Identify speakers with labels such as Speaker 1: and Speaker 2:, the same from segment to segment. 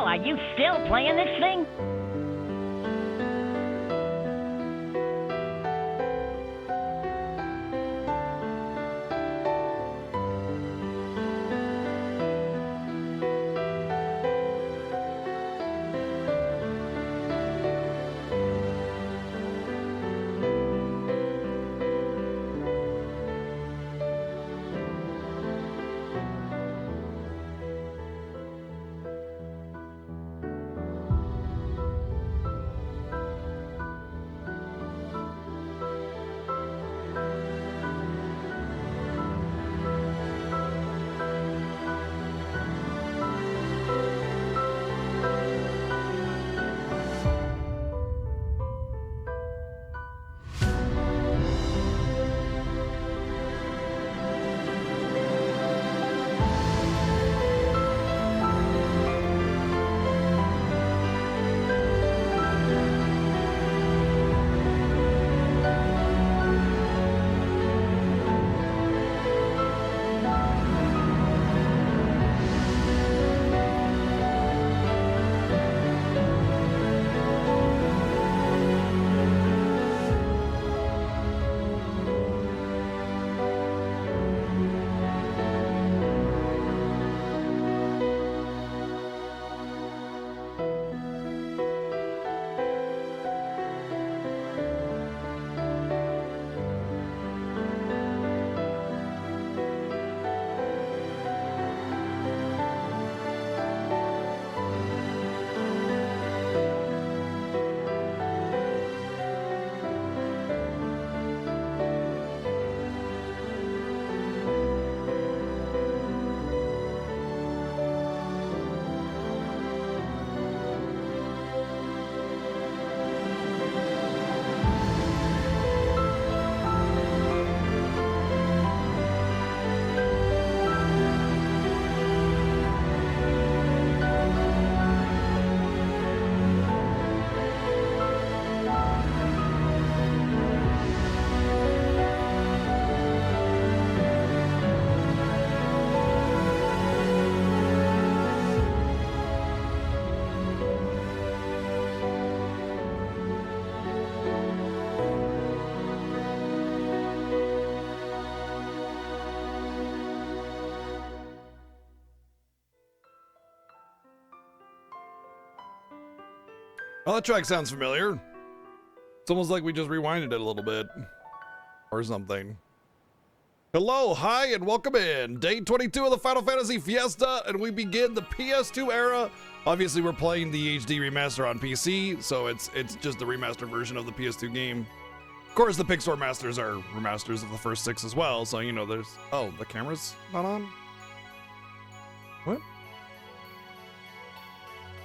Speaker 1: are you still playing this thing?
Speaker 2: Well, that track sounds familiar. It's almost like we just rewinded it a little bit. Or something. Hello, hi, and welcome in. Day 22 of the Final Fantasy Fiesta, and we begin the PS2 era. Obviously, we're playing the HD remaster on PC, so it's just the remastered version of the PS2 game. Of course, the Pixar Masters are remasters of the first 6 as well, so, you know, there's... Oh, the camera's not on? What?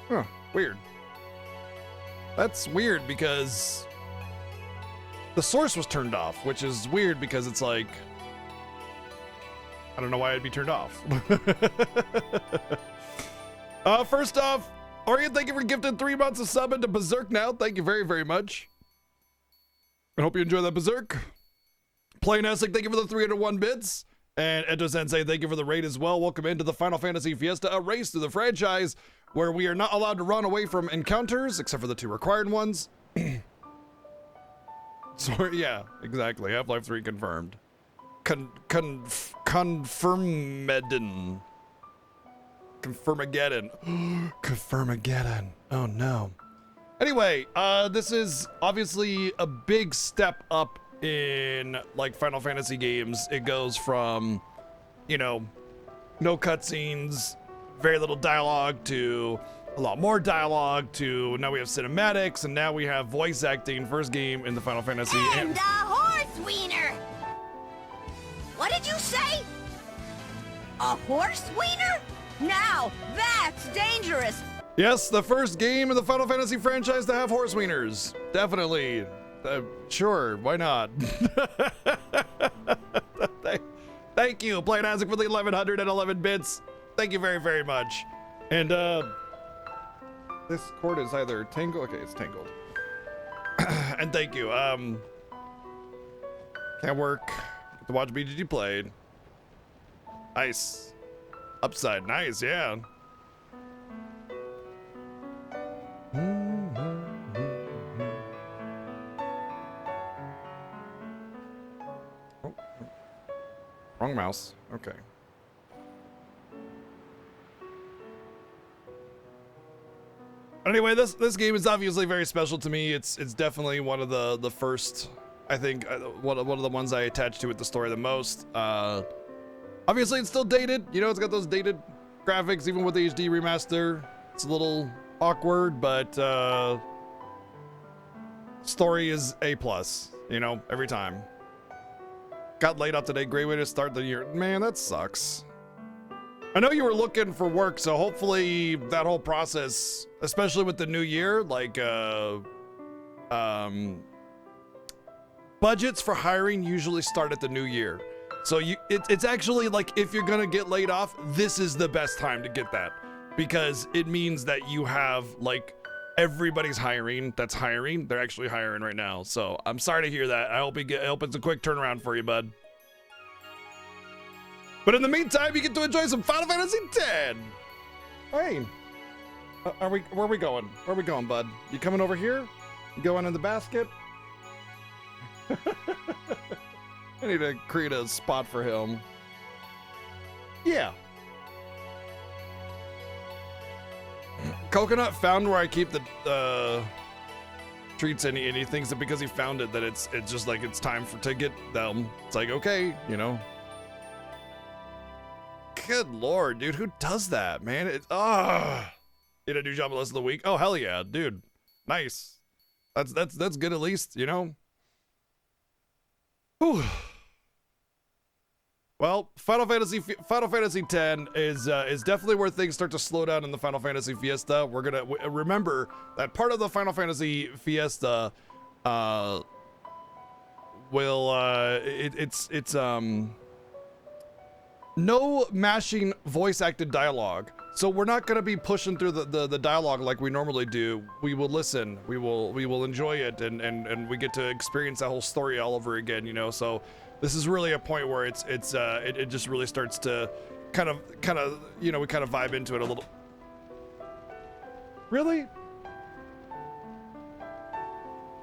Speaker 2: Huh, weird. That's weird because the source was turned off, which is weird because it's like, I don't know why it'd be turned off. First off, Orion, thank you for gifting 3 months of sub into Berserk now. Thank you very, very much. I hope you enjoy that Berserk. Plain Essig, thank you for the 301 bits. And Edo Sensei, thank you for the raid as well. Welcome into the Final Fantasy Fiesta, a race through the franchise where we are not allowed to run away from encounters, except for the 2 required ones. So, yeah, exactly. Half-Life 3 confirmed. Confirmageddon. Confirmageddon. Confirmageddon. Oh, no. Anyway, this is obviously a big step up in, like, Final Fantasy games. It goes from, you know, no cutscenes, very little dialogue, to a lot more dialogue, to now we have cinematics, and now we have voice acting. First game in the Final Fantasy.
Speaker 3: And a horse wiener! What did you say? A horse wiener? Now, that's dangerous!
Speaker 2: Yes, the first game in the Final Fantasy franchise to have horse wieners. Definitely. Sure, why not? Thank you, Plain Isaac, for the 1111 bits. Thank you very, very much. And, this cord is either tangled. Okay, it's tangled. And thank you. Can't work. Get to watch BGG played. Nice. Upside, nice, yeah. Wrong mouse. Okay. Anyway, this game is obviously very special to me. It's definitely one of the first, I think, one of the ones I attach to with the story the most. Obviously, it's still dated. You know, it's got those dated graphics, even with the HD remaster. It's a little awkward, but story is A+, you know, every time. Got laid off today. Great way to start the year. Man, that sucks. I know you were looking for work, so hopefully that whole process, especially with the new year, like budgets for hiring usually start at the new year. So it's actually like, if you're gonna get laid off, this is the best time to get that, because it means that you have, like, everybody's hiring that's hiring. They're actually hiring right now. So I'm sorry to hear that. I hope it's a quick turnaround for you, bud. But in the meantime, you get to enjoy some Final Fantasy X. Hey, where are we going? Where are we going, bud? You coming over here? You going in the basket? I need to create a spot for him. Yeah. Coconut found where I keep the treats, and he thinks that because he found it that it's just like it's time to get them. It's like, okay, you know. Good lord, dude, who does that, man? Did a new job list of the week? Oh, hell yeah, dude. Nice. That's good at least, you know. Whew. Well, Final Fantasy X is definitely where things start to slow down in the Final Fantasy Fiesta. We're gonna remember that part of the Final Fantasy Fiesta it's no mashing voice acted dialogue. So we're not gonna be pushing through the dialogue like we normally do. We will listen. We will enjoy it, and we get to experience that whole story all over again. You know, so this is really a point where it just really starts to kind of you know, we kind of vibe into it a little. Really?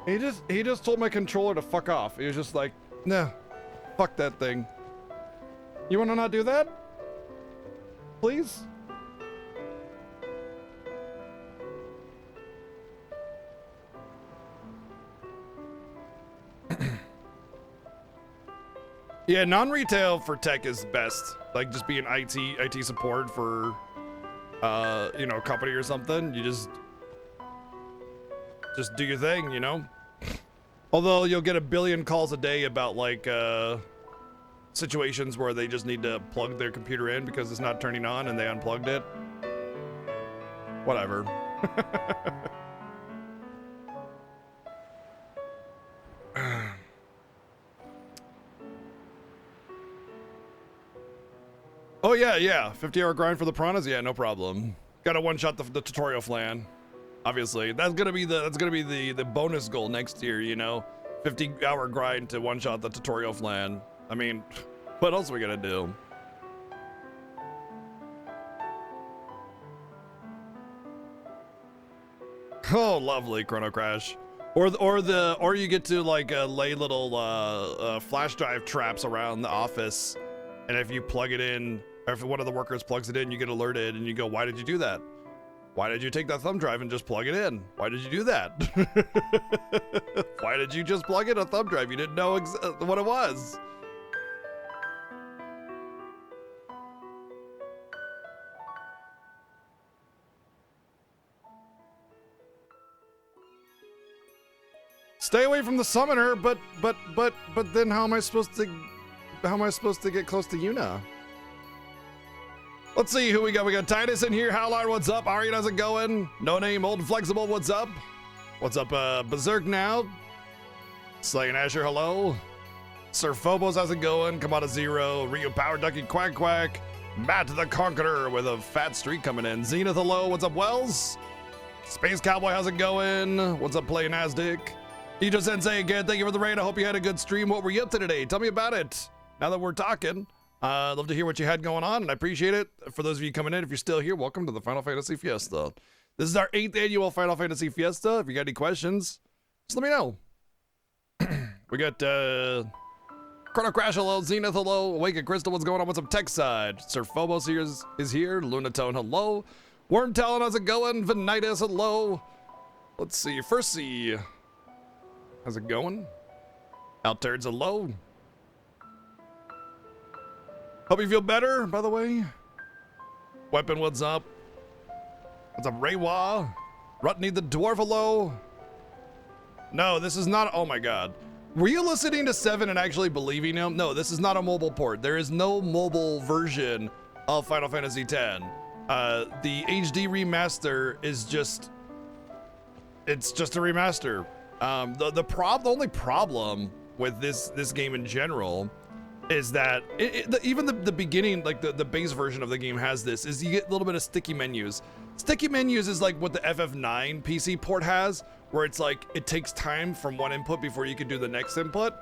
Speaker 2: He just told my controller to fuck off. He was just like, nah, fuck that thing. You want to not do that? Please? Yeah, non-retail for tech is best. Like, just being IT support for, you know, a company or something. You just do your thing, you know? Although you'll get a billion calls a day about, like, situations where they just need to plug their computer in because it's not turning on and they unplugged it. Whatever. Oh yeah, 50-hour grind for the piranhas. Yeah, no problem. Gotta one-shot the tutorial flan. Obviously, that's gonna be the bonus goal next year. You know, 50-hour grind to one-shot the tutorial flan. I mean, what else are we gonna do? Oh, lovely, Chrono Crash. Or you get to like lay little flash drive traps around the office, and if you plug it in, or if one of the workers plugs it in, you get alerted, and you go, "Why did you do that? Why did you take that thumb drive and just plug it in? Why did you do that? Why did you just plug in a thumb drive? You didn't know what it was." Stay away from the summoner, but then how am I supposed to get close to Yuna? Let's see who we got. We got Titus in here. Howlard, what's up? Ari, how's it going? No Name, Old and Flexible, what's up? What's up, Berserk now? Slaying Asher, hello. Sir Phobos, how's it going? Kamada Zero, Rio Power Ducky, Quack Quack. Matt the Conqueror with a fat streak coming in. Zenith, hello. What's up, Wells? Space Cowboy, how's it going? What's up, Play Nasdic? Ijo Sensei again, thank you for the raid. I hope you had a good stream. What were you up to today? Tell me about it. Now that we're talking, I'd love to hear what you had going on, and I appreciate it. For those of you coming in, if you're still here, welcome to the Final Fantasy Fiesta. This is our 8th annual Final Fantasy Fiesta. If you got any questions, just let me know. We got Chrono Crash, hello. Zenith, hello. Awakened Crystal, what's going on? What's up, tech side? Sir Phobos here is here. Lunatone, hello. Worm Talon, how's it going? Venitas, hello. Let's see. First see. How's it going? Outturds, hello. Hope you feel better, by the way. Weapon, what's up? What's up, Raywa? Rutney the Dwarf, hello. No, this is not. Oh my god. Were you listening to Seven and actually believing him? No, this is not a mobile port. There is no mobile version of Final Fantasy X. The HD remaster is just. It's just a remaster. The only problem with this game in general is that even the beginning, like the base version of the game has this, is you get a little bit of sticky menus. Sticky menus is like what the FF9 PC port has, where it's like it takes time from one input before you can do the next input.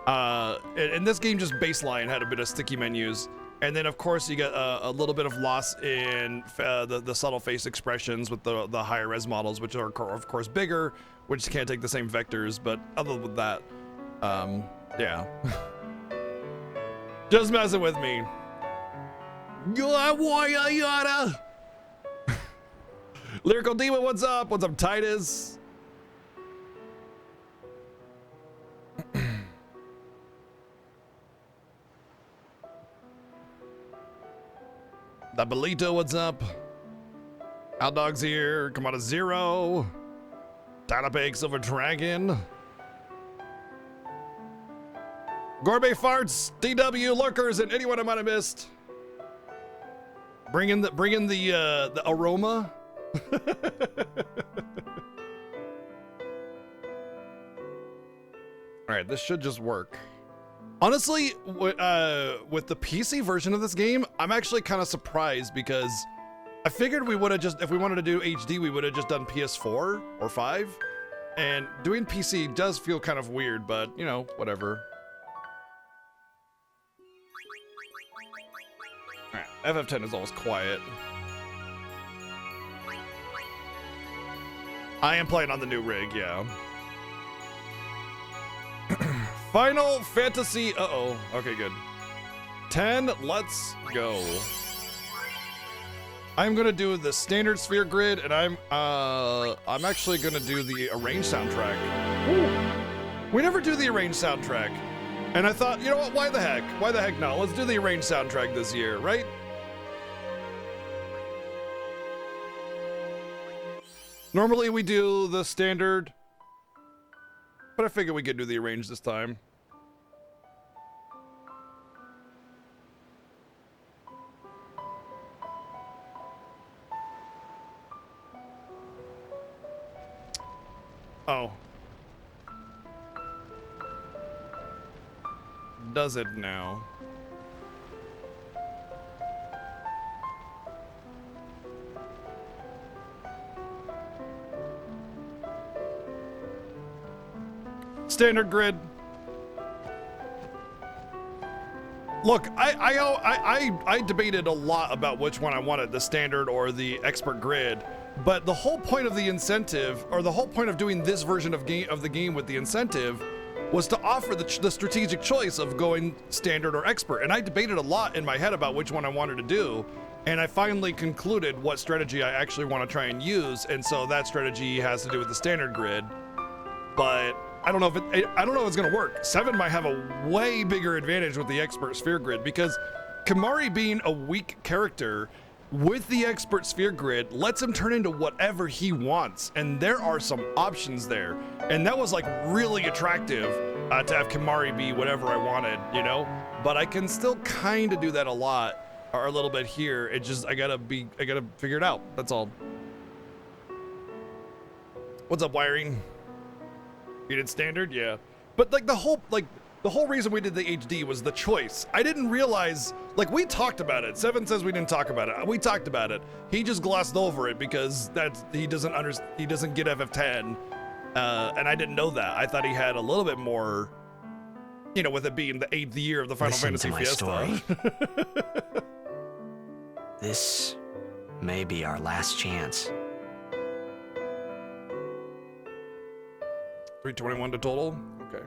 Speaker 2: And this game just baseline had a bit of sticky menus. And then of course you get a little bit of loss in the subtle face expressions with the higher res models, which are of course bigger, which can't take the same vectors. But other than that, yeah. Just messing with me. Yada. Lyrical Demon, what's up? What's up, Titus? Dabalito, what's up? Outdog's here. Come on, a zero. Tanapake, Silver Dragon. Gourmet Farts, DW, Lurkers, and anyone I might have missed. Bring in the aroma. All right, this should just work. Honestly, with the PC version of this game, I'm actually kind of surprised because I figured we would have just, if we wanted to do HD, we would have just done PS4 or 5. And doing PC does feel kind of weird, but you know, whatever. All right, FF10 is always quiet. I am playing on the new rig, yeah. Final Fantasy, okay, good. 10, let's go. I'm gonna do the standard sphere grid, and I'm actually gonna do the arranged soundtrack. Ooh. We never do the arranged soundtrack. And I thought, you know what, why the heck? Why the heck not? Let's do the arranged soundtrack this year, right? Normally we do the standard, but I figured we could do the arranged this time. Oh. Does it now? Standard grid. Look, I debated a lot about which one I wanted, the standard or the expert grid, but the whole point of the incentive, or the whole point of doing this version of the game with the incentive, was to offer the strategic choice of going standard or expert. And I debated a lot in my head about which one I wanted to do, and I finally concluded what strategy I actually want to try and use, and so that strategy has to do with the standard grid. But I don't know if it's gonna work. 7 might have a way bigger advantage with the expert sphere grid, because Kimahri being a weak character with the expert sphere grid lets him turn into whatever he wants, and there are some options there, and that was like really attractive to have Kimahri be whatever I wanted, you know. But I can still kind of do that a lot, or a little bit here. It just I gotta figure it out. That's all. What's up, wiring? You did standard, yeah. But like the whole reason we did the HD was the choice. I didn't realize, like, we talked about it. Seven says we didn't talk about it. We talked about it. He just glossed over it because he doesn't get FF10, and I didn't know that. I thought he had a little bit more, you know, with it being the 8th year of the Final Fantasy Fiesta.
Speaker 4: Story. This may be our last chance.
Speaker 2: 321 to total. Okay.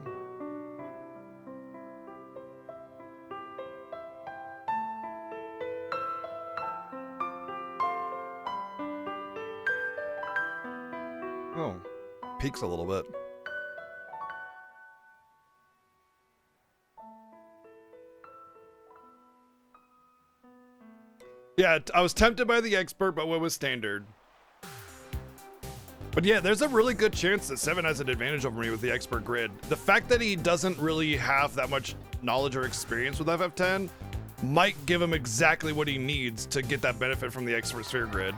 Speaker 2: Oh, peaks a little bit. Yeah, I was tempted by the expert, but went with standard. But yeah, there's a really good chance that Seven has an advantage over me with the expert grid. The fact that he doesn't really have that much knowledge or experience with FF10 might give him exactly what he needs to get that benefit from the expert sphere grid.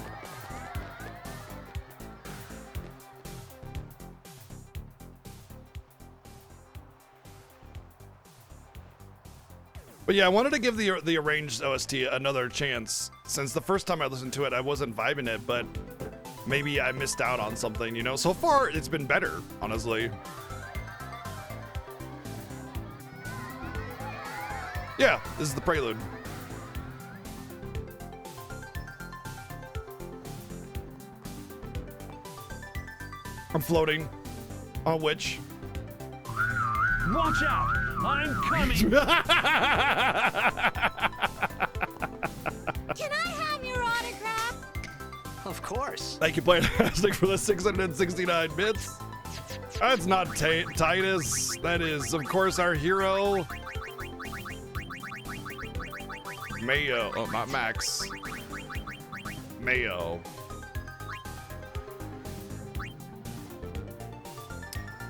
Speaker 2: But yeah, I wanted to give the arranged OST another chance, since the first time I listened to it, I wasn't vibing it, but maybe I missed out on something, you know? So far, it's been better, honestly. Yeah, this is the prelude. I'm floating. On a witch.
Speaker 5: Watch out! I'm coming!
Speaker 3: Can I have your autograph?
Speaker 4: Of course.
Speaker 2: Thank you, Plantastic, for the 669 bits. That's not Titus. That is, of course, our hero. Mayo. Oh, not Max. Mayo.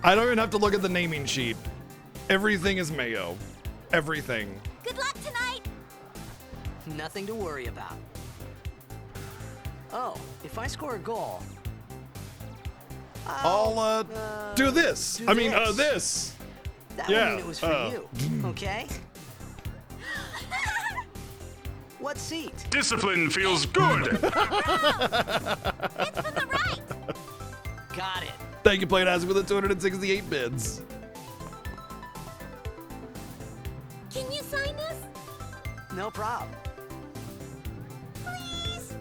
Speaker 2: I don't even have to look at the naming sheet. Everything is Mayo. Everything.
Speaker 3: Good luck tonight.
Speaker 4: Nothing to worry about. Oh, if I score a goal,
Speaker 2: I'll do this.
Speaker 4: do
Speaker 2: I mean,
Speaker 4: this.
Speaker 2: this.
Speaker 4: that
Speaker 2: Yeah,
Speaker 4: would mean it was for you, okay? What seat?
Speaker 5: Discipline feels good!
Speaker 3: It's from the right.
Speaker 4: Got it.
Speaker 2: Thank you, Plantastic, for the 268 bits.
Speaker 3: Can you sign this?
Speaker 4: No problem.
Speaker 3: Please?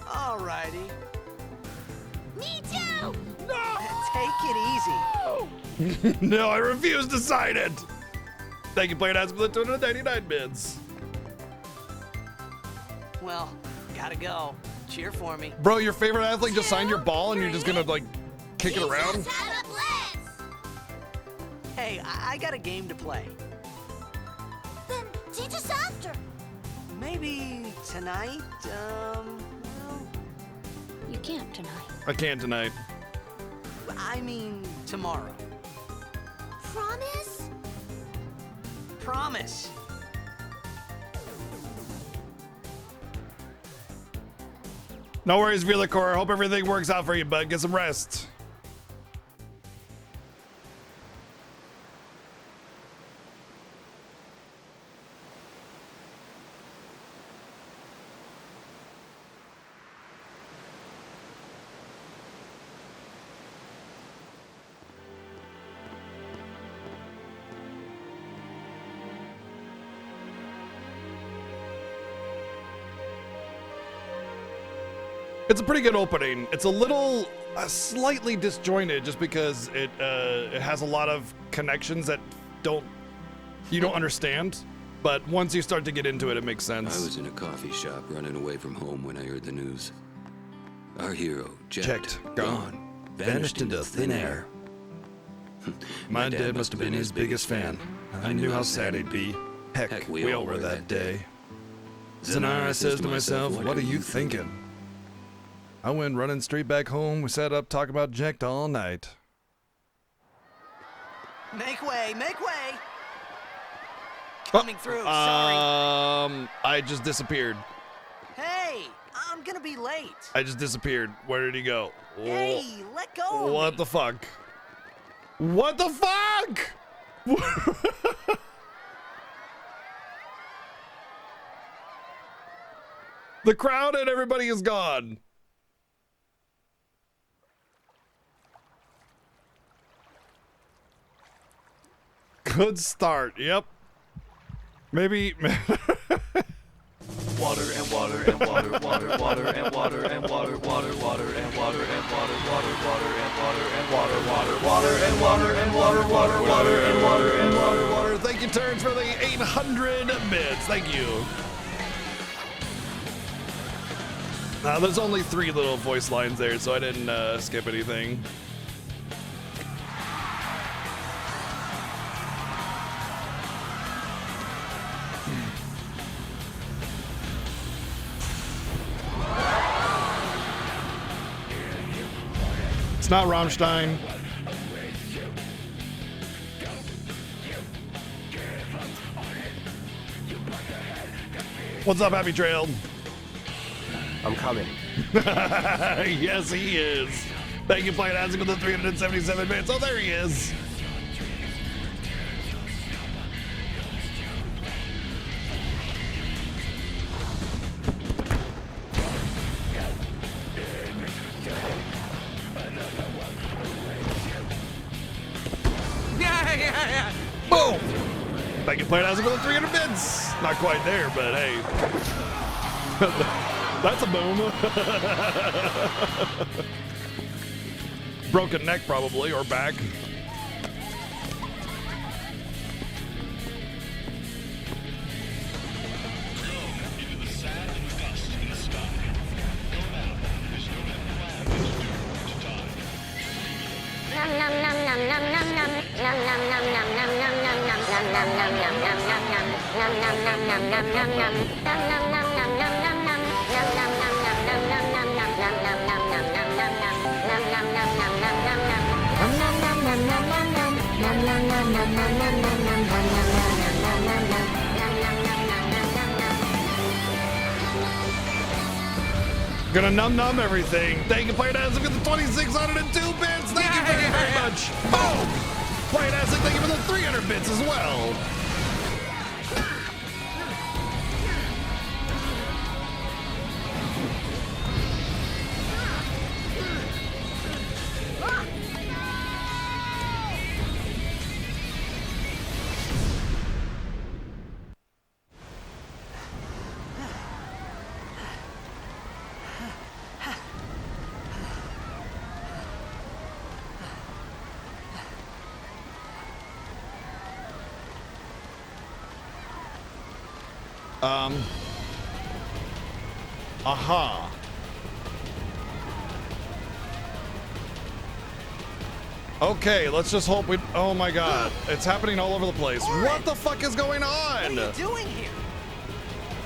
Speaker 4: Alrighty.
Speaker 3: Me too.
Speaker 4: Take it easy.
Speaker 2: No, I refuse to sign it. Thank you, Plantastic, for the 299 bits.
Speaker 4: Well, gotta go. Cheer for me.
Speaker 2: Bro, your favorite athlete just signed your ball and you're just gonna, like, kick it around?
Speaker 3: Jesus, had a blitz.
Speaker 4: Hey, I got a game to play.
Speaker 3: Then teach us after.
Speaker 4: Maybe tonight, well,
Speaker 3: You can't tonight.
Speaker 2: I can't tonight.
Speaker 4: I mean tomorrow.
Speaker 3: Promise?
Speaker 4: Promise.
Speaker 2: No worries, Vilacor. Hope everything works out for you, bud. Get some rest. It's a pretty good opening. It's a little slightly disjointed just because it has a lot of connections that you don't understand. But once you start to get into it, it makes
Speaker 6: I
Speaker 2: sense.
Speaker 6: was in a coffee shop running away from home when I heard the news. Our hero,
Speaker 2: Checked,
Speaker 6: gone, vanished into thin air.
Speaker 2: My dad must have been his biggest fan. I knew how sad he'd be. Heck, we all were that day. Zanara says to myself, what are you thinking? I went running straight back home. We sat up talking about Jacked all night.
Speaker 4: Make way, make way. Coming through, sorry.
Speaker 2: I just disappeared.
Speaker 4: Hey, I'm gonna be late.
Speaker 2: I just disappeared. Where did he go?
Speaker 4: Hey, let go of
Speaker 2: What
Speaker 4: me.
Speaker 2: the fuck? What the fuck? The crowd and everybody is gone. Good start. Yep. Maybe.
Speaker 7: Water and water and water, water, water and water and water, water, water and water and water, water, water and water and water, water, water and water and water, water, water and water and water, water.
Speaker 2: Thank you, Terrence, for the 800 bits. Thank you. There's only 3 little voice lines there, so I didn't skip anything. It's not Rammstein. What's up, Happy Trail?
Speaker 8: I'm coming.
Speaker 2: Yes, he is. Thank you, Playing Isaac, with the 377 bits. Oh, there he is. Boom! Thank you, Playing Isaac, with the 300 bits. Not quite there, but hey. That's a boom. Broken neck, probably, or back. Gonna num everything. Thank you, Playing Isaac, for the 2,602 bits. Thank you very, very much. Boom! Playing Isaac, thank you for the 300 bits as well. Aha. Okay, let's just hope we... Oh my god. It's happening all over the place. What the fuck is going on?
Speaker 9: What are you doing here?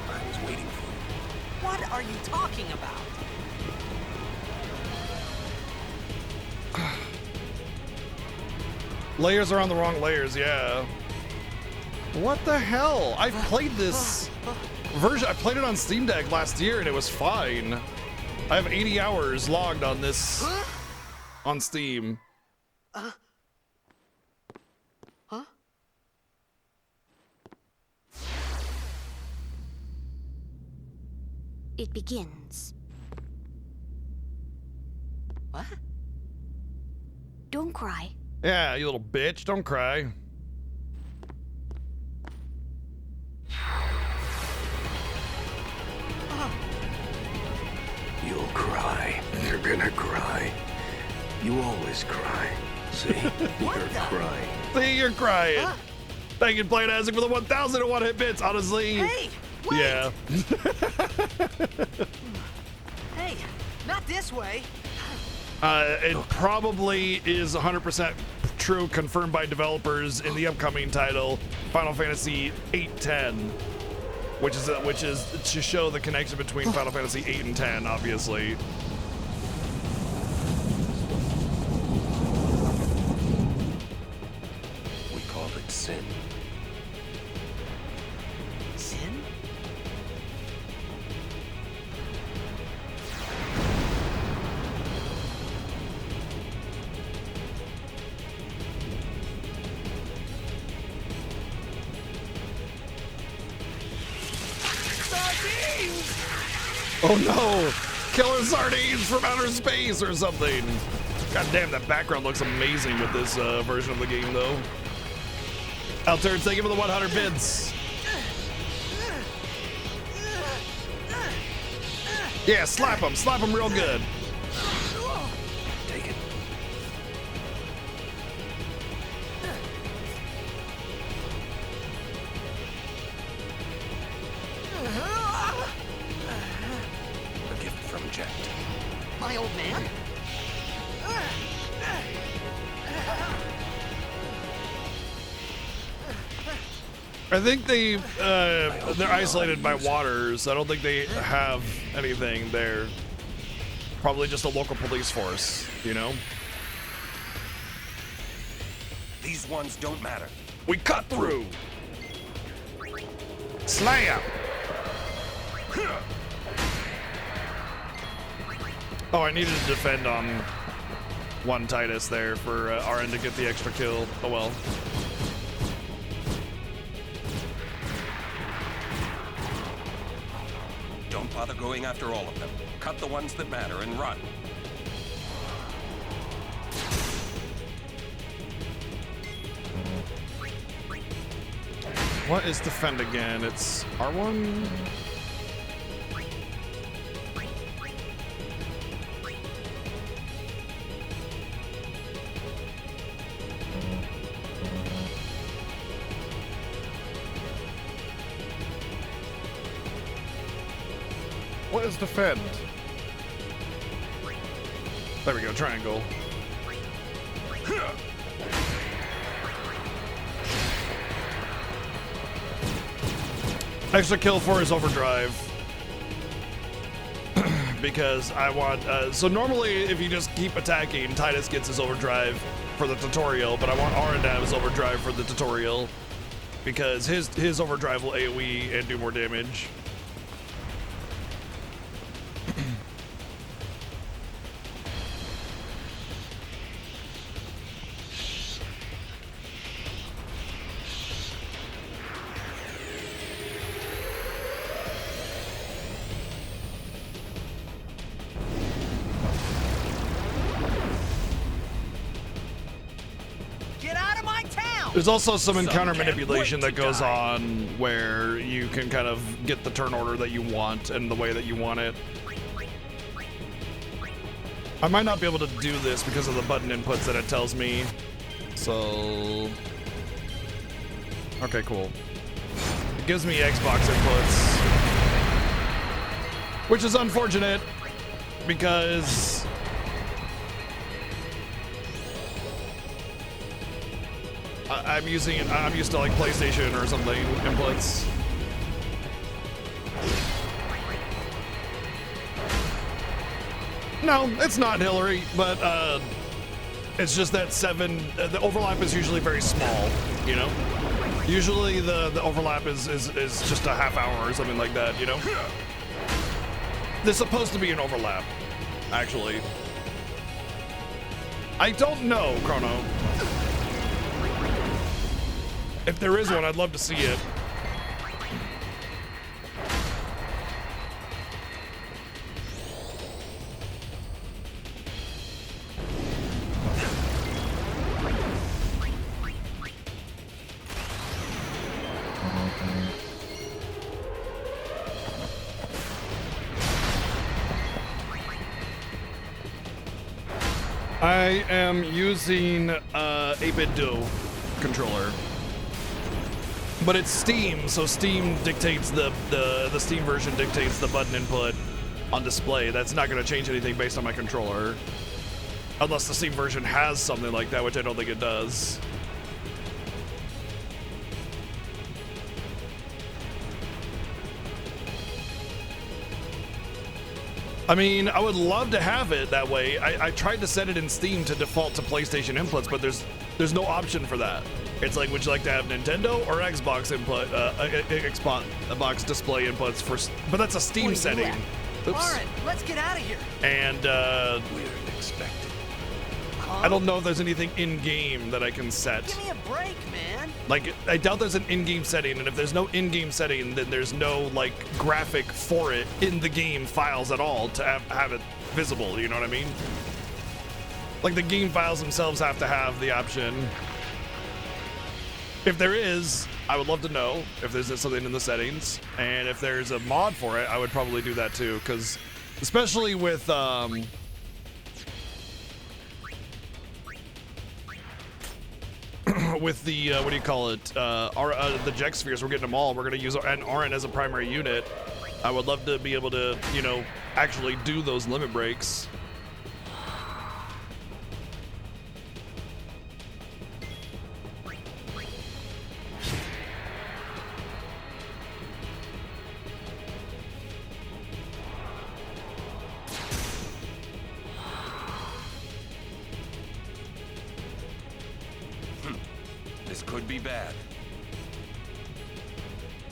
Speaker 8: I was waiting for you.
Speaker 9: What are you talking about?
Speaker 2: Layers are on the wrong layers, yeah. What the hell? I've played this version. I played it on Steam Deck last year and it was fine. I have 80 hours logged on this on Steam.
Speaker 9: Huh?
Speaker 3: It begins.
Speaker 9: What?
Speaker 3: Don't cry.
Speaker 2: Yeah, you little bitch. Don't cry.
Speaker 8: You'll cry. You're gonna cry. You always cry. See? You're crying.
Speaker 2: See, you're crying. Thank you, Playing Isaac, for the 1,001 hit bits, honestly.
Speaker 9: Hey, wait!
Speaker 2: Yeah.
Speaker 9: Hey, not this way.
Speaker 2: It probably is 100% true, confirmed by developers in the upcoming title, Final Fantasy 8-10, which is to show the connection between Final Fantasy 8 and 10, obviously.
Speaker 8: We call it sin.
Speaker 9: Sin?
Speaker 2: Oh no! Killer sardines from outer space or something! God damn, that background looks amazing with this version of the game, though. Altered, thank you for the 100 bits. Yeah, slap him real good.
Speaker 8: Take it. A gift from Jet.
Speaker 9: My old man?
Speaker 2: I think they're isolated by waters. I don't think they have anything there. Probably just a local police force, you know?
Speaker 10: These ones don't matter.
Speaker 2: We cut through. Slam. Oh, I needed to defend on one Titus there for RN to get the extra kill. Oh well.
Speaker 10: Don't bother going after all of them. Cut the ones that matter and run.
Speaker 2: What is defend again? It's R1? What is defend? There we go, triangle. Extra kill for his overdrive. Because I want, so normally if you just keep attacking, Titus gets his overdrive for the tutorial, but I want Aaron to have his overdrive for the tutorial. Because his overdrive will AoE and do more damage. There's also some encounter manipulation that goes on where you can kind of get the turn order that you want and the way that you want it. I might not be able to do this because of the button inputs that it tells me. So... okay, cool. It gives me Xbox inputs. Which is unfortunate because... I'm used to like PlayStation or something inputs. No, it's not Hillary, but it's just that the overlap is usually very small, you know? Usually the overlap is just a half hour or something like that, you know? There's supposed to be an overlap, actually. I don't know, Chrono. If there is one, I'd love to see it. I am using a 8-bit DO controller. But it's Steam, so Steam dictates the Steam version dictates the button input on display. That's not going to change anything based on my controller. Unless the Steam version has something like that, which I don't think it does. I mean, I would love to have it that way. I tried to set it in Steam to default to PlayStation inputs, but there's no option for that. It's like, would you like to have Nintendo or Xbox input, Xbox display inputs for? But that's a Steam setting. Oops.
Speaker 9: Lauren, let's get out of here.
Speaker 2: And weird expected. I don't know if there's anything in game that I can set.
Speaker 9: Give me a break, man.
Speaker 2: Like, I doubt there's an in-game setting, and if there's no in-game setting, then there's no like graphic for it in the game files at all to have it visible. You know what I mean? Like the game files themselves have to have the option. If there is, I would love to know if there's something in the settings, and if there's a mod for it, I would probably do that too, because especially with with the what do you call it, the Jex spheres, we're getting them all. We're gonna use an RN as a primary unit. I would love to be able to, you know, actually do those limit breaks.
Speaker 10: be bad.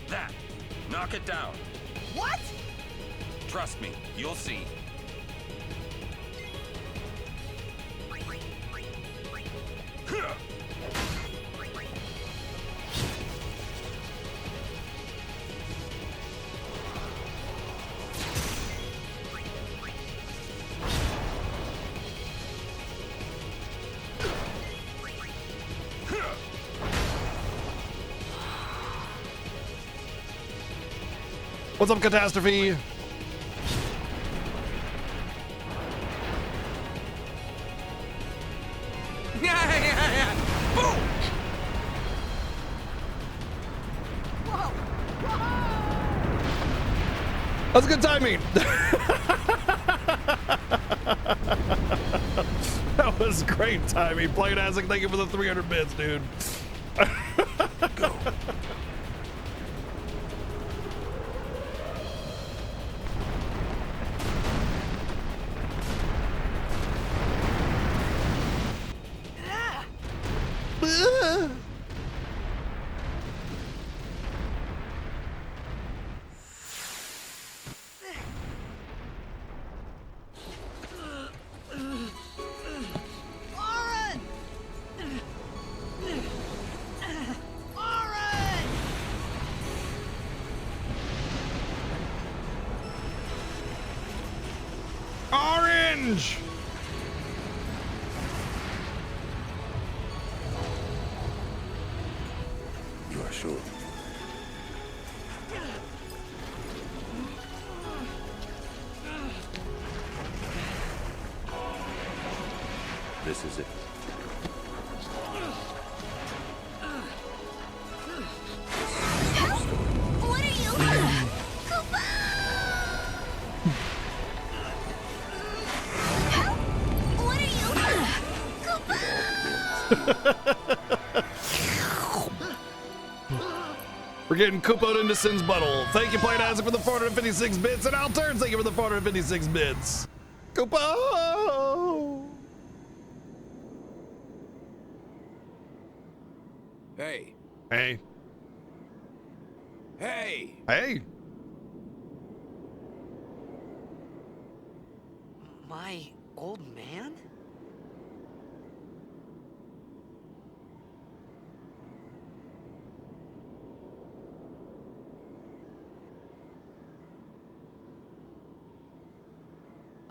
Speaker 10: That. Knock it down.
Speaker 3: What?
Speaker 10: Trust me, you'll see.
Speaker 2: What's up, Catastrophe?
Speaker 9: Boom!
Speaker 2: That's good timing. That was great timing. Playing Isaac, thank you for the 300 bits, dude.
Speaker 8: Go.
Speaker 3: Oren! Oren!
Speaker 2: Orange!
Speaker 8: You are sure? This is it.
Speaker 3: What are you? Koopa! What are you? Koopa!
Speaker 2: We're getting Koopoed into Sin's butthole. Thank you, Playing Isaac, for the 456 bits, and Alterns, thank you for the 456 bits. Koopo!
Speaker 8: Hey.
Speaker 2: Hey.
Speaker 8: Hey.
Speaker 2: Hey.
Speaker 9: My old man?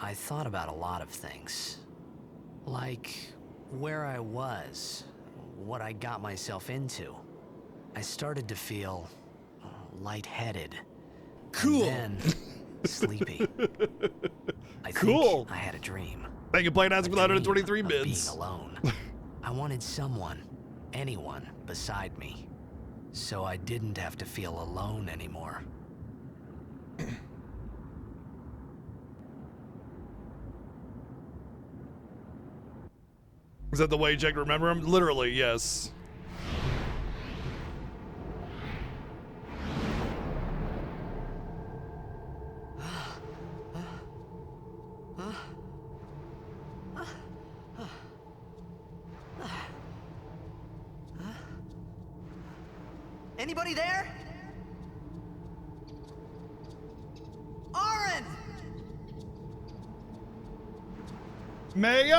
Speaker 4: I thought about a lot of things. Like where I was, what I got myself into. I started to feel lightheaded.
Speaker 2: Cool.
Speaker 4: And then sleepy. I
Speaker 2: Cool.
Speaker 4: think I had a dream.
Speaker 2: Thank you, Playing Isaac, for the 123
Speaker 4: Of
Speaker 2: bits.
Speaker 4: being alone. I wanted someone, anyone beside me, so I didn't have to feel alone anymore.
Speaker 2: Is that the way Jack remember him? Literally, yes.
Speaker 9: Anybody there? Oren!
Speaker 2: Mayo!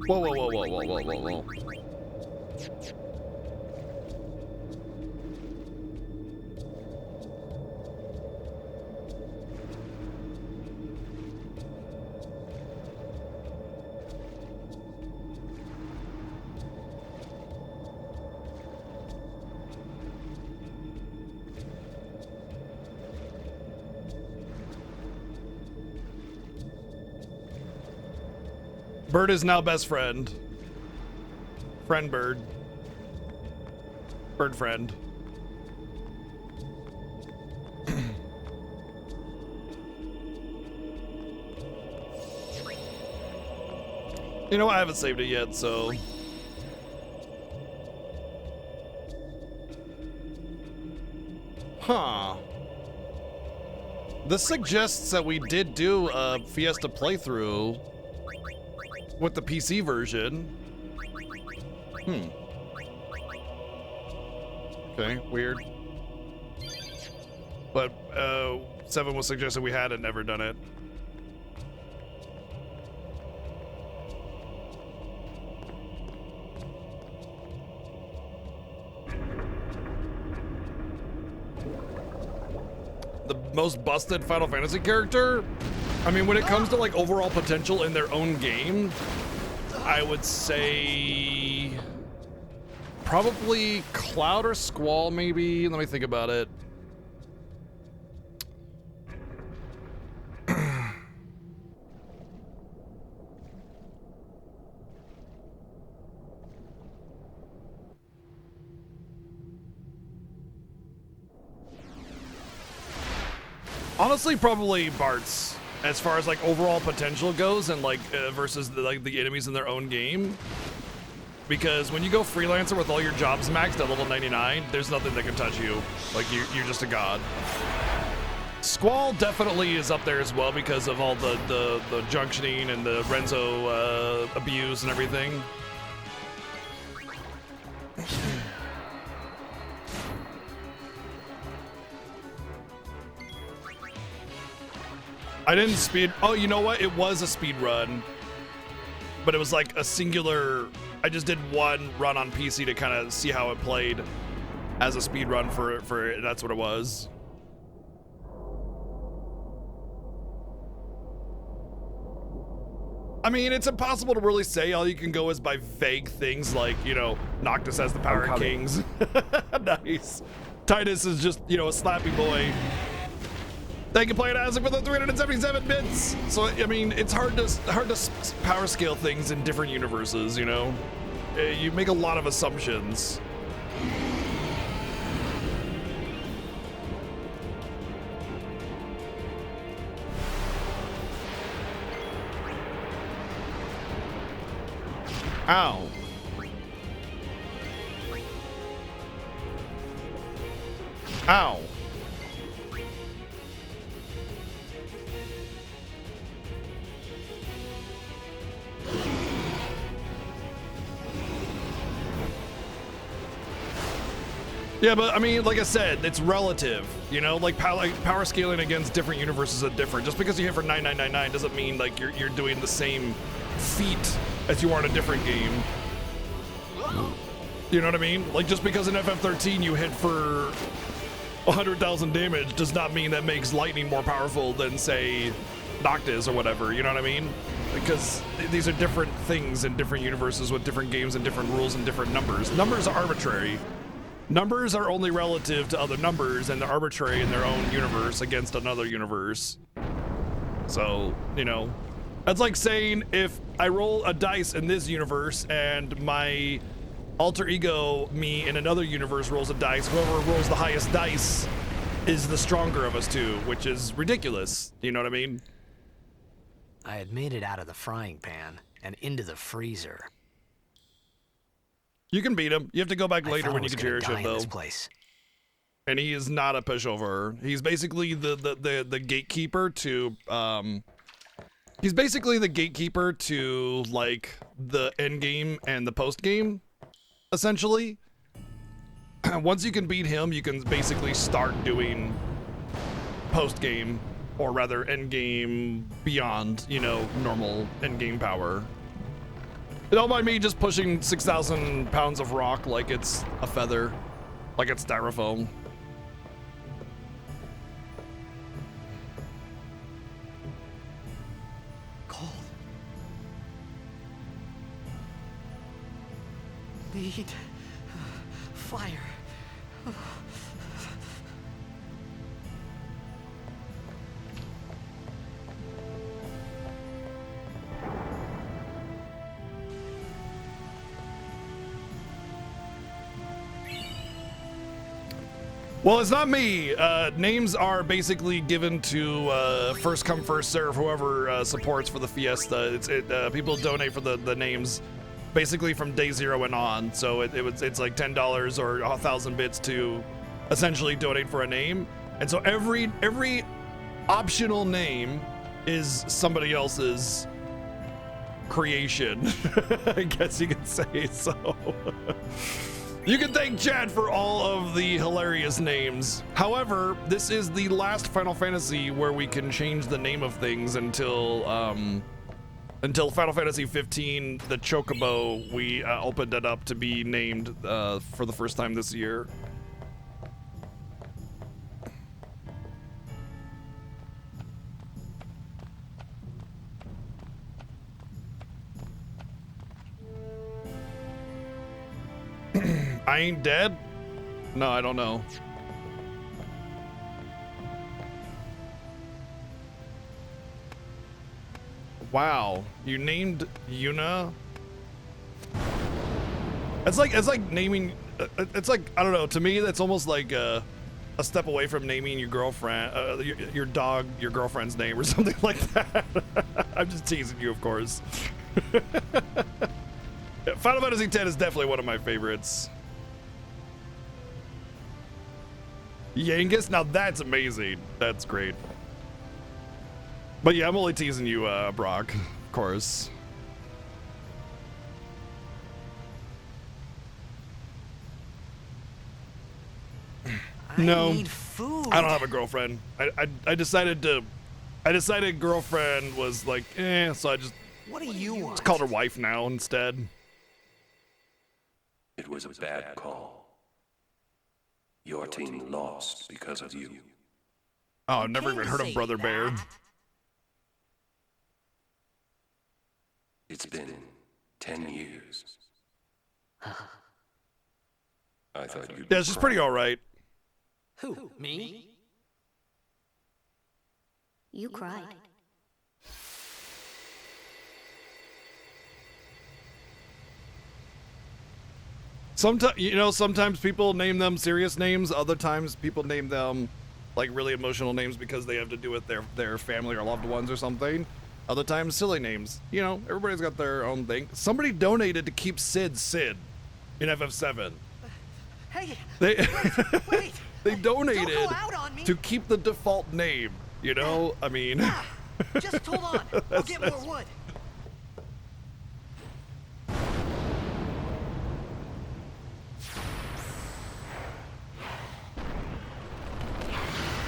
Speaker 2: Whoa, whoa, whoa, whoa, whoa, whoa, whoa, whoa. Bird is now best friend. Friend Bird. Bird friend. You know, I haven't saved it yet, so. Huh. This suggests that we did do a Fiesta playthrough with the PC version. Okay, weird. But Seven was suggesting we hadn't never done it. The most busted Final Fantasy character? I mean, when it comes to like overall potential in their own game, I would say probably Cloud or Squall, maybe. Let me think about it. Honestly, probably Bart's, as far as like overall potential goes, and like versus the enemies in their own game. Because when you go freelancer with all your jobs maxed at level 99, there's nothing that can touch you. Like you're just a god. Squall definitely is up there as well because of all the junctioning and the Renzo abuse and everything. I didn't speed. Oh, you know what? It was a speed run, but it was like a singular. I just did one run on PC to kind of see how it played as a speed run for that's what it was. I mean, it's impossible to really say. All you can go is by vague things like, you know, Noctis has the power of kings. Nice. Titus is just, you know, a slappy boy. Thank you, Player Isaac, for the 377 bits. So, I mean, it's hard to power scale things in different universes, you know? You make a lot of assumptions. Ow. Ow. Yeah, but I mean, like I said, it's relative, you know, like power scaling against different universes are different. Just because you hit for 9999 doesn't mean like you're doing the same feat as you are in a different game. You know what I mean? Like just because in FF13 you hit for 100,000 damage does not mean that makes lightning more powerful than say Noctis or whatever, you know what I mean? Because these are different things in different universes with different games and different rules and different numbers. Numbers are arbitrary. Numbers are only relative to other numbers, and they're arbitrary in their own universe against another universe. So, you know, that's like saying if I roll a dice in this universe and my alter ego me in another universe rolls a dice, whoever rolls the highest dice is the stronger of us two, which is ridiculous. You know what I mean?
Speaker 4: I had made it out of the frying pan and into the freezer.
Speaker 2: You can beat him. You have to go back later when you get your shit, though.
Speaker 4: Place.
Speaker 2: And he is not a pushover. He's basically the gatekeeper to he's basically the gatekeeper to like the end game and the post game, essentially. Once you can beat him, you can basically start doing post game, or rather end game beyond, you know, normal end game power. Don't mind me just pushing 6,000 pounds of rock like it's a feather, like it's styrofoam.
Speaker 9: Cold. Need fire.
Speaker 2: Well, it's not me. Names are basically given to first come, first serve, whoever supports for the Fiesta. People donate for the names basically from day 0 and on. So it's like $10 or 1,000 bits to essentially donate for a name. And so every optional name is somebody else's creation. I guess you could say so. You can thank Chad for all of the hilarious names. However, this is the last Final Fantasy where we can change the name of things until Final Fantasy 15, the Chocobo, we opened it up to be named for the first time this year. I ain't dead? No, I don't know. Wow, you named Yuna? It's like naming. It's like, I don't know. To me, that's almost like a step away from naming your girlfriend, your dog, your girlfriend's name or something like that. I'm just teasing you, of course. Final Fantasy X is definitely one of my favorites. Yangus? Now that's amazing. That's great. But yeah, I'm only teasing you, Brock, of course. No,
Speaker 4: I need food.
Speaker 2: I don't have a girlfriend. I decided girlfriend was like, so I just
Speaker 4: What do you want?
Speaker 2: called her wife now instead.
Speaker 6: It was a bad call. Your team lost because of you.
Speaker 2: Oh, I've never even heard of Brother Bear.
Speaker 6: It's been 10 years. I thought you'd
Speaker 2: Yeah, she's pretty alright.
Speaker 4: Who? Me?
Speaker 3: You cried.
Speaker 2: Sometimes people name them serious names. Other times people name them like really emotional names because they have to do with their family or loved ones or something. Other times silly names. You know, everybody's got their own thing. Somebody donated to keep Sid in FF7.
Speaker 9: Hey,
Speaker 2: Wait. They donated
Speaker 9: Don't go out on me.
Speaker 2: to keep the default name. You know, I mean.
Speaker 9: just hold on. I'll get more wood.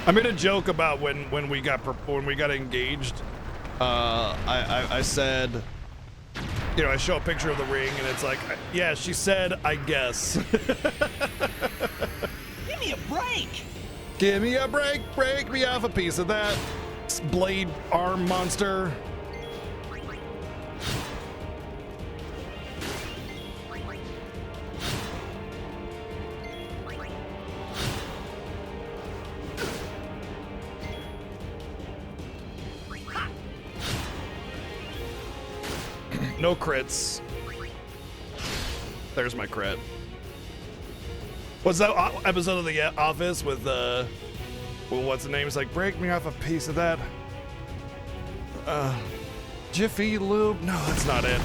Speaker 2: I made a joke about when we got engaged. I said, you know, I show a picture of the ring and it's like, yeah, she said, I guess.
Speaker 9: Give me a break.
Speaker 2: Give me a break, break me off a piece of that blade arm monster. No crits. There's my crit. What's that episode of The Office with well, what's the name? It's like, break me off a piece of that. Jiffy Lube? No, that's not it.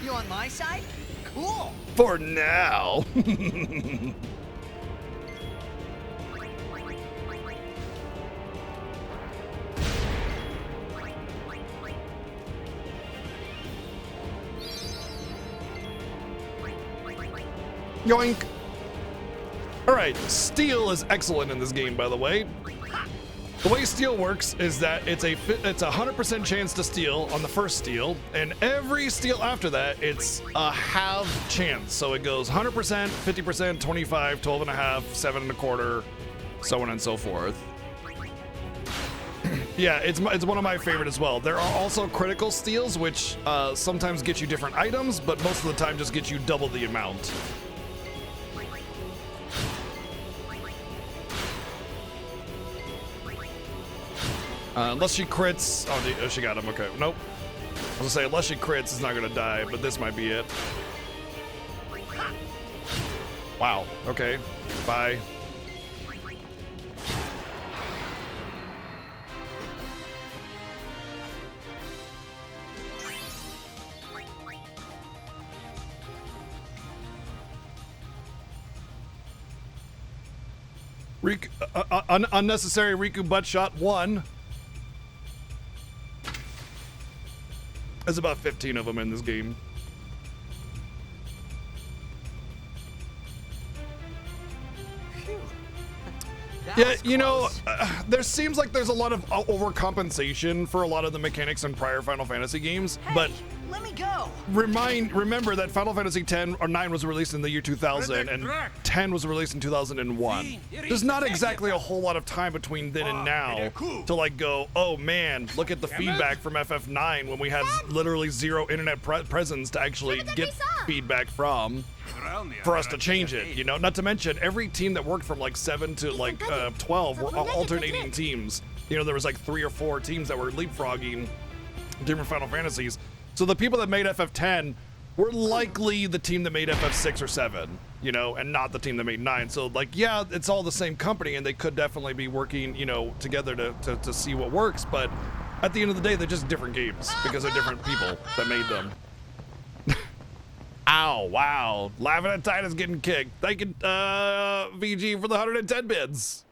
Speaker 9: You on my side? Cool.
Speaker 2: For now. Yoink. All right, steel is excellent in this game, by the way. The way steal works is that it's a 100% chance to steal on the first steal, and every steal after that, it's a half chance. So it goes 100%, 50%, 25, 12.5, 7.25, so on and so forth. Yeah, it's one of my favorite as well. There are also critical steals, which sometimes get you different items, but most of the time just get you double the amount. Unless she crits. Oh, she got him. Okay. Nope. I was gonna say, unless she crits, it's not gonna die, but this might be it. Wow. Okay. Bye. Unnecessary Riku butt shot 1. There's about 15 of them in this game. Yeah, you know, there seems like there's a lot of overcompensation for a lot of the mechanics in prior Final Fantasy games, but
Speaker 9: let me go.
Speaker 2: Remember that Final Fantasy 10 or 9 was released in the year 2000 and 10 was released in 2001. There's not exactly a whole lot of time between then and now to like go, oh man, look at the feedback from FF9 when we had literally zero internet presence to actually get feedback from for us to change it, you know? Not to mention every team that worked from like 7 to like 12 were alternating teams. You know, there was like 3 or 4 teams that were leapfrogging different Final Fantasies. So the people that made FF10 were likely the team that made FF6 or 7, you know, and not the team that made 9. So like, yeah, it's all the same company and they could definitely be working, you know, together to see what works. But at the end of the day, they're just different games because they're different people that made them. Ow, wow. Laughing at Titus getting kicked. Thank you, VG, for the 110 bids.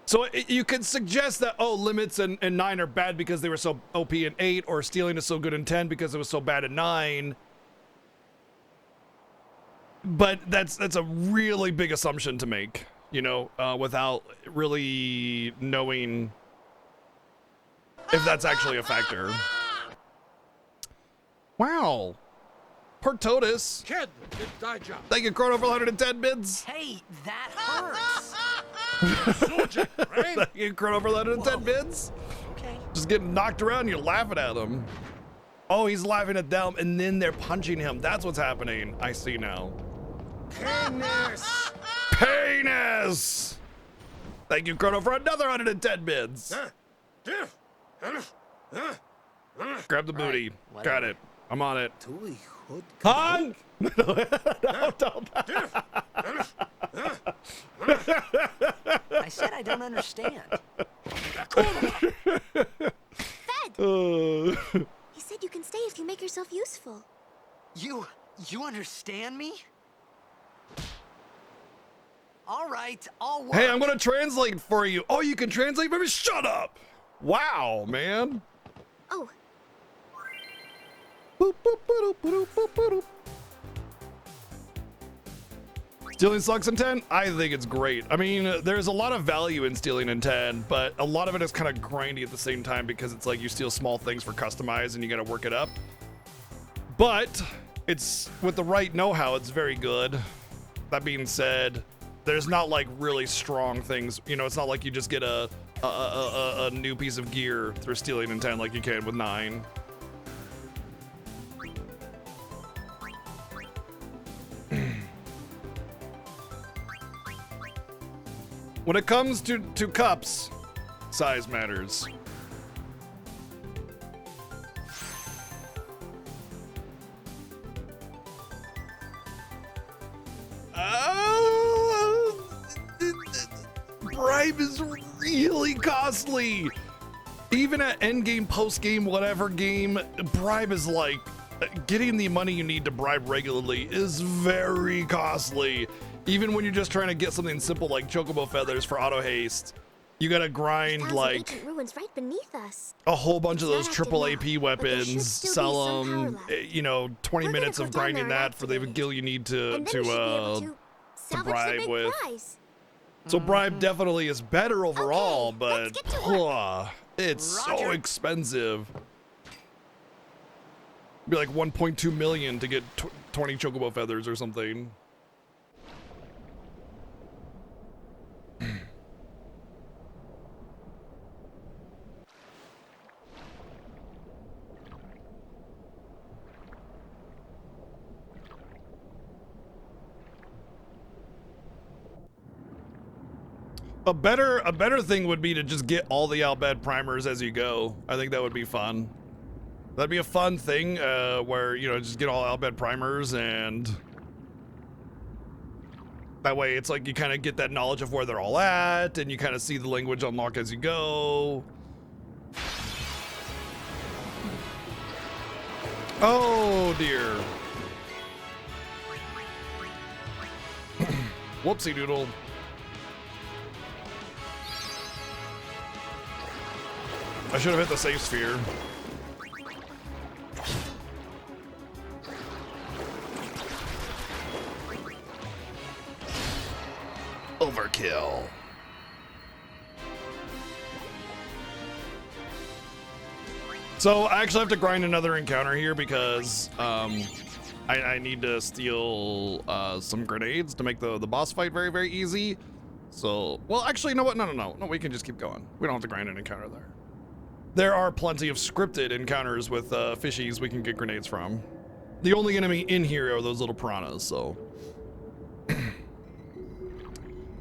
Speaker 2: So you could suggest that, oh, limits in 9 are bad because they were so OP in 8, or stealing is so good in 10 because it was so bad in 9. But that's a really big assumption to make, you know, without really knowing if that's actually a factor. Wow. Portotus.
Speaker 11: Kid, good die job.
Speaker 2: Thank you, Chrono, for 110 bids.
Speaker 9: Hey, that hurts.
Speaker 2: Thank you, Chrono, for 110 bids.
Speaker 9: Okay.
Speaker 2: Just getting knocked around and you're laughing at him. Oh, he's laughing at them and then they're punching him. That's what's happening. I see now.
Speaker 11: Penis.
Speaker 2: Penis. Thank you, Chrono, for another 110 bids. Grab the booty.
Speaker 4: Right,
Speaker 2: Got it. I'm on it.
Speaker 4: Han! I said I don't understand.
Speaker 12: Fed! He said you can stay if you make yourself useful.
Speaker 9: You understand me? All right, I'll work.
Speaker 2: Hey, I'm gonna translate for you. Oh, you can translate for me? Shut up! Wow, man.
Speaker 12: Oh.
Speaker 2: Stealing sucks in 10? I think it's great. I mean, there's a lot of value in stealing in 10, but a lot of it is kind of grindy at the same time because it's like you steal small things for customize and you gotta work it up. But it's, with the right know-how, it's very good. That being said, there's not like really strong things. You know, it's not like you just get a new piece of gear through stealing in 10 like you can with 9. When it comes to cups, size matters. Bribe is really costly. Even at endgame, postgame, whatever game, bribe is like, getting the money you need to bribe regularly is very costly. Even when you're just trying to get something simple like chocobo feathers for auto haste, you gotta grind like
Speaker 12: ruins right beneath us.
Speaker 2: a whole bunch of those triple AP weapons, sell them, you know, 20 minutes of grinding that for the gil you need to bribe with. So bribe definitely is better overall, but it's so expensive. Be like 1.2 million to get 20 chocobo feathers or something. A better thing would be to just get all the Albed primers as you go. I think that would be fun. That'd be a fun thing where, you know, just get all Albed primers, and that way it's like you kind of get that knowledge of where they're all at, and you kind of see the language unlock as you go. Oh dear. Whoopsie doodle. I should have hit the safe sphere. Overkill. So I actually have to grind another encounter here because I need to steal some grenades to make the boss fight very, very easy. So, well, actually, you know what? No, we can just keep going. We don't have to grind an encounter there. There are plenty of scripted encounters with fishies we can get grenades from. The only enemy in here are those little piranhas, so.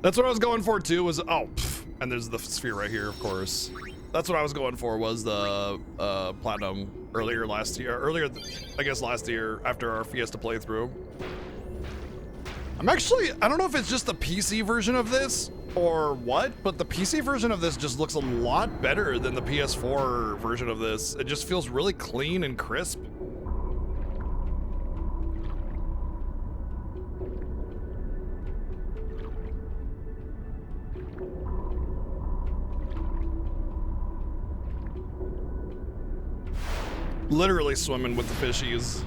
Speaker 2: That's what I was going for too, was, and there's the sphere right here, of course. That's what I was going for, was the platinum I guess last year after our Fiesta playthrough. I don't know if it's just the PC version of this or what, but the PC version of this just looks a lot better than the PS4 version of this. It just feels really clean and crisp. Literally swimming with the fishies.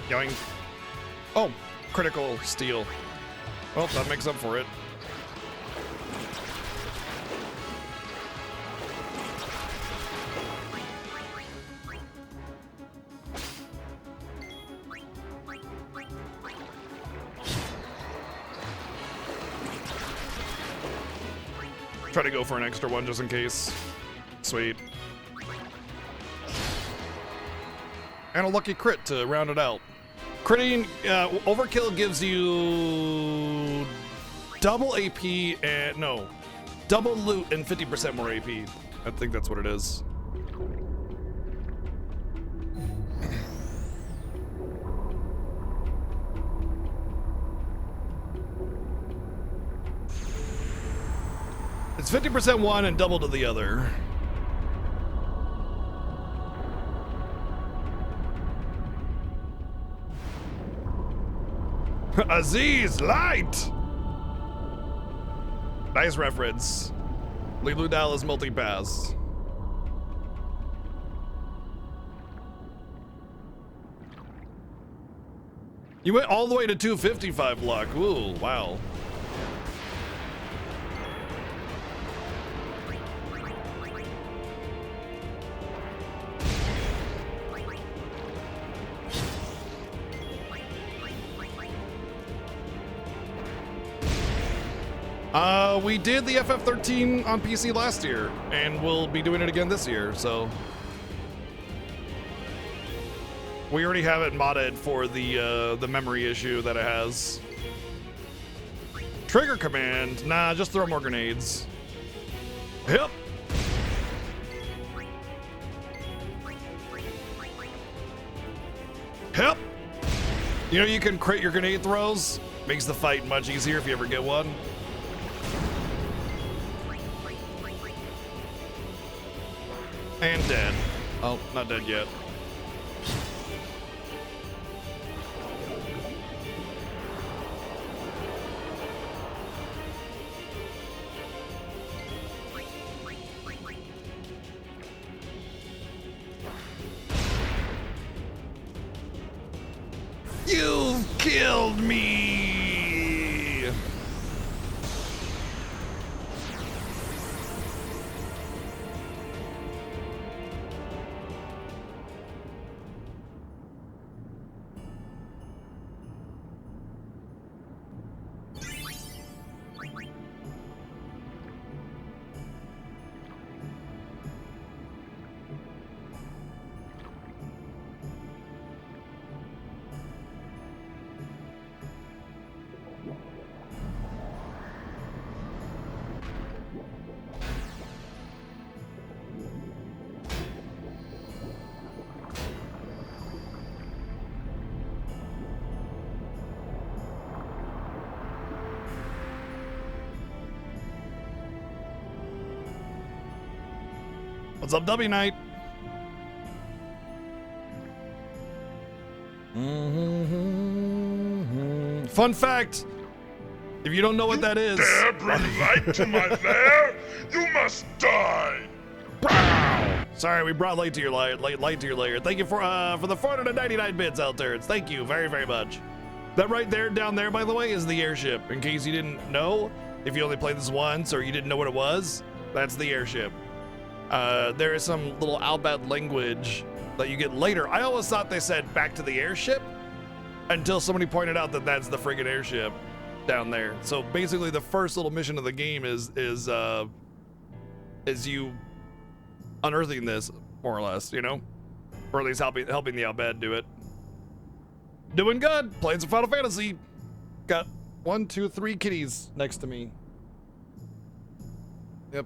Speaker 2: Yoink. Oh, critical steal. Well, that makes up for it. Try to go for an extra one just in case. Sweet. And a lucky crit to round it out. Critting, overkill gives you double AP and, no, double loot and 50% more AP. I think that's what it is. It's 50% one and double to the other. Aziz, light! Nice reference. Lilu Dallas multipass. You went all the way to 255 luck. Ooh, wow. We did the FF13 on PC last year, and we'll be doing it again this year, so. We already have it modded for the memory issue that it has. Trigger command, nah, just throw more grenades. Yep. Yep. You know, you can crit your grenade throws. Makes the fight much easier if you ever get one. And dead. Oh, not dead yet. killed me. What's up, W Knight? Fun fact, if you don't know what that is.
Speaker 5: Dare bring light to my lair? You must die!
Speaker 2: Sorry, we brought light to your light to your lair. Thank you for the 499 bits, Alterds. Thank you very, very much. That right there, down there, by the way, is the airship. In case you didn't know, if you only played this once or you didn't know what it was, that's the airship. There is some little Albad language that you get later. I always thought they said back to the airship until somebody pointed out that that's the friggin' airship down there. So basically, the first little mission of the game is you unearthing this, more or less, you know, or at least helping the Albad do it. Doing good. Playing some Final Fantasy. Got 1, 2, 3 kitties next to me. Yep.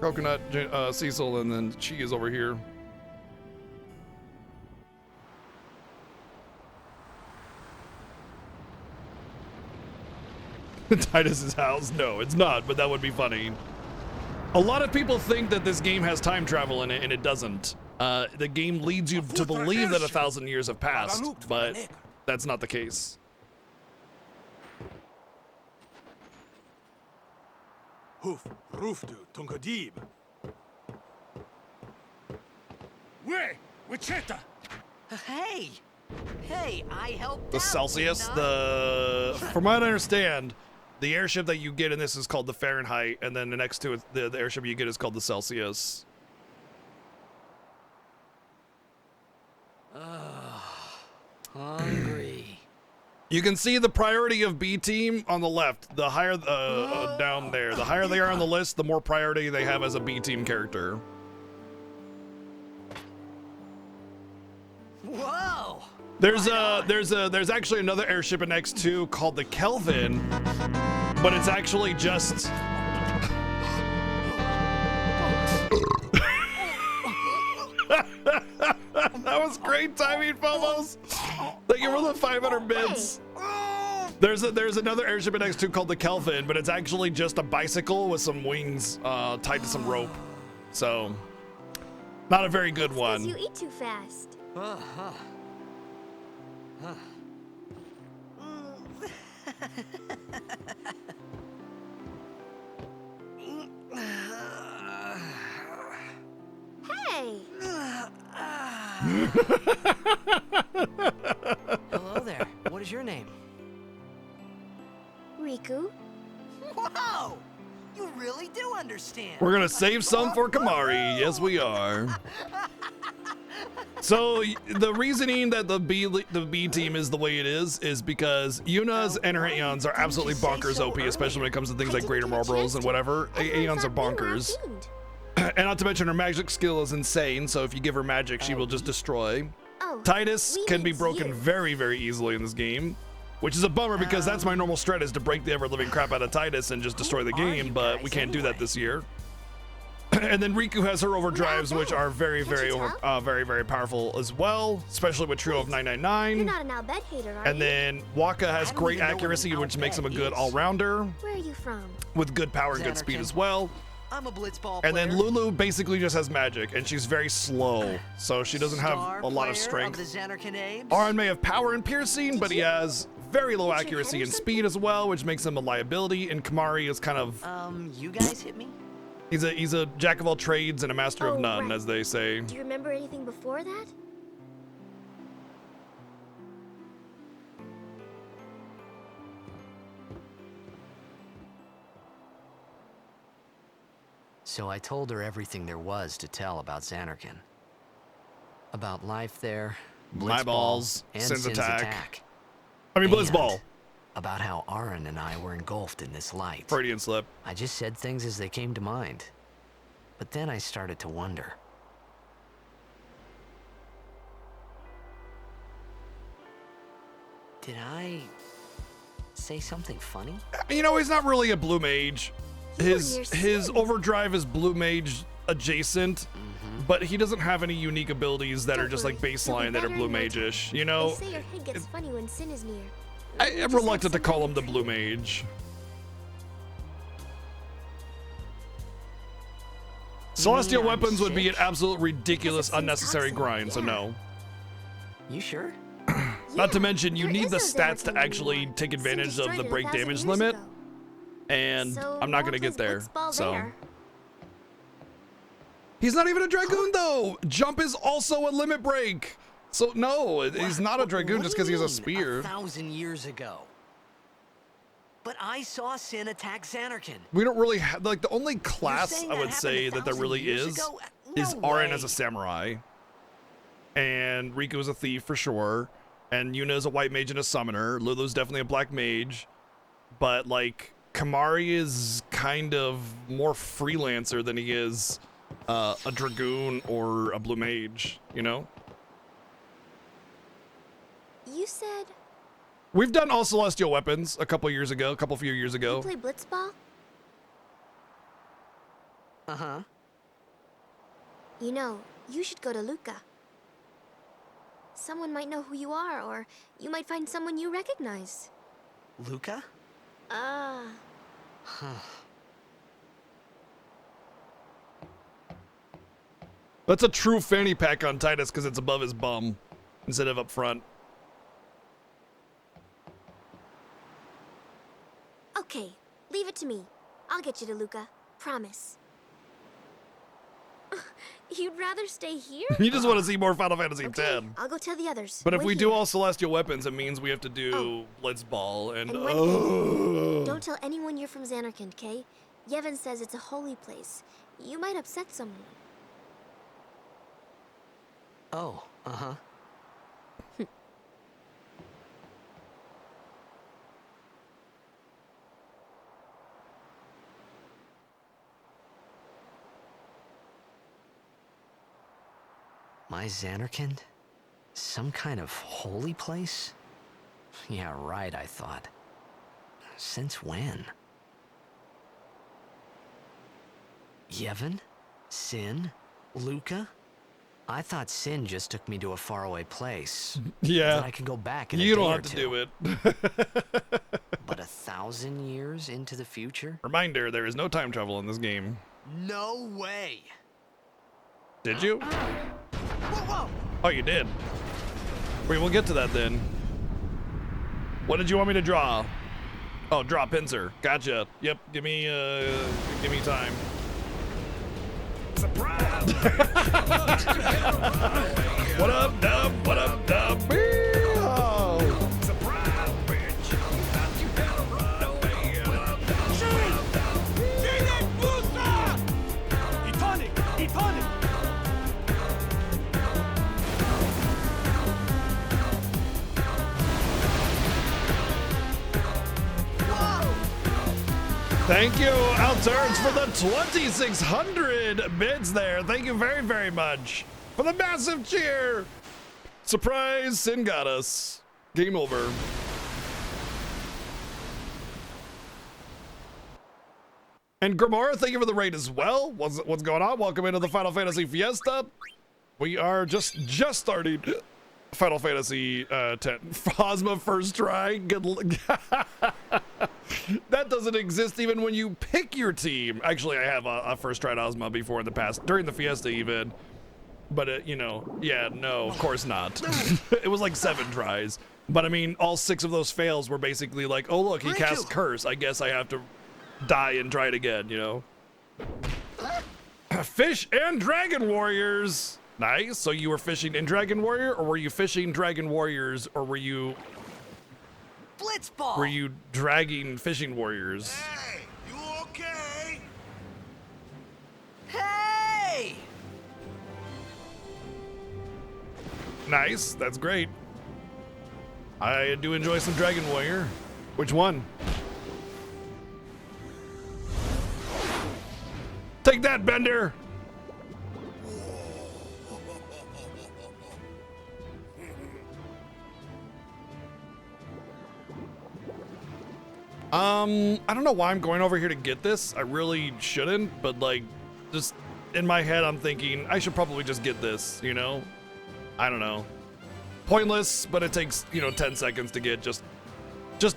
Speaker 2: Coconut, Cecil, and then she is over here. Titus's house? No, it's not, but that would be funny. A lot of people think that this game has time travel in it, and it doesn't. The game leads you to believe that 1,000 years have passed, but that's not the case.
Speaker 11: Hoof, roofdu, tungadib. Wait, Wichita.
Speaker 9: Hey, I helped
Speaker 2: The
Speaker 9: out,
Speaker 2: Celsius,
Speaker 9: didn't I?
Speaker 2: from what I understand, the airship that you get in this is called the Fahrenheit, and then the next to it, the airship you get is called the Celsius.
Speaker 4: Hungry.
Speaker 2: You can see the priority of B team on the left. The higher down there, the higher they are on the list, the more priority they have as a B team character.
Speaker 9: Whoa!
Speaker 2: There's actually another airship in X2 called the Kelvin, but it's actually just that was great timing, Phobos. Thank you for the 500 bits. There's another airship in X2 called the Kelvin, but it's actually just a bicycle with some wings tied to some rope. So, not a very good one.
Speaker 12: You eat too fast. Hey.
Speaker 9: Hello there. What is your name?
Speaker 12: Riku.
Speaker 9: Whoa! You really do understand.
Speaker 2: We're gonna save some for Kamari. Yes, we are. So the reasoning that the B team is the way it is because Yuna's and her Aeons are absolutely bonkers OP, especially when it comes to things like Greater Marlboros and whatever. Aeons are bonkers. And not to mention her magic skill is insane, so if you give her magic, she will just destroy. Titus can be broken very, very easily in this game, which is a bummer because that's my normal strat, is to break the ever-living crap out of Titus and just destroy the game, but we can't do that this year. And then Riku has her overdrives, which are very, very, very, very powerful as well, especially with Trio of 999.
Speaker 12: You're not an Albed hater, are you?
Speaker 2: And then Waka has great accuracy, which makes him a good all-rounder.
Speaker 12: Where are you from?
Speaker 2: With good power and good speed as well.
Speaker 9: I'm a blitzball
Speaker 2: And
Speaker 9: player.
Speaker 2: then Lulu basically just has magic, and she's very slow, so she doesn't have a lot of strength. Auron may have power and piercing, but he has very low accuracy and speed as well, which makes him a liability. And Kamari is kind of
Speaker 9: you guys hit me?
Speaker 2: he's a jack of all trades and a master of none,
Speaker 12: right.
Speaker 2: as they say.
Speaker 12: Do you remember anything before that?
Speaker 4: So I told her everything there was to tell about Xanarkand. About life there,
Speaker 2: My balls,
Speaker 4: and
Speaker 2: Sin's
Speaker 4: Sin's
Speaker 2: attack. I mean, Blitzball.
Speaker 4: And about how Aaron and I were engulfed in this light.
Speaker 2: Freudian slip.
Speaker 4: I just said things as they came to mind. But then I started to wonder. Did I say something funny?
Speaker 2: You know, he's not really a blue mage. His
Speaker 12: Sin.
Speaker 2: overdrive is blue mage adjacent, but he doesn't have any unique abilities that
Speaker 12: Don't
Speaker 2: are just
Speaker 12: worry,
Speaker 2: like
Speaker 12: you'll be
Speaker 2: baseline that are
Speaker 12: better
Speaker 2: blue
Speaker 12: in no
Speaker 2: mage-ish.
Speaker 12: time.
Speaker 2: You know,
Speaker 12: They say your head gets funny when Sin is near.
Speaker 2: I
Speaker 12: Maybe
Speaker 2: am
Speaker 12: just have
Speaker 2: reluctant to call him the
Speaker 12: somebody
Speaker 2: blue mage. Celestial
Speaker 4: I'm
Speaker 2: weapons would be an
Speaker 4: sick?
Speaker 2: absolute ridiculous,
Speaker 12: Sin's
Speaker 2: unnecessary
Speaker 12: toxic,
Speaker 2: grind, so
Speaker 12: yeah.
Speaker 2: no.
Speaker 4: You sure?
Speaker 2: Not to
Speaker 12: Yeah,
Speaker 2: mention, you
Speaker 12: there
Speaker 2: need
Speaker 12: is
Speaker 2: the
Speaker 12: no
Speaker 2: stats to
Speaker 12: Xanarkand
Speaker 2: actually
Speaker 12: anymore.
Speaker 2: take
Speaker 12: Sin
Speaker 2: advantage of
Speaker 12: destroyed
Speaker 2: the
Speaker 12: it
Speaker 2: break
Speaker 12: 1,000
Speaker 2: damage
Speaker 12: years
Speaker 2: limit,
Speaker 12: ago.
Speaker 2: and
Speaker 12: So
Speaker 2: I'm not
Speaker 12: no
Speaker 2: gonna get
Speaker 12: place
Speaker 2: there.
Speaker 12: Blitzball
Speaker 2: So
Speaker 12: there.
Speaker 2: he's not even a dragoon though. Jump is also a limit break. So no, he's not a dragoon
Speaker 4: What
Speaker 2: just
Speaker 4: do
Speaker 2: because
Speaker 4: you
Speaker 2: he has a
Speaker 4: mean,
Speaker 2: spear.
Speaker 4: 1,000 years ago. But I saw Sin attack Xanarkand.
Speaker 2: We don't really have, like, the only class
Speaker 4: saying
Speaker 2: I
Speaker 4: that
Speaker 2: would say
Speaker 4: happened
Speaker 2: that there
Speaker 4: 1,000
Speaker 2: really
Speaker 4: years
Speaker 2: is
Speaker 4: ago?
Speaker 2: is
Speaker 4: No
Speaker 2: Aren
Speaker 4: way.
Speaker 2: as a samurai, and Riku's a thief for sure, and Yuna's a white mage and a summoner. Lulu's definitely a black mage, but like Kamari is kind of more freelancer than he is a dragoon or a blue mage, you know?
Speaker 12: You said
Speaker 2: We've done all celestial weapons a few years
Speaker 12: you
Speaker 2: ago.
Speaker 12: play Blitzball?
Speaker 4: Uh-huh.
Speaker 12: You know, you should go to Luca. Someone might know who you are, or you might find someone you recognize.
Speaker 4: Luca?
Speaker 2: That's a true fanny pack on Titus because it's above his bum instead of up front.
Speaker 12: Okay, leave it to me. I'll get you to Luca. Promise. You'd rather stay here?
Speaker 2: You just want to see more Final Fantasy
Speaker 12: Okay,
Speaker 2: X.
Speaker 12: I'll go tell the others.
Speaker 2: But if
Speaker 12: Wait
Speaker 2: we do
Speaker 12: here.
Speaker 2: all celestial weapons, it means we have to do
Speaker 12: Oh.
Speaker 2: Blitzball and
Speaker 12: And one thing, don't tell anyone you're from Xanarkand, okay? Yevon says it's a holy place. You might upset someone.
Speaker 4: Oh, uh-huh. My Xanarkand? Some kind of holy place? Yeah, right, I thought. Since when? Yevon? Sin? Luca? I thought Sin just took me to a faraway place.
Speaker 2: Yeah.
Speaker 4: That I could go back in
Speaker 2: you
Speaker 4: a
Speaker 2: don't
Speaker 4: day
Speaker 2: have
Speaker 4: or
Speaker 2: to
Speaker 4: two.
Speaker 2: do it.
Speaker 4: But 1,000 years into the future?
Speaker 2: Reminder, there is no time travel in this game.
Speaker 4: No way!
Speaker 2: Did you?
Speaker 4: Whoa, whoa!
Speaker 2: Oh, you did. Wait, we'll get to that then. What did you want me to draw? Oh, draw pincer. Gotcha. Yep, give me time.
Speaker 11: Surprise!
Speaker 2: What up, dub? What up, dub? Oh.
Speaker 11: Surprise, bitch! You better run away! Sinek Busa! Itonic! Itonic!
Speaker 2: Thank you, Alturds, for the 2,600 bids there. Thank you very, very much for the massive cheer. Surprise, Sin got us. Game over. And Grimora, thank you for the raid as well. What's going on? Welcome into the Final Fantasy Fiesta. We are just starting Final Fantasy 10. Phosma first try. Good luck. That doesn't exist even when you pick your team. Actually, I have a first try Ozma before in the past, during the Fiesta even. But, you know, yeah, no, of course not. It was like 7 tries. But, I mean, all 6 of those fails were basically like, oh, look, he cast Curse. I guess I have to die and try it again, you know? Fish and Dragon Warriors. Nice. So you were fishing in Dragon Warrior, or were you fishing Dragon Warriors, or were you...
Speaker 9: Blitzball!
Speaker 2: Were you dragging fishing warriors?
Speaker 11: Hey, you okay?
Speaker 2: Nice, that's great. I do enjoy some Dragon Warrior. Which one? Take that, Bender! I don't know why I'm going over here to get this. I really shouldn't, but like, just in my head, I'm thinking I should probably just get this, you know? I don't know. Pointless, but it takes, you know, 10 seconds to get just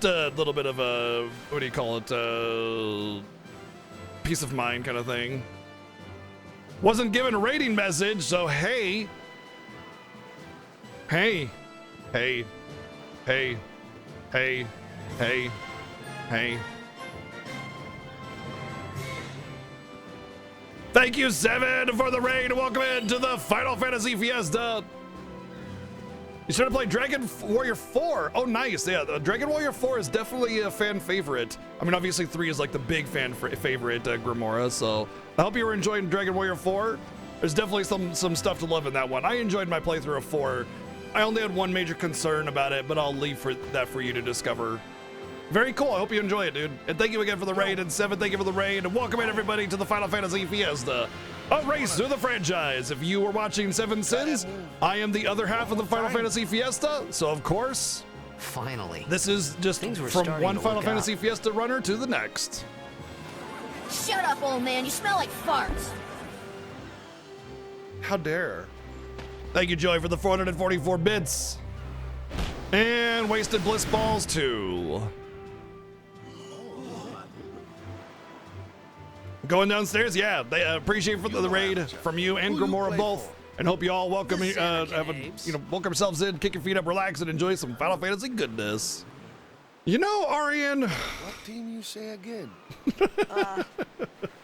Speaker 2: a little bit of a, what do you call it, peace of mind kind of thing. Wasn't given a rating message, so hey. Hey. Hey. Hey. Hey. Hey. Hey. Thank you, Seven, for the raid. Welcome into the Final Fantasy Fiesta. You should have played Dragon Warrior 4. Oh, nice. Yeah, the Dragon Warrior 4 is definitely a fan favorite. I mean, obviously 3 is like the big fan favorite, Grimora. So I hope you were enjoying Dragon Warrior 4. There's definitely some stuff to love in that one. I enjoyed my playthrough of 4. I only had one major concern about it, but I'll leave that for you to discover. Very cool. I hope you enjoy it, dude. And thank you again for the raid. And Seven, thank you for the raid. And welcome in, everybody, to the Final Fantasy Fiesta, a race through the franchise. If you were watching SevenSins, I am the other half of the Final Fantasy Fiesta. So, of course,
Speaker 4: finally,
Speaker 2: this is just from one Final Fantasy Fiesta runner to the next.
Speaker 3: Shut up, old man. You smell like farts.
Speaker 2: How dare. Thank you, Joey, for the 444 bits. And Wasted Bliss Balls, too. Going downstairs, yeah. They appreciate for the raid from you and Grimora both, and hope you all welcome, welcome yourselves in, kick your feet up, relax, and enjoy some Final Fantasy goodness. You know, Arian.
Speaker 8: What team you say again?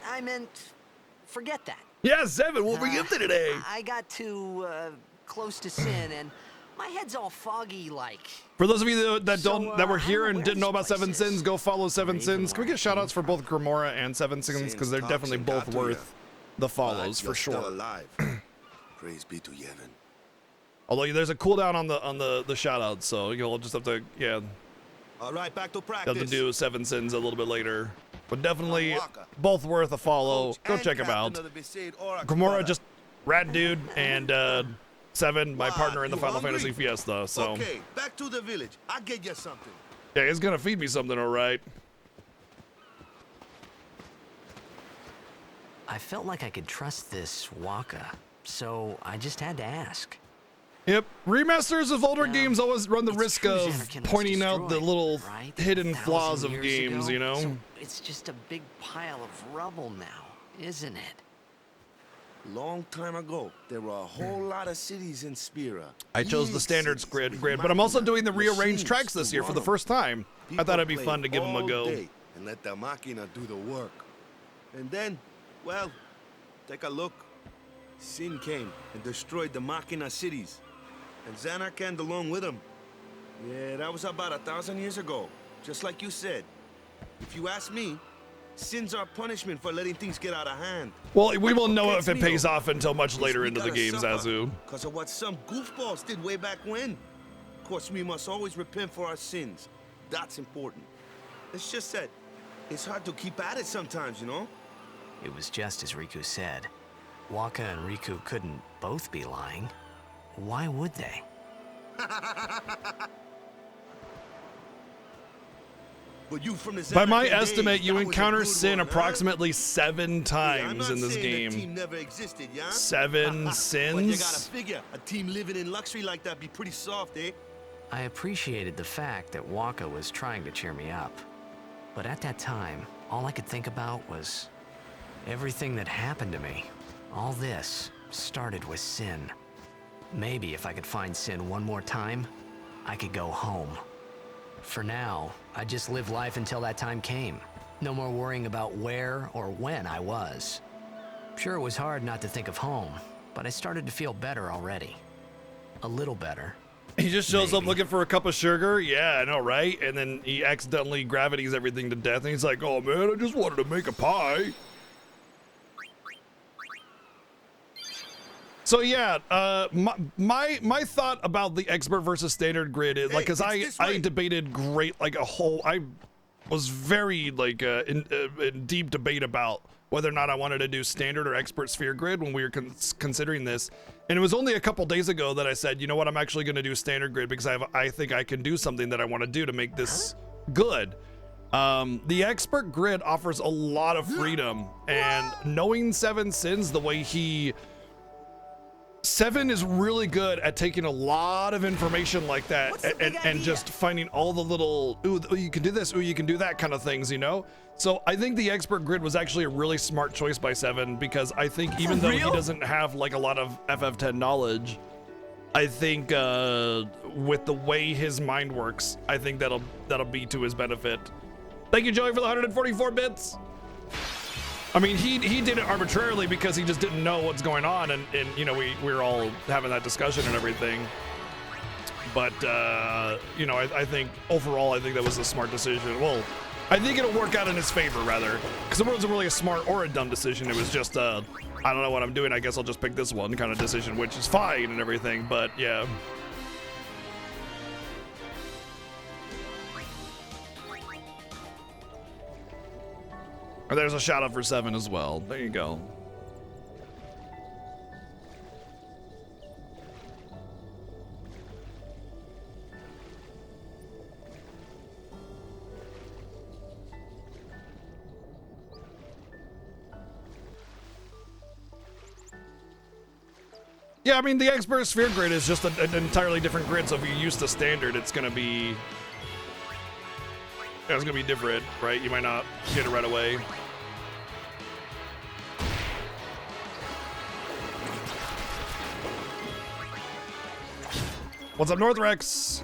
Speaker 9: I meant, forget that.
Speaker 2: Yeah, Seven. What were you up to today?
Speaker 9: I got too close to Sin, and my head's all foggy, like.
Speaker 2: For those of you that were here and didn't know about SevenSins, go follow SevenSins. Can we get shout-outs for both Grimora and SevenSins, because they're definitely both worth the follows for sure.
Speaker 8: Praise be to Yevon.
Speaker 2: Although there's a cooldown on the shout-outs, so you'll just have to
Speaker 8: All right, back to practice.
Speaker 2: Have to do SevenSins a little bit later, but definitely both worth a follow. Go check them out. Grimora, just rad dude, and Seven, my partner in the Final Fantasy Fiesta. So
Speaker 8: okay, back to the village. I'll get you something.
Speaker 2: Yeah, he's gonna feed me something, all right.
Speaker 4: I felt like I could trust this Waka, so I just had to ask.
Speaker 2: Yep, remasters of older games always run the risk of pointing out the little hidden flaws of games, you know?
Speaker 4: So it's just a big pile of rubble now, isn't it?
Speaker 8: Long time ago, there were a whole lot of cities in Spira.
Speaker 2: I chose the standards grid, but I'm also doing the rearranged tracks this year for the first time. I thought it'd be fun to give them a go.
Speaker 8: And let the Machina do the work. And then, well, take a look. Sin came and destroyed the Machina cities. And Zanarkand along with him. Yeah, that was about 1,000 years ago. Just like you said. If you ask me, Sin's our punishment for letting things get out of hand.
Speaker 2: Well, we won't know if it pays off until much later into the game, Zazu.
Speaker 8: Because of what some goofballs did way back when. Of course, we must always repent for our sins. That's important. It's just that it's hard to keep at it sometimes, you know?
Speaker 4: It was just as Riku said. Waka and Riku couldn't both be lying. Why would they?
Speaker 8: But you from the
Speaker 2: By my estimate, you encounter Sin approximately 7 times in this game.
Speaker 8: Team never existed, yeah?
Speaker 2: 7 sins?
Speaker 8: But you gotta figure, a team living in luxury like that be pretty soft, eh?
Speaker 4: I appreciated the fact that Waka was trying to cheer me up. But at that time, all I could think about was everything that happened to me. All this started with Sin. Maybe if I could find Sin one more time, I could go home. For now, I just lived life until that time came. No more worrying about where or when I was. Sure, it was hard not to think of home, but I started to feel better already. A little better.
Speaker 2: He just shows up looking for a cup of sugar. Yeah, I know, right? And then he accidentally gravities everything to death, and he's like, oh man, I just wanted to make a pie. So yeah, my thought about the expert versus standard grid is like, cause I debated I was very like in deep debate about whether or not I wanted to do standard or expert sphere grid when we were considering this. And it was only a couple days ago that I said, you know what, I'm actually going to do standard grid because I think I can do something that I want to do to make this good. The expert grid offers a lot of freedom, and knowing SevenSins the way Seven is really good at taking a lot of information like that and just finding all the little, ooh, you can do this, ooh, you can do that kind of things, you know? So I think the expert grid was actually a really smart choice by Seven, because I think even though he doesn't have like a lot of FF10 knowledge, I think with the way his mind works, I think that'll be to his benefit. Thank you, Joey, for the 144 bits. I mean, he did it arbitrarily because he just didn't know what's going on, and you know, we were all having that discussion and everything. But you know, I think overall, I think that was a smart decision. Well, I think it'll work out in his favor, rather, because it wasn't really a smart or a dumb decision. It was just I don't know what I'm doing, I guess I'll just pick this one kind of decision, which is fine and everything, but yeah. Or there's a shout out for Seven as well. There you go. Yeah, I mean, the expert sphere grid is just an entirely different grid, so if you're used to standard, it's gonna be different, right? You might not get it right away. What's up, Northrex?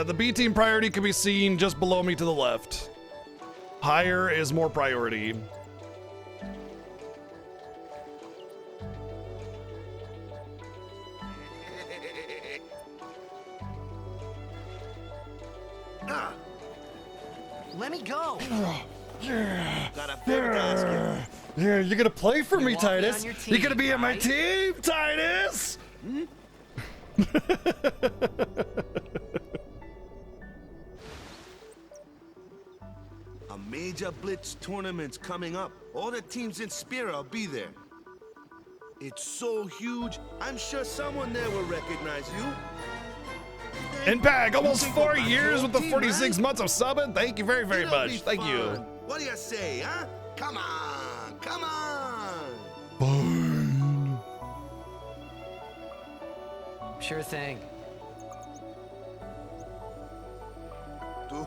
Speaker 2: The B team priority can be seen just below me to the left. Higher is more priority.
Speaker 9: Let me go.
Speaker 8: Got a favor to ask you.
Speaker 2: Yeah, you're gonna play for me, Titus.
Speaker 9: On your team,
Speaker 2: You're gonna be on my
Speaker 9: right?
Speaker 2: team, Titus.
Speaker 8: A major blitz tournament's coming up. All the teams in Spira will be there. It's so huge, I'm sure someone there will recognize you.
Speaker 2: Impact, almost 4 years with the 46 months of subbing. Thank you very, very
Speaker 8: It'll
Speaker 2: much.
Speaker 8: be
Speaker 2: Thank you.
Speaker 8: fun. What do you say, huh? Come on, come on.
Speaker 2: Fine.
Speaker 9: Sure thing.
Speaker 8: Dude,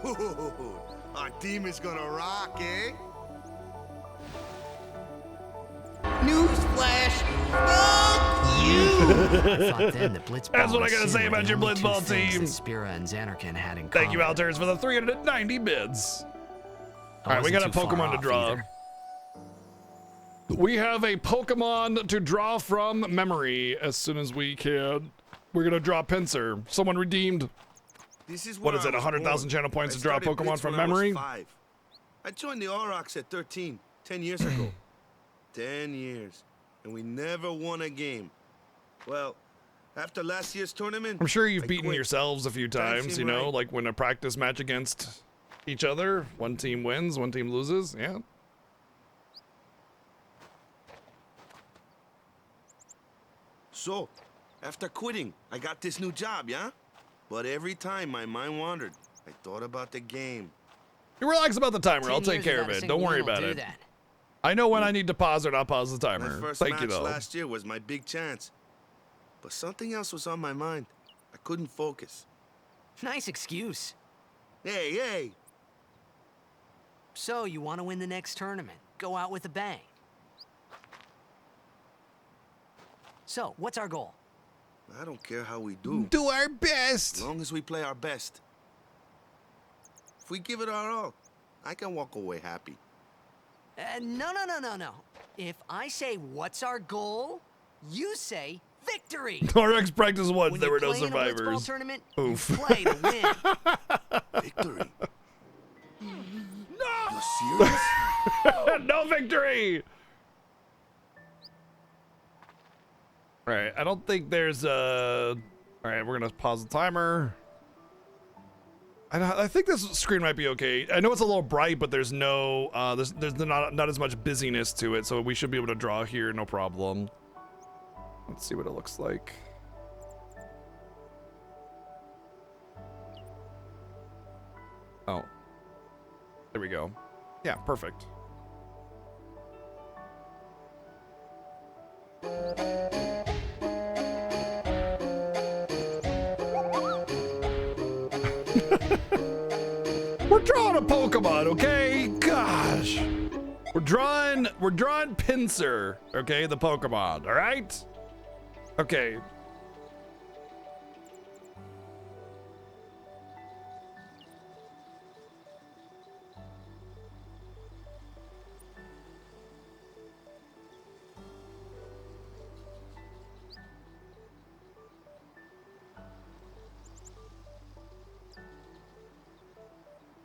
Speaker 8: our team is gonna rock, eh?
Speaker 3: Newsflash! Fuck you!
Speaker 4: I thought then that Blitzball
Speaker 2: That's what I
Speaker 4: was
Speaker 2: gotta say
Speaker 4: similar
Speaker 2: about
Speaker 4: to
Speaker 2: your
Speaker 4: the only two
Speaker 2: Blitzball
Speaker 4: things
Speaker 2: team.
Speaker 4: that Spira and Xanarkin had in
Speaker 2: Thank you,
Speaker 4: common.
Speaker 2: Alters, for the 390 bids.
Speaker 4: I
Speaker 2: All right, we got a
Speaker 4: wasn't too far
Speaker 2: Pokemon to
Speaker 4: off
Speaker 2: draw.
Speaker 4: either.
Speaker 2: We have a Pokemon to draw from memory as soon as we can. We're gonna draw Pinsir. Someone redeemed.
Speaker 8: This is
Speaker 2: What
Speaker 8: where
Speaker 2: is
Speaker 8: I
Speaker 2: it,
Speaker 8: was
Speaker 2: 100,000
Speaker 8: born.
Speaker 2: channel points
Speaker 8: I
Speaker 2: to draw
Speaker 8: started
Speaker 2: Pokemon
Speaker 8: Blitz
Speaker 2: from
Speaker 8: when I was
Speaker 2: memory?
Speaker 8: 5. I joined the Aurochs at 13, 10 years ago. 10 years, and we never won a game. Well, after last year's tournament,
Speaker 2: I'm sure you've
Speaker 8: I
Speaker 2: beaten
Speaker 8: quit.
Speaker 2: yourselves a few
Speaker 8: Time
Speaker 2: times,
Speaker 8: seemed
Speaker 2: you know,
Speaker 8: right.
Speaker 2: like when a practice match against each other, one team wins, one team loses. Yeah.
Speaker 8: So, after quitting, I got this new job, yeah? But every time my mind wandered, I thought about the game.
Speaker 2: You relax about the timer.
Speaker 9: 10
Speaker 2: I'll take
Speaker 9: years
Speaker 2: care of
Speaker 9: without a
Speaker 2: it.
Speaker 9: single
Speaker 2: Don't worry
Speaker 9: win will
Speaker 2: about
Speaker 9: do
Speaker 2: it.
Speaker 9: that.
Speaker 2: I know when I need to pause it, I'll pause the
Speaker 8: My
Speaker 2: timer.
Speaker 8: first
Speaker 2: Thank
Speaker 8: match
Speaker 2: you, though.
Speaker 8: last year was my big chance. But something else was on my mind. I couldn't focus.
Speaker 9: Nice excuse.
Speaker 8: Hey, hey!
Speaker 9: So, you want to win the next tournament? Go out with a bang. So, what's our goal?
Speaker 8: I don't care how we do.
Speaker 2: Do our
Speaker 8: As
Speaker 2: best.
Speaker 8: long as we play our best. If we give it our all, I can walk away happy.
Speaker 9: No. If I say, what's our goal? You say, victory.
Speaker 2: RX practice once,
Speaker 9: When
Speaker 2: there
Speaker 9: you
Speaker 2: were no
Speaker 9: play in a blitzball
Speaker 2: survivors.
Speaker 9: tournament,
Speaker 2: Oof.
Speaker 9: you play to win.
Speaker 8: Victory?
Speaker 2: No!
Speaker 8: You serious?
Speaker 2: No victory! Alright, I don't think there's a... Alright, we're gonna pause the timer. I think this screen might be okay. I know it's a little bright, but there's no, there's not as much busyness to it, so we should be able to draw here, no problem. Let's see what it looks like. Oh. There we go. Yeah, perfect. We're drawing a Pokemon, okay? Gosh. We're drawing Pinsir, okay? The Pokemon, all right? Okay.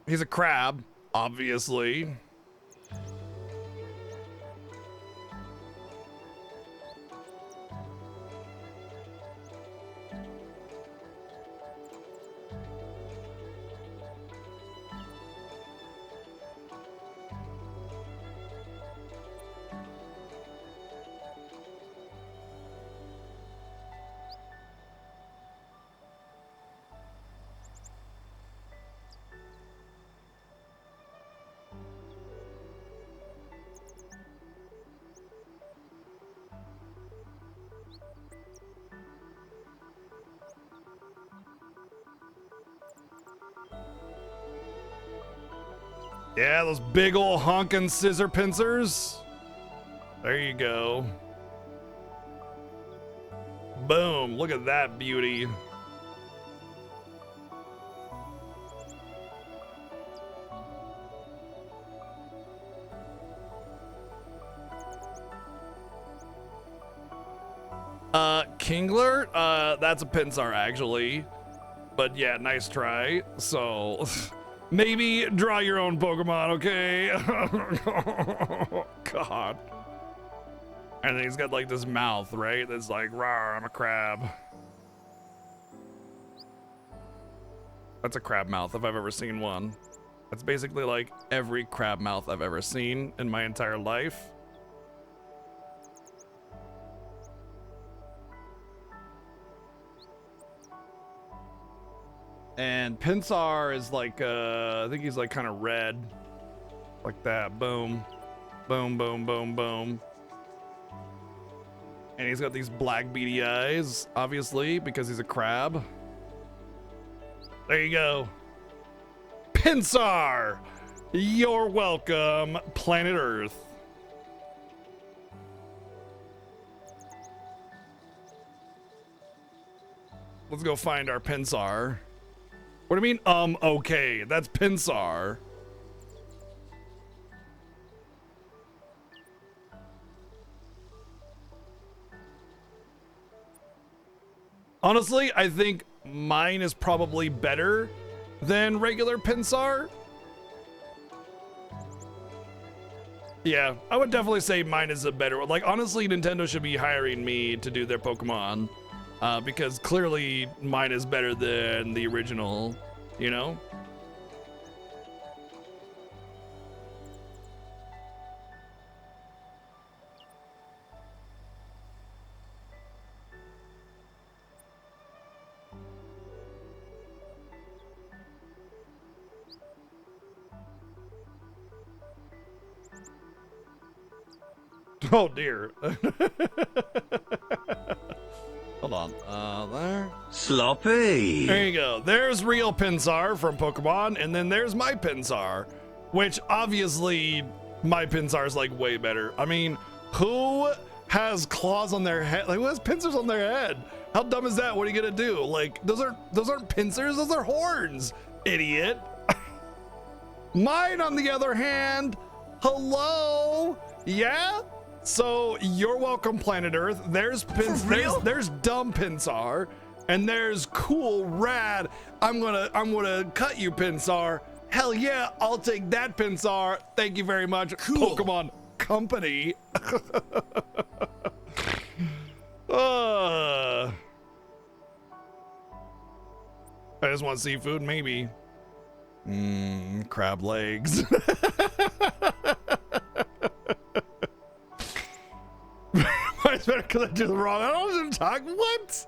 Speaker 2: He's a crab, obviously. Yeah, those big ol' honkin' scissor pincers. There you go. Boom, look at that beauty. Kingler, that's a Pinsir actually. But yeah, nice try. So maybe draw your own Pokemon, okay? God. And then he's got like this mouth, right? That's like, rawr, I'm a crab. That's a crab mouth if I've ever seen one. That's basically like every crab mouth I've ever seen in my entire life. And Pinsir is like, I think he's like kind of red. Like that, boom. Boom, boom, boom, boom. And he's got these black beady eyes, obviously, because he's a crab. There you go. Pinsir! You're welcome, planet Earth. Let's go find our Pinsir. What do you mean, okay? That's Pinsir. Honestly, I think mine is probably better than regular Pinsir. Yeah, I would definitely say mine is a better one. Like, honestly, Nintendo should be hiring me to do their Pokemon. Because clearly mine is better than the original, you know? Oh dear. Hold on. There.
Speaker 13: Sloppy.
Speaker 2: There you go. There's real Pinsir from Pokemon, and then there's my Pinsir, which obviously my Pinsir is like way better. I mean, who has claws on their head? Like, who has pincers on their head? How dumb is that? What are you gonna do? Like, those aren't pincers. Those are horns, idiot. Mine, on the other hand, Hello. Yeah. So you're welcome, planet Earth. There's there's dumb Pinsar, and there's cool rad. I'm gonna cut you, Pinsar. Hell yeah, I'll take that, Pinsar. Thank you very much, cool. Pokemon Company. I just want seafood, maybe. Crab legs. It's better because I do the wrong. I don't talk. What?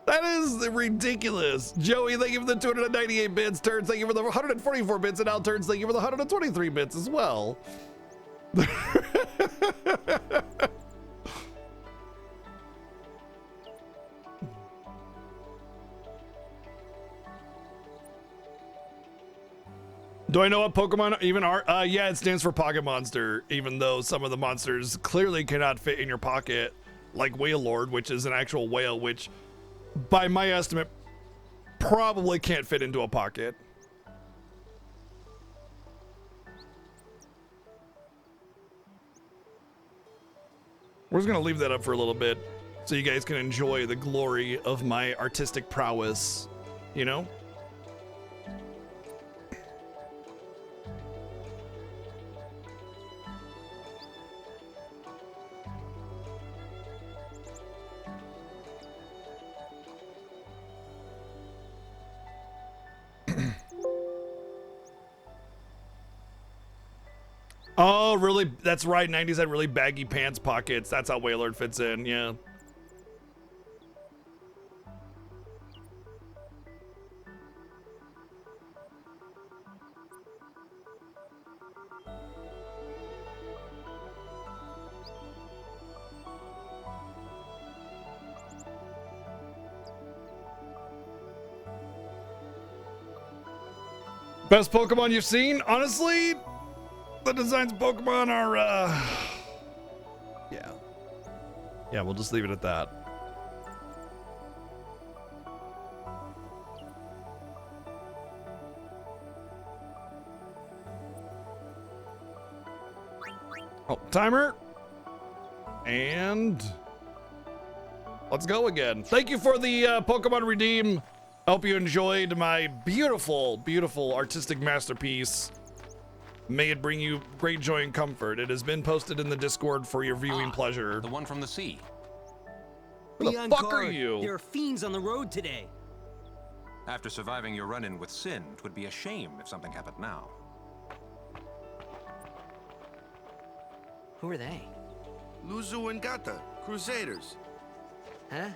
Speaker 2: That is ridiculous. Joey, thank you for the 298 bits. Turns, thank you for the 144 bits. And Al Turns, thank you for the 123 bits as well. Do I know what Pokemon even are? Yeah, it stands for Pocket Monster, even though some of the monsters clearly cannot fit in your pocket, like Wailord, which is an actual whale, which, by my estimate, probably can't fit into a pocket. We're just gonna leave that up for a little bit, so you guys can enjoy the glory of my artistic prowess, you know? Oh, really? That's right. 90s had really baggy pants pockets. That's how Wailord fits in, yeah. Best Pokemon you've seen? Honestly, the designs of Pokemon are, yeah. Yeah, we'll just leave it at that. Oh, timer. And let's go again. Thank you for the Pokemon Redeem. I hope you enjoyed my beautiful, beautiful artistic masterpiece. May it bring you great joy and comfort. It has been posted in the Discord for your viewing pleasure.
Speaker 10: The one from the sea.
Speaker 2: Who the fuck are you?
Speaker 13: There are fiends on the road today.
Speaker 10: After surviving your run-in with Sin, it would be a shame if something happened now.
Speaker 9: Who are they?
Speaker 8: Luzu and Gata, Crusaders.
Speaker 9: Huh?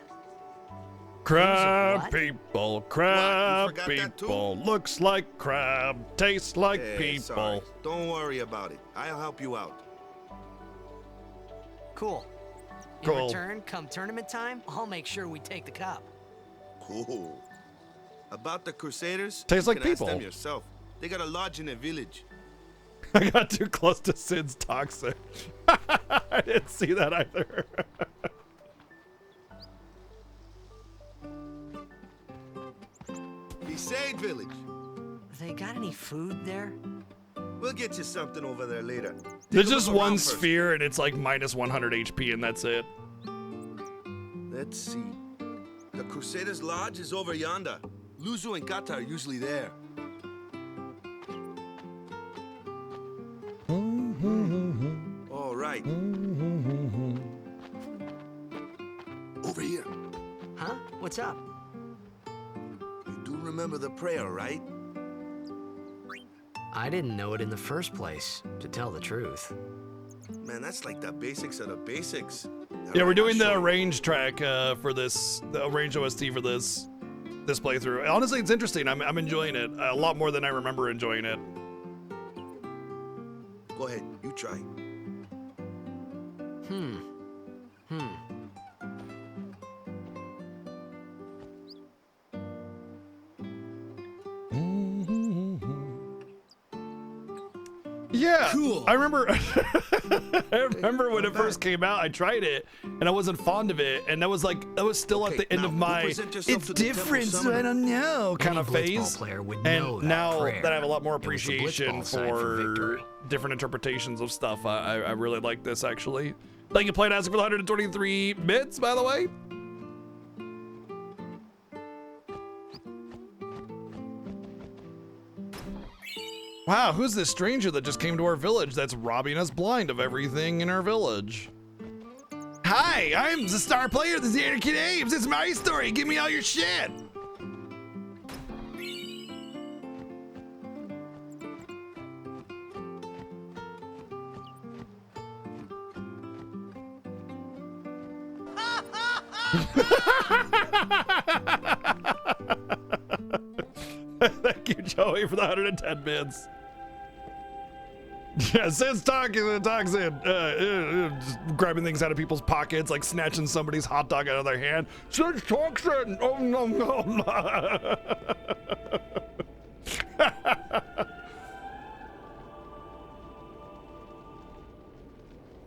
Speaker 2: Crab
Speaker 9: What?
Speaker 2: people, crab
Speaker 8: What, you forgot that
Speaker 2: people, looks like crab, tastes like
Speaker 8: Hey,
Speaker 2: people.
Speaker 8: sorry. Don't worry about it. I'll help you out.
Speaker 9: Cool. In
Speaker 2: Cool.
Speaker 9: return, come tournament time, I'll make sure we take the cup.
Speaker 8: Cool. About the Crusaders,
Speaker 2: Tastes
Speaker 8: you
Speaker 2: like
Speaker 8: can ask
Speaker 2: people.
Speaker 8: them yourself. They got a lodge in a village.
Speaker 2: I got too close to Sid's toxic. I didn't see that either.
Speaker 8: Besaid Village.
Speaker 9: They got any food there?
Speaker 8: We'll get you something over there later.
Speaker 2: There's
Speaker 8: Take a
Speaker 2: just
Speaker 8: look
Speaker 2: one
Speaker 8: around first.
Speaker 2: sphere and it's like minus 100 HP and that's it.
Speaker 8: Let's see. The Crusaders' lodge is over yonder. Luzu and Gata are usually there. All right. Over here.
Speaker 9: Huh? What's up?
Speaker 8: You do remember the prayer, right?
Speaker 4: I didn't know it in the first place, to tell the truth.
Speaker 8: Man, that's like the basics of the basics.
Speaker 2: Yeah, we're doing the arranged track for this, the arranged OST for this playthrough. Honestly, it's interesting. I'm enjoying it a lot more than I remember enjoying it.
Speaker 8: Go ahead, you try.
Speaker 2: Yeah,
Speaker 13: Cool.
Speaker 2: I remember. I remember when it first came out, I tried it, and I wasn't fond of it, and that was still at the end of my it's different, so I don't know kind of phase. And now that I have a lot more appreciation for different interpretations of stuff, I really like this actually. Thank you, Played Asking for the 123 bits, by the way. Wow, who's this stranger that just came to our village that's robbing us blind of everything in our village? Hi, I'm the star player of the Xanarkand Apes. It's my story. Give me all your shit. Thank you, Joey, for the 110 bits. Yeah, Sin's talks in, just grabbing things out of people's pockets, like snatching somebody's hot dog out of their hand. Sin talks in. Oh no no.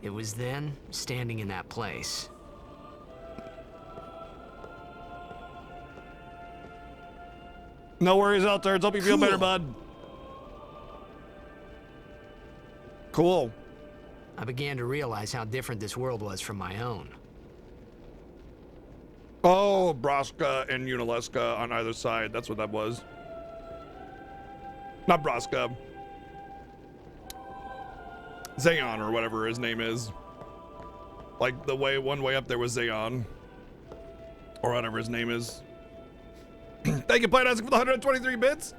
Speaker 4: It was then, standing in that place.
Speaker 2: No worries out there. Hope you feel better, bud. Cool.
Speaker 4: I began to realize how different this world was from my own.
Speaker 2: Oh, Braska and Unileska on either side. That's what that was. Not Braska. Zayon or whatever his name is. Like one way up there was Zayon. Or whatever his name is. Thank you, Played Asking for the 123 bits.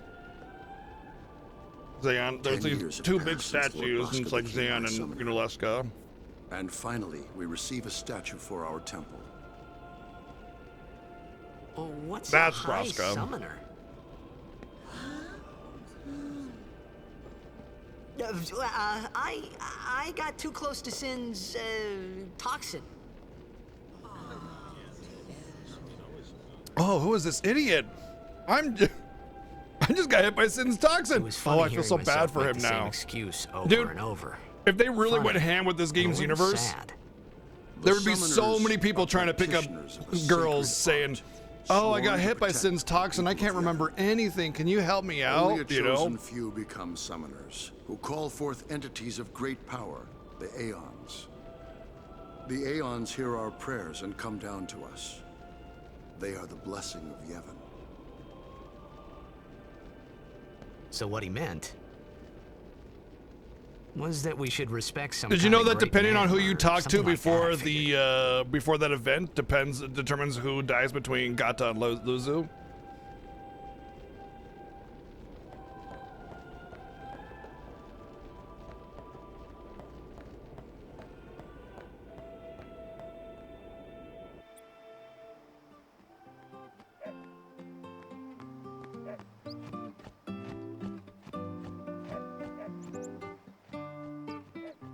Speaker 2: Zayon, there's these two big statues, and it's like Zayon and Unileska.
Speaker 13: And finally, we receive a statue for our temple.
Speaker 4: Oh, what's
Speaker 2: That's
Speaker 4: a high
Speaker 2: Braska.
Speaker 4: summoner? I got too close to Sin's toxin.
Speaker 2: Oh, who is this idiot? I just got hit by Sin's toxin. Oh, I feel so bad for him now.
Speaker 4: Excuse over
Speaker 2: Dude,
Speaker 4: and over.
Speaker 2: if they really went ham with this game's universe, there would be so many people trying to pick up girls saying, "Oh, I got hit by Sin's toxin. I can't remember anything. Can you help me out?"
Speaker 13: Only a chosen few become summoners, who call forth entities of great power, the Aeons. The Aeons hear our prayers and come down to us. They are the blessing of Yevon.
Speaker 4: So what he meant was that we should respect some.
Speaker 2: Did you know that
Speaker 4: great
Speaker 2: depending on
Speaker 4: man
Speaker 2: who you
Speaker 4: or
Speaker 2: talk to
Speaker 4: something like
Speaker 2: before
Speaker 4: that,
Speaker 2: before that event determines who dies between Gata and Luzu?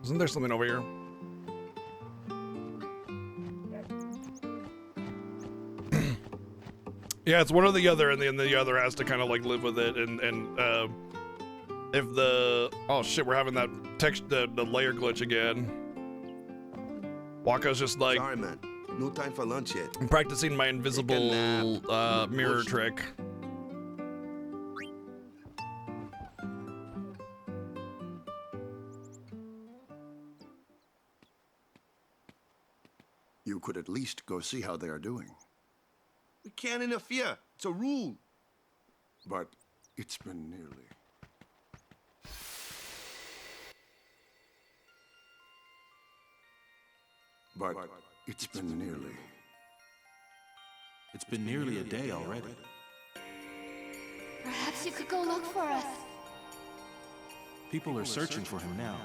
Speaker 2: Isn't there something over here? Yeah, it's one or the other, and then the other has to kind of like live with it. And if the oh shit, we're having that text the layer glitch again. Waka's just like,
Speaker 8: sorry, man. No time for lunch yet.
Speaker 2: I'm practicing my invisible mirror trick.
Speaker 13: You could at least go see how they are doing.
Speaker 8: We can't interfere. It's a rule.
Speaker 13: But it's been nearly. But it's been nearly.
Speaker 14: It's been nearly a day already.
Speaker 15: Perhaps you could go look for us.
Speaker 14: People are searching for him now.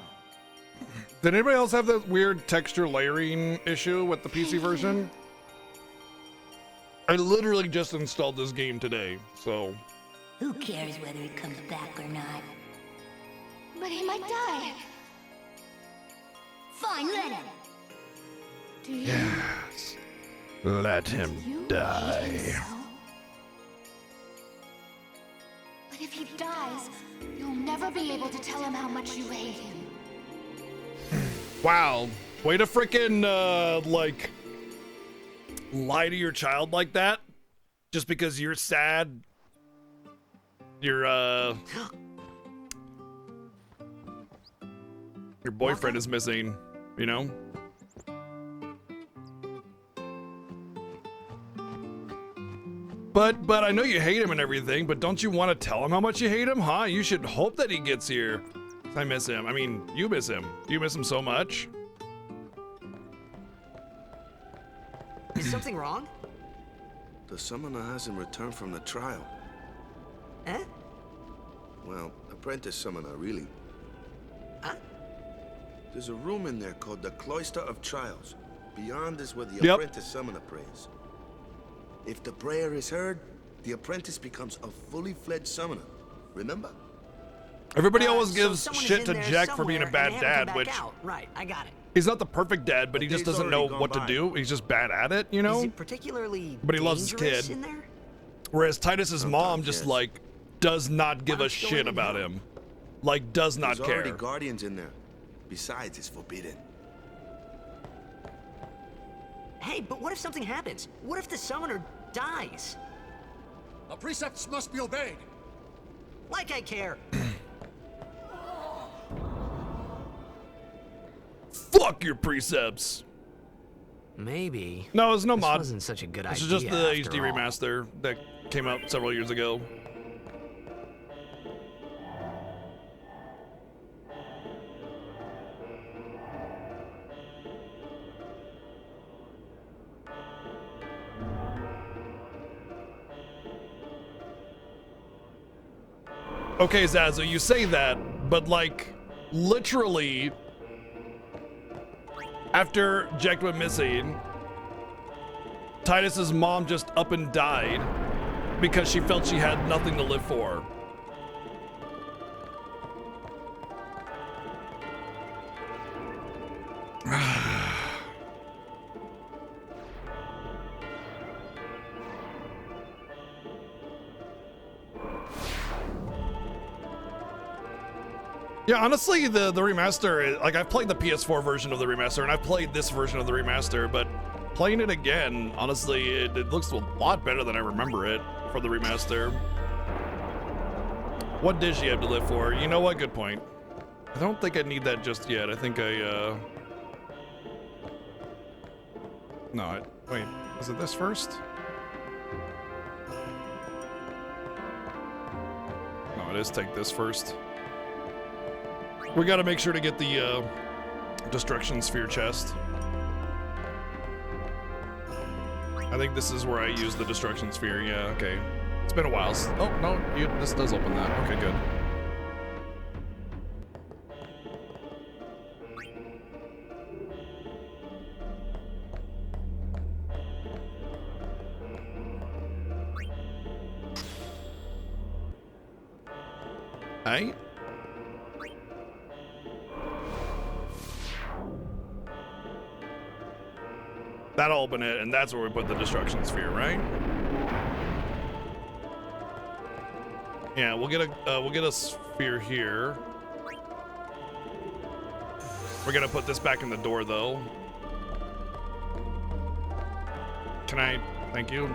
Speaker 2: Did anybody else have that weird texture layering issue with the PC version? I literally just installed this game today, so.
Speaker 15: Who cares whether he comes back or not? But he might die. Fine, let him. Do you?
Speaker 2: Yes. Let him die.
Speaker 15: But if he dies, you'll never be able to tell him how much you hate him.
Speaker 2: Wow. Way to frickin' like lie to your child like that just because you're sad. Your boyfriend is missing, you know? But I know you hate him and everything, but don't you want to tell him how much you hate him, huh? You should hope that he gets here. I miss him. I mean, you miss him. Do you miss him so much?
Speaker 9: Is something wrong?
Speaker 8: The summoner hasn't returned from the trial.
Speaker 9: Eh?
Speaker 8: Well, apprentice summoner, really.
Speaker 9: Huh?
Speaker 8: There's a room in there called the Cloister of Trials. Beyond is where the apprentice summoner prays. If the prayer is heard, the apprentice becomes a fully fledged summoner. Remember?
Speaker 2: Everybody always gives
Speaker 9: someone is
Speaker 2: shit
Speaker 9: in
Speaker 2: to
Speaker 9: there
Speaker 2: Jack for being a
Speaker 9: somewhere, and
Speaker 2: bad
Speaker 9: they haven't
Speaker 2: dad,
Speaker 9: come
Speaker 2: which
Speaker 9: back out. Right, I got it.
Speaker 2: he's not the perfect dad, but he just
Speaker 8: day's
Speaker 2: doesn't know
Speaker 8: already
Speaker 2: what to
Speaker 8: gone
Speaker 2: do. He's just bad at it, you know?
Speaker 9: Is it particularly
Speaker 2: But he loves his
Speaker 9: dangerous
Speaker 2: kid.
Speaker 9: in there?
Speaker 2: Whereas Titus's mom just
Speaker 8: yes.
Speaker 2: like does not give
Speaker 9: Why
Speaker 2: a
Speaker 9: don't you go
Speaker 2: shit
Speaker 9: in and
Speaker 2: about
Speaker 9: help?
Speaker 2: him. Like does not
Speaker 8: There's already
Speaker 2: care.
Speaker 8: guardians in there. Besides, it's forbidden.
Speaker 9: Hey, but what if something happens? What if the summoner dies?
Speaker 11: The precepts must be obeyed.
Speaker 9: Like I care.
Speaker 2: Fuck your precepts.
Speaker 4: Maybe.
Speaker 2: No, it's no
Speaker 4: this
Speaker 2: mod.
Speaker 4: wasn't such a good
Speaker 2: This
Speaker 4: idea.
Speaker 2: is just the
Speaker 4: after
Speaker 2: HD
Speaker 4: all.
Speaker 2: remaster that came out several years ago. Okay, Zazu, you say that, but like, literally, after Jack went missing, Titus's mom just up and died because she felt she had nothing to live for. Yeah, honestly, the remaster, like I've played the PS4 version of the remaster and I've played this version of the remaster, but playing it again, honestly, it looks a lot better than I remember it for the remaster. What does she have to live for? You know what? Good point. I don't think I need that just yet. I think no, wait, is it this first? No, it is take this first. We gotta make sure to get the Destruction Sphere chest. I think this is where I use the Destruction Sphere. Yeah, okay. It's been a while. Oh, no, this does open that. Okay, good. Hey? That'll open it, and that's where we put the Destruction Sphere, right? Yeah, we'll get a sphere here. We're gonna put this back in the door, though. Can I? Thank you.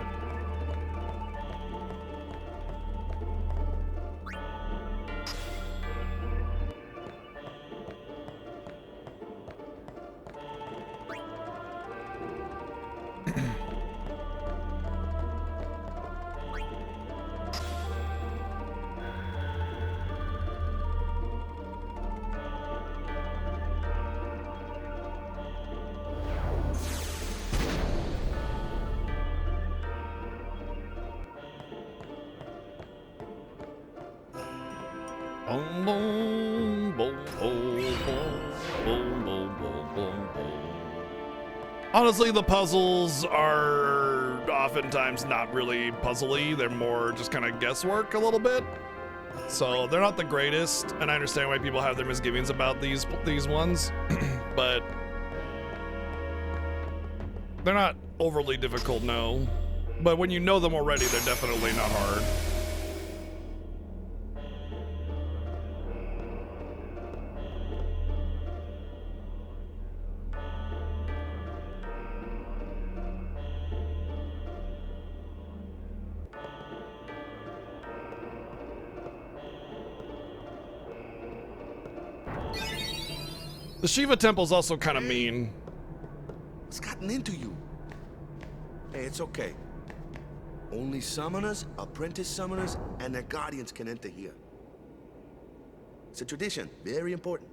Speaker 2: Honestly, the puzzles are oftentimes not really puzzly. They're more just kind of guesswork a little bit. So they're not the greatest, and I understand why people have their misgivings about these ones, but they're not overly difficult, no. But when you know them already, they're definitely not hard. The Shiva temple's also kind of mean.
Speaker 8: What's gotten into you? Hey, it's okay. Only summoners, apprentice summoners, and their guardians can enter here. It's a tradition, very important.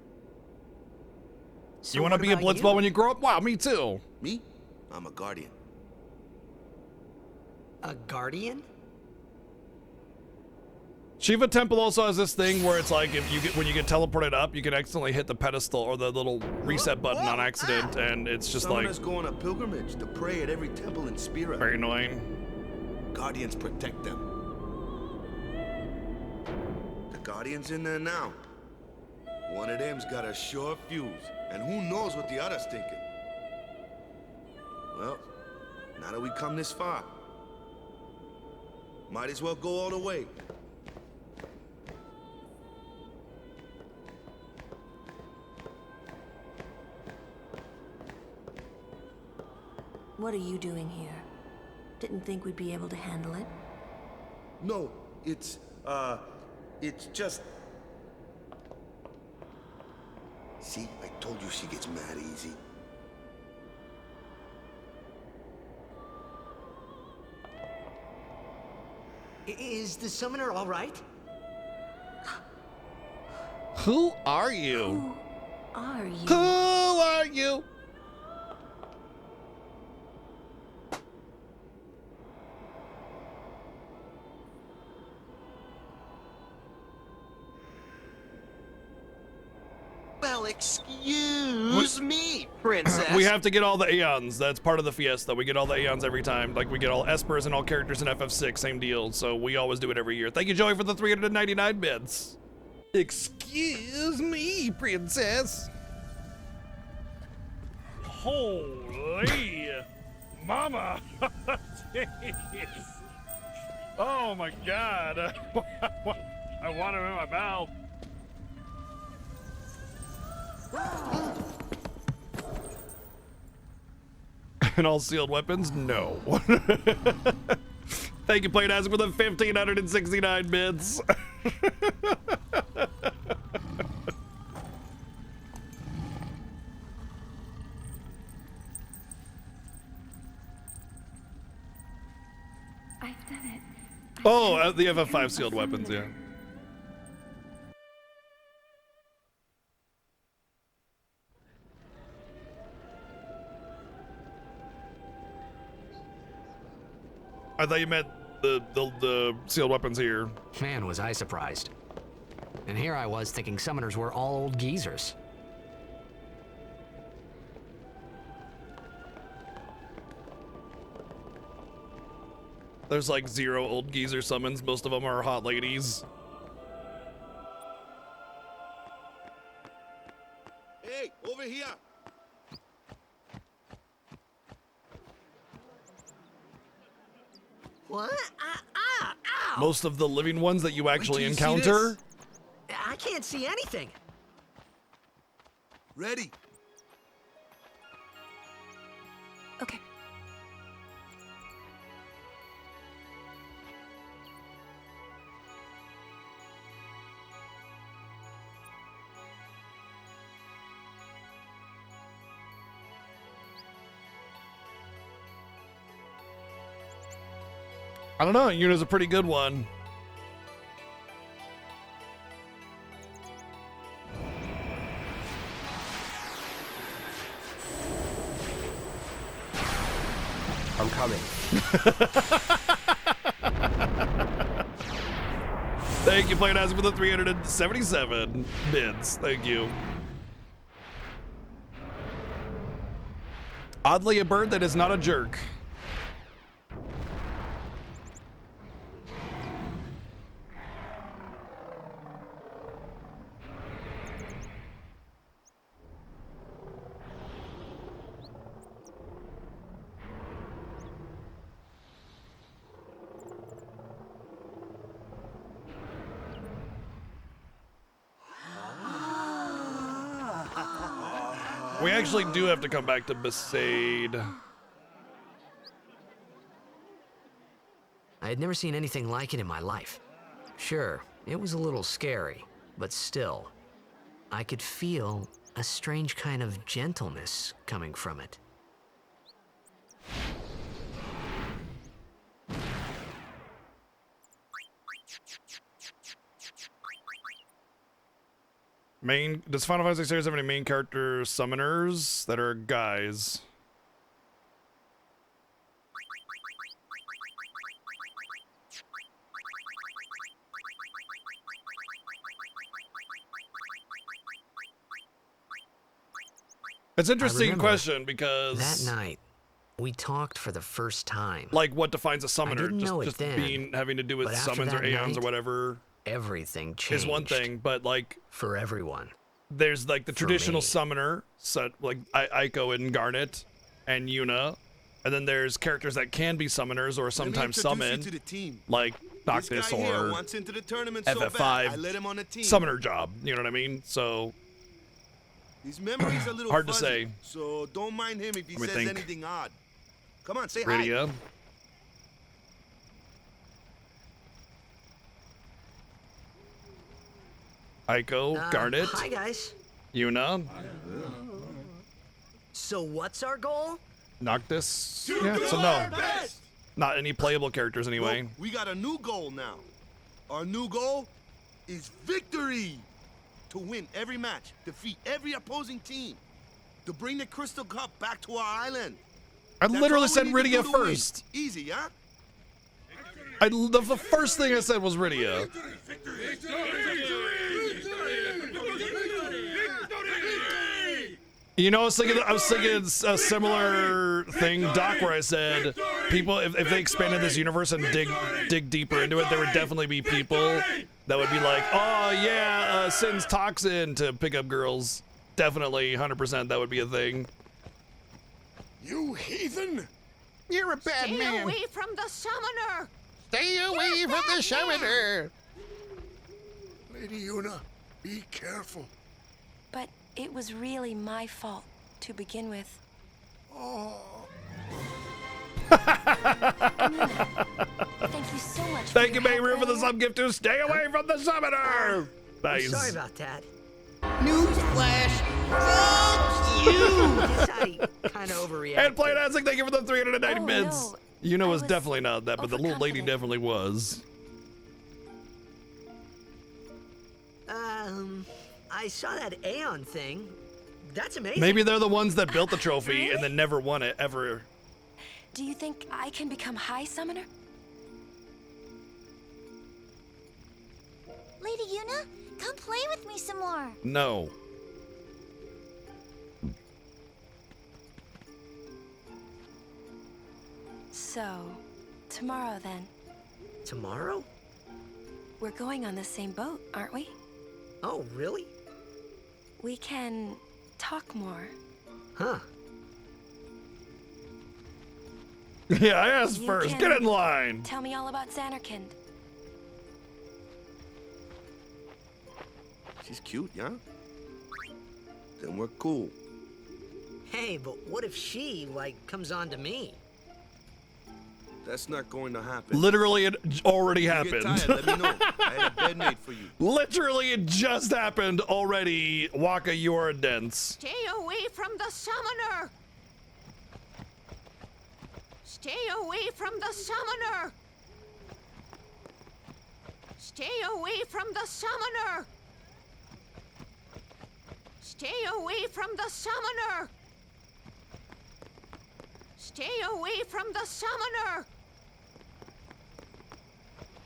Speaker 2: So you want to be a Blitzball when you grow up? Wow, me too.
Speaker 8: Me? I'm a guardian.
Speaker 9: A guardian?
Speaker 2: Shiva Temple also has this thing where it's like when you get teleported up, you can accidentally hit the pedestal or the little reset button on accident, and it's just
Speaker 8: Summoners go on a pilgrimage to pray at every temple in Spira.
Speaker 2: Very annoying.
Speaker 8: Guardians protect them. The Guardian's in there now. One of them's got a sure fuse, and who knows what the other's thinking. Well, now that we come this far, might as well go all the way.
Speaker 3: What are you doing here? Didn't think we'd be able to handle it.
Speaker 8: No, it's just... See, I told you she gets mad easy.
Speaker 9: Is the summoner all right?
Speaker 2: Who are you?
Speaker 3: Who are you?
Speaker 2: Who are you?
Speaker 9: Well, excuse me, princess.
Speaker 2: We have to get all the Aeons. That's part of the Fiesta. We get all the Aeons every time. Like, we get all Espers and all characters in FF6. Same deal. So we always do it every year. Thank you, Joey, for the 399 bits. Excuse me, princess.
Speaker 11: Holy mama. Jeez. Oh my god. I want him in my mouth.
Speaker 2: And all sealed weapons? No. Thank you, Playdazzle, for the 1,569 bits.
Speaker 15: I've done it.
Speaker 2: Oh, the FF5 sealed weapons, yeah. I thought you meant the sealed weapons here.
Speaker 4: Man, was I surprised. And here I was thinking summoners were all old geezers.
Speaker 2: There's like 0 old geezer summons. Most of them are hot ladies.
Speaker 8: Hey, over here!
Speaker 9: What? Ow!
Speaker 2: Most of the living ones that you actually
Speaker 9: Wait till you see
Speaker 2: encounter.
Speaker 9: this. I can't see anything.
Speaker 8: Ready?
Speaker 3: Okay.
Speaker 2: I don't know. Yuna's a pretty good one.
Speaker 16: I'm coming.
Speaker 2: Thank you, Playdazzle, for the 377 bids. Thank you. Oddly, a bird that is not a jerk. We actually do have to come back to Besaid.
Speaker 4: I had never seen anything like it in my life. Sure, it was a little scary, but still, I could feel a strange kind of gentleness coming from it.
Speaker 2: Does Final Fantasy series have any main character summoners that are guys? It's an interesting question because
Speaker 4: that night we talked for the first time.
Speaker 2: Like, what defines a summoner?
Speaker 4: I didn't know it
Speaker 2: just
Speaker 4: then,
Speaker 2: having to do with
Speaker 4: but after
Speaker 2: summons or
Speaker 4: that
Speaker 2: aeons or
Speaker 4: night,
Speaker 2: whatever.
Speaker 4: Everything changed.
Speaker 2: Is one thing, but like
Speaker 4: for everyone.
Speaker 2: There's like the traditional
Speaker 4: me.
Speaker 2: summoner, so like Aiko and Garnet and Yuna, and then there's characters that can be summoners or sometimes summon, like Noctis or FF5. Summoner job, you know what I mean? So
Speaker 8: his memory's a little
Speaker 2: hard to
Speaker 8: fuzzy,
Speaker 2: say.
Speaker 8: So don't mind him if he says
Speaker 2: think.
Speaker 8: anything odd. Come on, say
Speaker 2: Rydia.
Speaker 8: hi.
Speaker 2: Aiko, Garnet,
Speaker 9: Hi, guys.
Speaker 2: Yuna,
Speaker 9: So what's our goal?
Speaker 2: Noctis. Yeah, so no, not any playable characters anyway.
Speaker 8: Look, we got a new goal now. Our new goal is victory. To win every match, defeat every opposing team, to bring the Crystal Cup back to our island.
Speaker 2: I
Speaker 8: That's
Speaker 2: literally
Speaker 8: all
Speaker 2: said
Speaker 8: we need to
Speaker 2: Rydia
Speaker 8: do to win.
Speaker 2: first.
Speaker 8: Easy, huh?
Speaker 2: The first thing I said was Rydia. You know, I was thinking a similar thing, Doc, where I said people, if they expanded this universe and dig deeper into it, there would definitely be people that would be like, oh yeah, Sin's toxin to pick up girls. Definitely, 100%, that would be a thing.
Speaker 13: You heathen!
Speaker 2: You're a bad
Speaker 3: Stay
Speaker 2: man.
Speaker 3: away from the summoner!
Speaker 2: Stay away from the summoner.
Speaker 13: Lady Yuna, be careful.
Speaker 15: But it was really my fault to begin with.
Speaker 13: Oh.
Speaker 15: Thank you so much.
Speaker 2: Thank you, Mayru, for the sub gift to stay away from the summoner. Nice.
Speaker 9: Sorry about that.
Speaker 3: Newsflash! Fuck you!
Speaker 9: Guess I kind of overreacted.
Speaker 2: And Play Dancing, thank you for the 390
Speaker 15: Oh,
Speaker 2: bits.
Speaker 15: no.
Speaker 2: Yuna
Speaker 15: I
Speaker 2: was
Speaker 15: was
Speaker 2: definitely not that, but the little lady
Speaker 15: overconfident.
Speaker 2: definitely was.
Speaker 9: I saw that Aeon thing. That's amazing.
Speaker 2: Maybe they're the ones that built the trophy and then never won it, ever.
Speaker 15: Do you think I can become High Summoner?
Speaker 12: Lady Yuna, come play with me some more.
Speaker 2: No.
Speaker 15: So, tomorrow then.
Speaker 9: Tomorrow?
Speaker 15: We're going on the same boat, aren't we?
Speaker 9: Oh, really?
Speaker 15: We can talk more.
Speaker 9: Huh.
Speaker 2: Yeah, I asked
Speaker 15: You
Speaker 2: first.
Speaker 15: can
Speaker 2: Get in line.
Speaker 15: Tell me all about Xanarkand.
Speaker 8: She's cute, yeah? Then we're cool.
Speaker 9: Hey, but what if she, comes on to me?
Speaker 8: That's not going to happen.
Speaker 2: Literally, it already
Speaker 8: If you
Speaker 2: happened.
Speaker 8: get tired, let me know. I had a bed made for you.
Speaker 2: Literally, it just happened already. Waka, you are dense.
Speaker 3: Stay away from the summoner! Stay away from the summoner! Stay away from the summoner! Stay away from the summoner! Stay away from the summoner!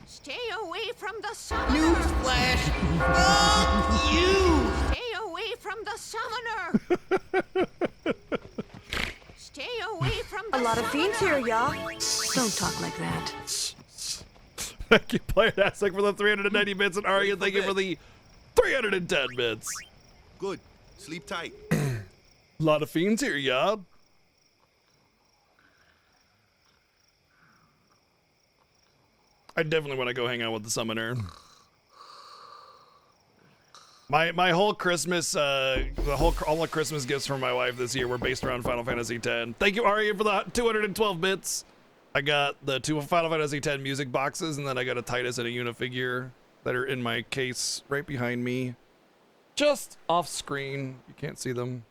Speaker 3: Stay away from the summoner! Newsflash! Fuck you! Stay away from the summoner! Stay away from the
Speaker 17: A lot of fiends here, y'all.
Speaker 15: Don't talk like that.
Speaker 2: Thank you, Player Nastic, for the 390 bits, and Arya, thank you for the 310 bits.
Speaker 8: Good. Sleep tight.
Speaker 2: A lot of fiends here, yeah. I definitely want to go hang out with the summoner. My whole Christmas, all the Christmas gifts from my wife this year were based around Final Fantasy X. Thank you, Arya, for the 212 bits. I got the 2 Final Fantasy X music boxes, and then I got a Titus and a Unifigure that are in my case right behind me. Just off screen. You can't see them.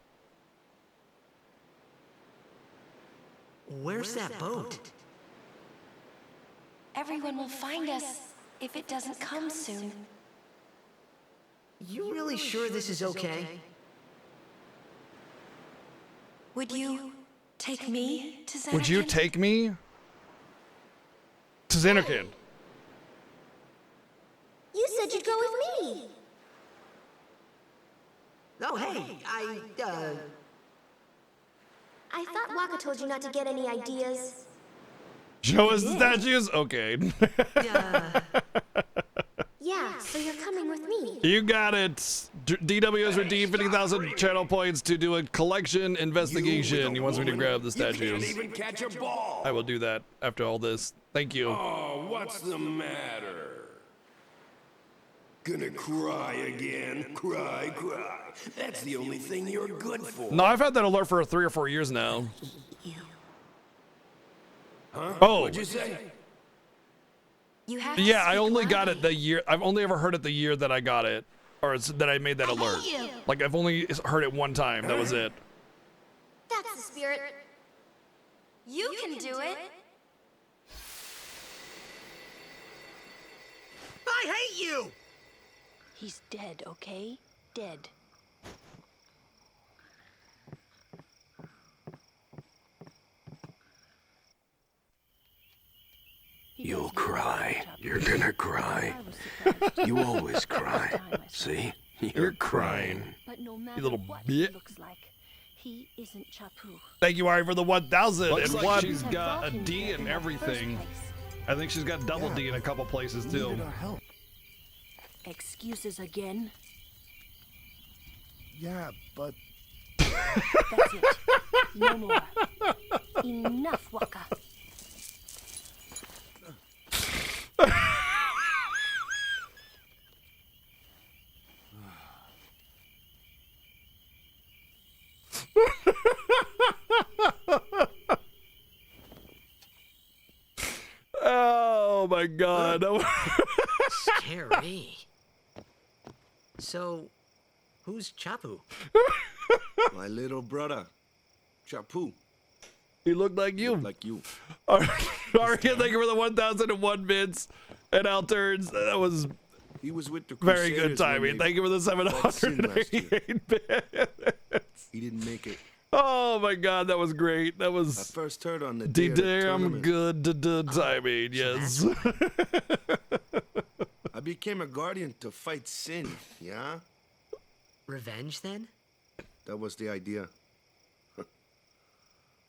Speaker 9: Where's that boat?
Speaker 15: Everyone will find us if it doesn't come soon.
Speaker 9: You really sure this is okay?
Speaker 15: Would you take me to Xanarkand?
Speaker 2: Would you take me to Xanarkand?
Speaker 12: You said you'd go with me.
Speaker 9: Oh, hey,
Speaker 12: I thought Waka told you not to get any ideas.
Speaker 2: Show us the statues? Okay.
Speaker 12: Yeah, so you're coming with me.
Speaker 2: You got it. DW has redeemed 50,000 channel points to do a collection investigation. He wants me to grab the statues.
Speaker 11: You can't even catch a ball.
Speaker 2: I will do that after all this. Thank you.
Speaker 11: Oh, what's the matter? Gonna cry again? Cry. That's the only thing you're good for.
Speaker 2: No, I've had that alert for 3 or 4 years now.
Speaker 11: Huh?
Speaker 2: Oh.
Speaker 11: What'd you say?
Speaker 15: You have
Speaker 2: Yeah, I only got it the year. I've only ever heard it the year that I got it, or that I made that alert. Like I've only heard it one time. That was it.
Speaker 12: That's the spirit.
Speaker 15: You can do it.
Speaker 9: I hate you!
Speaker 1: He's dead, okay? Dead.
Speaker 6: You'll cry. You're gonna cry. You always cry. See? You're crying.
Speaker 1: But no
Speaker 2: You
Speaker 1: matter
Speaker 2: little
Speaker 1: what
Speaker 2: bitch.
Speaker 1: he looks like, he isn't Chapu.
Speaker 2: Thank you, Ari, for the 1,000.
Speaker 1: Looks
Speaker 2: And
Speaker 1: like
Speaker 2: what?
Speaker 1: she's
Speaker 2: She's
Speaker 1: got
Speaker 2: got
Speaker 1: a
Speaker 2: a
Speaker 1: D
Speaker 2: D
Speaker 1: in
Speaker 2: in
Speaker 1: the
Speaker 2: everything.
Speaker 1: first
Speaker 2: I think she's got double D in a couple places too.
Speaker 1: Excuses again?
Speaker 8: Yeah, but...
Speaker 1: That's it. No more. Enough, Waka.
Speaker 2: Oh my god.
Speaker 9: Scare me. So, who's Chapu?
Speaker 8: My little brother, Chapu.
Speaker 2: He looked like you.
Speaker 8: Like you.
Speaker 2: Ari, thank you for the 1,001 bits and outturns. That was
Speaker 8: He was with the
Speaker 2: very
Speaker 8: Crusaders
Speaker 2: good timing.
Speaker 8: when they
Speaker 2: Thank you for the
Speaker 8: fought Sin last year.
Speaker 2: 788 bits.
Speaker 8: He didn't make it.
Speaker 2: Oh my god, that was great. That
Speaker 8: I
Speaker 2: was
Speaker 8: first heard on the day of the
Speaker 2: damn
Speaker 8: tournament.
Speaker 2: good timing, yes.
Speaker 8: I became a guardian to fight Sin, yeah?
Speaker 9: Revenge, then?
Speaker 8: That was the idea.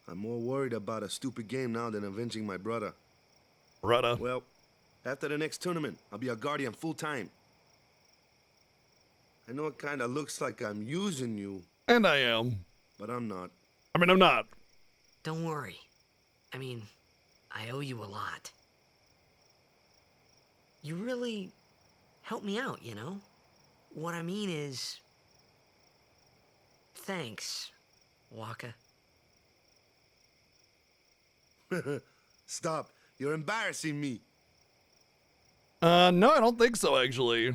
Speaker 8: I'm more worried about a stupid game now than avenging my brother.
Speaker 2: Brother.
Speaker 8: Well, after the next tournament, I'll be a guardian full-time. I know it kind of looks like I'm using you.
Speaker 2: And I am.
Speaker 8: But I'm not.
Speaker 2: I mean, I'm not.
Speaker 9: Don't worry. I mean, I owe you a lot. You really helped me out, you know? What I mean is... Thanks, Waka.
Speaker 8: Stop. You're embarrassing me.
Speaker 2: No, I don't think so, actually.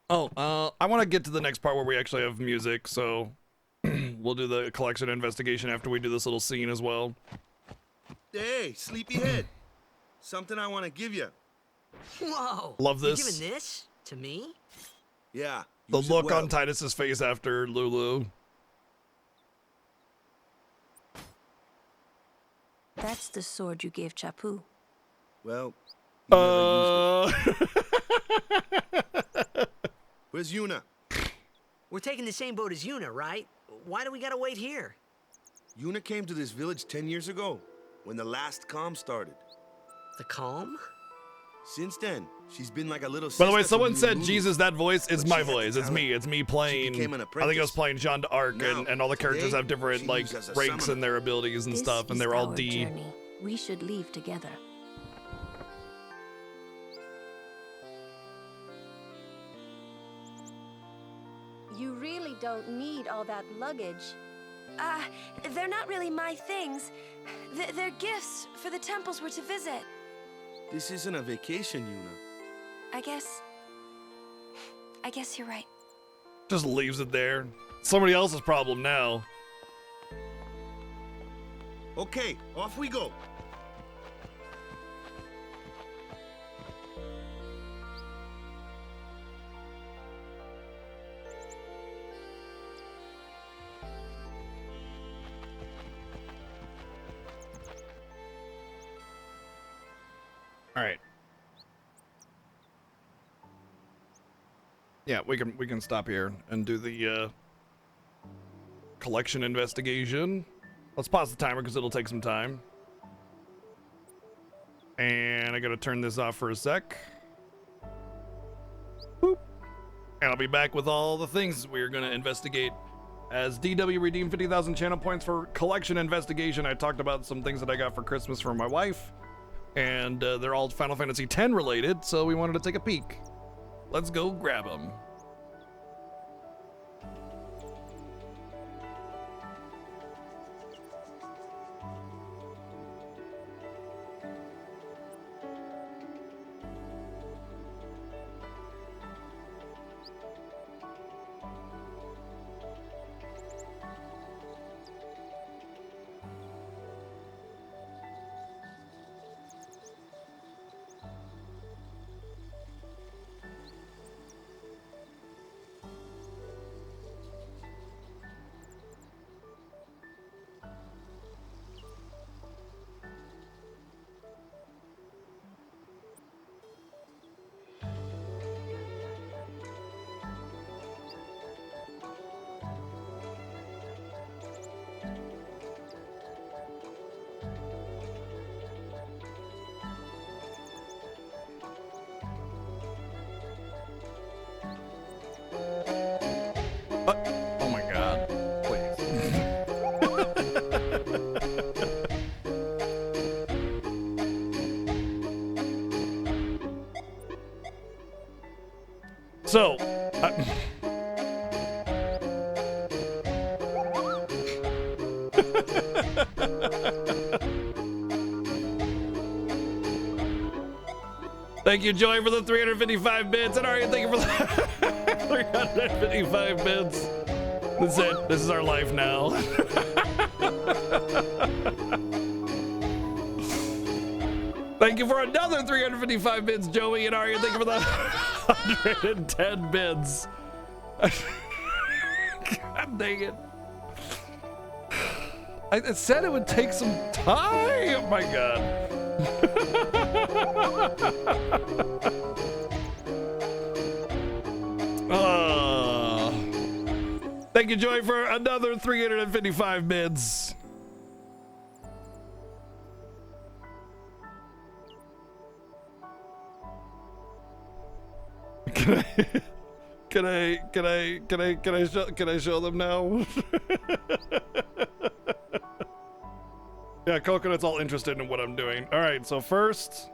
Speaker 2: Oh, I want to get to the next part where we actually have music, so we'll do the collection investigation after we do this little scene as well.
Speaker 8: Hey, sleepyhead. Something I want to give you.
Speaker 9: Whoa!
Speaker 2: Love this.
Speaker 9: You giving this to me?
Speaker 8: Yeah.
Speaker 2: The
Speaker 8: use it
Speaker 2: look
Speaker 8: well.
Speaker 2: on Titus's face after Lulu.
Speaker 1: That's the sword you gave Chapu.
Speaker 8: Well, where's Yuna?
Speaker 9: We're taking the same boat as Yuna, right? Why do we gotta wait here?
Speaker 8: Yuna came to this village 10 years ago, when the last calm started.
Speaker 9: The calm?
Speaker 8: Since then, she's been like a little
Speaker 2: By the way,
Speaker 8: sister to
Speaker 2: someone
Speaker 8: me
Speaker 2: said,
Speaker 8: and Lulu.
Speaker 2: Jesus, that voice is
Speaker 8: But
Speaker 2: my
Speaker 8: she had
Speaker 2: voice. It's me. It's me playing.
Speaker 8: became an
Speaker 2: I think I was
Speaker 8: apprentice.
Speaker 2: playing Jeanne d'Arc, and all the characters
Speaker 8: today,
Speaker 2: have different
Speaker 8: she
Speaker 2: like
Speaker 8: lives as a
Speaker 2: ranks
Speaker 8: summoner.
Speaker 2: in their abilities and
Speaker 1: This
Speaker 2: stuff, and
Speaker 1: is
Speaker 2: they're all
Speaker 1: our
Speaker 2: D.
Speaker 1: journey. We should leave together.
Speaker 17: You really don't need all that luggage. They're not really my things. They're gifts for the temples we're to visit.
Speaker 8: This isn't a vacation, Yuna.
Speaker 17: I guess you're right.
Speaker 2: Just leaves it there. Somebody else's problem now.
Speaker 8: Okay, off we go.
Speaker 2: All right. Yeah, we can stop here and do the collection investigation. Let's pause the timer because it'll take some time. And I gotta turn this off for a sec. Boop. And I'll be back with all the things we're gonna investigate. As DW redeemed 50,000 channel points for collection investigation, I talked about some things that I got for Christmas for my wife. And they're all Final Fantasy X related, so we wanted to take a peek. Let's go grab them. Oh my god, please. So, thank you, Joy, for the 355 bits, and Arya, thank you for the 355 bits. That's it. This is our life now. Thank you for another 355 bits, Joey and Arya. Thank you for the 110 bits. God dang it. I said it would take some time. Oh my god. Thank you, Joy, for another 355 bids. Can I show them now? Yeah, Coconut's all interested in what I'm doing. All right, so first,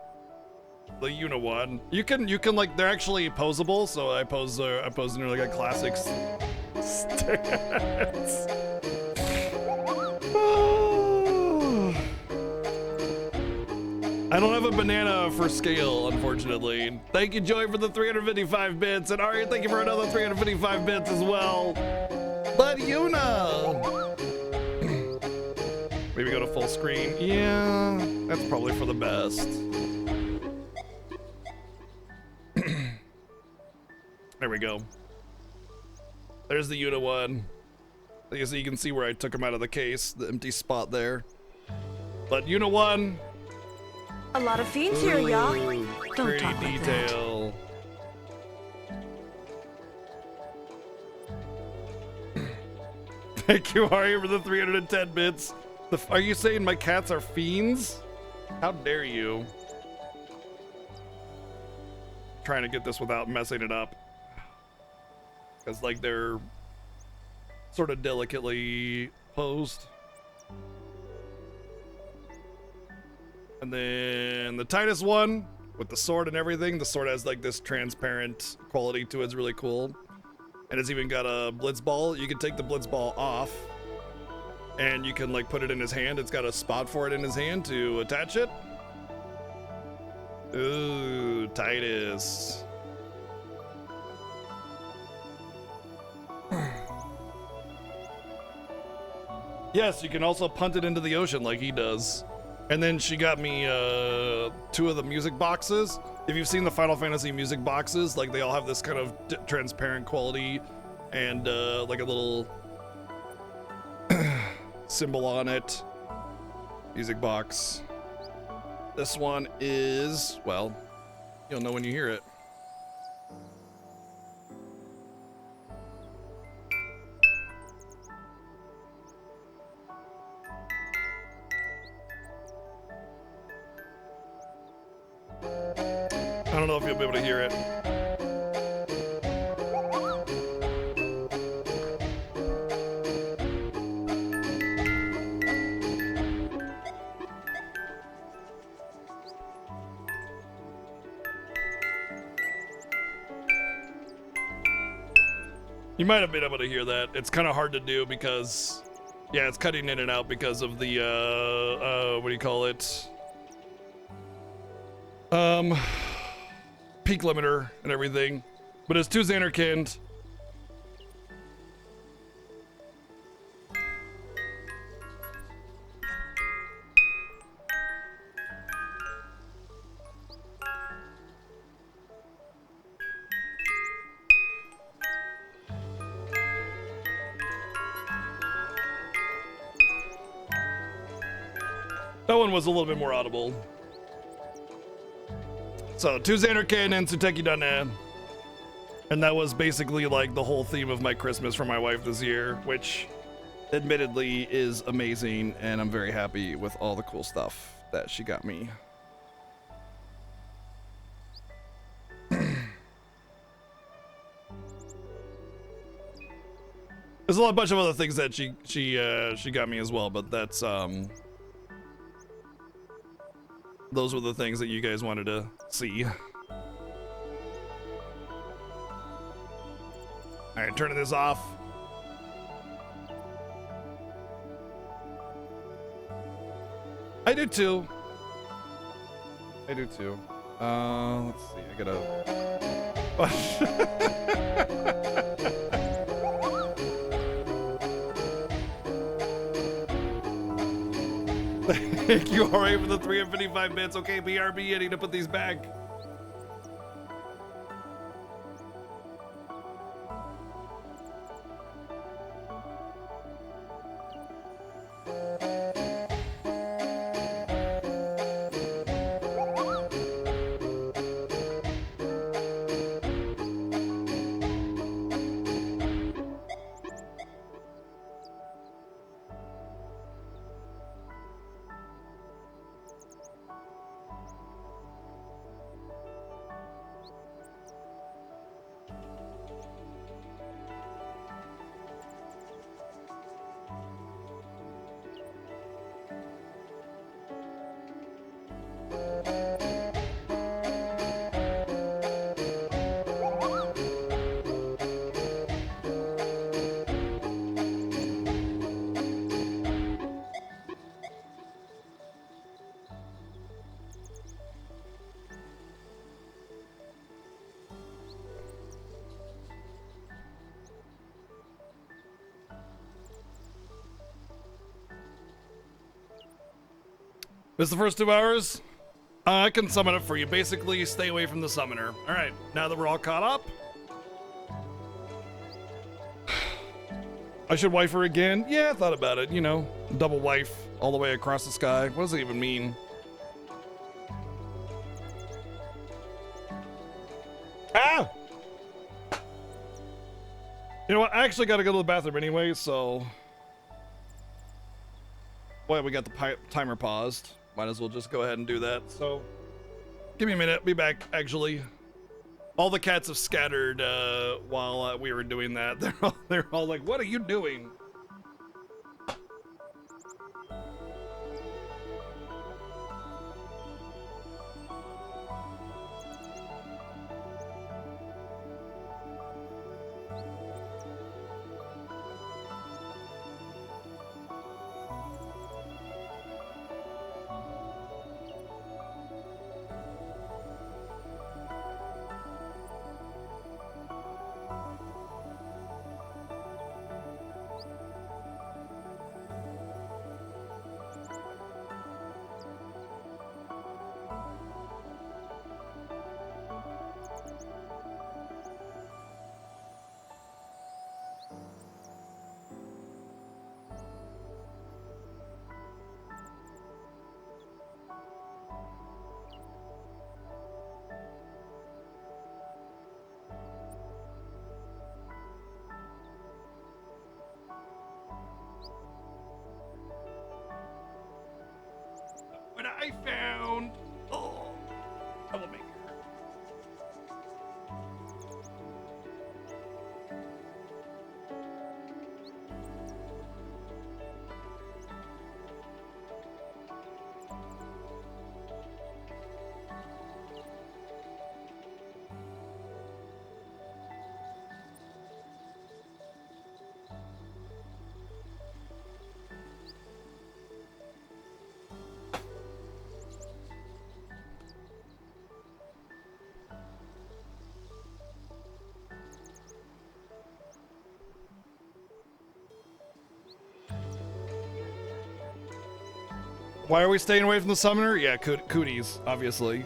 Speaker 2: the Yuna one. You can like, they're actually posable, so I pose in like a classic stance. I don't have a banana for scale, unfortunately. Thank you, Joy, for the 355 bits, and Arya, thank you for another 355 bits as well. But Yuna! Maybe go to full screen. Yeah, that's probably for the best. There we go. There's the Yuna one. So you can see where I took him out of the case, the empty spot there. But Yuna one.
Speaker 17: A lot of fiends here, y'all. Don't
Speaker 2: Pretty
Speaker 17: talk like
Speaker 2: detail. Thank you, Arya, for the 310 bits. Are you saying my cats are fiends? How dare you? Trying to get this without messing it up. Because, like, they're sort of delicately posed. And then the Titus one with the sword and everything. The sword has like this transparent quality to it. It's really cool. And it's even got a blitz ball. You can take the blitz ball off and you can like put it in his hand. It's got a spot for it in his hand to attach it. Ooh, Titus. Yes, you can also punt it into the ocean like he does. And then she got me 2 of the music boxes. If you've seen the Final Fantasy music boxes, like they all have this kind of transparent quality and like a little symbol on it. Music box. This one is, well, you'll know when you hear it. I don't know if you'll be able to hear it. You might have been able to hear that. It's kind of hard to do because, yeah, it's cutting in and out because of the, what do you call it? Peak limiter and everything. But it's 2 Xanarkand. That one was a little bit more audible. So, 2 Xanarkand and Suteki Dane. And that was basically like the whole theme of my Christmas for my wife this year, which admittedly is amazing, and I'm very happy with all the cool stuff that she got me. There's a bunch of other things that she got me as well, but that's those were the things that you guys wanted to see. All right, turning this off. I do too. I do too. Let's see. I gotta. Thank you, alright, for the 355 bits. Okay, BRB, I need to put these back. This is the first 2 hours. I can sum it up for you. Basically, stay away from the summoner. All right, now that we're all caught up. I should wife her again? Yeah, I thought about it, you know. Double wife all the way across the sky. What does it even mean? Ah! You know what? I actually got to go to the bathroom anyway, so... Boy, we got the timer paused. Might as well just go ahead and do that. So, give me a minute. Be back, actually. All the cats have scattered while we were doing that. They're all like, what are you doing? What I found. Oh, troublemaker. Why are we staying away from the summoner? Yeah, cooties, obviously.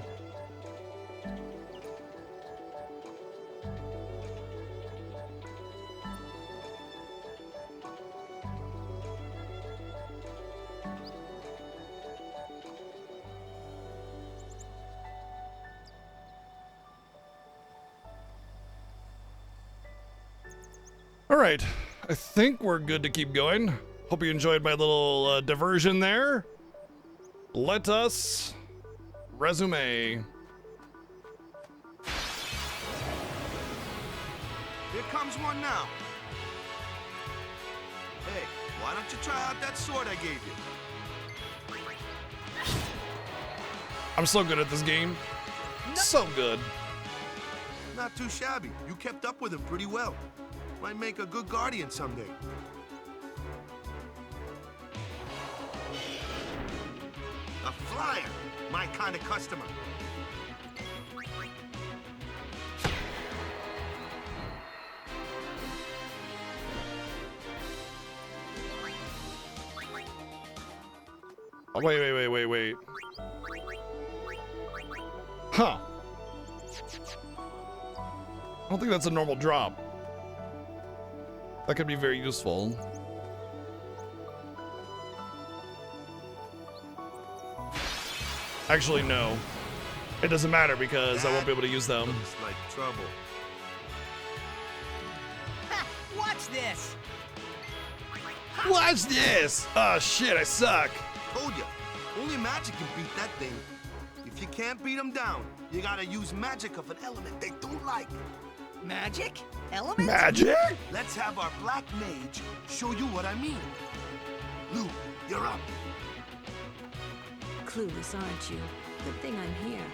Speaker 2: All right, I think we're good to keep going. Hope you enjoyed my little diversion there. Let us resume.
Speaker 8: Here comes one now. Hey, why don't you try out that sword I gave you?
Speaker 2: I'm so good at this game. So good.
Speaker 8: Not too shabby. You kept up with him pretty well. Might make a good guardian someday. A flyer, my kind of customer.
Speaker 2: Oh, wait. Huh. I don't think that's a normal drop. That could be very useful. Actually, no. It doesn't matter because I won't be able to use them.
Speaker 8: Looks like trouble.
Speaker 9: Ha, watch this.
Speaker 2: Watch this! Oh shit, I suck.
Speaker 8: Told ya, only magic can beat that thing. If you can't beat them down, you gotta use magic of an element they don't like.
Speaker 9: Magic? Element?
Speaker 2: Magic?
Speaker 8: Let's have our black mage show you what I mean. Lou, you're up.
Speaker 1: Clueless, aren't you? Good thing I'm here.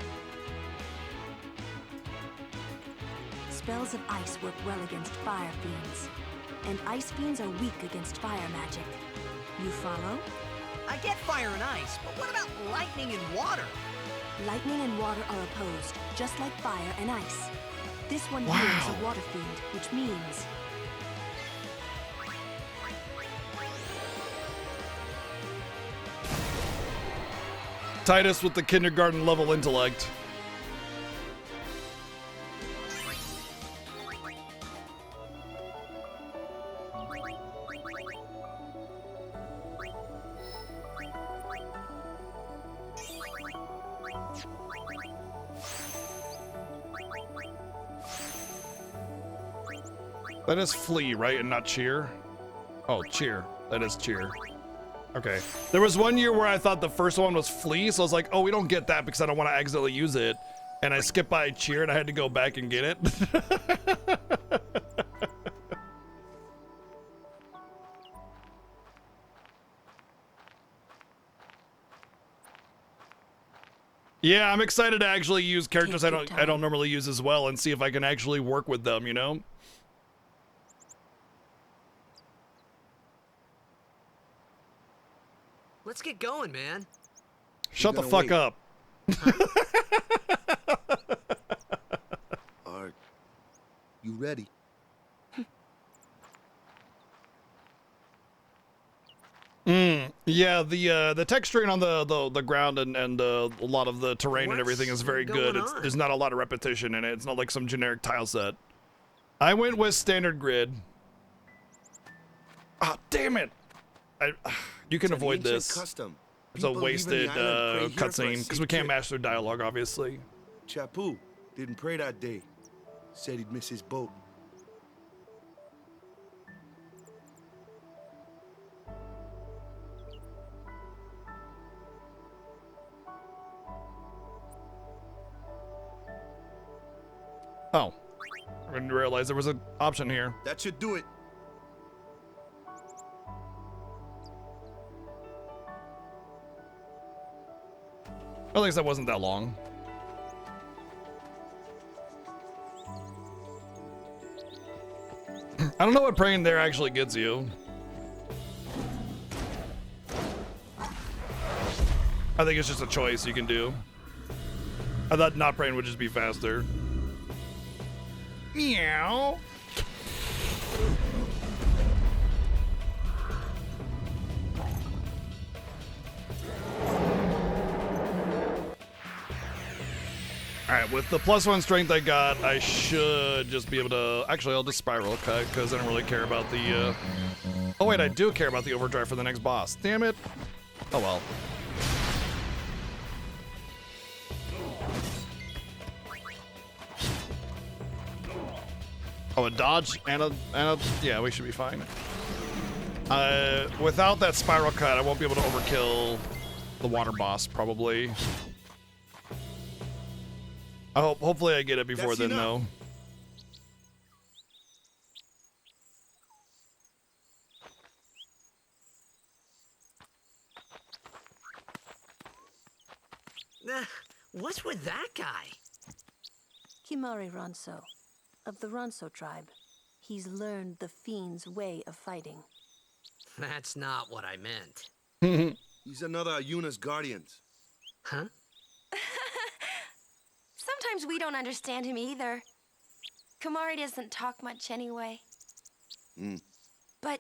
Speaker 1: Spells of ice work well against fire fiends, and ice fiends are weak against fire magic. You follow?
Speaker 9: I get fire and ice, but what about lightning and water?
Speaker 1: Lightning and water are opposed, just like fire and ice. This one here is a water fiend, which means...
Speaker 2: Titus with the kindergarten level intellect. That is flee, right? And not cheer? Oh, cheer. That is cheer. Okay. There was one year where I thought the first one was flee, so I was like, oh, we don't get that because I don't want to accidentally use it. And I skipped by cheer and I had to go back and get it. Yeah, I'm excited to actually use characters I don't normally use as well and see if I can actually work with them, you know?
Speaker 9: Let's get going, man.
Speaker 2: Shut the fuck up.
Speaker 8: Art, you ready?
Speaker 2: Yeah, the texturing on the ground and a lot of the terrain and everything is very good. There's not a lot of repetition in it. It's not like some generic tile set. I went with standard grid. Ah, damn it! You can avoid this.
Speaker 8: Custom.
Speaker 2: It's a wasted cutscene because we can't match their dialogue, obviously.
Speaker 8: Chappu didn't pray that day. Said he'd miss his boat.
Speaker 2: Oh. I didn't realize there was an option here.
Speaker 8: That should do it.
Speaker 2: At least that wasn't that long. I don't know what praying there actually gets you. I think it's just a choice you can do. I thought not praying would just be faster. Meow. Alright, with the +1 strength I got, I should just be able to... Actually, I'll just spiral cut, because I don't really care about the... Oh wait, I do care about the overdrive for the next boss. Damn it. Oh well. Oh, a dodge and a... Yeah, we should be fine. Without that spiral cut, I won't be able to overkill the water boss, probably. Hopefully I get it before then, though.
Speaker 9: What's with that guy?
Speaker 1: Kimari Ronso, of the Ronso tribe. He's learned the fiend's way of fighting.
Speaker 9: That's not what I meant.
Speaker 8: He's another Yuna's guardians.
Speaker 9: Huh?
Speaker 17: Sometimes we don't understand him either. Kimari doesn't talk much anyway. But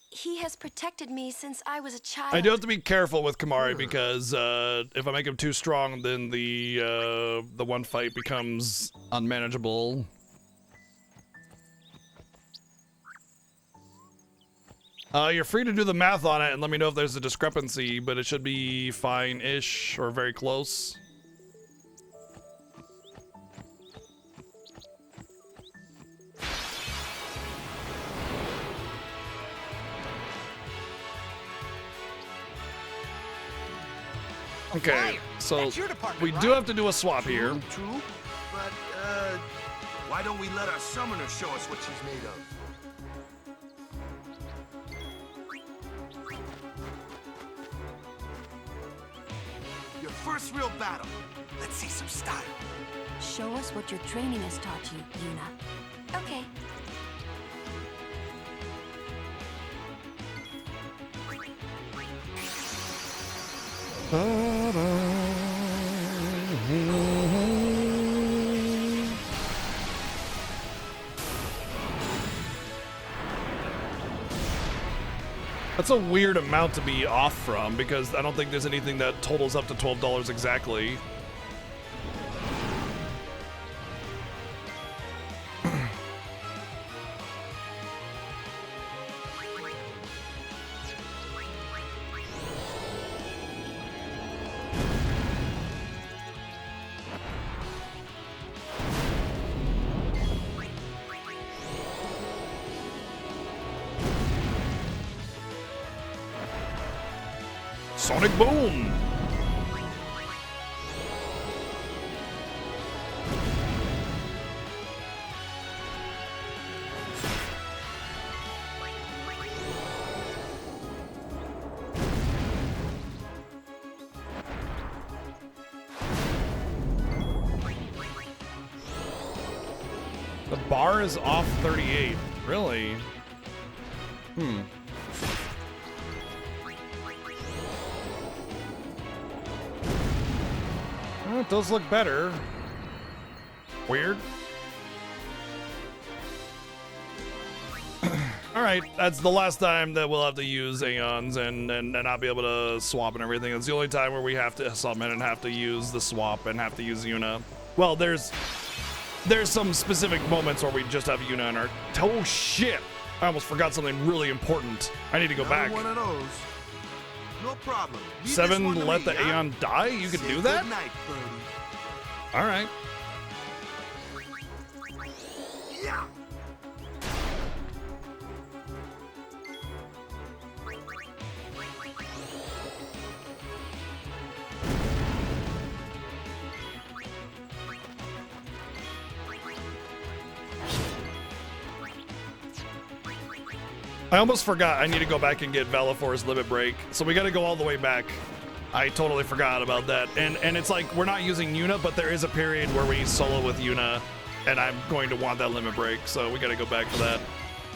Speaker 17: he has protected me since I was a child.
Speaker 2: I do have to be careful with Kimari because if I make him too strong, then the one fight becomes unmanageable. You're free to do the math on it and let me know if there's a discrepancy, but it should be fine-ish or very close. Okay, so we do have to do a swap here.
Speaker 8: True, but why don't we let our summoner show us what she's made of? Your first real battle. Let's see some style.
Speaker 1: Show us what your training has taught you, Yuna.
Speaker 17: Okay.
Speaker 2: That's a weird amount to be off from because I don't think there's anything that totals up to $12 exactly. Sonic Boom! The bar is off 38. Really? Well, it does look better. Weird. Alright, that's the last time that we'll have to use Aeons and not be able to swap and everything. It's the only time where we have to summon and have to use the swap and have to use Yuna. Well, there's some specific moments where we just have Yuna in our... Oh, shit! I almost forgot something really important. I need to go back.
Speaker 8: One of those. No problem. Leave
Speaker 2: Seven,
Speaker 8: this one to
Speaker 2: let
Speaker 8: me,
Speaker 2: the
Speaker 8: huh?
Speaker 2: Aeon die? You can
Speaker 8: Say
Speaker 2: do that?
Speaker 8: Good night, birdie.
Speaker 2: Alright.
Speaker 8: Yeah.
Speaker 2: I almost forgot I need to go back and get Valifor's Limit Break. So we got to go all the way back. I totally forgot about that. And it's like we're not using Yuna, but there is a period where we solo with Yuna, and I'm going to want that Limit Break. So we got to go back for that.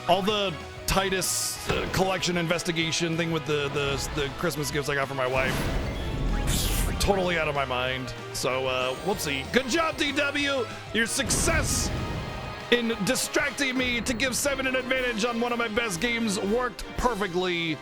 Speaker 2: All the Titus collection investigation thing with the Christmas gifts I got for my wife, totally out of my mind. So whoopsie. Good job, DW. Your success in distracting me to give Seven an advantage on one of my best games worked perfectly.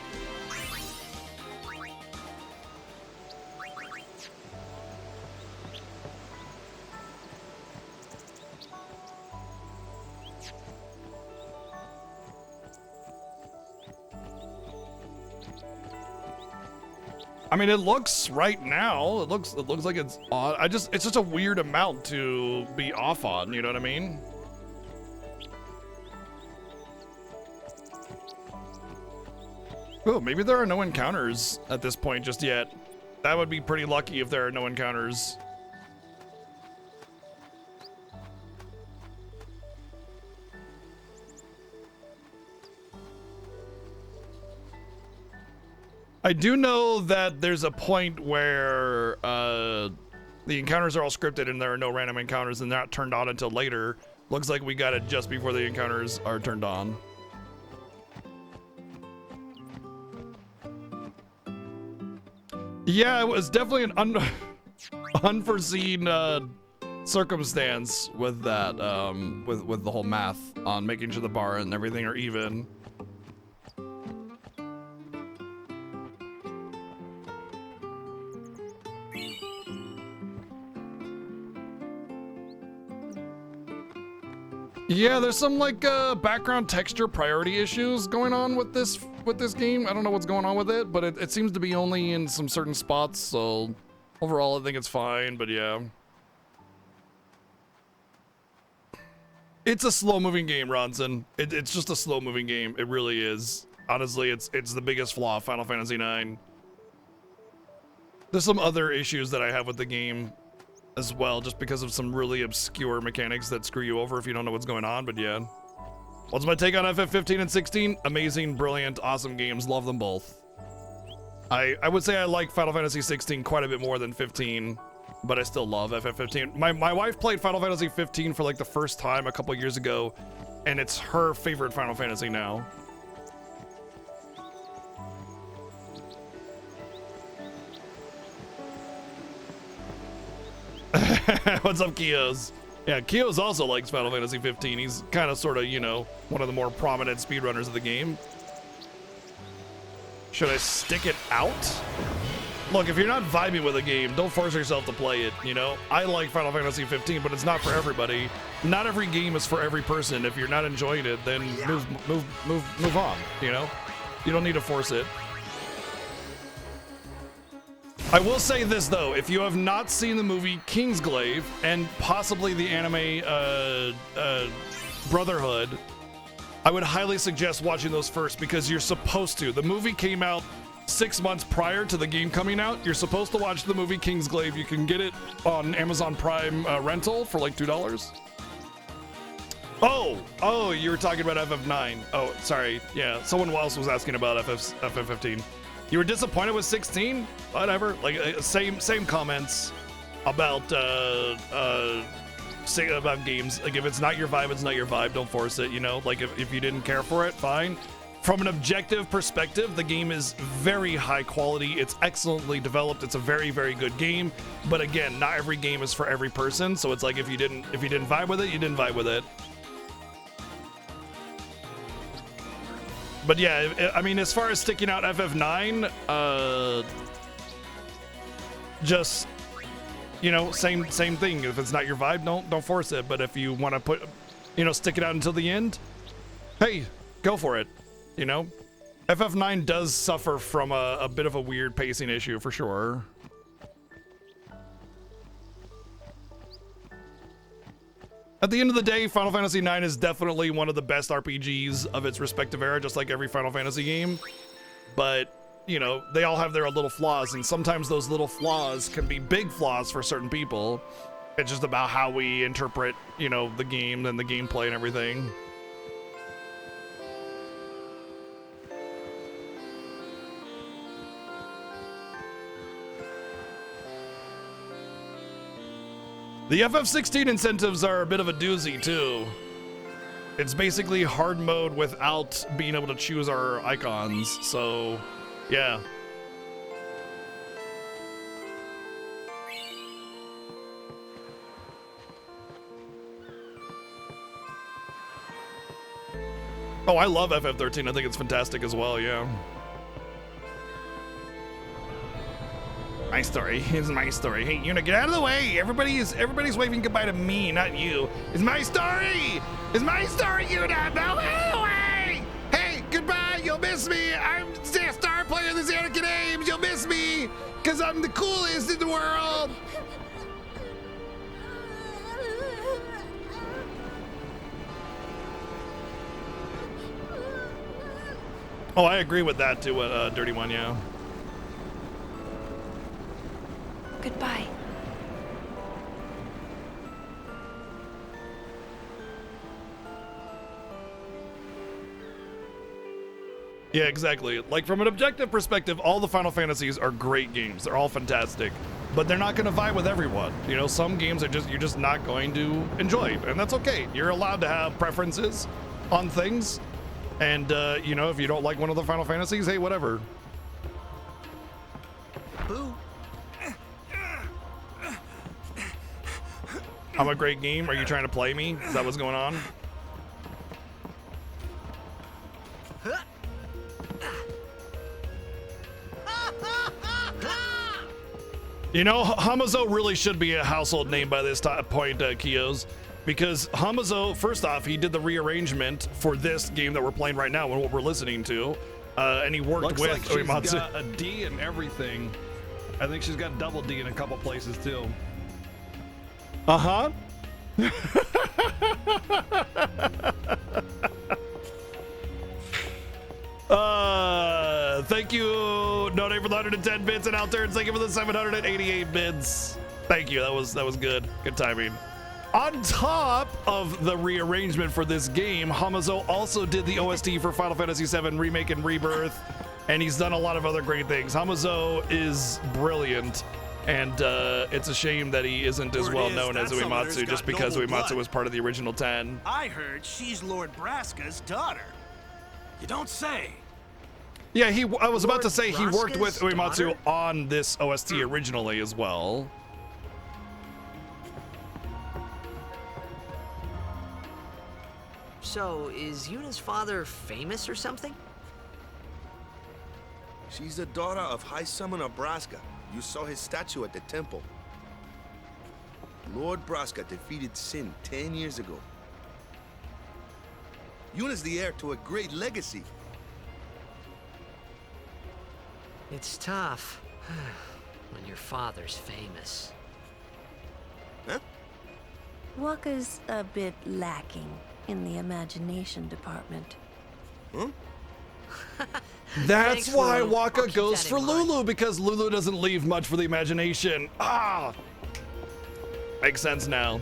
Speaker 2: I mean, it looks right now. It looks like it's on. It's just a weird amount to be off on. You know what I mean? Oh, maybe there are no encounters at this point just yet. That would be pretty lucky if there are no encounters. I do know that there's a point where the encounters are all scripted and there are no random encounters and they're not turned on until later. Looks like we got it just before the encounters are turned on. Yeah, it was definitely an unforeseen circumstance with that, with the whole math on making sure the bar and everything are even. Yeah, there's some like background texture priority issues going on with this game. I don't know what's going on with it, but it seems to be only in some certain spots. So overall, I think it's fine. But yeah, it's a slow-moving game, Ronson. It's just a slow-moving game. It really is. Honestly, it's the biggest flaw of Final Fantasy IX. There's some other issues that I have with the game as well, just because of some really obscure mechanics that screw you over if you don't know what's going on. But yeah, what's my take on FF15 and 16? Amazing, brilliant, awesome games. Love them both. I would say I like Final Fantasy 16 quite a bit more than 15, but I still love FF15. My wife played Final Fantasy 15 for like the first time a couple years ago, and it's her favorite Final Fantasy now. What's up, Kios? Yeah, Kios also likes Final Fantasy 15. He's kind of, sort of, you know, one of the more prominent speedrunners of the game. Should I stick it out? Look, if you're not vibing with a game, don't force yourself to play it, you know? I like Final Fantasy 15, but it's not for everybody. Not every game is for every person. If you're not enjoying it, then move on, you know? You don't need to force it. I will say this though, if you have not seen the movie Kingsglaive and possibly the anime Brotherhood, I would highly suggest watching those first because you're supposed to. The movie came out 6 months prior to the game coming out. You're supposed to watch the movie Kingsglaive. You can get it on Amazon Prime rental for like $2. Oh, you were talking about FF9. Oh, sorry. Yeah, someone else was asking about FF15. You were disappointed with 16? Whatever. Like same comments about about games. Like if it's not your vibe, it's not your vibe. Don't force it. You know. Like if you didn't care for it, fine. From an objective perspective, the game is very high quality. It's excellently developed. It's a very, very good game. But again, not every game is for every person. So it's like if you didn't vibe with it, you didn't vibe with it. But yeah, I mean, as far as sticking out FF9, just, you know, same thing. If it's not your vibe, don't force it. But if you want to stick it out until the end, hey, go for it. You know, FF9 does suffer from a bit of a weird pacing issue for sure. At the end of the day, Final Fantasy IX is definitely one of the best RPGs of its respective era, just like every Final Fantasy game. But, you know, they all have their own little flaws, and sometimes those little flaws can be big flaws for certain people. It's just about how we interpret, you know, the game and the gameplay and everything. The FF16 incentives are a bit of a doozy too. It's basically hard mode without being able to choose our icons, so yeah. Oh, I love FF13. I think it's fantastic as well, yeah. My story is my story. Hey, Yuna, get out of the way. Everybody's waving goodbye to me, not you. It's my story. It's my story, Yuna. No, out of the way. Hey, goodbye. You'll miss me. I'm a star player of the Anakin Ames. You'll miss me because I'm the coolest in the world. Oh, I agree with that too, Dirty One, yeah.
Speaker 17: Goodbye.
Speaker 2: Yeah, exactly. Like, from an objective perspective, all the Final Fantasies are great games. They're all fantastic, but they're not going to vibe with everyone. You know, some games are you're just not going to enjoy, and that's okay. You're allowed to have preferences on things, and you know, if you don't like one of the Final Fantasies, hey, whatever.
Speaker 9: Boo.
Speaker 2: I'm a great game. Are you trying to play me? Is that what's going on? You know, Hamazo really should be a household name by this point, Kios, because Hamazo, first off, he did the rearrangement for this game that we're playing right now and what we're listening to, and he worked
Speaker 18: Looks
Speaker 2: with
Speaker 18: like she's
Speaker 2: Uematsu.
Speaker 18: got a D in everything. I think she's got double D in a couple places too.
Speaker 2: Uh-huh. Thank you, Node, for the 110 bits, and Alterns, thank you for the 788 bits. Thank you, that was good. Good timing. On top of the rearrangement for this game, Hamazo also did the OST for Final Fantasy VII Remake and Rebirth, and he's done a lot of other great things. Hamazo is brilliant, and it's a shame that he isn't as well known as Uematsu, just because Uematsu was part of the original 10.
Speaker 19: I heard she's Lord Braska's daughter. You don't say.
Speaker 2: Yeah, I was about to say he worked with
Speaker 9: Braska's
Speaker 2: Uematsu
Speaker 9: daughter?
Speaker 2: on this OST originally as well.
Speaker 9: So, is Yuna's father famous or something?
Speaker 8: She's the daughter of High Summoner Braska. You saw his statue at the temple. Lord Braska defeated Sin 10 years ago. Yuna's the heir to a great legacy.
Speaker 9: It's tough when your father's famous.
Speaker 8: Huh?
Speaker 1: Waka's a bit lacking in the imagination department.
Speaker 8: Huh?
Speaker 2: That's
Speaker 9: Thanks,
Speaker 2: why
Speaker 9: Lulu. I'll
Speaker 2: Waka
Speaker 9: keep
Speaker 2: goes
Speaker 9: that
Speaker 2: for
Speaker 9: in mind.
Speaker 2: Lulu, because Lulu doesn't leave much for the imagination. Ah! Makes sense now.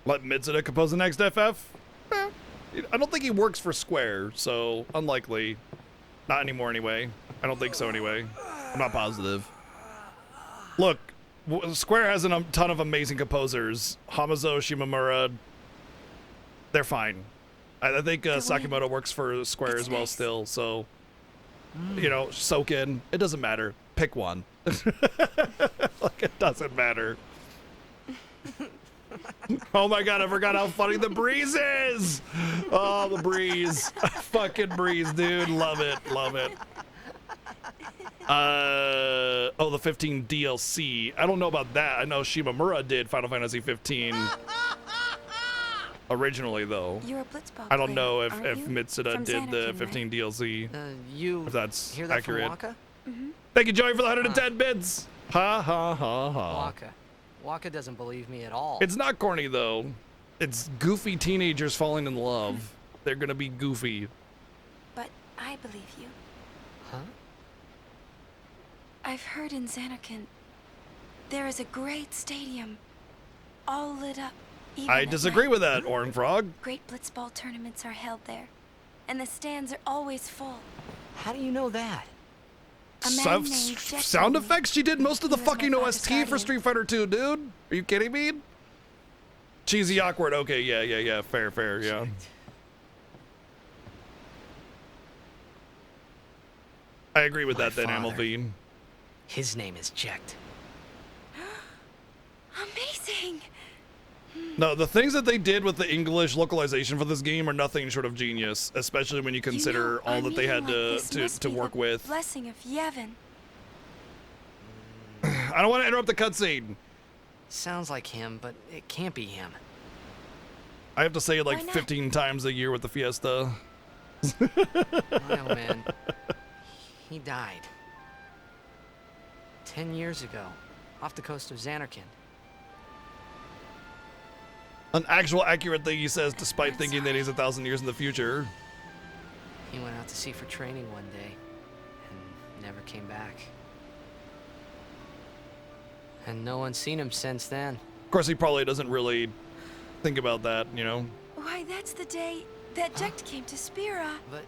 Speaker 2: Let Mitsuda compose the next FF? I don't think he works for Square, so unlikely. Not anymore anyway. I don't think so anyway. I'm not positive. Look, Square has a ton of amazing composers. Hamazo, Shimamura, they're fine. I think Sakimoto works for Square as well still, so, you know, soak in. It doesn't matter. Pick one. Like, it doesn't matter. Oh my god, I forgot how funny the breeze is! Oh, the breeze. Fucking breeze, dude. Love it, love it. Oh, the 15 DLC. I don't know about that. I know Shimamura did Final Fantasy 15 originally, though.
Speaker 17: You're a Blitzball
Speaker 2: I don't know
Speaker 17: player,
Speaker 2: if
Speaker 17: aren't you?
Speaker 2: Mitsuda
Speaker 17: From
Speaker 2: did the
Speaker 17: Xanarkand,
Speaker 2: 15 DLC.
Speaker 9: You
Speaker 2: If that's
Speaker 9: hear that
Speaker 2: accurate.
Speaker 9: from Waka?
Speaker 2: Thank you, Joey, for the 110 bits. Ha ha ha ha.
Speaker 9: Waka. Waka doesn't believe me at all.
Speaker 2: It's not corny though. It's goofy teenagers falling in love. They're gonna be goofy.
Speaker 17: But I believe you.
Speaker 9: Huh?
Speaker 17: I've heard in Xanarkand there is a great stadium all lit up. Even
Speaker 2: I
Speaker 17: at
Speaker 2: disagree
Speaker 17: night.
Speaker 2: with that, Orange Frog.
Speaker 17: Great blitzball tournaments are held there, and the stands are always full.
Speaker 9: How do you know that?
Speaker 17: A man named Jack
Speaker 2: Sound
Speaker 17: told me.
Speaker 2: effects? She did most of the
Speaker 17: He was my
Speaker 2: fucking
Speaker 17: father's
Speaker 2: OST for
Speaker 17: guardian.
Speaker 2: Street Fighter 2, dude. Are you kidding me? Cheesy, awkward. Okay, yeah. Fair, yeah. I agree with that then,
Speaker 9: father.
Speaker 2: Amelvine.
Speaker 9: His name is Jecht.
Speaker 17: Amazing!
Speaker 2: No, the things that they did with the English localization for this game are nothing short of genius, especially when you consider all that they had to work with.
Speaker 17: Blessing of Yevon.
Speaker 2: I don't want to interrupt the cutscene.
Speaker 9: Sounds like him, but it can't be him.
Speaker 2: I have to say it like
Speaker 17: Why not?
Speaker 2: 15 times a year with the Fiesta.
Speaker 9: My old man. He died. 10 years ago, off the coast of Xanarkand.
Speaker 2: An actual accurate thing he says, despite thinking that he's 1,000 years in the future.
Speaker 9: He went out to sea for training one day, and never came back. And no one's seen him since then.
Speaker 2: Of course, he probably doesn't really think about that, you know?
Speaker 17: Why, that's the day that Jecht came to Spira.
Speaker 9: But,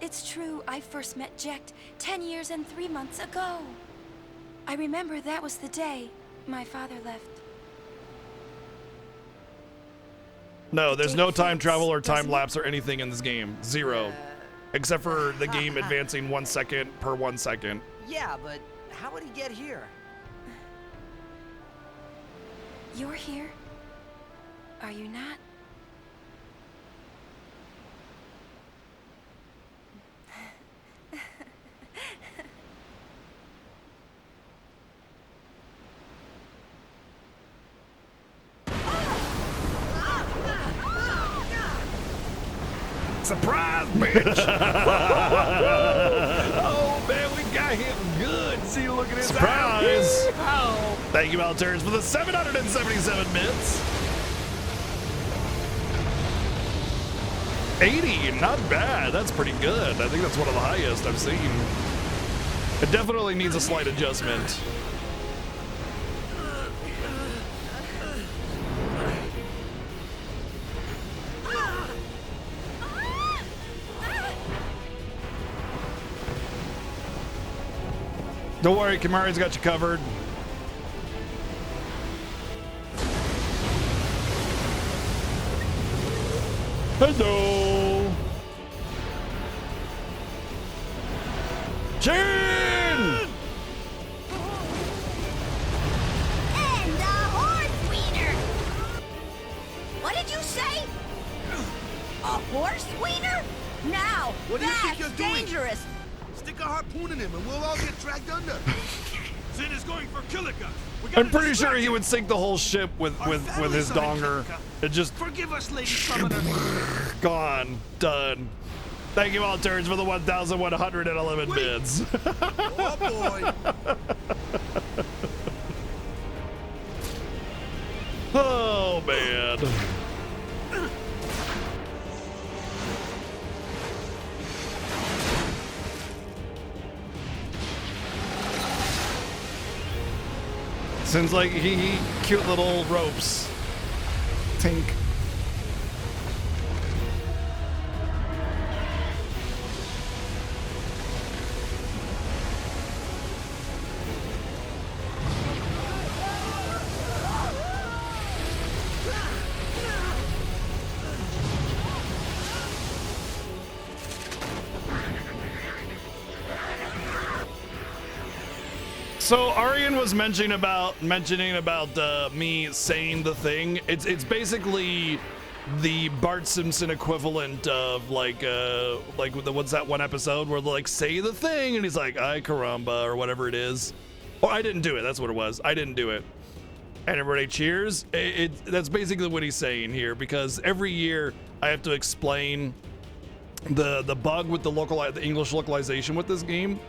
Speaker 17: It's true, I first met Jecht 10 years and 3 months ago. I remember that was the day my father left.
Speaker 2: No, there's no time
Speaker 17: fits,
Speaker 2: travel or time
Speaker 17: doesn't it?
Speaker 2: lapse or anything in this game. Zero. Except for the game advancing 1 second per 1 second.
Speaker 9: yeah, but how would he get here?
Speaker 17: You're here? Are you not?
Speaker 18: Surprise, bitch! Oh man, we got him good. See, look at his
Speaker 2: Surprise!
Speaker 18: Oh.
Speaker 2: Thank you, Malturns, for the 777 bits. 80, not bad. That's pretty good. I think that's one of the highest I've seen. It definitely needs a slight adjustment. Don't worry, Kamari's got you covered. Hello. Chin!
Speaker 3: And a horse wiener! What did you say? A horse wiener? Now,
Speaker 8: What do you think
Speaker 3: that's
Speaker 8: you're doing?
Speaker 3: dangerous.
Speaker 8: Stick a harpoon in him and we'll all get dragged under.
Speaker 19: Sin is going for Kilika.
Speaker 2: I'm pretty sure he would sink the whole ship with his donger. It just
Speaker 19: Forgive us, Lady Summoner.
Speaker 2: gone, done. Thank you all, turns, for the 1,111 bids.
Speaker 8: Oh boy.
Speaker 2: Oh man. Seems like he cute little ropes. Tink. So Arian was mentioning about me saying the thing. It's basically the Bart Simpson equivalent of like what's that one episode where they like say the thing and he's like, "Ay caramba," or whatever it is. Oh, I didn't do it. That's what it was. I didn't do it. And everybody cheers. That's basically what he's saying here, because every year I have to explain the bug with the English localization with this game.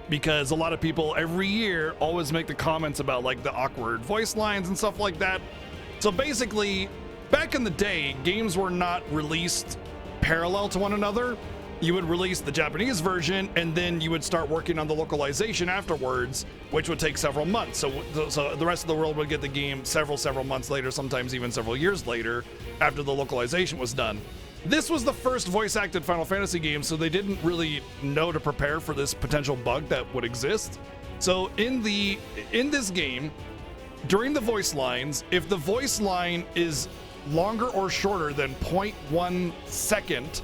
Speaker 2: Because a lot of people every year always make the comments about like the awkward voice lines and stuff like that. So basically, back in the day, games were not released parallel to one another. you would release the Japanese version, and then you would start working on the localization afterwards, which would take several months. So the rest of the world would get the game several months later, sometimes even several years later, after the localization was done. This was the first voice-acted Final Fantasy game, so they didn't really know to prepare for this potential bug that would exist. So in this game, during the voice lines, if the voice line is longer or shorter than 0.1 second,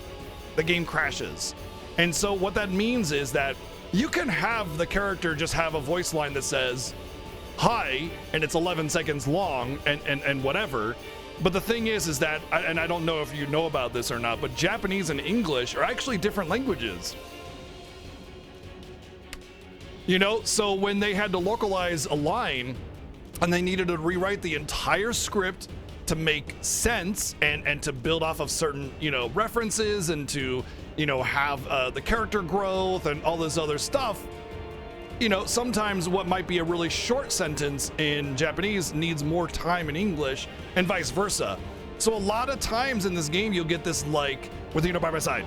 Speaker 2: the game crashes. And so what that means is that you can have the character just have a voice line that says, hi, and it's 11 seconds long and whatever. But the thing is that, and I don't know if you know about this or not, but Japanese and English are actually different languages. You know, so when they had to localize a line and they needed to rewrite the entire script to make sense and to build off of certain, you know, references and to, you know, have the character growth and all this other stuff, you know, sometimes what might be a really short sentence in Japanese needs more time in English and vice versa. So a lot of times in this game, you'll get this, like, with, you know, by my side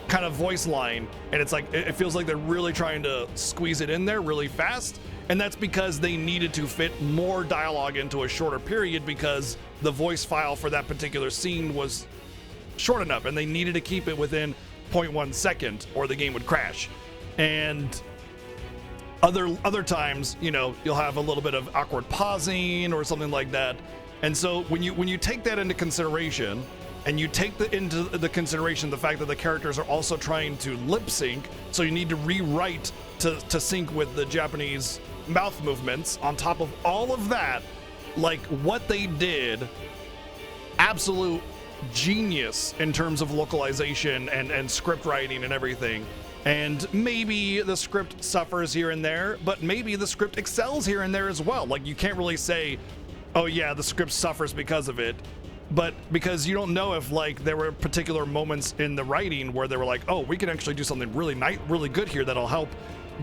Speaker 2: kind of voice line, and it's like, it feels like they're really trying to squeeze it in there really fast. And that's because they needed to fit more dialogue into a shorter period because the voice file for that particular scene was short enough, and they needed to keep it within 0.1 second or the game would crash. And other times, you know, you'll have a little bit of awkward pausing or something like that. And so when you take that into consideration, and you take into the consideration the fact that the characters are also trying to lip sync, so you need to rewrite to sync with the Japanese mouth movements. On top of all of that, like, what they did, absolute genius in terms of localization and script writing and everything. And maybe the script suffers here and there, but maybe the script excels here and there as well. Like, you can't really say, oh yeah, the script suffers because of it. But because you don't know if, like, there were particular moments in the writing where they were like, oh, we can actually do something really nice, really good here that'll help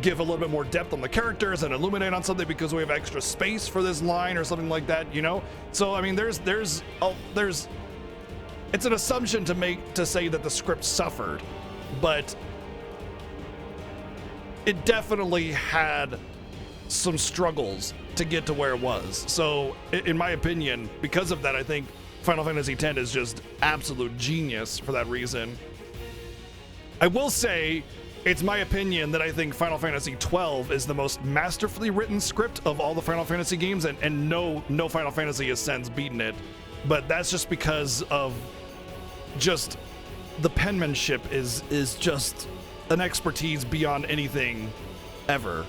Speaker 2: give a little bit more depth on the characters and illuminate on something because we have extra space for this line or something like that, you know? So I mean, there's it's an assumption to say that the script suffered, but it definitely had some struggles to get to where it was. So in my opinion, because of that, I think Final Fantasy X is just absolute genius for that reason. I will say, it's my opinion that I think Final Fantasy XII is the most masterfully written script of all the Final Fantasy games, and no Final Fantasy has since beaten it. But that's just because of just the penmanship is just an expertise beyond anything ever.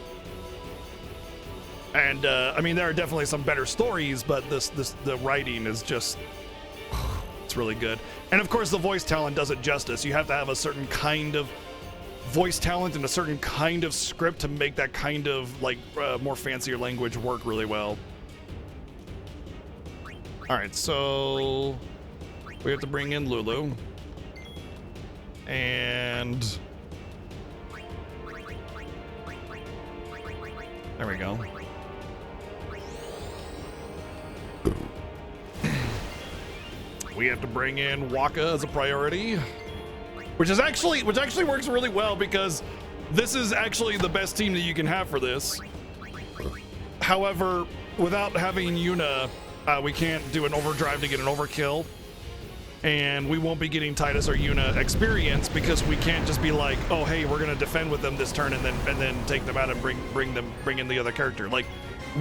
Speaker 2: And I mean, there are definitely some better stories, but the writing is just, it's really good. And of course, the voice talent does it justice. You have to have a certain kind of voice talent and a certain kind of script to make that kind of, like, more fancier language work really well. All right, so we have to bring in Lulu. And there we go. We have to bring in Waka as a priority, which actually works really well because this is actually the best team that you can have for this. However, without having Yuna, we can't do an overdrive to get an overkill, and we won't be getting Titus or Yuna experience because we can't just be like, oh hey, we're gonna defend with them this turn and then take them out and bring in the other character. Like,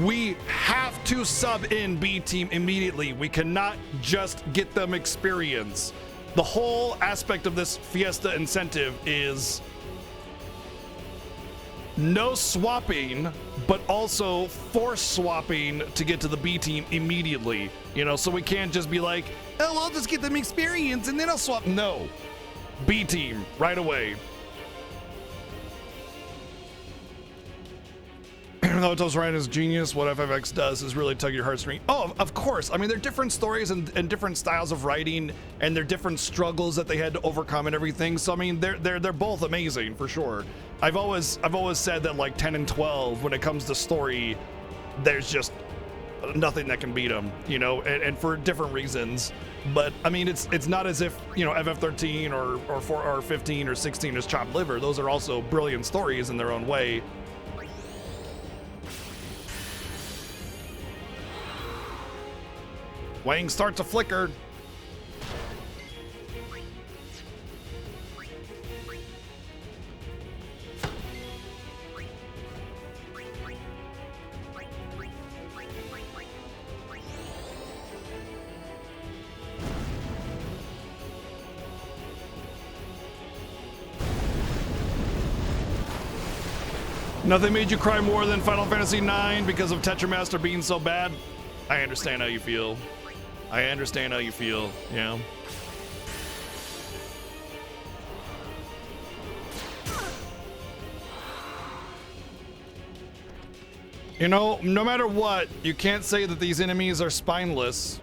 Speaker 2: we have to sub in B team immediately. We cannot just get them experience. The whole aspect of this Fiesta incentive is no swapping, but also force swapping to get to the B team immediately. You know, so we can't just be like, oh, I'll just get them experience and then I'll swap. No, B team right away. Naruto's right is genius. What FFX does is really tug your heartstring. Oh, of course. I mean, they're different stories and different styles of writing, and they're different struggles that they had to overcome and everything. So I mean, they're both amazing for sure. I've always said that, like, 10 and 12, when it comes to story, there's just nothing that can beat them, you know, and for different reasons. But I mean, it's not as if, you know, FF13 or 15 or 16 is chopped liver. Those are also brilliant stories in their own way. Wang starts to flicker. Nothing made you cry more than Final Fantasy IX because of Tetramaster being so bad. I understand how you feel. I understand how you feel, yeah. You know, no matter what, you can't say that these enemies are spineless.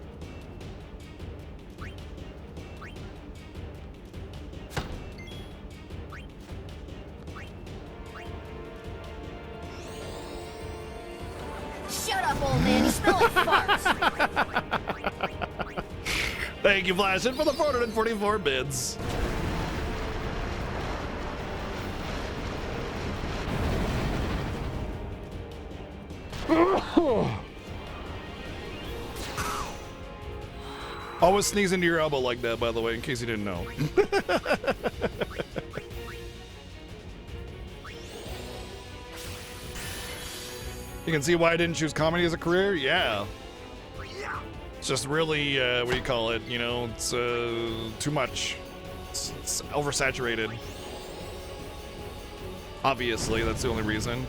Speaker 15: Shut up, old man. You smell like farts.
Speaker 2: Thank you, Flashin, for the 444 bids. Always sneeze into your elbow like that, by the way, in case you didn't know. You can see why I didn't choose comedy as a career? Yeah. It's just really, what do you call it? You know, it's too much. It's oversaturated. Obviously, that's the only reason.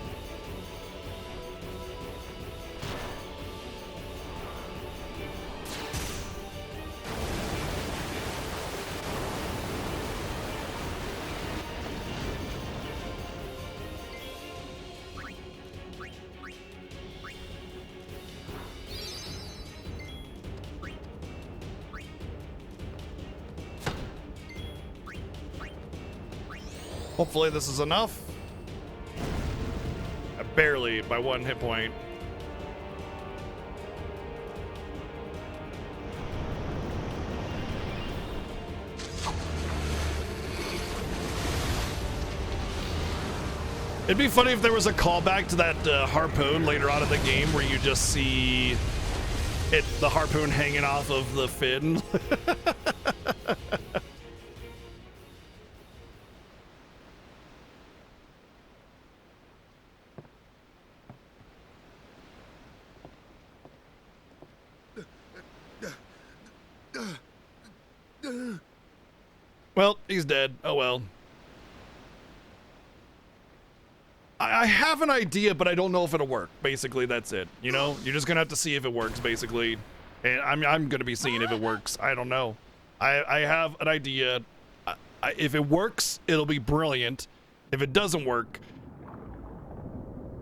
Speaker 2: Hopefully this is enough. Barely, by 1 hit point. It'd be funny if there was a callback to that harpoon later on in the game where you just see the harpoon hanging off of the fin. Well, he's dead. Oh well. I have an idea, but I don't know if it'll work. Basically, that's it. You know, you're just gonna have to see if it works, basically. And I'm gonna be seeing if it works. I don't know. I have an idea. If it works, it'll be brilliant. If it doesn't work,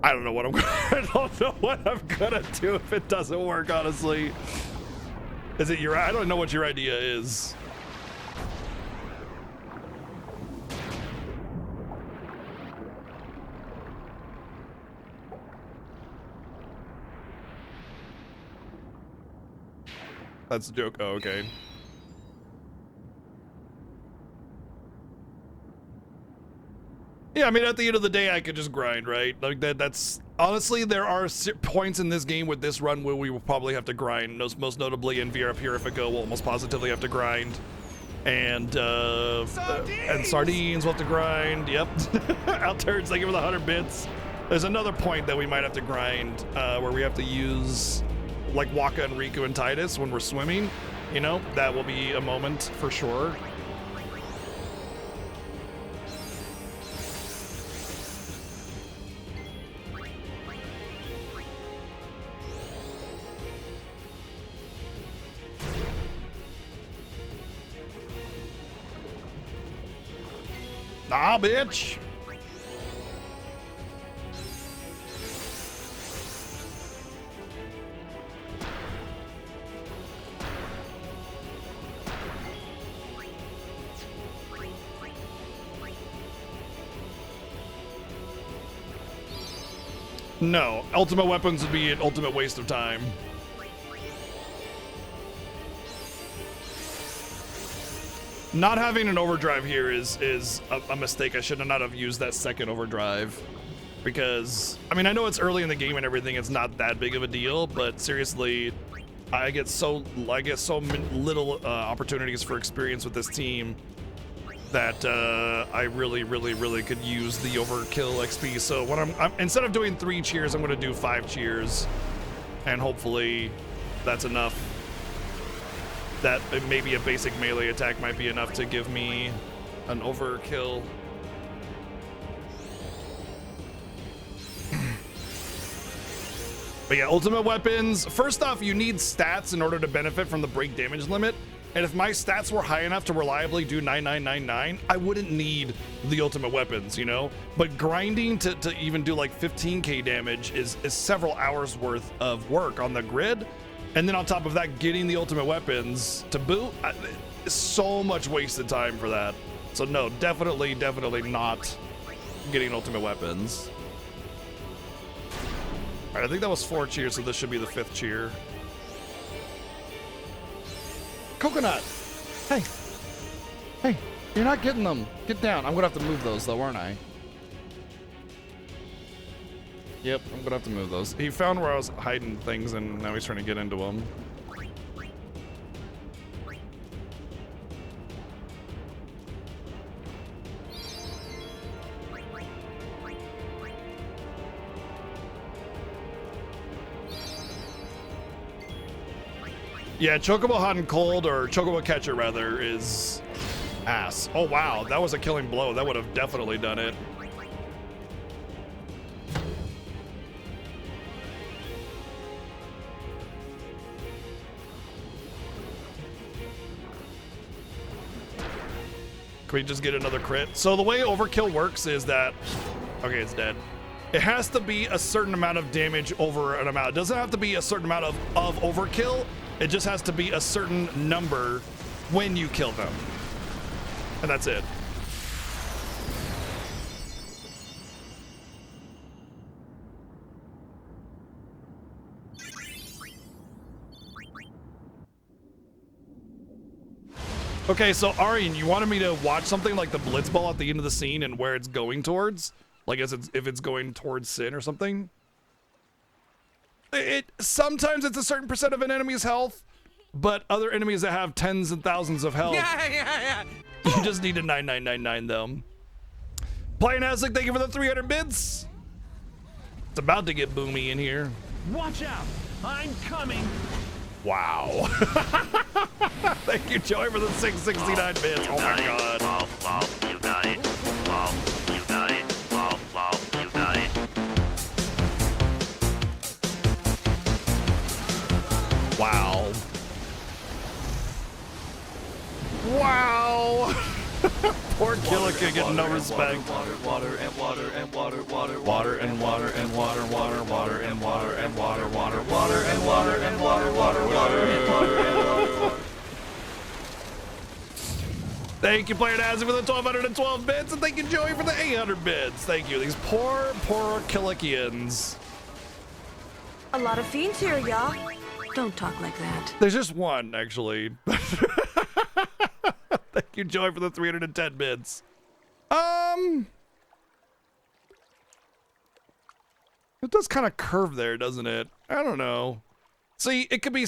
Speaker 2: I don't know what I don't know what I'm gonna do if it doesn't work. Honestly, is it your? I don't know what your idea is. That's a joke. Oh, okay. Yeah, I mean, at the end of the day, I could just grind, right? Like that's honestly, there are points in this game with this run where we will probably have to grind. Most notably in Vera Purifica, we'll almost positively have to grind. And sardines will have to grind. Yep. Out turds, thank you for the 100 bits. There's another point that we might have to grind where we have to use like Waka and Riku and Titus when we're swimming. You know, that will be a moment for sure. Nah, bitch. No, ultimate weapons would be an ultimate waste of time. Not having an overdrive here is a mistake. I should not have used that second overdrive. Because, I mean, I know it's early in the game and everything, it's not that big of a deal, but seriously, I get so little opportunities for experience with this team that I really could use the overkill XP. So when I'm instead of doing 3 cheers, I'm gonna do 5 cheers, and hopefully that's enough. That maybe a basic melee attack might be enough to give me an overkill. But yeah, ultimate weapons. First off, you need stats in order to benefit from the break damage limit. And if my stats were high enough to reliably do 9999, I wouldn't need the ultimate weapons, you know? But grinding to even do like 15k damage is several hours worth of work on the grid. And then on top of that, getting the ultimate weapons to boot, so much wasted time for that. So no, definitely not getting ultimate weapons. All right, I think that was 4 cheers, so this should be the 5th cheer. Coconut! Hey, you're not getting them. Get down. I'm gonna have to move those though, aren't I? Yep, I'm gonna have to move those. He found where I was hiding things and now he's trying to get into them. Yeah, Chocobo Hot and Cold, or Chocobo Catcher rather, is ass. Oh wow, that was a killing blow. That would have definitely done it. Can we just get another crit? So the way overkill works is that, okay, it's dead. It has to be a certain amount of damage over an amount. It doesn't have to be a certain amount of overkill. It just has to be a certain number when you kill them. And that's it. Okay, so Arian, you wanted me to watch something like the Blitzball at the end of the scene and where it's going towards? Like if it's going towards Sin or something? Sometimes it's a certain percent of an enemy's health, but other enemies that have tens and thousands of health, you just need to 9999 them. Playing Aztec, thank you for the 300 bits. It's about to get boomy in here.
Speaker 19: Watch out! I'm coming!
Speaker 2: Wow. Thank you, Joey, for the 669 bits. Oh my god.
Speaker 20: You got it. You got it. You got it.
Speaker 2: Wow. Wow. Poor Killica getting no respect.
Speaker 7: Water and water and water, water,
Speaker 2: Water and water and water, water, water and water and water, water,
Speaker 7: water and water and water, water, water and water and water.
Speaker 2: Thank you, Player Nazi, for the 1,212 bits, and thank you, Joey, for the 800 bits. Thank you. These poor Killicians.
Speaker 1: A lot of fiends here, y'all. Don't talk like that.
Speaker 2: There's just one, actually. Thank you, Joey, for the 310 bits. It does kind of curve there, doesn't it? I don't know. See, it could be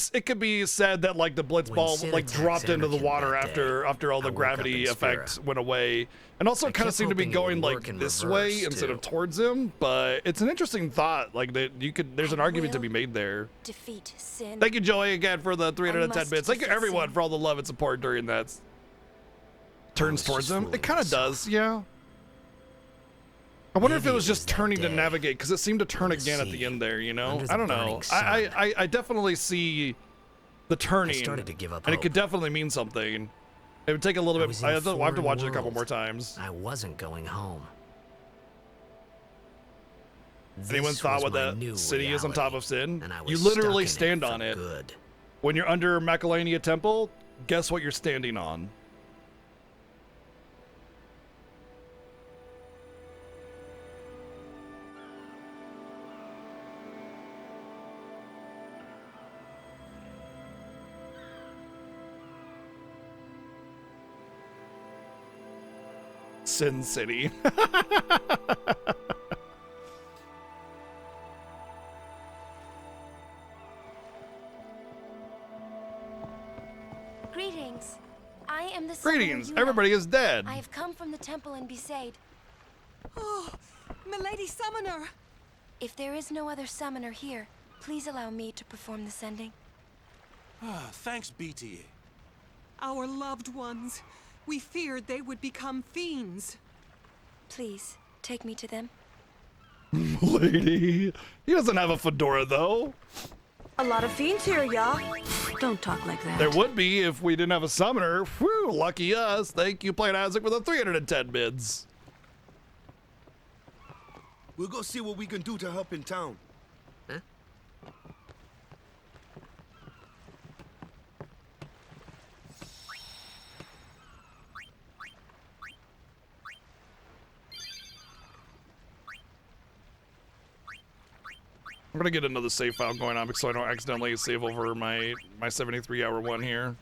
Speaker 2: said that like the Blitzball like dropped into the water after all the gravity effect went away, and also kind of seemed to be going like this way instead of towards him. But it's an interesting thought. Like that there's an argument to be made there.
Speaker 1: Defeat sin.
Speaker 2: Thank you, Joey, again for the 310 bits. Thank you, everyone, for all the love and support during that. Turns towards him. It kind of does, yeah. I wonder if it was just turning to navigate, because it seemed to turn again at the end there, you know? I don't know. I definitely see the turning, and it could definitely mean something. It would take a little bit. I have to watch it a couple more times.
Speaker 4: I wasn't going home.
Speaker 2: Anyone thought what that city is on top of Sin? You literally stand on it. When you're under Macalania Temple, guess what you're standing on? Sin City.
Speaker 17: Greetings. I am the
Speaker 2: Greetings.
Speaker 17: summoner Yuna.
Speaker 2: Everybody is dead.
Speaker 17: I have come from the temple in Besaid.
Speaker 3: Oh, Milady Summoner!
Speaker 17: If there is no other summoner here, please allow me to perform the sending.
Speaker 19: Thanks, BTA.
Speaker 3: Our loved ones. We feared they would become fiends.
Speaker 17: Please, take me to them.
Speaker 2: Lady. He doesn't have a fedora, though.
Speaker 1: A lot of fiends here, y'all. Don't talk like that.
Speaker 2: There would be if we didn't have a summoner. Whew, lucky us. Thank you, Plain Isaac, for the 310 bids.
Speaker 8: We'll go see what we can do to help in town.
Speaker 9: Huh?
Speaker 2: I'm gonna get another save file going on so I don't accidentally save over my 73-hour one here.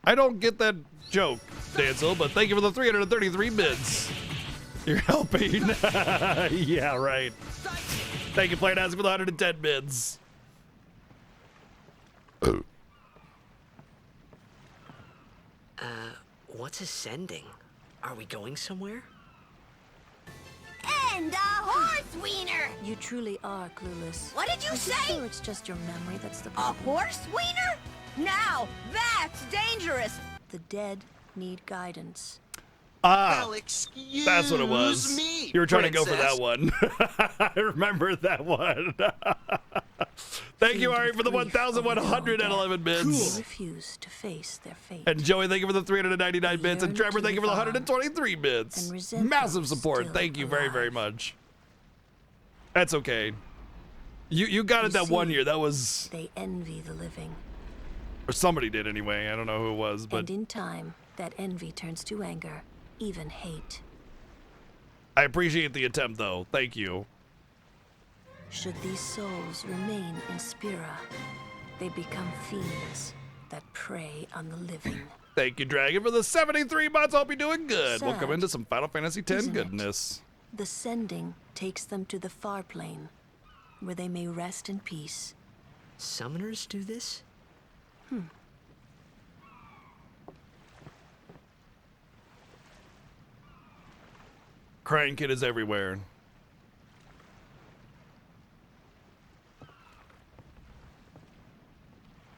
Speaker 2: I don't get that joke, Dancel, but thank you for the 333 bids. You're helping. Yeah, right. Thank you, Plain Isaac, for the 110 bids.
Speaker 9: What's ascending? Are we going somewhere?
Speaker 15: And a horse wiener!
Speaker 1: You truly are clueless.
Speaker 15: What did you
Speaker 1: Are you
Speaker 15: say?
Speaker 1: sure it's just your memory that's the
Speaker 15: A
Speaker 1: problem?
Speaker 15: horse wiener? Now, that's dangerous!
Speaker 1: The dead need guidance.
Speaker 2: Ah,
Speaker 19: Well, excuse
Speaker 2: that's what it was.
Speaker 19: me,
Speaker 2: You were trying to go for
Speaker 19: princess.
Speaker 2: that one. I remember that one. Thank you, Ari, for the 1,111
Speaker 1: They
Speaker 2: bids.
Speaker 1: refuse to face their fate.
Speaker 2: And Joey, thank you for the 399 bits. And
Speaker 1: yearn
Speaker 2: Trevor,
Speaker 1: to
Speaker 2: thank you for the
Speaker 1: live on
Speaker 2: 123 bits.
Speaker 1: and resent
Speaker 2: Massive
Speaker 1: those
Speaker 2: support.
Speaker 1: still
Speaker 2: Thank you very,
Speaker 1: alive.
Speaker 2: very much. That's okay. You got it
Speaker 1: You
Speaker 2: that one
Speaker 1: see,
Speaker 2: year. That was,
Speaker 1: They envy the living.
Speaker 2: or somebody did anyway. I don't know who it was, but
Speaker 1: And in time, that envy turns to anger, even hate.
Speaker 2: I appreciate the attempt, though. Thank you.
Speaker 1: Should these souls remain in Spira, they become fiends that prey on the living.
Speaker 2: Thank you, Dragon, for the 73 months. Hope you're doing good. We'll come
Speaker 1: Sad,
Speaker 2: into some Final Fantasy X
Speaker 1: isn't it?
Speaker 2: goodness.
Speaker 1: The sending takes them to the far plane, where they may rest in peace.
Speaker 9: Summoners do this?
Speaker 2: Crying Kid is everywhere.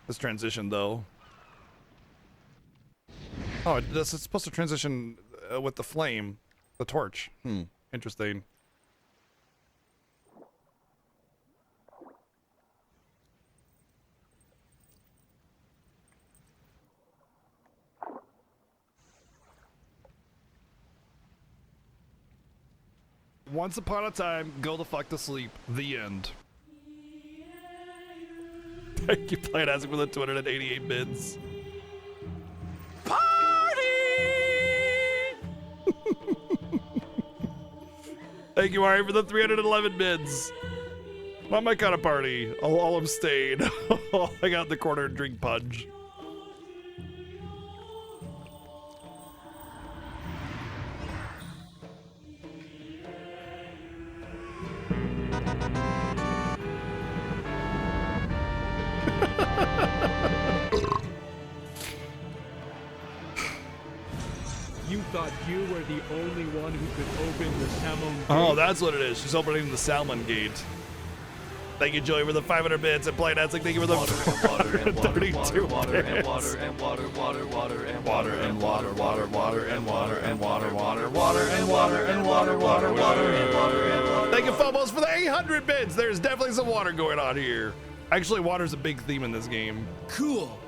Speaker 2: This transition, though. Oh, it's supposed to transition with the flame, the torch. Interesting. Once upon a time, go the fuck to sleep. The end. Thank you, Plain Isaac, for the 288 bids. Thank you, Ari, for the 311 bids. Not my kind of party. I'll abstain. I'll hang out in the corner and drink punch.
Speaker 21: You thought you were the only one who could open the salmon gate?
Speaker 2: Oh, that's what it is. She's opening the salmon gate. Thank you, Joey, for the 500 bits. And Plain Isaac, thank you for the 32 bits.
Speaker 7: Water and water and water and water and water and water and water and water and water.
Speaker 2: Thank you, Phobos, for the 800 bits. There's definitely some water going on here. Actually, water's a big theme in this game.
Speaker 19: Cool.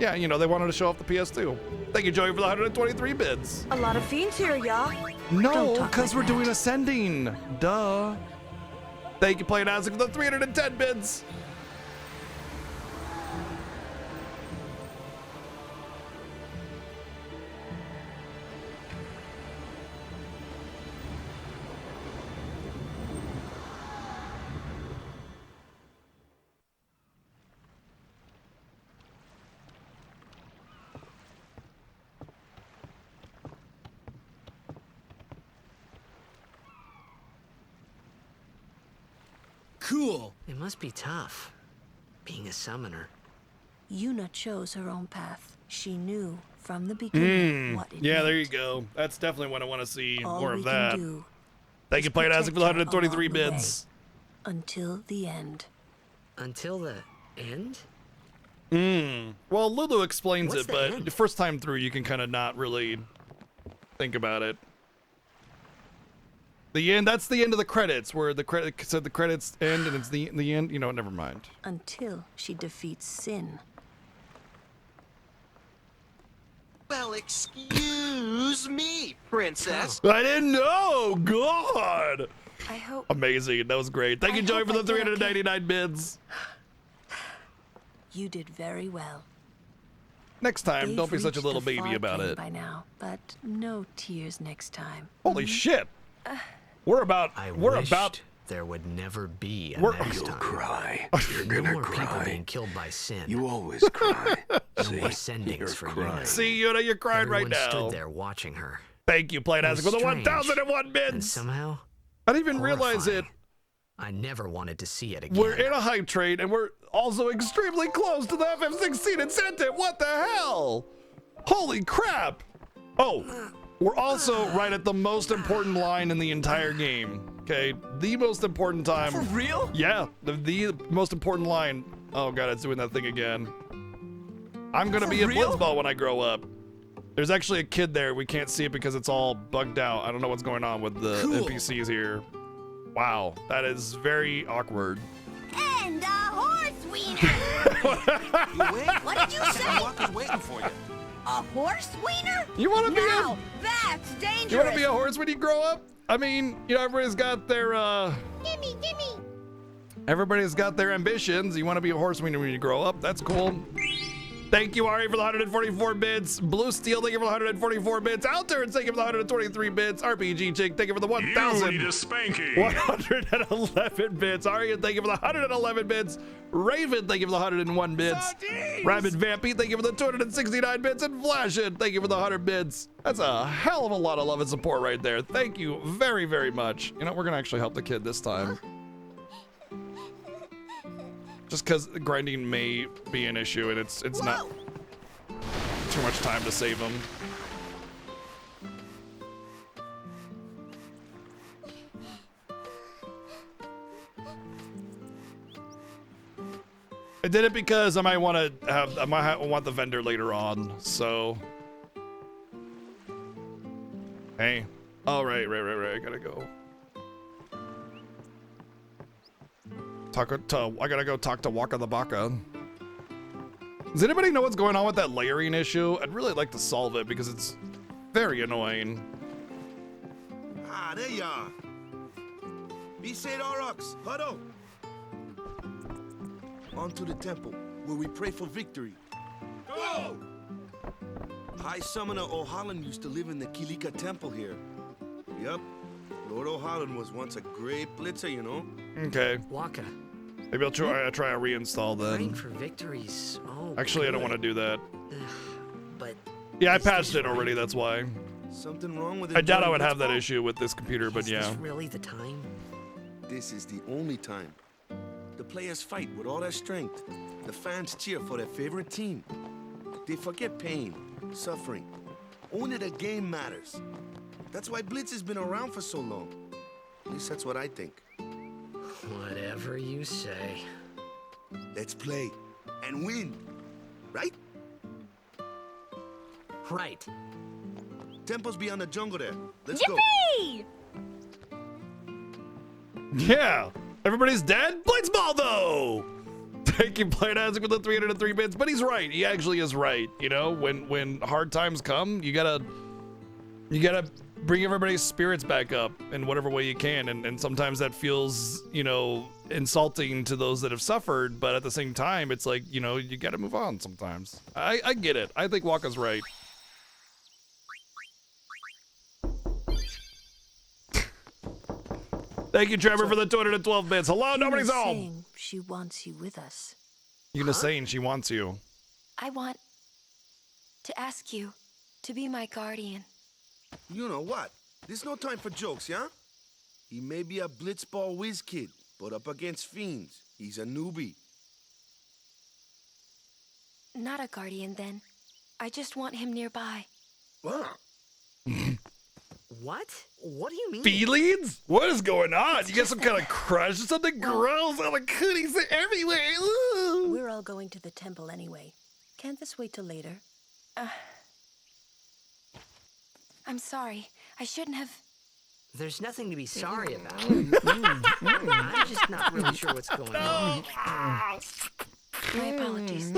Speaker 2: Yeah, you know, they wanted to show off the PS2. Thank you, Joey, for the 123 bids.
Speaker 1: A lot of fiends here, y'all.
Speaker 2: No,
Speaker 1: Don't talk
Speaker 2: because
Speaker 1: like
Speaker 2: we're doing ascending. Duh. Thank you, Plain Isaac, for the 310 bids.
Speaker 19: Cool.
Speaker 4: It must be tough, being a summoner.
Speaker 1: Yuna chose her own path. She knew from the beginning what it
Speaker 2: Yeah,
Speaker 1: meant.
Speaker 2: there you go. That's definitely what I want to see
Speaker 1: All
Speaker 2: more
Speaker 1: we
Speaker 2: of
Speaker 1: can
Speaker 2: that.
Speaker 1: do
Speaker 2: Thank you, Playtastic, for the
Speaker 1: protect her
Speaker 2: 123
Speaker 1: along the way.
Speaker 2: bits.
Speaker 1: Until the end.
Speaker 4: Until the end?
Speaker 2: Well, Lulu explains
Speaker 4: What's
Speaker 2: it,
Speaker 4: the
Speaker 2: but
Speaker 4: end?
Speaker 2: the first time through, you can kind of not really think about it. The end, that's the end of the credits, where the credits end, and it's the end. You know, never mind.
Speaker 1: Until she defeats Sin.
Speaker 5: Well, excuse me, princess.
Speaker 2: I didn't know! God!
Speaker 17: I hope.
Speaker 2: Amazing. That was great. Thank you, Joey, for the 399 bids.
Speaker 1: You did very well.
Speaker 2: Next time,
Speaker 1: They've
Speaker 2: don't be such a
Speaker 1: reached
Speaker 2: little
Speaker 1: the
Speaker 2: baby
Speaker 1: far
Speaker 2: about
Speaker 1: plane
Speaker 2: it.
Speaker 1: by now, but no tears next time.
Speaker 2: Holy shit! We're about.
Speaker 4: I
Speaker 2: We're
Speaker 4: wished
Speaker 2: about.
Speaker 4: there would never be a
Speaker 2: We're-
Speaker 4: next
Speaker 6: You'll
Speaker 4: time.
Speaker 6: cry. You're
Speaker 4: No
Speaker 6: gonna
Speaker 4: more people
Speaker 6: cry.
Speaker 4: being killed by Sin.
Speaker 6: You always cry.
Speaker 4: No
Speaker 6: See?
Speaker 4: more sendings for
Speaker 6: crying.
Speaker 4: Yuna.
Speaker 2: See, Yuna, you're crying
Speaker 4: Everyone
Speaker 2: right now.
Speaker 4: stood there watching her.
Speaker 2: Thank you,
Speaker 4: It
Speaker 2: Playtastic,
Speaker 4: was
Speaker 2: for the
Speaker 4: strange,
Speaker 2: 1,001
Speaker 4: and
Speaker 2: bids.
Speaker 4: somehow,
Speaker 2: I didn't even realize it.
Speaker 4: horrifying. I never wanted to see it again.
Speaker 2: We're in a hype train, and we're also extremely close to the FF16 incentive. What the hell? Holy crap! Oh, we're also right at the most important line in the entire game. Okay, the most important time.
Speaker 19: For real?
Speaker 2: Yeah, the most important line. Oh god, it's doing that thing again. I'm gonna be a
Speaker 19: real?
Speaker 2: blitzball when I grow up. There's actually a kid there. We can't see it because it's all bugged out. I don't know what's going on with the
Speaker 19: Cool.
Speaker 2: NPCs here. Wow, that is very awkward.
Speaker 15: And a horse wiener!
Speaker 5: You wait.
Speaker 15: What did you say?
Speaker 5: Walker's waiting for you.
Speaker 15: A horse wiener?
Speaker 2: You want to be
Speaker 15: Now,
Speaker 2: a
Speaker 15: that's dangerous!
Speaker 2: You want to be a horse when you grow up? I mean, you know, everybody's got their
Speaker 15: Gimme, gimme!
Speaker 2: everybody's got their ambitions. You want to be a horse when you grow up? That's cool. Thank you, Ari, for the 144 bits. Blue Steel, thank you for the 144 bits. Altered, thank you for the 123 bits. RPG Chick, thank you for the 1,000.
Speaker 22: You need a spanking.
Speaker 2: 111 bits. Arya, thank you for the 111 bits. Raven, thank you for the 101 bits. Rabbit Vampy, thank you for the 269 bits. And Flashin, thank you for the 100 bits. That's a hell of a lot of love and support right there. Thank you very, very much. You know, we're going to actually help the kid this time. Just because grinding may be an issue and it's not too much time to save him. I did it because I might want to have, I might want the vendor later on, so. Hey. Oh, right, I gotta go. I gotta go talk to Waka the Baka. Does anybody know what's going on with that layering issue? I'd really like to solve it because it's very annoying.
Speaker 8: Ah, there you are. Be said, Aurochs, huddle. On to the temple, where we pray for victory. Go! High Summoner O'Holland used to live in the Kilika Temple here. Yup. Lord O'Holland was once a great blitzer, you know?
Speaker 2: Okay.
Speaker 4: Waka.
Speaker 2: Maybe I'll try a reinstall
Speaker 4: Praying
Speaker 2: then.
Speaker 4: for victories. Oh,
Speaker 2: Actually, I don't
Speaker 4: good.
Speaker 2: want to do that.
Speaker 4: But
Speaker 2: Yeah, I patched it already, that's why.
Speaker 8: Something wrong with it?
Speaker 2: I doubt I would have that issue with this computer, but
Speaker 4: is
Speaker 2: yeah.
Speaker 4: this really the time?
Speaker 8: This is the only time. The players fight with all their strength. The fans cheer for their favorite team. They forget pain, suffering. Only the game matters. That's why Blitz has been around for so long. At least that's what I think.
Speaker 4: Whatever you say.
Speaker 8: Let's play and win, right?
Speaker 4: Right.
Speaker 8: Temple's beyond the jungle there. Let's
Speaker 15: Yippee!
Speaker 2: Yeah! Everybody's dead? Blitzball though! Thank you, Playtastic, with the 303 bits. But he's right. He actually is right. You know, when hard times come, you gotta bring everybody's spirits back up in whatever way you can. And sometimes that feels, you know, insulting to those that have suffered. But at the same time, it's like, you know, you gotta move on sometimes. I get it. I think Waka's right. Thank you, Trevor, for the 212 bits. Hello, nobody's home.
Speaker 1: Saying she wants you with us.
Speaker 2: Yuna's saying she wants you.
Speaker 17: I want to ask you to be my guardian.
Speaker 8: You know what? There's no time for jokes, yeah? He may be a blitzball whiz kid, but up against fiends, he's a newbie.
Speaker 17: Not a guardian, then. I just want him nearby.
Speaker 9: What? What do you mean?
Speaker 2: Feelings? What is going on? You got some kind of crush or something? Gross. All the cooties are everywhere. Ooh.
Speaker 1: We're all going to the temple anyway. Can't this wait till later?
Speaker 17: I'm sorry. I shouldn't have...
Speaker 9: There's nothing to be sorry about. I'm just not really sure what's going on.
Speaker 17: My apologies.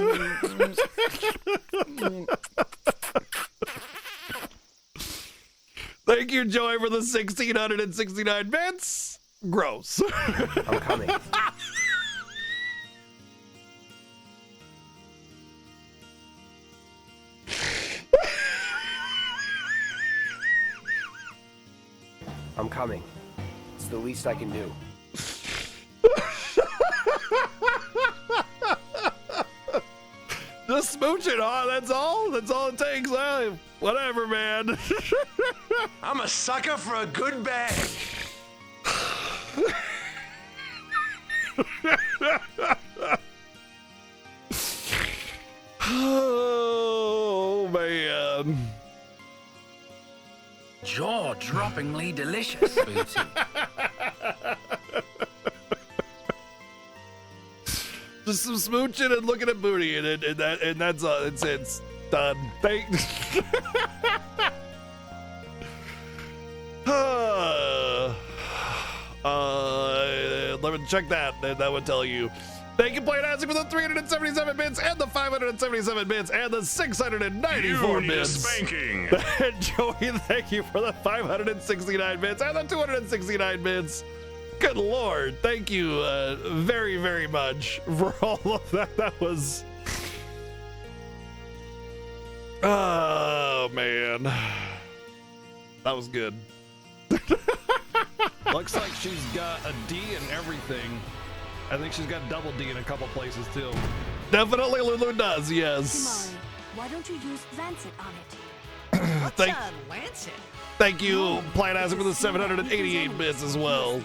Speaker 2: Thank you, Joy, for the 1,669 bits. Gross.
Speaker 16: I'm coming. I'm coming. It's the least I can do.
Speaker 2: Just smooching, huh? That's all? That's all it takes, huh? Whatever, man.
Speaker 11: I'm a sucker for a good bag.
Speaker 2: Oh, man.
Speaker 10: Jaw-droppingly delicious, Booty.
Speaker 2: Just some smooching and looking at booty, and that's it's done. Thanks. Let me check that, and that would tell you. Thank you, Plain Azzy, for the 377 bits, and the 577 bits, and the 694 bits.
Speaker 11: Spanking.
Speaker 2: And Joey, thank you for the 569 bits, and the 269 bits. Good Lord, thank you very, very much for all of that. That was... Oh, man. That was good.
Speaker 18: Looks like she's got a D in everything. I think she's got double D in a couple places, too.
Speaker 2: Definitely Lulu does, yes.
Speaker 1: Kimari, why don't you use Lancet on it?
Speaker 9: What's Lancet?
Speaker 2: Thank you, Plain Azzy, for the 788 bits as well.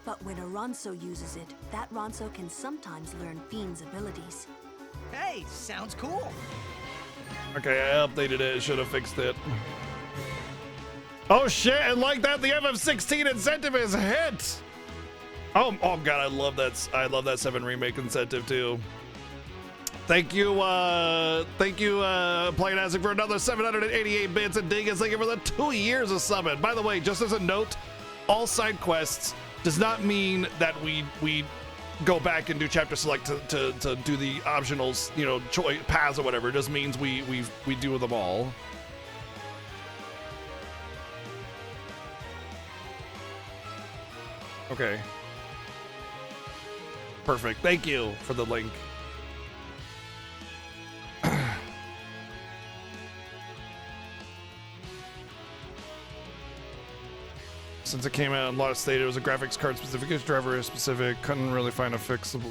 Speaker 1: But when a Ronso uses it, that Ronso can sometimes learn Fiend's abilities.
Speaker 9: Hey, sounds cool.
Speaker 2: Okay, I updated it. Should have fixed it. Oh shit! And like that, the FF16 incentive is hit. Oh god, I love that. I love that 7 remake incentive too. Thank you, Plain Azzy, for another 788 bits, and Dingus, thank you for the 2 years of summon. By the way, just as a note, all side quests does not mean that we go back and do chapter select to do the optionals, you know, choice paths or whatever. It just means we do them all. Okay. Perfect. Thank you for the link. Since it came out in a lot of state, it was a graphics card specific, each driver is specific. Couldn't really find a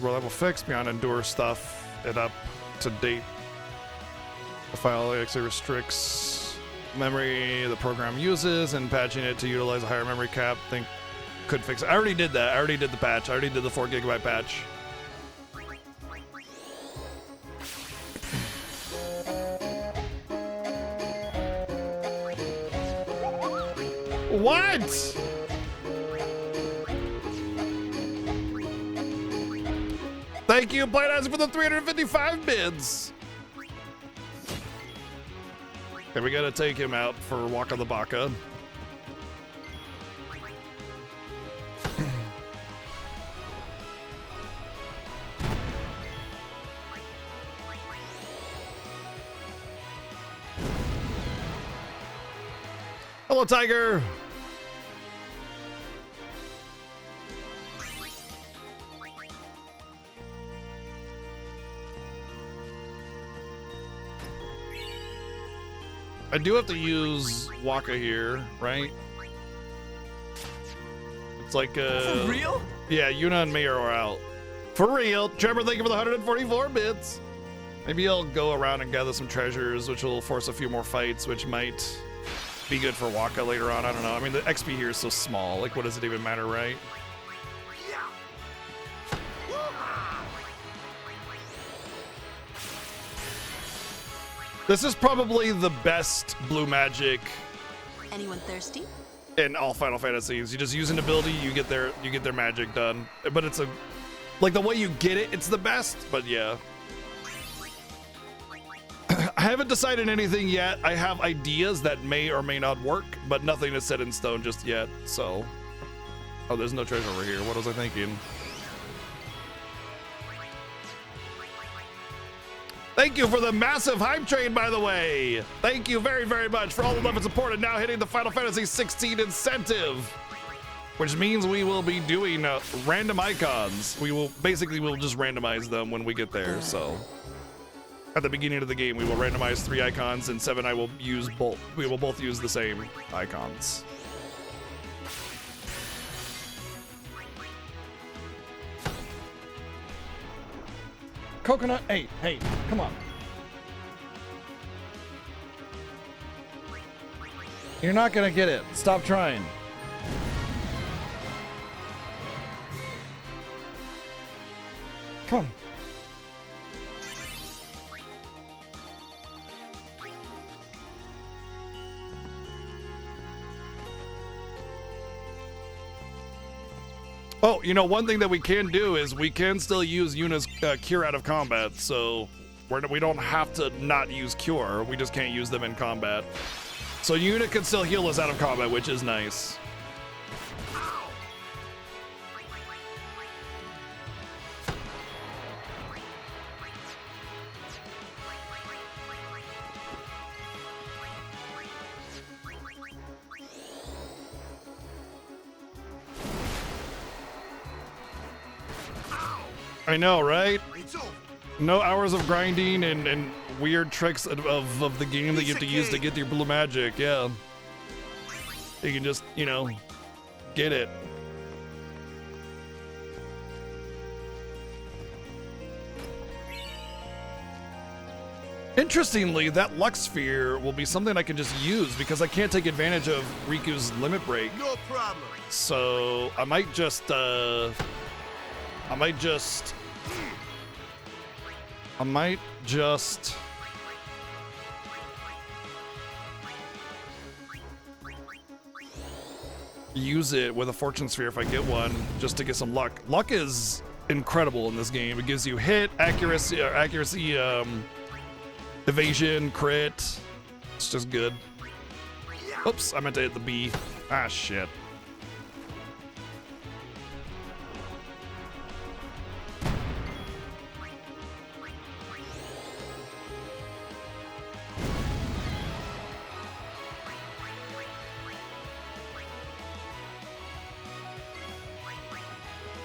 Speaker 2: reliable fix beyond Endure stuff it up to date. The file actually restricts memory the program uses, and patching it to utilize a higher memory cap think could fix it. I already did that. I already did the patch. I already did the 4 GB patch. What? Thank you, Plain Azzy, for the 355 bids. Okay, we gotta take him out for Waka the Baka. Hello, Tiger. I do have to use Waka here, right? It's like
Speaker 9: For real?
Speaker 2: Yeah, Yuna and me are out. For real. Trevor, thank you for the 144 bits. Maybe I'll go around and gather some treasures, which will force a few more fights, which might be good for Waka later on. I don't know. I mean, the XP here is so small. Like, what does it even matter, right? This is probably the best blue magic
Speaker 1: Anyone thirsty?
Speaker 2: in all Final Fantasies. You just use an ability, you get their magic done. But it's like the way you get it, it's the best. But yeah. I haven't decided anything yet. I have ideas that may or may not work, but nothing is set in stone just yet. So, oh, there's no treasure over here. What was I thinking? Thank you for the massive hype train, by the way. Thank you very, very much for all the love and support, and now hitting the Final Fantasy 16 incentive, which means we will be doing random icons. We'll just randomize them when we get there. So at the beginning of the game, we will randomize 3 icons, and 7 I will use both. We will both use the same icons. Coconut, hey, come on. You're not gonna get it. Stop trying. Come on. Oh, you know, one thing that we can do is we can still use Yuna's cure out of combat, so we don't have to not use cure. We just can't use them in combat. So Yuna can still heal us out of combat, which is nice. I know, right? No hours of grinding and weird tricks of the game that you have to use to get your blue magic. Yeah. You can just, you know, get it. Interestingly, that Lux Sphere will be something I can just use because I can't take advantage of Riku's limit break.
Speaker 8: No problem.
Speaker 2: So I might just use it with a fortune sphere if I get one, just to get some luck. Luck is incredible in this game. It gives you hit, accuracy, evasion, crit. It's just good. Oops, I meant to hit the B. Ah, shit.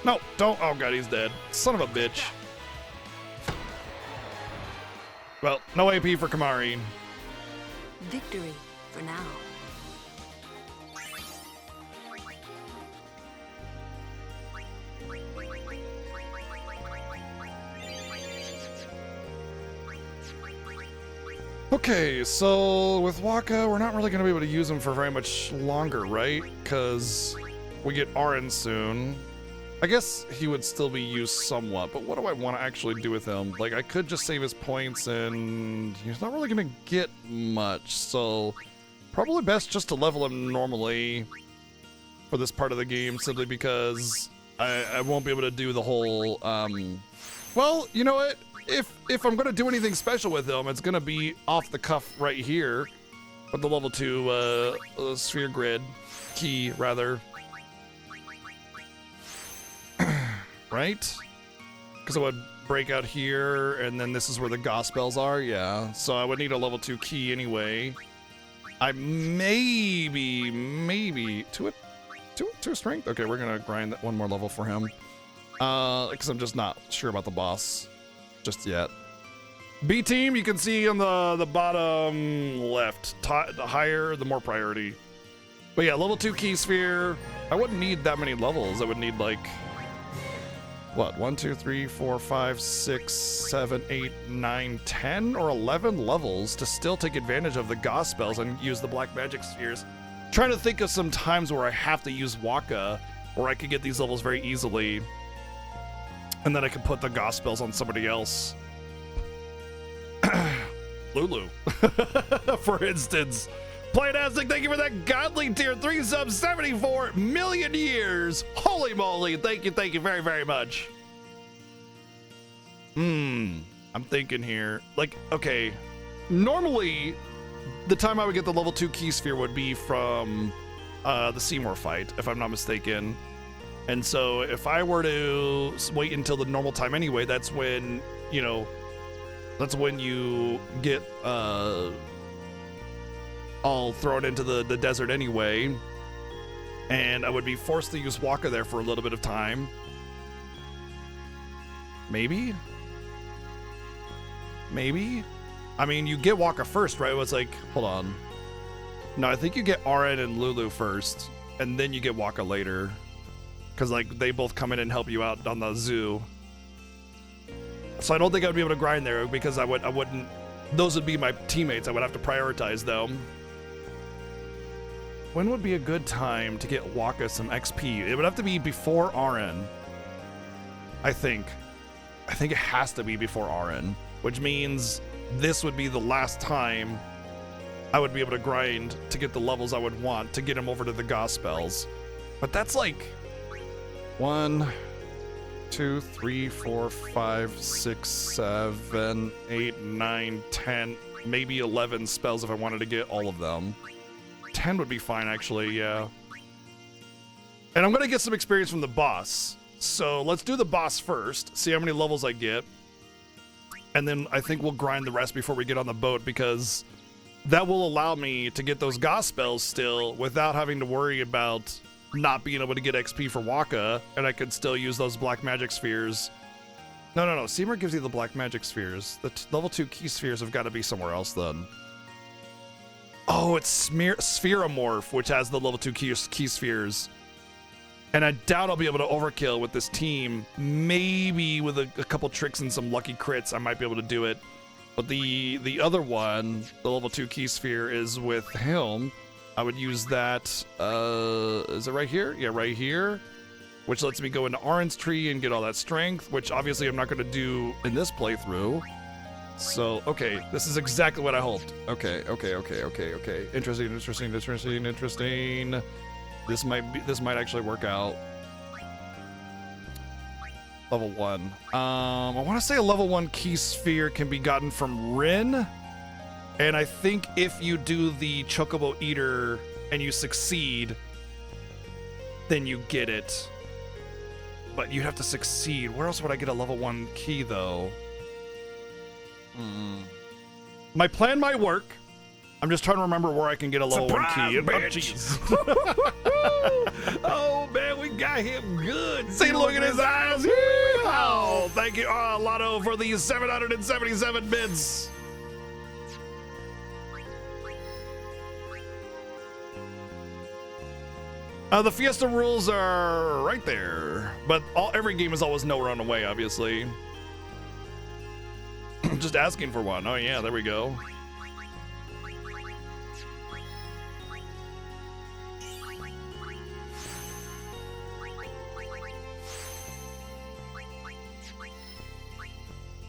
Speaker 2: No, don't. Oh god, he's dead. Son of a bitch. Well, no AP for Kamari.
Speaker 1: Victory for now.
Speaker 2: Okay, so with Waka, we're not really going to be able to use him for very much longer, right? Because we get Arin soon. I guess he would still be used somewhat, but what do I want to actually do with him? Like, I could just save his points, and he's not really going to get much, so probably best just to level him normally for this part of the game, simply because I won't be able to do the whole, well, you know what? If I'm going to do anything special with him, it's going to be off the cuff right here with the level 2 sphere grid key, rather. Right? Because I would break out here, and then this is where the gospels are, yeah. So I would need a level 2 key anyway. I maybe two strength? Okay, we're gonna grind that one more level for him. Because I'm just not sure about the boss just yet. B team, you can see on the bottom left. The higher, the more priority. But yeah, level 2 key sphere. I wouldn't need that many levels. I would need like, what, 1, 2, 3, 4, 5, 6, 7, 8, 9, 10, or 11 levels to still take advantage of the gospels and use the black magic spheres. Trying to think of some times where I have to use Waka, where I could get these levels very easily, and then I could put the gospels on somebody else. Lulu, for instance. Playtastic, thank you for that godly tier 3 sub, 74 million years. Holy moly, thank you very, very much. I'm thinking here, like, okay, normally the time I would get the level 2 key sphere would be from the Seymour fight, if I'm not mistaken. And so if I were to wait until the normal time anyway, that's when, you know, that's when you get all thrown into the desert anyway. And I would be forced to use Waka there for a little bit of time. Maybe? Maybe? I mean, you get Waka first, right? It's like, hold on. No, I think you get RN and Lulu first, and then you get Waka later. Because, like, they both come in and help you out on the zoo. So I don't think I would be able to grind there because I wouldn't, those would be my teammates. I would have to prioritize them. When would be a good time to get Waka some XP? It would have to be before RN. I think it has to be before RN, which means this would be the last time I would be able to grind to get the levels I would want to get him over to the Gospels. But that's like 1, 2, 3, 4, 5, 6, 7, 8, 9, 10, maybe 11 spells if I wanted to get all of them. 10 would be fine, actually, yeah. And I'm gonna get some experience from the boss. So let's do the boss first, see how many levels I get. And then I think we'll grind the rest before we get on the boat, because that will allow me to get those Gospels still without having to worry about not being able to get XP for Waka, and I could still use those black magic spheres. No. Seymour gives you the black magic spheres. The level 2 key spheres have got to be somewhere else then. Oh, it's Spheromorph, which has the level 2 key spheres. And I doubt I'll be able to overkill with this team. Maybe with a couple tricks and some lucky crits, I might be able to do it. But the other one, the level 2 key sphere, is with Helm. I would use that, is it right here? Yeah, right here. Which lets me go into Orange Tree and get all that strength, which obviously I'm not going to do in this playthrough. So, okay, this is exactly what I hoped. Okay. Interesting. This might actually work out. Level 1. I want to say a level 1 key sphere can be gotten from Rin. And I think if you do the Chocobo Eater and you succeed, then you get it. But you have to succeed. Where else would I get a level 1 key, though? My plan might work. I'm just trying to remember where I can get a level 1 key.
Speaker 11: Bitch.
Speaker 2: Oh, man, we got him good. See, look at his eyes. Oh, thank you, Lotto, for these 777 bits. The Fiesta rules are right there, but every game is always nowhere on the way, obviously. Just asking for one. Oh yeah, there we go.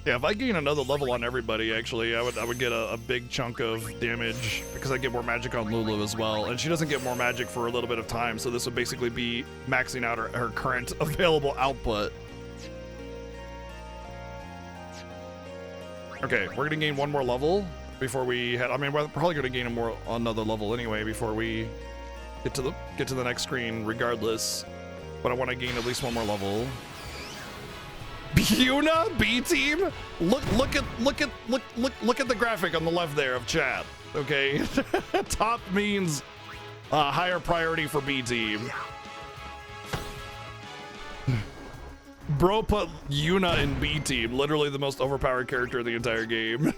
Speaker 2: Yeah, if I gain another level on everybody, actually, I would get a big chunk of damage because I get more magic on Lulu as well. And she doesn't get more magic for a little bit of time, so this would basically be maxing out her current available output. Okay, we're gonna gain one more level before we head. I mean, we're probably gonna gain another level anyway before we get to the next screen, regardless. But I want to gain at least one more level. Buna B team. Look at the graphic on the left there of chat. Okay, top means higher priority for B team. Bro put Yuna in B team, literally the most overpowered character in the entire game.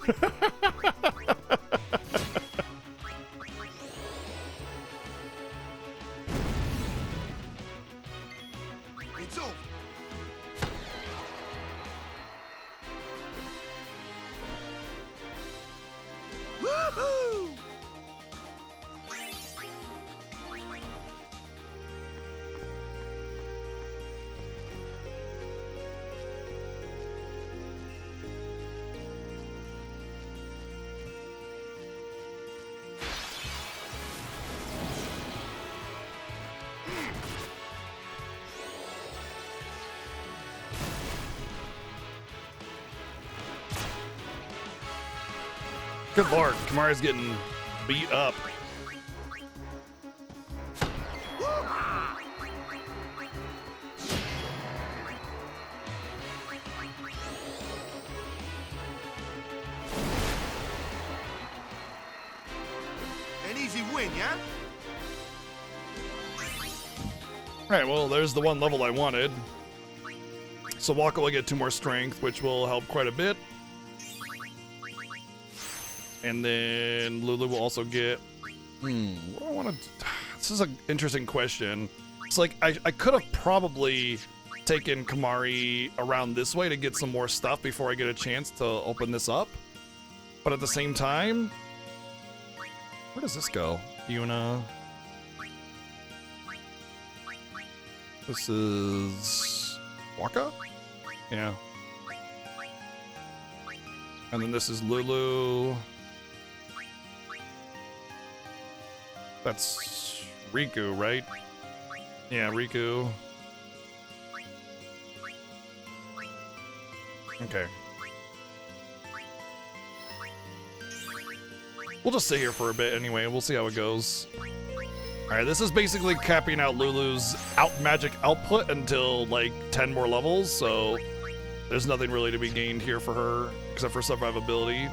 Speaker 8: It's over. Woohoo!
Speaker 2: Good lord, Kamari's getting beat up.
Speaker 8: An easy win, yeah?
Speaker 2: Alright, well, there's the one level I wanted. So Waka will get 2 more strength, which will help quite a bit. And then Lulu will also get... what do I want to... This is an interesting question. It's like, I could have probably taken Kamari around this way to get some more stuff before I get a chance to open this up. But at the same time... Where does this go? Yuna... This is... Waka? Yeah. And then this is Lulu. That's Riku, right? Yeah, Riku. Okay. We'll just sit here for a bit anyway. We'll see how it goes. Alright, this is basically capping out Lulu's magic output until like 10 more levels, so there's nothing really to be gained here for her except for survivability.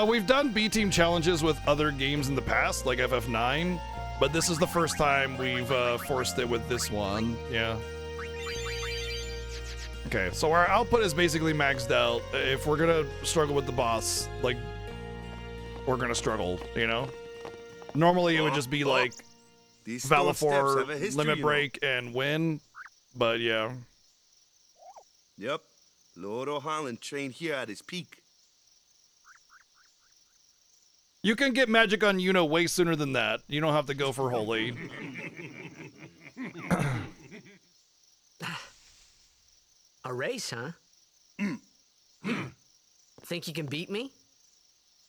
Speaker 2: We've done B-Team challenges with other games in the past, like FF9, but this is the first time we've forced it with this one. Yeah. Okay, so our output is basically maxed out. If we're gonna struggle with the boss, like, we're gonna struggle, you know? Normally it would just be like Valifor, Limit Break, and win, but yeah.
Speaker 8: Yep, Lord O'Holland trained here at his peak.
Speaker 2: You can get magic on Yuna way sooner than that. You don't have to go for holy.
Speaker 9: A race, huh? Think you can beat me?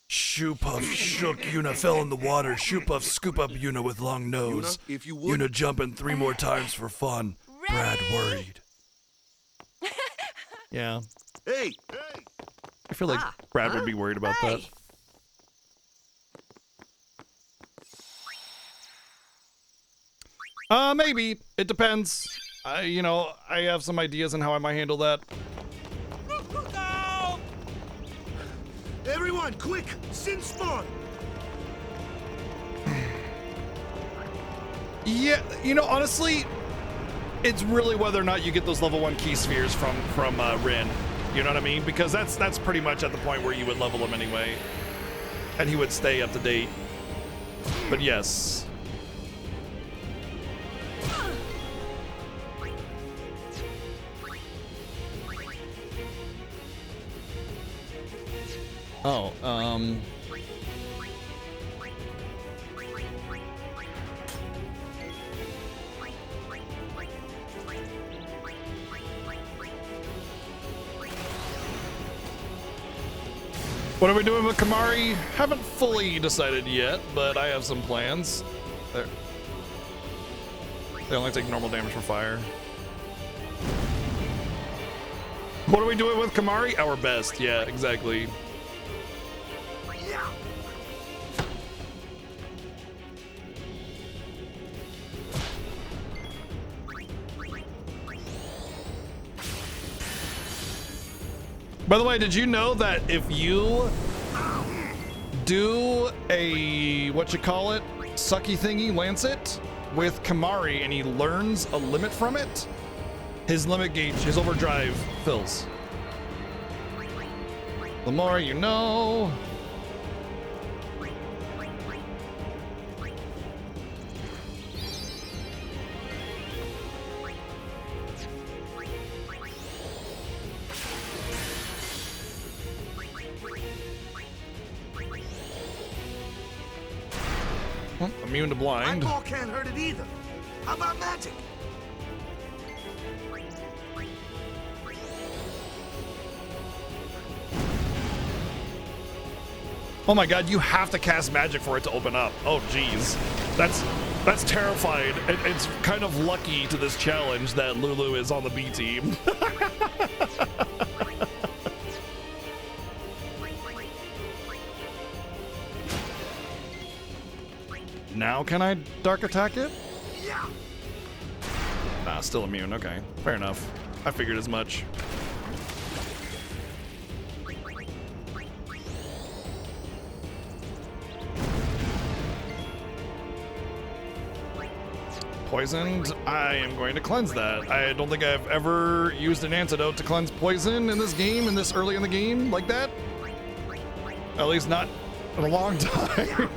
Speaker 14: Shoop-Puff shook Yuna fell in the water. Shoop-Puff scoop up Yuna with long nose.
Speaker 8: Yuna, if you would.
Speaker 14: Yuna jumping 3 more times for fun. Brad worried.
Speaker 2: Yeah.
Speaker 8: Hey!
Speaker 2: I feel like Brad would be worried about that. Maybe. It depends. You know, I have some ideas on how I might handle that.
Speaker 8: No! Everyone, quick! Sin spawn!
Speaker 2: Yeah, you know, honestly, it's really whether or not you get those level 1 key spheres from Rin. You know what I mean? Because that's pretty much at the point where you would level him anyway. And he would stay up to date. But yes. Oh, what are we doing with Kamari? Haven't fully decided yet, but I have some plans. There. They only take normal damage from fire. What are we doing with Kamari? Our best, yeah, exactly. By the way, did you know that if you do a, sucky thingy, Lancet, with Kamari and he learns a limit from it, his limit gauge, his overdrive fills. The more you know. Immune to blind.
Speaker 8: Eyeball can't hurt it either. How about magic?
Speaker 2: Oh my god, you have to cast magic for it to open up. Oh geez. That's terrifying. It's kind of lucky to this challenge that Lulu is on the B team. Now can I dark attack it? Nah, still immune. Okay, fair enough. I figured as much. Poisoned, I am going to cleanse that. I don't think I've ever used an antidote to cleanse poison in this game, and this early in the game, like that. At least not in a long time.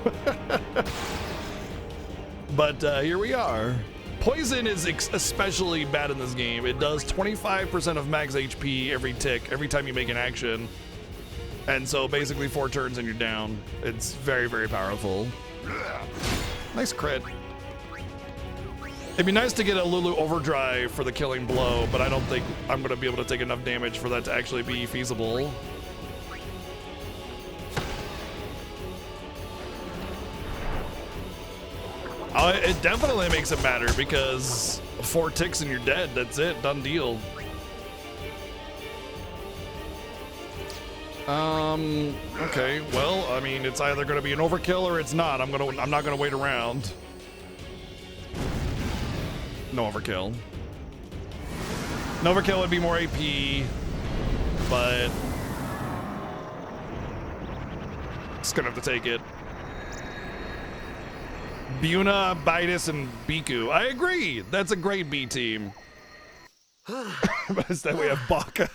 Speaker 2: But here we are. Poison is especially bad in this game. It does 25% of max HP every tick, every time you make an action. And so basically 4 turns and you're down. It's very, very powerful. Nice crit. It'd be nice to get a Lulu Overdrive for the killing blow, but I don't think I'm going to be able to take enough damage for that to actually be feasible. It definitely makes it matter because 4 ticks and you're dead. That's it. Done deal. Okay. Well, I mean, it's either going to be an overkill or it's not. I'm not going to wait around. No overkill. No overkill would be more AP, but just gonna have to take it. Buna, Bidus, and Biku. I agree. That's a great B team. But instead we have Baka.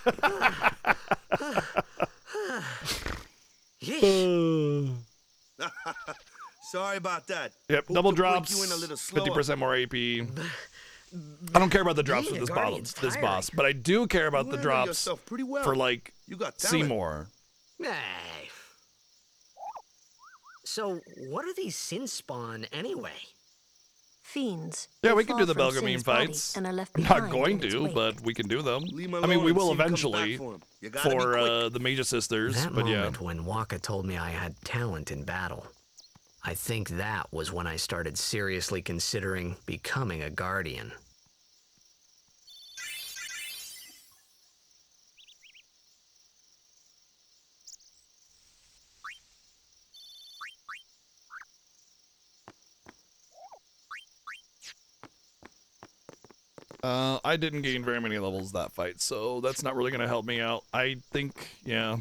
Speaker 8: Sorry about that.
Speaker 2: Yep,
Speaker 8: Hope
Speaker 2: double
Speaker 8: to break
Speaker 2: drops,
Speaker 8: you in a little slower.
Speaker 2: 50% more AP. I don't care about the drops with this boss, but I do care about
Speaker 8: You
Speaker 2: the
Speaker 8: handle
Speaker 2: drops
Speaker 8: yourself pretty well.
Speaker 2: for like
Speaker 8: You got talent.
Speaker 2: Seymour.
Speaker 9: Hey. So, what are these sin spawn anyway?
Speaker 1: Fiends.
Speaker 2: Yeah,
Speaker 1: They
Speaker 2: we can
Speaker 1: fall
Speaker 2: do the
Speaker 1: from
Speaker 2: Belgamine
Speaker 1: Sin's body
Speaker 2: fights.
Speaker 1: and are left
Speaker 2: Not
Speaker 1: behind
Speaker 2: going
Speaker 1: in its
Speaker 2: to,
Speaker 1: wake.
Speaker 2: but we can do them.
Speaker 8: Leave him
Speaker 2: I mean, we
Speaker 8: alone
Speaker 2: will
Speaker 8: and see him come
Speaker 2: eventually
Speaker 8: back for him. You gotta be
Speaker 2: for
Speaker 8: quick.
Speaker 2: the Major Sisters,
Speaker 9: That
Speaker 2: but yeah.
Speaker 9: moment when Waka told me I had talent in battle, I think that was when I started seriously considering becoming a guardian.
Speaker 2: I didn't gain very many levels that fight, so that's not really going to help me out. I think, yeah.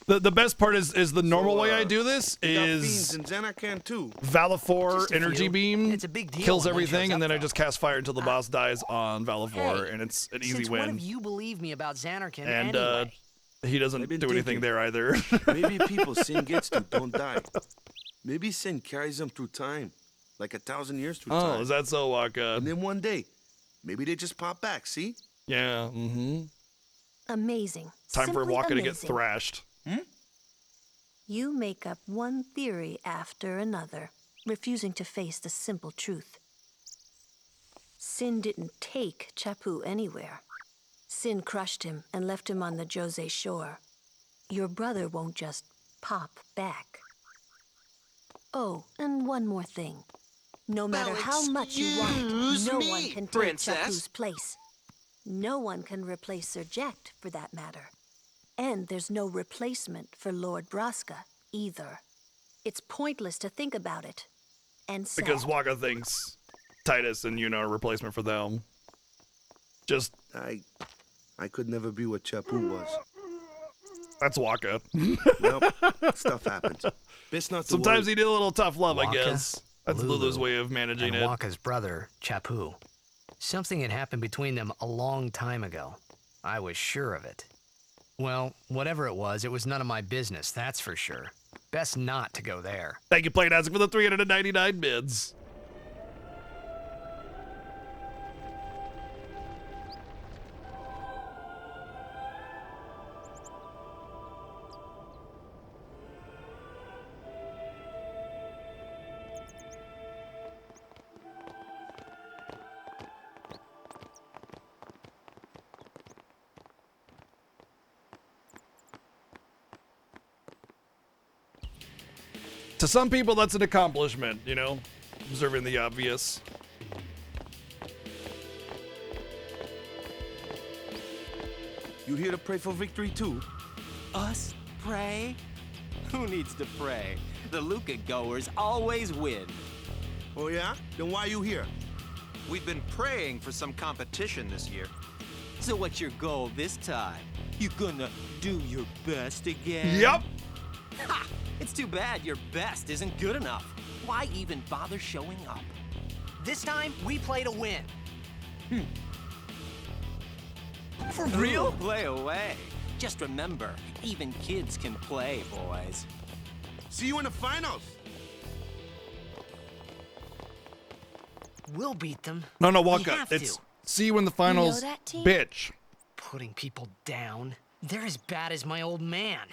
Speaker 2: The best part is the normal way I do this
Speaker 8: we got
Speaker 2: is
Speaker 8: fiends in Xanarkand too.
Speaker 2: Valifor
Speaker 9: Just a
Speaker 2: Energy
Speaker 9: few.
Speaker 2: Beam
Speaker 9: It's a big deal
Speaker 2: kills
Speaker 9: when one
Speaker 2: everything,
Speaker 9: shows
Speaker 2: and
Speaker 9: up,
Speaker 2: then I
Speaker 9: though.
Speaker 2: just cast fire until the boss dies on Valifor,
Speaker 9: Hey,
Speaker 2: and it's an easy
Speaker 9: Since one of
Speaker 2: win.
Speaker 9: you believe me about Xanarkand
Speaker 2: And
Speaker 9: anyway.
Speaker 2: he doesn't
Speaker 8: I've been
Speaker 2: do anything
Speaker 8: thinking.
Speaker 2: there either.
Speaker 8: Maybe people sin gets to don't die. Maybe sin carries them through time, like 1,000 years through time.
Speaker 2: Oh, is that so, Waka?
Speaker 8: And then one day, maybe they just pop back. See?
Speaker 2: Yeah. Mm-hmm.
Speaker 1: Amazing.
Speaker 2: Time for
Speaker 1: Simply
Speaker 2: Waka to get
Speaker 1: amazing.
Speaker 2: thrashed.
Speaker 1: You make up one theory after another, refusing to face the simple truth. Sin didn't take Chapu anywhere. Sin crushed him and left him on the Jose shore. Your brother won't just pop back. Oh, and one more thing. No matter how much you want,
Speaker 5: excuse
Speaker 1: no
Speaker 5: me,
Speaker 1: one can take
Speaker 5: princess.
Speaker 1: Chapu's place. No one can replace Serject, for that matter. And there's no replacement for Lord Braska, either. It's pointless to think about it. And sad.
Speaker 2: Because Waka thinks Titus and Yuna are a replacement for them. Just
Speaker 8: I could never be what Chapu was.
Speaker 2: that's Waka.
Speaker 8: Nope. Stuff happens. Best not to
Speaker 2: Sometimes
Speaker 8: worry.
Speaker 2: he did a little tough love, I
Speaker 9: Waka,
Speaker 2: guess. That's
Speaker 9: Lulu,
Speaker 2: Lulu's way of managing
Speaker 9: and
Speaker 2: it.
Speaker 9: Waka's brother, Chapu. Something had happened between them a long time ago. I was sure of it. Well, whatever it was none of my business, that's for sure. Best not to go there.
Speaker 2: Thank you, Playdazzle, for the 399 bids. To some people, that's an accomplishment, you know, observing the obvious.
Speaker 8: You here to pray for victory too?
Speaker 5: Us pray? Who needs to pray? The Luca goers always win.
Speaker 8: Oh yeah? Then why you here?
Speaker 5: We've been praying for some competition this year. So what's your goal this time? You gonna do your best again?
Speaker 2: Yep.
Speaker 5: Ha! It's too bad your best isn't good enough. Why even bother showing up?
Speaker 9: This time, we play to win.
Speaker 5: For real? Play away. Just remember, even kids can play, boys.
Speaker 8: See you in the finals.
Speaker 9: We'll beat them.
Speaker 2: No,
Speaker 9: We
Speaker 2: Waka.
Speaker 9: have
Speaker 2: It's
Speaker 9: to.
Speaker 2: see you in the finals,
Speaker 17: that team?
Speaker 2: bitch.
Speaker 9: Putting people down. They're as bad as my old man.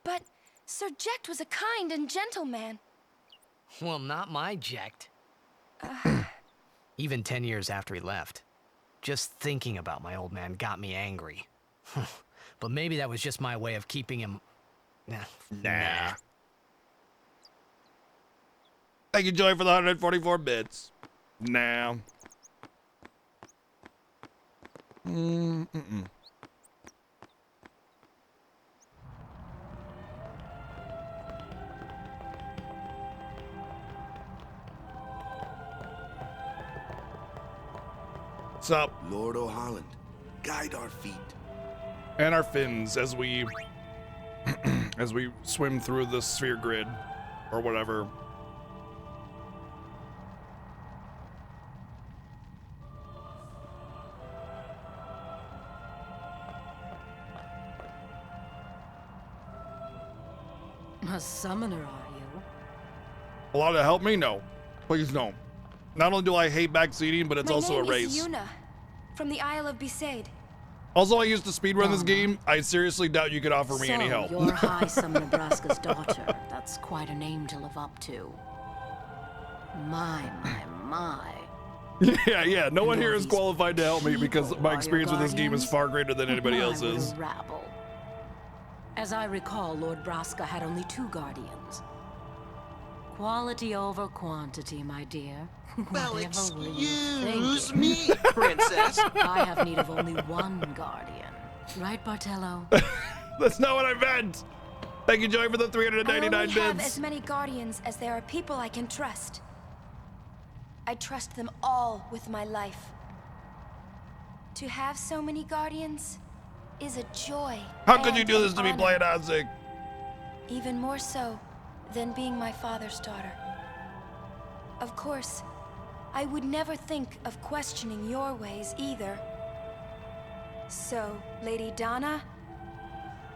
Speaker 17: But Sir Jecht was a kind and gentle man.
Speaker 9: Well, not my Jecht. Even 10 years after he left. Just thinking about my old man got me angry. But maybe that was just my way of keeping him... Nah.
Speaker 2: Thank you, Joy, for the 144 bits. Nah. What's up?
Speaker 8: Lord O'Holland, guide our feet.
Speaker 2: And our fins as we as we swim through the sphere grid or whatever.
Speaker 13: A summoner, are you?
Speaker 2: A lot to help me? No. Please no. Not only do I hate backseating, but it's also a
Speaker 17: My name
Speaker 2: race.
Speaker 17: is Yuna, from the Isle of Besaid.
Speaker 2: Also, I used to speedrun this game. I seriously doubt you could offer me any help.
Speaker 13: You're High Summoner Braska's daughter. That's quite a name to live up to. My.
Speaker 2: Yeah. No one here is qualified to help me because my experience with this game is far greater than anybody else's.
Speaker 13: Rabble. As I recall, Lord Braska had only 2 guardians. Quality over quantity, my dear.
Speaker 5: Well,
Speaker 13: Whatever were you
Speaker 5: excuse
Speaker 13: thinking?
Speaker 5: me, princess.
Speaker 13: I have need of only 1 guardian. Right, Bartello?
Speaker 2: That's not what I meant. Thank you, Joy, for the
Speaker 17: I
Speaker 2: 399
Speaker 17: only have
Speaker 2: bits.
Speaker 17: as many guardians as there are people I can trust. I trust them all with my life. To have so many guardians is a joy.
Speaker 2: How could you
Speaker 17: and
Speaker 2: do this
Speaker 17: an
Speaker 2: to me,
Speaker 17: honor.
Speaker 2: Blade Isaac?
Speaker 17: Even more so than being my father's daughter. Of course, I would never think of questioning your ways either. So, Lady Donna,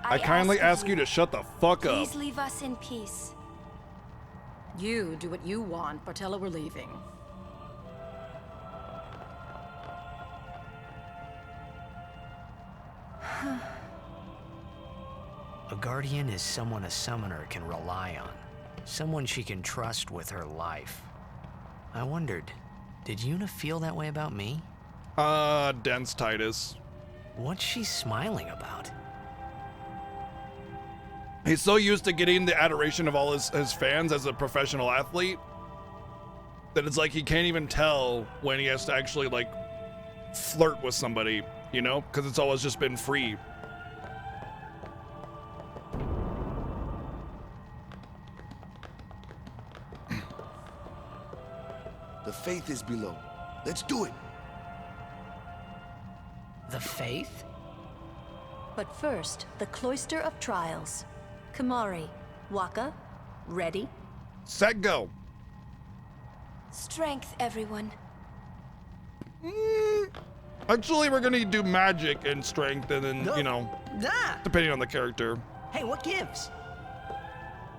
Speaker 2: I kindly ask you to shut the fuck up.
Speaker 17: please leave us in peace.
Speaker 13: You do what you want, Bartello, we're leaving.
Speaker 9: A guardian is someone a summoner can rely on. Someone she can trust with her life. I wondered, did Yuna feel that way about me?
Speaker 2: Dense Titus.
Speaker 9: What's she smiling about?
Speaker 2: He's so used to getting the adoration of all his fans as a professional athlete that it's like he can't even tell when he has to actually, like, flirt with somebody, you know? Because it's always just been free.
Speaker 8: The faith is below. Let's do it.
Speaker 9: The faith?
Speaker 1: But first, the Cloister of Trials. Kamari, Waka, ready?
Speaker 2: Set, go.
Speaker 17: Strength, everyone.
Speaker 2: Actually, we're gonna do magic and strength, and then,
Speaker 9: No.
Speaker 2: you know,
Speaker 9: Ah!
Speaker 2: depending on the character.
Speaker 9: Hey, what gives?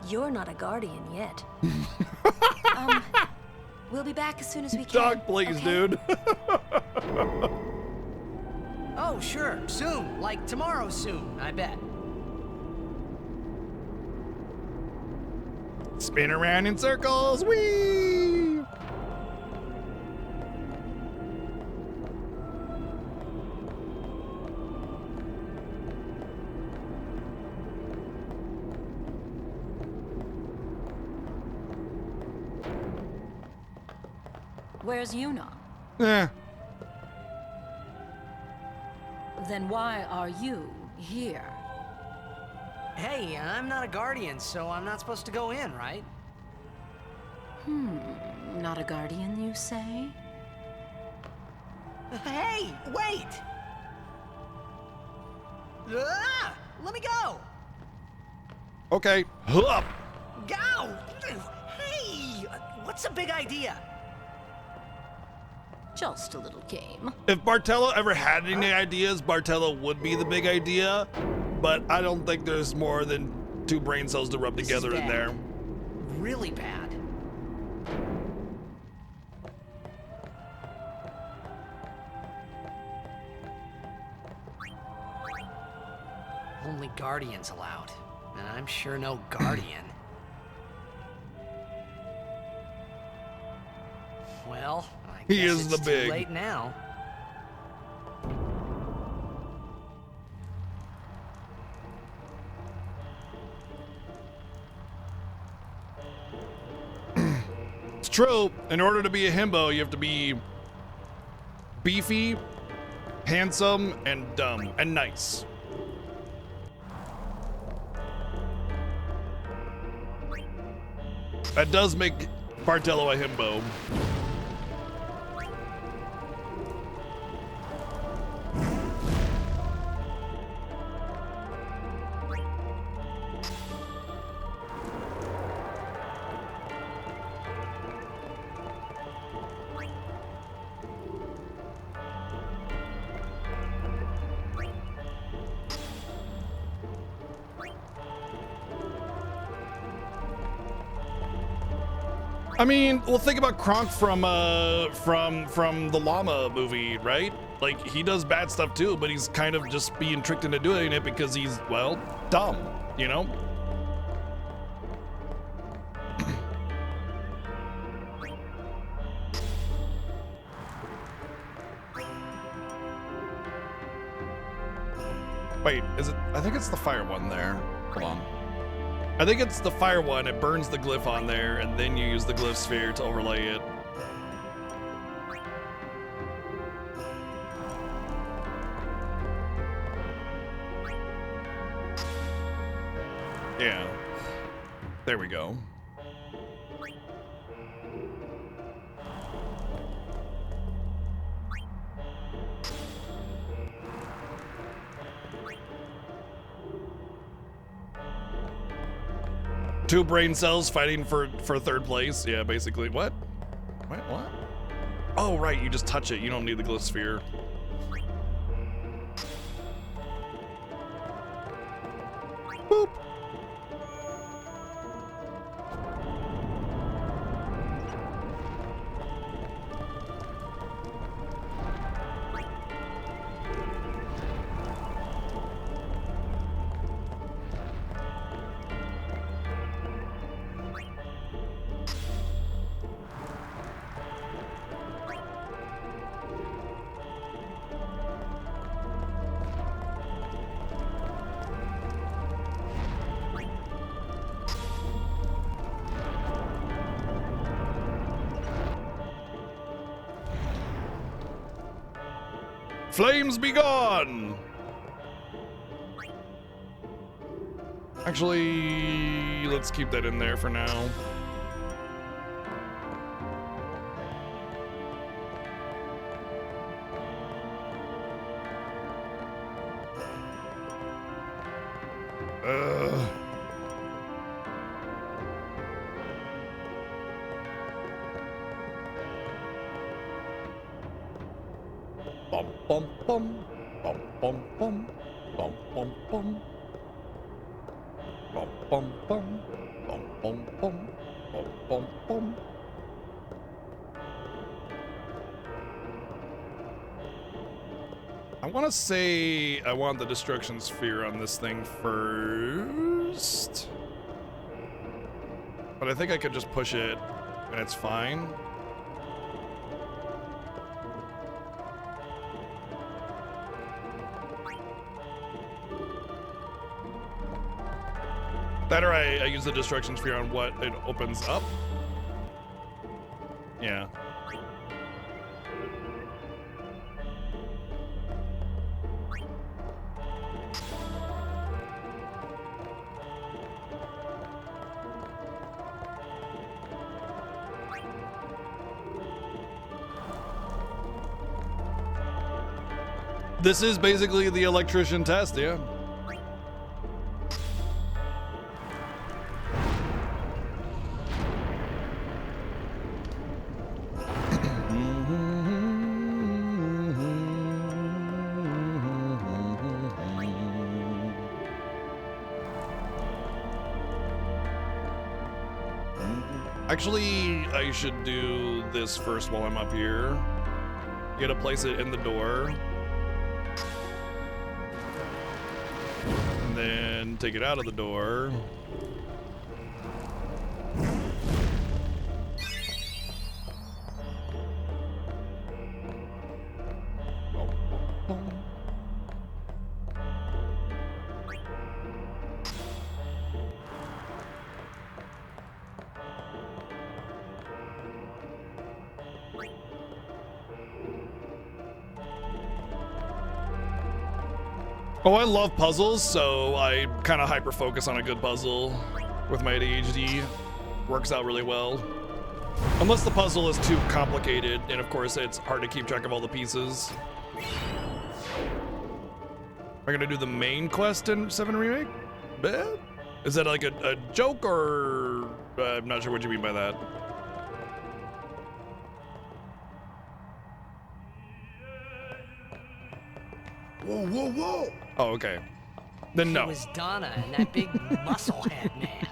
Speaker 1: You're not a guardian yet.
Speaker 17: We'll be back as soon as we can.
Speaker 2: Doc, please,
Speaker 17: okay?
Speaker 2: dude.
Speaker 9: Oh, sure, soon. Like tomorrow soon, I bet.
Speaker 2: Spin around in circles, whee!
Speaker 13: Where's Yuna?
Speaker 2: Eh.
Speaker 13: Then why are you here?
Speaker 9: Hey, I'm not a guardian, so I'm not supposed to go in, right?
Speaker 13: Not a guardian, you say?
Speaker 9: Hey, wait! Ah, let me go!
Speaker 2: Okay. Hup.
Speaker 9: Go! Hey! What's the big idea?
Speaker 13: Just a little game.
Speaker 2: If Bartello ever had any ideas, Bartello would be the big idea. But I don't think there's more than 2 brain cells to rub together in there.
Speaker 9: Really bad. Only guardians allowed. And I'm sure no guardian. Well, I
Speaker 2: He
Speaker 9: guess
Speaker 2: is
Speaker 9: it's
Speaker 2: the
Speaker 9: too
Speaker 2: big.
Speaker 9: late now.
Speaker 2: It's true. In order to be a himbo, you have to be beefy, handsome, and dumb, and nice. That does make Bartello a himbo. I mean, well, think about Kronk from the Llama movie, right? Like, he does bad stuff too, but he's kind of just being tricked into doing it because he's, well, dumb, you know? Wait, is it? I think it's the fire one there. Hold on. I think it's the fire one. It burns the glyph on there, and then you use the glyph sphere to overlay it. Yeah. There we go. Two brain cells fighting for third place. Yeah, basically. What? Wait, what? Oh, right. You just touch it. You don't need the glyph sphere. Boop. Flames be gone! Actually, let's keep that in there for now. Bum bum bum bum bum bum bum bum bum bum bum bum bum bum bum bum bum bum. I want to say I want the destruction sphere on this thing first, but I think I could just push it and it's fine. That or I use the destruction sphere on what it opens up. Yeah. This is basically the electrician test, yeah. Actually, I should do this first while I'm up here. You gotta place it in the door. And then take it out of the door. Oh, I love puzzles, so I kind of hyper-focus on a good puzzle with my ADHD. Works out really well. Unless the puzzle is too complicated, and of course it's hard to keep track of all the pieces. Am I gonna do the main quest in 7 Remake? Bad? Is that like a joke, or I'm not sure what you mean by that.
Speaker 11: Whoa, whoa, whoa!
Speaker 2: Oh, okay. Then no.
Speaker 9: It was Donna and that big muscle-head man.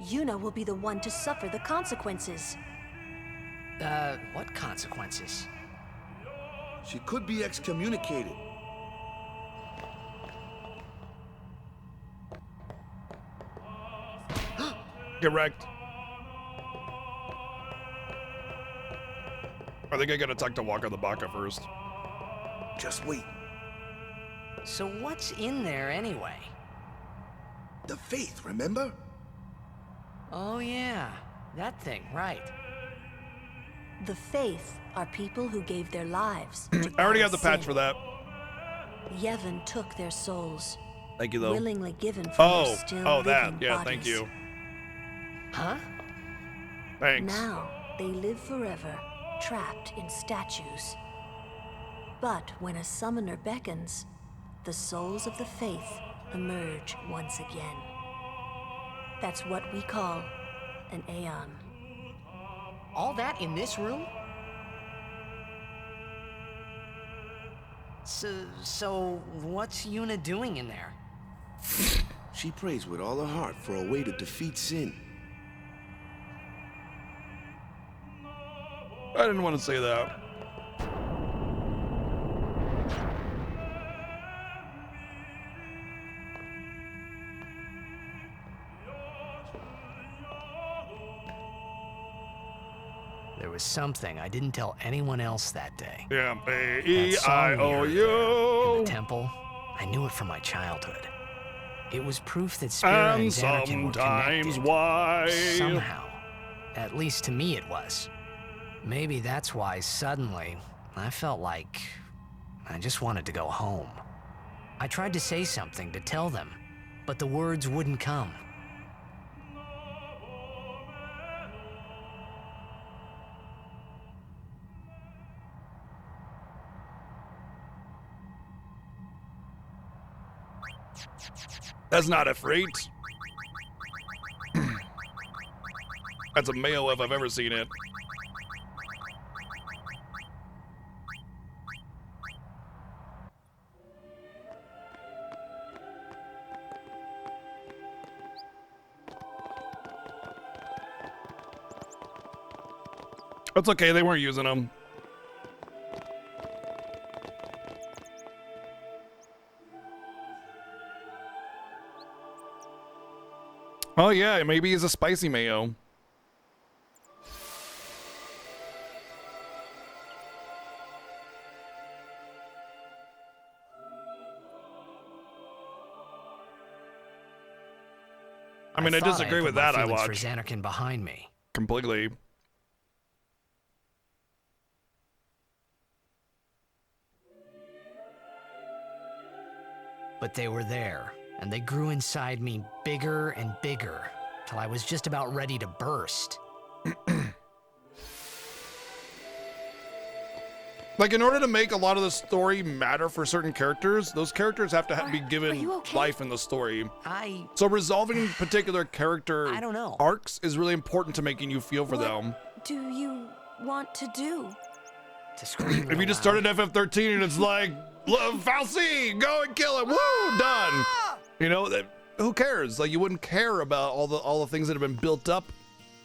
Speaker 1: Yuna will be the one to suffer the consequences.
Speaker 9: What consequences?
Speaker 8: She could be excommunicated.
Speaker 2: Get wrecked. I think I gotta talk to Waka the Baka first.
Speaker 11: Just wait.
Speaker 9: So what's in there anyway?
Speaker 11: The faith, remember?
Speaker 9: Oh yeah, that thing, right.
Speaker 1: The faith are people who gave their lives.
Speaker 2: I already have the patch for that.
Speaker 1: Yevon took their souls.
Speaker 2: Thank you, though.
Speaker 1: Willingly given from their still
Speaker 2: that.
Speaker 1: living
Speaker 2: Yeah,
Speaker 1: bodies.
Speaker 2: thank you.
Speaker 9: Huh?
Speaker 2: Thanks.
Speaker 1: Now they live forever, trapped in statues. But when a summoner beckons, the souls of the faith emerge once again. That's what we call an Aeon.
Speaker 9: All that in this room? So what's Yuna doing in there?
Speaker 8: She prays with all her heart for a way to defeat sin.
Speaker 2: I didn't want to say that.
Speaker 9: There was something I didn't tell anyone else that day.
Speaker 2: Yeah,
Speaker 9: That song we heard there in the temple, I knew it from my childhood. It was proof that Spira and Xanarkin were connected.
Speaker 2: Why?
Speaker 9: Somehow. At least to me it was. Maybe that's why suddenly I felt like I just wanted to go home. I tried to say something to tell them, but the words wouldn't come.
Speaker 2: That's not a freight. That's a mayo if I've ever seen it. That's okay, they weren't using them. Oh yeah, maybe it's a spicy mayo. I mean, I disagree with that. I watch
Speaker 9: for Xanarkin behind me.
Speaker 2: Completely.
Speaker 9: But they were there, and they grew inside me bigger and bigger, till I was just about ready to burst.
Speaker 2: Like, in order to make a lot of the story matter for certain characters, those characters have to be given life in the story. So resolving particular character arcs is really important to making you feel for them.
Speaker 17: Do you want to do?
Speaker 2: If you just started FF13 and it's like, Falsi, go and kill him, woo, done. You know, who cares? Like, you wouldn't care about all the things that have been built up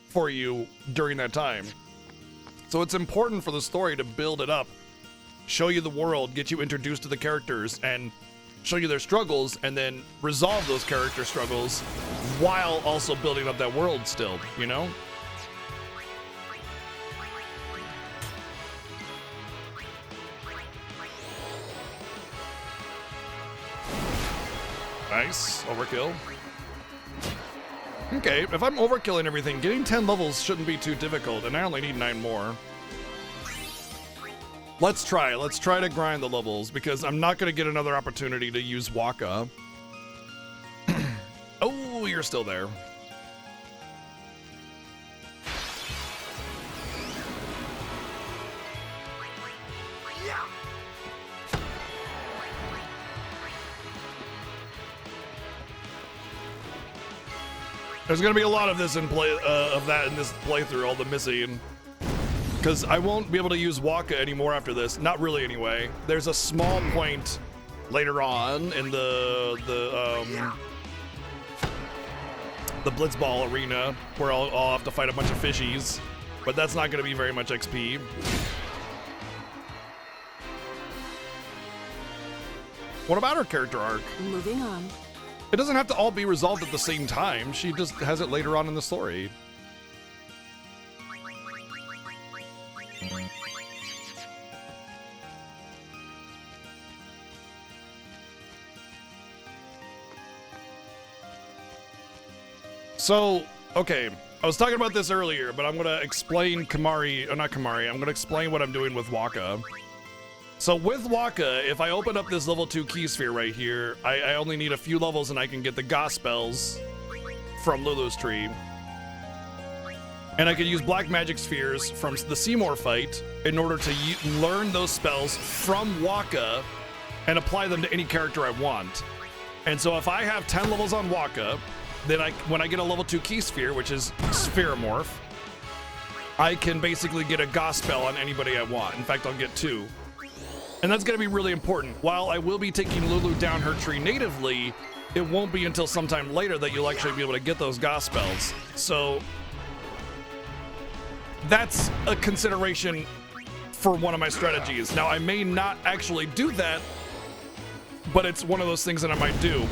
Speaker 2: for you during that time. So it's important for the story to build it up, show you the world, get you introduced to the characters, and show you their struggles, and then resolve those character struggles while also building up that world still, you know? Nice, overkill. Okay, if I'm overkilling everything, getting 10 levels shouldn't be too difficult, and I only need 9 more. Let's try to grind the levels, because I'm not gonna get another opportunity to use Waka. Oh, you're still there. There's gonna be a lot of this in this playthrough, all the missing. Because I won't be able to use Waka anymore after this. Not really, anyway. There's a small point later on in the Blitzball arena where I'll have to fight a bunch of fishies, but that's not going to be very much XP. What about her character arc?
Speaker 1: Moving on.
Speaker 2: It doesn't have to all be resolved at the same time. She just has it later on in the story. So, okay, I was talking about this earlier, but I'm gonna explain I'm gonna explain what I'm doing with Waka. So with Waka, if I open up this level 2 key sphere right here, I only need a few levels and I can get the Goss spells from Lulu's tree. And I can use black magic spheres from the Seymour fight in order to learn those spells from Waka and apply them to any character I want. And so if I have 10 levels on Waka, then when I get a level 2 key sphere, which is Spheromorph, I can basically get a Goss spell on anybody I want. In fact, I'll get 2. And that's going to be really important. While I will be taking Lulu down her tree natively, it won't be until sometime later that you'll actually be able to get those Goss spells. So that's a consideration for one of my strategies. Now, I may not actually do that, but it's one of those things that I might do.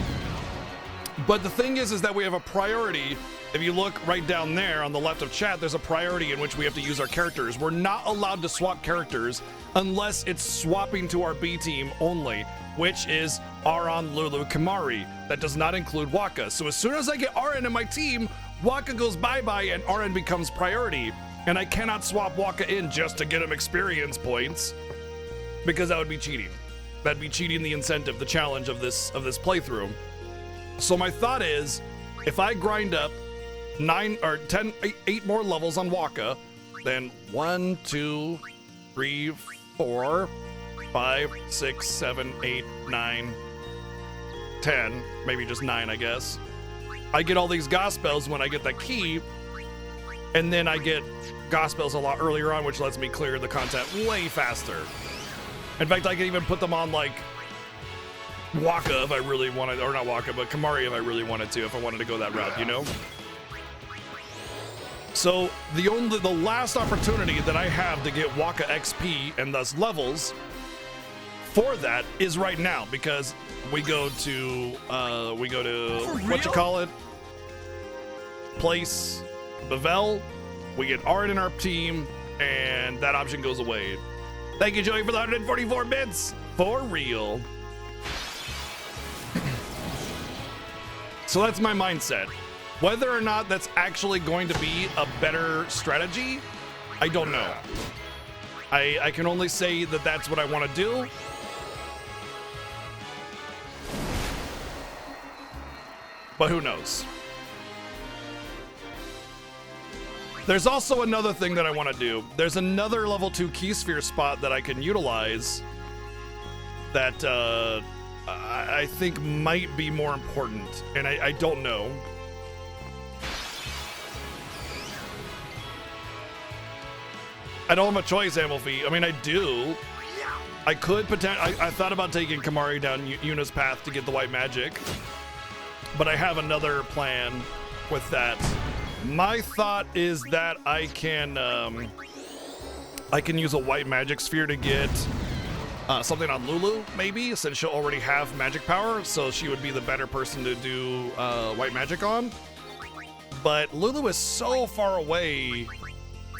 Speaker 2: But the thing is that we have a priority. If you look right down there on the left of chat, there's a priority in which we have to use our characters. We're not allowed to swap characters unless it's swapping to our B team only, which is Aron, Lulu, Kimahri. That does not include Waka. So as soon as I get Aron in my team, Waka goes bye-bye and Aron becomes priority. And I cannot swap Waka in just to get him experience points, because that would be cheating. That'd be cheating the incentive, the challenge of this playthrough. So my thought is, if I grind up 8 more levels on Waka, then 1, 2, 3, 4, 5, 6, 7, 8, 9, 10, maybe just 9, I guess. I get all these Goss spells when I get that key, and then I get Goss spells a lot earlier on, which lets me clear the content way faster. In fact, I can even put them on like Waka if I really wanted, or not Waka, but Kimahri if I really wanted to, if I wanted to go that route, you know? So the last opportunity that I have to get Waka XP and thus levels for that is right now, because we go to what you call it? Place Bavel. We get Art in our team, and that option goes away. Thank you, Joey, for the 144 bits. For real. So that's my mindset. Whether or not that's actually going to be a better strategy, I don't know. I can only say that that's what I want to do. But who knows? There's also another thing that I want to do. There's another level 2 key sphere spot that I can utilize that I think might be more important, and I don't know. I don't have a choice, Amalfi. I mean, I do. I could potentially. I thought about taking Kamari down Yuna's path to get the white magic, but I have another plan with that. My thought is that I can use a white magic sphere to get something on Lulu, maybe, since she'll already have magic power, so she would be the better person to do white magic on. But Lulu is so far away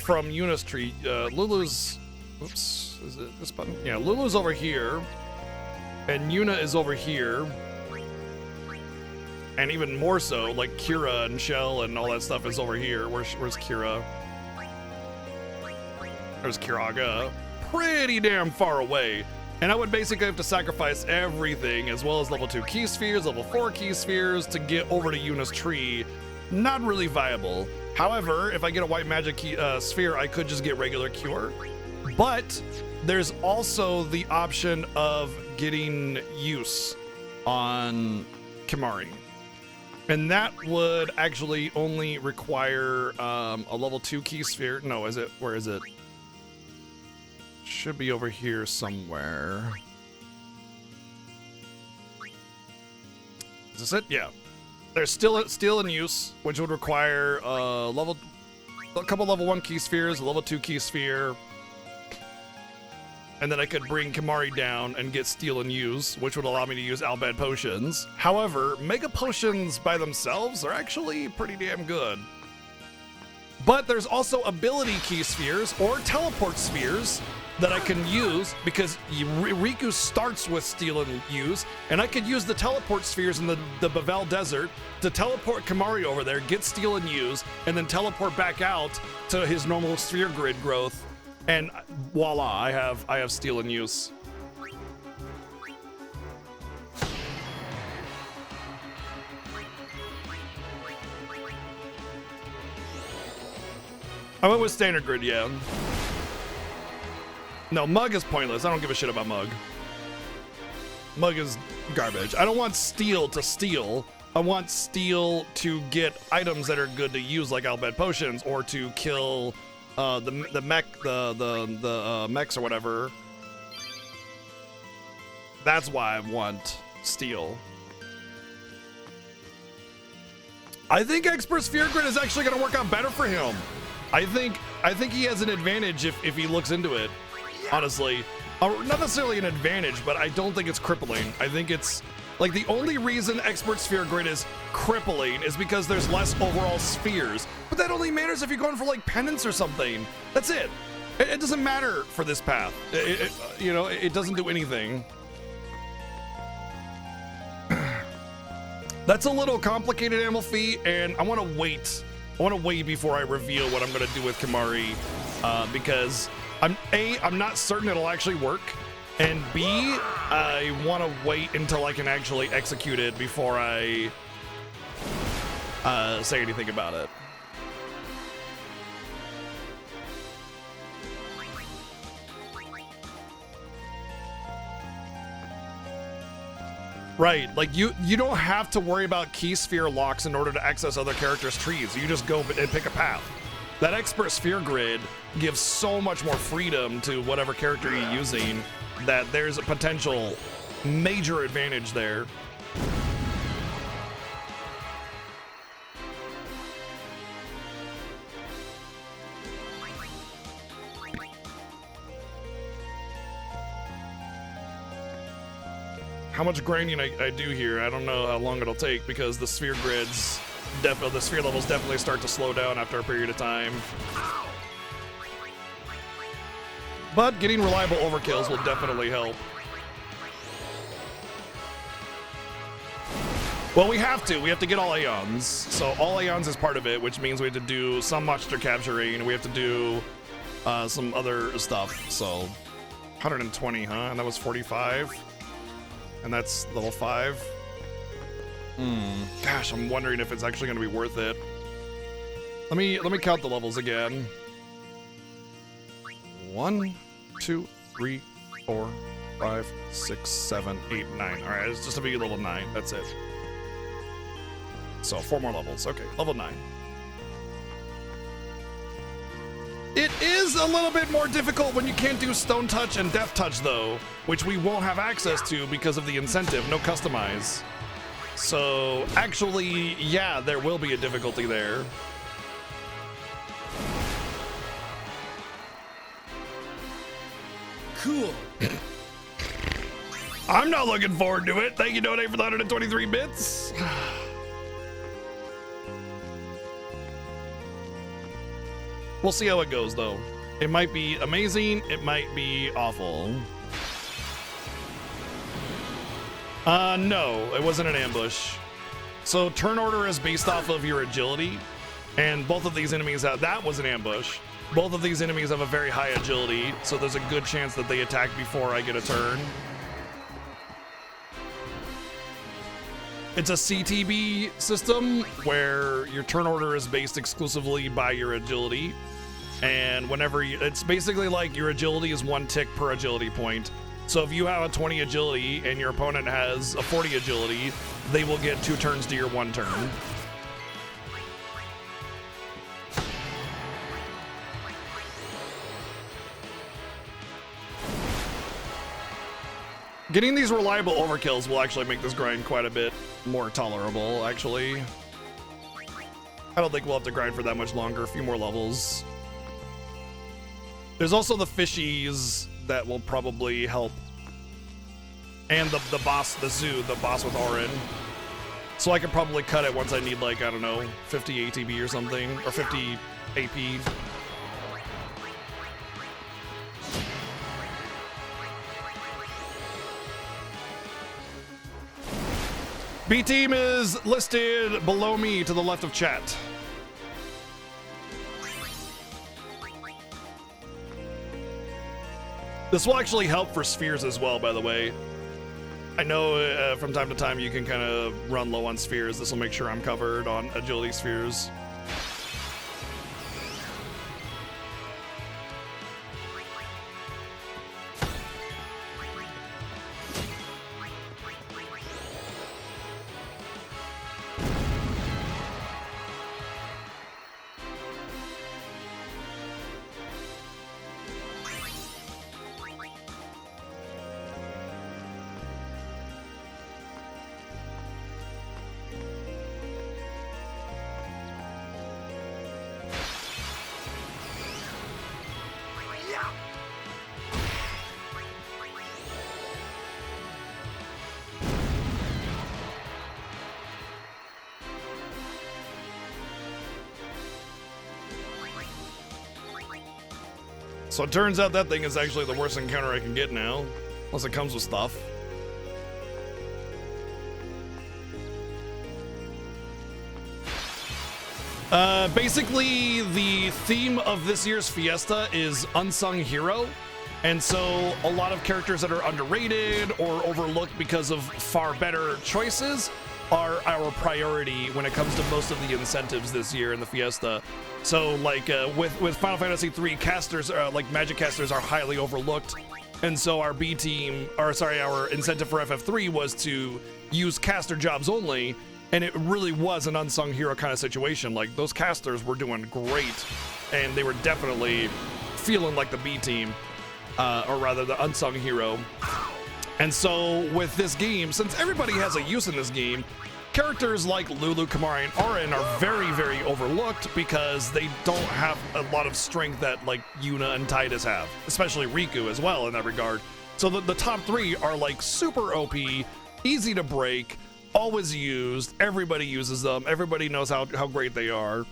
Speaker 2: from Yuna's tree. Lulu's, oops, is it this button? Yeah, Lulu's over here, and Yuna is over here. And even more so, like Kira and Shell and all that stuff is over here. Where's Kira? There's Kiraga. Pretty damn far away. And I would basically have to sacrifice everything, as well as level 2 key spheres, level 4 key spheres, to get over to Yuna's tree. Not really viable. However, if I get a white magic key, sphere, I could just get regular cure. But there's also the option of getting use on Kimahri. And that would actually only require a level 2 key sphere. No, is it? Where is it? Should be over here somewhere. Is this it? Yeah. There's still in use, which would require a couple level 1 key spheres, a level 2 key sphere. And then I could bring Kimahri down and get Steel and Use, which would allow me to use Albad Potions. However, Mega Potions by themselves are actually pretty damn good. But there's also ability key spheres or teleport spheres that I can use, because Riku starts with Steel and Use, and I could use the teleport spheres in the Bavel Desert to teleport Kimahri over there, get Steel and Use, and then teleport back out to his normal sphere grid growth. And voila, I have Steel and Use. I went with standard grid, yeah. No, Mug is pointless. I don't give a shit about Mug. Mug is garbage. I don't want Steel to steal. I want Steel to get items that are good to use, like Albad Potions, or to kill the mechs or whatever. That's why I want Steel. I think Expert Sphere Grid is actually going to work out better for him. I think he has an advantage if he looks into it, honestly. Not necessarily an advantage, but I don't think it's crippling. I think it's, like, the only reason Expert Sphere Grid is crippling is because there's less overall spheres. But that only matters if you're going for, like, penance or something. That's it. It doesn't matter for this path. It doesn't do anything. That's a little complicated, Amalfi, and I want to wait. I want to wait before I reveal what I'm going to do with Kimahri, because I'm not certain it'll actually work, and B, I want to wait until I can actually execute it before I say anything about it. Right, like you don't have to worry about key sphere locks in order to access other characters' trees. You just go and pick a path. That Expert Sphere Grid gives so much more freedom to whatever character you're using that there's a potential major advantage there. How much grinding I do here, I don't know how long it'll take, because the sphere grids, the sphere levels definitely start to slow down after a period of time. But getting reliable overkills will definitely help. Well, we have to get all Aeons. So all Aeons is part of it, which means we have to do some monster capturing, we have to do some other stuff. So 120, huh? And that was 45. And that's level 5. Gosh, I'm wondering if it's actually going to be worth it. Let me count the levels again. 1, 2, 3, 4, 5, 6, 7, 8, 9. All right, it's just a big level 9. That's it. So 4 more levels. Okay, level 9. It is a little bit more difficult when you can't do Stone Touch and Death Touch, though, which we won't have access to because of the incentive, no customize. So actually, yeah, there will be a difficulty there.
Speaker 21: Cool.
Speaker 2: I'm not looking forward to it. Thank you, Donate, for the 123 bits. We'll see how it goes, though. It might be amazing. It might be awful. No, it wasn't an ambush. So turn order is based off of your agility, and both of these enemies that was an ambush. Both of these enemies have a very high agility, so there's a good chance that they attack before I get a turn. It's a CTB system where your turn order is based exclusively by your agility. And whenever it's basically like your agility is 1 tick per agility point. So if you have a 20 agility and your opponent has a 40 agility, they will get 2 turns to your 1 turn. Getting these reliable overkills will actually make this grind quite a bit more tolerable, actually. I don't think we'll have to grind for that much longer, a few more levels. There's also the fishies that will probably help. And the boss, the zoo, the boss with Orin. So I could probably cut it once I need, like, I don't know, 50 ATB or something, or 50 AP. B team is listed below me to the left of chat. This will actually help for spheres as well, by the way. I know from time to time you can kind of run low on spheres. This will make sure I'm covered on agility spheres. So it turns out that thing is actually the worst encounter I can get now, unless it comes with stuff. Basically, the theme of this year's Fiesta is unsung hero. And so a lot of characters that are underrated or overlooked because of far better choices are our priority when it comes to most of the incentives this year in the Fiesta. So like with Final Fantasy 3, casters, like magic casters, are highly overlooked. And so our B team, or sorry, our incentive for FF3 was to use caster jobs only. And it really was an unsung hero kind of situation. Like, those casters were doing great, and they were definitely feeling like the B team, or rather the unsung hero. And so with this game, since everybody has a use in this game, characters like Lulu, Kamari, and Auron are very, very overlooked because they don't have a lot of strength that like Yuna and Tidus have, especially Riku as well in that regard. So the top 3 are like super OP, easy to break, always used, everybody uses them, everybody knows how great they are,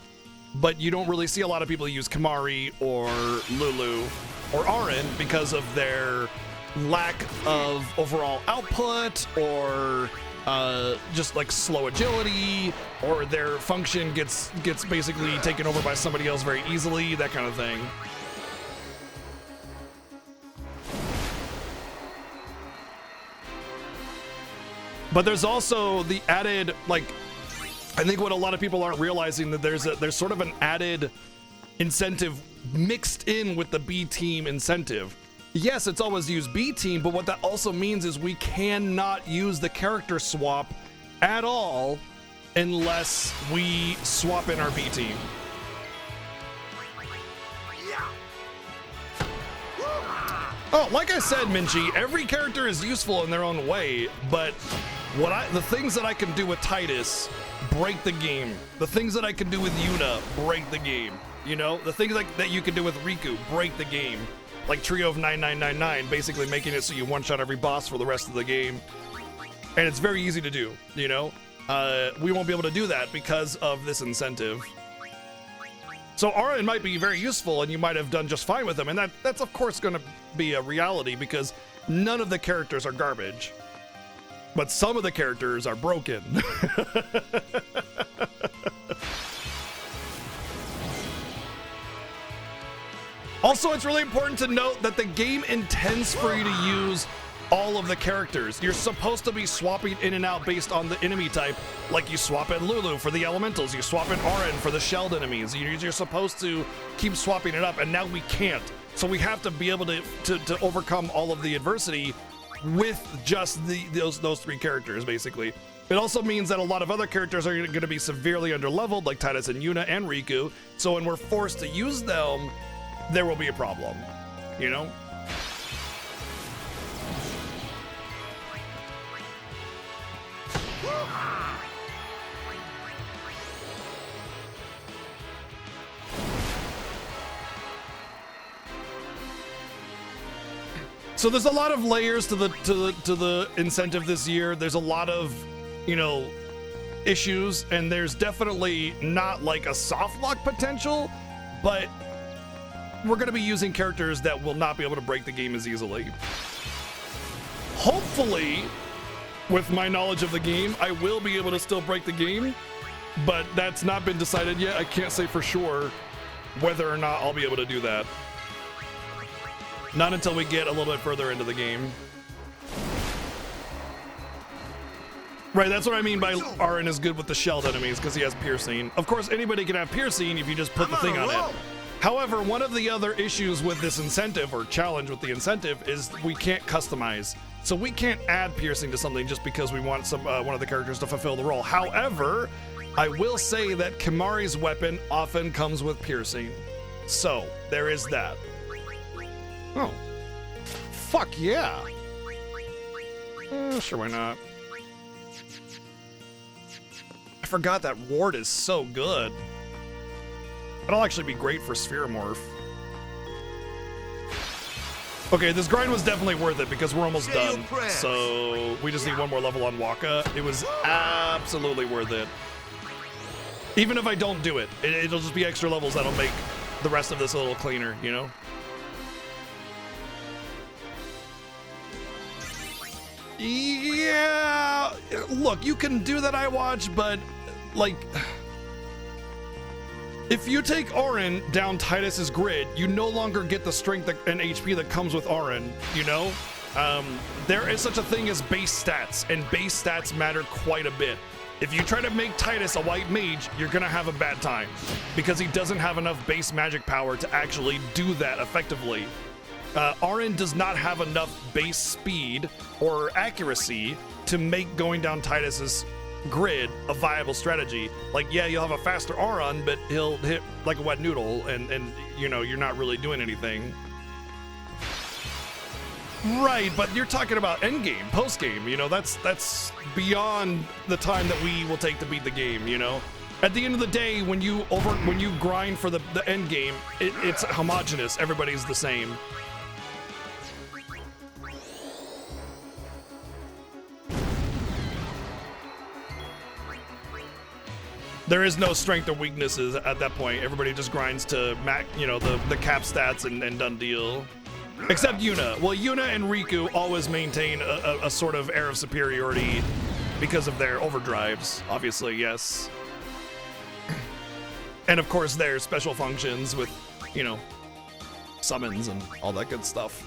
Speaker 2: but you don't really see a lot of people use Kamari or Lulu or Auron because of their lack of overall output, or just like slow agility, or their function gets basically taken over by somebody else very easily, that kind of thing. But there's also the added, like, I think what a lot of people aren't realizing that there's sort of an added incentive mixed in with the B team incentive. Yes, it's always use B team, but what that also means is we cannot use the character swap at all unless we swap in our B team. Oh, like I said, Minchi, every character is useful in their own way, but the things that I can do with Titus break the game. The things that I can do with Yuna break the game. You know, the things that you can do with Riku break the game. Like Trio of 9999, basically making it so you one-shot every boss for the rest of the game. And it's very easy to do, you know? We won't be able to do that because of this incentive. So Auron might be very useful and you might have done just fine with him, and that's of course gonna be a reality because none of the characters are garbage. But some of the characters are broken. Also, it's really important to note that the game intends for you to use all of the characters. You're supposed to be swapping in and out based on the enemy type, like you swap in Lulu for the elementals, you swap in Auron for the shelled enemies. You're supposed to keep swapping it up, and now we can't. So we have to be able to overcome all of the adversity with just those three characters, basically. It also means that a lot of other characters are going to be severely underleveled, like Titus and Yuna and Riku. So when we're forced to use them, there will be a problem, you know? So there's a lot of layers to the incentive this year. There's a lot of, you know, issues, and there's definitely not like a soft lock potential, but we're going to be using characters that will not be able to break the game as easily. Hopefully, with my knowledge of the game, I will be able to still break the game, but that's not been decided yet. I can't say for sure whether or not I'll be able to do that. Not until we get a little bit further into the game. Right, that's what I mean by Auron is good with the shelled enemies, because he has piercing. Of course, anybody can have piercing if you just put the thing on it. However, one of the other issues with this incentive, or challenge with the incentive, is we can't customize. So we can't add piercing to something just because we want one of the characters to fulfill the role. However, I will say that Kimari's weapon often comes with piercing. So, there is that. Oh. Fuck yeah. Sure, why not? I forgot that ward is so good. That'll actually be great for Spheromorph. Okay, this grind was definitely worth it because we're almost done. So we just need one more level on Waka. It was absolutely worth it. Even if I don't do it, it'll just be extra levels that'll make the rest of this a little cleaner, you know? Yeah, look, you can do that, I watch, but like, if you take Auron down Titus's grid, you no longer get the strength and HP that comes with Auron, you know? There is such a thing as base stats, and base stats matter quite a bit. If you try to make Titus a white mage, you're gonna have a bad time, because he doesn't have enough base magic power to actually do that effectively. Auron does not have enough base speed or accuracy to make going down Titus's grid a viable strategy. Like, yeah, you'll have a faster Auron, but he'll hit like a wet noodle, and you know, you're not really doing anything. Right, but you're talking about endgame, postgame, you know, that's beyond the time that we will take to beat the game, you know? At the end of the day, when you grind for the end game, it's homogenous, everybody's the same. There is no strength or weaknesses at that point. Everybody just grinds to the cap stats and done deal. Except Yuna. Well, Yuna and Riku always maintain a sort of air of superiority because of their overdrives, obviously, yes. And of course their special functions with, you know, summons and all that good stuff.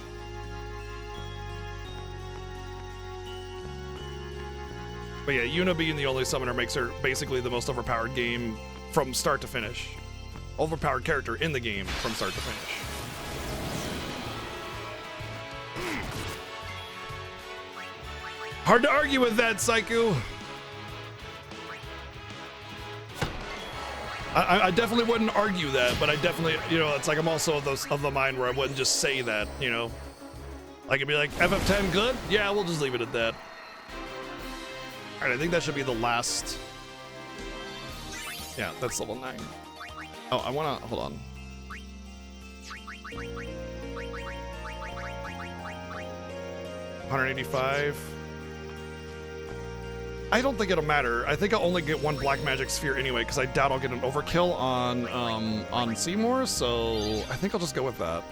Speaker 2: But yeah, Yuna being the only summoner makes her basically the most overpowered game from start to finish. Overpowered character in the game from start to finish. Hard to argue with that, Psycho. I definitely wouldn't argue that, but I definitely, you know, it's like I'm also of the mind where I wouldn't just say that, you know. I could be like, FF10 good? Yeah, we'll just leave it at that. All right, I think that should be the last. Yeah, that's level 9. Oh, I wanna, hold on. $185. I don't think it'll matter. I think I'll only get one black magic sphere anyway, because I doubt I'll get an overkill on Seymour, so I think I'll just go with that.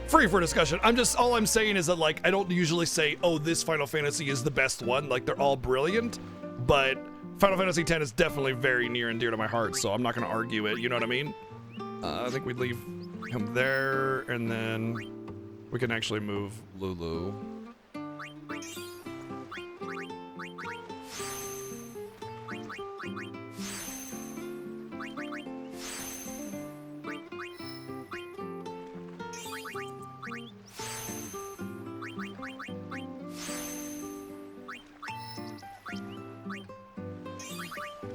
Speaker 2: Free for discussion. All I'm saying is that, like, I don't usually say, oh, this Final Fantasy is the best one. Like, they're all brilliant, but Final Fantasy X is definitely very near and dear to my heart, so I'm not gonna argue it, you know what I mean? I think we'd leave him there, and then we can actually move Lulu.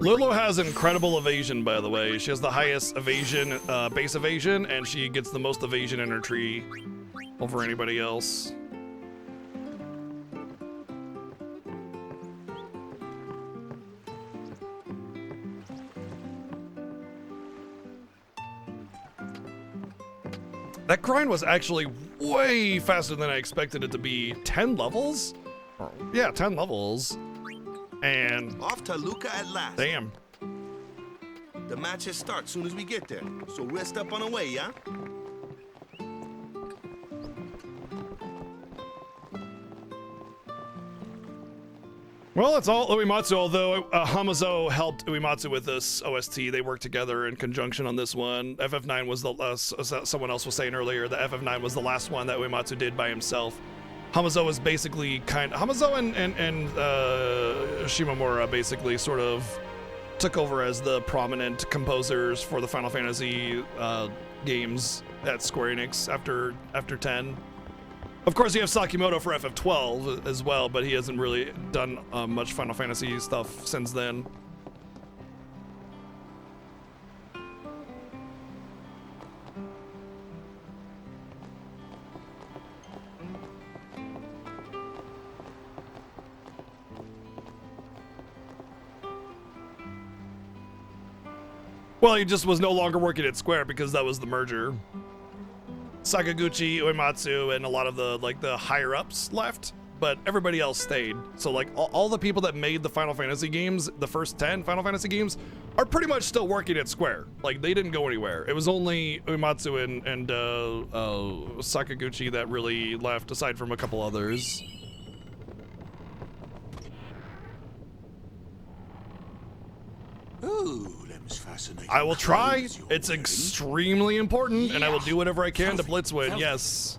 Speaker 2: Lulu has incredible evasion, by the way. She has the highest evasion, base evasion, and she gets the most evasion in her tree over anybody else. That grind was actually way faster than I expected it to be. 10 levels? Yeah, 10 levels. And
Speaker 8: off to Luca at last.
Speaker 2: Damn.
Speaker 8: The matches start soon as we get there, so rest up on the way, yeah?
Speaker 2: Well, that's all Uematsu, although Hamazo helped Uematsu with this OST. They worked together in conjunction on this one. FF9 was the last, someone else was saying earlier, that FF9 was the last one that Uematsu did by himself. Hamazo was basically Hamazo and Shimomura basically sort of took over as the prominent composers for the Final Fantasy games at Square Enix after 10. Of course, you have Sakimoto for FF12 as well, but he hasn't really done much Final Fantasy stuff since then. Well, he just was no longer working at Square because that was the merger. Sakaguchi, Uematsu, and a lot of the higher ups left, but everybody else stayed. So like all the people that made the Final Fantasy games, the first 10 Final Fantasy games, are pretty much still working at Square. Like they didn't go anywhere. It was only Uematsu and Sakaguchi that really left, aside from a couple others.
Speaker 11: Ooh, them's fascinating.
Speaker 2: I will try. It's extremely important, and I will do whatever I can to Blitzwin. Yes.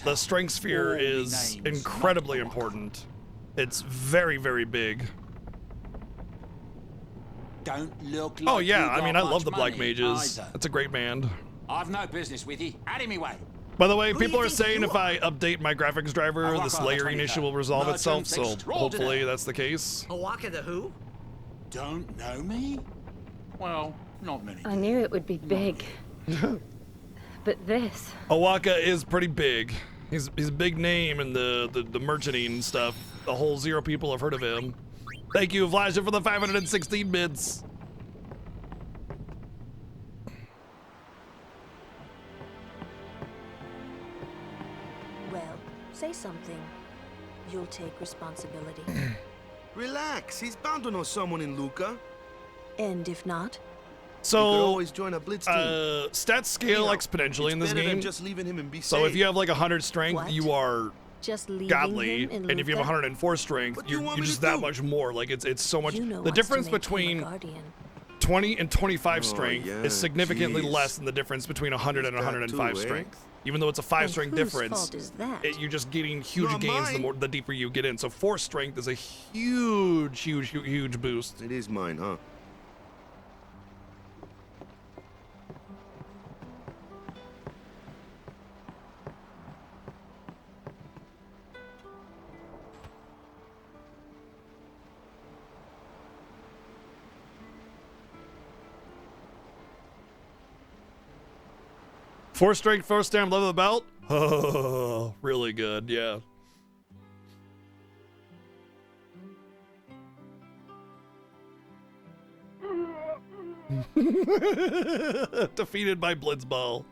Speaker 2: The strength sphere is incredibly important. It's very, very big.
Speaker 10: Don't look like
Speaker 2: oh yeah,
Speaker 10: you
Speaker 2: I mean,
Speaker 10: got
Speaker 2: I love the
Speaker 10: much
Speaker 2: Black
Speaker 10: money
Speaker 2: Mages.
Speaker 10: either.
Speaker 2: It's a great band.
Speaker 10: I've no business with you. Out of me way.
Speaker 2: By the way, people are saying if I update my graphics driver, this layering issue will resolve itself, so hopefully that's the case.
Speaker 12: Owaka the who?
Speaker 10: Don't know me? Well, not many.
Speaker 22: I knew it would be big. But this...
Speaker 2: Owaka is pretty big. He's a big name in the merchanting and stuff. The whole 0 people have heard of him. Thank you, Vlasha, for the 516 bits.
Speaker 1: Well, say something. You'll take responsibility.
Speaker 8: Relax, he's bound to know someone in Luca.
Speaker 1: And if not?
Speaker 2: So,
Speaker 8: you could always join a blitz team.
Speaker 2: Stats scale exponentially in this game.
Speaker 8: Just leaving him and be
Speaker 2: so
Speaker 8: safe.
Speaker 2: if you have like 100 strength,
Speaker 1: What?
Speaker 2: you are
Speaker 1: Just leaving
Speaker 2: godly,
Speaker 1: him in
Speaker 2: and if you have
Speaker 1: Luca?
Speaker 2: 104 strength, you're just that much more. Like it's so much.
Speaker 1: Juno
Speaker 2: The
Speaker 1: wants
Speaker 2: difference
Speaker 1: to make him a
Speaker 2: between
Speaker 1: guardian.
Speaker 2: 20 and 25 strength
Speaker 8: yeah,
Speaker 2: is significantly
Speaker 8: jeez.
Speaker 2: less than the difference between 100 and
Speaker 8: That
Speaker 2: 105
Speaker 8: too, eh?
Speaker 2: strength. Even though it's a 5-strength
Speaker 1: whose
Speaker 2: difference,
Speaker 1: fault is that?
Speaker 2: you're just getting huge
Speaker 8: Not
Speaker 2: gains
Speaker 8: mine.
Speaker 2: the deeper you get in. So 4 strength is a huge boost.
Speaker 8: It is mine, huh?
Speaker 2: Four strength, first time level of the belt. Oh, really good, yeah. Defeated by Blitzball.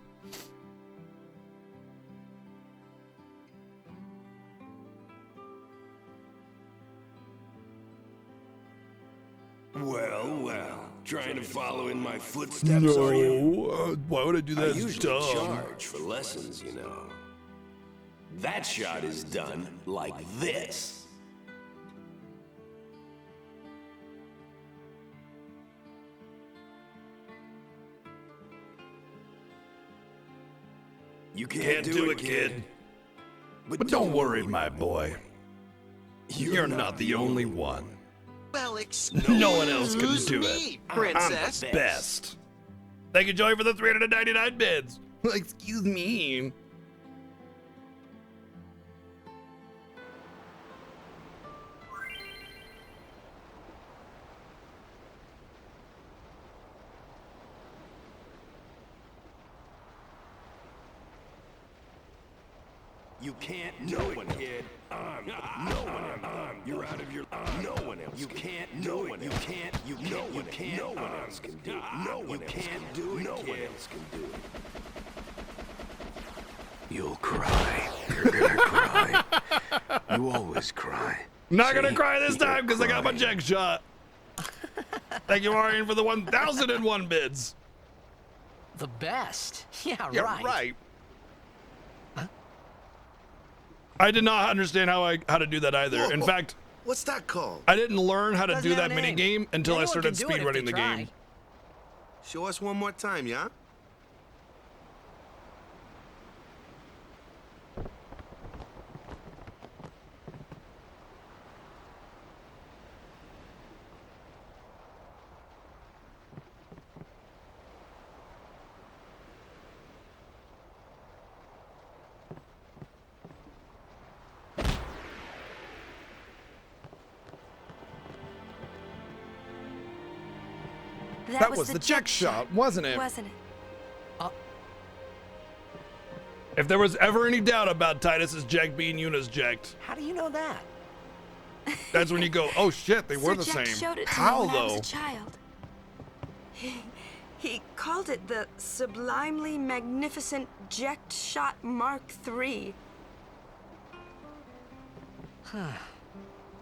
Speaker 11: Well. Trying to follow in my footsteps, are you?
Speaker 2: Why would I do that?
Speaker 11: I
Speaker 2: It's
Speaker 11: usually
Speaker 2: dumb.
Speaker 11: charge for lessons, you know. That shot is done like this. You can't do it, kid.
Speaker 14: But don't worry, my boy. You're not the only one.
Speaker 5: Well,
Speaker 2: No one else can do
Speaker 5: me,
Speaker 2: it.
Speaker 5: princess.
Speaker 2: I'm the best. Thank you, Joey, for the 399 bids. Excuse me.
Speaker 11: You can't do it, kid. You're out of your. No one else. You can't do it. You can't. You can't. You can't. No one else can do it. No one can't do it. No one else can do it.
Speaker 6: You'll cry. You're gonna cry. You always cry.
Speaker 2: Not gonna
Speaker 6: See?
Speaker 2: cry this
Speaker 6: You get
Speaker 2: time because I got my
Speaker 6: crying.
Speaker 2: jack shot. Thank you, Arian, for the 1,001 bids.
Speaker 9: The best. Yeah,
Speaker 2: Yeah,
Speaker 9: right.
Speaker 2: right. I did not understand how to do that either. In fact,
Speaker 8: What's that called?
Speaker 2: I didn't learn how to
Speaker 9: Doesn't
Speaker 2: do
Speaker 9: have
Speaker 2: that
Speaker 9: a
Speaker 2: mini
Speaker 9: name.
Speaker 2: game until I
Speaker 9: Anyone
Speaker 2: started
Speaker 9: can do it if
Speaker 2: speedrunning
Speaker 9: they
Speaker 2: the
Speaker 9: try.
Speaker 2: game.
Speaker 8: Show us one more time, yeah?
Speaker 2: That was the check shot, wasn't it?
Speaker 17: Wasn't it?
Speaker 2: If there was ever any doubt about Titus's jack being Yuna's jacked,
Speaker 9: How do you know that?
Speaker 2: that's when you go, oh shit, they were
Speaker 17: Sir
Speaker 2: the
Speaker 17: Jack
Speaker 2: same.
Speaker 17: showed it to
Speaker 2: How
Speaker 17: me when I was
Speaker 2: though?
Speaker 17: a child.
Speaker 12: He called it the Sublimely Magnificent Ject Shot Mark III.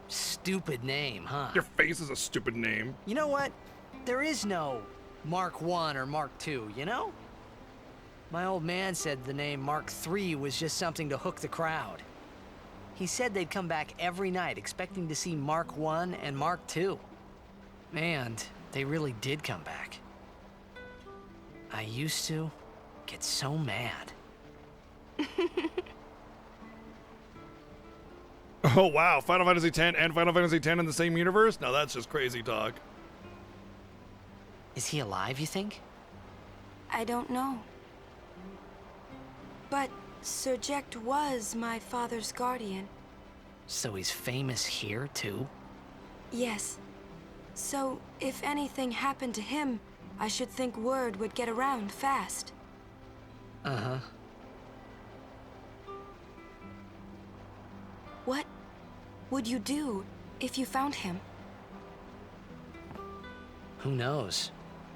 Speaker 9: Stupid name, huh?
Speaker 2: Your face is a stupid name.
Speaker 9: You know what? There is no Mark 1 or Mark 2, you know? My old man said the name Mark 3 was just something to hook the crowd. He said they'd come back every night expecting to see Mark 1 and Mark 2. And they really did come back. I used to get so mad.
Speaker 2: Oh wow, Final Fantasy X and Final Fantasy X in the same universe? No, that's just crazy talk.
Speaker 9: Is he alive, you think?
Speaker 17: I don't know. But Sir Ject was my father's guardian.
Speaker 9: So he's famous here, too?
Speaker 17: Yes. So, if anything happened to him, I should think word would get around fast.
Speaker 9: Uh-huh.
Speaker 17: What would you do if you found him?
Speaker 9: Who knows?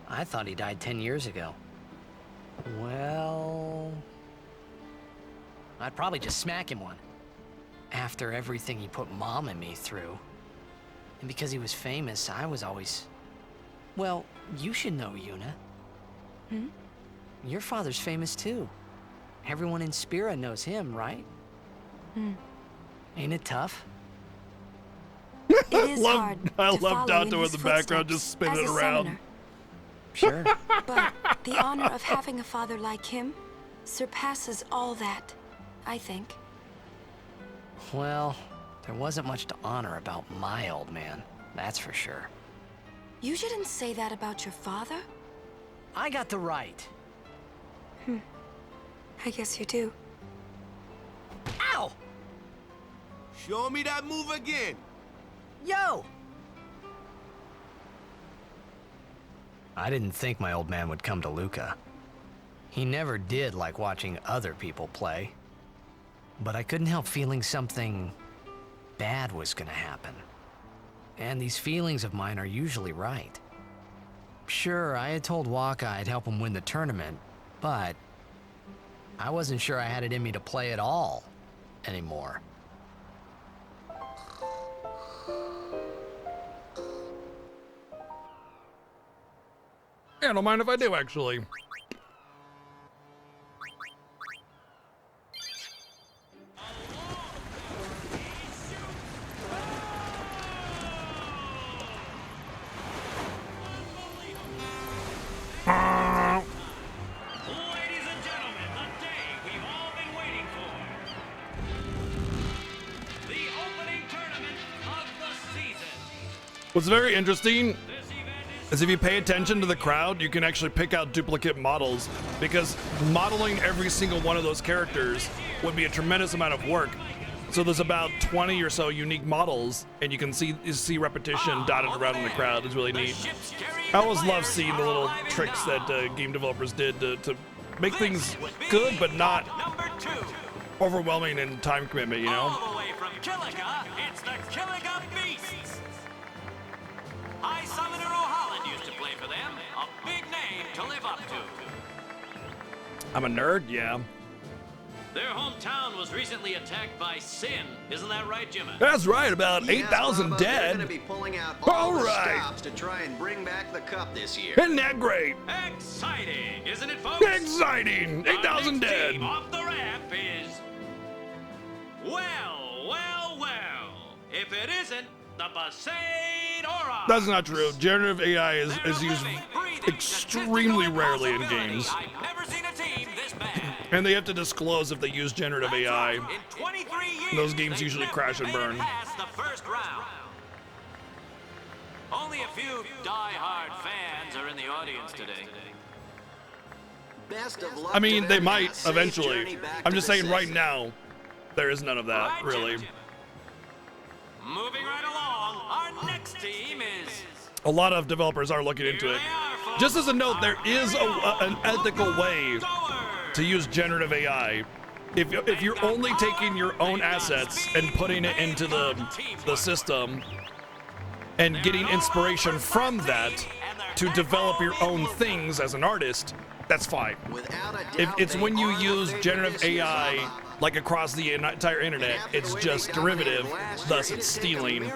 Speaker 9: I thought he died 10 years ago. Well... I'd probably just smack him one. After everything he put Mom and me through. And because he was famous, I was always... Well, you should know, Yuna.
Speaker 17: Hmm?
Speaker 9: Your father's famous too. Everyone in Spira knows him, right?
Speaker 17: Hmm.
Speaker 9: Ain't it tough?
Speaker 17: It is hard
Speaker 2: I
Speaker 17: to
Speaker 2: love
Speaker 17: follow in
Speaker 2: Dato in
Speaker 17: his
Speaker 2: the background just
Speaker 17: footsteps
Speaker 2: spinning
Speaker 17: as a
Speaker 2: around.
Speaker 17: summoner.
Speaker 9: Sure.
Speaker 17: But the honor of having a father like him surpasses all that, I think.
Speaker 4: Well, there wasn't much to honor about my old man, that's for sure.
Speaker 17: You shouldn't say that about your father.
Speaker 4: I got the right.
Speaker 17: I guess you do.
Speaker 4: Ow!
Speaker 8: Show me that move again.
Speaker 4: Yo! I didn't think my old man would come to Luca. He never did like watching other people play. But I couldn't help feeling something bad was gonna happen. And these feelings of mine are usually right. Sure, I had told Waka I'd help him win the tournament, but I wasn't sure I had it in me to play at all anymore.
Speaker 2: Yeah, don't mind if I do, actually.
Speaker 3: Ladies and gentlemen, the day we've all been waiting for. The opening tournament of the season.
Speaker 2: What's very interesting is if you pay attention to the crowd, you can actually pick out duplicate models, because modeling every single one of those characters would be a tremendous amount of work. So there's about 20 or so unique models, and you can see repetition dotted around in the crowd. It's really neat. I always love seeing the little tricks that game developers did to make things good, but not overwhelming in time commitment, you know?
Speaker 3: All the way from Killica, it's the Killica Beasts. High Summoner O'Holland used to play for them. A big name to live up to.
Speaker 2: I'm a nerd, yeah.
Speaker 3: Their hometown was recently attacked by Sin. Isn't that right, Jimmy?
Speaker 2: That's right, about 8,000
Speaker 20: They're
Speaker 2: dead.
Speaker 20: gonna be pulling out all the
Speaker 2: right.
Speaker 20: stops to try and bring back the cup this year.
Speaker 2: Isn't that great?
Speaker 3: Exciting, isn't it, folks?
Speaker 2: Exciting! 8,000 dead.
Speaker 3: Team off the ramp is... Well. If it isn't, the Besaid Aura.
Speaker 2: That's not true. Generative AI is used extremely rarely in games.
Speaker 3: I've never seen a team this bad.
Speaker 2: And they have to disclose if they use generative AI.
Speaker 3: In 23 years,
Speaker 2: Those games usually crash and burn.
Speaker 3: past the first round. Only a few die-hard fans are in the audience today.
Speaker 20: Best of luck
Speaker 2: I mean,
Speaker 20: to
Speaker 2: they
Speaker 20: them
Speaker 2: might
Speaker 20: and a safe
Speaker 2: eventually.
Speaker 20: journey back
Speaker 2: I'm
Speaker 20: to
Speaker 2: just
Speaker 20: the
Speaker 2: saying right
Speaker 20: Sexton.
Speaker 2: now, there is none of that, really.
Speaker 3: Moving right along, our next team is...
Speaker 2: A lot of developers are looking into it. Just as a note, there is an ethical way to use generative AI. If you're only taking your own assets and putting it into the system and getting inspiration from that to develop your own things as an artist, that's fine. If it's when you use generative AI like across the entire internet, it's just derivative, thus it's stealing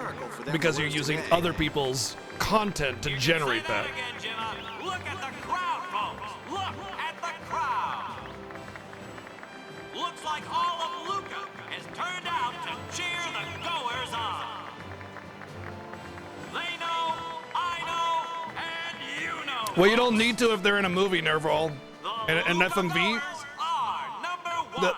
Speaker 2: because you're using other people's content to generate that.
Speaker 3: Look at the crowd, folks. Look at the crowd. Looks like all of Luca has turned out to cheer the goers on. They know, I know, and you know.
Speaker 2: Well, you don't need to if they're in a movie, Nerval. And FMV,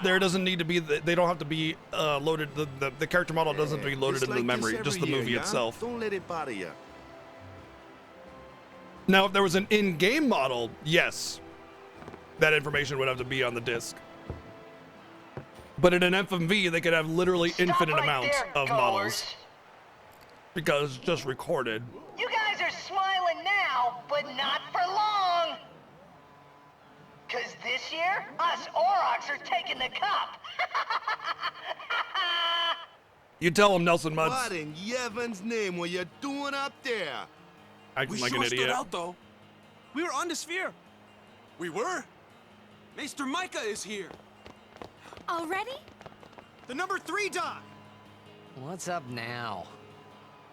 Speaker 2: there doesn't need to be, they don't have to be loaded, the character model doesn't have to be loaded into the memory, just the movie itself.
Speaker 8: Don't let it bother you.
Speaker 2: Now, if there was an in-game model, yes, that information would have to be on the disc. But in an FMV, they could have literally infinite amounts of models because it's just recorded.
Speaker 23: You guys are smiling now, but not for long. Cause this year, us Aurochs are taking the cup.
Speaker 2: You tell him, Nelson Muds.
Speaker 8: What in Yevon's name were you doing up there?
Speaker 2: Acting
Speaker 19: We
Speaker 2: like
Speaker 19: sure
Speaker 2: an
Speaker 19: stood
Speaker 2: idiot.
Speaker 19: out, though. We were on the sphere. We were. Maester Micah is here.
Speaker 17: Already?
Speaker 19: The number 3 dot.
Speaker 4: What's up now?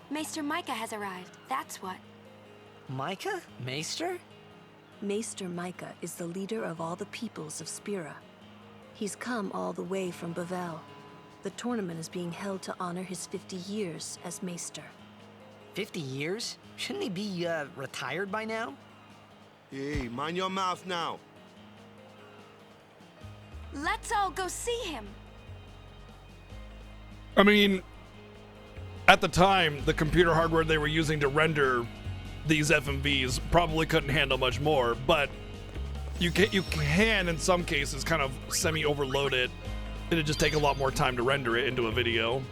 Speaker 17: Maester Micah has arrived, that's what.
Speaker 4: Micah? Maester?
Speaker 1: Maester Micah is the leader of all the peoples of Spira. He's come all the way from Bavel. The tournament is being held to honor his 50 years as Maester.
Speaker 4: 50 years? Shouldn't he be, retired by now?
Speaker 8: Hey, mind your mouth now.
Speaker 17: Let's all go see him.
Speaker 2: I mean, at the time, the computer hardware they were using to render these FMVs probably couldn't handle much more, but you can in some cases kind of semi-overload it. It'd just take a lot more time to render it into a video.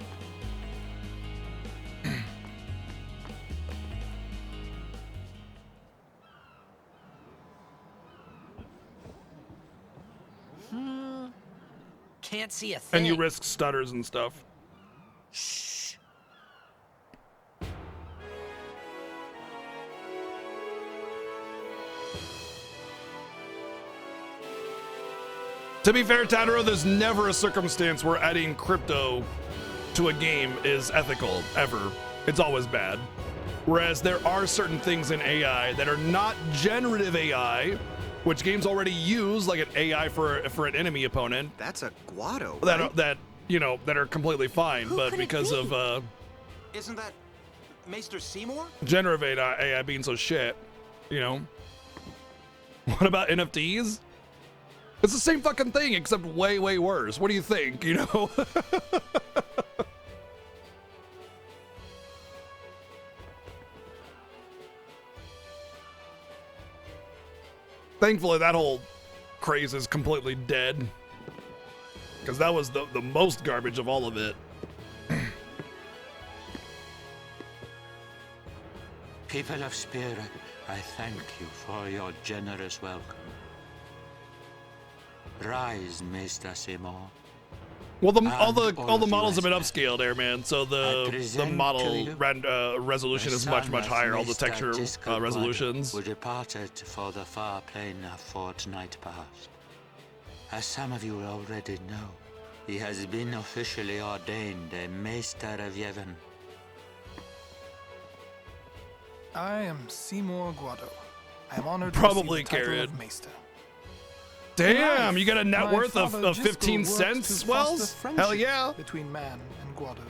Speaker 4: Can't see a thing.
Speaker 2: And you risk stutters and stuff.
Speaker 4: Shh.
Speaker 2: To be fair, Tadaro, there's never a circumstance where adding crypto to a game is ethical, ever. It's always bad. Whereas there are certain things in AI that are not generative AI, which games already use, like an AI for an enemy opponent.
Speaker 5: That's a Guado,
Speaker 2: right? That are completely fine, but because of
Speaker 19: Isn't that Maester Seymour?
Speaker 2: generative AI being so shit, What about NFTs? It's the same fucking thing, except way, way worse. What do you think, Thankfully, that whole craze is completely dead. Because that was the most garbage of all of it.
Speaker 7: People of Spirit, I thank you for your generous welcome. Rise, Maester Seymour.
Speaker 2: Well, all the models have been upscaled, Airman, so the model resolution is much higher. All the texture resolutions.
Speaker 7: Who departed for the far plane a fortnight past. As some of you already know, he has been officially ordained a Maester of Yevon.
Speaker 15: I am Seymour Guado. I am honored
Speaker 2: Probably
Speaker 15: to receive the title
Speaker 2: Carrot.
Speaker 15: of Maester.
Speaker 2: Damn, you got a net
Speaker 15: My
Speaker 2: worth of
Speaker 15: father
Speaker 2: 15
Speaker 15: Gisco worked
Speaker 2: cents,
Speaker 15: to
Speaker 2: Swells?
Speaker 15: foster
Speaker 2: Hell
Speaker 15: friendship
Speaker 2: yeah.
Speaker 15: Between man and Guado.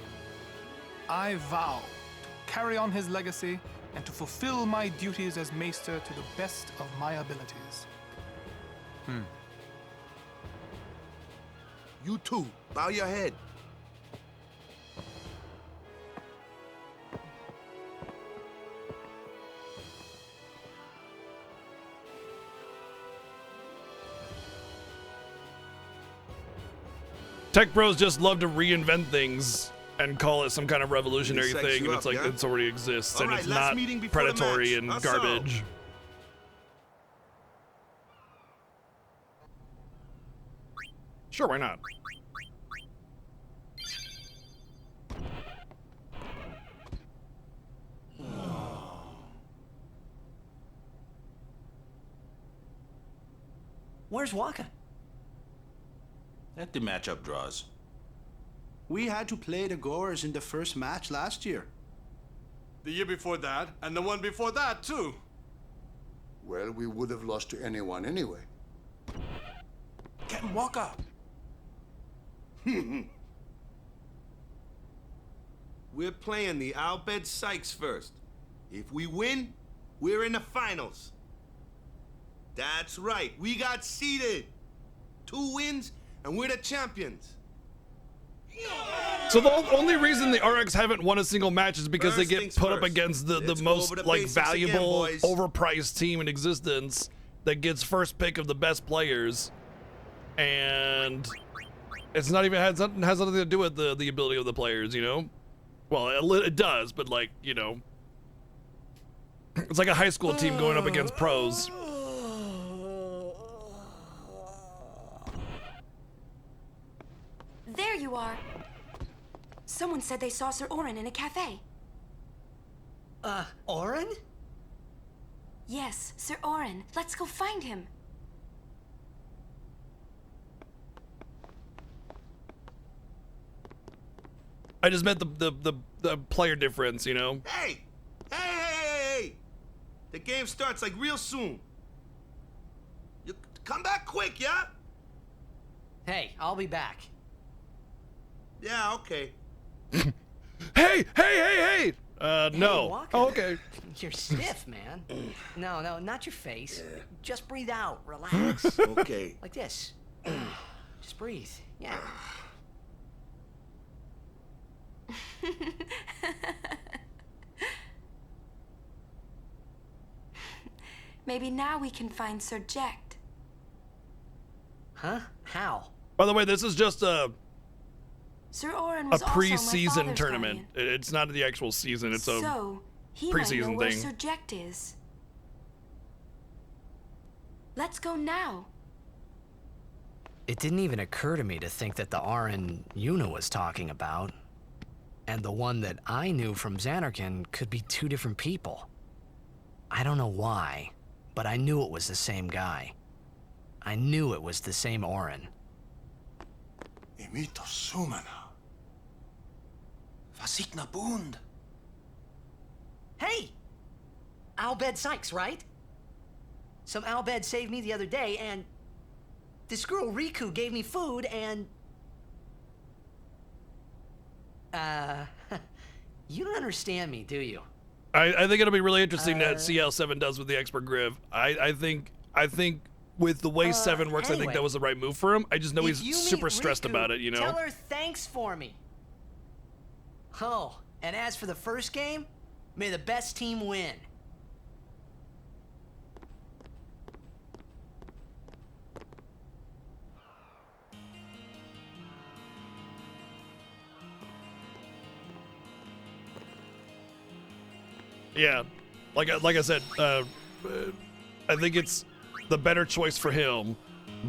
Speaker 15: I vow to carry on his legacy and to fulfill my duties as Maester to the best of my abilities.
Speaker 8: You too. Bow your head.
Speaker 2: Tech bros just love to reinvent things and call it some kind of revolutionary
Speaker 8: Sex
Speaker 2: thing,
Speaker 8: you
Speaker 2: and it's
Speaker 8: up,
Speaker 2: like
Speaker 8: yeah?
Speaker 2: it already exists,
Speaker 8: All
Speaker 2: and
Speaker 8: right,
Speaker 2: it's
Speaker 8: last
Speaker 2: not
Speaker 8: meeting before the
Speaker 2: predatory
Speaker 8: match.
Speaker 2: and
Speaker 8: How so?
Speaker 2: garbage. Sure, why not?
Speaker 16: Where's Waka?
Speaker 10: Let the matchup draws.
Speaker 24: We had to play the Goers in the first match last year.
Speaker 19: The year before that, and the one before that, too.
Speaker 25: Well, we would have lost to anyone anyway.
Speaker 19: Captain Walker.
Speaker 8: We're playing the Albed Sykes first. If we win, we're in the finals. That's right, we got seeded. 2 wins, and we're the champions.
Speaker 2: So the only reason the RX haven't won a single match is because they
Speaker 8: First
Speaker 2: get
Speaker 8: things
Speaker 2: put up
Speaker 8: first.
Speaker 2: against the
Speaker 8: Let's go
Speaker 2: most
Speaker 8: over the
Speaker 2: like
Speaker 8: basics again,
Speaker 2: valuable,
Speaker 8: boys.
Speaker 2: overpriced team in existence that gets first pick of the best players, and it's not even has nothing to do with the ability of the players, Well, it does, but like it's like a high school team going up against pros.
Speaker 17: There you are. Someone said they saw Sir Orin in a cafe.
Speaker 4: Orin?
Speaker 17: Yes, Sir Orin. Let's go find him.
Speaker 2: I just meant the player difference,
Speaker 8: Hey! Hey! The game starts like real soon. You come back quick, yeah?
Speaker 4: Hey, I'll be back.
Speaker 8: Yeah, okay.
Speaker 2: Hey! No.
Speaker 4: Waka.
Speaker 2: Oh, okay.
Speaker 4: You're stiff, man. No, not your face. Just breathe out. Relax.
Speaker 8: Okay.
Speaker 4: Like this.
Speaker 9: Just breathe. Yeah.
Speaker 17: Maybe now we can find Sir Jekt.
Speaker 9: Huh? How?
Speaker 2: By the way, this is just a
Speaker 17: Sir Orin was
Speaker 2: pre-season tournament. It's not the actual season. It's a
Speaker 17: so he
Speaker 2: pre-season
Speaker 17: might know where
Speaker 2: thing.
Speaker 17: Sir Jekt is. Let's go now.
Speaker 9: It didn't even occur to me to think that the Orin Yuna was talking about and the one that I knew from Xanarkand could be two different people. I don't know why, but I knew it was the same guy. I knew it was the same Orin.
Speaker 11: Imito Sumana. Vasikna Bund.
Speaker 13: Hey! Albed Sykes, right? Some Albed saved me the other day, and this girl Riku gave me food, and... you don't understand me, do you?
Speaker 2: I think it'll be really interesting to see how Seven does with the expert Griv. I think with the way Seven works, I think that was the right move for him. I just know he's super stressed about it, you know?
Speaker 13: Tell her thanks for me.
Speaker 9: Oh, and as for the first game, may the best team win.
Speaker 2: Yeah, like I said, I think it's the better choice for him,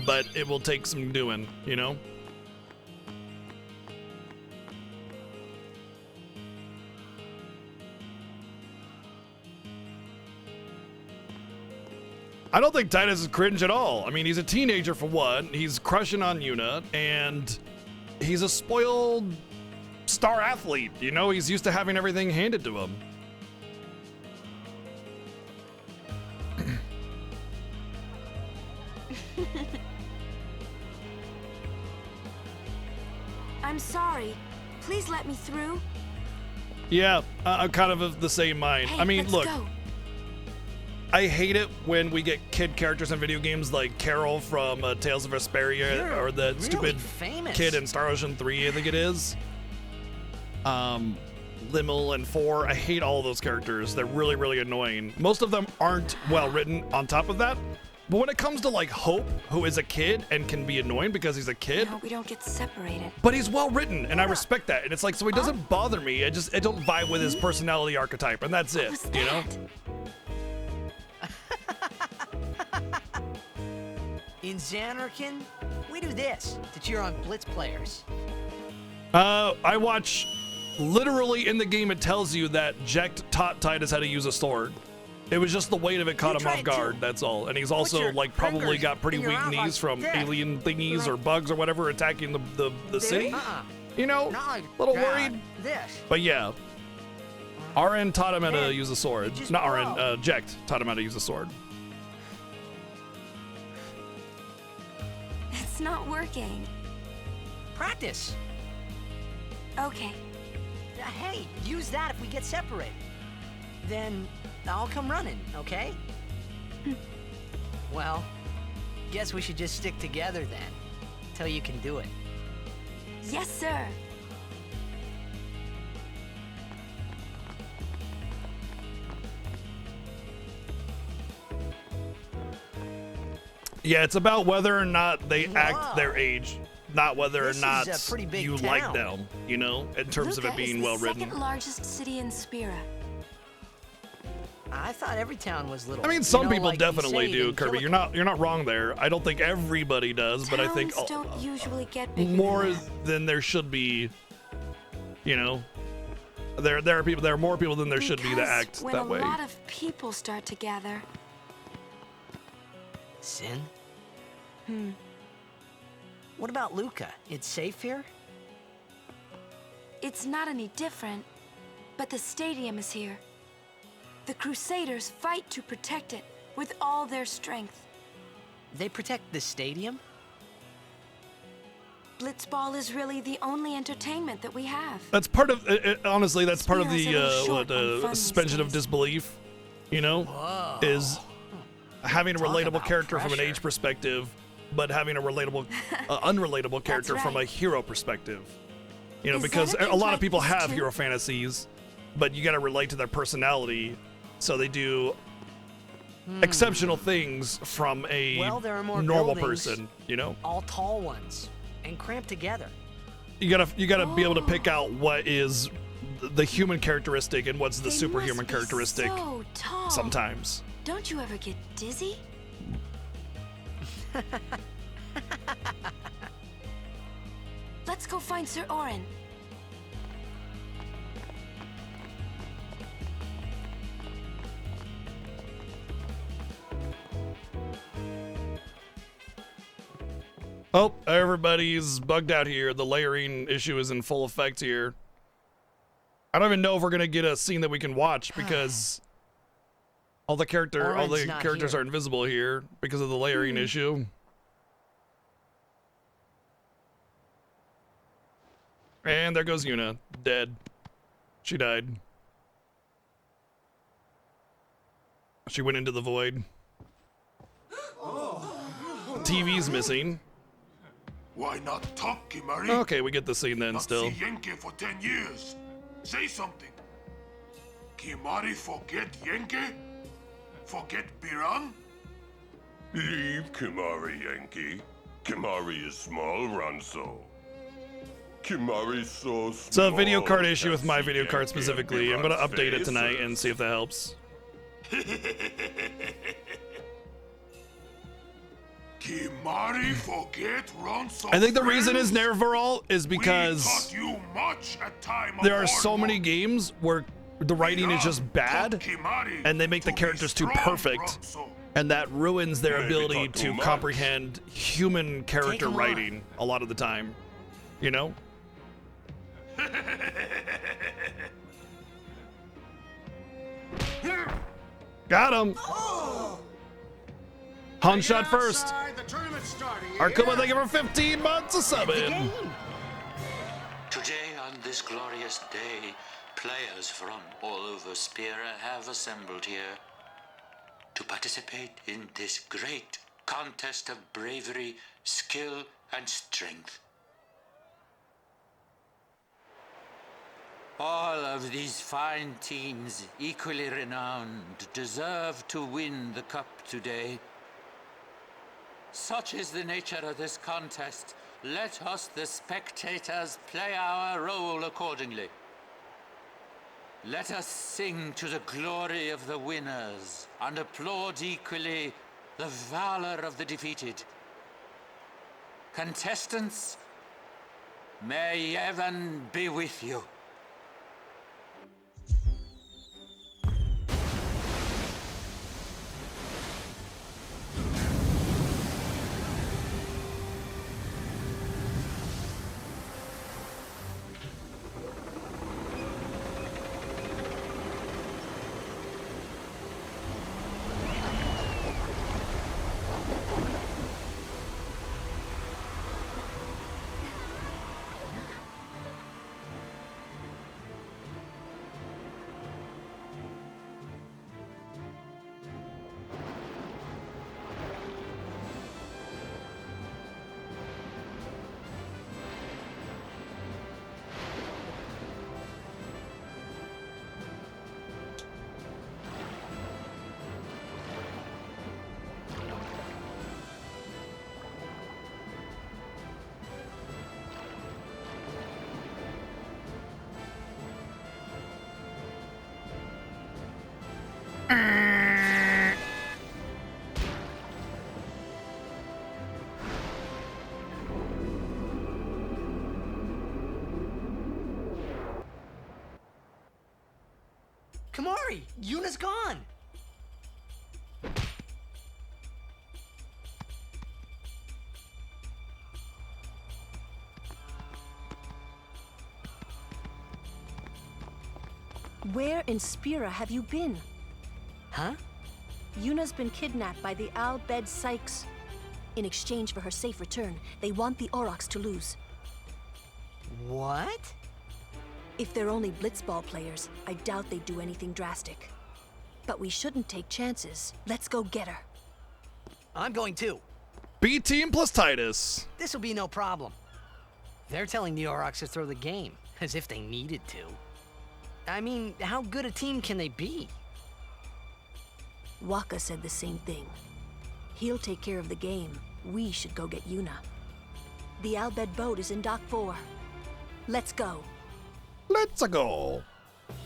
Speaker 2: but it will take some doing, you know? I don't think Titus is cringe at all. I mean, he's a teenager for one, he's crushing on Yuna, and he's a spoiled star athlete, you know? He's used to having everything handed to him.
Speaker 17: I'm sorry. Please let me through.
Speaker 2: Yeah, I'm kind of the same mind.
Speaker 17: Hey,
Speaker 2: I mean,
Speaker 17: let's
Speaker 2: look,
Speaker 17: go.
Speaker 2: I hate it when we get kid characters in video games like Carol from Tales of Vesperia, or the
Speaker 13: really
Speaker 2: stupid
Speaker 13: famous.
Speaker 2: kid in Star Ocean 3, I think it is. Limmel and 4, I hate all of those characters. They're really, really annoying. Most of them aren't well written on top of that. But when it comes to like Hope, who is a kid and can be annoying because he's a kid,
Speaker 17: I hope we don't get separated.
Speaker 2: but he's well written and I respect that. And it's like, so he doesn't bother me. I don't vibe with his personality archetype, and that's it, you know?
Speaker 13: In Xanarkand, we do this to cheer on Blitz players.
Speaker 2: I watch, literally in the game it tells you that Jekt taught Titus how to use a sword. It was just the weight of it caught him off guard, that's all. And he's also like probably got pretty weak knees from alien thingies or bugs or whatever attacking the city. You know, a little worried. But yeah, RN taught him how to use a sword. Not RN, Jekt taught him how to use a sword.
Speaker 17: It's not working.
Speaker 13: Practice.
Speaker 17: Okay.
Speaker 13: Hey, use that if we get separated. Then I'll come running, okay? Well, guess we should just stick together then, till you can do it.
Speaker 17: Yes, sir.
Speaker 2: Yeah, it's about whether or not they act their age, not whether or not
Speaker 13: is a pretty big
Speaker 2: you
Speaker 13: town.
Speaker 2: like them, you know, in terms of it being well written.
Speaker 17: Second largest city in Spira.
Speaker 13: I thought every town was little.
Speaker 2: I mean, some people
Speaker 13: like you
Speaker 2: definitely
Speaker 13: say,
Speaker 2: do,
Speaker 13: in
Speaker 2: Kirby. You're not wrong there. I don't think everybody does, but I think
Speaker 17: Towns don't usually get bigger
Speaker 2: more
Speaker 17: than that.
Speaker 2: than there should be. You know, there are more people than there should be that act
Speaker 17: when
Speaker 2: that way.
Speaker 17: a lot of people start to gather.
Speaker 13: Sin? What about Luca? It's safe here?
Speaker 17: It's not any different, but the stadium is here. The Crusaders fight to protect it with all their strength.
Speaker 13: They protect the stadium?
Speaker 17: Blitzball is really the only entertainment that we have.
Speaker 2: That's part of honestly. That's part of
Speaker 17: Spira's a little short on
Speaker 2: the
Speaker 17: fun these
Speaker 2: suspension of disbelief. You know, is having a
Speaker 13: Talk
Speaker 2: relatable
Speaker 13: about
Speaker 2: character from an
Speaker 13: pressure.
Speaker 2: age perspective but having a relatable, unrelatable character from a hero perspective. You know,
Speaker 17: Is
Speaker 2: because
Speaker 17: that
Speaker 2: a lot of
Speaker 17: like
Speaker 2: people
Speaker 17: this
Speaker 2: have
Speaker 17: too?
Speaker 2: hero fantasies, but you got to relate to their personality, so they do exceptional things from a
Speaker 9: Well, there are more
Speaker 2: normal
Speaker 9: buildings,
Speaker 2: person. You know,
Speaker 9: all tall ones and cramped together.
Speaker 2: you gotta be able to pick out what is the human characteristic and what's the
Speaker 17: They
Speaker 2: superhuman
Speaker 17: must be
Speaker 2: characteristic.
Speaker 17: so tall.
Speaker 2: Sometimes.
Speaker 17: Don't you ever get dizzy? Let's go find Sir Orin.
Speaker 2: Oh, everybody's bugged out here. The layering issue is in full effect here. I don't even know if we're gonna get a scene that we can watch because all the
Speaker 9: Orin's not
Speaker 2: characters
Speaker 9: here.
Speaker 2: are invisible here because of the layering issue. And there goes Yuna, dead. She died. She went into the void. TV's missing.
Speaker 11: Why not talk, Kimari?
Speaker 2: Okay, we get the scene then
Speaker 11: Not
Speaker 2: still.
Speaker 11: see Yenke for 10 years. Say something. Kimari forget Yenke? Forget Biran?
Speaker 14: Leave Kimari, Yankee. Kimari is small, Ranso. Kimari's so small.
Speaker 2: It's a video card
Speaker 14: that
Speaker 2: issue with my
Speaker 14: she
Speaker 2: video
Speaker 14: can't
Speaker 2: card
Speaker 14: get
Speaker 2: specifically. I'm gonna
Speaker 14: Biran's
Speaker 2: update it tonight
Speaker 14: faces.
Speaker 2: and see if that helps.
Speaker 11: Kimari forget Ronso.
Speaker 2: I think the reason
Speaker 11: friends?
Speaker 2: is Nervarol is
Speaker 11: We
Speaker 2: because
Speaker 11: taught you much at time of
Speaker 2: there are
Speaker 11: war.
Speaker 2: so many games where the writing is just bad and they make the characters too perfect, and that ruins their
Speaker 14: Maybe
Speaker 2: ability
Speaker 14: not too
Speaker 2: to
Speaker 14: much.
Speaker 2: comprehend human character
Speaker 9: 'em on.
Speaker 2: writing a lot of the time. You know? Got him! Han shot first. Arkuma, thank you for 15 months of subbing.
Speaker 7: Today, on this glorious day, players from all over Spira have assembled here to participate in this great contest of bravery, skill, and strength. All of these fine teams, equally renowned, deserve to win the cup today. Such is the nature of this contest. Let us, the spectators, play our role accordingly. Let us sing to the glory of the winners and applaud equally the valor of the defeated. Contestants, may heaven be with you.
Speaker 13: Kamari, Yuna's gone.
Speaker 1: Where in Spira have you been?
Speaker 13: Huh?
Speaker 1: Yuna's been kidnapped by the Al Bhed Sykes. In exchange for her safe return, they want the Aurochs to lose.
Speaker 13: What?
Speaker 1: If they're only blitzball players, I doubt they'd do anything drastic. But we shouldn't take chances. Let's go get her.
Speaker 13: I'm going too.
Speaker 2: B team plus Titus.
Speaker 13: This'll be no problem. They're telling the Aurochs to throw the game, as if they needed to. I mean, how good a team can they be?
Speaker 1: Waka said the same thing. He'll take care of the game. We should go get Yuna. The Al Bhed boat is in Dock 4. Let's go.
Speaker 2: Let's go.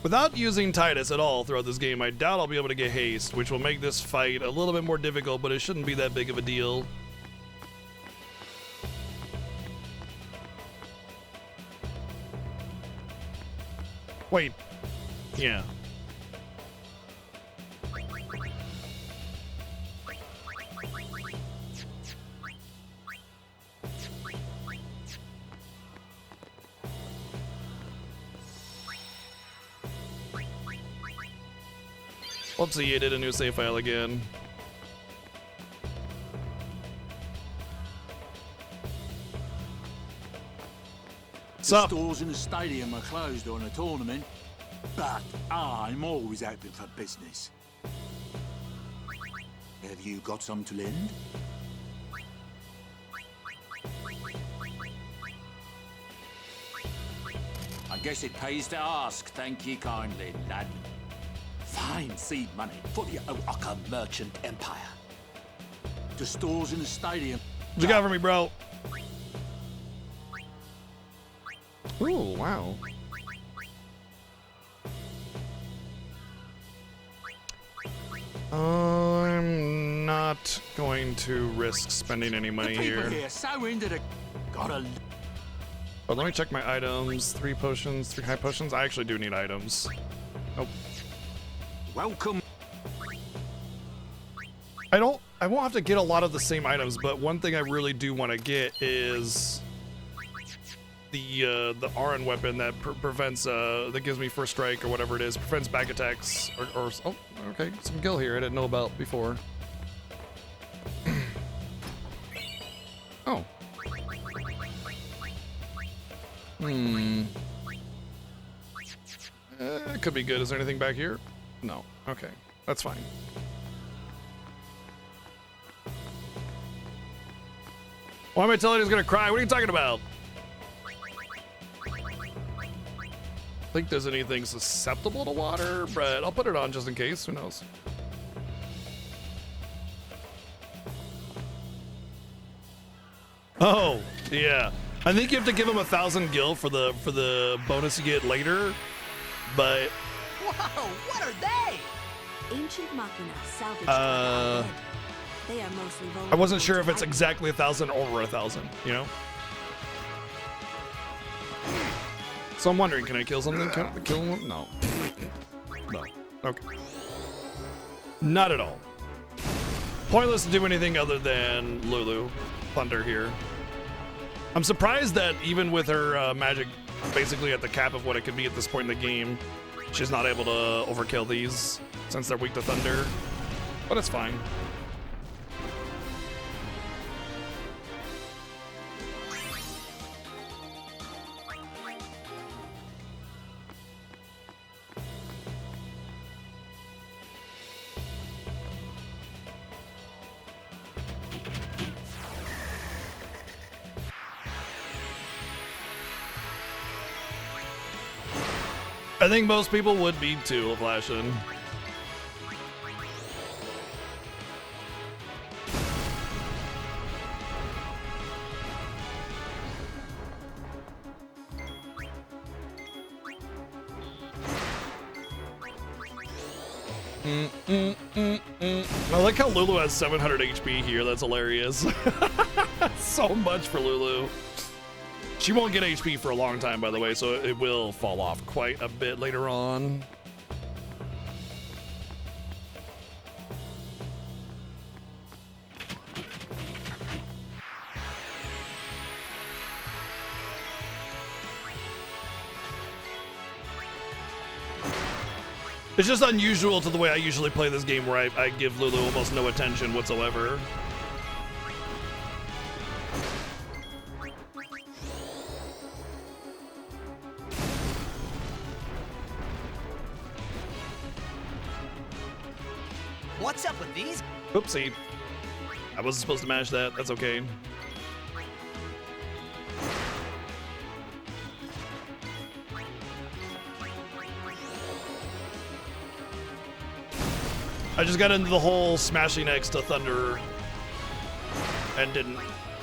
Speaker 2: Without using Titus at all throughout this game, I doubt I'll be able to get haste, which will make this fight a little bit more difficult, but it shouldn't be that big of a deal. Wait. Yeah. Whoopsie, I did a new save file again.
Speaker 10: The stores in the stadium are closed on a tournament, but I'm always open for business. Have you got some to lend? I guess it pays to ask, thank ye kindly, lad. Fine seed money for the O'aka merchant empire. The stores in the stadium.
Speaker 2: What you got for me, bro? Ooh, wow. I'm not going to risk spending any money here.
Speaker 10: So into the gotta.
Speaker 2: But let me check my items. 3 potions, 3 high potions. I actually do need items. Nope.
Speaker 10: Welcome.
Speaker 2: I won't have to get a lot of the same items, but one thing I really do want to get is the RN weapon that prevents that gives me first strike or whatever it is, prevents back attacks or oh, okay, some gil here I didn't know about before. Oh. It could be good. Is there anything back here? No. Okay, that's fine. Why am I telling you he's gonna cry? What are you talking about? Think there's anything susceptible to water, but I'll put it on just in case. Who knows? Oh, yeah. I think you have to give him 1,000 gil for the bonus you get later, but
Speaker 13: Whoa, what are they?
Speaker 1: Ancient Machina salvaged by Al Bhed. They are mostly vulnerable.
Speaker 2: I wasn't sure if it's exactly 1,000 or over 1,000, you know? So I'm wondering, can I kill something? Can I kill one? No. No. Okay. Not at all. Pointless to do anything other than Lulu Thunder here. I'm surprised that even with her magic basically at the cap of what it could be at this point in the game, she's not able to overkill these since they're weak to Thunder. But it's fine. I think most people would be too, Flashin'. I like how Lulu has 700 HP here. That's hilarious. So much for Lulu. She won't get HP for a long time, by the way, so it will fall off quite a bit later on. It's just unusual to the way I usually play this game, where I give Lulu almost no attention whatsoever.
Speaker 13: What's up with these?
Speaker 2: Oopsie. I wasn't supposed to mash that. That's okay. I just got into the whole smashing X to Thunder and didn't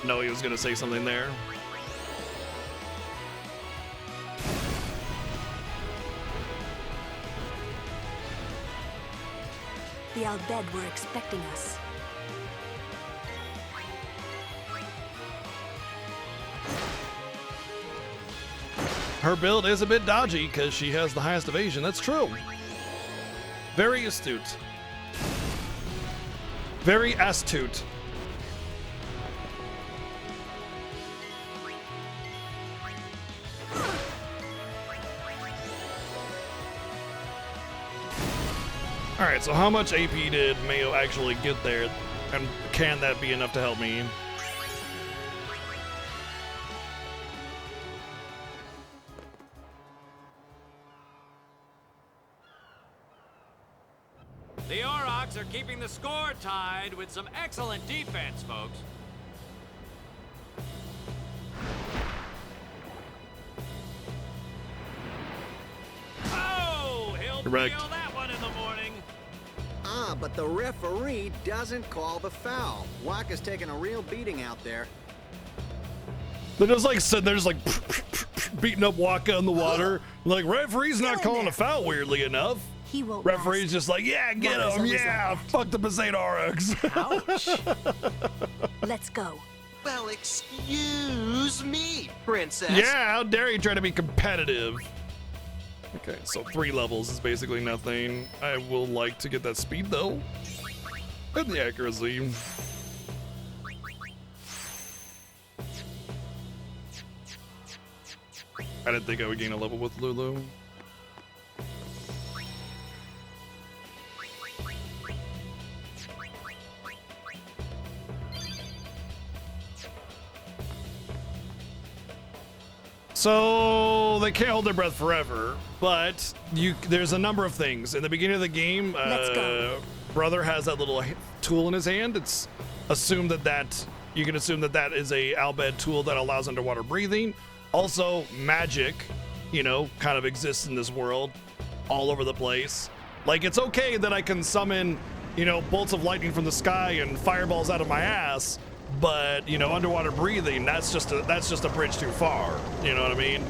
Speaker 2: know he was going to say something there.
Speaker 1: The Al Bhed were expecting us.
Speaker 2: Her build is a bit dodgy because she has the highest evasion. That's true. Very astute. Very astute. Alright, so how much AP did Mayo actually get there? And can that be enough to help me?
Speaker 3: The Aurochs are keeping the score tied with some excellent defense, folks. Oh, he'll
Speaker 2: Correct.
Speaker 3: feel that one in the morning.
Speaker 20: Ah, but the referee doesn't call the foul. Waka's taking a real beating out there.
Speaker 2: They're just like sitting there, just like beating up Waka in the water. Like, referee's not calling a foul, weirdly enough.
Speaker 1: He won't
Speaker 2: Referee's just like, yeah, get him, yeah, fuck the Passade RX.
Speaker 1: Ouch. Let's go.
Speaker 20: Well, excuse me, princess.
Speaker 2: Yeah, how dare you try to be competitive? Okay, so 3 levels is basically nothing. I will like to get that speed, though. And the accuracy. I didn't think I would gain a level with Lulu. So they can't hold their breath forever, but there's a number of things. In the beginning of the game, Brother has that little tool in his hand. It's assumed that you can assume that is a Al Bhed tool that allows underwater breathing. Also, magic, you know, kind of exists in this world all over the place. Like, it's okay that I can summon, you know, bolts of lightning from the sky and fireballs out of my ass, but, you know, underwater breathing, that's just a bridge too far. You know what I mean?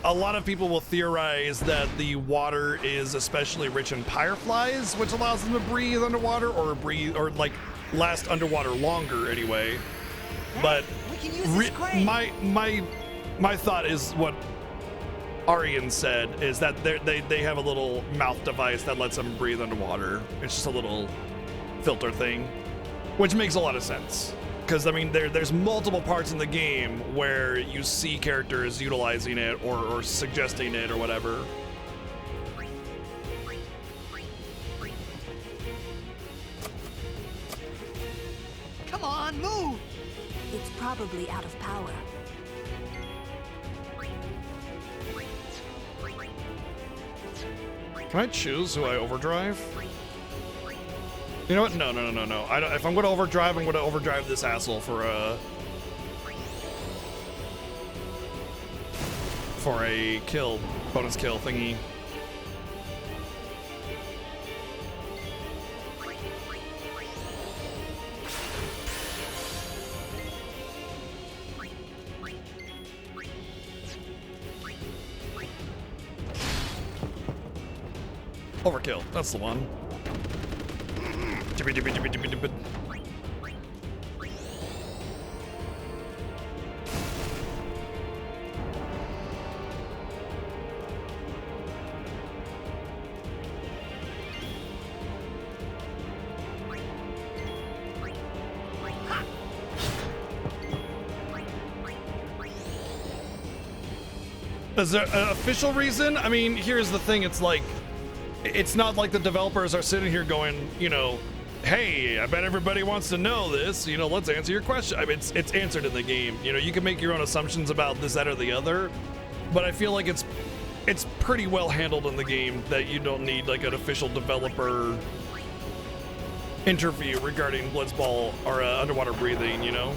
Speaker 2: A lot of people will theorize that the water is especially rich in pyreflies, which allows them to breathe underwater or like last underwater longer anyway. But my thought is what Arian said is that they have a little mouth device that lets them breathe underwater. It's just a little filter thing, which makes a lot of sense. Because, I mean, there's multiple parts in the game where you see characters utilizing it or suggesting it or whatever.
Speaker 13: Come on, move!
Speaker 1: It's probably out of power.
Speaker 2: Can I choose who I overdrive? You know what? No. I don't, if I'm going to overdrive, I'm going to overdrive this asshole for a kill, bonus kill thingy. Overkill, that's the one. Is there an official reason? I mean, here's the thing, it's like, it's not like the developers are sitting here going, you know, hey, I bet everybody wants to know this, you know, let's answer your question. I mean, it's answered in the game. You know, you can make your own assumptions about this, that, or the other, but I feel like it's pretty well handled in the game that you don't need like an official developer interview regarding blitzball or underwater breathing, you know?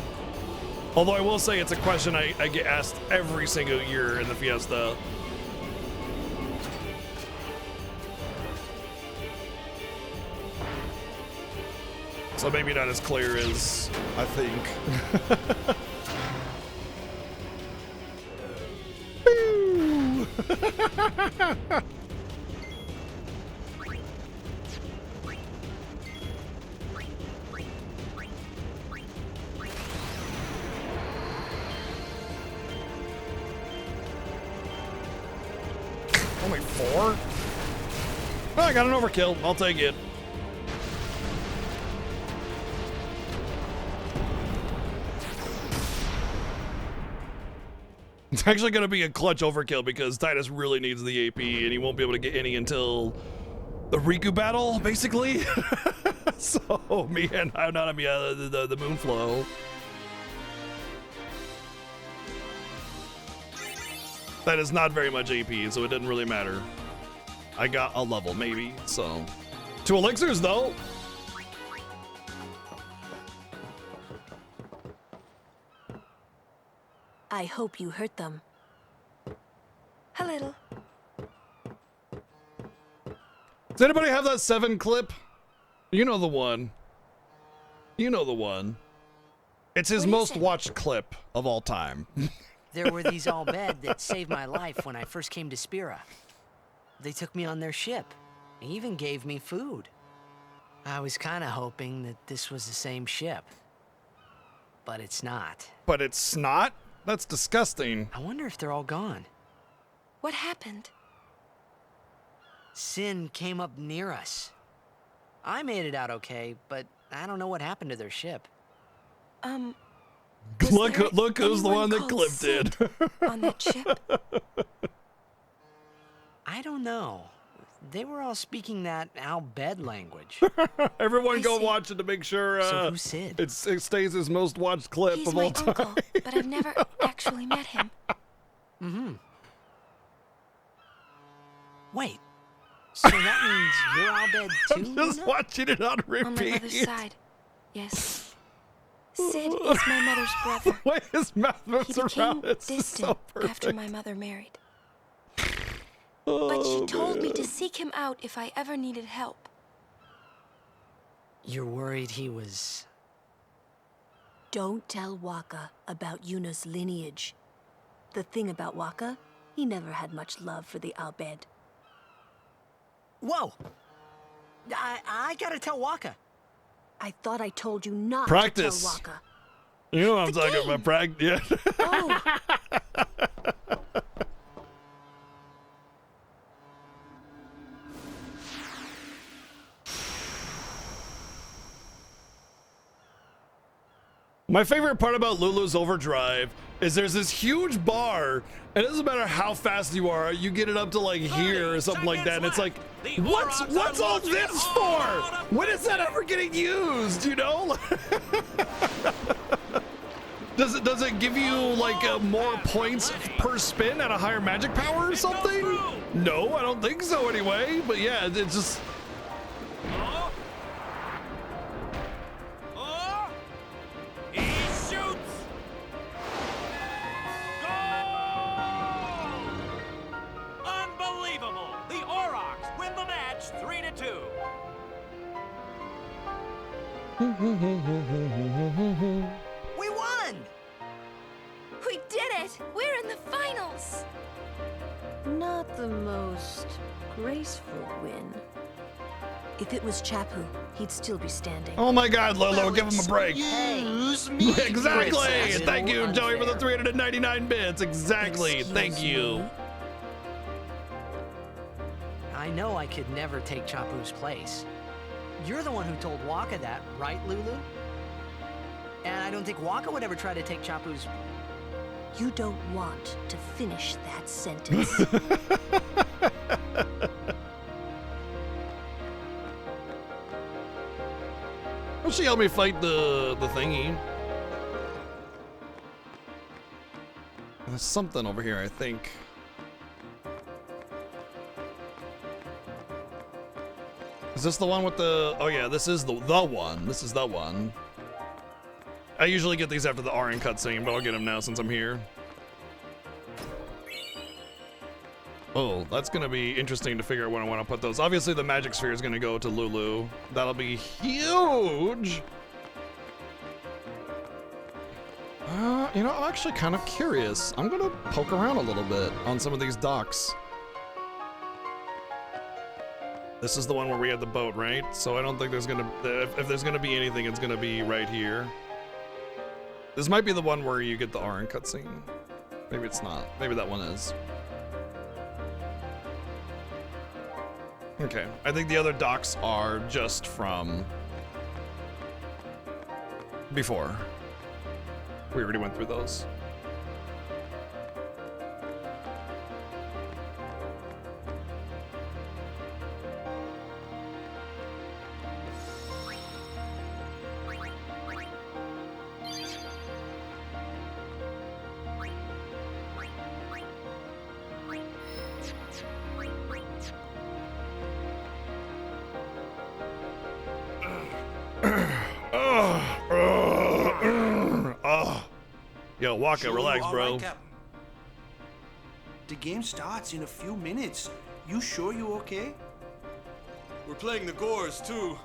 Speaker 2: Although I will say it's a question I get asked every single year in the Fiesta. So maybe not as clear as I think. Only 4? Oh, I got an overkill. I'll take it. It's actually going to be a clutch overkill because Titus really needs the AP and he won't be able to get any until the Riku battle, basically. So, me and the Moonflow. That is not very much AP, so it didn't really matter. I got a level, maybe, so. 2 elixirs, though.
Speaker 1: I hope you hurt them.
Speaker 17: A little.
Speaker 2: Does anybody have that 7 clip? You know the one. You know the one. It's his most watched clip of all time.
Speaker 13: There were these Al Bhed that saved my life when I first came to Spira. They took me on their ship. They even gave me food. I was kind of hoping that this was the same ship. But it's not.
Speaker 2: But it's not? That's disgusting.
Speaker 13: I wonder if they're all gone.
Speaker 17: What happened?
Speaker 13: Sin came up near us. I made it out okay, but I don't know what happened to their ship.
Speaker 2: Look who's the one that clipped it.
Speaker 17: On that ship?
Speaker 13: I don't know. They were all speaking that Al Bhed language.
Speaker 2: Everyone go watch it to make sure
Speaker 13: So who's Sid?
Speaker 2: it stays his most watched clip
Speaker 17: He's
Speaker 2: of
Speaker 17: my
Speaker 2: all time.
Speaker 17: uncle, but I've never actually met him.
Speaker 13: Mm-hmm. Wait. So that means you're Al Bhed too?
Speaker 2: I'm just
Speaker 13: Luna?
Speaker 2: watching it on repeat.
Speaker 17: On my mother's side, yes. Sid is my mother's brother.
Speaker 2: Why his mouth
Speaker 17: He
Speaker 2: moves
Speaker 17: became
Speaker 2: around? It's
Speaker 17: distant
Speaker 2: so perfect.
Speaker 17: after my mother married. But she told me to seek him out if I ever needed help.
Speaker 13: You're worried he was...
Speaker 1: Don't tell Waka about Yuna's lineage. The thing about Waka, he never had much love for the Al Bhed.
Speaker 13: Whoa! I gotta tell Waka.
Speaker 1: I thought I told you not
Speaker 2: Practice.
Speaker 1: to tell Waka.
Speaker 2: You know what I'm talking about, practice. Yeah.
Speaker 1: Oh,
Speaker 2: My favorite part about Lulu's Overdrive is there's this huge bar, and it doesn't matter how fast you are, you get it up to like here or something like that, and it's like, what's all this for? When is that ever getting used, you know? Does it give you like more points per spin at a higher magic power or something? No, I don't think so anyway, but yeah, it's just...
Speaker 3: He shoots! Goal! Unbelievable! The Aurochs win the match 3-2.
Speaker 13: We won!
Speaker 17: We did it! We're in the finals!
Speaker 1: not the most graceful win. If it was Chapu, he'd still be standing.
Speaker 2: Oh my God, Lolo, give him a break.
Speaker 1: Excuse me,
Speaker 2: Exactly.
Speaker 1: princess.
Speaker 2: Thank you, Joey, for the
Speaker 1: Unfair.
Speaker 2: 399 bits. Exactly. Thank you.
Speaker 13: I know I could never take Chapu's place. You're the one who told Waka that, right, Lulu? And I don't think Waka would ever try to take Chapu's...
Speaker 1: You don't want to finish that sentence.
Speaker 2: Well, she helped me fight the thingy. There's something over here, I think. Is this the one with the... Oh yeah, this is the one. This is the one. I usually get these after the RN cutscene, but I'll get them now since I'm here. Oh, that's gonna be interesting to figure out when I want to put those. Obviously, the magic sphere is gonna go to Lulu. That'll be huge. You know, I'm actually kind of curious. I'm gonna poke around a little bit on some of these docks. This is the one where we had the boat, right? So I don't think there's gonna, if there's gonna be anything, it's gonna be right here. This might be the one where you get the RN cutscene. Maybe it's not. Maybe that one is. Okay, I think the other docks are just from before. We already went through those. Yo, Waka, relax, bro.
Speaker 24: Right, the game starts in a few minutes. You sure you okay?
Speaker 19: We're playing the Gores, too.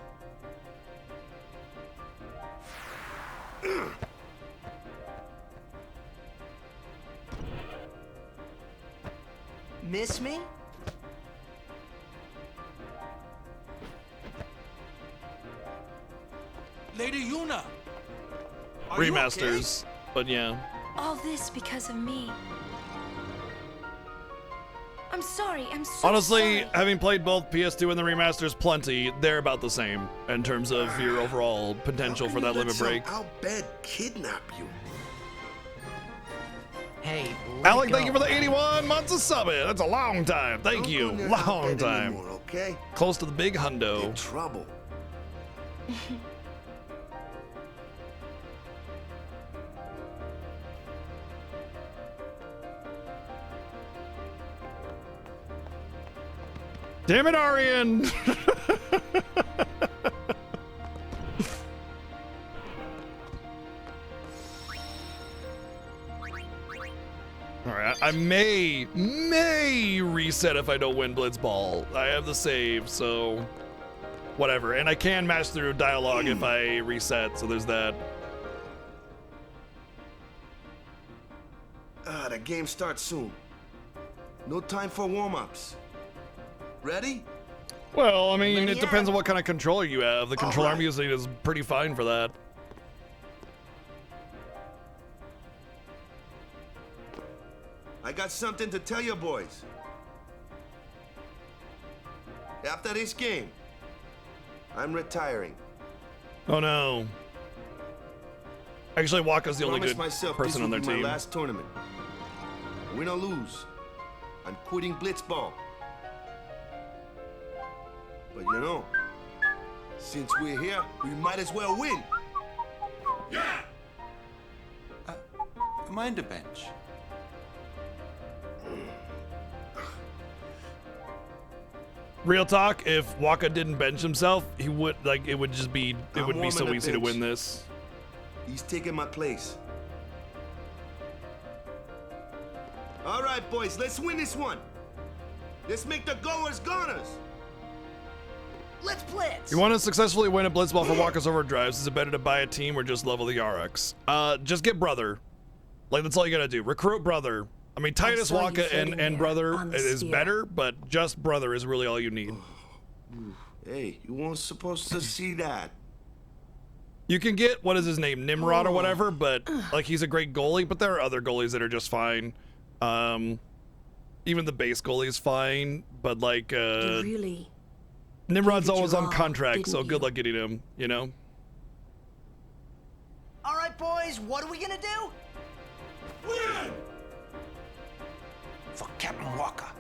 Speaker 13: Miss me?
Speaker 19: Lady Yuna!
Speaker 2: Remasters, but yeah.
Speaker 17: All this because of me. I'm sorry, I'm so
Speaker 2: Honestly,
Speaker 17: sorry.
Speaker 2: having played both PS2 and the remasters plenty, they're about the same in terms of your overall potential for that limit break.
Speaker 11: I'll bed kidnap you.
Speaker 13: Hey,
Speaker 2: Alec, thank you for the 81 months of subbing. That's a long time. Thank you. Long time.
Speaker 11: Anymore, okay?
Speaker 2: Close to the big hundo.
Speaker 11: In trouble.
Speaker 2: Damn it, Arian! Alright, I may reset if I don't win Blitzball. I have the save, so whatever. And I can match through dialogue if I reset, so there's that.
Speaker 8: The game starts soon. No time for warm-ups. Ready?
Speaker 2: Well, I mean, it depends on what kind of controller you have. The controller I'm using is pretty fine for that.
Speaker 8: I got something to tell you boys. After this game, I'm retiring.
Speaker 2: Oh no. Actually, Waka's the only
Speaker 8: Promised
Speaker 2: good
Speaker 8: myself
Speaker 2: person
Speaker 8: this
Speaker 2: on
Speaker 8: will
Speaker 2: their
Speaker 8: be
Speaker 2: team.
Speaker 8: my last tournament. Win or lose, I'm quitting Blitzball. But you know, since we're here, we might as well win.
Speaker 19: Yeah! Mind the bench.
Speaker 2: Real talk, if Waka didn't bench himself, he would, like, it would just be, it would be so
Speaker 8: warming the
Speaker 2: easy to
Speaker 8: bench.
Speaker 2: win this.
Speaker 8: He's taking my place. All right, boys, let's win this one. Let's make the goers goners.
Speaker 13: Let's blitz.
Speaker 2: You want to successfully win a Blitzball for Waka's Overdrives, is it better to buy a team or just level the RX? Just get Brother. Like, that's all you gotta do. Recruit Brother. I mean, Titus,
Speaker 1: saw you
Speaker 2: Waka,
Speaker 1: floating
Speaker 2: and
Speaker 1: there
Speaker 2: Brother
Speaker 1: on the
Speaker 2: is
Speaker 1: sphere.
Speaker 2: better, but just Brother is really all you need.
Speaker 8: Hey, you weren't supposed to see that.
Speaker 2: You can get, what is his name, Nimrod or whatever, but, like, he's a great goalie, but there are other goalies that are just fine. Even the base goalie is fine, but, like,
Speaker 1: You really
Speaker 2: Nimrod's
Speaker 1: gave it
Speaker 2: always
Speaker 1: your
Speaker 2: on
Speaker 1: all,
Speaker 2: contract,
Speaker 1: didn't
Speaker 2: so
Speaker 1: you?
Speaker 2: good luck getting him, you know?
Speaker 13: All right, boys, what are we gonna do?
Speaker 19: Win! For Captain Waka.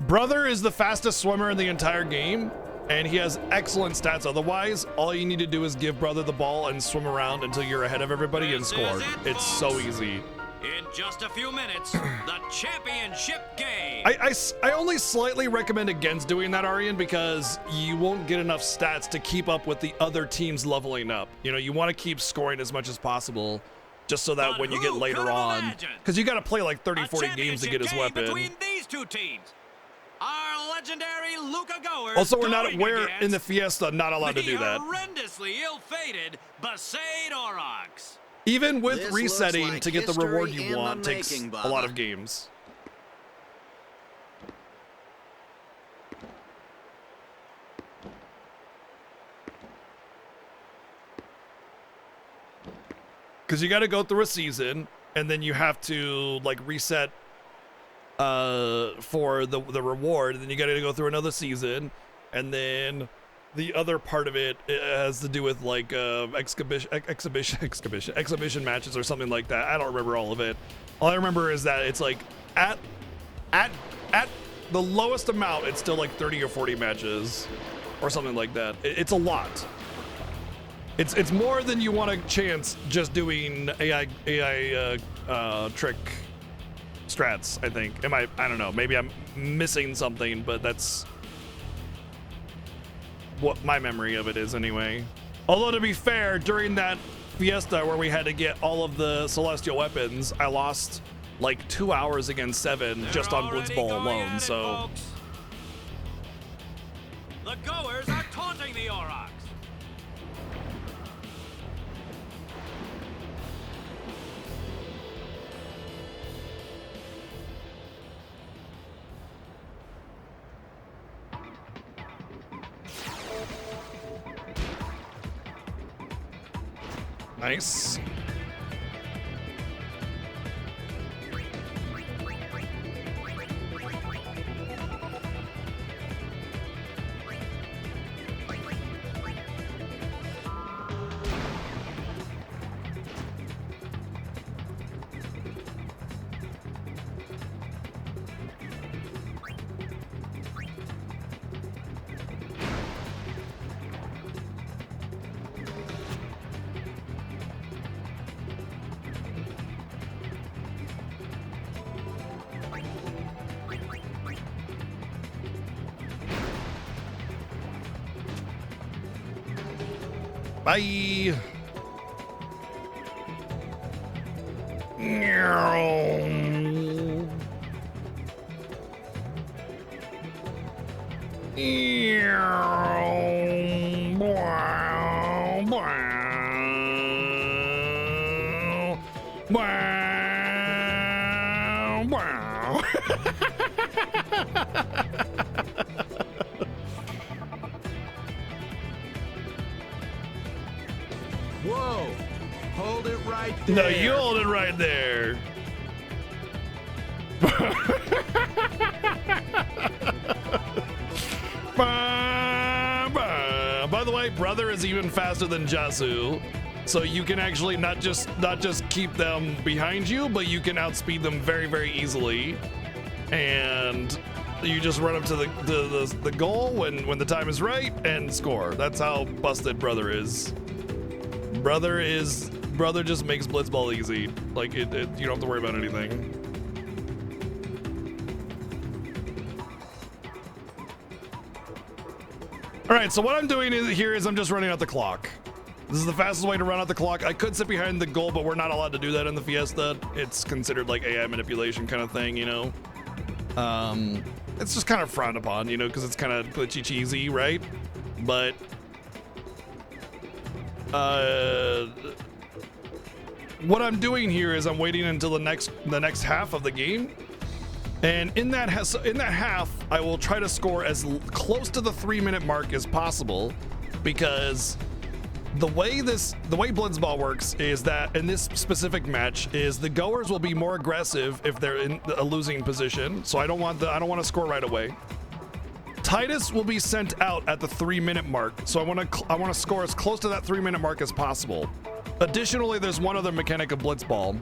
Speaker 2: Brother is the fastest swimmer in the entire game, and he has excellent stats otherwise. All you need to do is give Brother the ball and swim around until you're ahead of everybody and score. It's so easy.
Speaker 3: In just a few minutes, the championship game.
Speaker 2: I only slightly recommend against doing that, Aryan, because you won't get enough stats to keep up with the other teams leveling up. You know, you want to keep scoring as much as possible, just so that when you get later on, because you got to play like 30, 40 games to get his weapon.
Speaker 3: Between these two teams, our legendary Luca goers.
Speaker 2: Also, we're in the Fiesta not allowed to do that.
Speaker 3: Horrendously ill-fated Besaid Aurochs.
Speaker 2: Even with
Speaker 20: This
Speaker 2: resetting
Speaker 20: looks like
Speaker 2: to get the reward
Speaker 20: history
Speaker 2: you
Speaker 20: in
Speaker 2: want
Speaker 20: the
Speaker 2: takes
Speaker 20: making,
Speaker 2: a lot
Speaker 20: Bubba.
Speaker 2: of games. Because you got to go through a season, and then you have to like reset for the reward, and then you got to go through another season, and then the other part of it has to do with like exhibition matches or something like that. I don't remember all of it. All I remember is that it's like at the lowest amount, it's still like 30 or 40 matches or something like that. It's a lot. It's more than you want a chance just doing AI trick strats, I think. I don't know. Maybe I'm missing something, but that's what my memory of it is anyway. Although to be fair, during that Fiesta where we had to get all of the celestial weapons, I lost like 2 hours against 7 just on Blitzball alone, so.
Speaker 3: The goers are taunting the Aurochs.
Speaker 2: Nice. Bye.
Speaker 24: Whoa! Hold it right there.
Speaker 2: No, you hold it right there. By the way, brother is even faster than Jasu, so you can actually not just keep them behind you, but you can outspeed them very, very easily. And you just run up to the goal when the time is right and score. That's how busted brother is. Brother just makes Blitzball easy. Like you don't have to worry about anything. All right, so what I'm doing here is I'm just running out the clock. This is the fastest way to run out the clock. I could sit behind the goal, but we're not allowed to do that in the Fiesta. It's considered like AI manipulation kind of thing, you know? It's just kind of frowned upon, you know, because it's kind of glitchy cheesy, right? But what I'm doing here is I'm waiting until the next half of the game, and in that half I will try to score as close to the 3-minute mark as possible, because the way Blitzball works is that in this specific match is the goers will be more aggressive if they're in a losing position, so I don't want to score right away. Titus will be sent out at the 3-minute mark, so I want to score as close to that 3-minute mark as possible. Additionally, there's one other mechanic of Blitzball.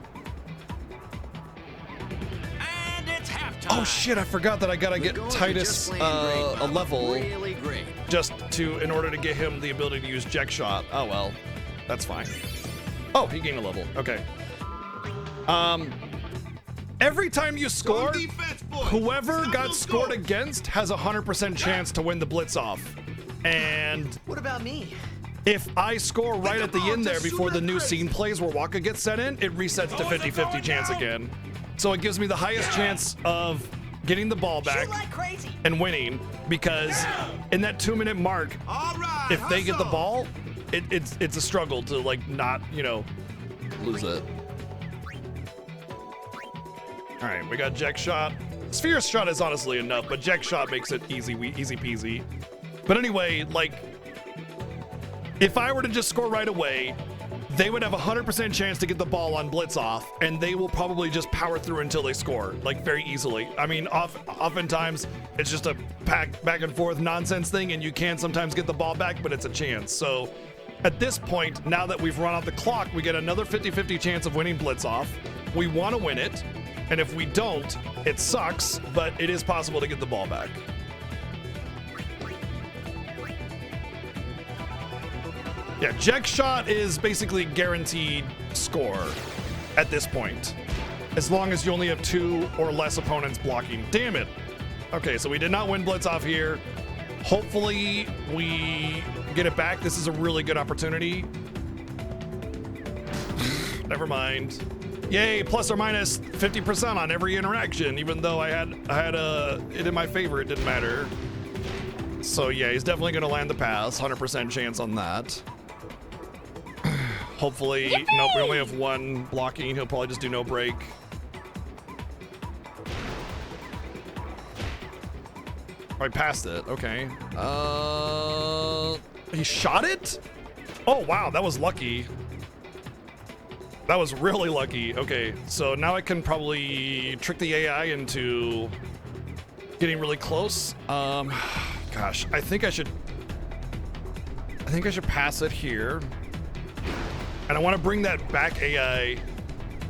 Speaker 3: And it's halftime.
Speaker 2: Oh shit! I forgot that I gotta get Titus a level
Speaker 20: Really great.
Speaker 2: in order to get him the ability to use Jack Shot. Oh well, that's fine. Oh, he gained a level. Okay. Every time you score, whoever got scored against has a 100% chance to win the blitz off. And
Speaker 13: what about me?
Speaker 2: if I score right at the end there before the new scene plays where Waka gets sent in, it resets to 50-50 chance again. So it gives me the highest chance of getting the ball back and winning, because in that 2-minute mark, if they get the ball, it's a struggle to like not, you know, lose it. All right, we got Jack Shot. Sphere Shot is honestly enough, but Jack Shot makes it easy peasy. But anyway, like, if I were to just score right away, they would have a 100% chance to get the ball on blitz off, and they will probably just power through until they score, like, very easily. I mean, oftentimes it's just a back and forth nonsense thing, and you can sometimes get the ball back, but it's a chance. So at this point, now that we've run out the clock, we get another 50-50 chance of winning blitz off. We want to win it, and if we don't, it sucks, but it is possible to get the ball back. Yeah, Jack Shot is basically guaranteed score at this point, as long as you only have 2 or less opponents blocking. Damn it. Okay, so we did not win blitz off here. Hopefully we get it back. This is a really good opportunity. Never mind. Yay, plus or minus 50% on every interaction, even though I had it in my favor, it didn't matter. So yeah, he's definitely gonna land the pass, 100% chance on that. Hopefully, nope, we only have 1 blocking. He'll probably just do no break. Oh, I passed it, okay. He shot it? Oh wow, that was lucky. That was really lucky. Okay, so now I can probably trick the AI into getting really close. Gosh, I think I should pass it here. And I want to bring that back AI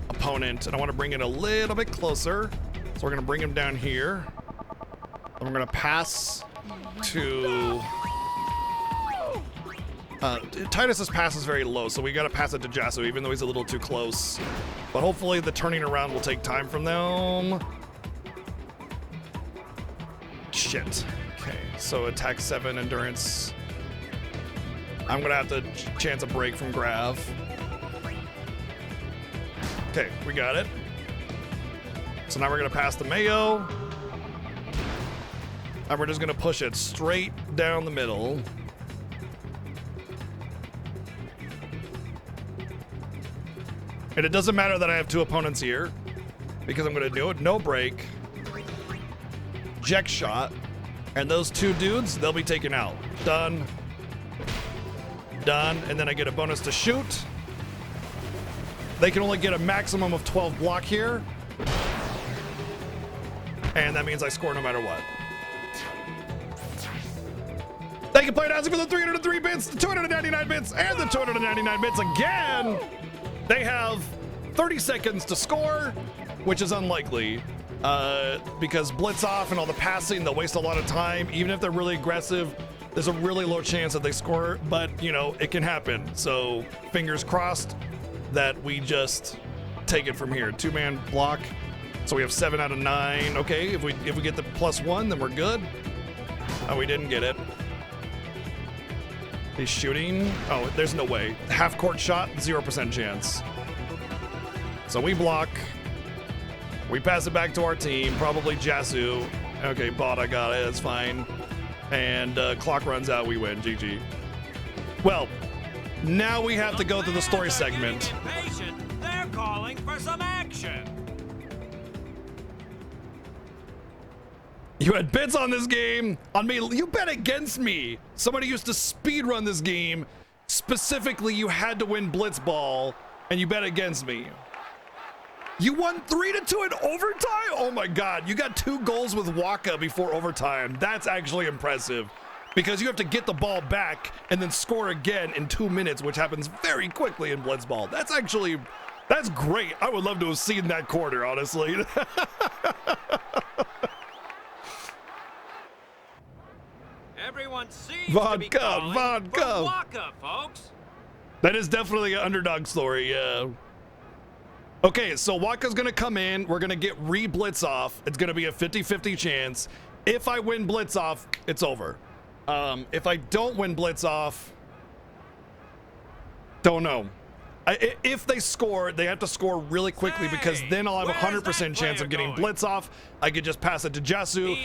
Speaker 2: opponent, and I want to bring it a little bit closer. So we're going to bring him down here. And we're going to pass to... Titus's pass is very low, so we got to pass it to Jasu, even though he's a little too close. But hopefully the turning around will take time from them. Shit. Okay, so attack 7, endurance. I'm going to have to chance a break from Grav. Okay, we got it. So now we're going to pass the Mayo. And we're just going to push it straight down the middle. And it doesn't matter that I have 2 opponents here, because I'm going to do it. No break. Jack Shot. And those 2 dudes, they'll be taken out. Done. Done. And then I get a bonus to shoot. They can only get a maximum of 12 block here. And that means I score no matter what. Thank you, Play Nazi, for the 303 bits, the 299 bits, and the 299 bits again. They have 30 seconds to score, which is unlikely. Because blitz off and all the passing, they'll waste a lot of time. Even if they're really aggressive, there's a really low chance that they score, but you know, it can happen. So fingers crossed that we just take it from here. 2-man block. So we have 7 out of 9. Okay, if we get the +1, then we're good. Oh, we didn't get it. He's shooting. Oh, there's no way. Half court shot, 0% chance. So we block. We pass it back to our team, probably Jasu. Okay, bot, I got it, it's fine. And clock runs out, we win, GG. Well, now we have to go through the story segment.
Speaker 3: They're calling for some action.
Speaker 2: You had bets on this game, on me. You bet against me. Somebody used to speed run this game. Specifically, you had to win Blitzball, and you bet against me. You won 3-2 in overtime? Oh my God, you got 2 goals with Waka before overtime. That's actually impressive, because you have to get the ball back and then score again in 2 minutes, which happens very quickly in Blitzball. That's great. I would love to have seen that quarter, honestly.
Speaker 3: Everyone seems
Speaker 2: vodka,
Speaker 3: to be calling
Speaker 2: vodka.
Speaker 3: for Waka, folks.
Speaker 2: That is definitely an underdog story, yeah. Okay, so Waka's gonna come in. We're gonna get re-blitz off. It's gonna be a 50-50 chance. If I win blitz off, it's over. If I don't win blitz off, don't know. If they score, they have to score really quickly because then I'll have a 100% chance of getting blitz off. I could just pass it to Jasu,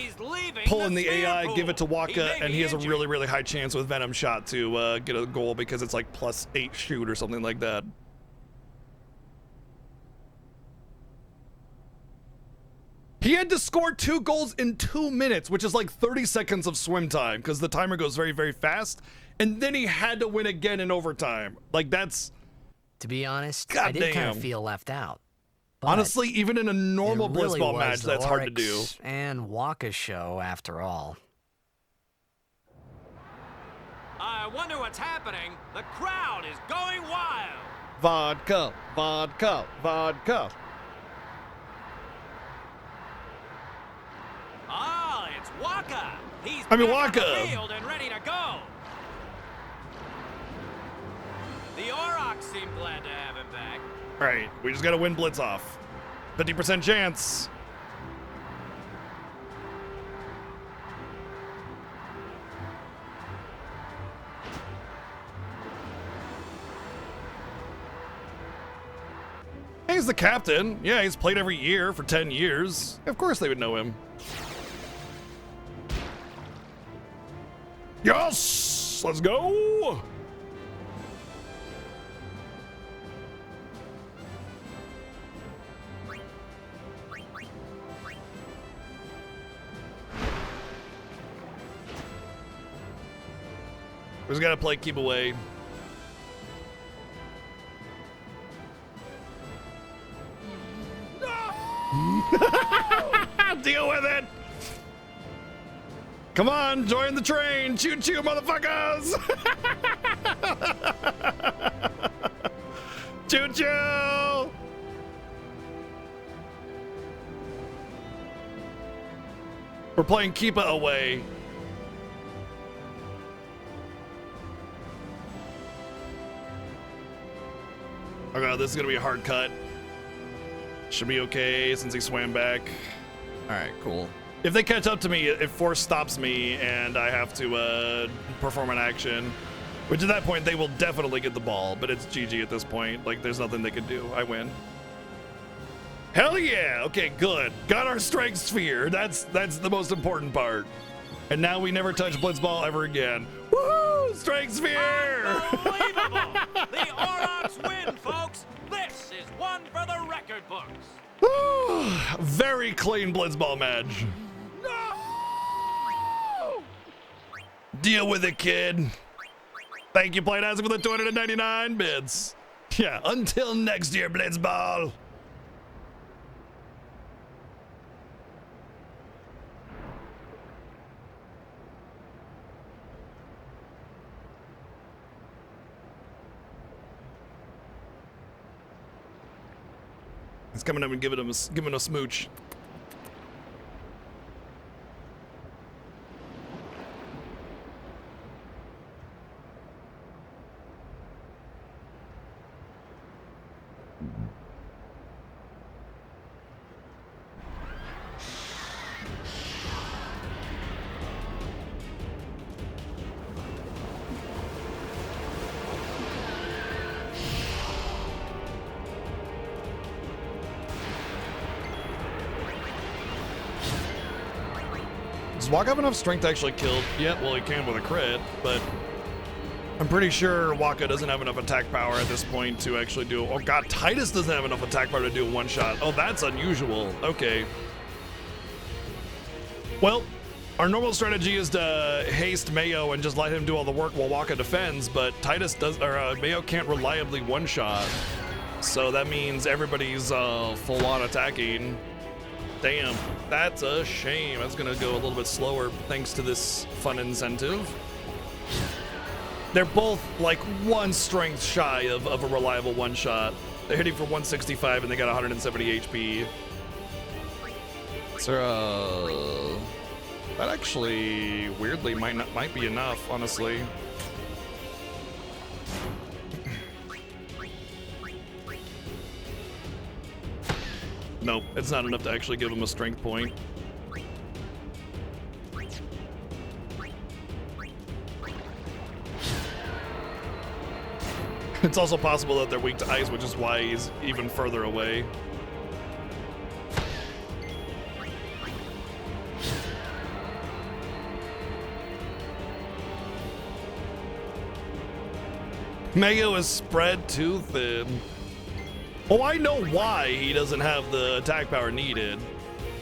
Speaker 2: pull in the AI, give it to Waka, and he has a really, really high chance with Venom Shot to get a goal because it's like +8 shoot or something like that. He had to score 2 goals in 2 minutes, which is like 30 seconds of swim time because the timer goes very, very fast. And then he had to win again in overtime. Like, that's...
Speaker 9: To be honest,
Speaker 2: God
Speaker 9: I did kind of
Speaker 2: damn.
Speaker 9: feel left out.
Speaker 2: Honestly, even in a normal
Speaker 9: really
Speaker 2: blitzball
Speaker 9: was
Speaker 2: match,
Speaker 9: the
Speaker 2: that's hard to do.
Speaker 9: Oryx and Waka show, after all.
Speaker 3: I wonder what's happening. The crowd is going wild.
Speaker 2: Vodka, vodka, vodka.
Speaker 3: Oh, it's Waka. He's
Speaker 2: I mean,
Speaker 3: back on
Speaker 2: Waka.
Speaker 3: the field and ready to go. The Aurochs seem glad to have him back.
Speaker 2: All right, we just got to win blitz off. 50% chance. He's the captain. Yeah, he's played every year for 10 years. Of course they would know him. Yes! Let's go! We just gotta play keep away. Deal with it! Come on, join the train! Choo-choo, motherfuckers! Choo-choo! We're playing Keepa away. Oh god, this is gonna be a hard cut. Should be okay since he swam back. Alright, cool. If they catch up to me, if force stops me and I have to perform an action, which at that point they will definitely get the ball, but it's GG at this point. Like, there's nothing they can do. I win. Hell yeah! Okay, good. Got our strength sphere. That's the most important part. And now we never touch blitzball ever again. Woohoo! Strength sphere!
Speaker 3: Unbelievable! The Aurochs win, folks! This is one for the record books!
Speaker 2: Very clean blitzball match.
Speaker 3: No!
Speaker 2: Deal with it, kid. Thank you, Plain Isaac, for the 299 bits. Yeah, until next year, blitzball. He's coming up and giving a smooch. Does Waka have enough strength to actually kill? Yeah, well, he can with a crit, but I'm pretty sure Waka doesn't have enough attack power at this point to actually do. Oh god, Titus doesn't have enough attack power to do a one shot. Oh, that's unusual. Okay. Well, our normal strategy is to haste Mayo and just let him do all the work while Waka defends, but Titus does, or Mayo can't reliably one shot. So that means everybody's full on attacking. Damn, that's a shame. That's gonna go a little bit slower thanks to this fun incentive. They're both like one strength shy of a reliable one shot. They're hitting for 165 and they got 170 HP. So that actually weirdly might be enough, honestly. Nope, it's not enough to actually give him a strength point. It's also possible that they're weak to ice, which is why he's even further away. Mayo is spread too thin. Oh, I know why he doesn't have the attack power needed.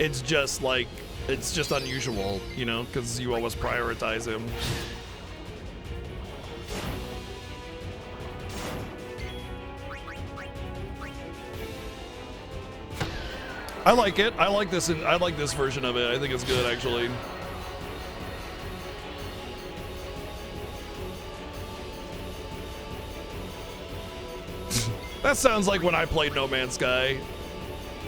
Speaker 2: It's just like, it's just unusual, you know, because you always prioritize him. I like it. I like this version of it. I think it's good, actually. That sounds like when I played No Man's Sky.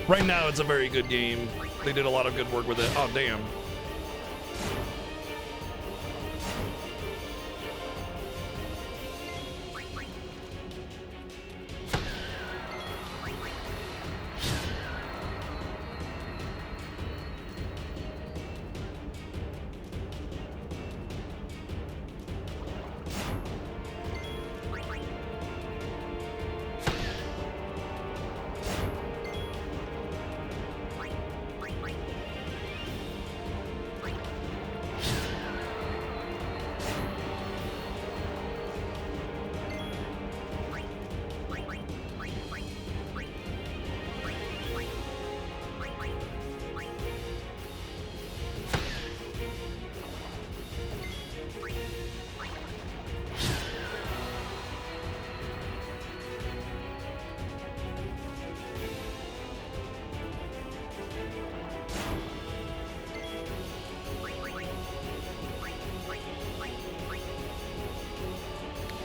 Speaker 2: Right now, it's a very good game. They did a lot of good work with it. Oh, damn.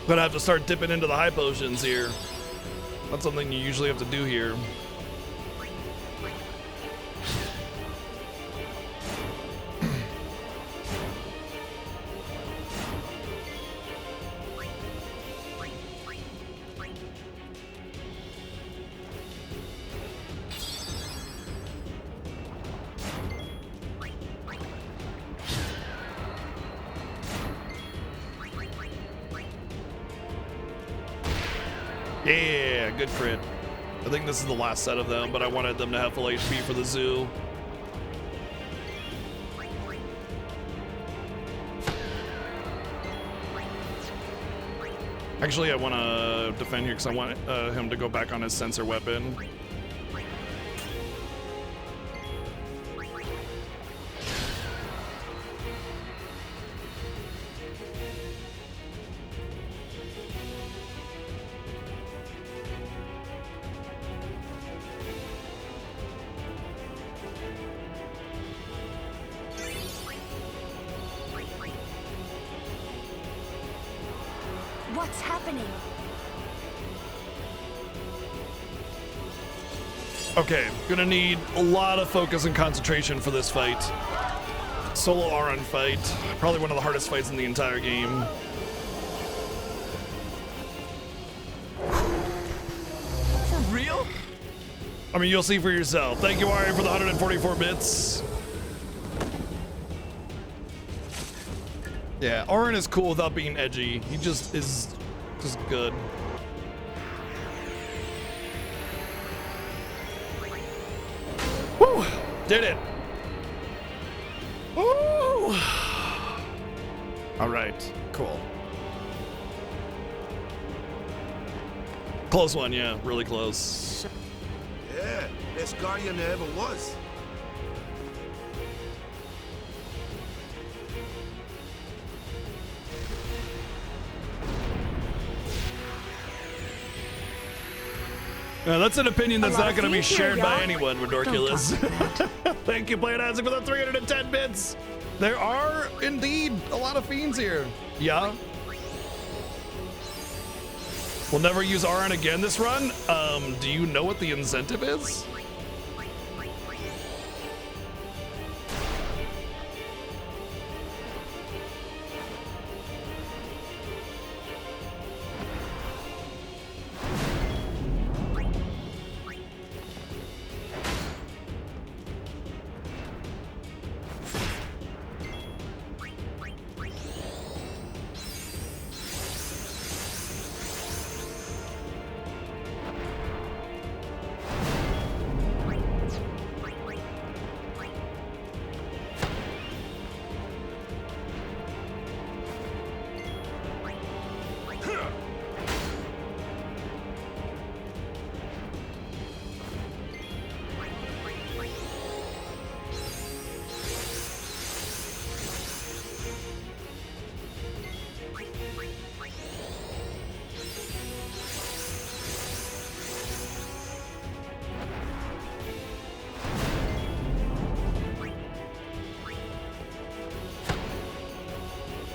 Speaker 2: Gonna have to start dipping into the high potions here. That's something you usually have to do here. Yeah, good crit. I think this is the last set of them, but I wanted them to have full HP for the zoo. Actually, I want to defend here because I want him to go back on his sensor weapon.
Speaker 17: What's happening?
Speaker 2: Okay, gonna need a lot of focus and concentration for this fight. Solo Auron fight, probably one of the hardest fights in the entire game.
Speaker 19: For real?
Speaker 2: I mean, you'll see for yourself. Thank you, Ari, for the 144 bits. Yeah, Auron is cool without being edgy. He just is just good. Woo! Did it! Woo! All right, cool. Close one, yeah, really close.
Speaker 8: Yeah, best guardian there ever was.
Speaker 2: Yeah, that's an opinion that's not going to be shared by
Speaker 1: y'all.
Speaker 2: anyone, Redorculus. Thank you, Planet Isaac, for the 310 bits. There are indeed a lot of fiends here. Yeah. We'll never use Auron again this run. Do you know what the incentive is?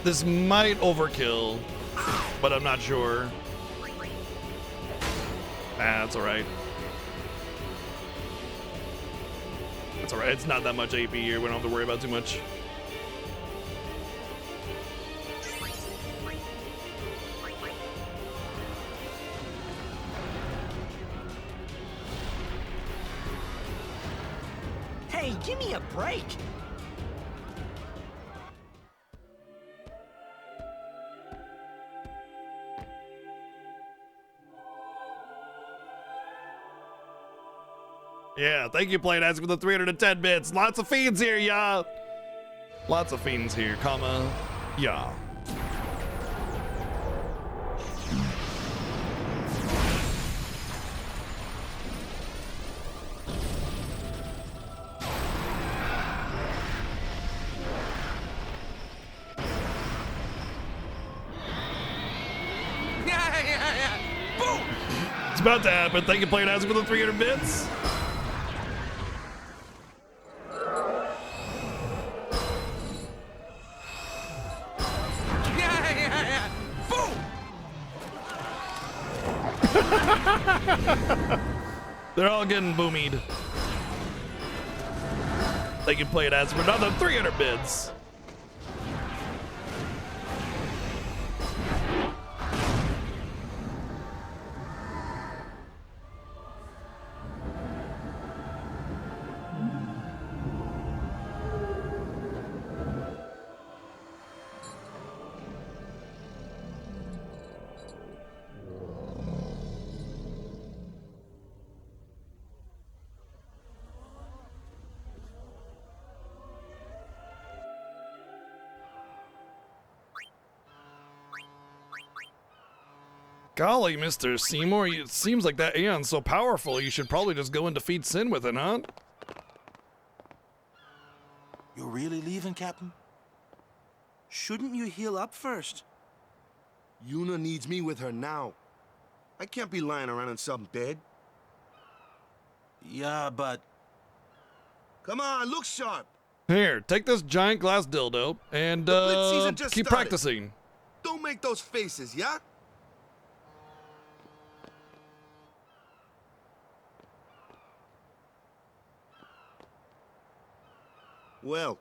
Speaker 2: This might overkill, but I'm not sure. That's alright. That's alright. It's not that much AP here. We don't have to worry about too much.
Speaker 13: Hey, give me a break.
Speaker 2: Yeah, thank you, Playdads, for the 310 bits. Lots of fiends here, yeah. Lots of fiends here, comma, yeah.
Speaker 19: Boom!
Speaker 2: It's about to happen. Thank you, Playdads, for the 300 bits. They're all getting boomied. They can play it as for another 300 bits. Golly, Mr. Seymour, it seems like that Aeon's so powerful, you should probably just go and defeat Sin with it, huh?
Speaker 24: You're really leaving, Captain? Shouldn't you heal up first?
Speaker 8: Yuna needs me with her now. I can't be lying around in some bed.
Speaker 24: Yeah, but...
Speaker 8: Come on, look sharp.
Speaker 2: Here, take this giant glass dildo and
Speaker 8: The Blitz season just
Speaker 2: keep
Speaker 8: started.
Speaker 2: practicing.
Speaker 8: Don't make those faces, yeah? Well,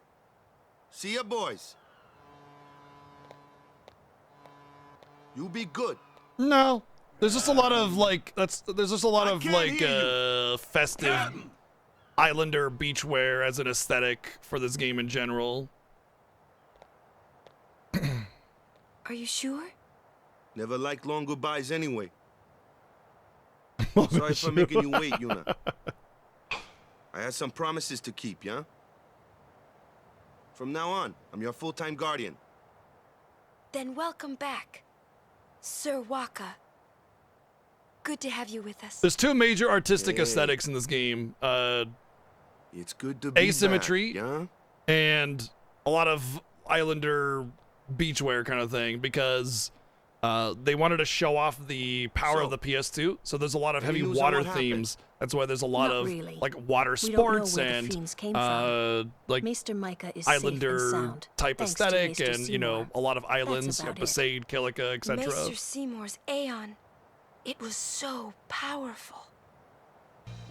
Speaker 8: see ya, boys. You be good.
Speaker 2: No, there's just a lot of like there's just a lot of like festive Islander beachwear as an aesthetic for this game in general.
Speaker 17: Are you sure?
Speaker 8: Never liked long goodbyes anyway. Sorry for making you wait, Yuna. I had some promises to keep, yeah? From now on, I'm your full-time guardian.
Speaker 17: Then welcome back, Sir Waka. Good to have you with us.
Speaker 2: There's two major artistic aesthetics in this game.
Speaker 8: It's good to be
Speaker 2: asymmetry,
Speaker 8: back, yeah?
Speaker 2: and a lot of Islander beachwear kind of thing, because they wanted to show off the power of the PS2. So there's a lot of heavy
Speaker 8: news on
Speaker 2: water
Speaker 8: what happened?
Speaker 2: themes. That's why there's a lot
Speaker 1: Not
Speaker 2: of
Speaker 1: really.
Speaker 2: like water
Speaker 1: We don't know
Speaker 2: sports
Speaker 1: where the
Speaker 2: and
Speaker 1: fiends came from.
Speaker 2: like
Speaker 1: Maester Micah is safe and
Speaker 2: Islander
Speaker 1: sound,
Speaker 2: type
Speaker 1: thanks to
Speaker 2: aesthetic,
Speaker 1: Maester
Speaker 2: and you know,
Speaker 1: Seymour.
Speaker 2: a lot of islands,
Speaker 1: That's
Speaker 2: you know,
Speaker 1: about it.
Speaker 2: Besaid, Kilika, etc.
Speaker 17: Maester Seymour's Aeon. It was so powerful.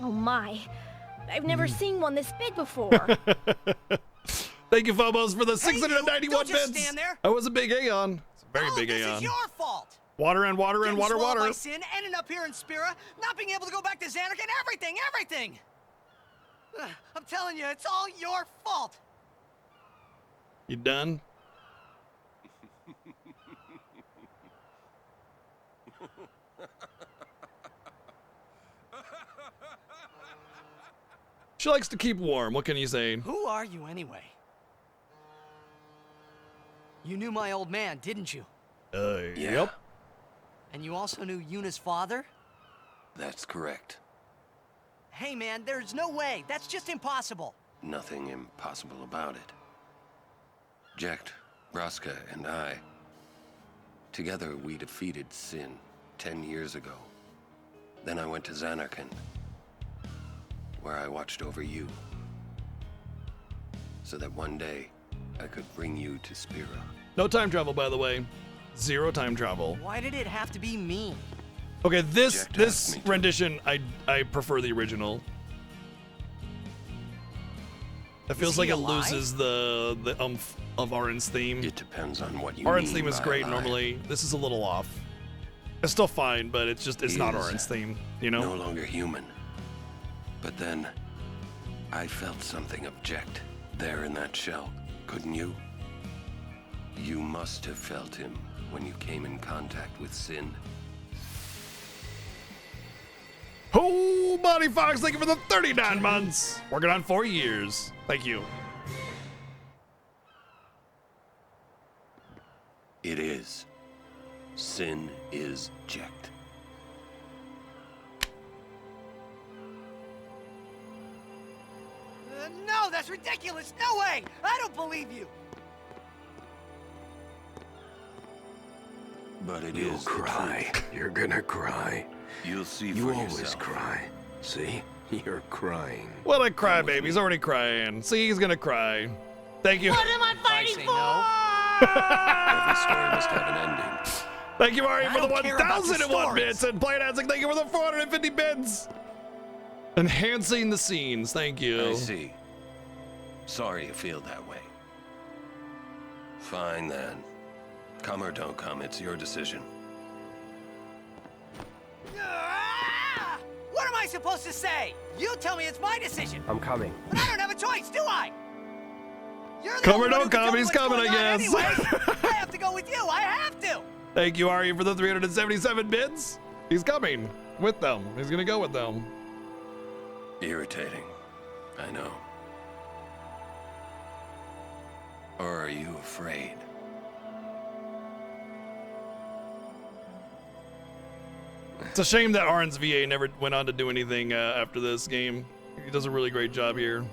Speaker 6: Oh my. I've never
Speaker 2: Hmm.
Speaker 6: seen one this big before.
Speaker 2: Thank you, Phobos, for the 691
Speaker 13: don't just
Speaker 2: bits.
Speaker 13: stand there.
Speaker 2: That was a big Aeon. It's a very big
Speaker 13: This
Speaker 2: Aeon.
Speaker 13: is your fault.
Speaker 2: Water and water and
Speaker 13: Getting
Speaker 2: water,
Speaker 13: swallowed
Speaker 2: water.
Speaker 13: by Sin, ending up here in Spira, not being able to go back to Xanark, and everything. I'm telling you, it's all your fault.
Speaker 2: You done? She likes to keep warm. What can you say?
Speaker 13: Who are you anyway? You knew my old man, didn't you?
Speaker 2: Yep.
Speaker 13: And you also knew Yuna's father?
Speaker 11: That's correct.
Speaker 13: Hey man, there's no way. That's just impossible.
Speaker 11: Nothing impossible about it. Jekt, Braska, and I, together we defeated Sin 10 years ago. Then I went to Xanarkand, where I watched over you, so that one day I could bring you to Spira.
Speaker 2: No time travel, by the way. 0 time travel.
Speaker 13: Why did it have to be me?
Speaker 2: Okay, this rendition, I prefer the original. It feels like it loses the umph of Arin's theme.
Speaker 11: It depends on what you
Speaker 2: Arin's
Speaker 11: mean
Speaker 2: theme is
Speaker 11: by
Speaker 2: great
Speaker 11: alive.
Speaker 2: normally. This is a little off. It's still fine, but it's not
Speaker 11: He is
Speaker 2: Arin's theme, you know?
Speaker 11: No longer human. But then, I felt something object there in that shell, couldn't you? You must have felt him when you came in contact with Sin.
Speaker 2: Oh, Bonnie Fox, thank you for the 39 months. Working on 4 years. Thank you.
Speaker 11: It is. Sin is Jekt.
Speaker 13: No, that's ridiculous. No way. I don't believe you.
Speaker 11: But it
Speaker 12: You'll
Speaker 11: is the
Speaker 12: cry.
Speaker 11: truth.
Speaker 12: You're gonna cry.
Speaker 11: You'll see
Speaker 12: You
Speaker 11: for
Speaker 12: always
Speaker 11: yourself.
Speaker 12: cry. See? You're crying.
Speaker 2: What a crybaby. He's already crying. See, he's gonna cry. Thank you.
Speaker 6: What am I fighting
Speaker 11: Every story must have an ending.
Speaker 2: Thank you, Ari,
Speaker 13: I
Speaker 2: for the
Speaker 13: don't care about
Speaker 2: 1,001
Speaker 13: your
Speaker 2: bits. And Playdancing, thank you for the 450 bits. Enhancing the scenes. Thank you.
Speaker 11: I see. Sorry you feel that way. Fine then. Come or don't come, it's your decision.
Speaker 13: Ah! What am I supposed to say? You tell me it's my decision.
Speaker 12: I'm coming.
Speaker 13: But I don't have a choice, do I? You're the
Speaker 2: Come
Speaker 13: only
Speaker 2: or
Speaker 13: one
Speaker 2: don't
Speaker 13: who can tell
Speaker 2: come,
Speaker 13: me
Speaker 2: he's
Speaker 13: what's
Speaker 2: coming,
Speaker 13: going
Speaker 2: I
Speaker 13: on
Speaker 2: guess.
Speaker 13: anyway. I have to go with you. I have to.
Speaker 2: Thank you, Ari, for the 377 bits. He's coming with them. He's gonna go with them.
Speaker 11: Irritating. I know. Or are you afraid?
Speaker 2: It's a shame that Arin's VA never went on to do anything after this game. He does a really great job here.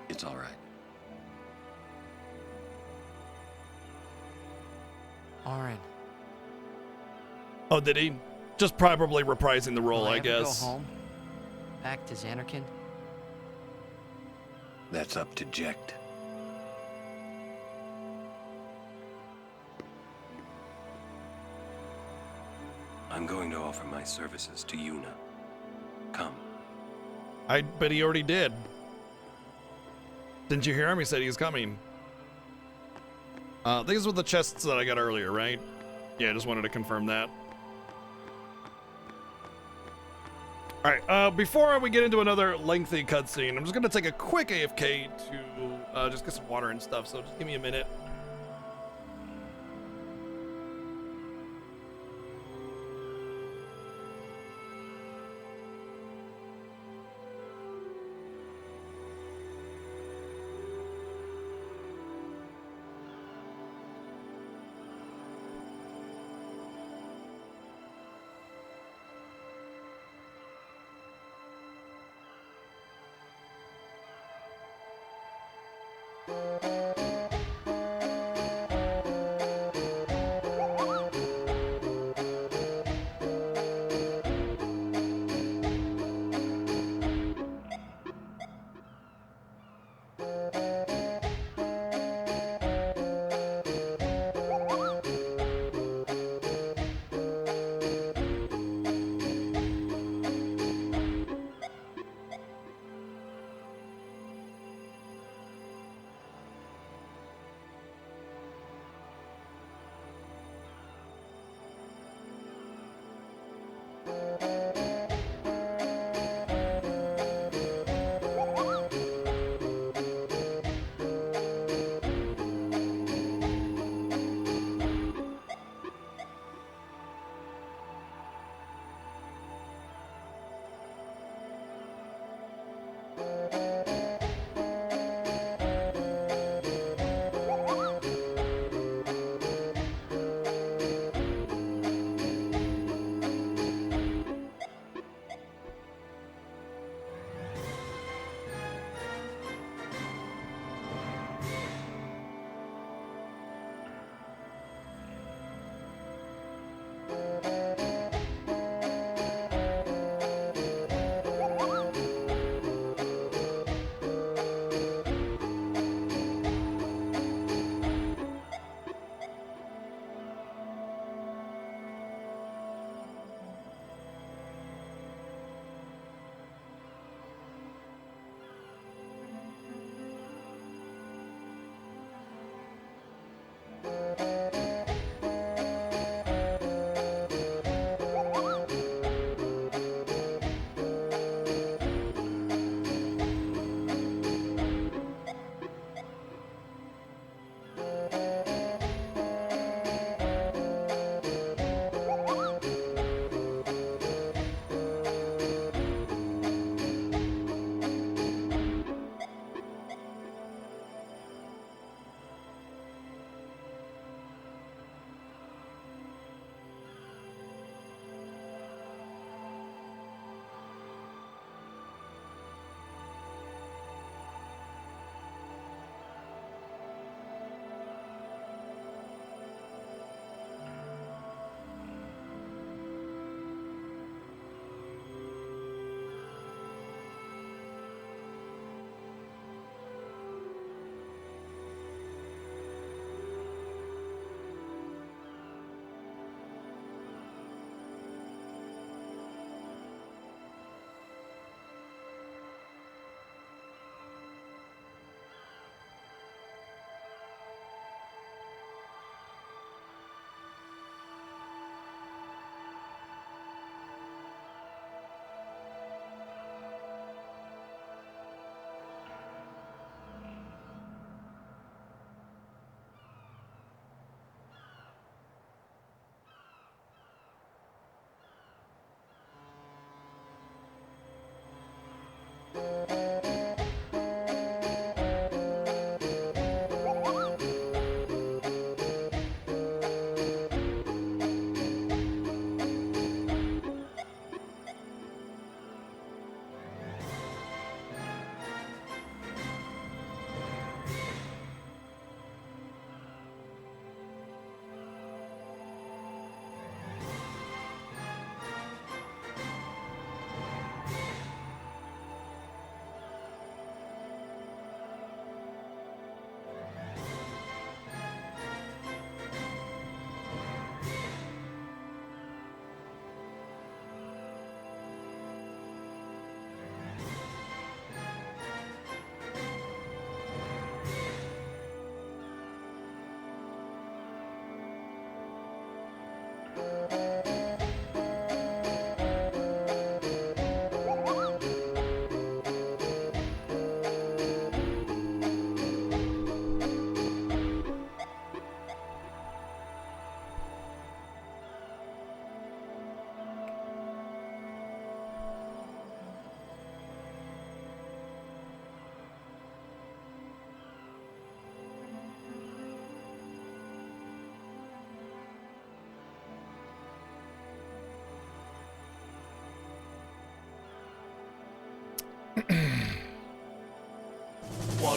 Speaker 11: It's all right.
Speaker 13: Arin.
Speaker 2: Oh, did he? Just probably reprising the role,
Speaker 13: Will I
Speaker 2: I
Speaker 13: ever
Speaker 2: guess.
Speaker 13: Go home? Back to Xanarkand?
Speaker 11: That's up to Jekt. I'm going to offer my services to Yuna. Come.
Speaker 2: I bet he already did. Didn't you hear him? He said he was coming. These were the chests that I got earlier, right? Yeah, I just wanted to confirm that. Alright, before we get into another lengthy cutscene, I'm just going to take a quick AFK to just get some water and stuff, so just give me a minute.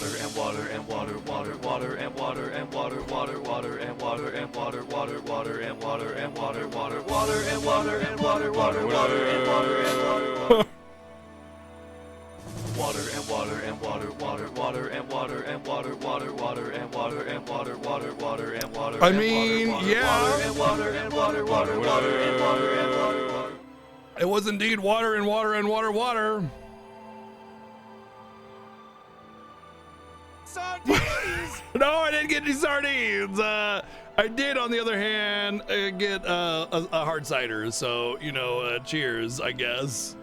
Speaker 2: water and water and water, water, water and water and water, water, water and water and water, water, water and water and water, water, water and water and water, water, water and water and water. Water and water and water, water, water and water and water, water, water and water and water, water, water and water. I mean, yeah. Water and water and water, water, water and water and water, water. It was indeed water and water and water, water.
Speaker 19: Sardines!
Speaker 2: No, I didn't get any sardines. I did, on the other hand, get a hard cider. So, you know, cheers, I guess.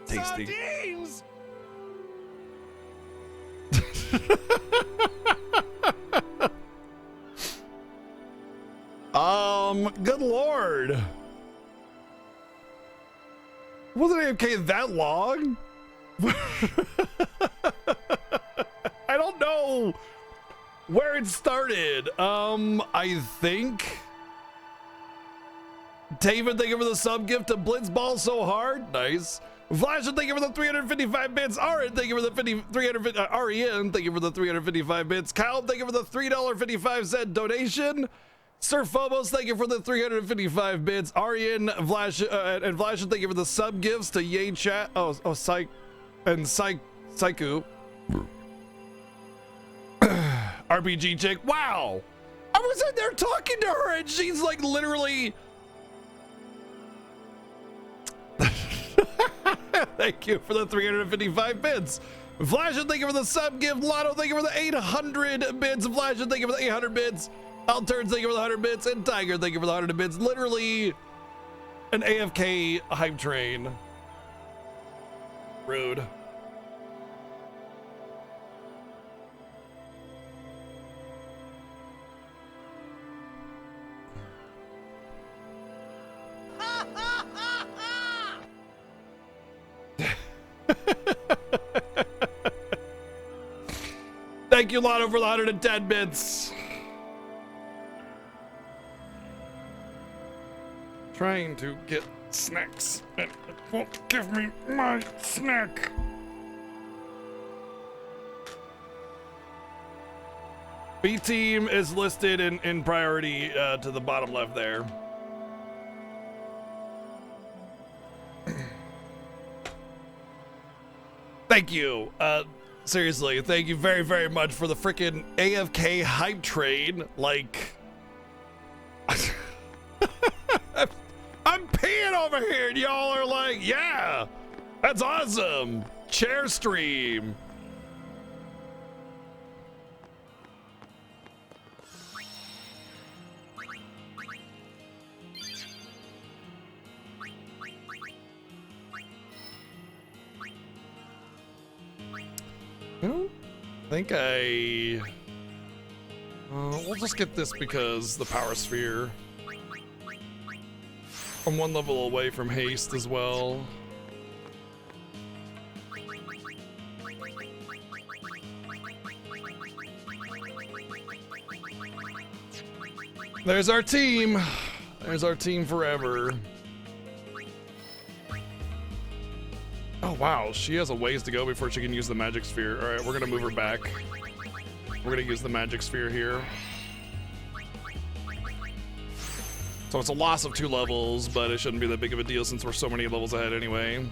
Speaker 2: Tasty.
Speaker 19: Sardines!
Speaker 2: Good lord. Wasn't AFK that long? I don't know where it started. I think David, thank you for the sub gift to Blitzball so hard. Nice. Flash, thank you for the 355 bits. Aaron, thank you for the 350. REN, thank you for the 355 bits. Kyle, thank you for the $3.55 donation. Sir Phobos, thank you for the 355 bits. Arian, Vlash, and Vlash, thank you for the sub gifts to Yay Chat. Psych, and Psyku. RPG chick. Wow. I was in there talking to her and she's like literally. Thank you for the 355 bits. Flash, thank you for the sub gift. Lotto, thank you for the 800 bits. Flash, thank you for the 800 bits. Alterns, thank you for the 100 bits. And Tiger, thank you for the 100 bits. Literally an AFK hype train. Rude. Thank you, Lotto, for the 110 bits. Trying to get snacks and it won't give me my snack. B team is listed in priority to the bottom left there. Thank you. Seriously, thank you very, very much for the freaking AFK hype train. Like, I'm peeing over here and y'all are like, yeah, that's awesome. Chair stream. I don't think we'll just get this because the power sphere. I'm one level away from haste as well. There's our team. There's our team forever. Oh wow, she has a ways to go before she can use the magic sphere. All right, we're gonna move her back. We're gonna use the magic sphere here. So it's a loss of 2 levels, but it shouldn't be that big of a deal since we're so many levels ahead anyway.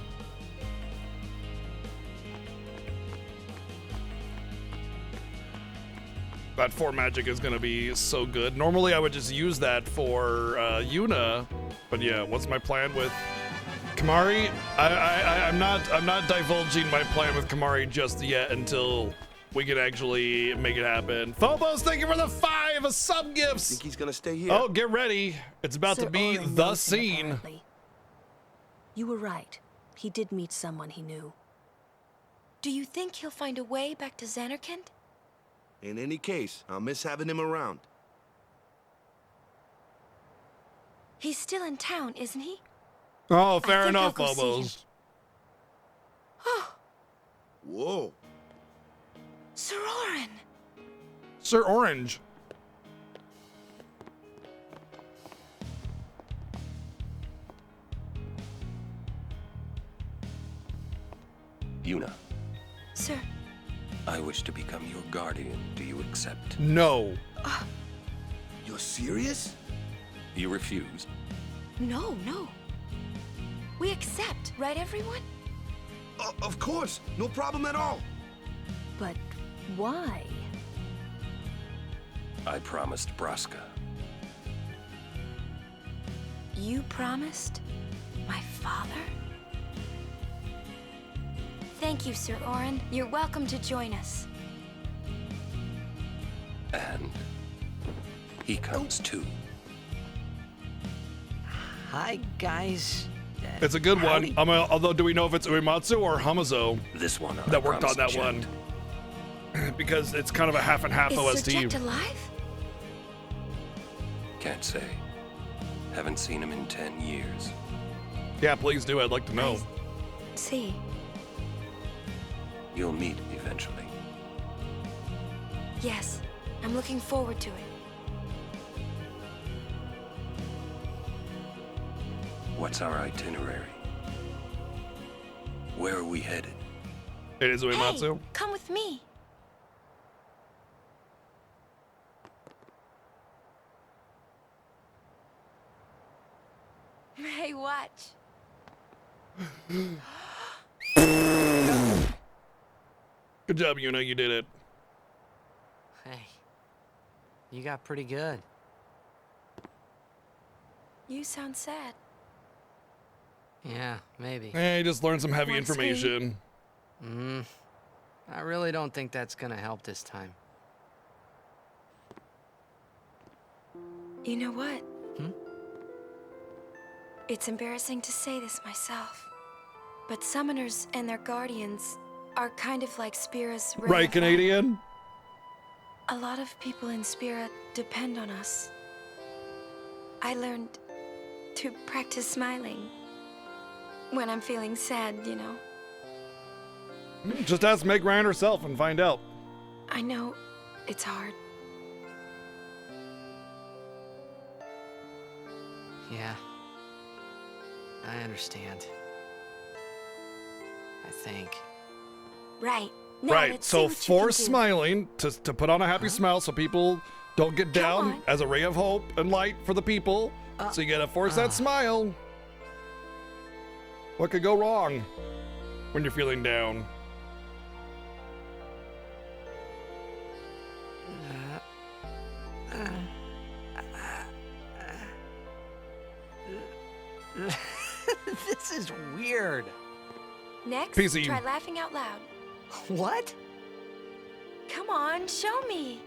Speaker 2: That 4 magic is gonna be so good. Normally I would just use that for Yuna, but yeah, what's my plan with Kamari? I'm not divulging my plan with Kamari just yet until we can actually make it happen. Phobos, thank you for the 5 sub gifts.
Speaker 8: Think he's gonna stay here?
Speaker 2: Oh, get ready. It's about to be the scene.
Speaker 1: Apparently. You were right. He did meet someone he knew.
Speaker 17: Do you think he'll find a way back to Xanarkand?
Speaker 8: In any case, I'll miss having him around.
Speaker 17: He's still in town, isn't he?
Speaker 2: Oh, fair enough,
Speaker 17: I'll go see him.
Speaker 2: Phobos.
Speaker 8: Whoa.
Speaker 17: Sir Orin!
Speaker 2: Sir Orange. No.
Speaker 8: You're serious?
Speaker 11: You refuse?
Speaker 17: No, no. We accept, right, everyone?
Speaker 8: Of course. No problem at all.
Speaker 1: But why?
Speaker 11: I promised Braska.
Speaker 17: You promised? My father? Thank you, Sir Orin. You're welcome to join us.
Speaker 11: And he comes too.
Speaker 13: Hi, guys.
Speaker 2: It's a good one. Although, do we know if it's Uematsu or Hamazo
Speaker 11: This one I
Speaker 2: that worked on
Speaker 11: promised
Speaker 2: that
Speaker 11: Jet.
Speaker 2: one? Because it's kind of a half and half
Speaker 17: Is
Speaker 2: OST.
Speaker 17: Sir Jecht alive?
Speaker 11: Can't say. Haven't seen him in 10 years.
Speaker 2: Yeah, please do. I'd like to know.
Speaker 17: See.
Speaker 11: You'll meet eventually.
Speaker 17: Yes, I'm looking forward to it.
Speaker 11: What's our itinerary? Where are we headed?
Speaker 2: It is Uematsu.
Speaker 17: Hey, come with me. Hey, watch.
Speaker 2: Good job, Yuna. You did it.
Speaker 13: Hey, you got pretty good.
Speaker 17: You sound sad.
Speaker 13: Yeah, maybe.
Speaker 2: Hey, just learned some heavy
Speaker 17: Once we-
Speaker 2: information.
Speaker 13: I really don't think that's gonna help this time.
Speaker 17: You know what? It's embarrassing to say this myself, but summoners and their guardians are kind of like Spira's ray
Speaker 2: Right,
Speaker 17: of
Speaker 2: Canadian?
Speaker 17: light. A lot of people in Spira depend on us. I learned to practice smiling when I'm feeling sad, you know.
Speaker 2: Just ask Meg Ryan herself and find out.
Speaker 17: I know it's hard.
Speaker 13: Yeah. I understand. I think.
Speaker 17: Right. Now
Speaker 2: Right,
Speaker 17: let's
Speaker 2: so
Speaker 17: see what you can
Speaker 2: force
Speaker 17: do.
Speaker 2: smiling to put on a happy smile so people don't get down
Speaker 17: on.
Speaker 2: as a ray of hope and light for the people. So you gotta force that smile. What could go wrong when you're feeling down?
Speaker 13: This is weird.
Speaker 17: Next,
Speaker 2: PC.
Speaker 17: try laughing out loud.
Speaker 13: What?
Speaker 17: Come on, show me.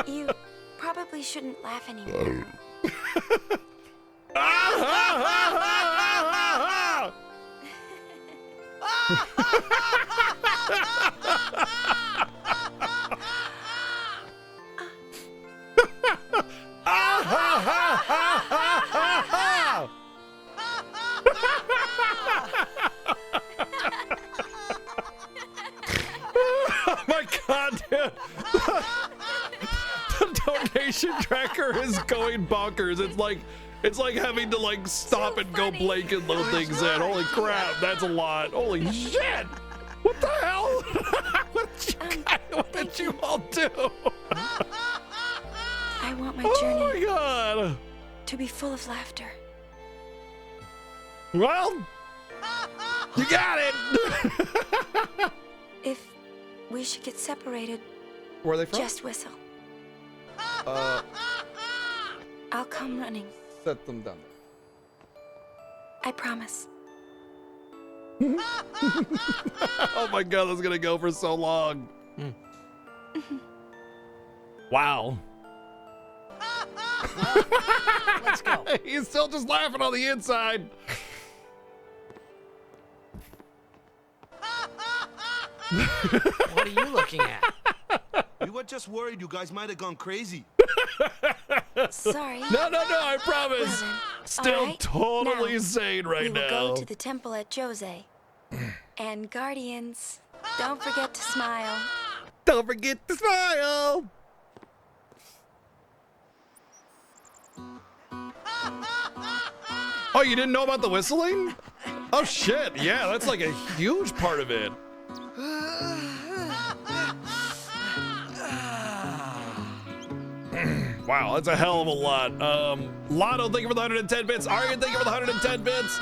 Speaker 17: You probably shouldn't laugh anymore.
Speaker 2: Oh my god, dude. The donation tracker is going bonkers. It's like having to like stop and go blank and load things in. Holy crap, that's a lot. Holy shit! What the hell? What did you all do?
Speaker 17: I want my
Speaker 2: Oh
Speaker 17: journey
Speaker 2: my god.
Speaker 17: to be full of laughter.
Speaker 2: Well, you got it.
Speaker 17: If we should get separated,
Speaker 2: Where are they from?
Speaker 17: just whistle. I'll come running.
Speaker 2: Set them down.
Speaker 17: I promise.
Speaker 2: Oh my god, that's gonna go for so long. Wow.
Speaker 13: Let's go.
Speaker 2: He's still just laughing on the inside.
Speaker 13: What are you looking at?
Speaker 8: We were just worried you guys might have gone crazy.
Speaker 17: Sorry.
Speaker 2: No, I promise.
Speaker 17: Well then,
Speaker 2: Still
Speaker 17: all right.
Speaker 2: totally
Speaker 17: Now,
Speaker 2: sane right
Speaker 17: we will
Speaker 2: now.
Speaker 17: go to the temple at Jose. And Guardians, don't forget to smile.
Speaker 2: Don't forget to smile. Oh, you didn't know about the whistling? Oh shit, yeah, that's like a huge part of it. Wow, that's a hell of a lot. Lotto, thank you for the 110 bits. Aryan, thank you for the 110 bits.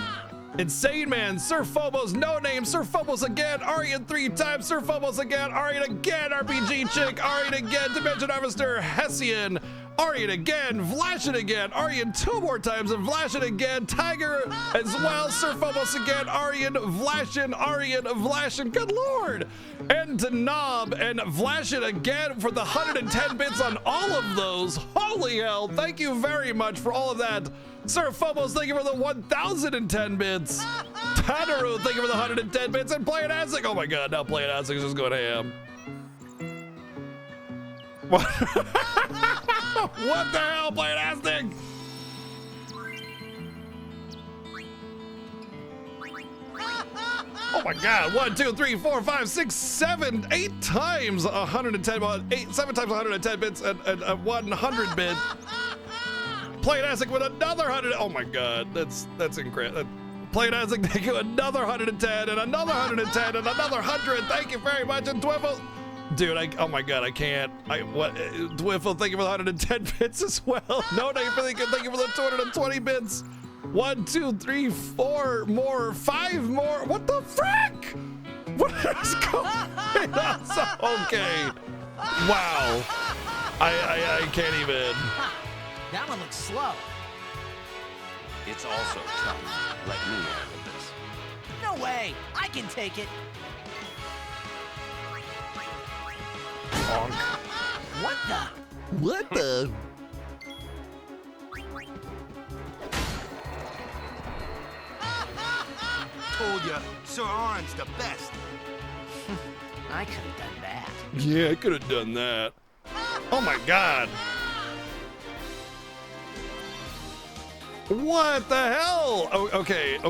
Speaker 2: Insane Man, Sir Phobos, No Name, Sir Phobos again, Aryan 3 times, Sir Phobos again, Aryan again, RPG Chick, Aryan again, Dimension Harvester, Hessian, Aryan again, Vlashin again, Aryan 2 more times, and Vlashin again, Tiger as well, Sir Phobos again, Aryan, Vlashin, good lord! And to Knob and Vlashin again for the 110 bits on all of those. Holy hell, thank you very much for all of that. Sir Phobos, thank you for the 1,010 bits. Tadaru, thank you for the 110 bits. And Playin Asic, oh my god, now Playin Asic is just going ham. What? What the hell, Playin Asic? Oh my god, 1, 2, 3, 4, 5, 6, 7, 8 times 110, 7 times 110 bits and 100 bit. Playin Asic with another 100. Oh my god, that's incredible. Playin Asic, thank you, another 110 and another 110 and another 100. Thank you very much. And Dwiffle, dude, oh my god, I can't. Dwiffle, thank you for the 110 bits as well. No, thank you for the 220 bits. 1, 2, 3, 4 more, 5 more. What the frick? What is going on? Okay. Wow. I can't even.
Speaker 13: That one looks slow.
Speaker 5: It's also tough. Let me handle this.
Speaker 13: No way! I can take it.
Speaker 2: Bonk.
Speaker 13: What the?
Speaker 2: What the?
Speaker 8: Told ya, Sir Arn's the best.
Speaker 13: I could have done that.
Speaker 2: Yeah, I could have done that. Oh my god. What the hell? Oh, okay.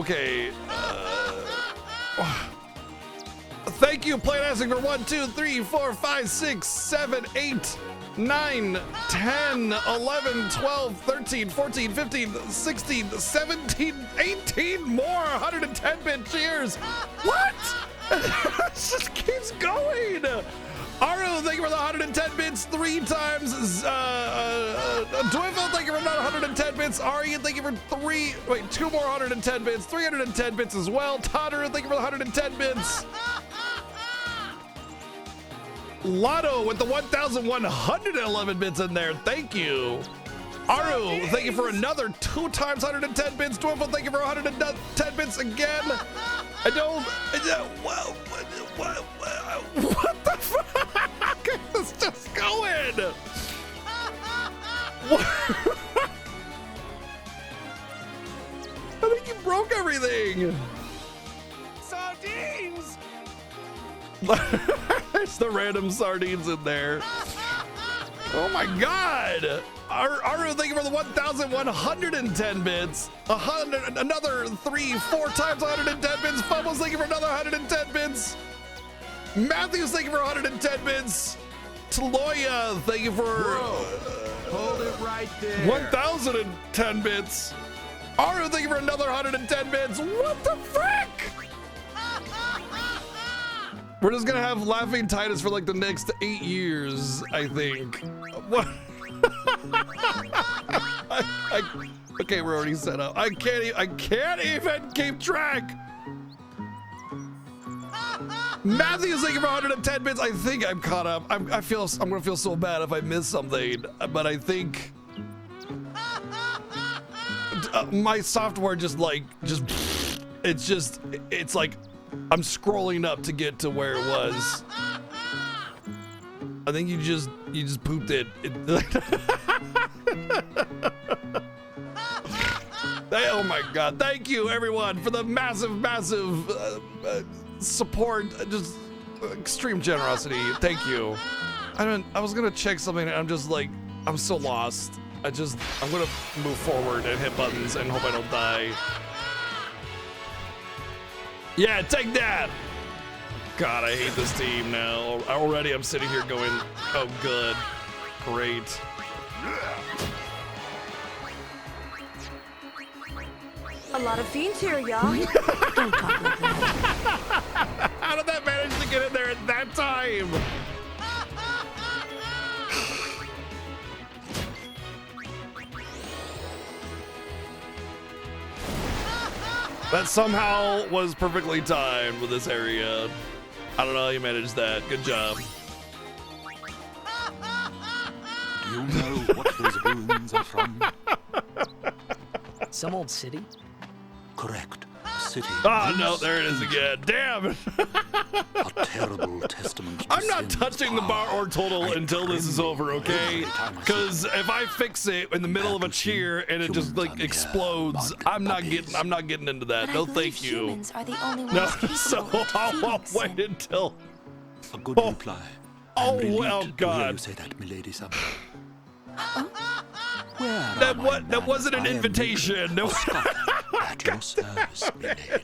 Speaker 2: Thank you, Playin Asic, for 1, 2, 3, 4, 5, 6, 7, 8, 9, 10, 11, 12, 13, 14, 15, 16, 17, 18 more 110-bit cheers. What? It just keeps going. Aru, thank you for the 110 bits 3 times. Dwiffle, thank you for another 110 bits. Aryan, thank you for 2 more 110 bits. 310 bits as well. Tadaru, thank you for the 110 bits. Lotto with the 1,111 bits in there. Thank you. Aru, thank you for another 2 times 110 bits. Dwiffle, thank you for 110 bits again. What the fuck is this just going? What? I think you broke everything.
Speaker 19: Sardines!
Speaker 2: There's the random sardines in there. Oh my god. Aru, thank you for the 1,110 bits. Another 3, 4 times 110 bits. Fumbles, thank you for another 110 bits. Matthews, thank you for 110 bits. Taloya, thank you for
Speaker 8: Hold it right there.
Speaker 2: 1,010 bits. Aru, thank you for another 110 bits. What the frick? We're just gonna have Laughing Titus for like the next 8 years, I think. What? Okay, we're already set up. I can't even keep track. Matthew's thank you for 110 bits. I think I'm caught up. I'm gonna feel so bad if I miss something, but I think my software it's like I'm scrolling up to get to where it was. I think you just pooped it. Oh my god, thank you everyone for the massive support, just extreme generosity. Thank you. I was gonna check something and I'm just like, I'm so lost. I'm gonna move forward and hit buttons and hope I don't die. Yeah, take that! God, I hate this team now. Already I'm sitting here going, oh good, great.
Speaker 6: A lot of fiends here, y'all.
Speaker 2: How did that manage to get in there at that time? That somehow was perfectly timed with this area. I don't know how you managed that. Good job.
Speaker 10: Do you know what those ruins are from?
Speaker 4: Some old city?
Speaker 10: Correct. City.
Speaker 2: Oh no, there it is again. Damn it.
Speaker 10: A terrible testament to
Speaker 2: I'm not
Speaker 10: sin's
Speaker 2: touching the bar
Speaker 10: power.
Speaker 2: or total until this is over, okay? Because if I fix it in the middle of a cheer and it just like explodes, I'm not getting into that. No, thank you.
Speaker 17: Humans are the only ones
Speaker 2: No,
Speaker 17: capable
Speaker 2: so
Speaker 17: of
Speaker 2: I'll
Speaker 17: defeating
Speaker 2: wait
Speaker 17: sin.
Speaker 2: until.
Speaker 10: A good reply.
Speaker 2: Oh
Speaker 10: I'm
Speaker 2: well,
Speaker 10: relieved to hear
Speaker 2: God.
Speaker 10: you say that, milady sub.
Speaker 2: That wasn't an invitation. No.
Speaker 10: At your service, milady.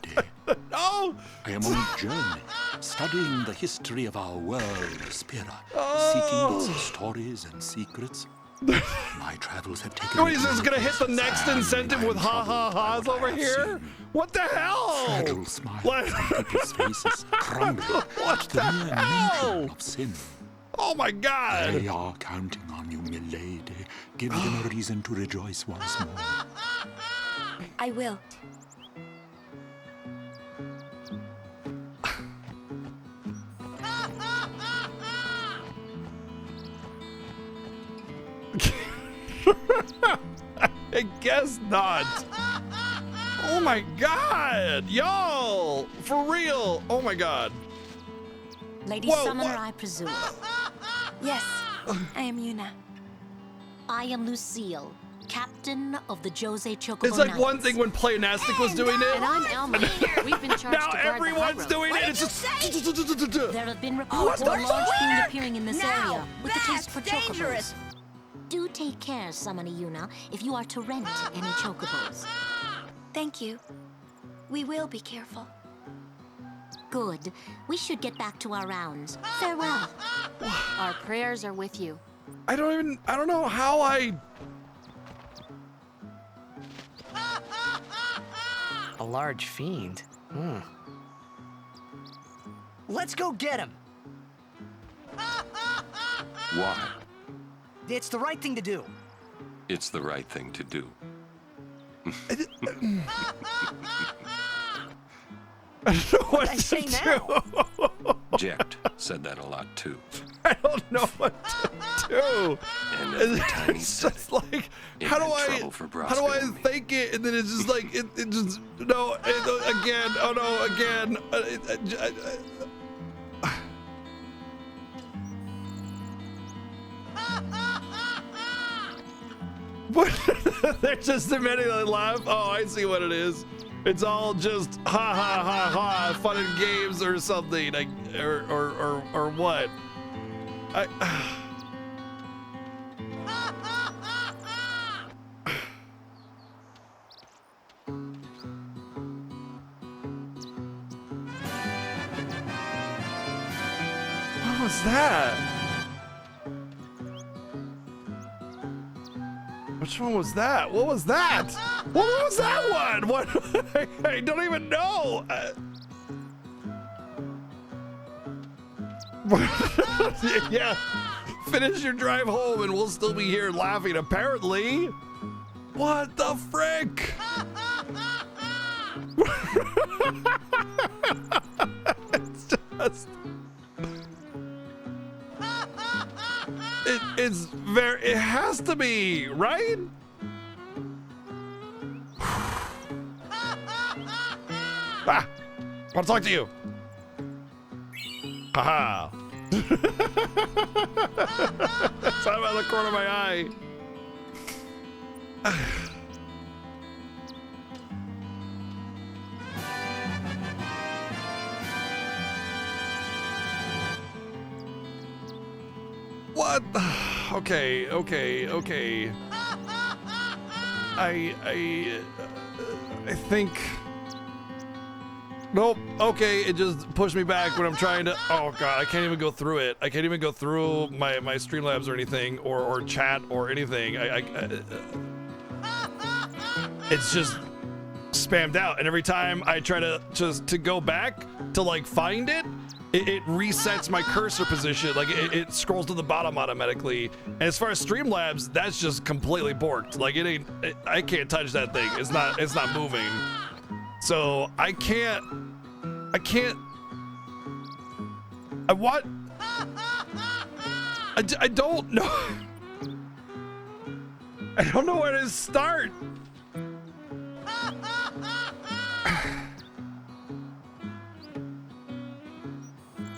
Speaker 2: Oh!
Speaker 10: I am on a journey, studying the history of our world, Spira,
Speaker 2: Oh.
Speaker 10: seeking its stories and secrets. My travels have taken
Speaker 2: What
Speaker 10: me
Speaker 2: is
Speaker 10: to
Speaker 2: this gonna hit the next
Speaker 10: and
Speaker 2: incentive
Speaker 10: I am
Speaker 2: with ha ha ha's over here? What the hell?
Speaker 10: Fragile smiles
Speaker 2: Like-
Speaker 10: on people's faces crumbling
Speaker 2: What
Speaker 10: at the mere
Speaker 2: the hell?
Speaker 10: mention of sin.
Speaker 2: Oh my God!
Speaker 10: They are counting on you, milady. Give them a reason to rejoice once more.
Speaker 17: I will.
Speaker 2: I guess not. Oh my God, y'all, for real. Oh my God.
Speaker 16: Lady
Speaker 2: Whoa,
Speaker 16: Summoner,
Speaker 2: what?
Speaker 16: I presume.
Speaker 17: Yes, I am Yuna.
Speaker 16: I am Lucille, captain of the Jose Chocobo
Speaker 2: It's like
Speaker 16: Knights.
Speaker 2: one thing when Playonastic was doing it.
Speaker 16: And I'm Elma. We've been charged
Speaker 2: Now
Speaker 16: to guard
Speaker 2: everyone's
Speaker 16: the high road.
Speaker 2: doing it. It's just.
Speaker 16: There have been reports of a large fiend appearing in this area with a taste for chocobos. Do take care, Summoner Yuna, if you are to rent any chocobos.
Speaker 17: Thank you. We will be careful.
Speaker 16: Good. We should get back to our rounds. Farewell.
Speaker 6: Our prayers are with you.
Speaker 2: I don't know how I.
Speaker 4: A large fiend? Let's go get him!
Speaker 11: Why?
Speaker 4: It's the right thing to do.
Speaker 11: It's the right thing to do.
Speaker 2: What
Speaker 4: I say now?
Speaker 11: Jekt said that a lot too.
Speaker 2: I don't know what to do.
Speaker 11: And every time he
Speaker 2: It's
Speaker 11: said
Speaker 2: just
Speaker 11: it,
Speaker 2: like,
Speaker 11: it
Speaker 2: how do
Speaker 11: meant
Speaker 2: I
Speaker 11: trouble for
Speaker 2: how do
Speaker 11: Braska
Speaker 2: I
Speaker 11: and me.
Speaker 2: think it? And then it's just like it just no again. Oh no again. What? They're just admitting they laugh. Oh, I see what it is. It's all just ha ha ha ha, fun and games or something, like, or what? What was that? Which one was that? What was that? What was that one? What? I don't even know. Yeah. Finish your drive home and we'll still be here laughing, apparently. What the frick? It's just... It's very... It has to be, right? Ah! I want to talk to you. Haha. It's out of the corner of my eye. What? Okay. I think. Nope. Okay, it just pushed me back when I'm trying to. Oh god, I can't even go through it. I can't even go through my Streamlabs or anything, or chat or anything. It's just spammed out, and every time I try to go back to like find it, it resets my cursor position. Like it scrolls to the bottom automatically. And as far as Streamlabs, that's just completely borked. Like I can't touch that thing. It's not moving. So I can't. I don't know. I don't know where to start.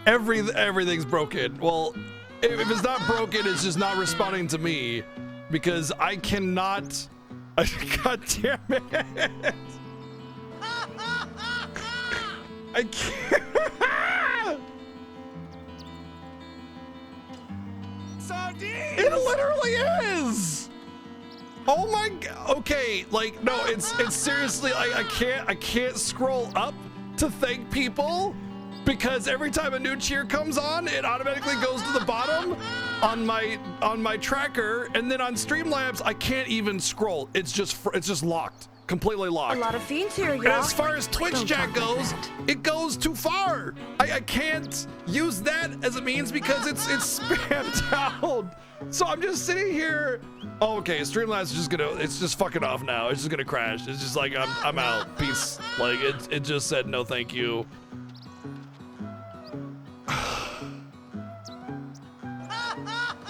Speaker 2: Everything's broken. Well, if it's not broken, it's just not responding to me because I cannot. God damn it. I can't. It literally is. Oh my god. Okay, like no, it's seriously. I can't scroll up to thank people because every time a new cheer comes on, it automatically goes to the bottom on my tracker, and then on Streamlabs, I can't even scroll. It's just locked. Completely locked.
Speaker 17: A lot of fiends here,
Speaker 2: And
Speaker 17: y'all.
Speaker 2: as far as Twitch chat goes, it goes too far. I can't use that as a means because it's spammed out. So I'm just sitting here. Oh, okay, Streamlabs is it's just fucking off now. It's just gonna crash. It's just like I'm out. Peace. Like it just said no thank you.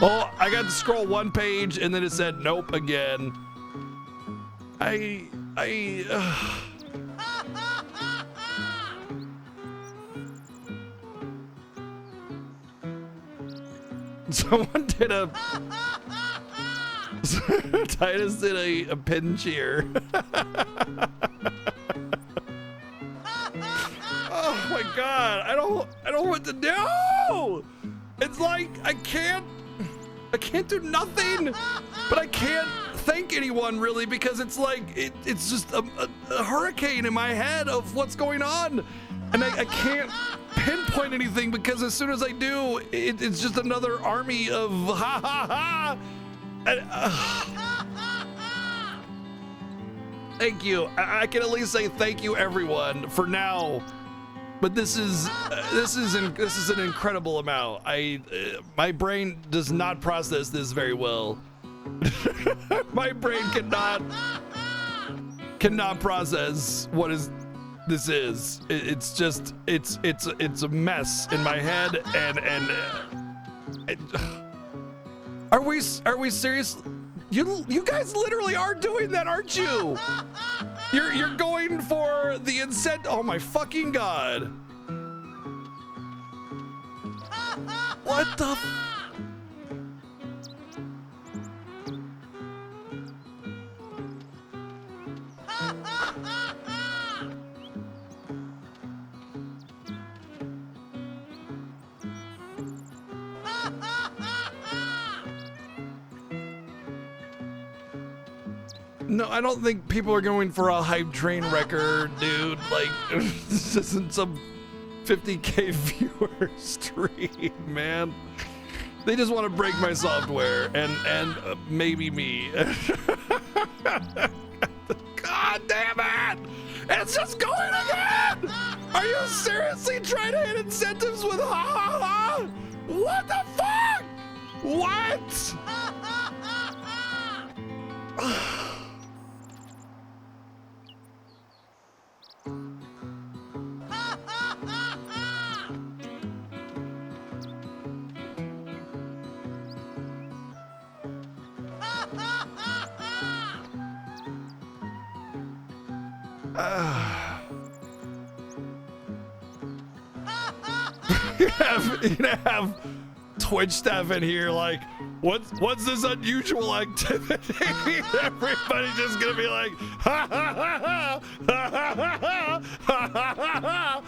Speaker 2: Oh, I got to scroll one page and then it said nope again. Someone did Titus did a pin cheer. Oh my god, I don't know what to do. It's like I can't do nothing, but I can't thank anyone really because it's like it's just a hurricane in my head of what's going on, and I can't pinpoint anything because as soon as I do, it's just another army of ha ha ha. Thank you. I can at least say thank you everyone for now. But this is an incredible amount. My brain does not process this very well. My brain cannot process what this is. It's just it's a mess in my head and are we serious? You guys literally are doing that, aren't you? You're going for the incentive. Oh my fucking god. What the No, I don't think people are going for a hype train record, dude. Like, this isn't some 50K viewer stream, man. They just want to break my software and maybe me. God damn it! It's just going again! Are you seriously trying to hit incentives with ha ha ha? What the fuck? What? You have Twitch staff in here like, what's this unusual activity? Everybody's just gonna be like, ha ha ha ha ha ha ha ha ha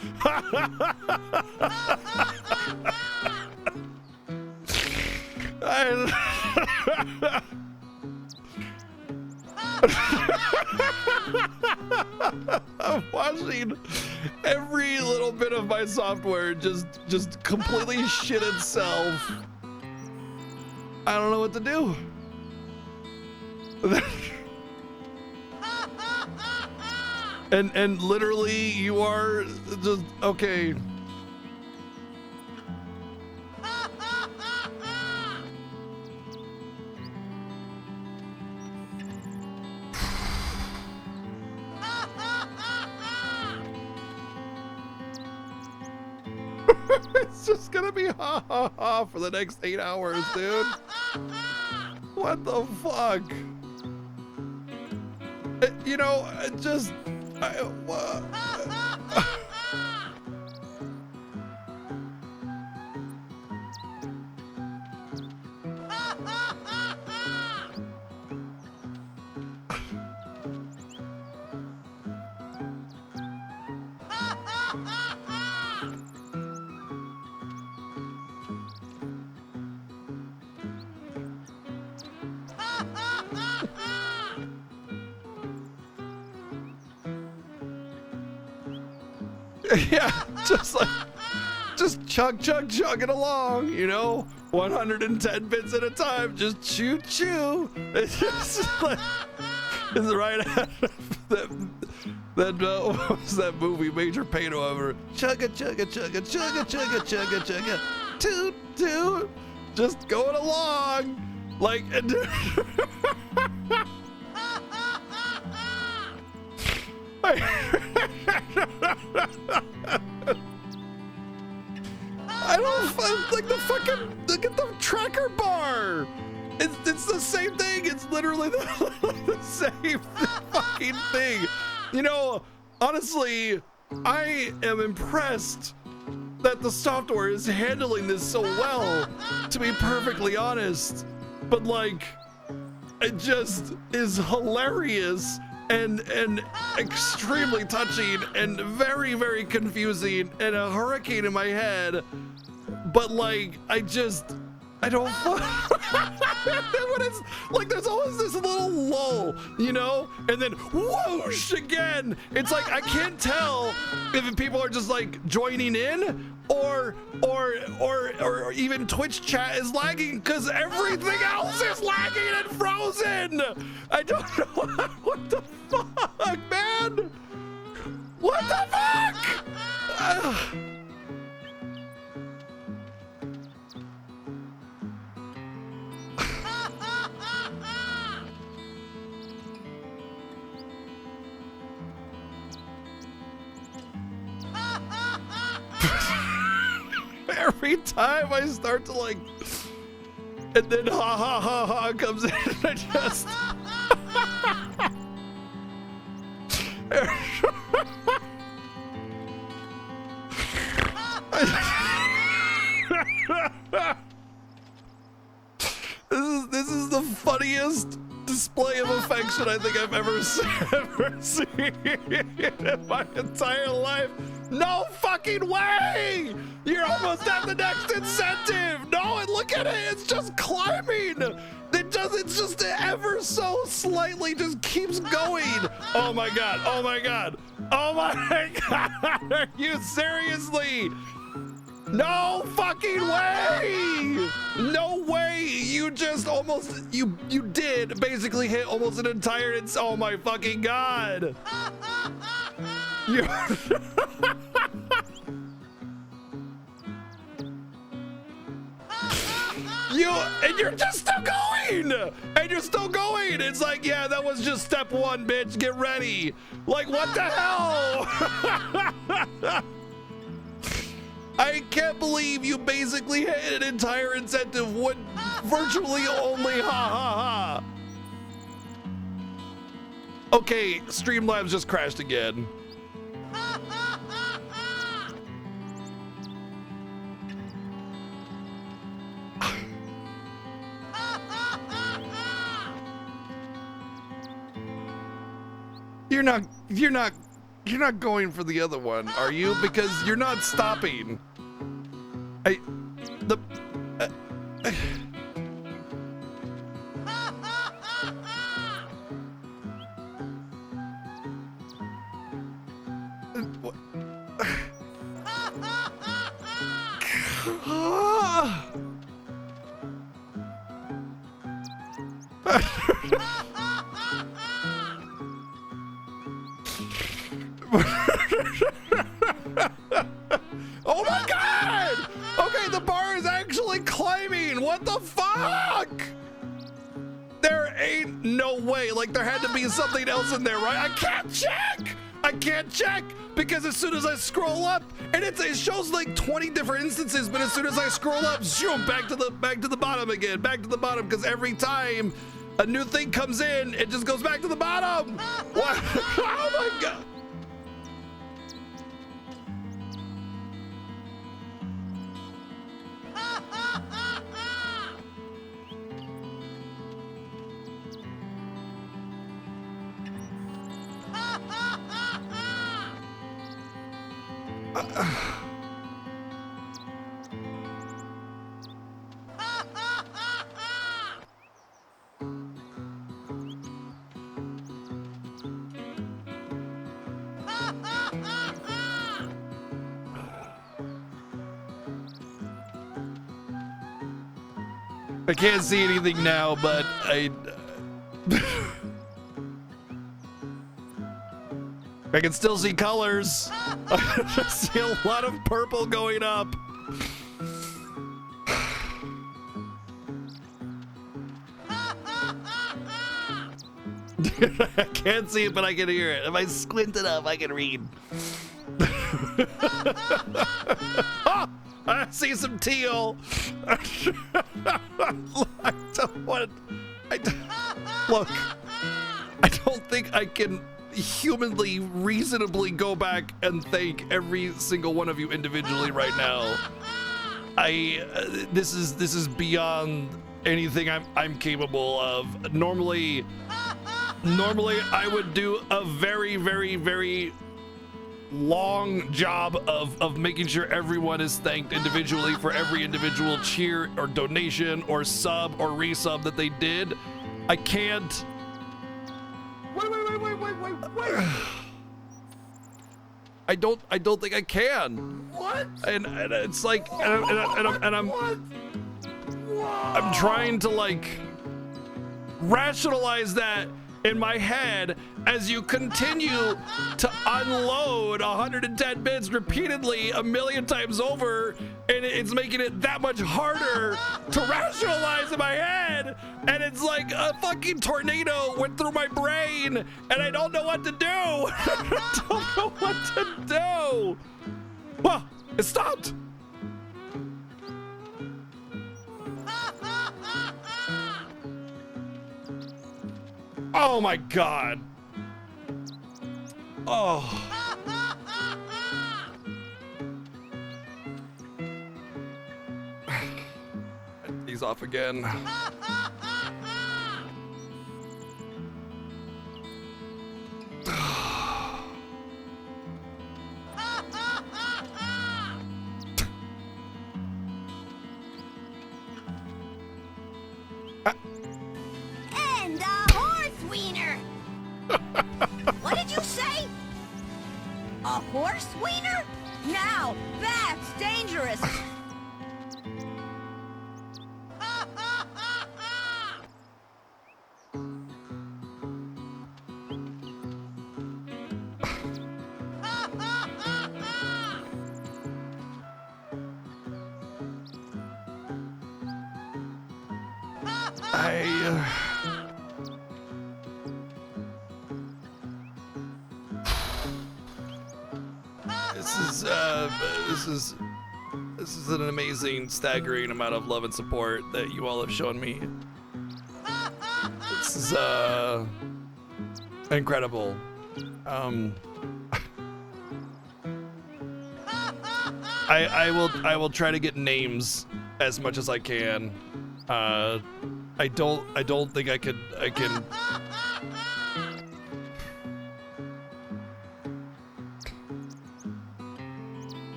Speaker 2: ha. I'm watching every little bit of my software just completely shit itself. I don't know what to do. and literally you are just okay. It's just gonna be ha ha ha for the next 8 hours, dude. What the fuck? You know, just yeah, just chug it along, you know, 110 bits at a time, just chew. It's just like, it's right out of that what was that movie, Major Payne over, chugga, toot, just going along, like, I don't like the fucking, look at the tracker bar. It's the same thing. It's literally the same fucking thing. You know, honestly, I am impressed that the software is handling this so well, to be perfectly honest. But like, it just is hilarious and extremely touching and very, very confusing and a hurricane in my head. But like, I don't when it's like, there's always this little lull, you know, and then whoosh again. It's like, I can't tell if people are just like joining in or even Twitch chat is lagging because everything else is lagging and frozen. I don't know. What the fuck, man? What the fuck? Every time I start to like, and then ha ha ha ha comes in, and I just this is the funniest display of affection I think I've ever seen in my entire life. No fucking way! You're almost at the next incentive! No, and look at it, it's just climbing! It's just ever so slightly just keeps going. Oh my god, oh my god, oh my god, are you seriously? No fucking way! No way! You just almost, you did basically hit almost an entire, oh my fucking god! And you're just still going! And you're still going! It's like, yeah, that was just step one, bitch, get ready! Like, what the hell? I can't believe you basically hit an entire incentive with virtually only ha ha ha. Okay, Streamlabs just crashed again. You're not going for the other one, are you? Because you're not stopping. Oh my god! Okay, the bar is actually climbing. What the fuck? There ain't no way. Like, there had to be something else in there, right? I can't check. I can't check because as soon as I scroll up, and it shows like 20 different instances, but as soon as I scroll up, zoom, back to the bottom again, back to the bottom, because every time a new thing comes in, it just goes back to the bottom. What? Oh my god. I can't see anything now, but I can still see colors. I see a lot of purple going up. I can't see it, but I can hear it. If I squint it up, I can read. Oh, I see some teal. I don't want. Look, I don't think I can humanly, reasonably go back and thank every single one of you individually right now. This is beyond anything I'm capable of. Normally I would do a very, very, very long job of making sure everyone is thanked individually for every individual cheer or donation or sub or resub that they did. I can't. Wait. I don't think I can.
Speaker 3: What?
Speaker 2: And it's like, I'm trying to like rationalize that in my head as you continue to unload 110 bits repeatedly a million times over, and it's making it that much harder to rationalize in my head, and it's like a fucking tornado went through my brain and I don't know what to do. I don't know what to do. Well, it stopped. Oh my god. Oh. He's off again.
Speaker 16: And a horse wiener! What did you say? A horse wiener? Now, that's dangerous!
Speaker 2: This is an amazing, staggering amount of love and support that you all have shown me. This is incredible. I will try to get names as much as I can. I don't think I can.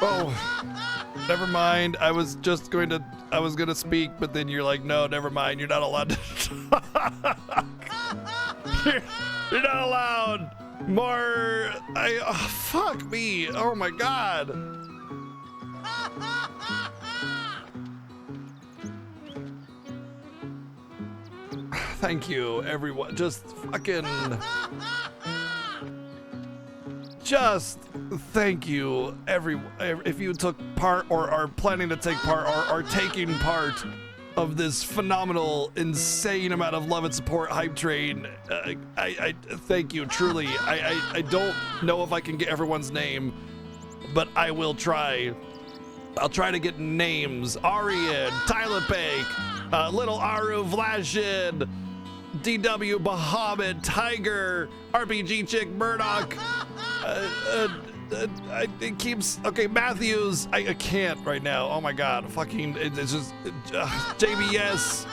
Speaker 2: Oh, never mind. I was gonna speak, but then you're like, no, never mind. You're not allowed to talk. You're not allowed. More. Fuck me. Oh my God. Thank you, everyone. Just thank you, everyone. If you took part or are planning to take part or are taking part of this phenomenal, insane amount of love and support hype train, I thank you, truly. I don't know if I can get everyone's name, but I will try. I'll try to get names. Arian, Tyler Bake, Little Aru Vlashin, DW Bahamut, Tiger, RPG Chick Murdoch, it keeps, okay, Matthews, I can't right now, oh my God, fucking, it's just, JBS,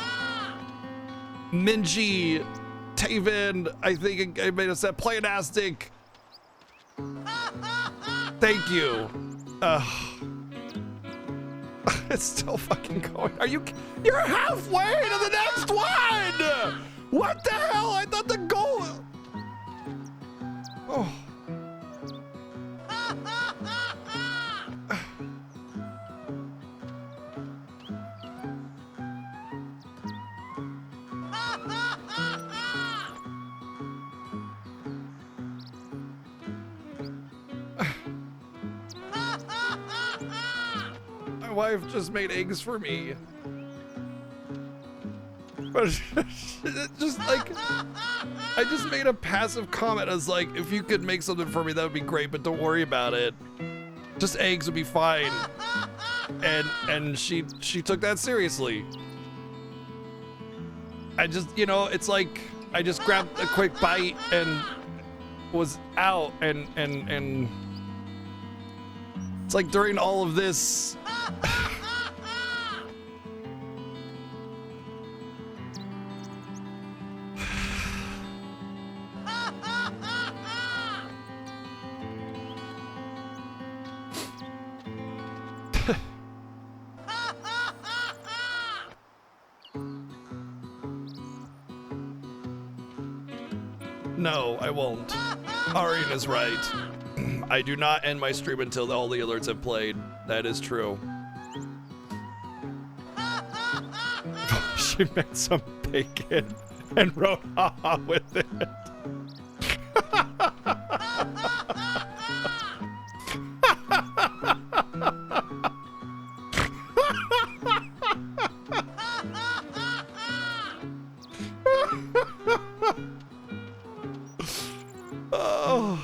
Speaker 2: Minji, Taven, I think I made a set, Planastic, thank you, it's still fucking going, you're halfway to the next one! What the hell? I thought the goal. Oh. My wife just made eggs for me. But just like, I just made a passive comment as like, if you could make something for me, that would be great, but don't worry about it. Just eggs would be fine. And she took that seriously. I just, you know, it's like, I just grabbed a quick bite and was out and it's like during all of this, no, I won't. Arian is right. I do not end my stream until all the alerts have played. That is true. She made some bacon and wrote haha with it. Oh.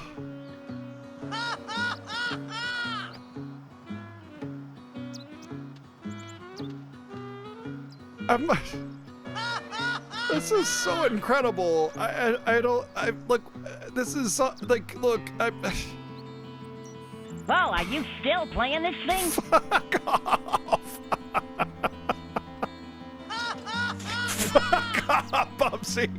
Speaker 2: This is so incredible. Look, this is so, like, look,
Speaker 15: Oh, are you still playing this thing?
Speaker 2: Fuck off. Fuck off, Bubsy.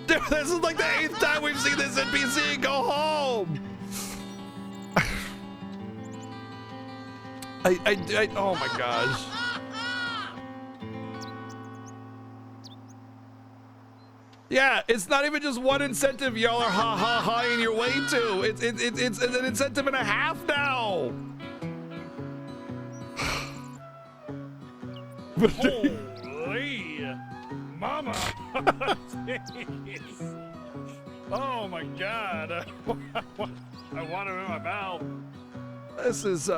Speaker 2: Dude, this is like the 8th time we've seen this NPC. Go home. Oh my gosh. Yeah, it's not even just one incentive y'all are ha-ha-haing your way to. It's an incentive and a half now.
Speaker 18: Holy mama. Jeez. Oh my God. I want it in my mouth.
Speaker 2: This is,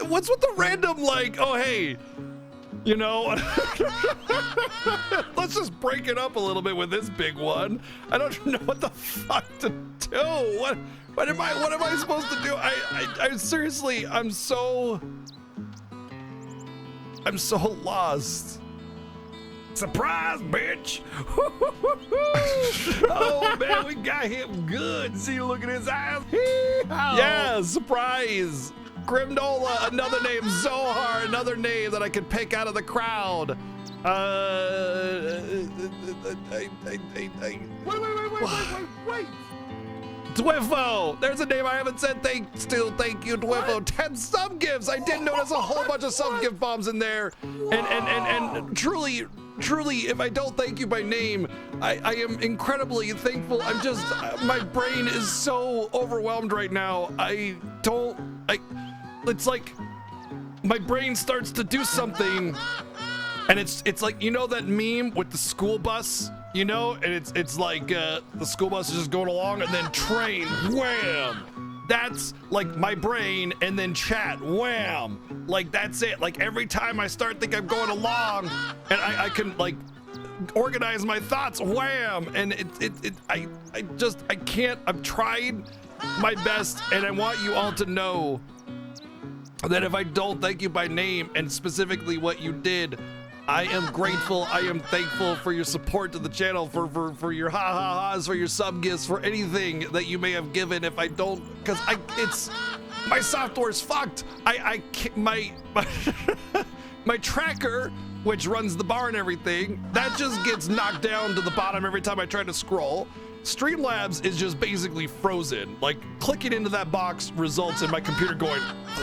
Speaker 2: what's with the random, like, oh, hey, you know, let's just break it up a little bit with this big one. I don't know what the fuck to do. What am I supposed to do? I seriously, I'm so lost. Surprise, bitch! Oh man, we got him good. See, look at his eyes. Yeah, surprise. Grimnola, another name. Zohar, another name that I could pick out of the crowd. Wait. Dwiffo! There's a name I haven't said thanks to. Thank you, Dwiffo. 10 sub gifts. I did notice a whole bunch of sub gift bombs in there. And truly, if I don't thank you by name, I am incredibly thankful. I'm just, my brain is so overwhelmed right now. It's like my brain starts to do something, and it's like, you know that meme with the school bus? You know, and it's like the school bus is just going along, and then train, wham! That's like my brain, and then chat, wham! Like that's it. Like every time I start thinking I'm going along, and I can like organize my thoughts, wham! And I can't. I've tried my best, and I want you all to know that if I don't thank you by name and specifically what you did, I am grateful. I am thankful for your support to the channel, for your ha-ha-has, for your sub gifts, for anything that you may have given. If I don't, because it's my software's fucked. I can't, my tracker, which runs the bar and everything, that just gets knocked down to the bottom every time I try to scroll. Streamlabs is just basically frozen. Like clicking into that box results in my computer going,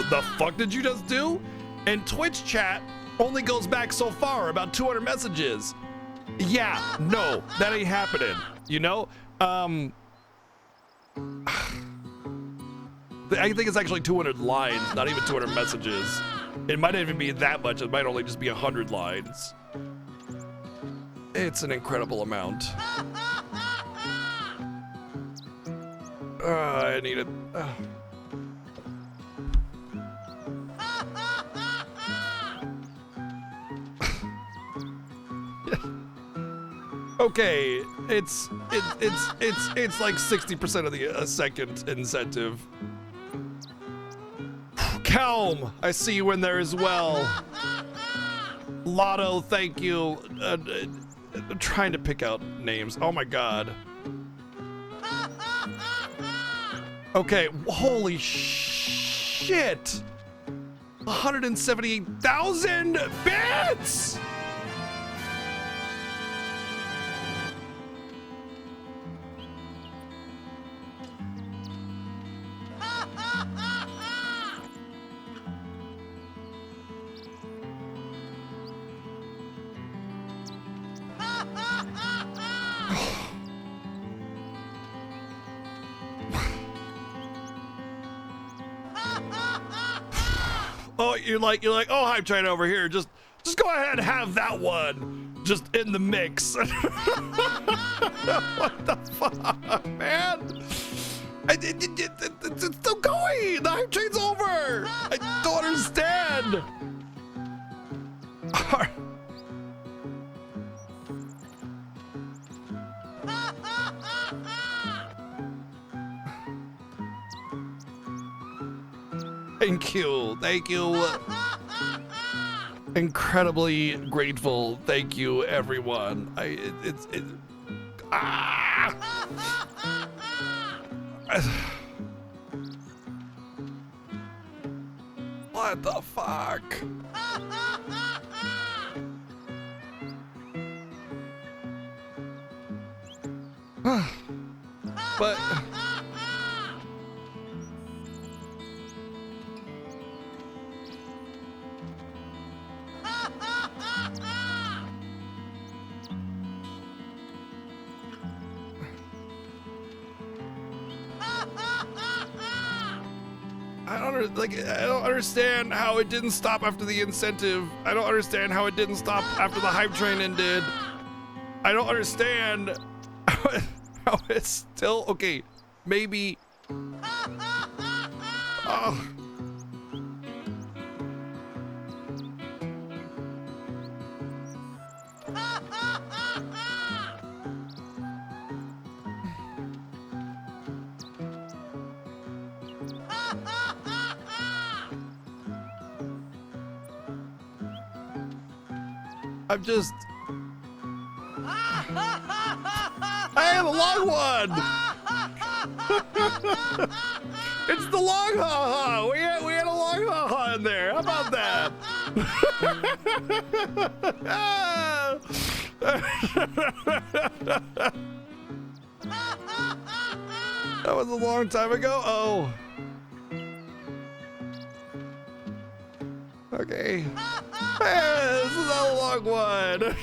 Speaker 2: the fuck did you just do? And Twitch chat only goes back so far, about 200 messages. Yeah, no, that ain't happening, you know? I think it's actually 200 lines, not even 200 messages. It might not even be that much, it might only just be 100 lines. It's an incredible amount. I need it. Okay, it's like 60% of the second incentive. Calm, I see you in there as well. Lotto, thank you. I'm trying to pick out names. Oh my god. Okay, holy shit! 178,000 bits! Oh, you're like, oh, Hype Train over here. Just go ahead and have that one just in the mix. What the fuck, man? It's still going. The Hype Train's over. I don't understand. Thank you. Incredibly grateful. Thank you, everyone. What the fuck? But I don't understand how it didn't stop after the incentive. I don't understand how it didn't stop after the Hype Train ended. I don't understand how it's still okay. Maybe. Oh. Yeah, the long one. It's the long ha-ha. We had a long ha-ha in there. How about that? That was a long time ago. Oh. Okay. Hey, this is a long one.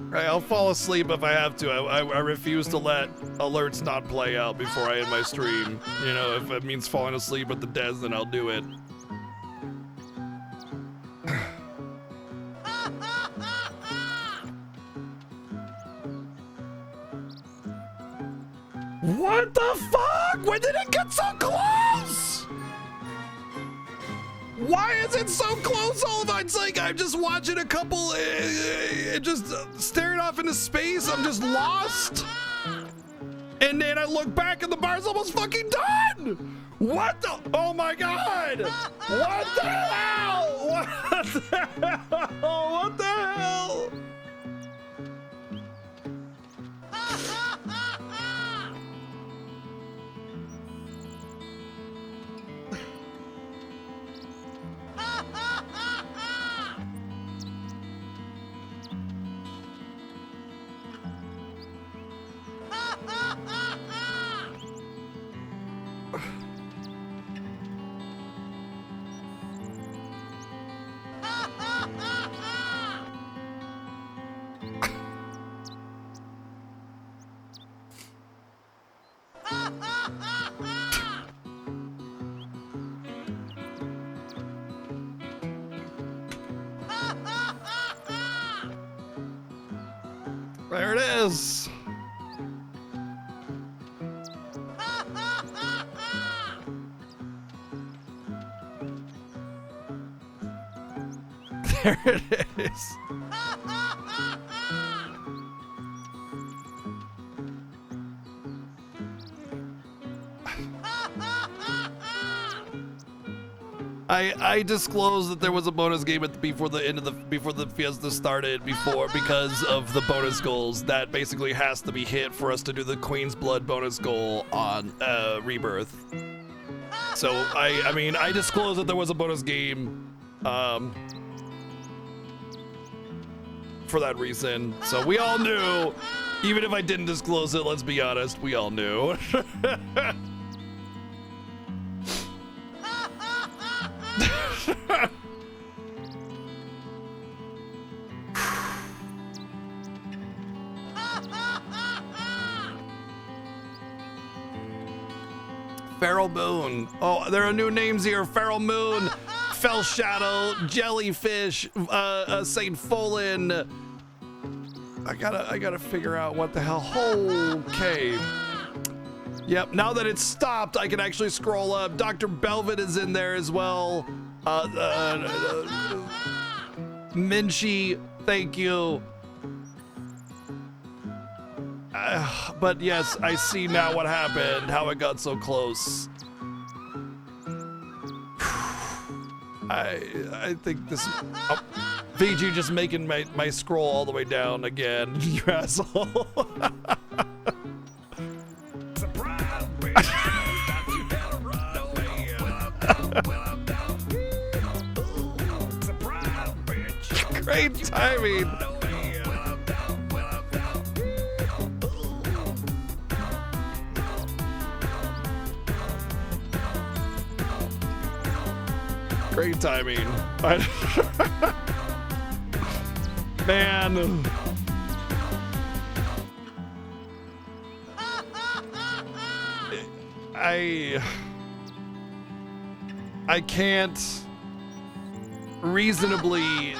Speaker 2: Right, I'll fall asleep if I have to. I refuse to let alerts not play out before I end my stream. You know, if it means falling asleep at the des, then I'll do it. What the fuck? When did it get so close? Why is it so close all of it's like I'm just watching a couple just staring off into space. I'm just lost. And then I look back and the bar's almost fucking done. What the? Oh my god. What the hell? What the hell? What the hell? There it is. There it is. I disclosed that there was a bonus game before the Fiesta started because of the bonus goals that basically has to be hit for us to do the Queen's Blood bonus goal on Rebirth. So I mean I disclosed that there was a bonus game for that reason. So we all knew, even if I didn't disclose it, let's be honest, we all knew. Feral Moon. Oh, there are new names here. Feral Moon, Fell Shadow, Jellyfish, Saint Folin. I gotta figure out what the hell. Okay. Yep, now that it's stopped, I can actually scroll up. Dr. Belvin is in there as well. Minchi, thank you. But yes, I see now what happened, how it got so close. I think this... Oh, VG just making my scroll all the way down again, you asshole. Great timing. Great timing. Man. I can't reasonably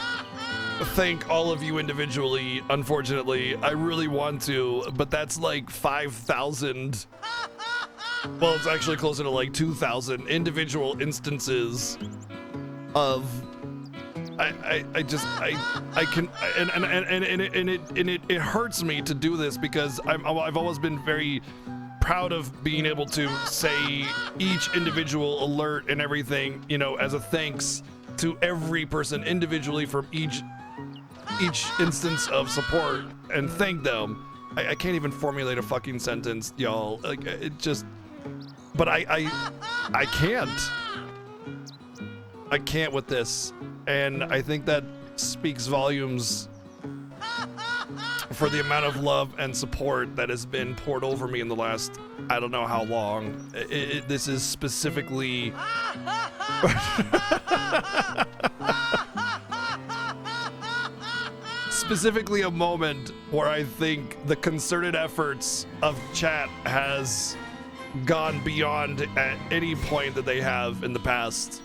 Speaker 2: thank all of you individually. Unfortunately, I really want to, but that's like 5,000. Well, it's actually closer to like 2,000 individual instances of it hurts me to do this because I've always been very proud of being able to say each individual alert and everything, you know, as a thanks to every person individually from each instance of support and thank them. I can't even formulate a fucking sentence, y'all. Like it just, but I can't with this, and I think that speaks volumes for the amount of love and support that has been poured over me in the last, I don't know how long. This is specifically specifically a moment where I think the concerted efforts of chat has gone beyond at any point that they have in the past.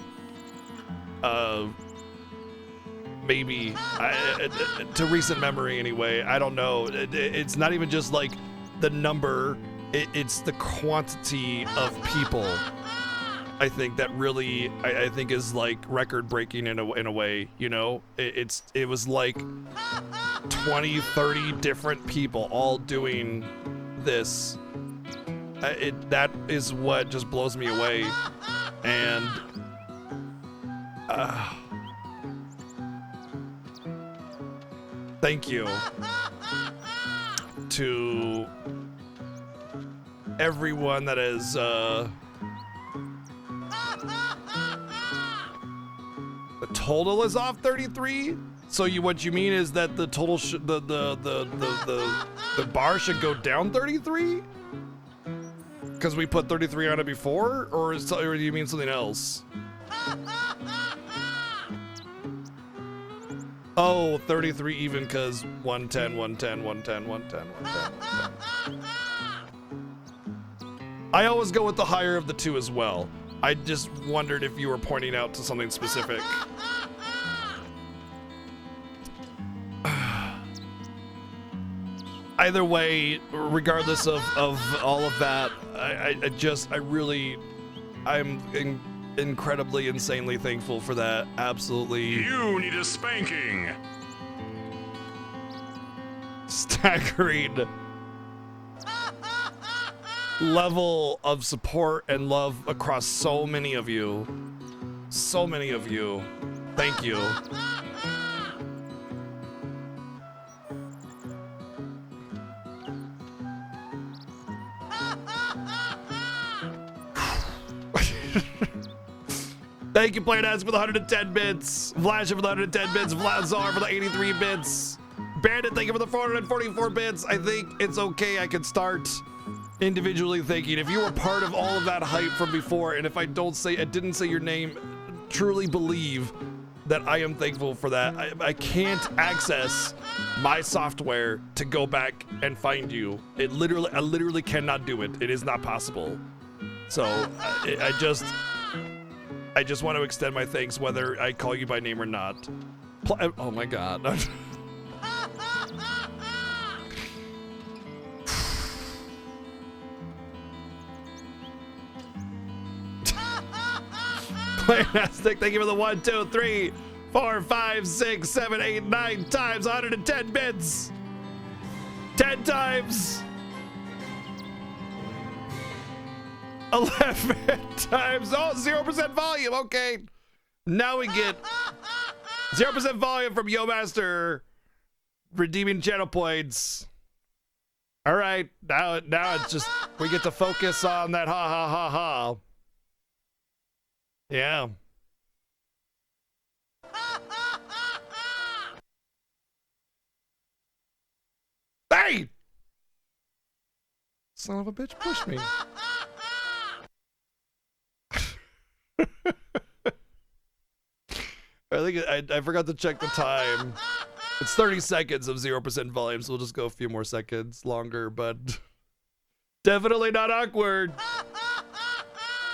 Speaker 2: Maybe to recent memory anyway. I don't know. It's not even just like the number, it's the quantity of people, I think, that really I think is like record breaking in a way, you know. It was like 20, 30 different people all doing this. That is what just blows me away. And thank you to everyone that is the total is off 33. So what you mean is that the total the bar should go down 33 because we put 33 on it before, or do you mean something else? Oh, 33 even because 110, 110, 110, 110, 110, 110. I always go with the higher of the two as well. I just wondered if you were pointing out to something specific. Either way, regardless of all of that, I'm incredibly, insanely thankful for that. Absolutely.
Speaker 18: You need a spanking.
Speaker 2: Staggering level of support and love across so many of you. So many of you. Thank you. Thank you, PlayerDaz, for the 110 bits. Vlash for the 110 bits. Vlazar for the 83 bits. Bandit, thank you for the 444 bits. I think it's okay. I can start individually thanking. If you were part of all of that hype from before, and if I didn't say your name, truly believe that I am thankful for that. I can't access my software to go back and find you. I literally cannot do it. It is not possible. So I just want to extend my thanks whether I call you by name or not. Oh my god. Fantastic. Thank you for the 1, 2, 3, 4, 5, 6, 7, 8, 9 times 110 bits. 10 times. 11 times. Oh, 0% volume. Okay. Now we get 0% volume from Yo Master redeeming channel points. All right. Now it's just we get to focus on that ha ha ha ha. Yeah. Hey! Son of a bitch, push me. I forgot to check the time. It's 30 seconds of 0% volume, so we'll just go a few more seconds longer, but definitely not awkward.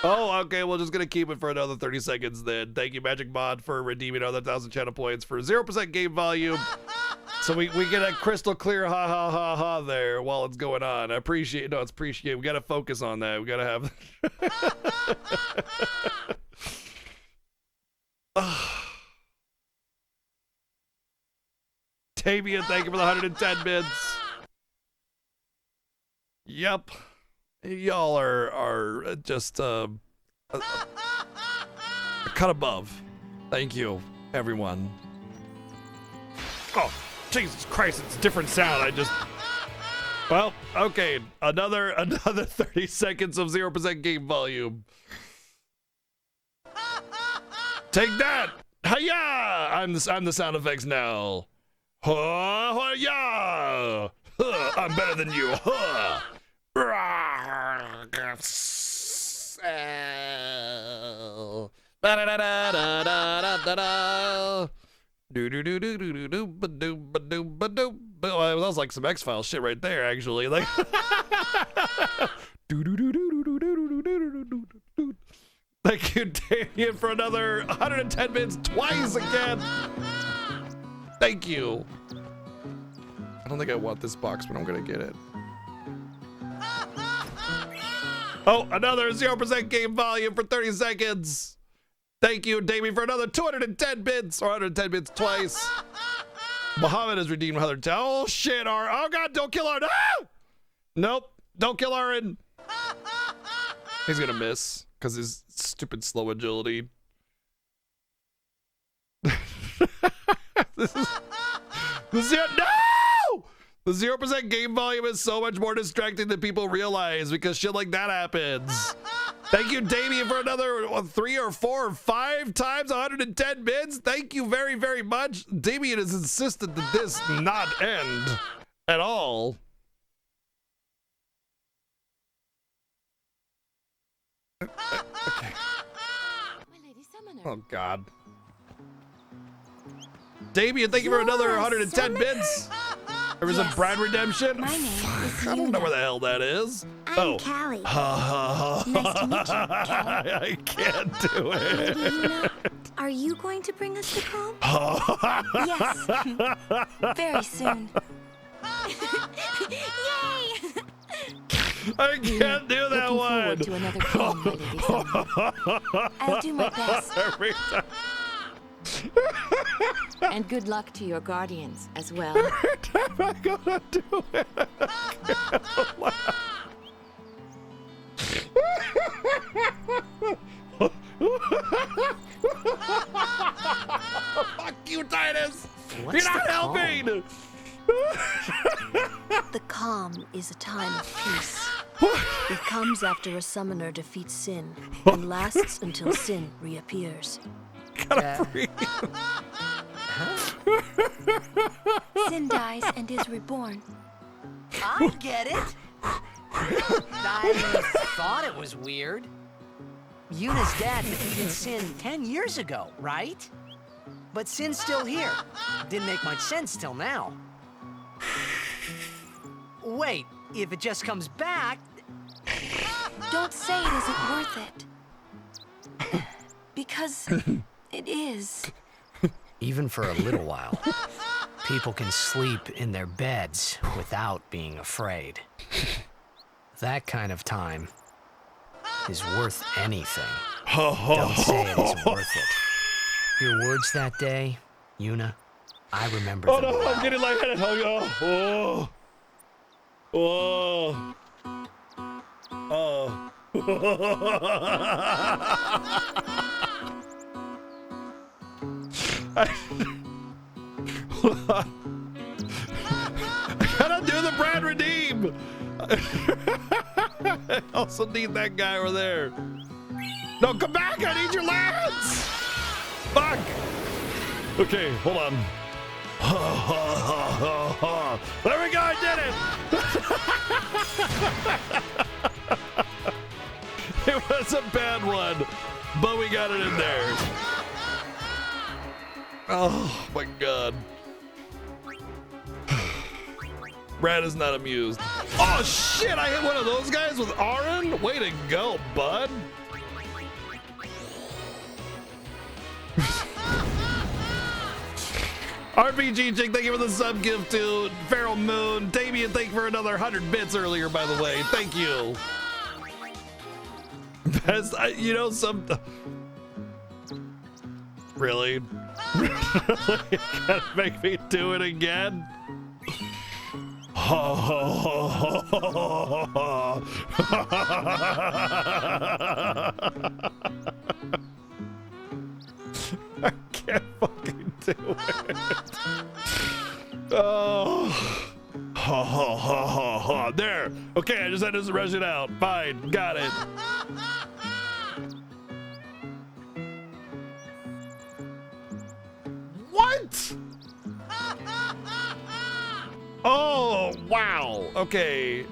Speaker 2: Oh, okay. We're just going to keep it for another 30 seconds then. Thank you, Magic Mod, for redeeming another 1,000 channel points for 0% game volume. So we get a crystal clear ha ha ha ha there while it's going on. I appreciate it. No, it's appreciate. We got to focus on that. We got to have. Tavian, thank you for the 110 bids. Yep. Y'all are just a cut above. Thank you, everyone. Oh, Jesus Christ, it's a different sound. Well, okay, another 30 seconds of 0% game volume. Take that! Hiya! I'm the sound effects now. Yeah! I'm better than you. That was like some X-Files shit right there, actually. Like, thank you, Damien, for another 110 bits twice again. Thank you. I don't think I want this box, but I'm gonna get it. Oh, another 0% game volume for 30 seconds. Thank you, Damien, for another 210 bits, or 110 bits twice. Muhammad has redeemed 110. Oh, shit, Aaron. Oh, God, don't kill Aaron. Ah! Nope, don't kill Aaron. He's gonna miss, because his stupid slow agility. This is... No! The 0% game volume is so much more distracting than people realize because shit like that happens. Thank you, Damien, for another 3 or 4 or 5 times 110 bids. Thank you very, very much. Damien has insisted that this not end at all. Okay. Oh, God. Damien, thank you for another 110 bids. There was a Brad redemption.
Speaker 16: My name is
Speaker 2: I don't know where the hell that is.
Speaker 16: I'm Callie. Nice to meet you, Callie.
Speaker 2: I can't do it.
Speaker 16: Lady Una, are you going to bring us the calm? Yes. Very soon. Yay!
Speaker 2: I can't do that one.
Speaker 16: Forward to another calm, my lady Summer. I'll do my best.
Speaker 2: Every time.
Speaker 6: And good luck to your guardians as well.
Speaker 2: Every time I gotta do it, I can't laugh. Fuck you, Titus! You're not helping!
Speaker 1: The calm is a time of peace. It comes after a summoner defeats sin and lasts until sin reappears.
Speaker 17: Sin dies and is reborn.
Speaker 13: I get it. I thought it was weird. Yuna's dad defeated Sin 10 years ago, right? But Sin's still here. Didn't make much sense till now. Wait, if it just comes back...
Speaker 17: Don't say it isn't worth it. Because it is.
Speaker 4: Even for a little while, people can sleep in their beds without being afraid. That kind of time is worth anything. Don't say it isn't worth it. Your words that day, Yuna, I remember them
Speaker 2: no,
Speaker 4: well.
Speaker 2: I'm getting lightheaded. Oh. I gotta do the Brad redeem. I also need that guy over there. No, come back! I need your lands. Fuck. Okay, hold on. There we go. I did it. It was a bad one, but we got it in there. Oh my God. Brad is not amused. Oh shit, I hit one of those guys with Aaron? Way to go, bud. RPG Chick, thank you for the sub gift to Feral Moon. Damien, thank you for another 100 bits earlier, by the way. Thank you. Best, you know, some... Really? Really? You gotta make me do it again? I can't fucking do it. Oh. There. Okay, I just had to rush it out. Fine, got it. What? Oh, wow. Okay.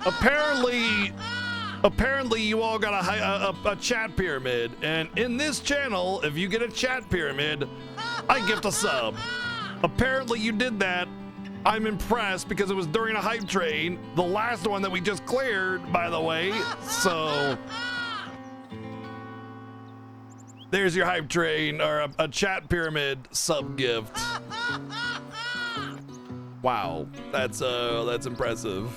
Speaker 2: Apparently you all got a chat pyramid, and in this channel, if you get a chat pyramid, I gift a sub. Apparently you did that. I'm impressed because it was during a hype train, the last one that we just cleared, by the way. So there's your hype train, or a chat pyramid sub gift. Wow, that's impressive.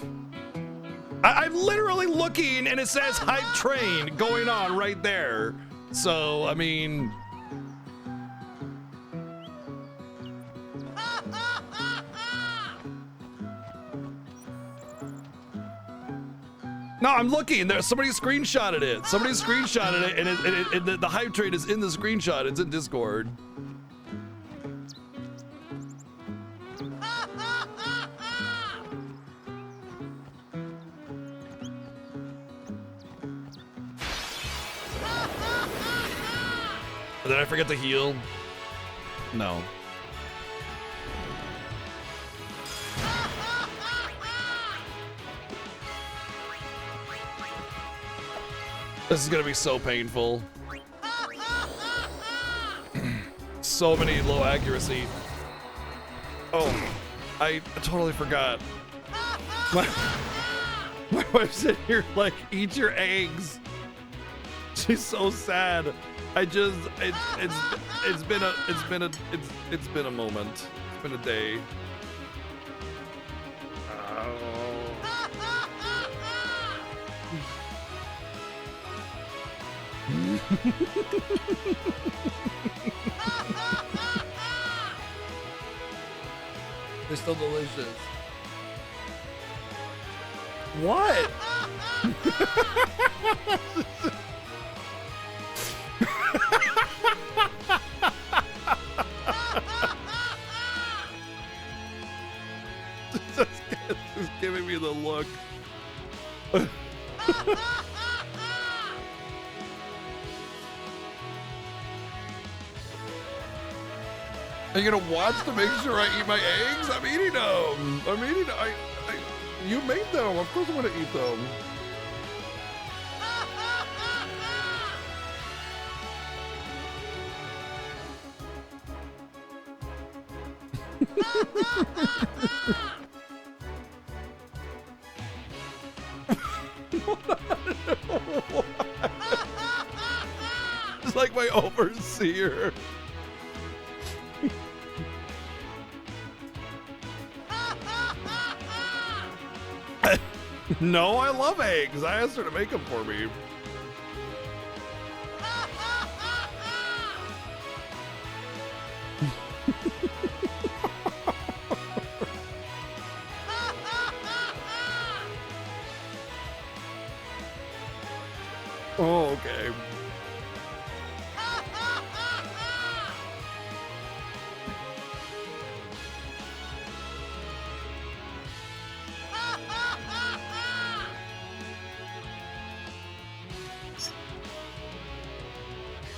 Speaker 2: I'm literally looking and it says hype train going on right there. So, I mean, no, I'm looking. There, somebody screenshotted it. Somebody screenshotted it, and the hype train is in the screenshot. It's in Discord. Did I forget to heal? No. This is gonna be so painful. So many low accuracy. Oh, I totally forgot. My wife's sitting here like, eat your eggs. She's so sad. I just, it's been a moment. It's been a day. They're still delicious. What? Just giving me the look. Are you gonna watch to make sure I eat my eggs? I'm eating them. I'm eating them. You made them. Of course I'm gonna eat them. It's like my overseer. No, I love eggs. I asked her to make them for me. Oh, okay.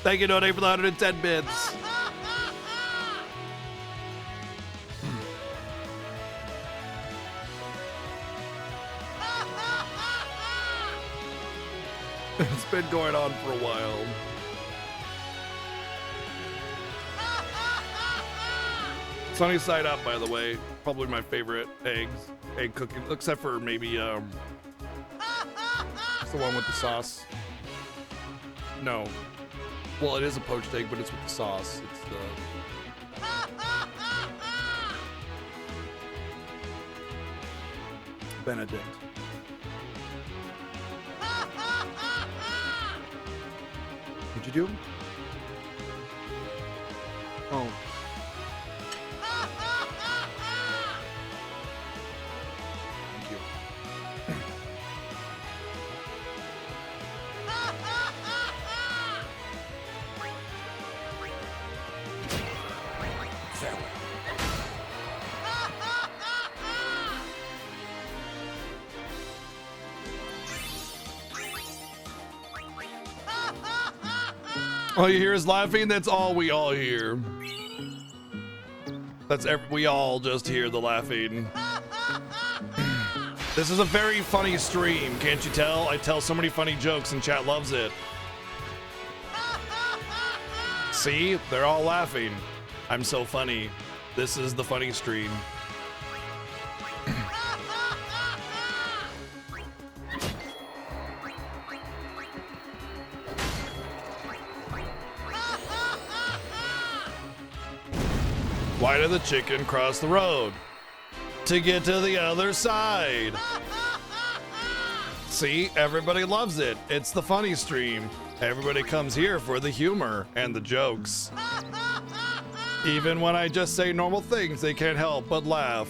Speaker 2: Thank you, Node, for the 110 bits. It's been going on for a while. Sunny side up, by the way. Probably my favorite egg cooking, except for maybe it's the one with the sauce. No. Well, it is a poached egg, but it's with the sauce. It's Benedict. What'd you do? Oh. Thank you. All you hear is laughing. That's all we all hear. We all just hear the laughing. This is a very funny stream, can't you tell? I tell so many funny jokes and chat loves it. See? They're all laughing. I'm so funny. This is the funny stream. Why did the chicken cross the road? To get to the other side. See, everybody loves it. It's the funny stream. Everybody comes here for the humor and the jokes. Even when I just say normal things, they can't help but laugh.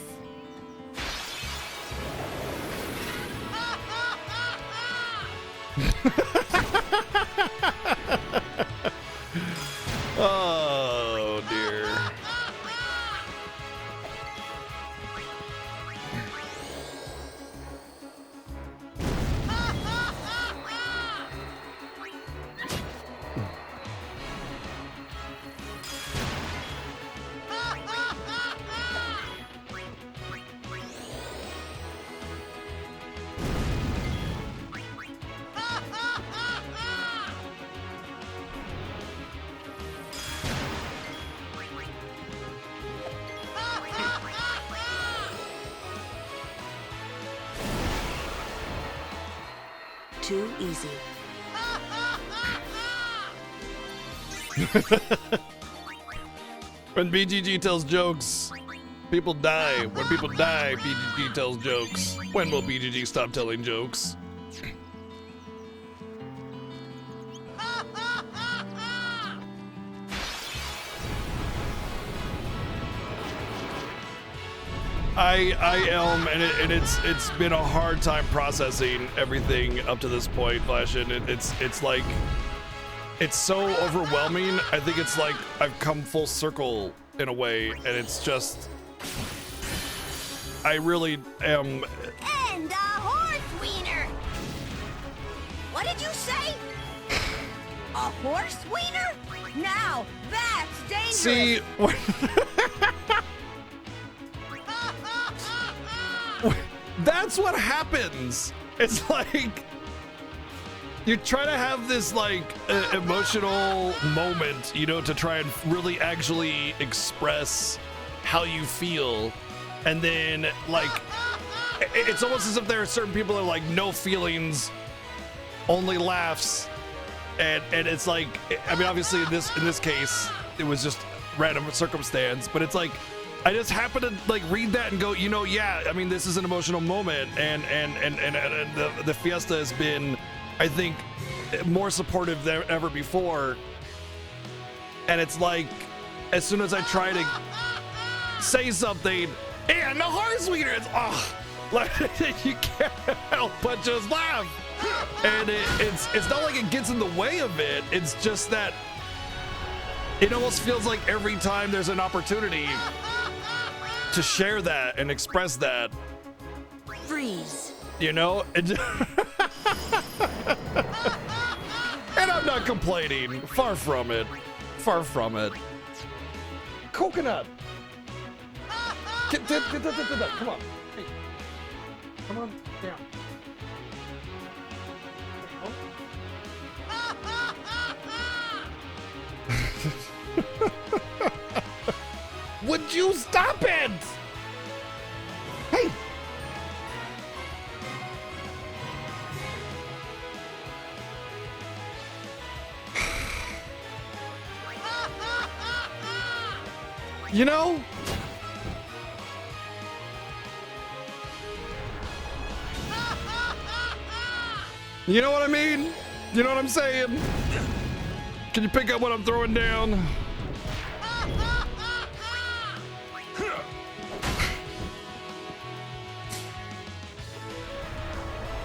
Speaker 2: Oh dear.
Speaker 1: Too easy.
Speaker 2: When BGG tells jokes, people die. When people die, BGG tells jokes. When will BGG stop telling jokes? I am, and it's been a hard time processing everything up to this point, Flash, and it's like, it's so overwhelming. I think it's like I've come full circle in a way, and it's just, I really am.
Speaker 16: And a horse wiener! What did you say? A horse wiener? Now, that's dangerous!
Speaker 2: See, that's what happens. It's like you try to have this like emotional moment, you know, to try and really actually express how you feel, and then like it's almost as if there are certain people that are like no feelings, only laughs, and it's like, I mean, obviously in this case it was just random circumstance, but it's like I just happen to like read that and go, you know, yeah, I mean, this is an emotional moment, and the Fiesta has been, I think, more supportive than ever before. And it's like, as soon as I try to say something, and the horse wiener, it's like you can't help but just laugh. And it's not like it gets in the way of it. It's just that it almost feels like every time there's an opportunity to share that and express that,
Speaker 1: Freeze.
Speaker 2: You know? And I'm not complaining. Far from it. Far from it. Coconut! Get that. Come on. Hey. Come on down. Would you stop it? Hey! You know? You know what I mean? You know what I'm saying? Can you pick up what I'm throwing down?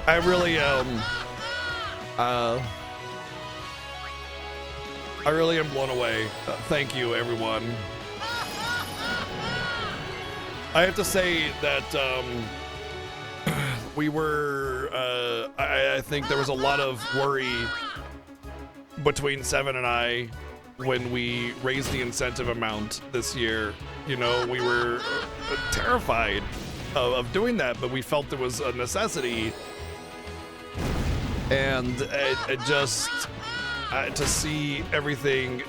Speaker 2: I really am blown away. Thank you, everyone. I have to say that we were, I think there was a lot of worry between Seven and I when we raised the incentive amount this year. You know, we were terrified of doing that, but we felt there was a necessity. And it just, to see everything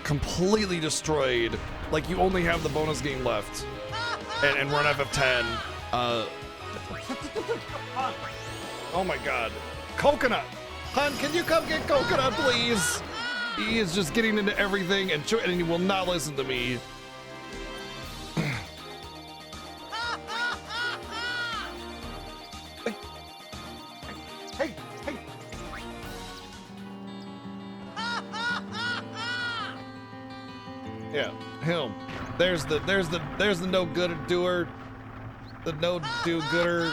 Speaker 2: completely destroyed, like you only have the bonus game left, and we're on FF10. Oh my God, Coconut, hon, can you come get Coconut, please? He is just getting into everything, and he will not listen to me. Yeah, him. There's the no good doer, the no do gooder.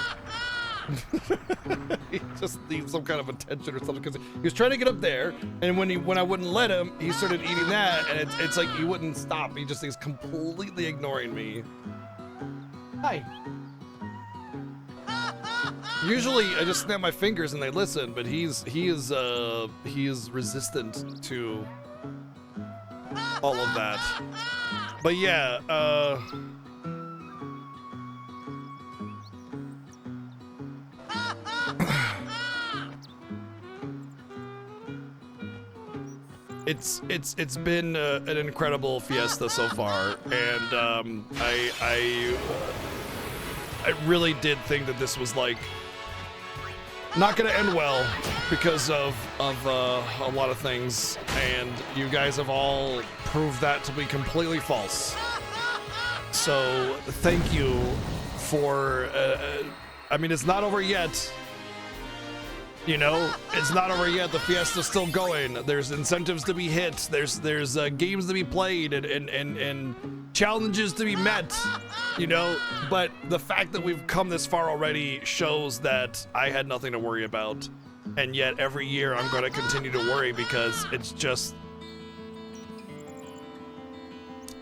Speaker 2: He just needs some kind of attention or something because he was trying to get up there, and when I wouldn't let him, he started eating that, and it's like he wouldn't stop. He just is completely ignoring me. Hi. Usually I just snap my fingers and they listen, but he is resistant to all of that. But yeah, it's been an incredible fiesta so far, and I really did think that this was like not gonna end well because of a lot of things, and you guys have all proved that to be completely false. So thank you for I mean, it's not over yet. You know, it's not over yet. The fiesta's still going. There's incentives to be hit. There's games to be played and challenges to be met. You know, but the fact that we've come this far already shows that I had nothing to worry about, and yet every year I'm going to continue to worry because it's just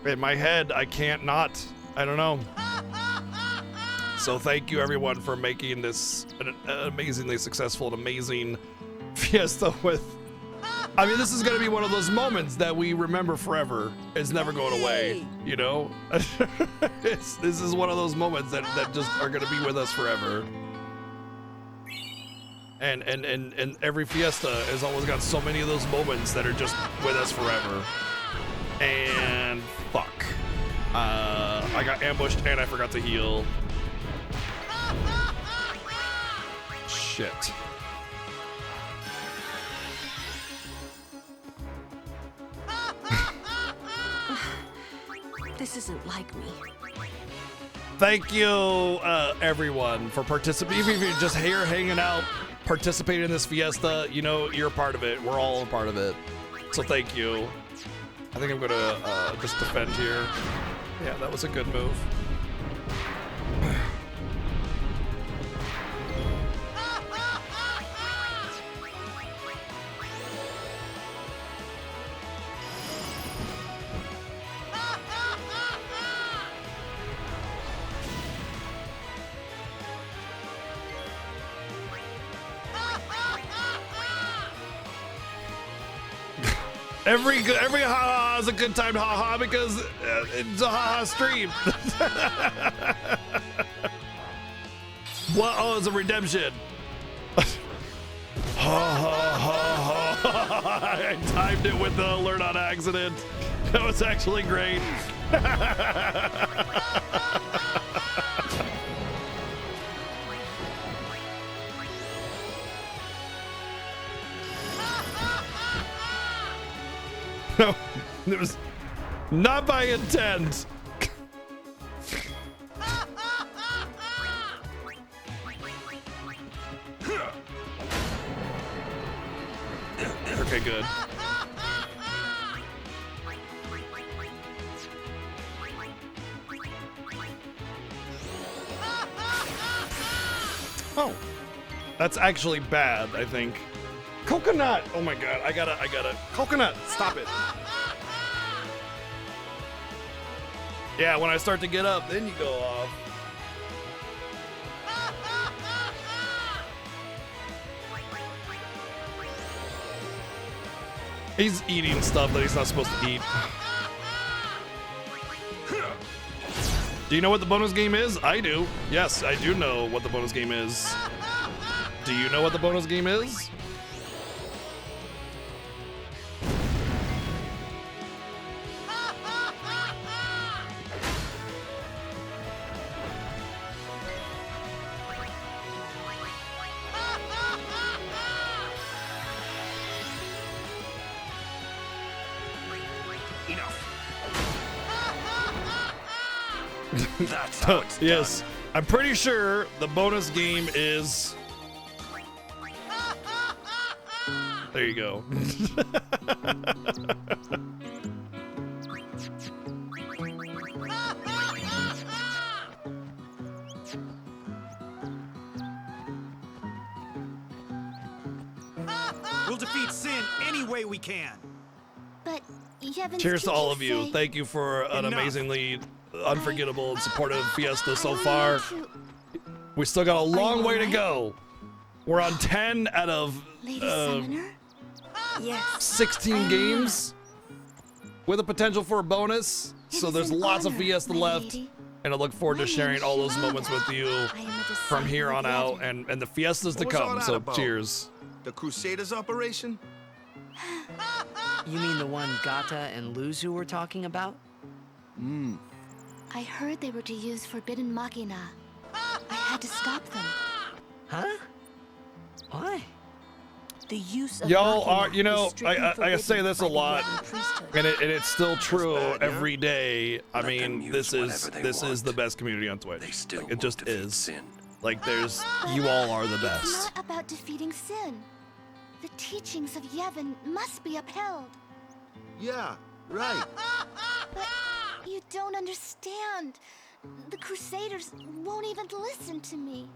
Speaker 2: in my head. I can't not. I don't know. So thank you everyone for making this an amazingly successful and amazing fiesta with, I mean, this is gonna be one of those moments that we remember forever. It's never going away, you know? This is one of those moments that just are gonna be with us forever. And every fiesta has always got so many of those moments that are just with us forever. And fuck. I got ambushed and I forgot to heal. Shit.
Speaker 1: This isn't like me.
Speaker 2: Thank you, everyone, for participating. Even if you're just here hanging out, participating in this fiesta, you know, you're a part of it. We're all a part of it. So thank you. I think I'm gonna just defend here. Yeah, that was a good move. Every ha-ha is a good time to ha-ha because it's a ha-ha stream. What? Oh, it's a redemption. Ha ha ha ha. I timed it with the alert on accident. That was actually great. No, it was not by intent. Okay, good. Oh, that's actually bad, I think. Coconut! Oh my god, I gotta. Coconut, stop it. Yeah, when I start to get up, then you go off. He's eating stuff that he's not supposed to eat. Do you know what the bonus game is? I do. Yes, I do know what the bonus game is. Do you know what the bonus game is?
Speaker 10: That's how it's
Speaker 2: yes,
Speaker 10: done.
Speaker 2: I'm pretty sure the bonus game is. There you go.
Speaker 19: We'll defeat Sin any way we can.
Speaker 16: But Yevon's
Speaker 2: Cheers to all of
Speaker 16: teachers
Speaker 2: you.
Speaker 16: say-
Speaker 2: Thank you for an amazingly unforgettable and supportive Fiesta so far. We still got a long way to go. We're on 10 out of
Speaker 16: Lady Summoner?
Speaker 1: Yes.
Speaker 2: 16 games with a potential for a bonus. So there's lots of Fiesta left. And I look forward to sharing all those moments with you from here on out and the Fiestas to
Speaker 8: What was all
Speaker 2: come.
Speaker 8: that
Speaker 2: So
Speaker 8: about?
Speaker 2: cheers.
Speaker 8: The Crusaders operation?
Speaker 13: You mean the one Gata and Luzu were talking about?
Speaker 16: I heard they were to use Forbidden Machina. I had to stop them.
Speaker 13: Huh? Why?
Speaker 1: The use of
Speaker 2: Y'all
Speaker 1: Machina
Speaker 2: are, you know,
Speaker 1: is strictly
Speaker 2: I say
Speaker 1: forbidden
Speaker 2: this a
Speaker 1: by the
Speaker 2: lot,
Speaker 1: Yevon priesthood.
Speaker 2: and it's still true
Speaker 8: bad, yeah?
Speaker 2: every day. I
Speaker 11: Let them
Speaker 2: mean,
Speaker 11: use
Speaker 2: this
Speaker 11: whatever they
Speaker 2: is
Speaker 11: want.
Speaker 2: the best community on Twitch.
Speaker 11: They still
Speaker 2: Like, it just
Speaker 11: won't defeat
Speaker 2: is.
Speaker 11: Sin.
Speaker 2: Like, there's you all are the
Speaker 16: It's
Speaker 2: best.
Speaker 16: not about defeating sin. The teachings of Yevon must be upheld.
Speaker 8: Yeah, right.
Speaker 16: But you don't understand. The Crusaders won't even listen to me.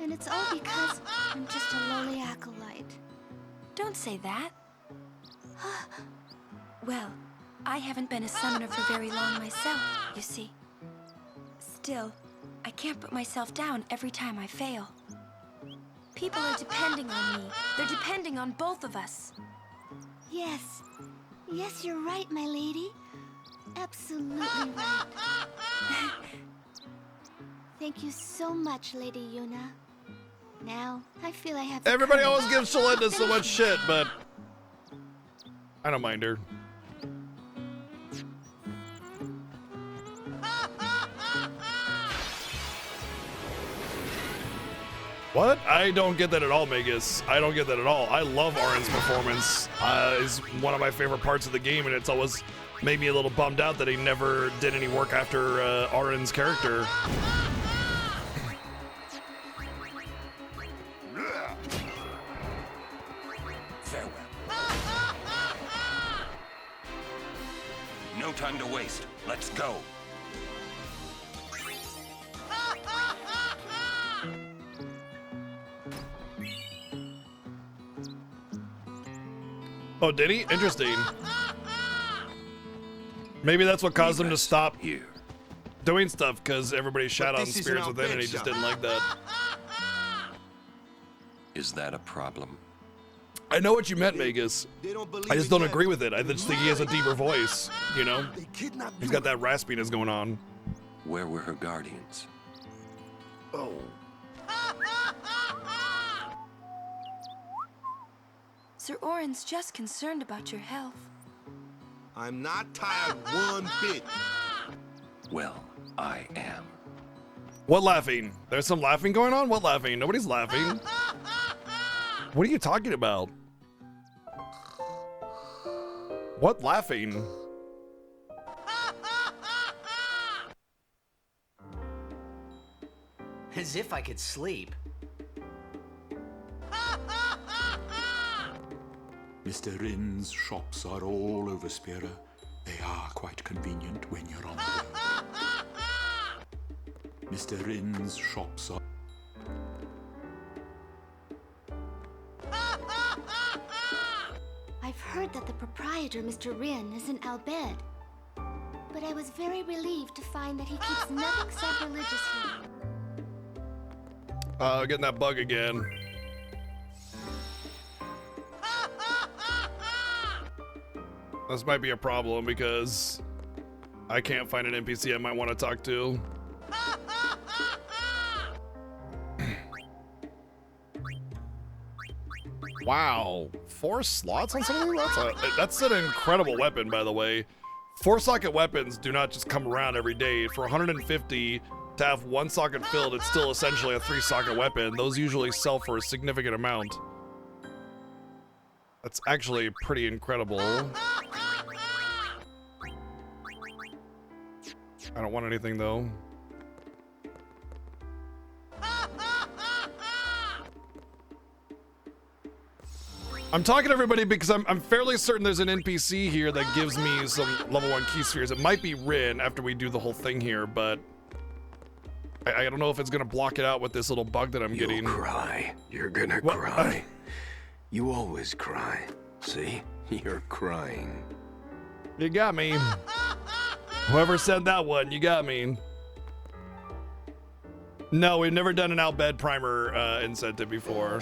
Speaker 16: And it's all because I'm just a lowly acolyte.
Speaker 17: Don't say that. Well, I haven't been a summoner for very long myself, you see. Still, I can't put myself down every time I fail. People are depending on me. They're depending on both of us.
Speaker 16: Yes. Yes, you're right, my lady. Absolutely right. Thank you so much, Lady Yuna. Now, I feel I have the
Speaker 2: Everybody
Speaker 16: courage
Speaker 2: always gives
Speaker 16: to
Speaker 2: Shalenda so
Speaker 16: finish
Speaker 2: much
Speaker 16: this.
Speaker 2: shit, but I don't mind her. What? I don't get that at all, Magus. I don't get that at all. I love Arin's performance. It's one of my favorite parts of the game, and it's always made me a little bummed out that he never did any work after Arin's character.
Speaker 10: Farewell.
Speaker 11: No time to waste. Let's go.
Speaker 2: Oh, did he? Interesting. Maybe that's what caused him to stop doing stuff, because everybody shot on
Speaker 8: this isn't
Speaker 2: Spirits
Speaker 8: our
Speaker 2: Within, and he
Speaker 8: bed
Speaker 2: just
Speaker 8: shop.
Speaker 2: didn't like that.
Speaker 11: Is that a problem?
Speaker 2: I know what you meant, Magus.
Speaker 8: They don't believe
Speaker 2: I just
Speaker 8: it
Speaker 2: don't
Speaker 8: yet.
Speaker 2: agree with it. I just think he has a deeper voice, you know?
Speaker 8: They kidnapped
Speaker 2: He's
Speaker 8: you.
Speaker 2: got that raspiness going on.
Speaker 11: Where were her guardians?
Speaker 8: Oh.
Speaker 17: Sir Orin's just concerned about your health.
Speaker 8: I'm not tired one bit.
Speaker 11: Well, I am.
Speaker 2: What laughing? There's some laughing going on? What laughing? Nobody's laughing. What are you talking about? What laughing?
Speaker 13: As if I could sleep.
Speaker 10: Mr. Rin's shops are all over Spira. They are quite convenient when you're on the road. Mr. Rin's shops are...
Speaker 16: I've heard that the proprietor, Mr. Rin, is an Albed. But I was very relieved to find that he keeps nothing sacrilegious here.
Speaker 2: Getting that bug again. This might be a problem because I can't find an NPC I might want to talk to. Wow, 4 slots on something? That's an incredible weapon, by the way. 4-socket weapons do not just come around every day. For 150 to have 1 socket filled, it's still essentially a 3-socket weapon. Those usually sell for a significant amount. That's actually pretty incredible. I don't want anything though. I'm talking to everybody because I'm fairly certain there's an NPC here that gives me some level 1 key spheres. It might be Rin after we do the whole thing here, but I don't know if it's gonna block it out with this little bug that I'm getting.
Speaker 12: You'll cry. You're gonna cry. You always cry. See? You're crying.
Speaker 2: You got me. Whoever said that one, you got me. No, we've never done an Albed primer incentive before.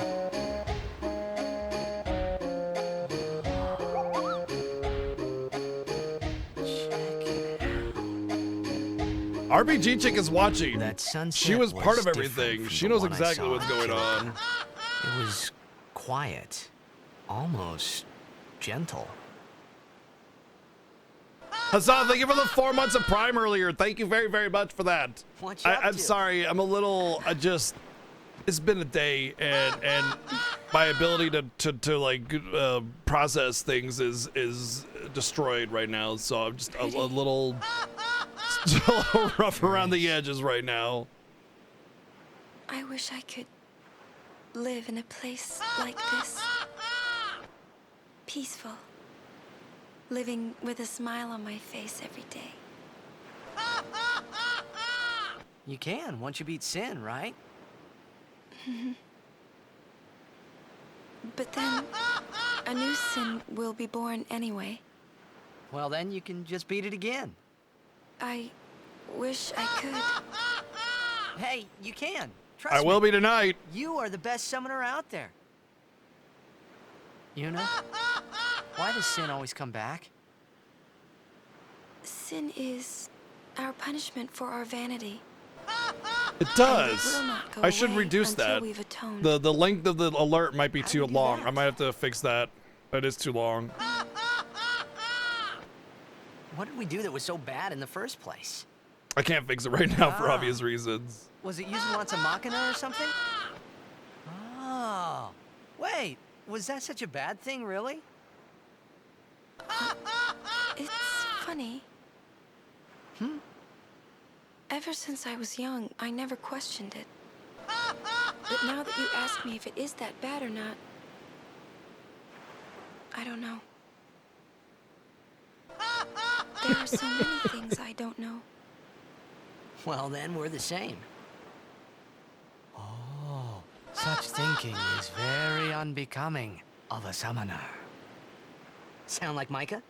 Speaker 2: RPG Chick is watching.
Speaker 4: That sunset
Speaker 2: she was part of
Speaker 4: was
Speaker 2: everything.
Speaker 4: different
Speaker 2: She
Speaker 4: from the
Speaker 2: knows
Speaker 4: one I
Speaker 2: exactly
Speaker 4: saw
Speaker 2: what's
Speaker 4: in
Speaker 2: going on.
Speaker 4: It was quiet, almost gentle.
Speaker 2: Hassan, thank you for the 4 months of Prime earlier. Thank you very, very much for that.
Speaker 4: What you up
Speaker 2: I'm
Speaker 4: to?
Speaker 2: sorry. I'm a little. It's been a day, and my ability to like process things is destroyed right now. So I'm just a little rough around the edges right now.
Speaker 17: I wish I could live in a place like this. Peaceful. Living with a smile on my face every day.
Speaker 13: You can, once you beat Sin, right?
Speaker 17: But then, a new Sin will be born anyway.
Speaker 13: Well, then you can just beat it again.
Speaker 17: I wish I could.
Speaker 13: Hey, you can. Trust
Speaker 2: I will
Speaker 13: me.
Speaker 2: be tonight.
Speaker 13: You are the best summoner out there. Yuna, why does Sin always come back?
Speaker 17: Sin is our punishment for our vanity.
Speaker 2: It does.
Speaker 17: will not go
Speaker 2: I should
Speaker 17: away
Speaker 2: reduce
Speaker 17: until
Speaker 2: that.
Speaker 17: we've atoned.
Speaker 2: The length of the alert might be too long. I might have to fix that. That is too long.
Speaker 13: What did we do that was so bad in the first place?
Speaker 2: I can't fix it right now for
Speaker 13: Ah.
Speaker 2: obvious reasons.
Speaker 13: Was it using lots of Machina or something? Oh, wait, was that such a bad thing, really?
Speaker 17: It's funny. Ever since I was young, I never questioned it. But now that you ask me if it is that bad or not, I don't know. There are so many things I don't know.
Speaker 13: Well, then we're the same. Oh, such thinking is very unbecoming of a summoner. Sound like Micah?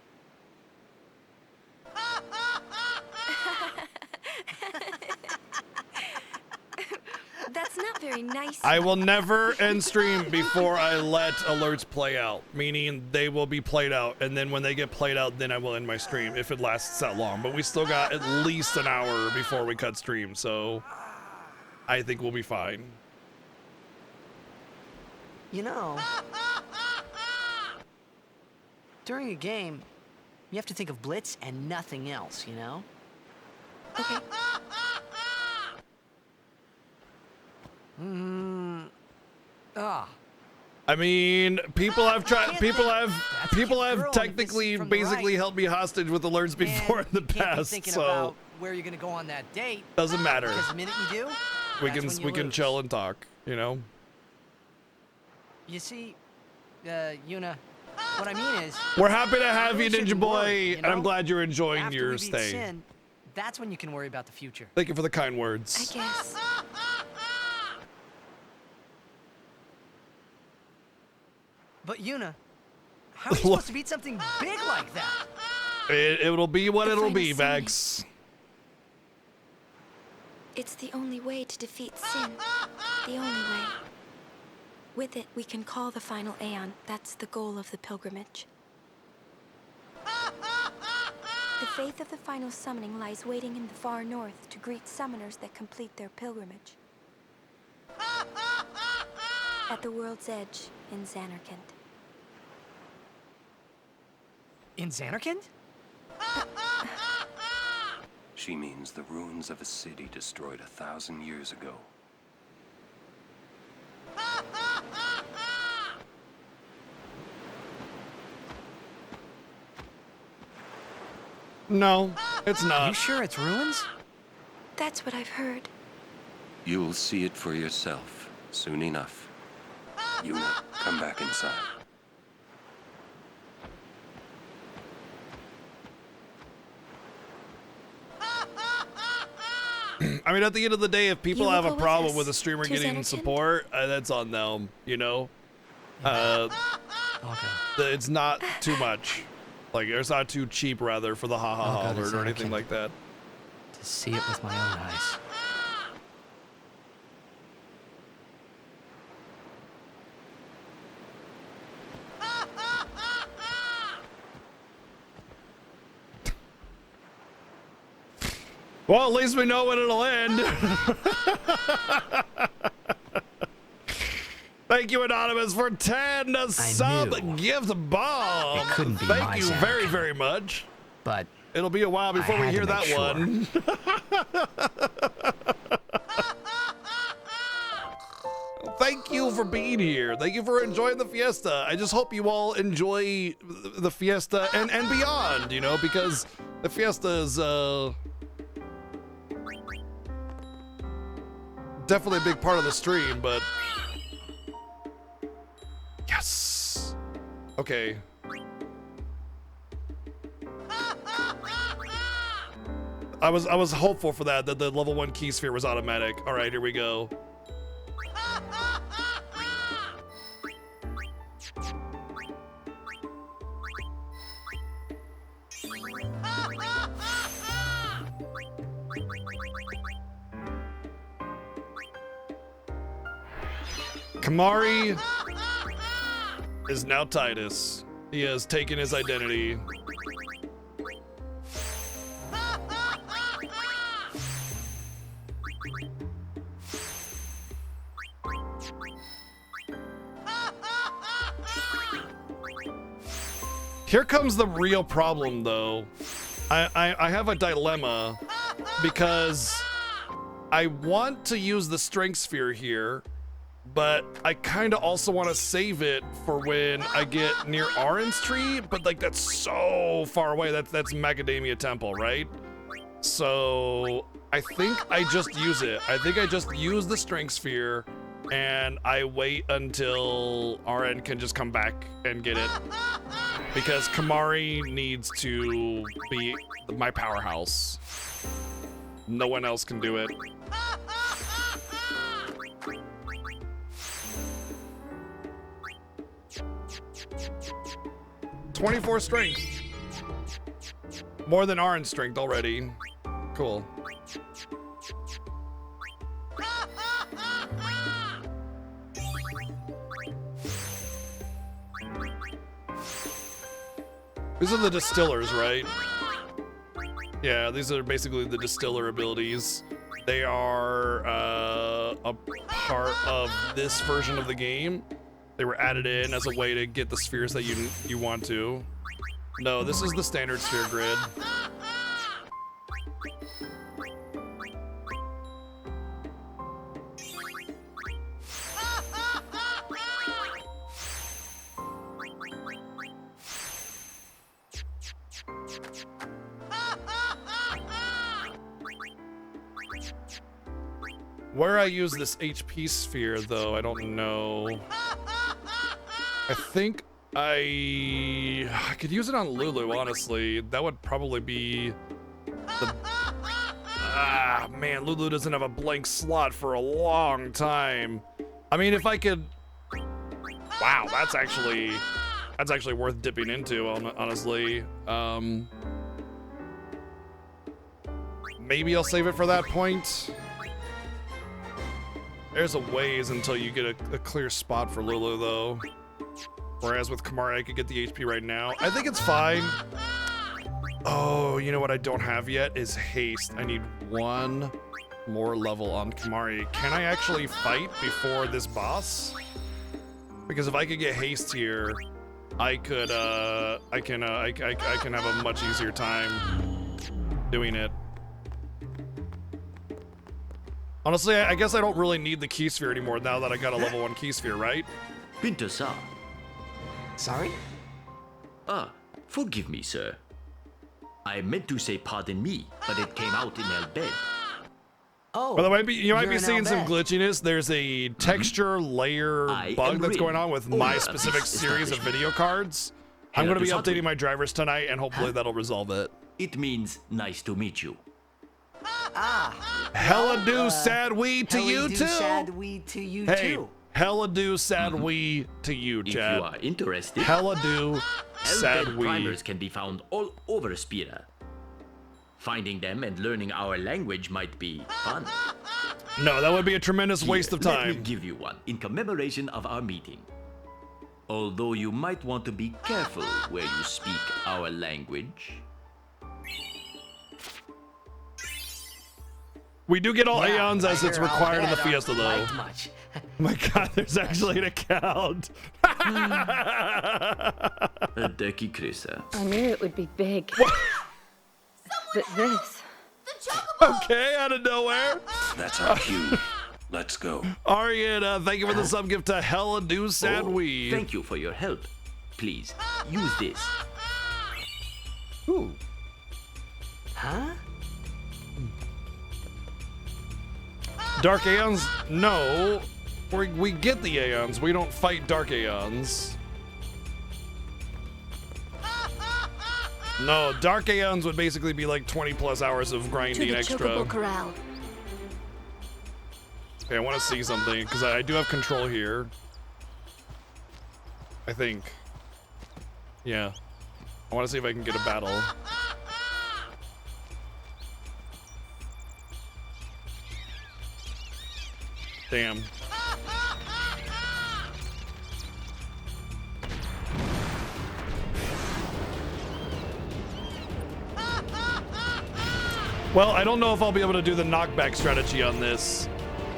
Speaker 17: That's not very nice.
Speaker 2: I will never end stream before I let alerts play out, meaning they will be played out, and then when they get played out, then I will end my stream if it lasts that long. But we still got at least an hour before we cut stream, so I think we'll be fine.
Speaker 13: You know, during a game, you have to think of Blitz and nothing else, you know?
Speaker 17: Okay.
Speaker 2: I mean, people have tried. People have technically, basically held me hostage with alerts before in the
Speaker 13: Can't be
Speaker 2: past.
Speaker 13: thinking
Speaker 2: So
Speaker 13: about where you're gonna go on that date.
Speaker 2: doesn't matter.
Speaker 13: Because the minute you do,
Speaker 2: We
Speaker 13: that's
Speaker 2: can
Speaker 13: when you
Speaker 2: we can
Speaker 13: lose.
Speaker 2: chill and talk. You know.
Speaker 13: You see, Yuna, What I mean is,
Speaker 2: we're happy to have you,
Speaker 13: really
Speaker 2: Ninja
Speaker 13: shouldn't
Speaker 2: Boy,
Speaker 13: worry,
Speaker 2: and I'm glad you're enjoying
Speaker 13: After
Speaker 2: your
Speaker 13: we beat
Speaker 2: stay.
Speaker 13: Sin, that's when you can worry about the future.
Speaker 2: Thank you for the kind words.
Speaker 17: I guess.
Speaker 13: But Yuna, how are you supposed to beat something big like that?
Speaker 2: It'll be what
Speaker 17: The
Speaker 2: it'll
Speaker 17: final
Speaker 2: be,
Speaker 17: scene.
Speaker 2: Vex.
Speaker 17: It's the only way to defeat Sin. The only way. With it, we can call the final Aeon. That's the goal of the pilgrimage. The faith of the final summoning lies waiting in the far north to greet summoners that complete their pilgrimage. At the world's edge in Xanarkand.
Speaker 13: In Xanarkand?
Speaker 11: She means the ruins of a city destroyed 1,000 years ago.
Speaker 2: No, it's not.
Speaker 13: You sure it's ruins?
Speaker 17: That's what I've heard.
Speaker 11: You'll see it for yourself soon enough. Yuna, come back inside.
Speaker 2: I mean, at the end of the day, if people
Speaker 17: You
Speaker 2: have
Speaker 17: will
Speaker 2: a
Speaker 17: go
Speaker 2: problem
Speaker 17: with
Speaker 2: with a
Speaker 17: us
Speaker 2: streamer
Speaker 17: to
Speaker 2: getting
Speaker 17: Xanarkand?
Speaker 2: support, that's on them, you know?
Speaker 13: Okay.
Speaker 2: It's not too much. Like, it's not too cheap, rather, for the ha-ha-ha
Speaker 13: I'll go to
Speaker 2: alert or anything
Speaker 13: Xanarkand.
Speaker 2: like that.
Speaker 13: To see it with my own eyes.
Speaker 2: Well, at least we know when it'll end. Thank you, Anonymous, for 10 sub gift bomb.
Speaker 9: It couldn't be
Speaker 2: Thank
Speaker 9: my
Speaker 2: you
Speaker 9: Xanarkand.
Speaker 2: very, very much.
Speaker 9: But
Speaker 2: it'll be a while before
Speaker 9: I
Speaker 2: we
Speaker 9: had
Speaker 2: hear
Speaker 9: to
Speaker 2: that
Speaker 9: make sure.
Speaker 2: one. Thank you for being here. Thank you for enjoying the fiesta. I just hope you all enjoy the fiesta and beyond, you know, because the fiesta is definitely a big part of the stream, but yes. Okay. I was hopeful for that the level 1 key sphere was automatic. All right, here we go. Kamari is now Titus. He has taken his identity. Here comes the real problem, though. I have a dilemma because I want to use the strength sphere here, but I kind of also want to save it for when I get near Orange Tree, but like that's so far away. That's Macadamia Temple, right? So I think I just use it. I think I just use the strength sphere and I wait until RN can just come back and get it. Because Kamari needs to be my powerhouse. No one else can do it. "24 strength. More than Arn's strength already. Cool. These are the distillers, right? Yeah, these are basically the distiller abilities. They are a part of this version of the game. They were added in as a way to get the spheres that you want to. No, this is the standard sphere grid. Where I use this HP sphere, though, I don't know. I think I could use it on Lulu, honestly. That would probably be the... Ah, man, Lulu doesn't have a blank slot for a long time. I mean, if I could... Wow, that's actually worth dipping into, honestly. Maybe I'll save it for that point. There's a ways until you get a clear spot for Lulu, though. Whereas with Kamari, I could get the HP right now. I think it's fine. Oh, you know what I don't have yet is haste. I need one more level on Kamari. Can I actually fight before this boss? Because if I could get haste here, I can have a much easier time doing it. Honestly, I guess I don't really need the key sphere anymore now that I got a level 1 key sphere, right?
Speaker 14: Pinter-san.
Speaker 4: Sorry?
Speaker 14: Ah, forgive me, sir. I meant to say pardon me, but it came out in El Bed.
Speaker 4: Oh,
Speaker 2: by the way, you might be seeing some glitchiness. There's a texture layer bug that's going on with my specific series of video cards. I'm going to be updating my drivers tonight, and hopefully that'll resolve it.
Speaker 14: It means nice to meet you.
Speaker 2: Hella do sad we to you too.
Speaker 4: Sad we to you
Speaker 2: hey,
Speaker 4: too.
Speaker 2: Hella do sad we to you, Chad.
Speaker 14: If you are interested,
Speaker 2: hella do sad we.
Speaker 14: Primers can be found all over Spira. Finding them and learning our language might be fun.
Speaker 2: No, that would be a tremendous waste of time.
Speaker 14: Let me give you one in commemoration of our meeting. Although you might want to be careful where you speak our language.
Speaker 2: We do get all Aeons as it's required in the Fiesta, though.
Speaker 4: Much.
Speaker 2: Oh my god, there's actually an account.
Speaker 14: Deki Krisa.
Speaker 6: I knew it would be big. But this...
Speaker 2: Okay, out of nowhere.
Speaker 11: That's our cue. Let's go.
Speaker 2: Ariana, thank you for the sub gift to Hella Do Sad We.
Speaker 14: Thank you for your help. Please, use this.
Speaker 2: Ooh.
Speaker 4: Huh?
Speaker 2: Dark Aeons? No. We get the Aeons. We don't fight Dark Aeons. No, Dark Aeons would basically be like 20 plus hours of grinding extra.
Speaker 1: Corral.
Speaker 2: Okay, I want to see something because I do have control here. I think. Yeah. I want to see if I can get a battle. Damn. Well, I don't know if I'll be able to do the knockback strategy on this.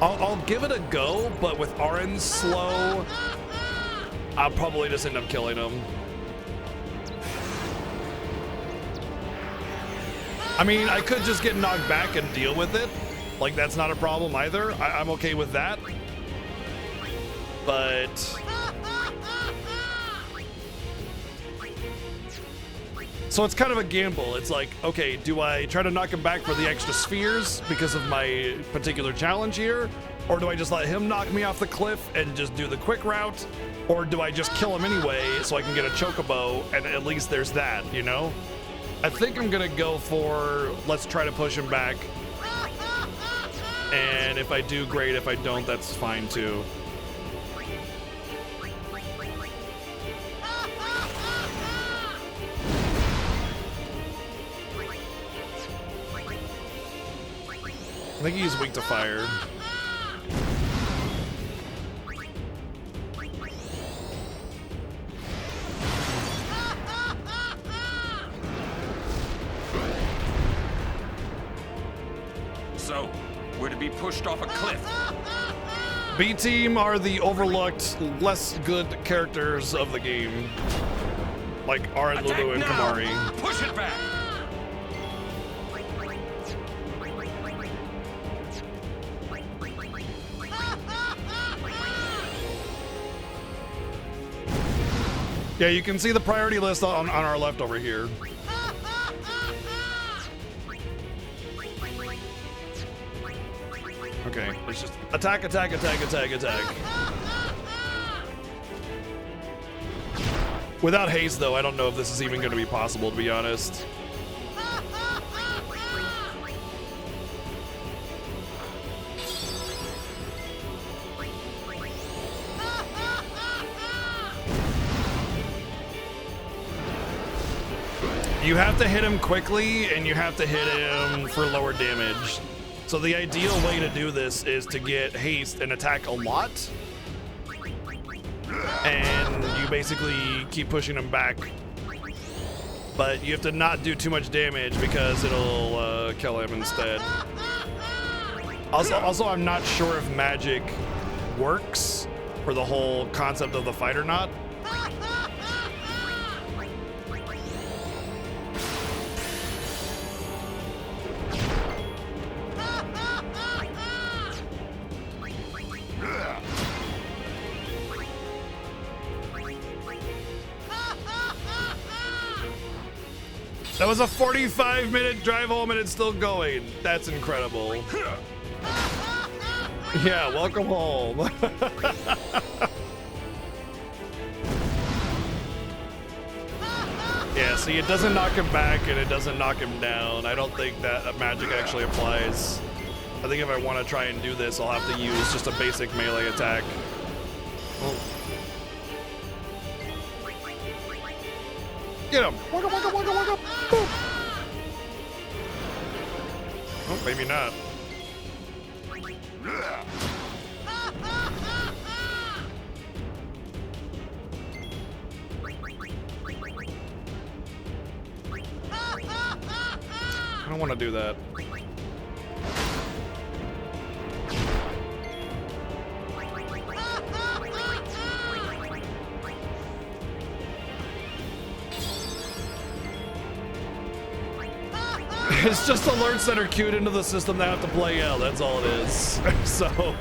Speaker 2: I'll give it a go, but with Arin slow, I'll probably just end up killing him. I mean, I could just get knocked back and deal with it. Like, that's not a problem either. I'm okay with that. But... So it's kind of a gamble. It's like, okay, do I try to knock him back for the extra spheres because of my particular challenge here? Or do I just let him knock me off the cliff and just do the quick route? Or do I just kill him anyway so I can get a chocobo and at least there's that, you know? I think I'm gonna go for, let's try to push him back. And if I do, great. If I don't, that's fine too. I think he's weak to fire.
Speaker 10: So, we're to be pushed off a cliff.
Speaker 2: B team are the overlooked, less good characters of the game. Like Arin, Lulu, and Kamari.
Speaker 10: Push it back!
Speaker 2: Yeah, you can see the priority list on our left over here. Okay, it's just attack, attack, attack, attack, attack. Without haste, though, I don't know if this is even going to be possible, to be honest. You have to hit him quickly, and you have to hit him for lower damage. So the ideal way to do this is to get haste and attack a lot. And you basically keep pushing him back. But you have to not do too much damage because it'll kill him instead. Also, I'm not sure if magic works for the whole concept of the fight or not. That was a 45-minute drive home and it's still going. That's incredible. Yeah, welcome home. Yeah, see, it doesn't knock him back and it doesn't knock him down. I don't think that magic actually applies. I think if I want to try and do this, I'll have to use just a basic melee attack. Oh. Get him! Walk up, walk up, walk up, walk up! Boom! Oh, maybe not. I don't want to do that. It's just alerts that are queued into the system that have to play out. That's all it is. So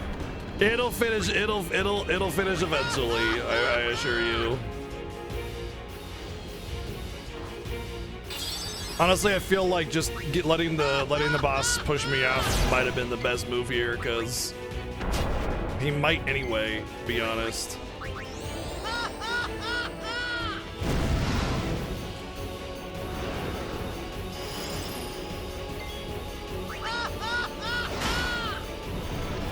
Speaker 2: it'll finish. It'll finish eventually. I assure you. Honestly, I feel like just letting the boss push me off might have been the best move here, because he might anyway. To be honest.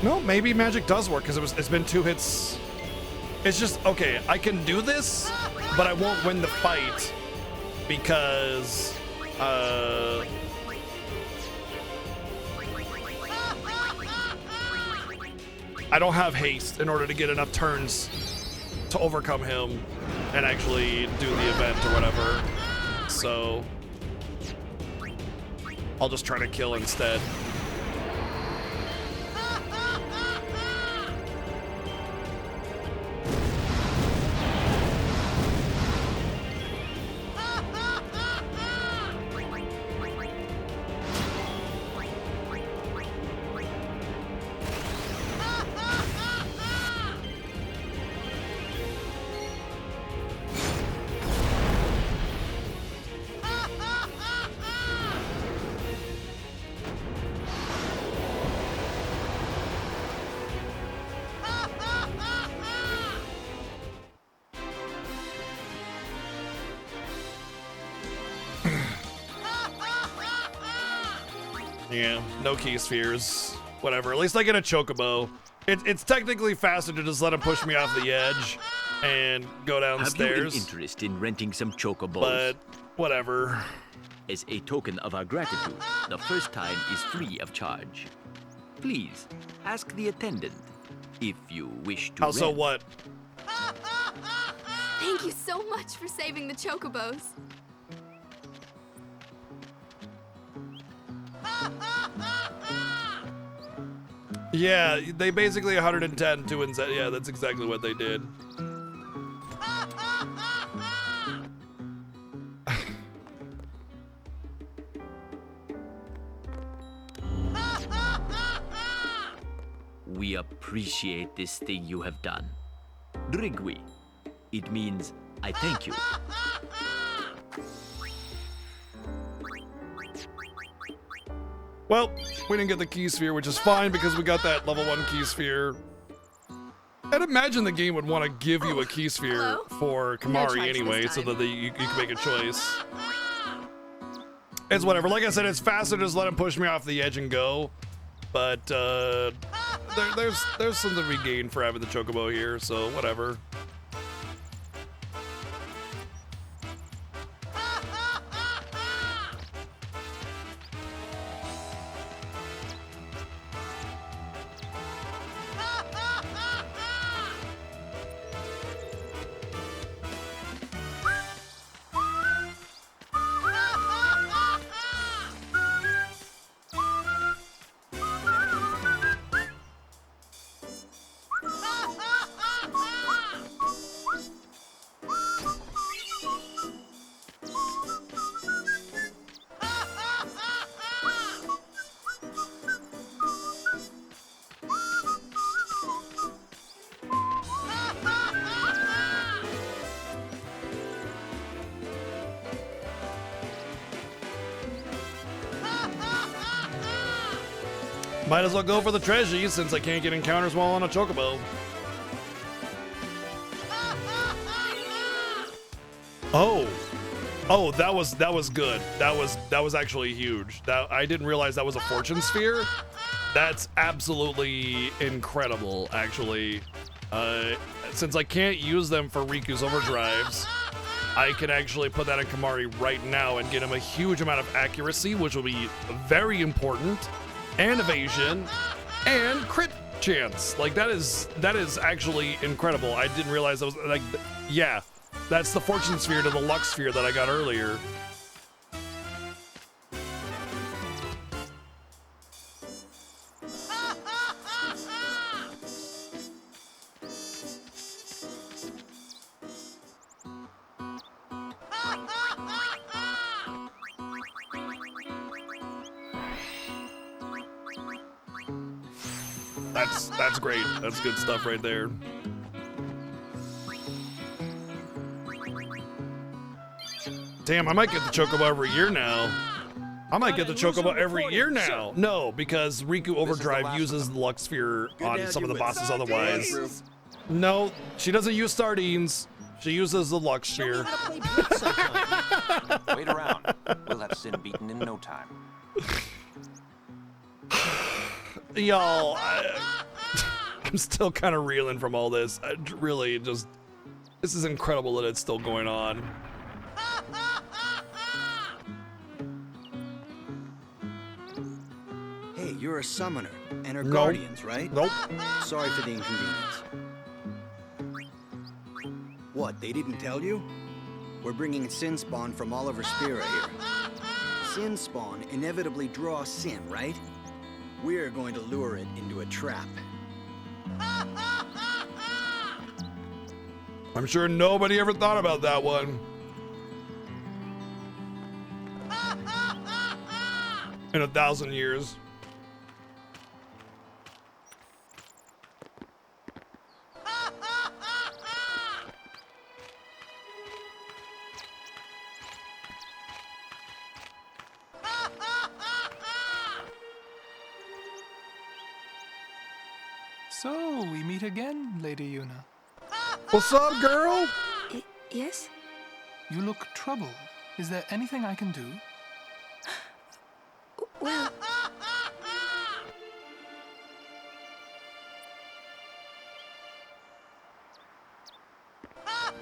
Speaker 2: No, maybe magic does work because it's been 2 hits. It's just, okay, I can do this, but I won't win the fight because I don't have haste in order to get enough turns to overcome him and actually do the event or whatever. So I'll just try to kill instead. Yeah, no key spheres. Whatever. At least I get a chocobo. It's technically faster to just let him push me off the edge and go downstairs.
Speaker 14: Have you an interest in renting some chocobos?
Speaker 2: But whatever.
Speaker 14: As a token of our gratitude, the first time is free of charge. Please ask the attendant if you wish to.
Speaker 2: Also, what?
Speaker 7: Thank you so much for saving the chocobos.
Speaker 2: Yeah, they basically 110 2 and Z. Yeah, that's exactly what they did.
Speaker 14: We appreciate this thing you have done. Drigwi. It means I thank you.
Speaker 2: Well, we didn't get the key sphere, which is fine because we got that level 1 key sphere. I'd imagine the game would want to give you a key sphere for Kamari anyway, so that you can make a choice. It's whatever. Like I said, it's faster to just let him push me off the edge and go. But there's something to be gained for having the Chocobo here, so whatever. Might as well go for the treasure since I can't get encounters while on a Chocobo. Oh, that was good. That was actually huge. That I didn't realize that was a fortune sphere. That's absolutely incredible, actually. Since I can't use them for Riku's overdrives, I can actually put that in Kamari right now and get him a huge amount of accuracy, which will be very important, and evasion, and crit chance. Like that is actually incredible. I didn't realize that was like, yeah, that's the fortune sphere to the luck sphere that I got earlier. That's great. That's good stuff right there. Damn, I might get the Chocobo every year now. I might get the Chocobo every year now. No, because Riku Overdrive uses the Luck Sphere on some of the bosses otherwise. No, she doesn't use sardines. She uses the Luck Sphere.
Speaker 20: Wait around. We'll have Sin beaten in no time.
Speaker 2: Y'all, I'm still kind of reeling from all this. Really, just, this is incredible that it's still going on.
Speaker 21: Hey, you're a summoner, and her guardians, right?
Speaker 2: Nope.
Speaker 21: Sorry for the inconvenience. What, they didn't tell you? We're bringing Sin Spawn from all over Spira here. Sin Spawn inevitably draws Sin, right? We're going to lure it into a trap.
Speaker 2: I'm sure nobody ever thought about that one. In 1,000 years.
Speaker 22: So, we meet again, Lady Yuna.
Speaker 2: What's up, girl?
Speaker 17: Yes?
Speaker 22: You look troubled. Is there anything I can do?
Speaker 17: Well...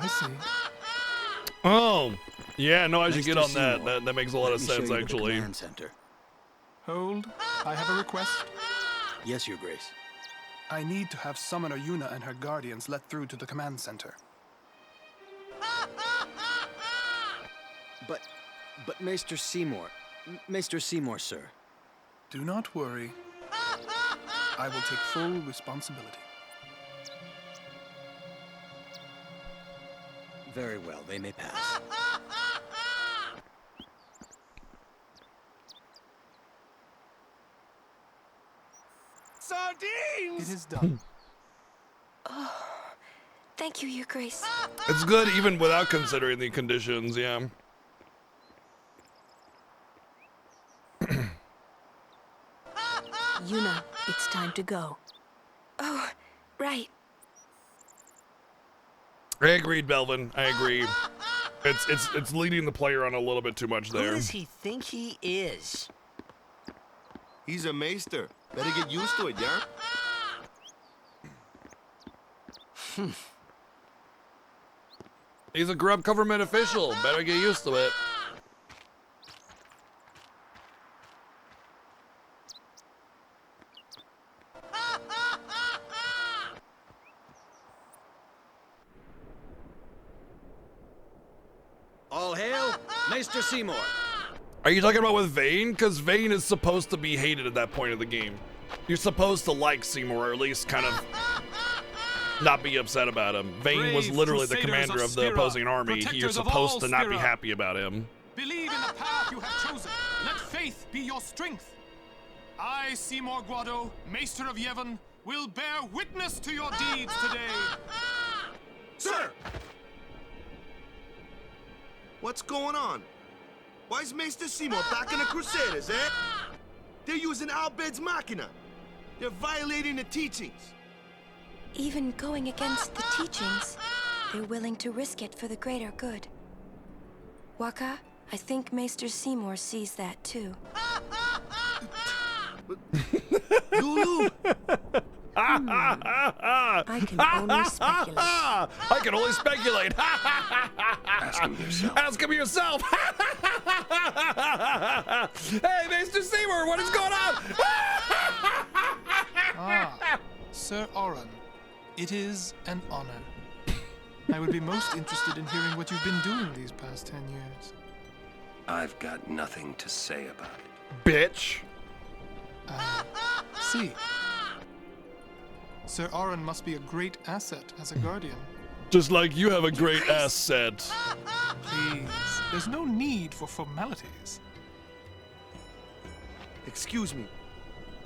Speaker 22: I see.
Speaker 2: Oh, yeah, no, I should
Speaker 21: Mr.
Speaker 2: get on
Speaker 21: Seymour,
Speaker 2: that. That makes a lot of
Speaker 21: let me show
Speaker 2: sense,
Speaker 21: you the
Speaker 2: actually.
Speaker 21: command center.
Speaker 22: Hold. I have a request.
Speaker 21: Yes, Your Grace.
Speaker 22: I need to have Summoner Yuna and her guardians let through to the command center.
Speaker 21: But Maester Seymour... Maester Seymour, sir.
Speaker 22: Do not worry. I will take full responsibility.
Speaker 21: Very well, they may pass.
Speaker 22: It is done.
Speaker 17: Oh, thank you, Your Grace.
Speaker 2: It's good even without considering the conditions, yeah.
Speaker 1: Yuna, it's time to go.
Speaker 17: Oh, right.
Speaker 2: I agreed, Belvin. I agree. It's leading the player on a little bit too much there.
Speaker 13: Who does he think he is?
Speaker 8: He's a maester. Better get used to it, yeah?
Speaker 2: He's a grub government official. Better get used to it.
Speaker 21: All hail, Maester Seymour.
Speaker 2: Are you talking about with Vane? Because Vane is supposed to be hated at that point of the game. You're supposed to like Seymour, or at least kind of not be upset about him. Vane was literally the commander of the opposing army. You're supposed to not be happy about him.
Speaker 3: Believe in the path you have chosen. Let faith be your strength. I, Seymour Guado, Maester of Yevon, will bear witness to your deeds today.
Speaker 8: Sir! What's going on? Why is Maester Seymour backing the Crusaders, eh? They're using Albed's Machina. They're violating the teachings.
Speaker 17: Even going against the teachings, they're willing to risk it for the greater good. Waka, I think Maester Seymour sees that too.
Speaker 8: Lulu!
Speaker 1: I can only speculate.
Speaker 2: I can only speculate.
Speaker 11: Ask him yourself.
Speaker 2: Ask him yourself. Hey, Mr. Seymour, what is going on?
Speaker 22: Sir Oren, it is an honor. I would be most interested in hearing what you've been doing these past 10 years.
Speaker 11: I've got nothing to say about it.
Speaker 2: Bitch.
Speaker 22: See. Sir Oren must be a great asset as a guardian.
Speaker 2: Just like you have a great asset.
Speaker 22: Please, there's no need for formalities.
Speaker 8: Excuse me.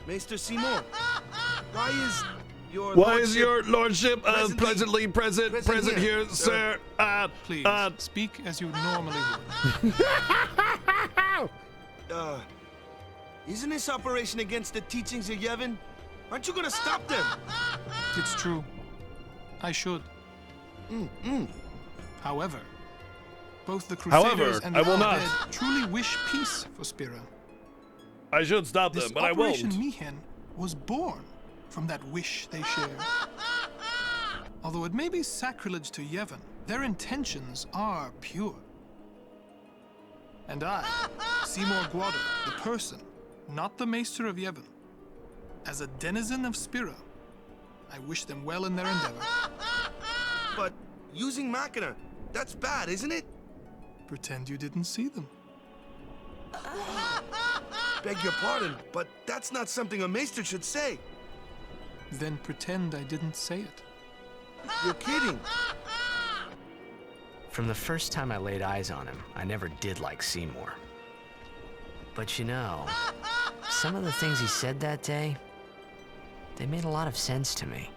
Speaker 8: Maester Seymour, why is your
Speaker 2: lordship presently present here, sir?
Speaker 22: Please, speak as you normally would.
Speaker 8: Isn't this operation against the teachings of Yevon? Aren't you gonna stop them?
Speaker 22: It's true. I should. However, both the Crusaders and the Albed truly wish peace for Spira.
Speaker 2: I should stop them, but I won't.
Speaker 22: Operation Mihen was born from that wish they share. Although it may be sacrilege to Yevon, their intentions are pure. And I, Seymour Guado, the person, not the Maester of Yevon, as a denizen of Spira, I wish them well in their endeavor.
Speaker 8: But using Machina, that's bad, isn't it?
Speaker 22: Pretend you didn't see them.
Speaker 8: Beg your pardon, but that's not something a Maester should say.
Speaker 22: Then pretend I didn't say it.
Speaker 8: You're kidding.
Speaker 4: From the first time I laid eyes on him, I never did like Seymour. But you know, some of the things he said that day, they made a lot of sense to me.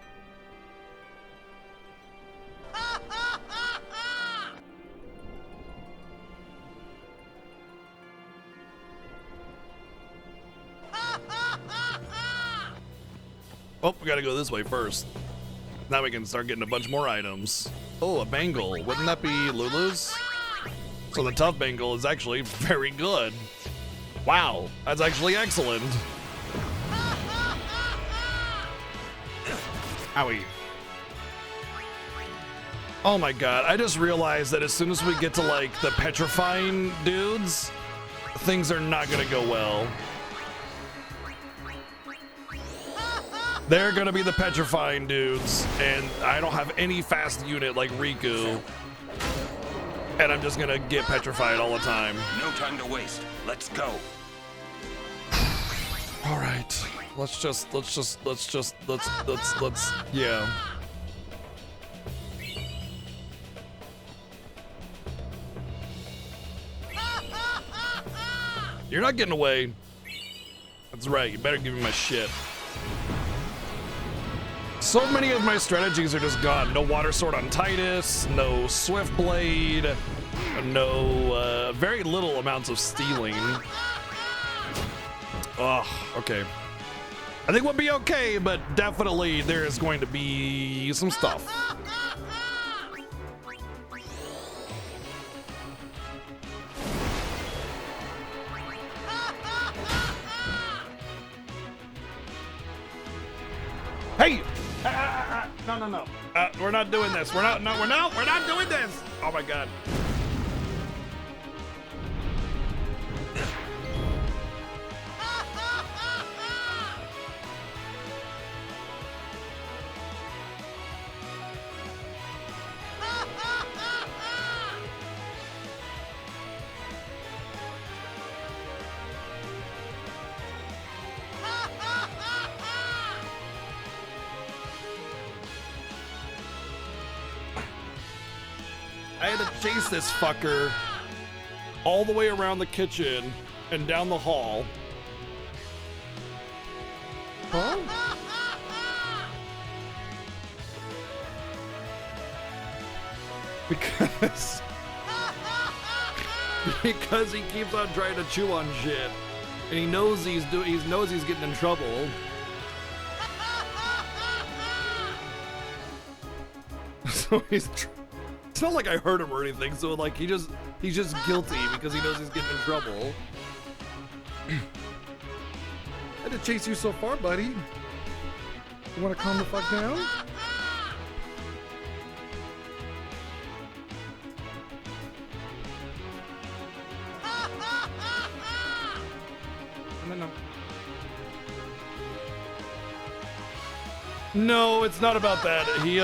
Speaker 2: Oh, we gotta go this way first. Now we can start getting a bunch more items. Oh, a bangle. Wouldn't that be Lulu's? So the tough bangle is actually very good. Wow, that's actually excellent. Owie. Oh my god, I just realized that as soon as we get to like the petrifying dudes, things are not gonna go well. They're gonna be the petrifying dudes, and I don't have any fast unit like Riku. And I'm just gonna get petrified all the time.
Speaker 11: No time to waste. Let's go.
Speaker 2: All right. Let's yeah. You're not getting away. That's right, you better give me my shit. So many of my strategies are just gone. No water sword on Titus, no swift blade, no very little amounts of stealing. Ugh, okay. I think we'll be okay, but definitely there is going to be some stuff. No. We're not doing this. We're not doing this. Oh my god. I had to chase this fucker all the way around the kitchen and down the hall. Huh? Because he keeps on trying to chew on shit, and he knows he's getting in trouble. So it's not like I hurt him or anything, so like he's just guilty because he knows he's getting in trouble. I had to chase you so far, buddy. You wanna calm the fuck down? No. No, it's not about that. He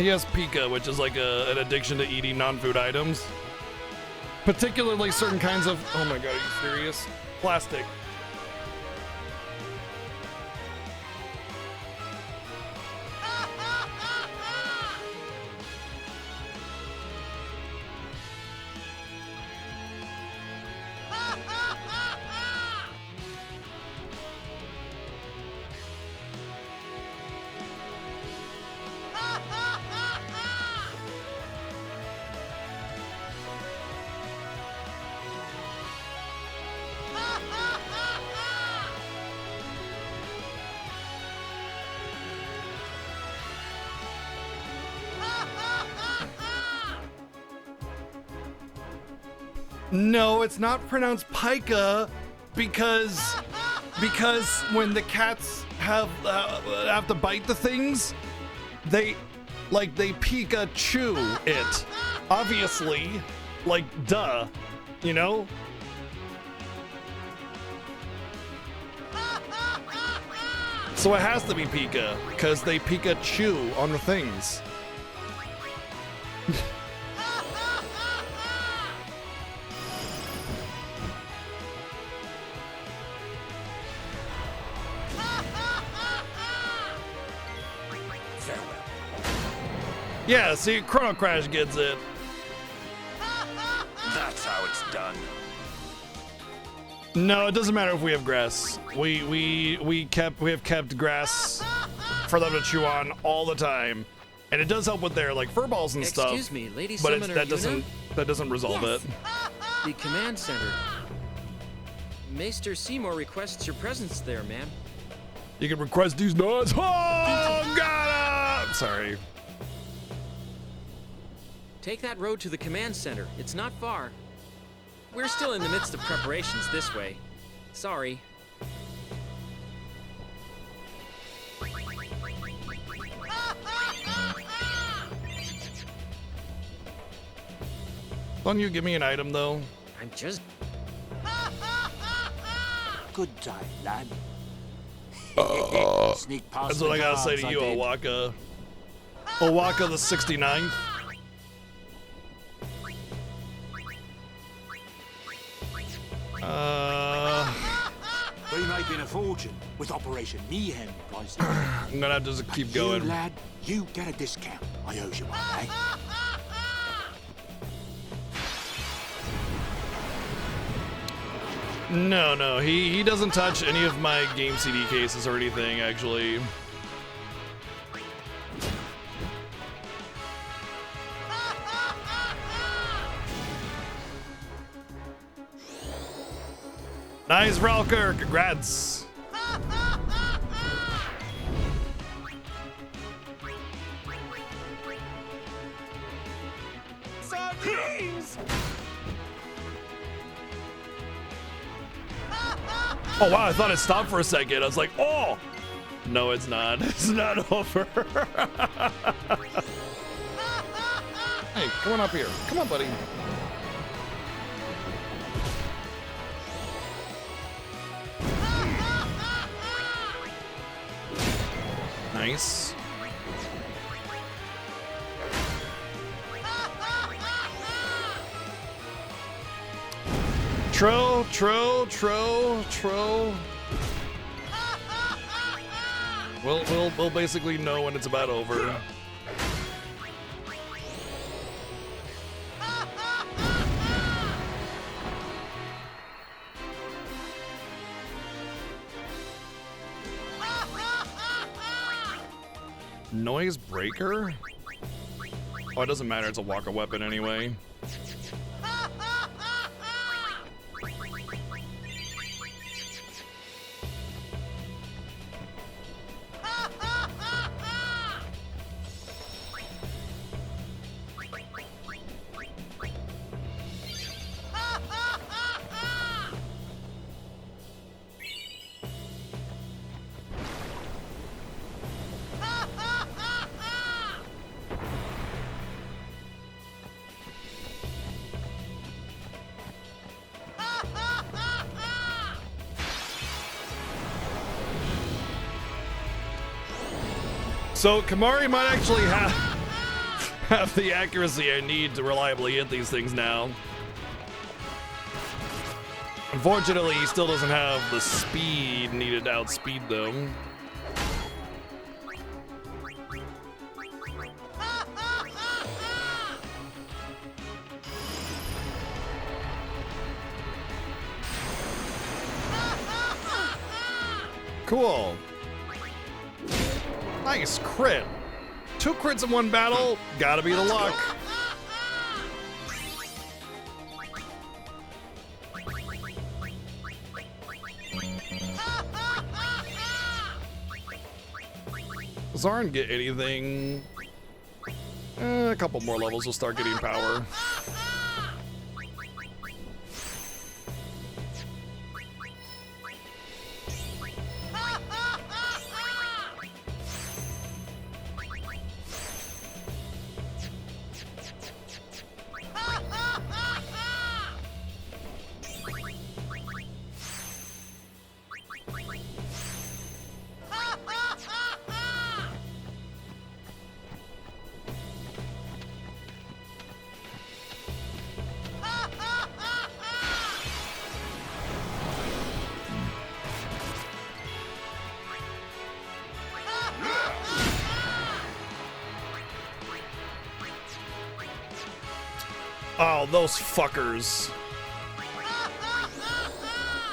Speaker 2: has pica, which is like an addiction to eating non-food items. Particularly certain kinds of, oh my god, are you serious? Plastic. No, it's not pronounced pica because when the cats have to bite the things, they Pikachu it. Obviously, like duh, you know? So it has to be Pika because they Pikachu on the things. Yeah, see, Chrono Crash gets it.
Speaker 10: That's how it's done.
Speaker 2: No, it doesn't matter if we have grass. We have kept grass for them to chew on all the time, and it does help with their like fur balls and stuff.
Speaker 5: Excuse me, Lady
Speaker 2: but
Speaker 5: Summoner
Speaker 2: that doesn't resolve it.
Speaker 5: The command center. Maester Seymour requests your presence there, ma'am.
Speaker 2: You can request these nuts. Oh, got him! Sorry.
Speaker 5: Take that road to the command center. It's not far. We're still in the midst of preparations this way. Sorry.
Speaker 2: Don't you give me an item though?
Speaker 5: I'm just...
Speaker 10: Good time, lad. Sneak past
Speaker 2: That's what I gotta say to you, Owaka. Owaka the 69th.
Speaker 10: We're making a fortune with Operation Mayhem, guys.
Speaker 2: I'm gonna have to just keep going.
Speaker 10: You, lad, you get a discount. I owe you one, eh?
Speaker 2: No, he doesn't touch any of my game CD cases or anything, actually. Nice, Ralker, congrats.
Speaker 10: Sardines!
Speaker 2: Oh wow, I thought it stopped for a second. I was like, oh, No, it's not. It's not over. Hey, come on up here. Come on, buddy. Nice. Tro. We'll basically know when it's about over. Noise breaker? Oh, it doesn't matter. It's a walker weapon anyway. So Kamari might actually have the accuracy I need to reliably hit these things now. Unfortunately, he still doesn't have the speed needed to outspeed them. Cool. Nice crit. 2 crits in one battle. Gotta be the luck. Does Arn get anything? A couple more levels will start getting power. Oh, those fuckers.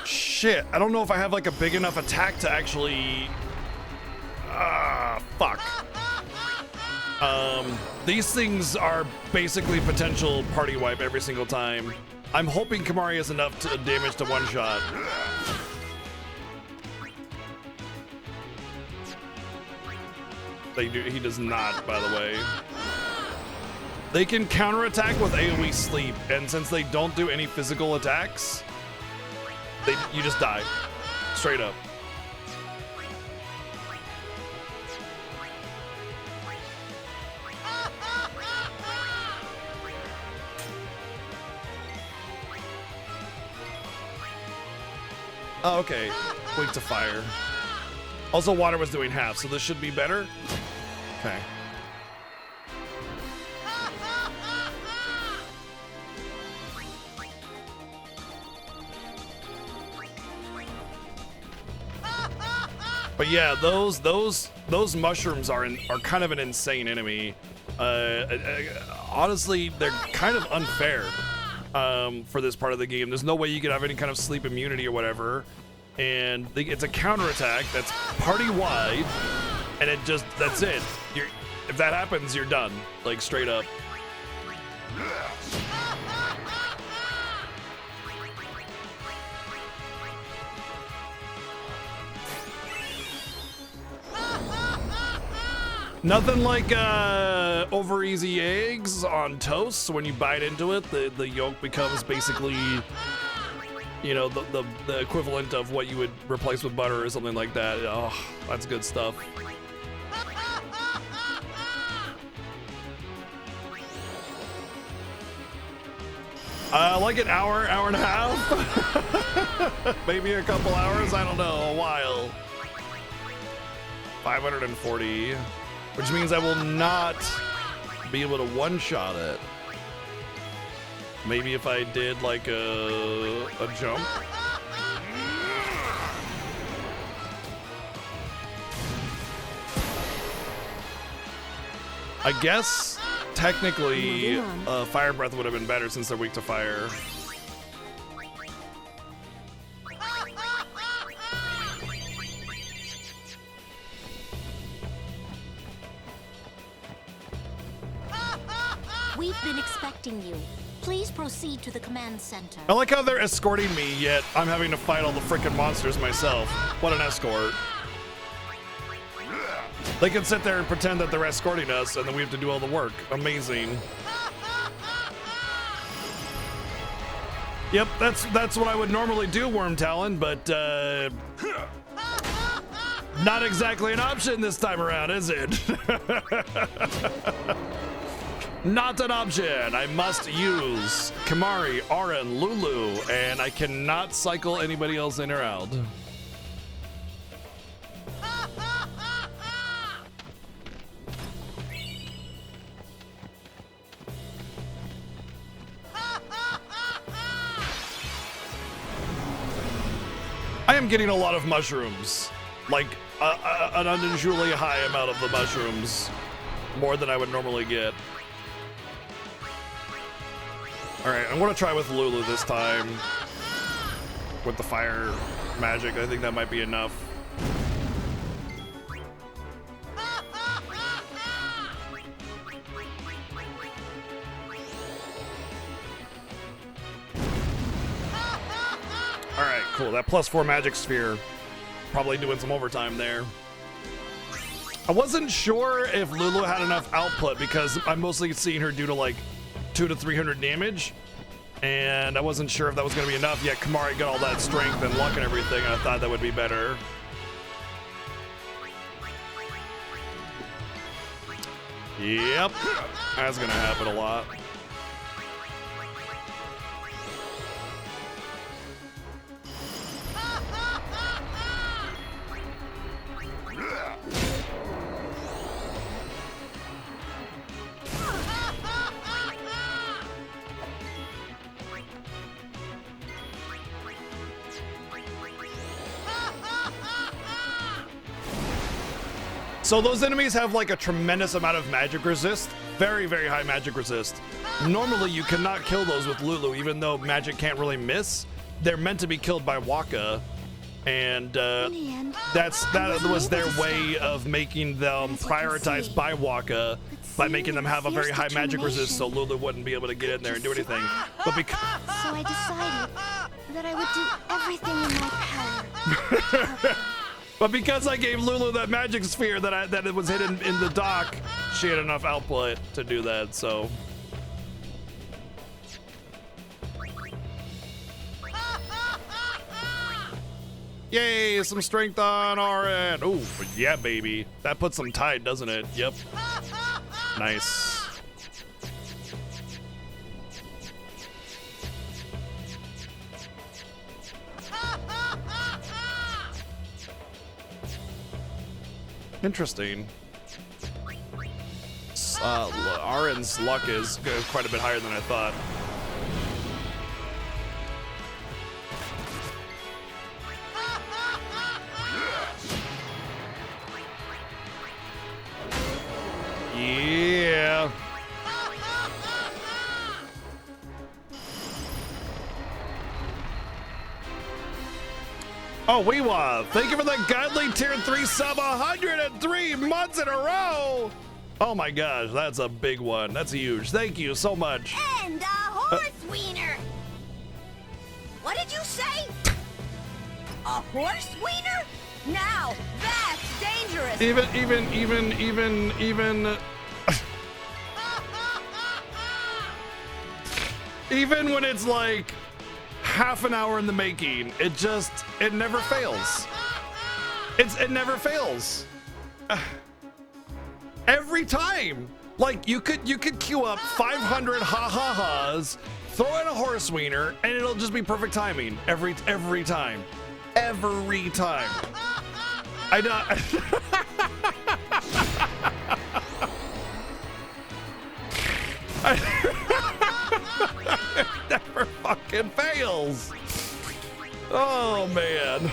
Speaker 2: Shit, I don't know if I have like a big enough attack to actually... fuck. These things are basically potential party wipe every single time. I'm hoping Kamari has enough to damage to one shot. He does not, by the way. They can counterattack with AoE sleep, and since they don't do any physical attacks, you just die. Straight up. Oh, okay. Wait to fire. Also, water was doing half, so this should be better. Okay. But yeah, those mushrooms are kind of an insane enemy. Honestly, they're kind of unfair for this part of the game. There's no way you could have any kind of sleep immunity or whatever, and it's a counterattack that's party wide, and that's it. If that happens, you're done, like straight up. Nothing like over easy eggs on toast. So when you bite into it, the yolk becomes basically you know, the equivalent of what you would replace with butter or something like that. Oh, that's good stuff. Like an hour, hour and a half, maybe a couple hours, I don't know, a while. 540, which means I will not be able to one-shot it. Maybe if I did like a jump. I guess technically fire breath would have been better since they're weak to fire.
Speaker 15: We've been expecting you. Please proceed to the command center.
Speaker 2: I like how they're escorting me, yet I'm having to fight all the frickin' monsters myself. What an escort. They can sit there and pretend that they're escorting us, and then we have to do all the work. Amazing. Yep, that's what I would normally do, Worm Talon, but not exactly an option this time around, is it? Not an option. I must use Kimahri, Auron, Lulu, and I cannot cycle anybody else in or out. I am getting a lot of mushrooms, like an unusually high amount of the mushrooms, more than I would normally get. All right, I'm gonna try with Lulu this time. With the fire magic, I think that might be enough. All right, cool. That +4 magic sphere, probably doing some overtime there. I wasn't sure if Lulu had enough output because I'm mostly seeing her do to like 200 to 300 damage, and I wasn't sure if that was going to be enough. Yet Kimahri got all that strength and luck and everything, and I thought that would be better. Yep, that's going to happen a lot. So those enemies have like a tremendous amount of magic resist, very, very high magic resist. Normally you cannot kill those with Lulu, even though magic can't really miss. They're meant to be killed by Wakka, and that was their way of making them prioritized by Wakka by making them have a very high magic resist, so Lulu wouldn't be able to get in there and do anything. But because
Speaker 16: So I decided that I would do everything in my power.
Speaker 2: But because I gave Lulu that magic sphere that it was hidden in the dock, she had enough output to do that, so. Yay, some strength on our end. Oh, yeah, baby. That puts some tide, doesn't it? Yep. Nice. Interesting. Auron's luck is quite a bit higher than I thought. Yeah. Oh, Weewa, thank you for the godly tier 3 sub 103 months in a row. Oh my gosh, that's a big one. That's huge. Thank you so much.
Speaker 15: And a horse wiener. What did you say? A horse wiener? Now that's dangerous.
Speaker 2: Even. Even when it's like half an hour in the making. It never fails. It never fails. Every time. Like you could queue up 500 ha-ha-has, throw in a horse wiener, and it'll just be perfect timing every time. Every time. I know. It never fucking fails. Oh man.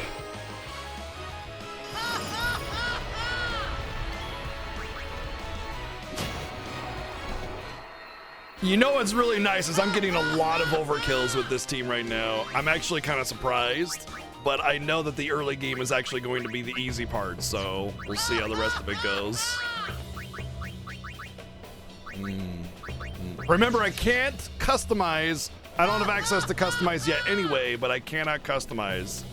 Speaker 2: You know what's really nice is I'm getting a lot of overkills with this team right now. I'm actually kind of surprised, but I know that the early game is actually going to be the easy part, so we'll see how the rest of it goes. Remember, I can't customize. I don't have access to customize yet anyway, but I cannot customize.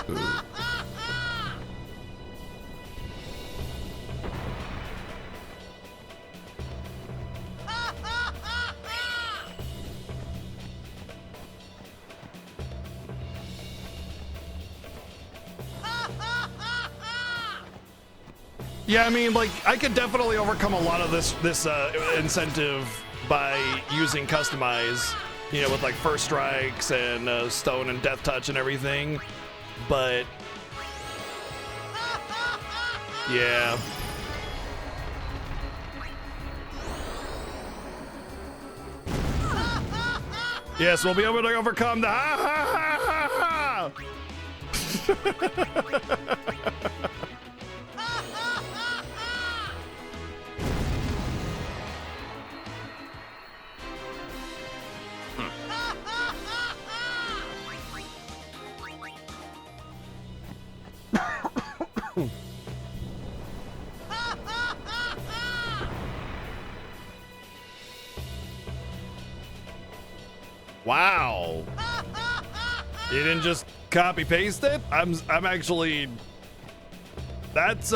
Speaker 2: Ooh. Yeah, I mean, like, I could definitely overcome a lot of this incentive by using customize, you know, with like first strikes and stone and death touch and everything, but yeah. Yes, we'll be able to overcome the ha ha ha ha ha. Wow. You didn't just copy paste it? I'm actually, that's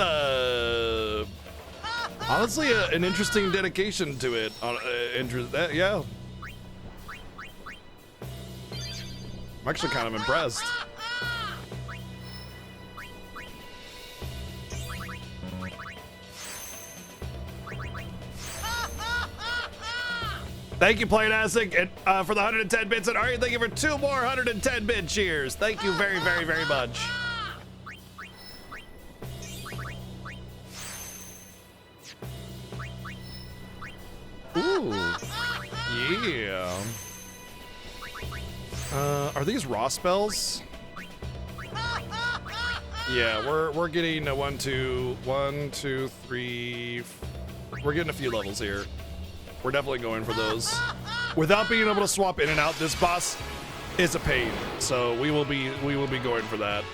Speaker 2: honestly an interesting dedication to it. Yeah. I'm actually kind of impressed. Thank you, Playtastic, and for the 110 bits. And Ari, thank you for 2 more 110 bit cheers. Thank you very, very, very much. Ooh. Yeah. Are these raw spells? Yeah, we're getting a 1, 2, 3. We're getting a few levels here. We're definitely going for those. Without being able to swap in and out, this boss is a pain. So we will be going for that.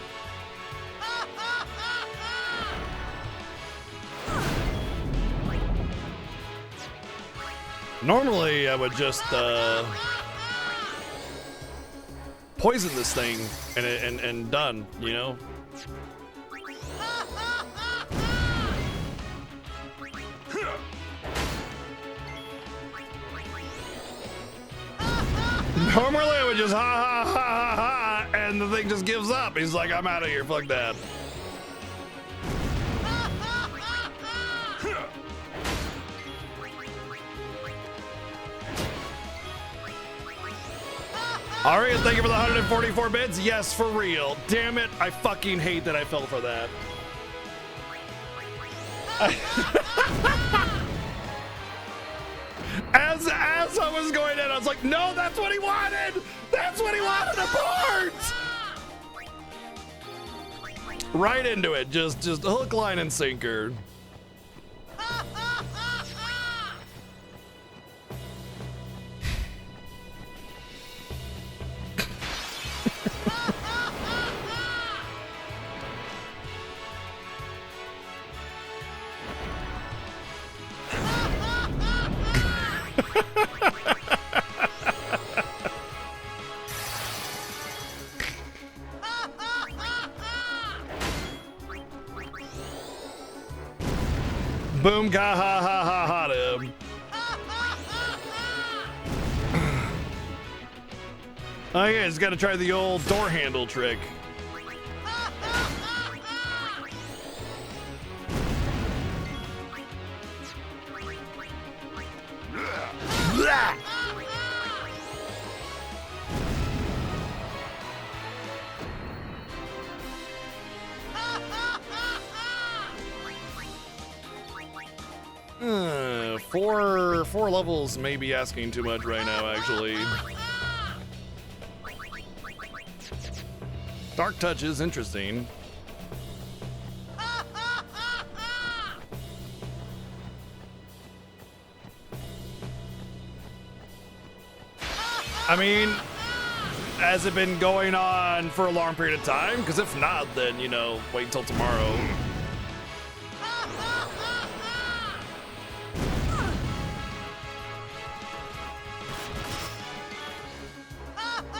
Speaker 2: Normally I would just poison this thing and done, you know? Normally I would just ha ha ha ha ha, and the thing just gives up. He's like, I'm out of here, fuck that. Alright, thank you for the 144 bits. Yes, for real. Damn it, I fucking hate that I fell for that. As I was going in, I was like, no, that's what he wanted! That's what he wanted, abort! Right into it, just hook, line, and sinker. Boom, ga ha ha ha ha him. Oh yeah, he's got to try the old door handle trick. Blah! Four levels may be asking too much right now, actually. Dark Touch is interesting. I mean, has it been going on for a long period of time? Because if not, then, you know, wait till tomorrow.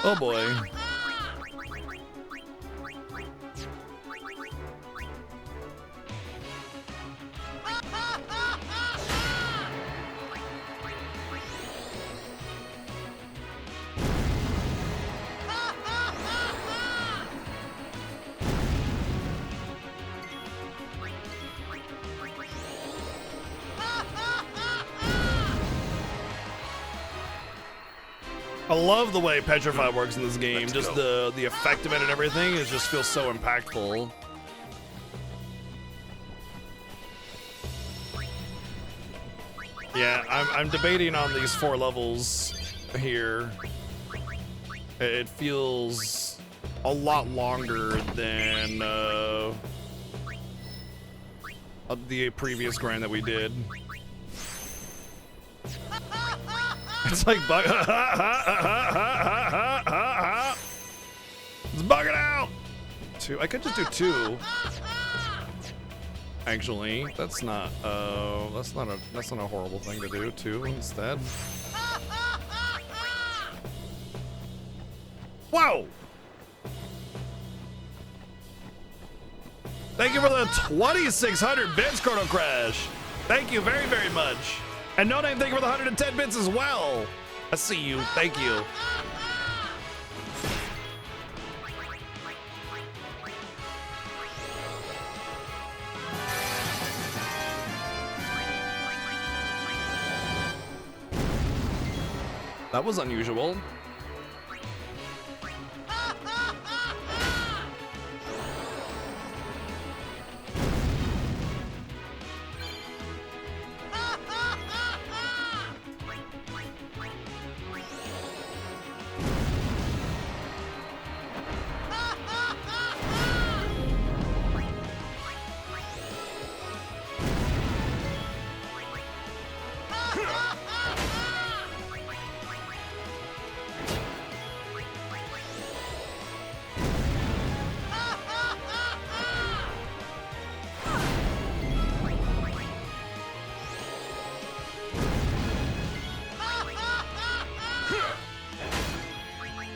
Speaker 2: Oh boy. I love the way Petrify works in this game. Just the effect of it and everything is just feels so impactful. Yeah, I'm debating on these 4 levels here. It feels a lot longer than the previous grind that we did. It's like bug. It's bugging out. 2. I could just do 2. Actually, that's not a horrible thing to do. 2 instead. Whoa! Thank you for the 2,600 bits, Chrono Crash. Thank you very, very much. And No Name, thank you for the 110 bits as well. I see you. Thank you. That was unusual.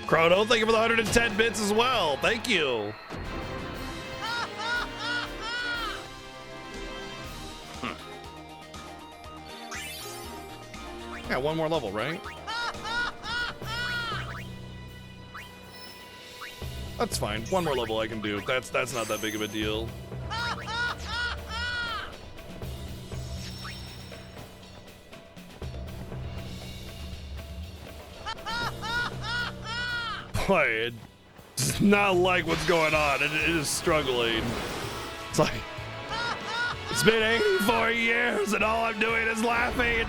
Speaker 2: Chrono, thank you for the 110 bits as well. Thank you. Yeah, 1 more level, right? That's fine. 1 more level I can do. That's not that big of a deal. Boy, it's not like what's going on. It is struggling. It's like, it's been 84 years and all I'm doing is laughing.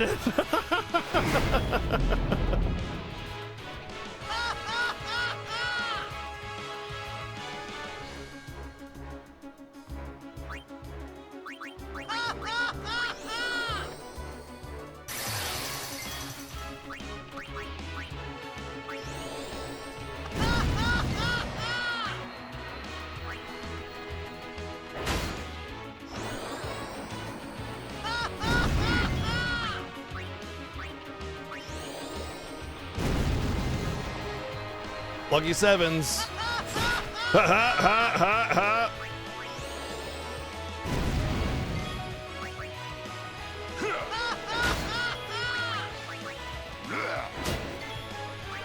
Speaker 2: Lucky sevens. Ha ha ha ha ha.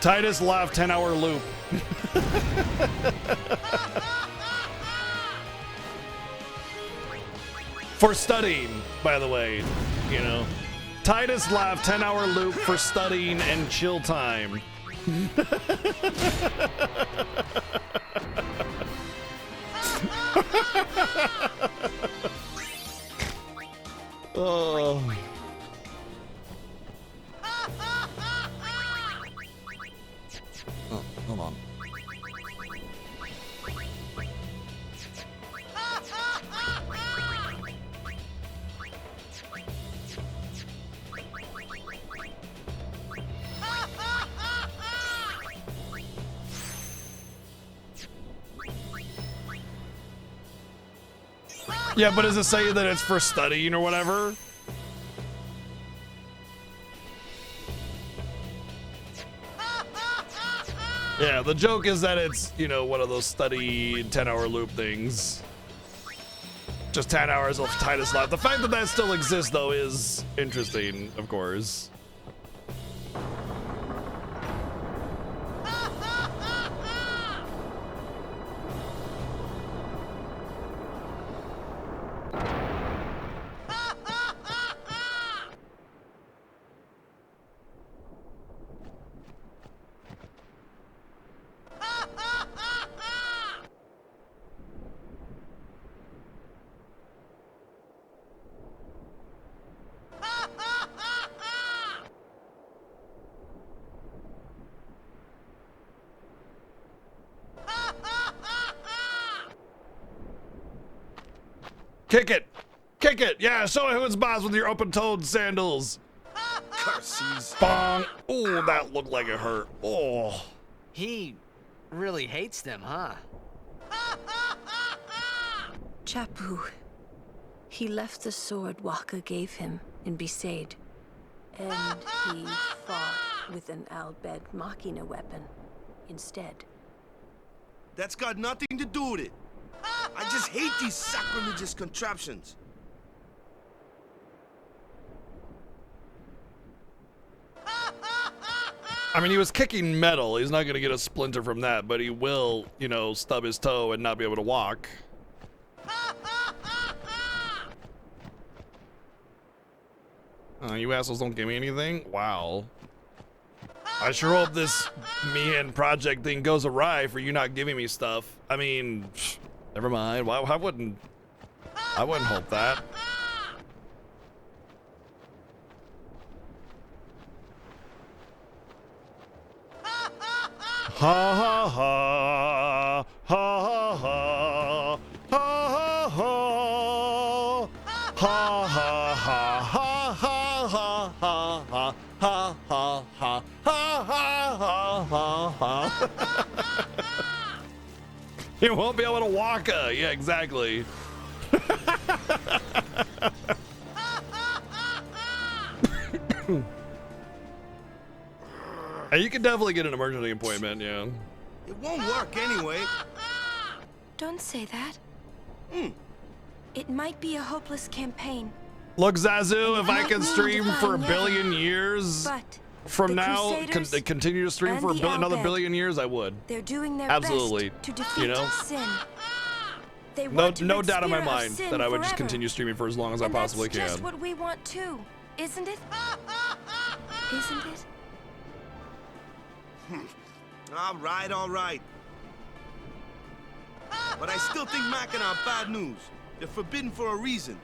Speaker 2: Titus laugh 10-hour loop. For studying, by the way, you know. Titus laugh 10-hour loop for studying and chill time. Oh. Oh, hold on. Yeah, but does it say that it's for studying or whatever? Yeah, the joke is that it's, you know, one of those study 10-hour loop things. Just 10 hours of Titus life. The fact that that still exists, though, is interesting, of course. Kick it! Kick it! Yeah, show me who it's boss with your open-toed sandals.
Speaker 8: Curses.
Speaker 2: Bong! Oh, that looked like it hurt. Oh.
Speaker 13: He really hates them, huh?
Speaker 1: Chappu. He left the sword Waka gave him in Besaid, and he fought with an Al-Bhed Machina weapon instead.
Speaker 8: That's got nothing to do with it. I just hate these sacrilegious contraptions.
Speaker 2: I mean, he was kicking metal. He's not going to get a splinter from that, but he will, you know, stub his toe and not be able to walk. You assholes don't give me anything? Wow. I sure hope this me-and project thing goes awry for you not giving me stuff. I mean, never mind. Why, I wouldn't hope that. Ha ha ha ha ha ha ha ha ha ha ha ha ha ha ha ha ha ha ha ha. You won't be able to walk. Yeah, exactly. You can definitely get an emergency appointment, yeah.
Speaker 8: It won't work anyway.
Speaker 17: Don't say that. It might be a hopeless campaign.
Speaker 2: Look, Zazu, if I can stream for 1 billion years from now, continue to stream for another billion years, I would.
Speaker 17: They're doing their
Speaker 2: absolutely
Speaker 17: best to defeat
Speaker 2: you know?
Speaker 17: sin. They
Speaker 2: no doubt in my mind that I would just continue streaming for as long as I possibly can.
Speaker 17: That's just what we want too, isn't it? Isn't it?
Speaker 8: All right. But I still think Machina are bad news. They're forbidden for a reason.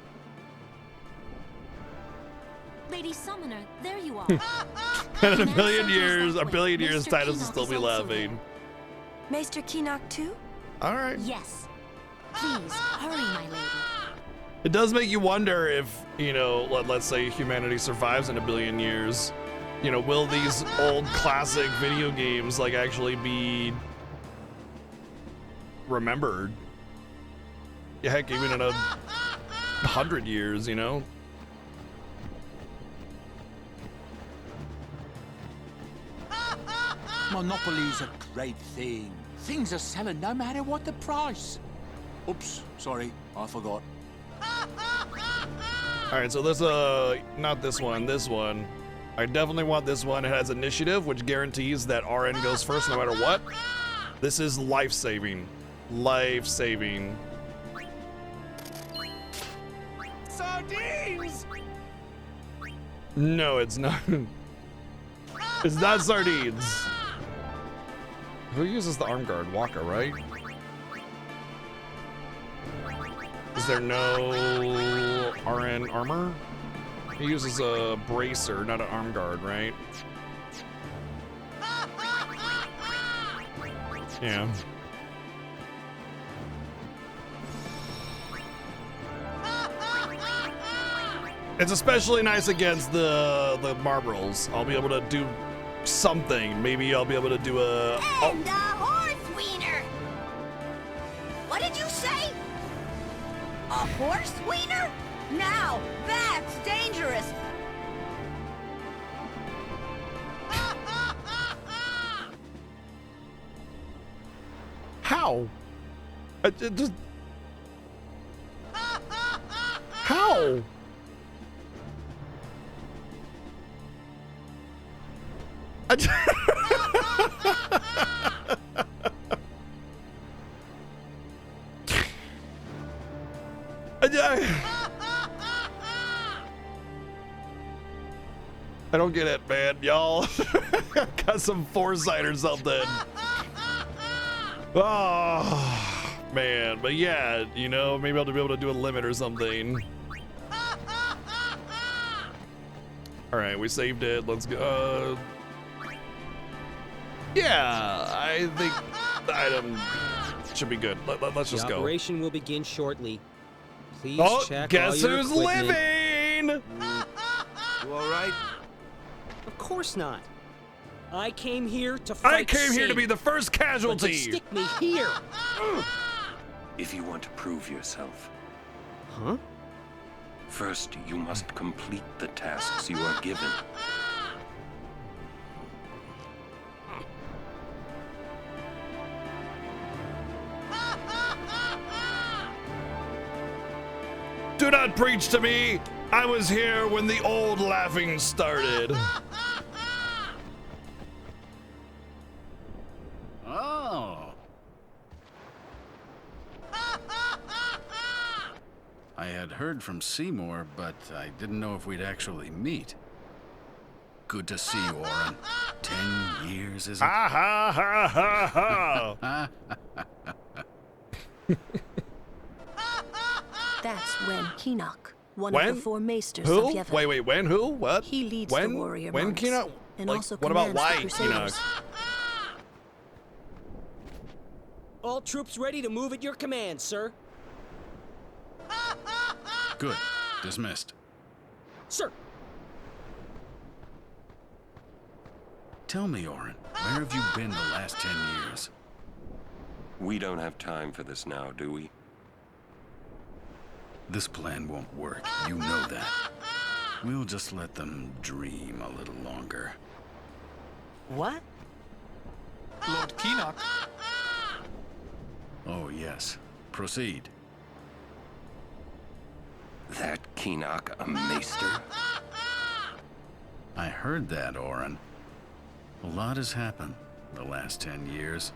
Speaker 18: Lady Summoner, there you are.
Speaker 2: In a billion years, Titus will still be laughing.
Speaker 17: Maester Keenock too?
Speaker 2: All right.
Speaker 18: Yes. Please, hurry, my lady.
Speaker 2: It does make you wonder if, you know, let's say humanity survives in 1 billion years. You know, will these old classic video games like actually be remembered? Yeah, heck, even in 100 years, you know?
Speaker 10: Monopoly's a great thing. Things are selling no matter what the price. Oops, sorry, I forgot.
Speaker 2: All right, so there's not this one, this one. I definitely want this one. It has initiative, which guarantees that RN goes first no matter what. This is life-saving. Life-saving.
Speaker 3: Sardines!
Speaker 2: No, it's not. It's not sardines. Who uses the arm guard? Waka, right? Is there no RN armor? He uses a bracer, not an arm guard, right? Yeah. It's especially nice against the Marlboros. I'll be able to do something. Maybe I'll be able to do a...
Speaker 15: And a horse wiener! What did you say? A horse wiener? Now, that's dangerous!
Speaker 2: How? Just... How? I don't get it, man. Y'all got some foresight or something. Oh, man. But yeah, you know, maybe I'll be able to do a limit or something. All right, we saved it. Let's go. Yeah, I think the item should be good. Let's just
Speaker 12: the
Speaker 2: go.
Speaker 12: operation will begin shortly. Please check
Speaker 2: guess
Speaker 12: all your
Speaker 2: who's
Speaker 12: equipment.
Speaker 2: living?
Speaker 8: You all right?
Speaker 12: Of course not. I came here to fight.
Speaker 2: I came here to
Speaker 12: Sin.
Speaker 2: be the first
Speaker 12: But they
Speaker 2: casualty.
Speaker 12: stick me here.
Speaker 11: If you want to prove yourself,
Speaker 12: Huh?
Speaker 11: first you must complete the tasks you are given.
Speaker 2: Do not preach to me. I was here when the old laughing started.
Speaker 19: Oh. I had heard from Seymour, but I didn't know if we'd actually meet. Good to see you, Oren. 10 years, is it?
Speaker 2: Ha ha ha ha ha.
Speaker 1: That's when Keenock, one
Speaker 2: When?
Speaker 1: of the four maesters
Speaker 2: Who?
Speaker 1: of Yevon.
Speaker 2: Wait, when? Who? What?
Speaker 1: He leads
Speaker 2: when?
Speaker 1: the warrior
Speaker 2: When
Speaker 1: monks,
Speaker 2: Keenock?
Speaker 1: and
Speaker 2: Like,
Speaker 1: also
Speaker 2: what about
Speaker 1: commands
Speaker 2: why
Speaker 1: the Crusaders.
Speaker 2: Keenock?
Speaker 12: All troops ready to move at your command, sir.
Speaker 19: Good. Dismissed.
Speaker 12: Sir.
Speaker 19: Tell me, Oren, where have you been the last 10 years?
Speaker 11: We don't have time for this now, do we?
Speaker 19: This plan won't work. You know that. We'll just let them dream a little longer.
Speaker 13: What?
Speaker 22: Lord Keenock.
Speaker 19: Oh, yes. Proceed.
Speaker 11: That Keenock a maester?
Speaker 19: I heard that, Oren. A lot has happened the last 10 years.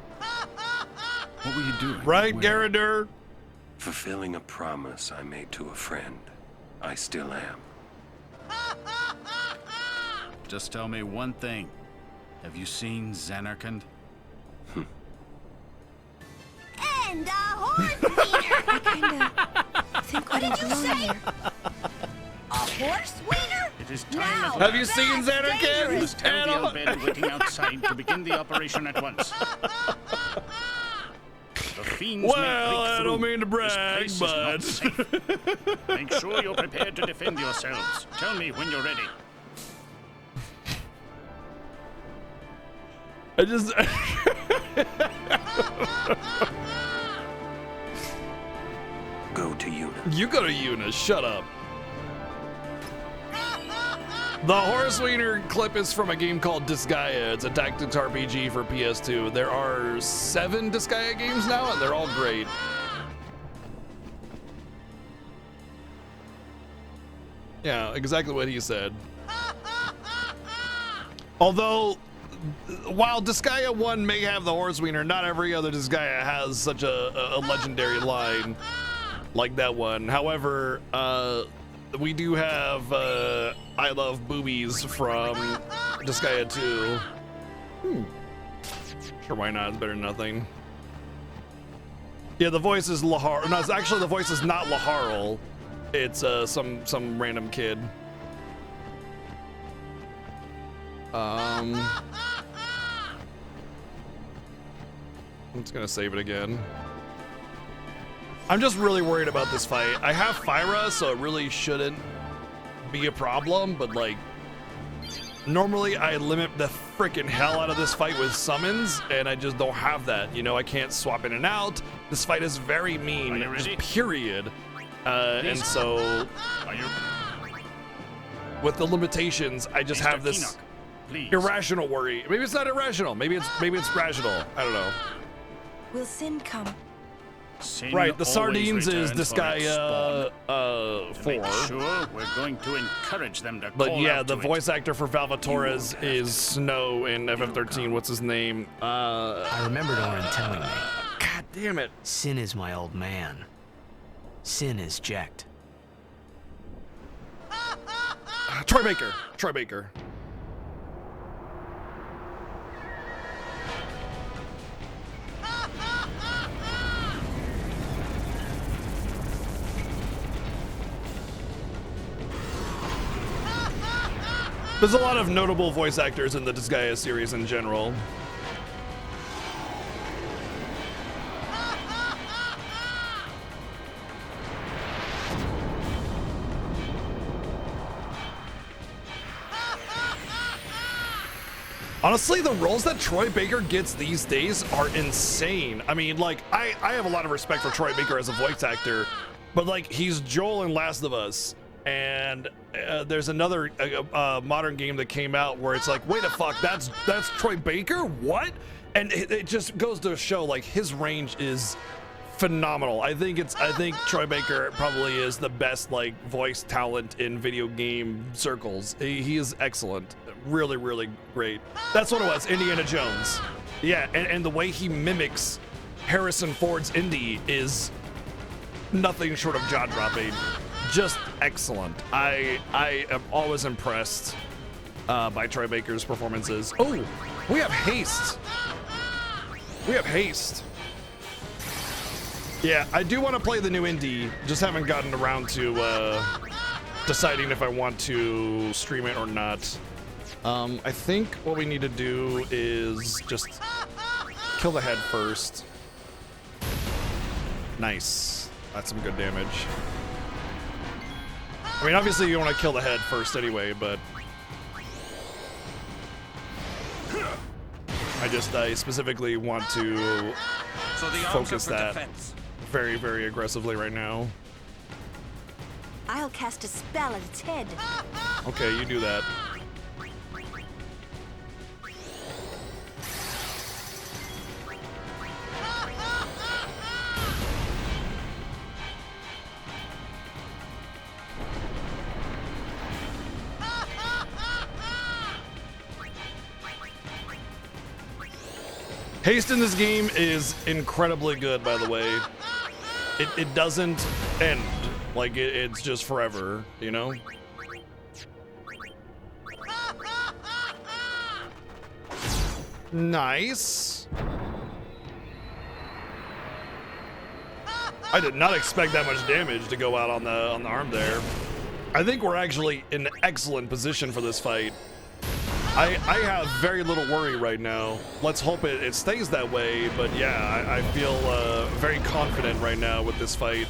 Speaker 19: What were you doing?
Speaker 2: Right,
Speaker 19: Where?
Speaker 2: Garadur?
Speaker 11: Fulfilling a promise I made to a friend. I still am.
Speaker 19: Just tell me one thing. Have you seen Zanarkand?
Speaker 15: And a horse wiener!
Speaker 17: I think
Speaker 15: What
Speaker 17: we
Speaker 15: did
Speaker 17: don't
Speaker 15: you
Speaker 17: belong
Speaker 15: say?
Speaker 17: here.
Speaker 15: A horse wiener?
Speaker 19: It is
Speaker 15: Now,
Speaker 19: time.
Speaker 2: Have you seen
Speaker 15: that's
Speaker 2: Zanarkand?
Speaker 19: You
Speaker 15: dangerous.
Speaker 19: must tell the old man waiting outside to begin the operation at once. The fiends may
Speaker 2: Well,
Speaker 19: break
Speaker 2: I don't
Speaker 19: through.
Speaker 2: mean to brag,
Speaker 19: This place
Speaker 2: but...
Speaker 19: is not safe. Make sure you're prepared to defend yourselves. Tell me when you're ready.
Speaker 2: I just...
Speaker 11: Go to Una.
Speaker 2: You go to Una, shut up. The Horse Wiener clip is from a game called Disgaea. It's a tactics RPG for PS2. There are 7 Disgaea games now, and they're all great. Yeah, exactly what he said. Although, while Disgaea 1 may have the horse wiener, not every other Disgaea has such a legendary line like that one. However, we do have I Love Boobies from Disgaea 2. Sure, why not? It's better than nothing. Yeah, the voice is Lahar. No, it's actually the voice is not Laharl. It's some random kid. I'm just gonna save it again. I'm just really worried about this fight. I have Fyra, so it really shouldn't be a problem, but like, normally I limit the freaking hell out of this fight with summons, and I just don't have that. You know, I can't swap in and out. This fight is very mean, just period. And so, with the limitations, I just have this irrational worry. Maybe it's not irrational. Maybe it's rational. I don't know.
Speaker 17: Will Sin come?
Speaker 19: Sin
Speaker 2: Right, the
Speaker 19: always
Speaker 2: sardines is
Speaker 19: returns
Speaker 2: this
Speaker 19: for
Speaker 2: guy
Speaker 19: its spawn.
Speaker 2: 4.
Speaker 19: Sure, we're going to encourage them to
Speaker 2: But
Speaker 19: call
Speaker 2: yeah,
Speaker 19: out
Speaker 2: the
Speaker 19: to
Speaker 2: voice actor for Valvatorez is Snow in FF13. What's his name?
Speaker 4: I remembered Orin telling me.
Speaker 2: God damn it.
Speaker 4: Sin is my old man. Sin is Jecht.
Speaker 2: Troy Baker. Troy Baker. There's a lot of notable voice actors in the Disgaea series in general. Honestly, the roles that Troy Baker gets these days are insane. I mean, like, I have a lot of respect for Troy Baker as a voice actor, but like, he's Joel in Last of Us. And there's another modern game that came out where it's like, wait a fuck, that's Troy Baker? What? And it just goes to show like his range is phenomenal. I think Troy Baker probably is the best like voice talent in video game circles. He is excellent. Really, really great. That's what it was, Indiana Jones. Yeah, and the way he mimics Harrison Ford's Indy is nothing short of jaw-dropping. Just excellent. I am always impressed by Troy Baker's performances. Oh, we have haste. We have haste. Yeah, I do want to play the new indie. Just haven't gotten around to deciding if I want to stream it or not. I think what we need to do is just kill the head first. Nice. That's some good damage. I mean, obviously you want to kill the head first anyway, but I specifically want to focus that very, very aggressively right now.
Speaker 15: I'll cast a spell at its head.
Speaker 2: Okay, you do that. Haste in this game is incredibly good, by the way. It doesn't end. Like, it's just forever, you know? Nice. I did not expect that much damage to go out on the arm there. I think we're actually in excellent position for this fight. I have very little worry right now. Let's hope it stays that way, but yeah, I feel very confident right now with this fight.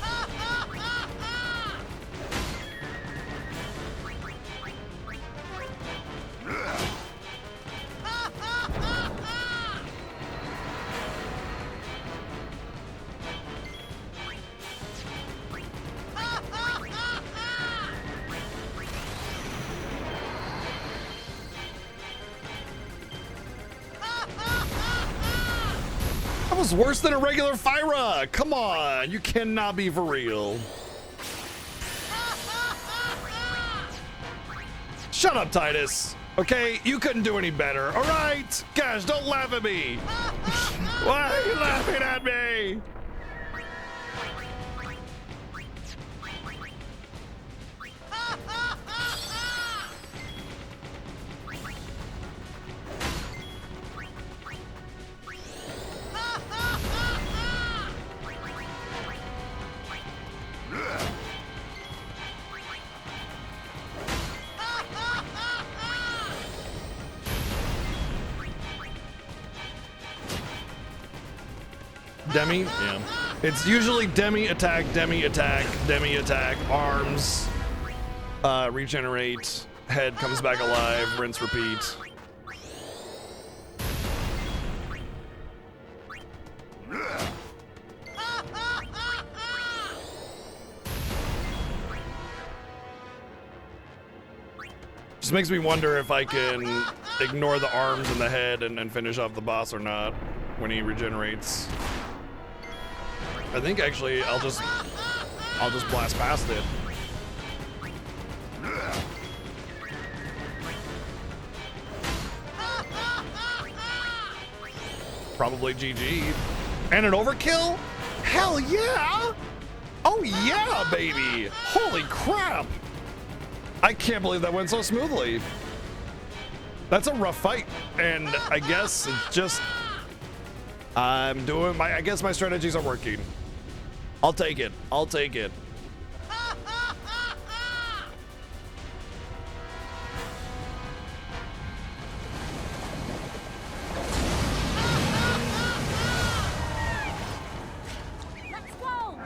Speaker 2: Was worse than a regular Fyra. Come on, you cannot be for real. Shut up, Titus. Okay, you couldn't do any better. All right, gosh, don't laugh at me. Why are you laughing at me? Demi? Yeah. It's usually demi attack, arms, regenerate, head comes back alive, rinse, repeat. Just makes me wonder if I can ignore the arms and the head and finish off the boss or not when he regenerates. I think actually I'll just blast past it. Probably GG. And an overkill? Hell yeah! Oh yeah, baby! Holy crap! I can't believe that went so smoothly. That's a rough fight, and I guess it's just I'm doing my. I guess my strategies are working. I'll take it. I'll take it.
Speaker 15: Let's go!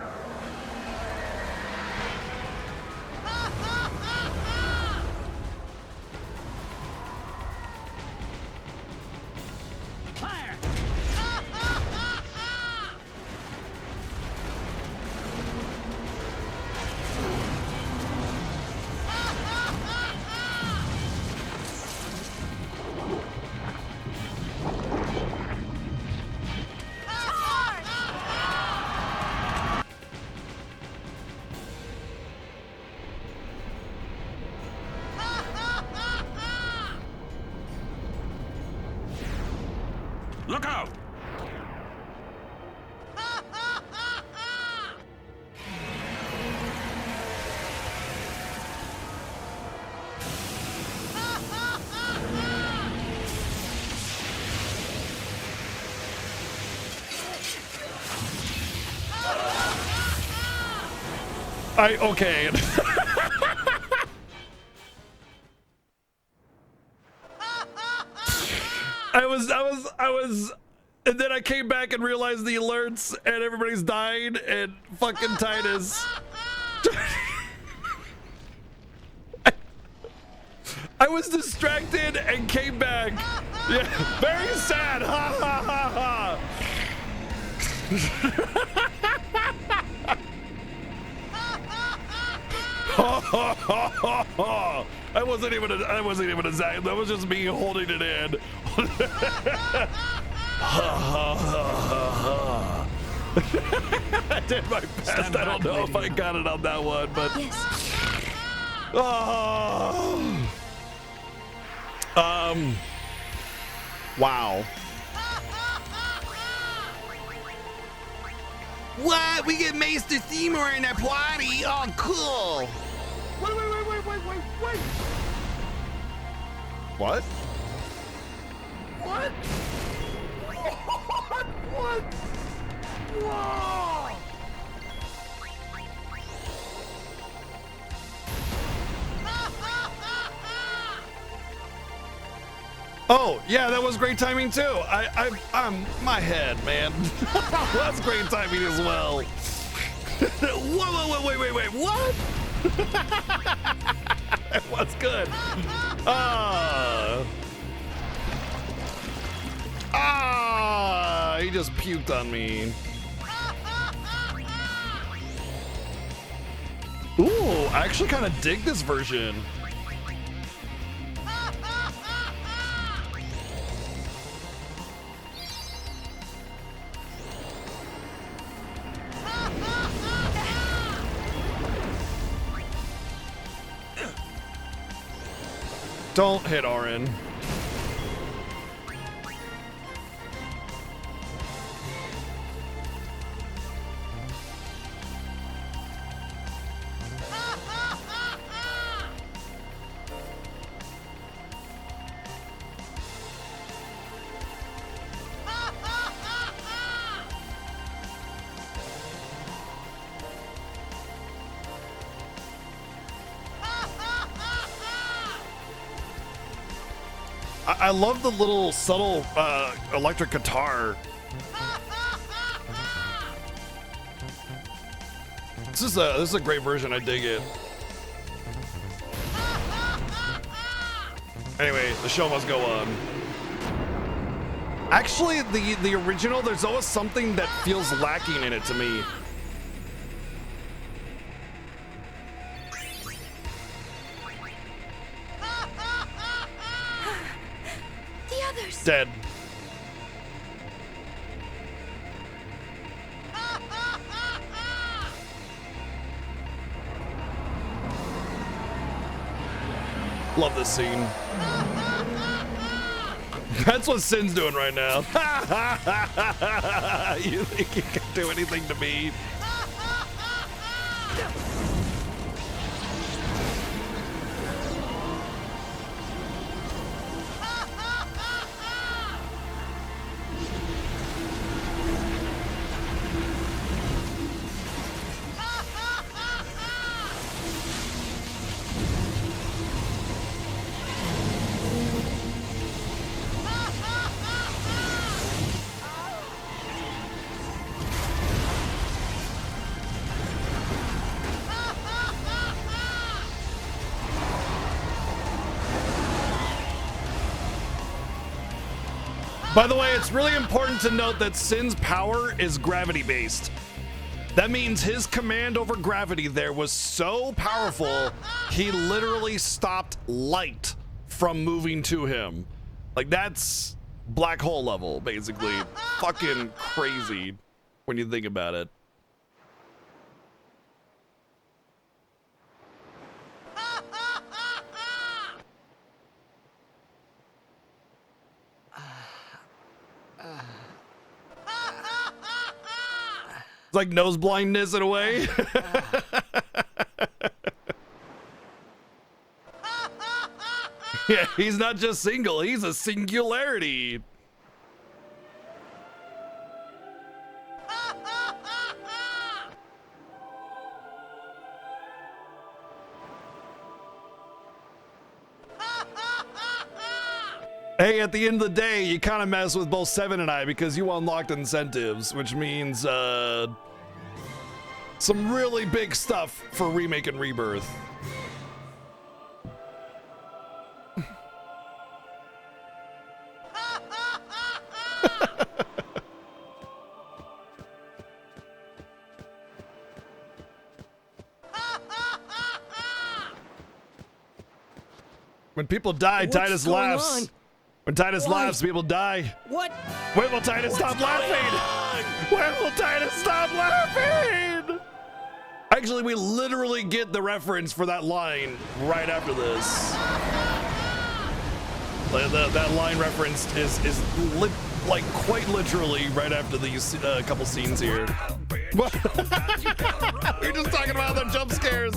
Speaker 10: Fire! Look out!
Speaker 2: Okay. I was, and then I came back and realized the alerts and everybody's died and fucking Titus. I was distracted and came back. Yeah, very sad. Ha ha ha ha. I wasn't even a Zach. That was just me holding it in. I did my best. I don't know if I got it on that one, but
Speaker 17: yes.
Speaker 2: Wow.
Speaker 8: What? We get Maester Seymour in that party? Oh, cool.
Speaker 22: Wait.
Speaker 2: What?
Speaker 22: What? What? Whoa!
Speaker 2: Oh, yeah, that was great timing too. I'm my head, man. That's great timing as well. Wait, what? What's good? He just puked on me. Ooh, I actually kind of dig this version. Don't hit Orin. I love the little subtle electric guitar. This is a great version. I dig it. Anyway, the show must go on. Actually, the original, there's always something that feels lacking in it to me. Dead. Love this scene. That's what Sin's doing right now. You think you can do anything to me? By the way, it's really important to note that Sin's power is gravity-based. That means his command over gravity there was so powerful, he literally stopped light from moving to him. Like, that's black hole level, basically. Fucking crazy when you think about it. It's like nose blindness in a way. Yeah, he's not just single, he's a singularity. Hey, at the end of the day, you kind of mess with both Seven and I because you unlocked incentives, which means some really big stuff for Remake and Rebirth. When people die, Titus laughs.
Speaker 12: On?
Speaker 2: When Titus laughs, people die.
Speaker 12: What?
Speaker 2: When will Titus stop laughing? When will Titus stop laughing? Actually, we literally get the reference for that line right after this. That line reference is like quite literally right after these couple scenes here. We're just talking about the jump scares.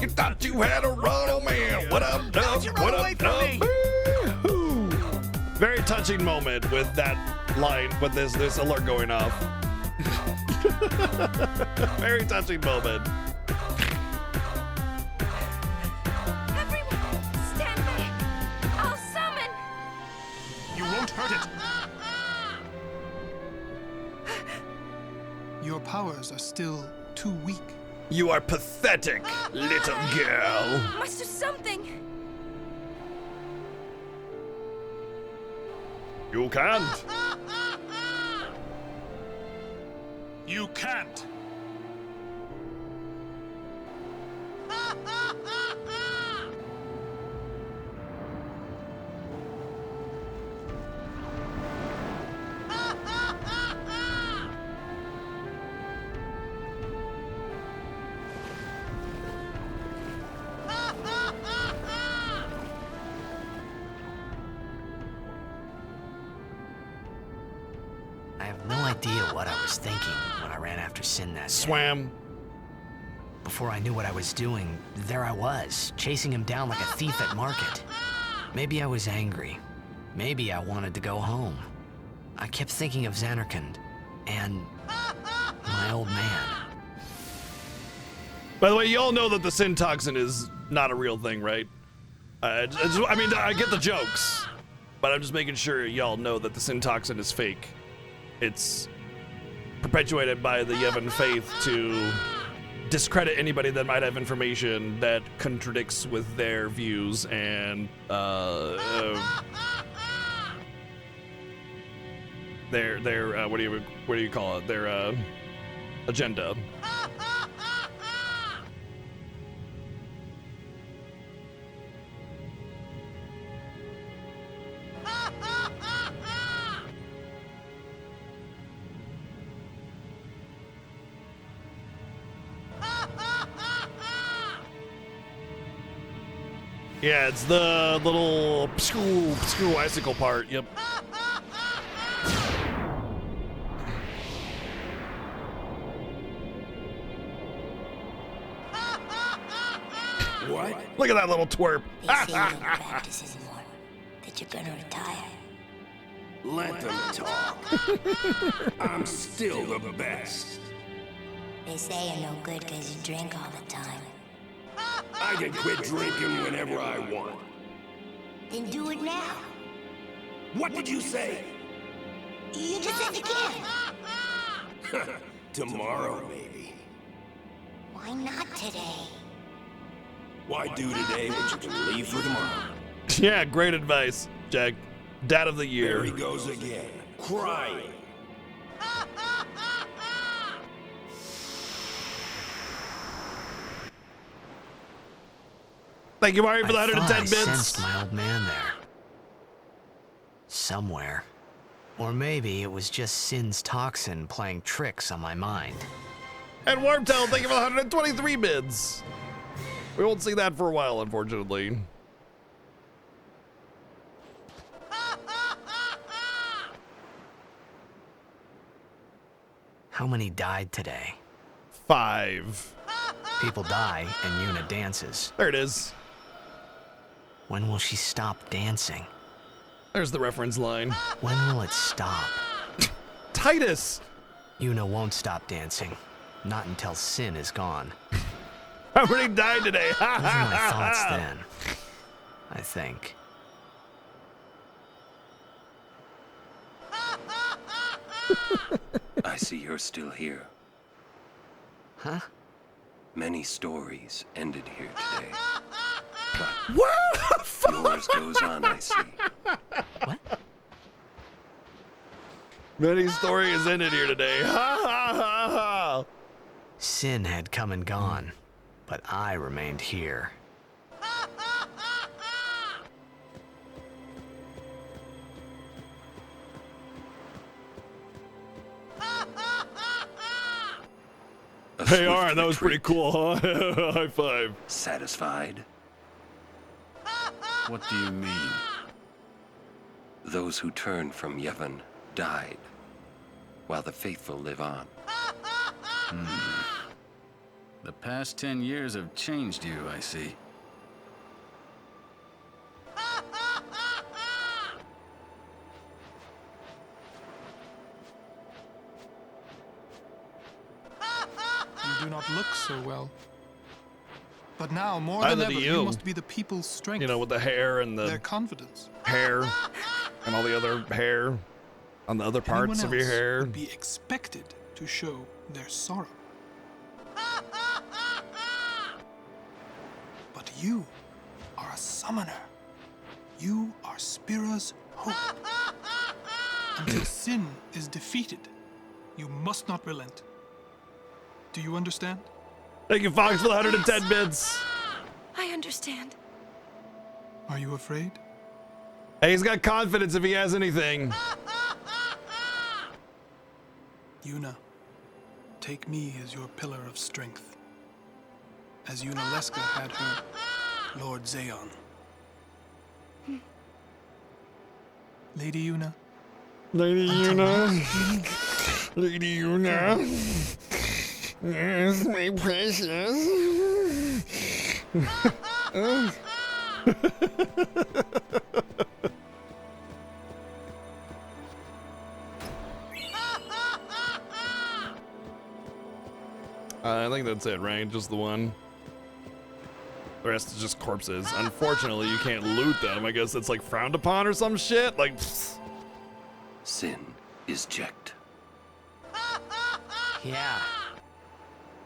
Speaker 2: You thought you had a run, oh man. What up, Dub? What up, Dub? Very touching moment with that line, with this alert going off. Very touching moment.
Speaker 7: Everyone, stand back. I'll summon.
Speaker 3: You won't hurt it.
Speaker 22: Your powers are still too weak.
Speaker 2: You are pathetic, little girl.
Speaker 7: Must do something.
Speaker 2: You can't.
Speaker 3: You can't.
Speaker 4: what I was thinking when I ran after Sin that day.
Speaker 2: Swam.
Speaker 4: Before I knew what I was doing, there I was, chasing him down like a thief at market. Maybe I was angry. Maybe I wanted to go home. I kept thinking of Xanarkand and my old man.
Speaker 2: By the way, you all know that the sin toxin is not a real thing, right? I mean, I get the jokes, but I'm just making sure y'all know that the sin toxin is fake. It's perpetuated by the Yevon faith to discredit anybody that might have information that contradicts with their views and their what do you call it? Their agenda. Yeah, it's the little screw icicle part. Yep.
Speaker 6: What?
Speaker 2: Look at that little twerp.
Speaker 6: They say you don't practice anymore. That you're gonna retire. Let them talk. I'm still the best.
Speaker 18: They say you're no good because you drink all the time.
Speaker 6: I can quit drinking whenever I want.
Speaker 18: Then do it now.
Speaker 6: What did you say?
Speaker 18: You just said you can.
Speaker 6: Tomorrow, maybe.
Speaker 18: Why not today?
Speaker 6: Why do today what you can leave for tomorrow?
Speaker 2: Yeah, great advice, Jack. Dad of the year.
Speaker 6: There he goes again, crying.
Speaker 2: Thank you, Mario, for the 110
Speaker 4: I
Speaker 2: bits.
Speaker 4: sensed my old man there. Somewhere. Or maybe it was just Sin's toxin playing tricks on my mind.
Speaker 2: And Wormtail, thank you for the 123 bids. We won't see that for a while, unfortunately.
Speaker 4: How many died today?
Speaker 2: 5.
Speaker 4: People die and Yuna dances.
Speaker 2: There it is.
Speaker 4: When will she stop dancing?
Speaker 2: There's the reference line.
Speaker 4: When will it stop?
Speaker 2: Titus!
Speaker 4: Yuna won't stop dancing. Not until Sin is gone.
Speaker 2: How many died today?
Speaker 4: Those were my thoughts then. I think.
Speaker 11: I see you're still here.
Speaker 4: Huh?
Speaker 11: Many stories ended here today.
Speaker 2: What?
Speaker 11: Yours goes on, I see.
Speaker 4: What?
Speaker 2: Many stories ended here today. Ha ha ha ha.
Speaker 4: Sin had come and gone, but I remained here.
Speaker 2: Hey, Arn, that was pretty cool, huh? High five.
Speaker 11: Satisfied?
Speaker 19: What do you mean?
Speaker 11: Those who turned from Yevon died, while the faithful live on.
Speaker 19: The past 10 years have changed you, I see.
Speaker 22: You do not look so well. But now, more than ever, you must be the people's strength.
Speaker 2: You know, with the hair and the...
Speaker 22: Their confidence.
Speaker 2: Hair. And all the other hair on the other parts of your hair.
Speaker 22: Would be expected to show their sorrow. But you are a summoner. You are Spira's hope. Until sin is defeated, you must not relent. Do you understand?
Speaker 2: Thank you, Fox, for the 110 bits.
Speaker 17: I understand.
Speaker 22: Are you afraid?
Speaker 2: Hey, he's got confidence if he has anything.
Speaker 22: Yuna, take me as your pillar of strength. As Yuna Leska had her Lord Zeon. Lady Yuna.
Speaker 2: Lady Yuna. Lady Una. Yes, my precious. I think that's it, right? Just the one. The rest is just corpses. Unfortunately, you can't loot them. I guess it's like frowned upon or some shit. Like, pfft.
Speaker 11: Sin is checked.
Speaker 13: Yeah.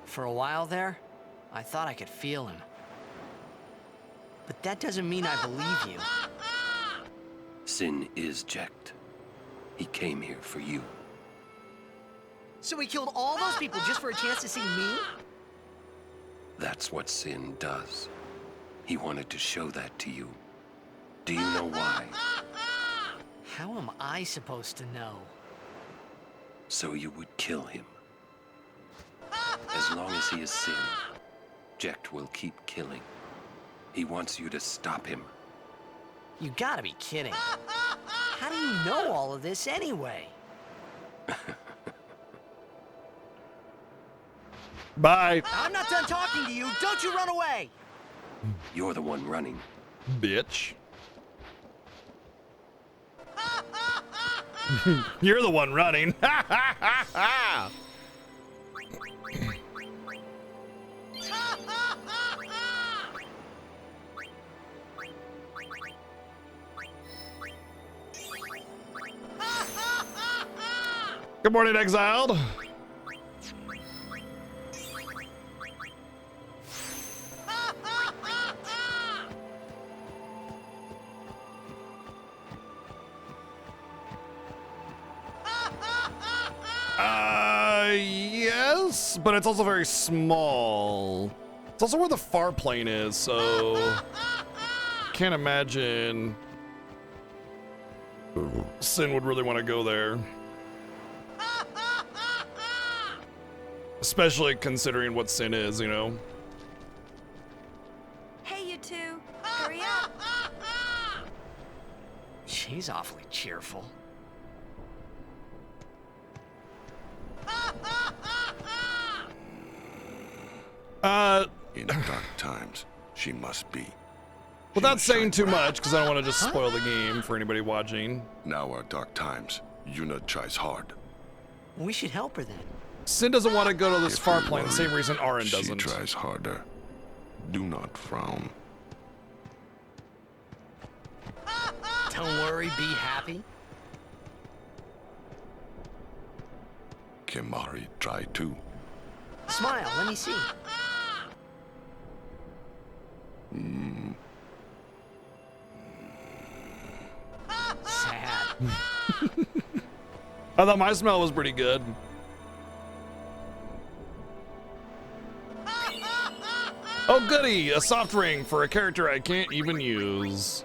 Speaker 13: For a while there, I thought I could feel him. But that doesn't mean I believe you.
Speaker 11: Sin is checked. He came here for you.
Speaker 13: So he killed all those people just for a chance to see me?
Speaker 11: That's what Sin does. He wanted to show that to you. Do you know why?
Speaker 13: How am I supposed to know?
Speaker 11: So you would kill him. As long as he is Sin, Jecht will keep killing. He wants you to stop him.
Speaker 13: You gotta be kidding. How do you know all of this anyway?
Speaker 2: Bye.
Speaker 13: I'm not done talking to you. Don't you run away.
Speaker 11: You're the one running.
Speaker 2: Bitch. You're the one running. Good morning, Exiled. Yes, but it's also very small. It's also where the far plane is, so can't imagine Sin would really want to go there. Especially considering what Sin is, you know?
Speaker 17: Hey, you two. Hurry up.
Speaker 13: She's awfully cheerful.
Speaker 9: In dark times, she must be.
Speaker 2: Without saying too much, because I don't want to just spoil the game for anybody watching.
Speaker 9: Now are dark times. Yuna tries hard.
Speaker 13: We should help her then.
Speaker 2: Sin doesn't want to go to this far plane, the same reason Aren doesn't.
Speaker 9: She tries harder. Do not frown.
Speaker 13: Don't worry, be happy.
Speaker 9: Kimahri try too.
Speaker 13: Smile, let me see. Sad.
Speaker 2: I thought my smell was pretty good. Oh goody, a soft ring for a character I can't even use.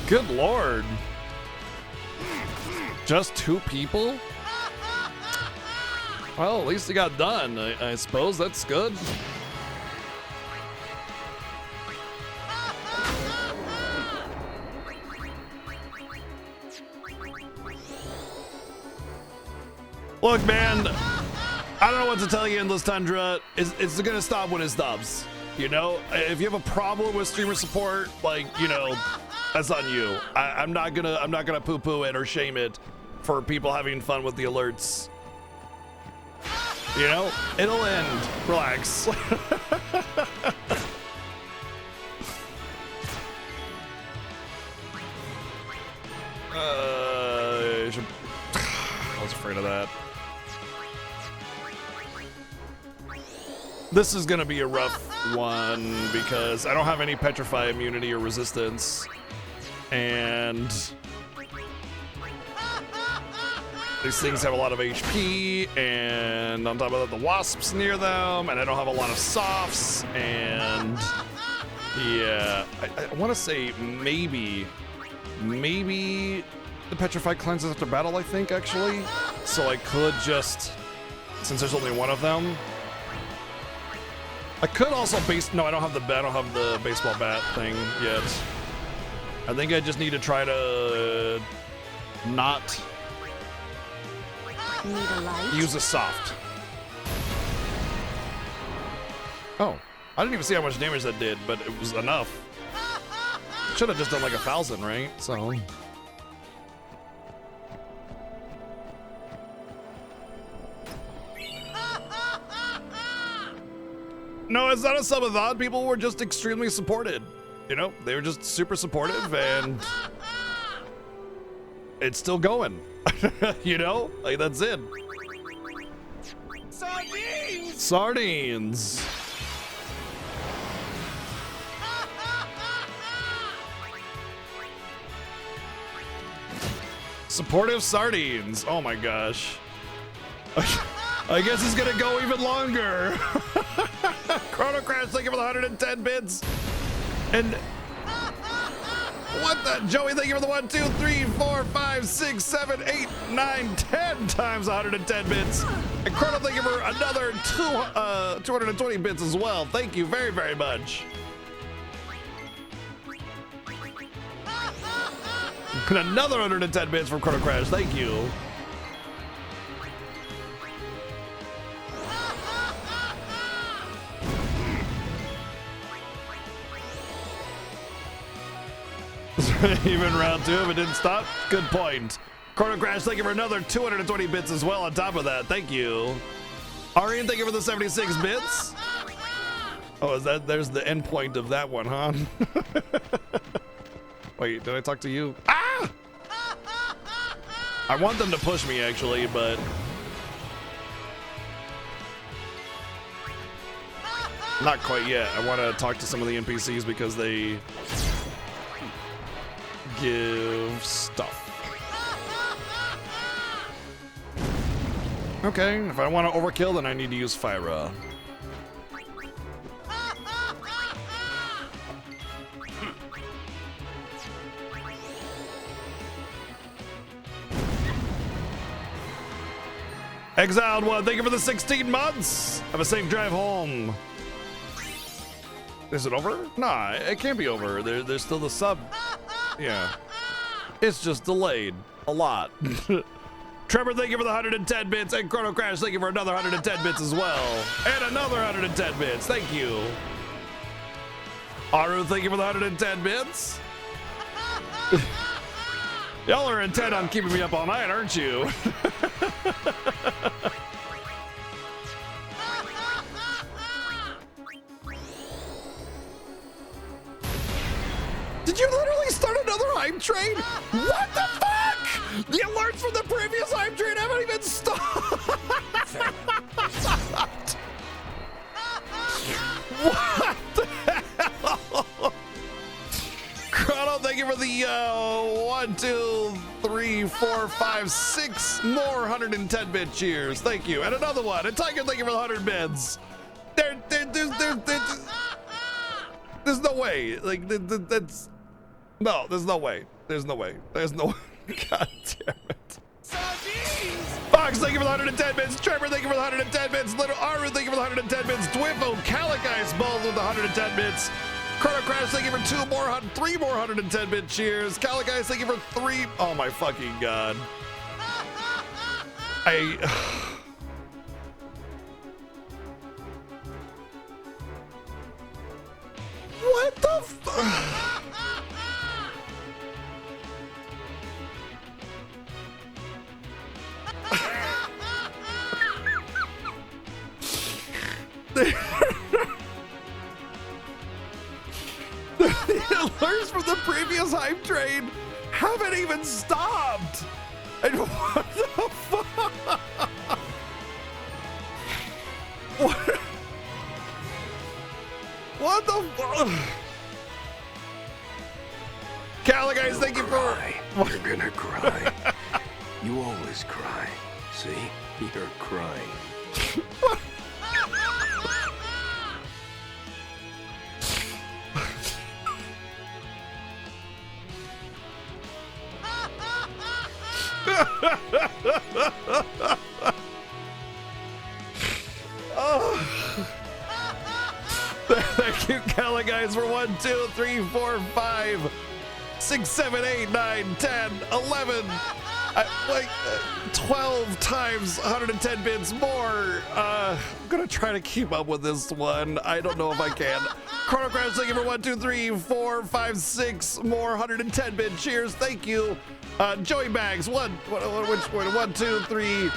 Speaker 2: Good lord. Just 2 people? Well, at least it got done. I suppose that's good. Look, man, I don't know what to tell you, Endless Tundra. It's gonna stop when it stops. You know, if you have a problem with streamer support, like, you know, that's on you. I'm not gonna poo-poo it or shame it for people having fun with the alerts. You know, it'll end. Relax. I was afraid of that. This is gonna be a rough one because I don't have any petrify immunity or resistance, and these things have a lot of HP, and on top of that, the wasps near them, and I don't have a lot of softs, and yeah, I want to say maybe the petrify cleanses after battle, I think, actually, so I could just, since there's only one of them, I could also no, I don't have the baseball bat thing yet. I think I just need to try to not
Speaker 1: Need a light?
Speaker 2: use a soft. Oh, I didn't even see how much damage that did, but it was enough. Should have just done like 1,000, right? So. No, it's not a subathon. People were just extremely supported. You know, they were just super supportive, and it's still going. You know, like that's it.
Speaker 3: Sardines!
Speaker 2: Sardines. Supportive sardines. Oh my gosh. I guess it's gonna go even longer. Chrono Crash, thank you for the 110 bits. And what the? Joey, thank you for the 1, 2, 3, 4, 5, 6, 7, 8, 9, 10 times 110 bits. And Chrono, thank you for another 220 bits as well. Thank you very, very much. And another 110 bits from Chrono Crash. Thank you. Even round 2 if it didn't stop. Good point. Chrono Crash, thank you for another 220 bits as well on top of that. Thank you. Arian, thank you for the 76 bits. Oh, is that, there's the end point of that one, huh? Wait, did I talk to you? Ah! I want them to push me actually, but not quite yet. I want to talk to some of the NPCs because they give stuff. Okay, if I want to overkill, then I need to use Fyra. Exiled one, thank you for the 16 months. Have a safe drive home. Is it over? Nah, it can't be over. There's still the sub. Yeah. It's just delayed a lot. Trevor, thank you for the 110 bits. And Chrono Crash, thank you for another 110 bits as well. And another 110 bits. Thank you. Aru, thank you for the 110 bits. Y'all are intent on keeping me up all night, aren't you? Did you literally start another hype train? What the fuck? The alerts from the previous hype train haven't even stopped. What the hell? Chrono, thank you for the 1, 2, 3, 4, 5, 6 more 110 bit cheers. Thank you. And another one. And Tiger, thank you for the 100 bits. There's no way. Like, that's. No, there's no way. There's no way. There's no way. God damn it. Fox, thank you for the 110 bits. Trevor, thank you for the 110 bits. Little Aru, thank you for the 110 bits. Dwiffo, Calic both with the 110 bits. Chrono Crash, thank you for 3 more 110 bit cheers. Calic, thank you for 3. Oh my fucking god. What the fuck? The alerts from the previous hype train haven't even stopped. And what the fuck? What the fuck? Calic, thank you for.
Speaker 11: You're gonna cry. You always cry. See? You're crying.
Speaker 2: Oh. Thank you, Calic, for 1, 2, 3, 4, 5, 6, 7, 8, 9, 10, 11. 12 times 110 bits more. I'm gonna try to keep up with this one. I don't know if I can. Chrono Crash, thank you for 1, 2, 3, 4, 5, 6 more 110 bit cheers. Thank you. Joey Bags, which one? 1, 2, 3,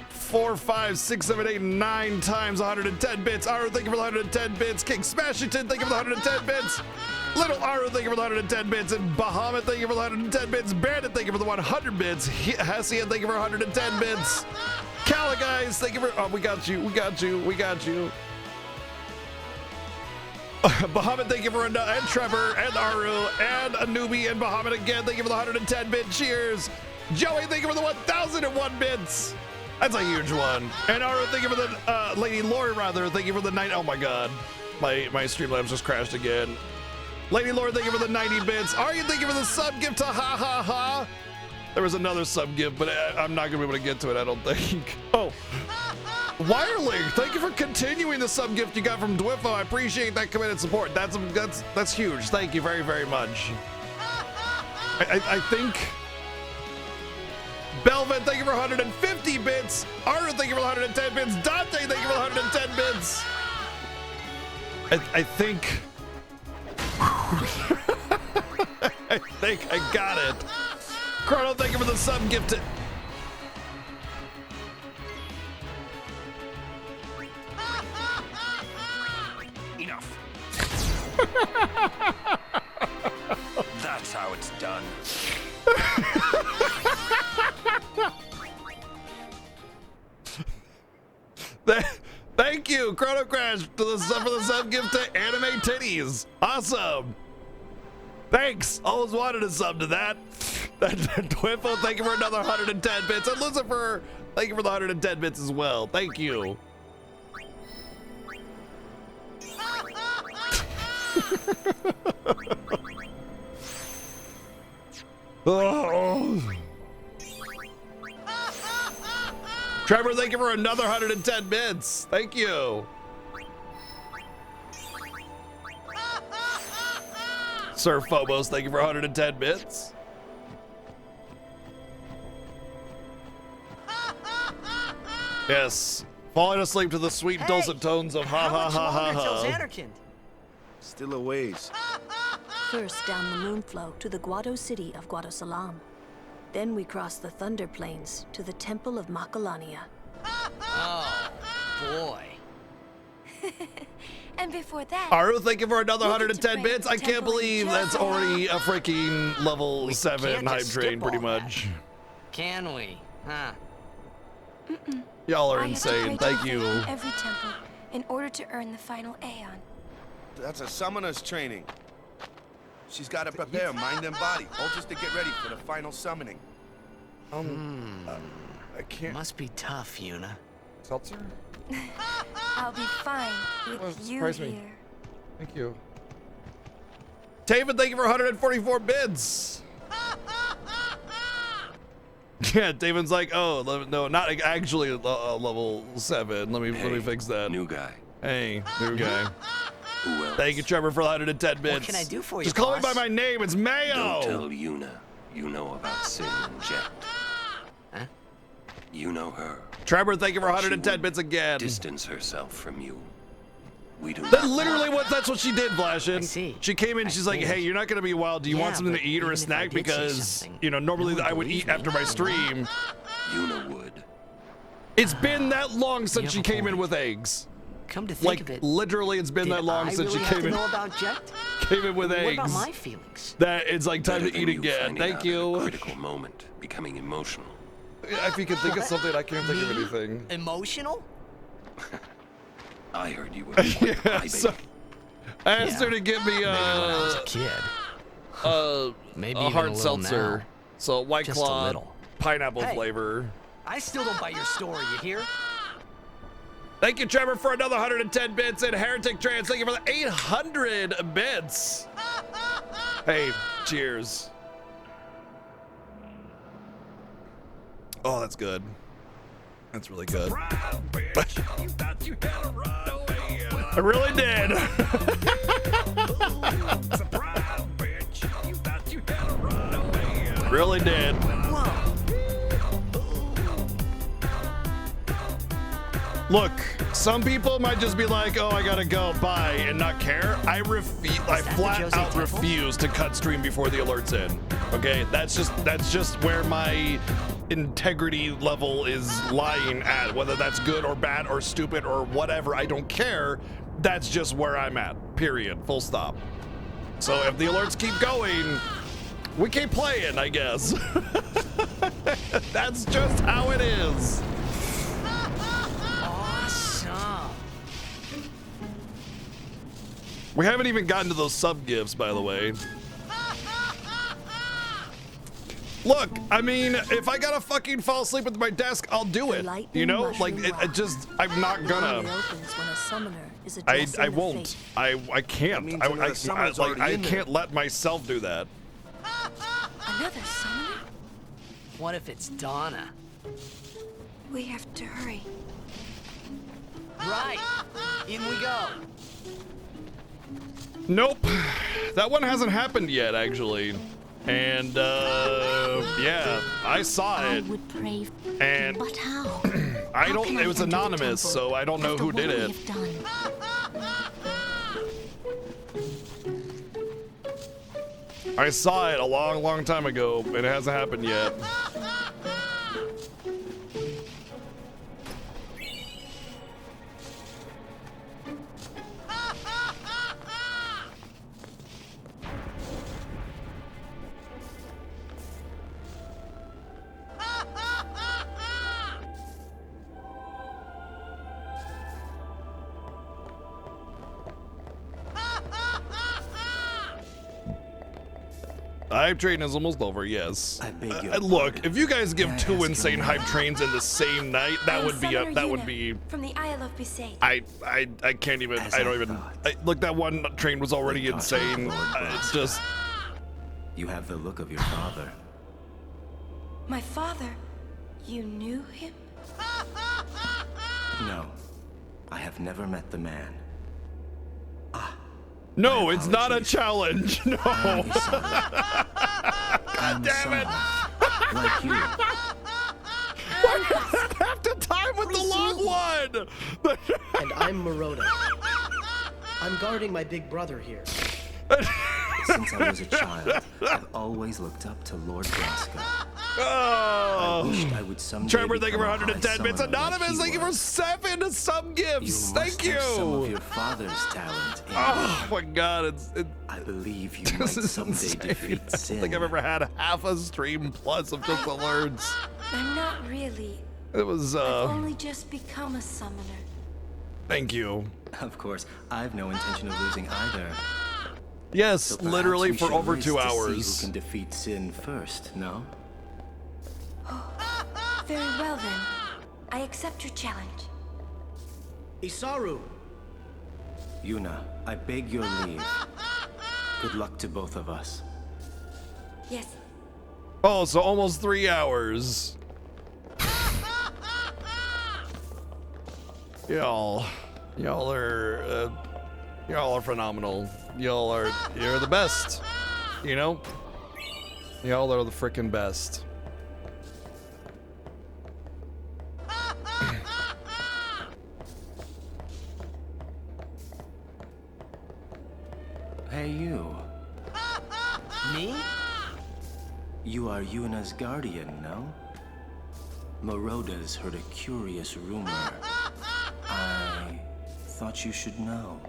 Speaker 2: 4, 5, 6, 7, 8, 9 times 110 bits. Aru, thank you for the 110 bits. King Smashington, thank you for the 110 bits. Little Aru, thank you for the 110 bits. And Bahamut, thank you for the 110 bits. Bandit, thank you for the 100 bits. Hessian, thank you for 110 bits. Kala, guys, thank you for... Oh, we got you. Bahamut, thank you for... And Trevor, and Aru, and Anubi, and Bahamut again. Thank you for the 110 bit cheers. Joey, thank you for the 1,001 bits. That's a huge one. And Aru, thank you for the... Lady Lori, rather, thank you for the 9... Oh, my God. My Streamlabs just crashed again. Lady Lord, thank you for the 90 bits. Arya, thank you for the sub gift to Ha Ha Ha. There was another sub gift, but I'm not gonna be able to get to it, I don't think. Oh, Wirelink, thank you for continuing the sub gift you got from Dwiffo. I appreciate that committed support. That's huge. Thank you very, very much. I think Belvin, thank you for 150 bits. Arya, thank you for 110 bits. Dante, thank you for 110 bits. I think. I think I got it. Chrono, thank you for the sub gift.
Speaker 10: Enough. That's how it's done.
Speaker 2: Thank you, Chrono Crash, for the sub gift to Anime Titties. Awesome. Thanks. Always wanted a sub to that. Dwiffle, thank you for another 110 bits. And Lucifer, thank you for the 110 bits as well. Thank you. Oh. Trevor, thank you for another 110 bits. Thank you. Sir Phobos, thank you for 110 bits. Yes. Falling asleep to the sweet dulcet tones of ha ha ha ha ha.
Speaker 8: Still a ways.
Speaker 1: First down the moonflow to the Guado city of Guadosalam. Then we cross the Thunder Plains to the Temple of Makalania.
Speaker 13: Oh, boy.
Speaker 17: And before that...
Speaker 2: Aru, thank you for another 110 bits. I can't believe that's already a freaking level 7 hype train, pretty much.
Speaker 13: Can we? Huh?
Speaker 2: Y'all are insane. Thank you.
Speaker 17: Every temple in order to earn the final Aeon.
Speaker 8: That's a summoner's training. She's got to prepare mind and body, all just to get ready for the final summoning.
Speaker 2: I can't.
Speaker 13: Must be tough, Yuna.
Speaker 2: Seltzer?
Speaker 17: I'll be fine with you here.
Speaker 2: Thank you. Taven, thank you for 144 bits. Yeah, Taven's like, oh, no, not actually level 7. Let me fix that.
Speaker 11: New guy.
Speaker 2: Hey, new guy.
Speaker 11: Who else?
Speaker 2: Thank you, Trevor, for 110 bits.
Speaker 13: What can I do for you,
Speaker 2: Just call
Speaker 13: boss?
Speaker 2: me by my name. It's Mayo.
Speaker 11: Don't tell Yuna. You know about Sin and Jet.
Speaker 13: Huh?
Speaker 11: You know her.
Speaker 2: Trevor, thank you for 110 bits again.
Speaker 11: Distance herself from you. We do
Speaker 2: That's
Speaker 11: not
Speaker 2: literally
Speaker 11: want
Speaker 2: that's what she did, Flashin.
Speaker 13: I see.
Speaker 2: She came in, she's like, hey, you're not gonna be wild. Do you want something to eat or a
Speaker 13: even if I
Speaker 2: snack?
Speaker 13: did say
Speaker 2: Because,
Speaker 13: something,
Speaker 2: you know, normally
Speaker 13: no one
Speaker 2: I would
Speaker 13: believed
Speaker 2: eat
Speaker 13: me.
Speaker 2: after my stream.
Speaker 11: Yuna would.
Speaker 2: It's been that long since she
Speaker 13: have a
Speaker 2: came in
Speaker 13: point.
Speaker 2: with eggs.
Speaker 13: Come to think
Speaker 2: Like,
Speaker 13: of it,
Speaker 2: literally, it's been
Speaker 13: did
Speaker 2: that long
Speaker 13: I
Speaker 2: since
Speaker 13: really
Speaker 2: she
Speaker 13: have
Speaker 2: came
Speaker 13: to
Speaker 2: in.
Speaker 13: know about Jet?
Speaker 2: Came in with
Speaker 13: What
Speaker 2: eggs.
Speaker 13: about my feelings?
Speaker 2: That it's like time
Speaker 11: Better
Speaker 2: to
Speaker 11: than
Speaker 2: eat
Speaker 11: you
Speaker 2: again.
Speaker 11: finding
Speaker 2: Thank
Speaker 11: out
Speaker 2: you.
Speaker 11: at a critical moment, becoming emotional.
Speaker 2: If you can think of something, I can't think of anything.
Speaker 13: Emotional?
Speaker 11: I heard you were quite
Speaker 2: Yeah,
Speaker 11: crybaby.
Speaker 2: so I asked her to give me
Speaker 13: Maybe when I was a kid. Maybe
Speaker 2: a
Speaker 13: even
Speaker 2: hard
Speaker 13: a little
Speaker 2: seltzer.
Speaker 13: now.
Speaker 2: So White
Speaker 13: Just a
Speaker 2: Claw,
Speaker 13: little.
Speaker 2: pineapple
Speaker 13: Hey.
Speaker 2: flavor.
Speaker 13: I still don't buy your story, you hear?
Speaker 2: Thank you, Trevor, for another 110 bits. And Heretic Trans, thank you for the 800 bits. Hey, cheers. Oh, that's good. That's really good. I really did. Really did. Look, some people might just be like, "Oh, I gotta go, bye," and not care. I flat out refuse to cut stream before the alert's in. Okay, that's just where my integrity level is lying at. Whether that's good or bad or stupid or whatever, I don't care. That's just where I'm at. Period. Full stop. So if the alerts keep going, we keep playing, I guess. That's just how it is. We haven't even gotten to those sub gifts, by the way. Look, I mean, if I gotta fucking fall asleep at my desk, I'll do it. You know, like I'm not gonna. I won't. I can't. I can't let myself do that.
Speaker 17: Another summoner?
Speaker 13: What if it's Donna?
Speaker 17: We have to hurry.
Speaker 13: Right. In we go.
Speaker 2: Nope. That one hasn't happened yet, actually. And, yeah, I saw it. And
Speaker 18: but how?
Speaker 2: it was anonymous, so I don't know who did it. I saw it a long time ago, and it hasn't happened yet. Hype train is almost over, yes. Look, if you guys give two insane hype trains in the same night, that would be
Speaker 17: from the Isle of Bisayt.
Speaker 2: I can't even, I don't even, look, that one train was already insane. It's just...
Speaker 14: You have the look of your father.
Speaker 17: My father? You knew him?
Speaker 14: No, I have never met the man.
Speaker 2: No, it's not a challenge. No.
Speaker 14: I'm
Speaker 2: damn it.
Speaker 14: Like you.
Speaker 2: Why does that have to time with the long one?
Speaker 12: And I'm Maroda. I'm guarding my big brother here.
Speaker 14: Since I was a child, I've always looked up to Lord Braska.
Speaker 2: Oh.
Speaker 14: I wished I would someday
Speaker 2: Trevor, thank you for
Speaker 14: become a
Speaker 2: 110 bits.
Speaker 14: high
Speaker 2: Anonymous,
Speaker 14: summoner
Speaker 2: thank you for 7 sub gifts. Thank you.
Speaker 14: Some of your father's talent.
Speaker 2: Oh my God,
Speaker 14: I believe you might someday defeat Sin.
Speaker 2: I don't think I've ever had half a stream plus of just alerts.
Speaker 17: I'm not really.
Speaker 2: It was
Speaker 17: I've only just become a summoner.
Speaker 2: Thank you.
Speaker 14: Of course, I've no intention of losing either.
Speaker 2: Yes,
Speaker 14: So
Speaker 2: literally
Speaker 14: we
Speaker 2: for
Speaker 14: should
Speaker 2: over
Speaker 14: race
Speaker 2: 2
Speaker 14: to see
Speaker 2: hours.
Speaker 14: who can defeat Sin first, no?
Speaker 17: Very well then. I accept your challenge.
Speaker 12: Isaru!
Speaker 14: Yuna, I beg your leave. Good luck to both of us.
Speaker 17: Yes.
Speaker 2: Oh, so almost 3 hours. Y'all are phenomenal. You're the best. You know? Y'all are the frickin' best.
Speaker 14: Hey, you.
Speaker 13: Me?
Speaker 14: You are Yuna's guardian, no? Maroda's heard a curious rumor. I thought you should know.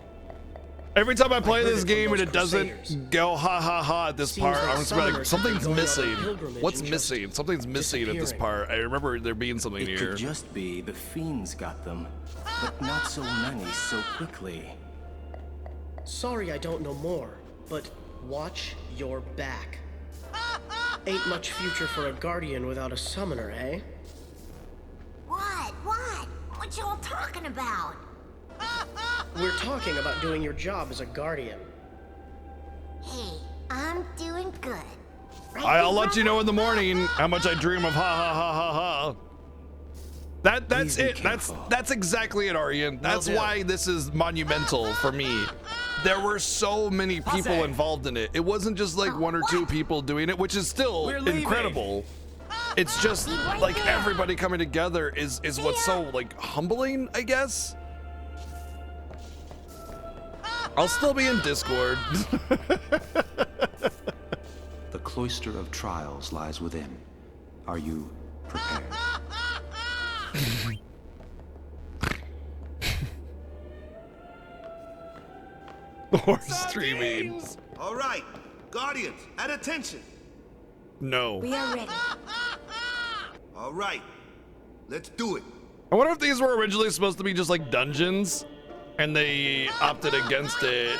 Speaker 2: Every time I play this game and it doesn't go ha ha ha at this part, I'm just like, something's missing. What's missing? Something's missing at this part. I remember there being something
Speaker 14: It
Speaker 2: here.
Speaker 14: could just be the fiends got them, but not so many so quickly.
Speaker 12: Sorry I don't know more, but watch your back. Ain't much future for a guardian without a summoner, eh?
Speaker 15: What? What y'all talking about?
Speaker 12: We're talking about doing your job as a guardian.
Speaker 15: Hey, I'm doing good. Right,
Speaker 2: I'll
Speaker 15: big
Speaker 2: let you
Speaker 15: brother?
Speaker 2: know in the morning how much I dream of ha ha ha ha ha. That's it. That's exactly it, Arian. That's why this is monumental for me. there were so many people involved in it. It wasn't just like one or two people doing it, which is still incredible. It's just like everybody coming together is what's so like humbling, I guess. I'll still be in Discord.
Speaker 14: The cloister of trials lies within. Are you prepared?
Speaker 2: Or streaming.
Speaker 8: All right, Guardians, at attention.
Speaker 2: No.
Speaker 17: We are ready.
Speaker 8: All right, let's do it.
Speaker 2: I wonder if these were originally supposed to be just like dungeons, and they opted against it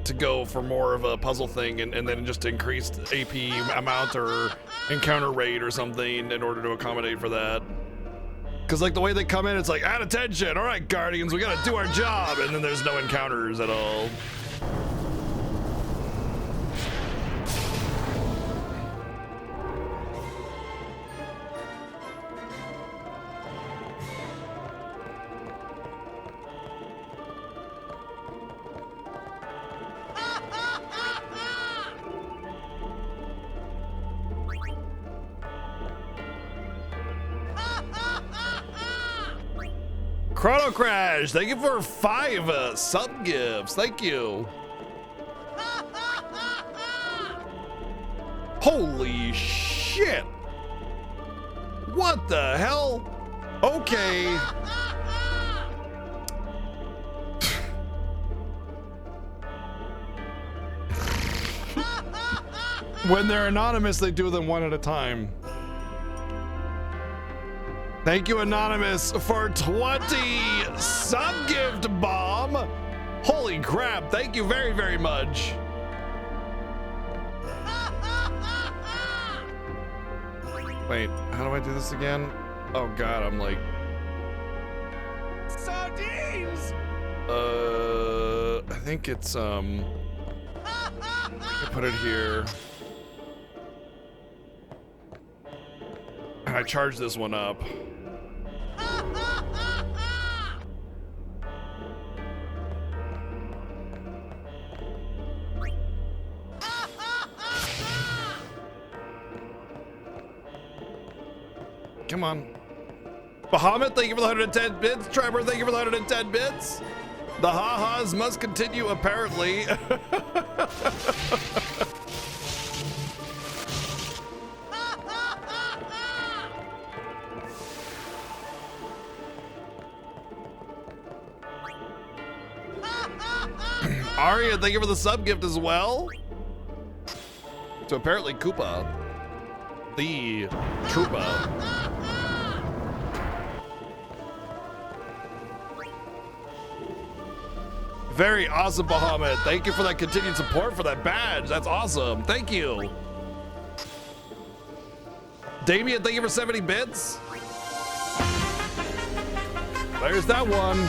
Speaker 2: to go for more of a puzzle thing, and then just increased AP amount or encounter rate or something in order to accommodate for that. Because like the way they come in, it's like, at attention, all right, Guardians, we gotta do our job, and then there's no encounters at all. Chrono Crash, thank you for 5 sub gifts. Thank you. Holy shit. What the hell? Okay. When they're anonymous, they do them one at a time. Thank you, Anonymous, for 20 sub-gift bomb. Holy crap, thank you very, very much. Wait, how do I do this again? Oh God, I'm like...
Speaker 3: Sardines!
Speaker 2: I think it's, I put it here. And I charge this one up. Come on. Bahamut, thank you for the 110 bits. Trevor, thank you for the 110 bits. The ha-has must continue, apparently. Arya, thank you for the sub gift as well. So apparently Koopa, the Troopa. Very awesome, Bahamut. Thank you for that continued support for that badge. That's awesome. Thank you. Damien, thank you for 70 bits. There's that one.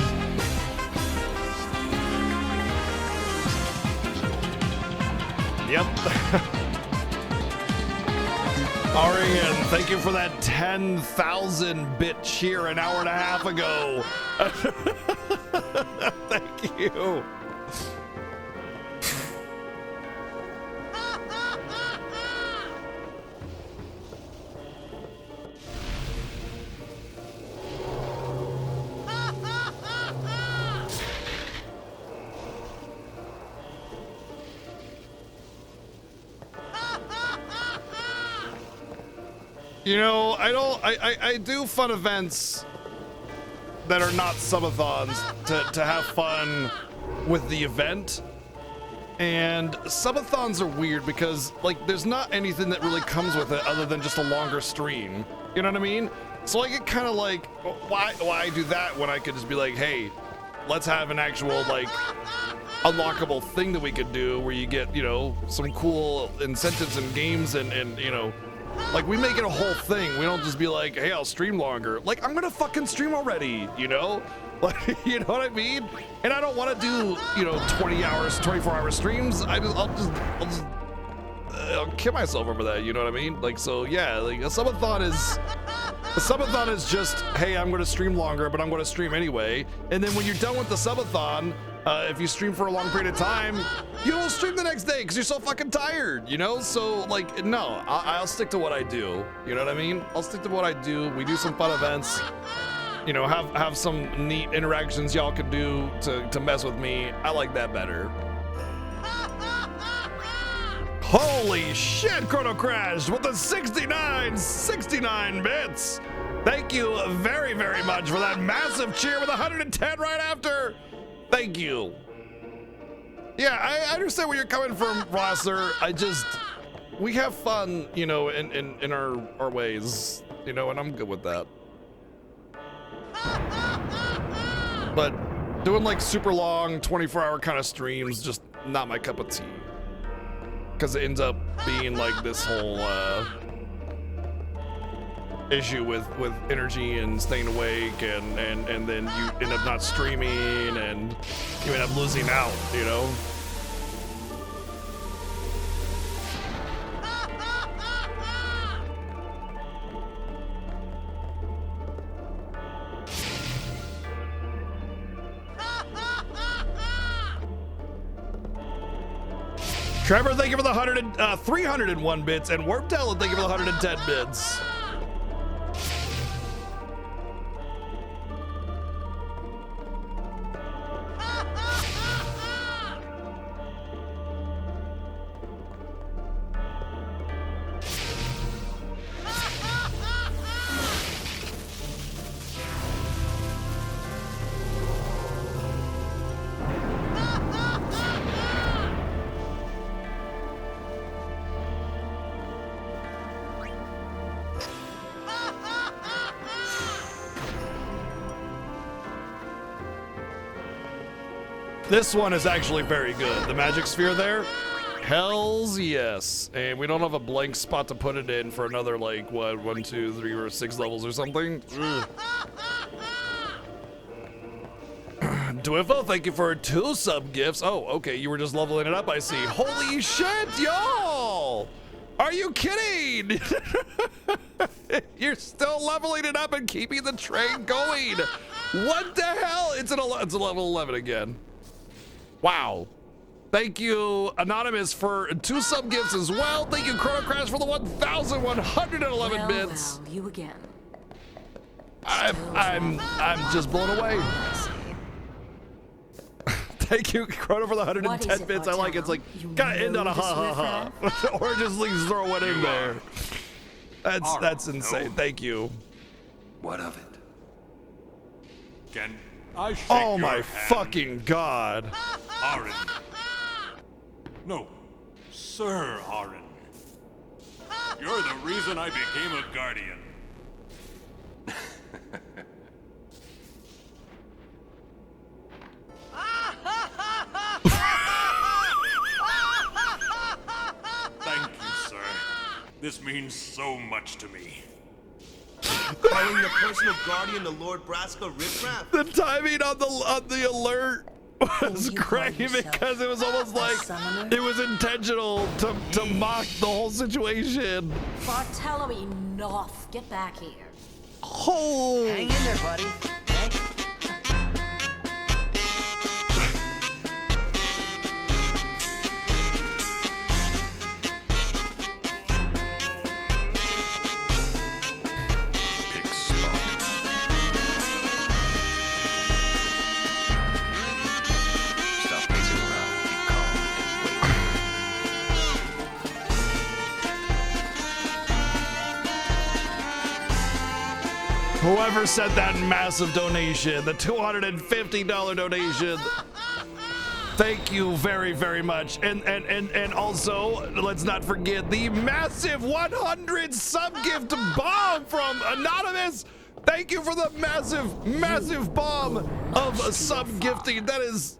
Speaker 2: Yep. Arian, thank you for that 10,000 bit cheer an hour and a half ago. Thank you. You know, I do fun events that are not subathons to have fun with the event. And subathons are weird because like there's not anything that really comes with it other than just a longer stream. You know what I mean? So I get kind of like, why do that when I could just be like, hey, let's have an actual like unlockable thing that we could do where you get, you know, some cool incentives and games and you know, like we make it a whole thing. We don't just be like, hey, I'll stream longer. Like I'm gonna fucking stream already, you know? Like, you know what I mean? And I don't want to do, you know, 20 hours, 24-hour streams. I'll kill myself over that, you know what I mean? Like, so yeah, like a subathon is The subathon is just, hey, I'm going to stream longer, but I'm going to stream anyway. And then when you're done with the subathon, if you stream for a long period of time, you don't stream the next day because you're so fucking tired, you know? So, like, no, I'll stick to what I do. You know what I mean? I'll stick to what I do. We do some fun events. You know, have some neat interactions y'all can do to mess with me. I like that better. Holy shit, Chrono Crash with the 69 bits. Thank you very, very much for that massive cheer with 110 right after. Thank you. Yeah, I understand where you're coming from, Rosser. We have fun, you know, in our ways, you know, and I'm good with that. But doing like super long 24-hour kind of streams, just not my cup of tea. Because it ends up being like this whole issue with energy and staying awake, and then you end up not streaming and you end up losing out, you know? Trevor, thank you for the 301 bits, and Warptail, thank you for the 110 bits. This one is actually very good. The magic sphere there, hells yes. And we don't have a blank spot to put it in for another, like, what, 1, 2, 3, or 6 levels or something. Dwiffo, thank you for 2 sub gifts. Oh, okay, you were just leveling it up, I see. Holy shit, y'all! Are you kidding? You're still leveling it up and keeping the train going. What the hell? It's a level 11 again. Wow. Thank you, Anonymous, for 2 sub gifts as well. Thank you, Chrono Crash, for the 1,111 bits.
Speaker 18: Well, you again.
Speaker 2: I'm just blown away. Thank you, Chrono, for the 110 bits. I like it. It's like, gotta end on a ha ha ha. Or just like throw it in there. That's insane. Thank you.
Speaker 11: What of it?
Speaker 3: Can I shake
Speaker 2: Oh
Speaker 3: your
Speaker 2: my
Speaker 3: hand?
Speaker 2: fucking god.
Speaker 3: Arin. No, Sir Arin. You're the reason I became a guardian. Thank you, sir. This means so much to me.
Speaker 8: Calling the personal guardian the Lord Braska riffraff?
Speaker 2: The timing on the alert was crazy because it was almost like it was intentional to mock the whole situation.
Speaker 18: Bartello, enough. Get back here.
Speaker 2: Oh.
Speaker 13: Hang in there, buddy. Okay?
Speaker 2: Whoever sent that massive donation, the $250 donation, thank you very, very much. And also, let's not forget the massive 100 sub gift bomb from Anonymous. Thank you for the massive bomb of sub gifting. That's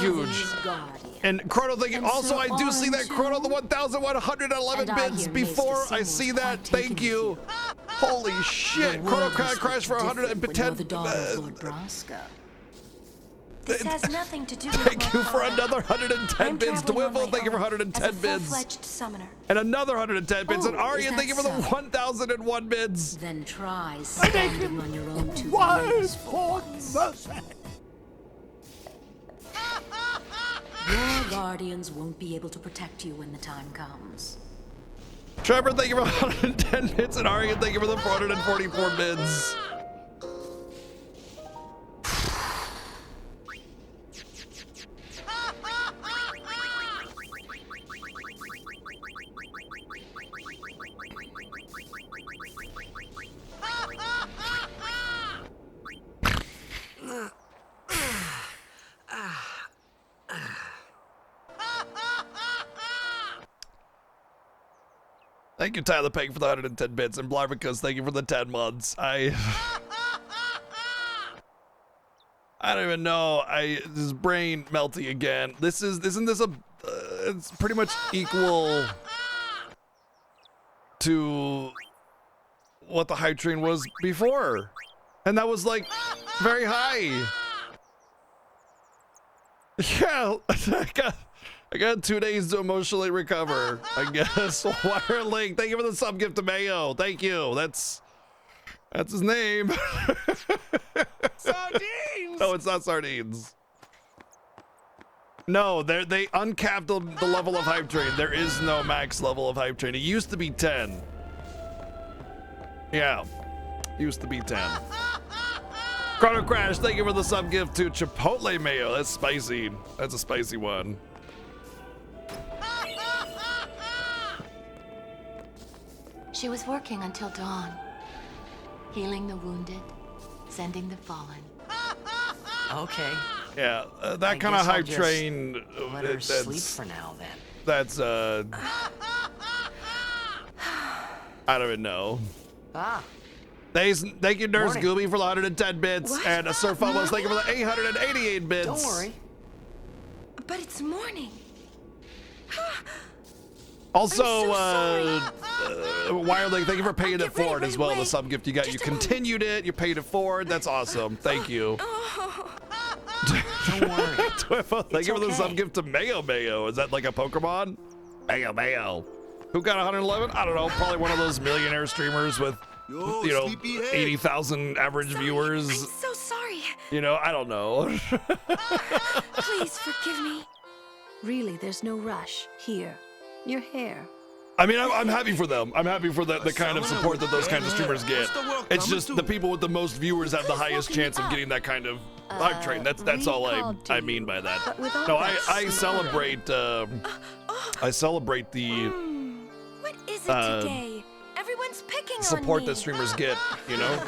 Speaker 2: huge. And Chrono, thank you. Also, I do see that Chrono, the 1,111 bits. Before I see that, thank you. Holy shit! Chrono Crash for 110.
Speaker 17: This has nothing to do with
Speaker 2: Thank
Speaker 17: my
Speaker 2: you for
Speaker 17: father.
Speaker 2: another 110
Speaker 17: I'm
Speaker 2: bits.
Speaker 17: traveling on my
Speaker 2: Dwiffle, thank you for
Speaker 17: own
Speaker 2: 110
Speaker 17: as a
Speaker 2: bits.
Speaker 17: full-fledged summoner.
Speaker 2: And another 110 bits. And
Speaker 17: Oh,
Speaker 2: Arya,
Speaker 17: is
Speaker 2: thank you for
Speaker 17: that
Speaker 2: the
Speaker 17: so?
Speaker 2: 1001 bits.
Speaker 18: Then try standing on your own two legs for once. Your guardians won't be able to protect you when the time comes.
Speaker 2: Trevor, thank you for 110 bits. And Arya, thank you for the 444 bits. Thank you, Tyler Peg, for the 110 bits, and Blarvicus, thank you for the 10 months. I don't even know. This brain melty again. Isn't this a? It's pretty much equal to what the hype train was before, and that was like very high. Yeah, I got 2 days to emotionally recover, I guess. Wire Link, thank you for the sub gift to Mayo. Thank you. That's his name. Sardines! No, it's not sardines. No, they uncapped the level of hype train. There is no max level of hype train. It used to be 10. Yeah, used to be 10. Chrono Crash, thank you for the sub gift to Chipotle Mayo. That's spicy. That's a spicy one.
Speaker 18: She was working until dawn, healing the wounded, sending the fallen.
Speaker 13: Okay.
Speaker 2: Yeah, that kind of hype train.
Speaker 13: Let her sleep for now, then.
Speaker 2: That's I don't even know.
Speaker 13: Ah.
Speaker 2: Thank you, Nurse
Speaker 13: Morning.
Speaker 2: Gooby, for the 110 bits,
Speaker 17: What?
Speaker 2: and Sir Fumbles, thank you for the 888 bits.
Speaker 13: Don't worry.
Speaker 17: But it's morning.
Speaker 2: Also,
Speaker 17: so
Speaker 2: Wirelink, thank you for paying it forward as well.
Speaker 17: away.
Speaker 2: The sub gift you got. You continued it. You paid it forward. That's awesome. Thank you.
Speaker 13: Don't worry.
Speaker 2: Twiffle, thank you for the
Speaker 13: okay.
Speaker 2: sub gift to Mayo Mayo. Is that like a Pokemon? Mayo Mayo. Who got 111? I don't know. Probably one of those millionaire streamers with,
Speaker 8: Yo,
Speaker 2: you know,
Speaker 8: sleepyhead.
Speaker 2: 80,000 average viewers.
Speaker 17: I'm so sorry.
Speaker 2: You know, I don't know.
Speaker 17: Please forgive me.
Speaker 1: Really, there's no rush. Here, your hair.
Speaker 2: I mean, I'm happy for them. I'm happy for the kind of support that those kinds of streamers get. It's just the people with the most viewers have the highest chance of getting that kind of hype train. That's all I mean by that. No, I celebrate I celebrate the
Speaker 17: What is it today? Everyone's picking
Speaker 2: support
Speaker 17: on me.
Speaker 2: that streamers get, you know?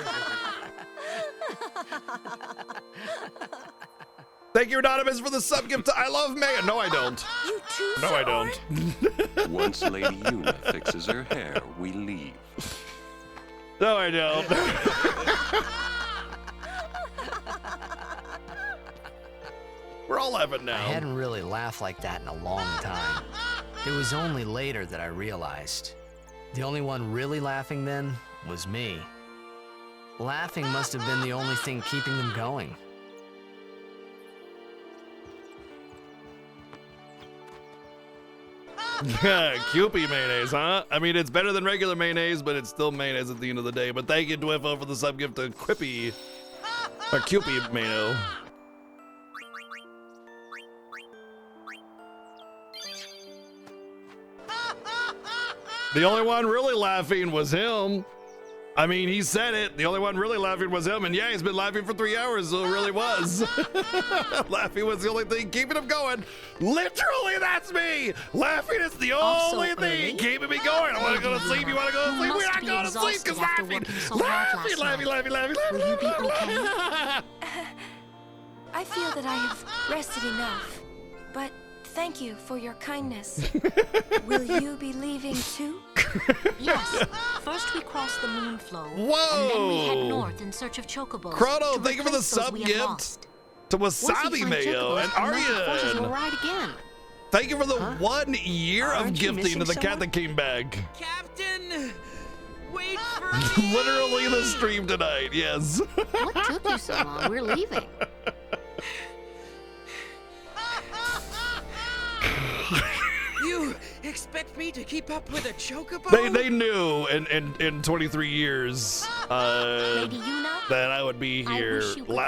Speaker 2: Thank you, Anonymous, for the sub gift to I Love Mayo. No, I don't.
Speaker 17: You too,
Speaker 2: No, I don't.
Speaker 11: Once Lady Una fixes her hair, we leave.
Speaker 2: No, I don't. We're all laughing now.
Speaker 4: I hadn't really laughed like that in a long time. It was only later that I realized. The only one really laughing then was me. Laughing must have been the only thing keeping them going.
Speaker 2: Kewpie mayonnaise, huh? I mean, it's better than regular mayonnaise, but it's still mayonnaise at the end of the day. But thank you, Dwiffo, for the sub gift to Quippy, or Kewpie Mayo. The only one really laughing was him. I mean, he said it. The only one really laughing was him. And yeah, he's been laughing for 3 hours, so it really was. Laughing was the only thing keeping him going. Literally, that's me. Laughing is the only thing keeping me going. I want to go to sleep. You want to go to sleep? We're not going to sleep because laughing. Laughing.
Speaker 18: Will you be okay?
Speaker 17: I feel that I have rested enough, but thank you for your kindness. Will you be leaving too?
Speaker 18: Yes. First we cross the moon flow.
Speaker 2: Whoa!
Speaker 18: And then we head north in search of chocobos.
Speaker 2: Chrono,
Speaker 18: to
Speaker 2: thank you for the
Speaker 18: replace those
Speaker 2: sub
Speaker 18: we had
Speaker 2: gift
Speaker 18: lost.
Speaker 2: to
Speaker 18: Once we
Speaker 2: Wasabi
Speaker 18: find
Speaker 2: Mayo
Speaker 18: chocobos,
Speaker 2: and
Speaker 18: our magic forces will
Speaker 2: Aryan.
Speaker 18: ride again.
Speaker 2: Thank you for the 1 year of
Speaker 18: Aren't you
Speaker 2: gifting to the
Speaker 18: missing
Speaker 2: cat that came back.
Speaker 5: Captain, wait for me.
Speaker 2: Literally the stream tonight, yes.
Speaker 18: What took you so long? We're leaving.
Speaker 5: expect me to keep up with a chocobo?
Speaker 2: They knew in 23 years that I would be here.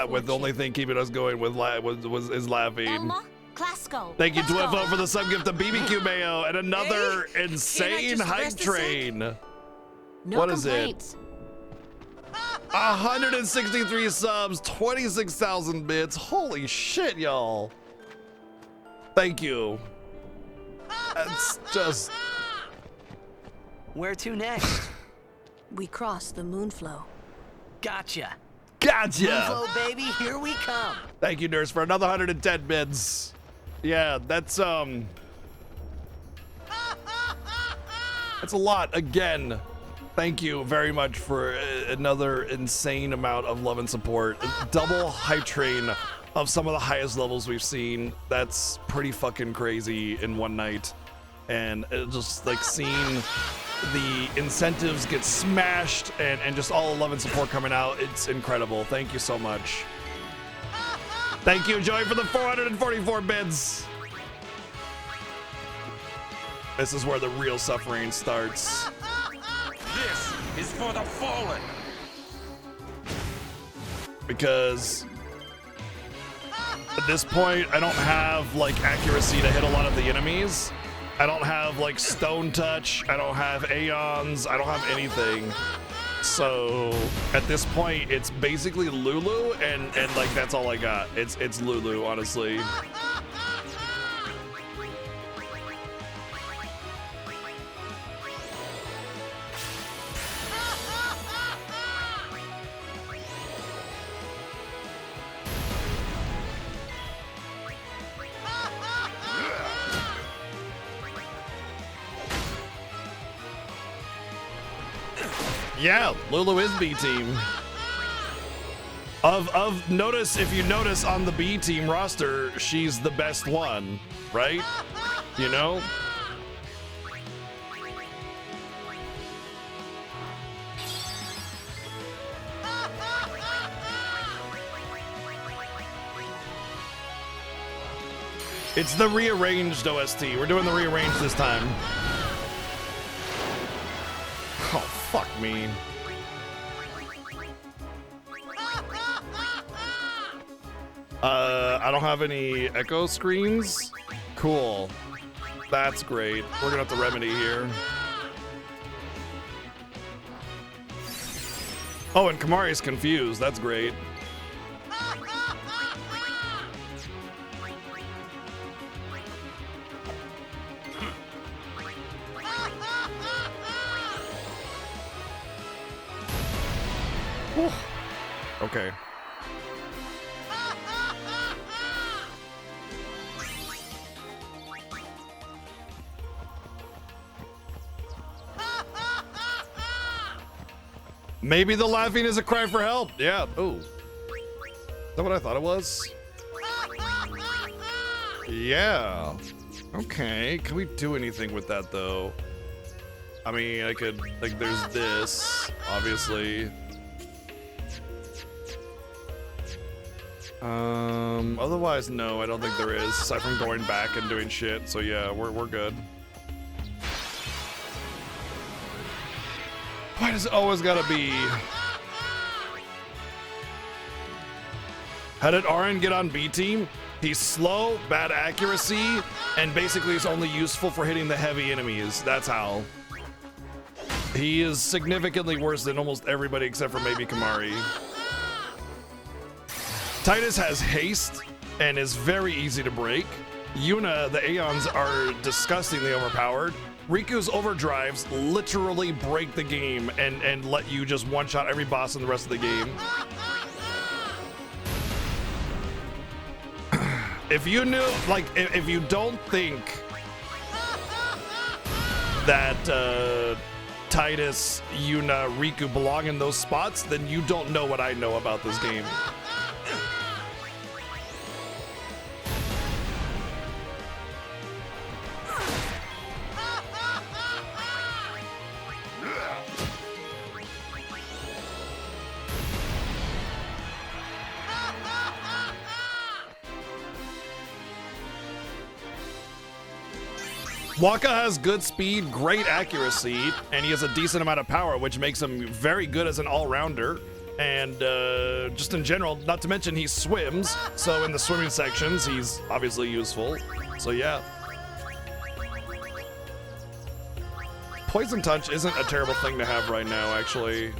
Speaker 2: With the only thing keeping us going is laughing.
Speaker 15: Elma, Clasco.
Speaker 2: Thank you, Dwiffo, for the sub gift of BBQ Mayo and another insane
Speaker 5: just
Speaker 2: hype
Speaker 5: rest a sec?
Speaker 2: train.
Speaker 15: No
Speaker 2: What is it?
Speaker 15: complaints.
Speaker 2: 163 subs, 26,000 bits. Holy shit, y'all. Thank you. That's just...
Speaker 13: Where to next?
Speaker 1: We cross the Moonflow.
Speaker 13: Gotcha.
Speaker 2: Gotcha.
Speaker 13: Moonflow, baby, here we come.
Speaker 2: Thank you, Nurse, for another 110 bits. Yeah, that's a lot again. Thank you very much for another insane amount of love and support. Double hype train of some of the highest levels we've seen. That's pretty fucking crazy in one night. And just like seeing the incentives get smashed and just all the love and support coming out, it's incredible. Thank you so much. Thank you, Joey, for the 444 bits. This is where the real suffering starts.
Speaker 10: This is for the fallen.
Speaker 2: Because at this point, I don't have like accuracy to hit a lot of the enemies. I don't have like stone touch. I don't have Aeons. I don't have anything. So at this point, it's basically Lulu, and like that's all I got. It's Lulu, honestly. Yeah, Lulu is B team. Of notice, if you notice on the B team roster, she's the best one, right? You know? It's the rearranged OST. We're doing the rearranged this time. Oh, fuck me. I don't have any echo screens. Cool. That's great. We're gonna have to remedy here. Oh, and Kamari's confused. That's great. Whew. Okay. Maybe the laughing is a cry for help. Yeah. Oh. Is that what I thought it was? Yeah. Okay. Can we do anything with that though? I mean, I could, like, there's this, obviously. Otherwise, no, I don't think there is, aside from going back and doing shit. So yeah, we're good. Why does it always gotta be? How did Auron get on B team? He's slow, bad accuracy, and basically is only useful for hitting the heavy enemies. That's how. He is significantly worse than almost everybody except for maybe Kamari. Titus has haste and is very easy to break. Yuna, the Aeons are disgustingly overpowered. Riku's overdrives literally break the game and let you just one-shot every boss in the rest of the game. If you knew, like, if you don't think that Titus, Yuna, Riku belong in those spots, then you don't know what I know about this game. Wakka has good speed, great accuracy, and he has a decent amount of power, which makes him very good as an all-rounder. And just in general, not to mention he swims, so in the swimming sections, he's obviously useful. So yeah. Poison Touch isn't a terrible thing to have right now, actually.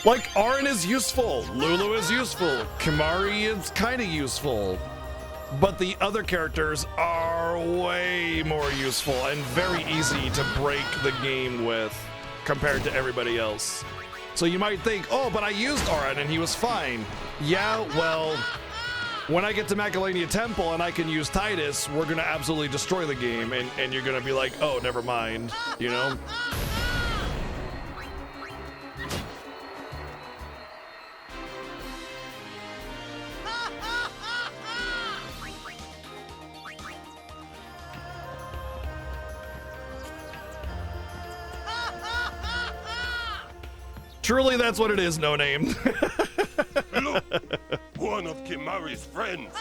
Speaker 2: Like, Auron is useful, Lulu is useful, Kimahri is kind of useful, but the other characters are way more useful and very easy to break the game with compared to everybody else. So you might think, oh, but I used Auron and he was fine. Yeah, well, when I get to Macalania Temple and I can use Tidus, we're gonna absolutely destroy the game, and you're gonna be like, oh, never mind, you know? Truly, that's what it is, No Name.
Speaker 9: Look, one of Kimahri's friends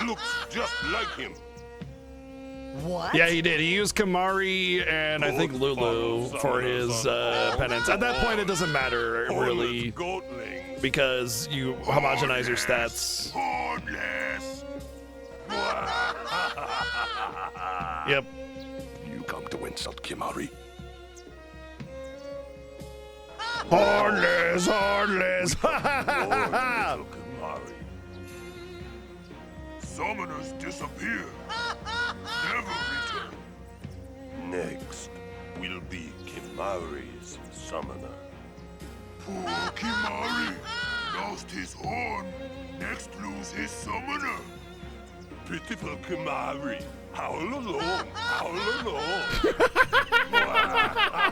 Speaker 9: looks just like him.
Speaker 13: What?
Speaker 2: Yeah, he did. He used Kimahri and I think Lulu for his penance. At that point, it doesn't matter, really, because you homogenize your stats. Yep.
Speaker 9: You come to insult Kimahri.
Speaker 2: Hornless, hornless.
Speaker 9: Poor little Kimahri. Summoners disappear. Never return. Next will be Kimahri's summoner. Poor Kimahri lost his horn. Next lose his summoner. Pitiful Kimahri. Howl alone. Howl alone.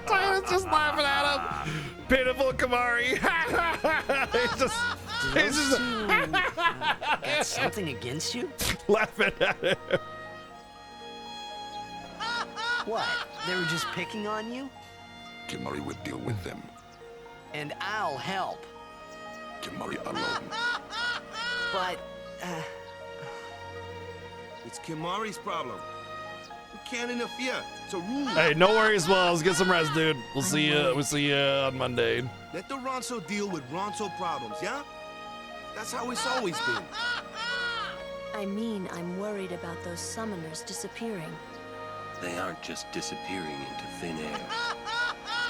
Speaker 2: Tyler's just laughing at him. Pitiful Kimahri. he's just
Speaker 13: Got something against you?
Speaker 2: laughing at him.
Speaker 13: What? They were just picking on you?
Speaker 9: Kimahri will deal with them.
Speaker 13: And I'll help.
Speaker 9: Kimahri alone.
Speaker 13: But,
Speaker 8: It's Kimahri's problem. We can't interfere. It's a rule.
Speaker 2: Hey, no worries, Wells. Get some rest, dude. We'll see you. We'll see you on Monday.
Speaker 8: Let the Ronso deal with Ronso problems, yeah? That's how it's always been.
Speaker 1: I mean, I'm worried about those summoners disappearing.
Speaker 11: They aren't just disappearing into thin air.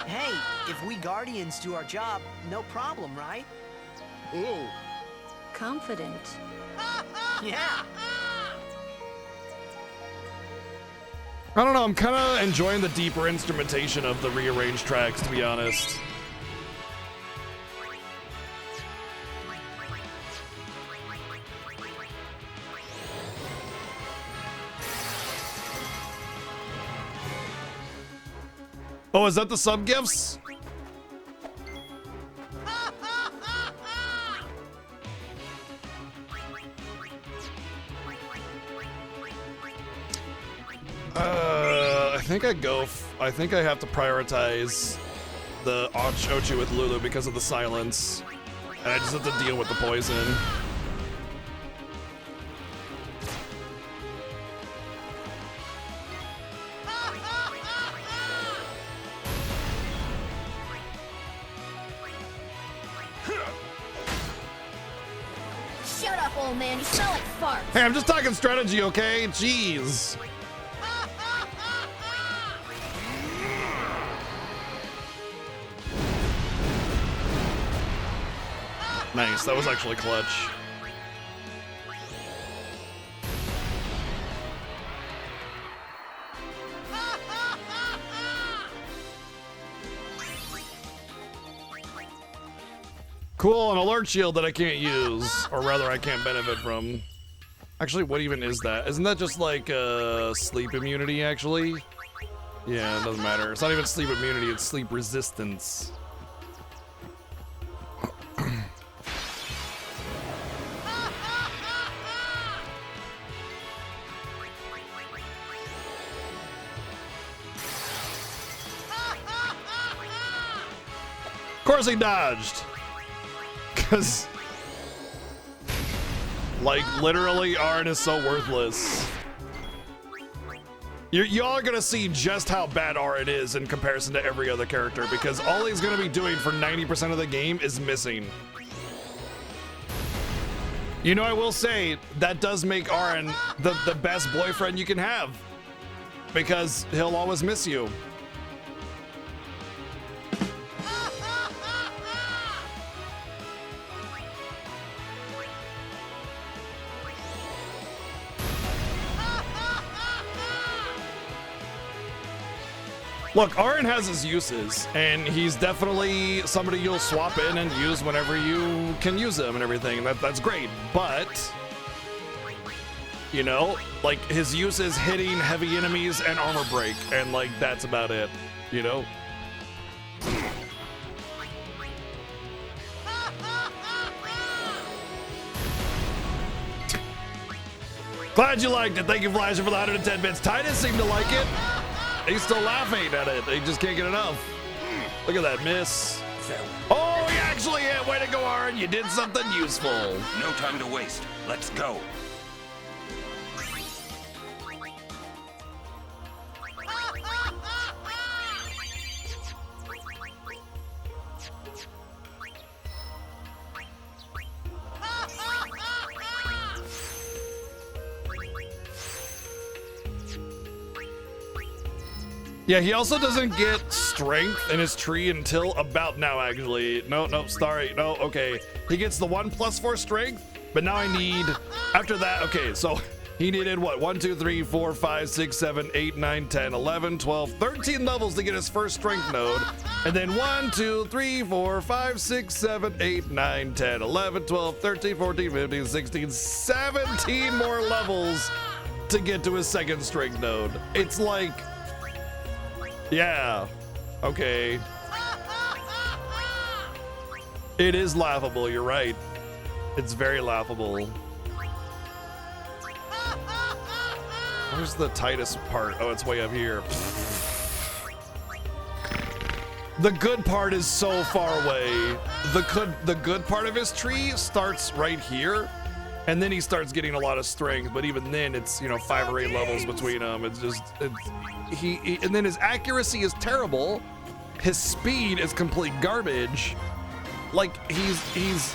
Speaker 13: hey, if we Guardians do our job, no problem, right?
Speaker 8: Oh.
Speaker 1: Confident.
Speaker 13: Yeah.
Speaker 2: I don't know. I'm kind of enjoying the deeper instrumentation of the rearranged tracks, to be honest. Oh, is that the sub gifts? I think I have to prioritize the Ochi with Lulu because of the silence. And I just have to deal with the poison.
Speaker 15: Shut up, old man. You smell like farts.
Speaker 2: Hey, I'm just talking strategy, okay? Jeez. Nice, that was actually clutch. Cool, an alert shield that I can't use, or rather I can't benefit from. Actually, what even is that? Isn't that just like sleep immunity, actually? Yeah, it doesn't matter. It's not even sleep immunity, it's sleep resistance. Of course he dodged. Because Like, literally, Arn is so worthless. Y'all are gonna see just how bad Arn is in comparison to every other character, because all he's gonna be doing for 90% of the game is missing. You know, I will say, that does make Arn the best boyfriend you can have, because he'll always miss you. Look, Arn has his uses, and he's definitely somebody you'll swap in and use whenever you can use him and everything. That's great, but, you know, like, his use is hitting heavy enemies and armor break, and, like, that's about it, you know? Glad you liked it. Thank you, Flasher, for the 110 bits. Titus seemed to like it. He's still laughing at it. He just can't get enough. Look at that miss. Oh, he actually hit. Way to go, Arn. You did something useful.
Speaker 9: No time to waste. Let's go.
Speaker 2: Yeah, he also doesn't get strength in his tree until about now, actually. No, sorry. No, okay. He gets the 1+4 strength, but now I need, after that, okay, so he needed what? 1, 2, 3, 4, 5, 6, 7, 8, 9, 10, 11, 12, 13 levels to get his first strength node. And then 1, 2, 3, 4, 5, 6, 7, 8, 9, 10, 11, 12, 13, 14, 15, 16, 17 more levels to get to his second strength node. It's like, yeah, okay. It is laughable, you're right. It's very laughable. Where's the Titus part? Oh, it's way up here. The good part is so far away. The good part of his tree starts right here, and then he starts getting a lot of strength, but even then it's, you know, 5 or 8 levels between them. It's just, and then his accuracy is terrible. His speed is complete garbage. Like, he's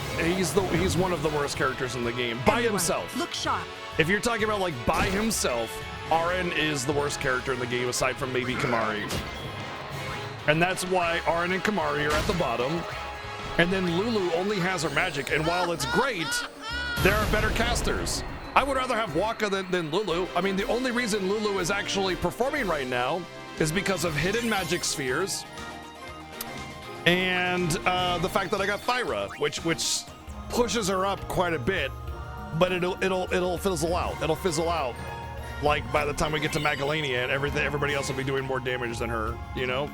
Speaker 2: one of the worst characters in the game by himself.
Speaker 1: Look sharp.
Speaker 2: If you're talking about, like, by himself, Arn is the worst character in the game aside from maybe Kamari. And that's why Arn and Kamari are at the bottom. And then Lulu only has her magic, and while it's great, there are better casters. I would rather have Waka than Lulu. I mean, the only reason Lulu is actually performing right now is because of hidden magic spheres and the fact that I got Thyra, which pushes her up quite a bit, but it'll fizzle out. It'll fizzle out, like, by the time we get to Macalania and everybody else will be doing more damage than her, you know?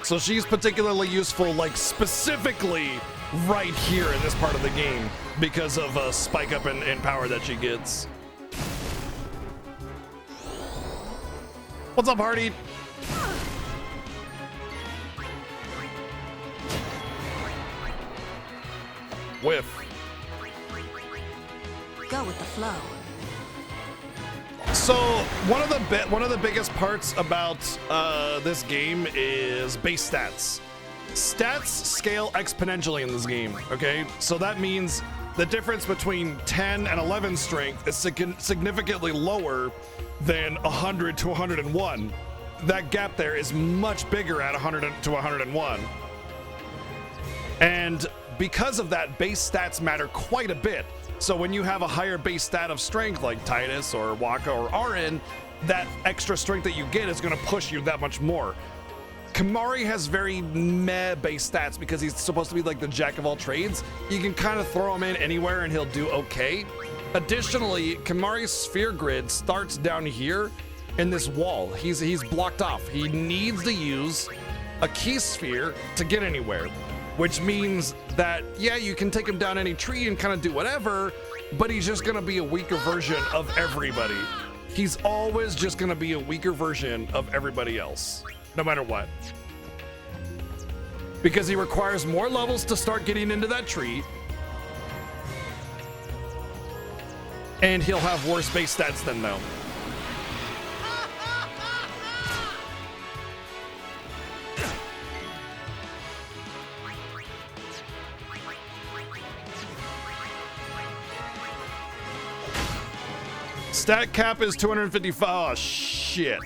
Speaker 2: So she's particularly useful, like, specifically right here in this part of the game because of a spike up in power that she gets. What's up, Hardy? Whiff.
Speaker 1: Go with the flow.
Speaker 2: So one of the biggest parts about this game is base stats. Stats scale exponentially in this game, okay? So that means the difference between 10 and 11 strength is significantly lower than 100 to 101. That gap there is much bigger at 100 to 101. And because of that, base stats matter quite a bit. So when you have a higher base stat of strength like Titus or Waka or Arn, that extra strength that you get is going to push you that much more. Kamari has very meh base stats because he's supposed to be like the jack of all trades. You can kind of throw him in anywhere and he'll do okay. Additionally, Kamari's sphere grid starts down here in this wall. He's blocked off. He needs to use a key sphere to get anywhere, which means that, yeah, you can take him down any tree and kind of do whatever, but he's just gonna be a weaker version of everybody. He's always just gonna be a weaker version of everybody else, no matter what. Because he requires more levels to start getting into that tree. And he'll have worse base stats than them. Stat cap is 255. Oh, shit.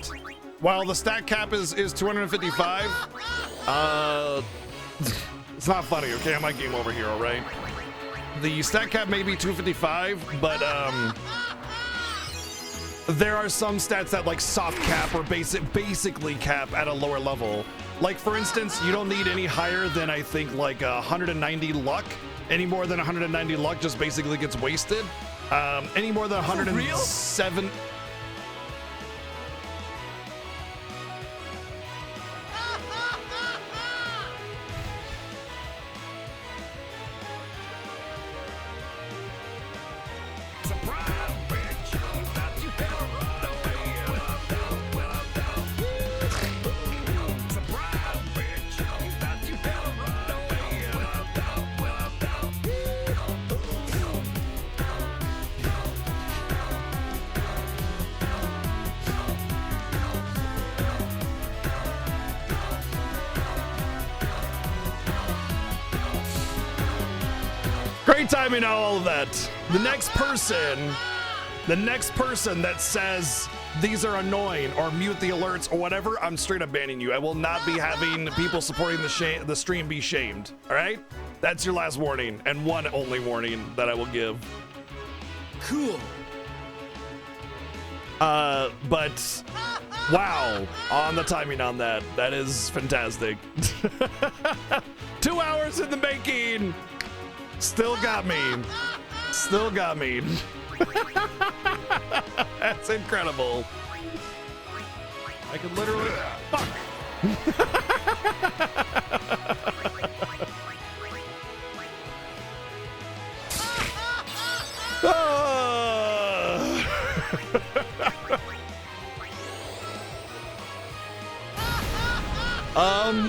Speaker 2: While the stat cap is 255, it's not funny, okay? I might game over here, all right? The stat cap may be 255, but there are some stats that like soft cap or basically cap at a lower level. Like for instance, you don't need any higher than I think like 190 luck. Any more than 190 luck just basically gets wasted. Any more than 107. Great timing on all of that. The next person that says these are annoying or mute the alerts or whatever, I'm straight up banning you. I will not be having people supporting the stream be shamed. All right? That's your last warning and one only warning that I will give.
Speaker 12: Cool.
Speaker 2: But wow, on the timing on that. That is fantastic. 2 hours in the making. Still got me. Still got me. That's incredible. I could literally... Fuck!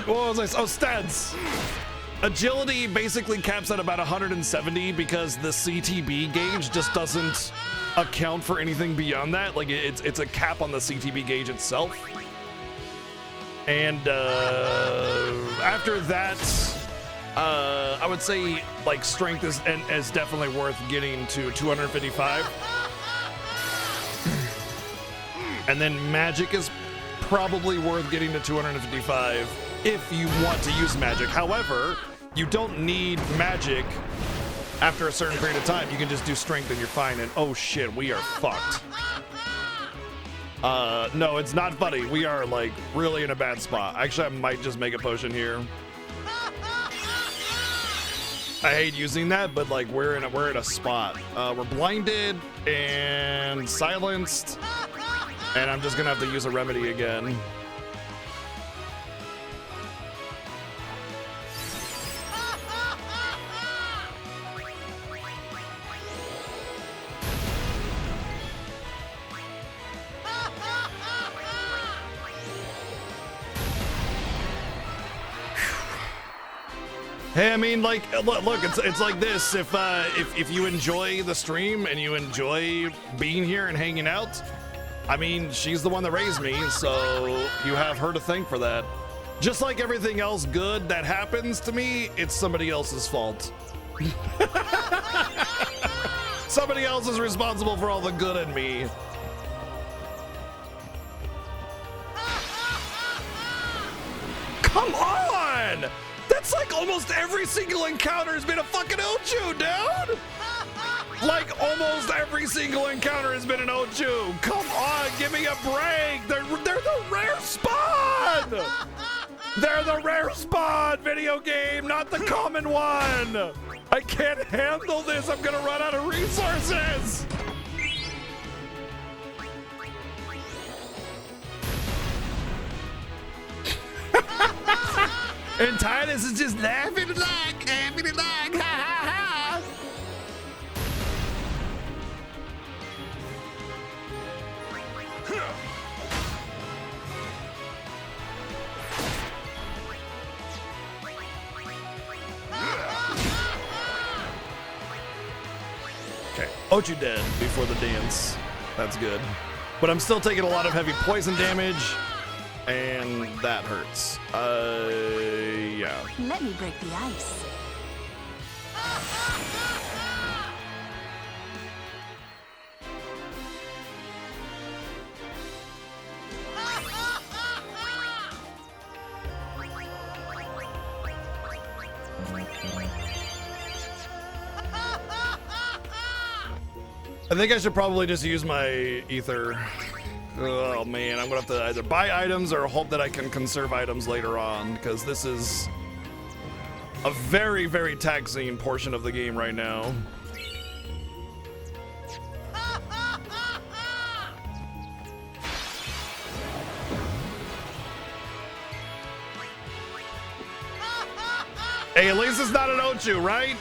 Speaker 2: What was I? Oh, stats. Agility basically caps at about 170 because the CTB gauge just doesn't account for anything beyond that. Like it's a cap on the CTB gauge itself. And after that, I would say like strength is definitely worth getting to 255. And then magic is probably worth getting to 255 if you want to use magic. However, you don't need magic after a certain period of time. You can just do strength and you're fine. And oh shit, we are fucked. No, it's not funny. We are like really in a bad spot. Actually, I might just make a potion here. I hate using that, but like we're in a spot. We're blinded and silenced, and I'm just gonna have to use a remedy again. Hey, I mean, like, look, it's like this. If you enjoy the stream and you enjoy being here and hanging out, I mean, she's the one that raised me, so you have her to thank for that. Just like everything else good that happens to me, it's somebody else's fault. Somebody else is responsible for all the good in me. Come on! That's like almost every single encounter has been a fucking Ochu, dude! Like almost every single encounter has been an Ochu. Come on, give me a break. They're the rare spawn. They're the rare spawn video game, not the common one. I can't handle this. I'm gonna run out of resources. And Titus is just laughing like, ha ha ha. Ochu dead before the dance. That's good. But I'm still taking a lot of heavy poison damage, and that hurts. Yeah.
Speaker 1: Let me break the ice.
Speaker 2: I think I should probably just use my ether. Oh man, I'm gonna have to either buy items or hope that I can conserve items later on, because this is a very, very taxing portion of the game right now. Hey, at least it's not an Ochu, right?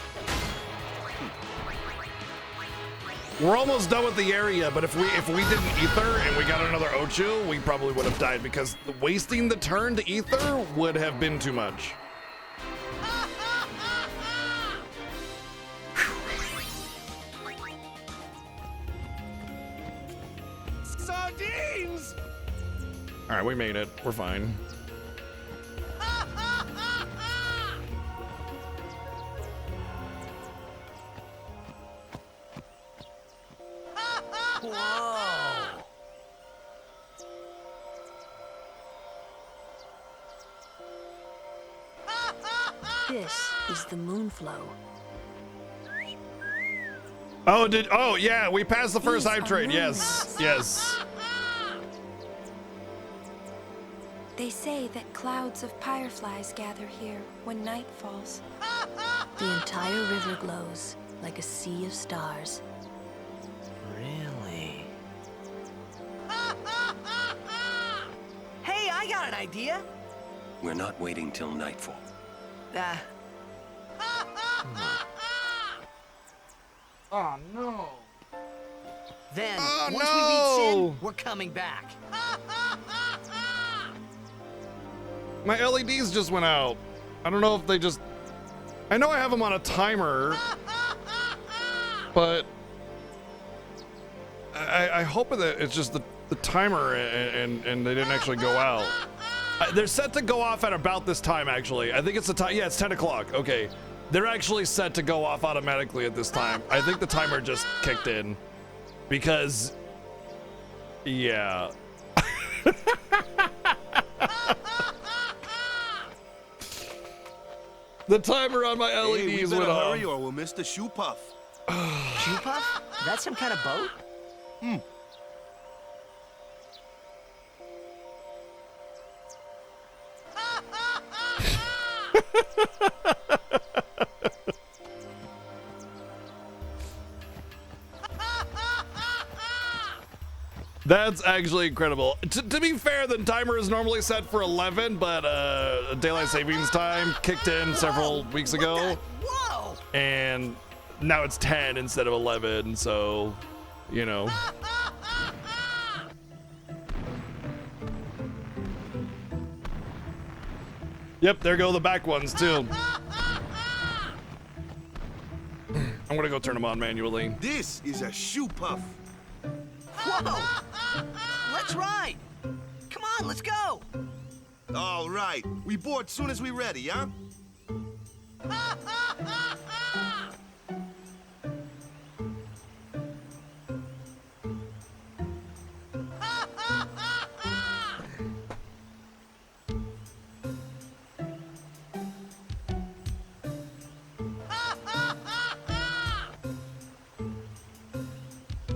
Speaker 2: We're almost done with the area, but if we didn't ether and we got another Ochu, we probably would have died, because wasting the turn to ether would have been too much.
Speaker 6: Sardines!
Speaker 2: All right, we made it. We're fine.
Speaker 6: Whoa!
Speaker 1: This is the Moonflow.
Speaker 2: Oh, yeah, we passed the first hype train. Yes, yes.
Speaker 17: They say that clouds of fireflies gather here when night falls.
Speaker 1: The entire river glows like a sea of stars.
Speaker 13: Really? Hey, I got an idea.
Speaker 11: We're not waiting till nightfall.
Speaker 13: Oh no. Then,
Speaker 2: Oh,
Speaker 13: once we beat
Speaker 2: no.
Speaker 13: Sin, we're coming back.
Speaker 2: My LEDs just went out. I don't know if they just... I know I have them on a timer, but I hope that it's just the timer and they didn't actually go out. They're set to go off at about this time, actually. I think it's the time. Yeah, it's 10 o'clock. Okay. They're actually set to go off automatically at this time. I think the timer just kicked in because, yeah. The timer on my LEDs
Speaker 8: we
Speaker 2: went
Speaker 8: better
Speaker 2: off.
Speaker 8: hurry or we'll miss the shoe puff.
Speaker 13: Shoe puff? That's some kind of boat?
Speaker 2: That's actually incredible. To be fair, the timer is normally set for 11, but daylight savings time kicked in several weeks ago.
Speaker 13: Whoa!
Speaker 2: And now it's 10 instead of 11, so, you know. Yep, there go the back ones too. I'm gonna go turn them on manually.
Speaker 8: This is a shoe puff.
Speaker 13: Whoa! Let's ride! Come on, let's go!
Speaker 8: All right, we board soon as we ready, huh?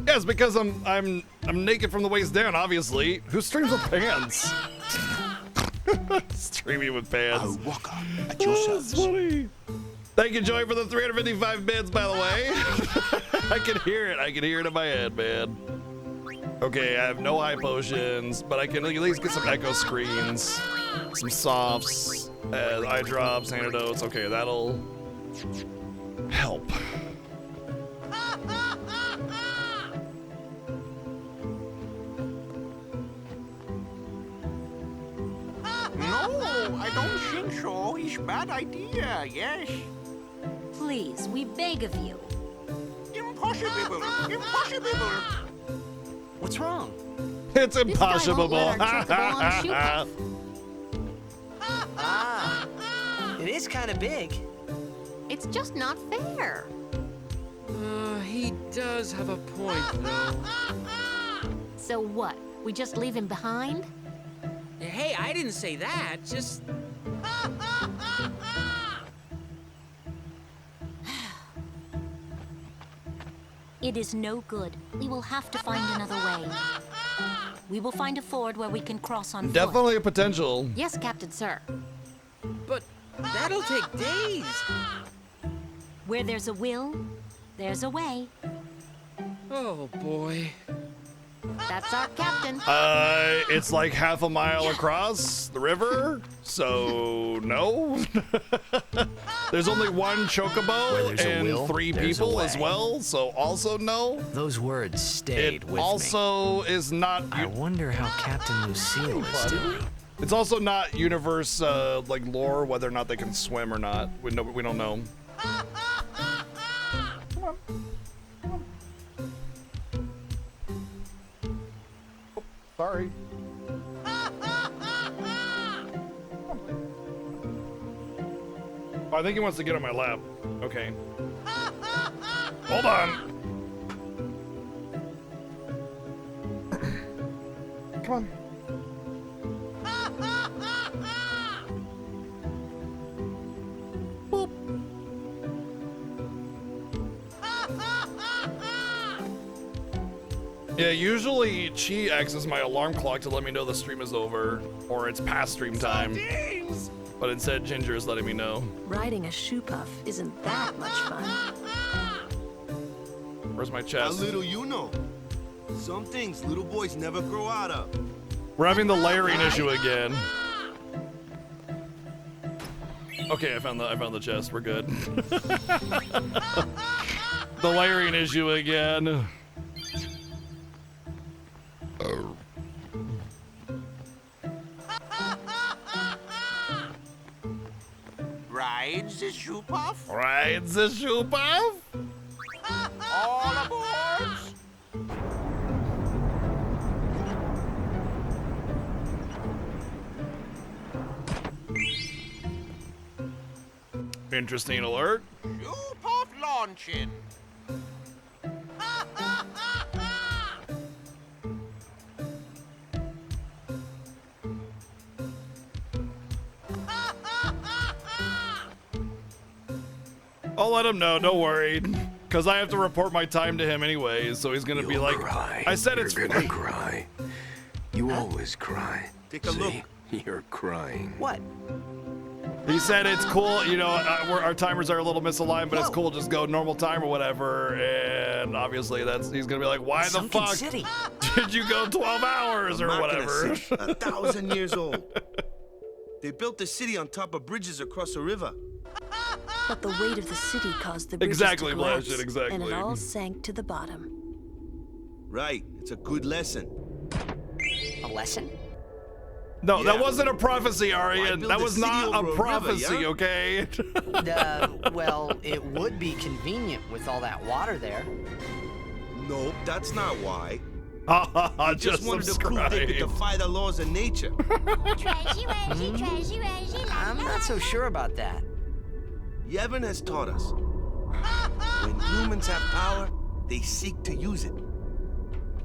Speaker 2: Yes, because I'm naked from the waist down, obviously. Who streams with pants? Streaming with pants.
Speaker 6: At your
Speaker 2: That's funny. Thank you, Joey, for the 355 bits, by the way. I can hear it. I can hear it in my head, man. Okay, I have no high potions, but I can at least get some echo screens, some softs, eye drops, antidotes. Okay, that'll help.
Speaker 6: No, I don't think so. It's bad idea, yes.
Speaker 15: Please, we beg of you.
Speaker 6: Impossible! Impossible!
Speaker 13: What's wrong?
Speaker 2: It's impossible.
Speaker 13: Ah, it is kind of big.
Speaker 20: It's just not fair.
Speaker 5: He does have a point, though.
Speaker 20: So what? We just leave him behind?
Speaker 5: Hey, I didn't say that. Just...
Speaker 20: It is no good. We will have to find another way. We will find a ford where we can cross on foot.
Speaker 2: Definitely a potential.
Speaker 20: Yes, Captain Sir.
Speaker 5: But that'll take days.
Speaker 20: Where there's a will, there's a way.
Speaker 5: Oh, boy.
Speaker 20: That's our captain.
Speaker 2: It's like half a mile across the river, so no. There's only one chocobo and 3 people as well, so also no.
Speaker 4: Those words stayed with me.
Speaker 2: It also is not.
Speaker 4: I wonder how Captain Lucille is doing.
Speaker 2: It's also not universe like lore whether or not they can swim or not. We don't know. Sorry. Oh, I think he wants to get on my lap. Okay. Hold on. Come on. Boop. Yeah, usually Chi acts as my alarm clock to let me know the stream is over or it's past stream time. But instead, Ginger is letting me know.
Speaker 1: Riding a shoe puff isn't that much fun.
Speaker 2: Where's my chest?
Speaker 8: How little you know. Some things little boys never grow out of.
Speaker 2: We're having the layering issue again. Okay, I found the chest. We're good. The layering issue again.
Speaker 6: Rides the shoe puff?
Speaker 2: Rides the shoe puff?
Speaker 6: All aboard!
Speaker 2: Interesting alert.
Speaker 6: Shoe puff launching.
Speaker 2: I'll let him know, don't worry. Because I have to report my time to him anyways, so he's gonna be like,
Speaker 11: cry.
Speaker 2: I said it's
Speaker 11: You're gonna cry. You always cry.
Speaker 8: Take a look.
Speaker 11: You're crying.
Speaker 13: What?
Speaker 2: He said it's cool, you know, our timers are a little misaligned, but it's cool, just go normal time or whatever. And obviously he's gonna be like, why the fuck
Speaker 13: City.
Speaker 2: did you go 12 hours or whatever?
Speaker 8: 1,000 years old. They built the city on top of bridges across a river.
Speaker 1: But the weight of the city caused the bridges
Speaker 2: Exactly,
Speaker 1: to collapse,
Speaker 2: Blanchett, exactly.
Speaker 1: and it all sank to the bottom.
Speaker 8: Right, it's a good lesson.
Speaker 13: A lesson?
Speaker 2: No,
Speaker 8: Yeah.
Speaker 2: that wasn't a prophecy, Aryan.
Speaker 8: build
Speaker 2: That
Speaker 8: a
Speaker 2: was
Speaker 8: city
Speaker 2: not
Speaker 8: over
Speaker 2: a
Speaker 8: a
Speaker 2: prophecy,
Speaker 8: river, yeah?
Speaker 2: okay?
Speaker 13: Well, it would be convenient with all that water there.
Speaker 8: Nope, that's not why.
Speaker 2: They
Speaker 8: just wanted to prove they could defy the laws of nature.
Speaker 13: I'm not so sure about that.
Speaker 8: Yevon has taught us. When humans have power, they seek to use it.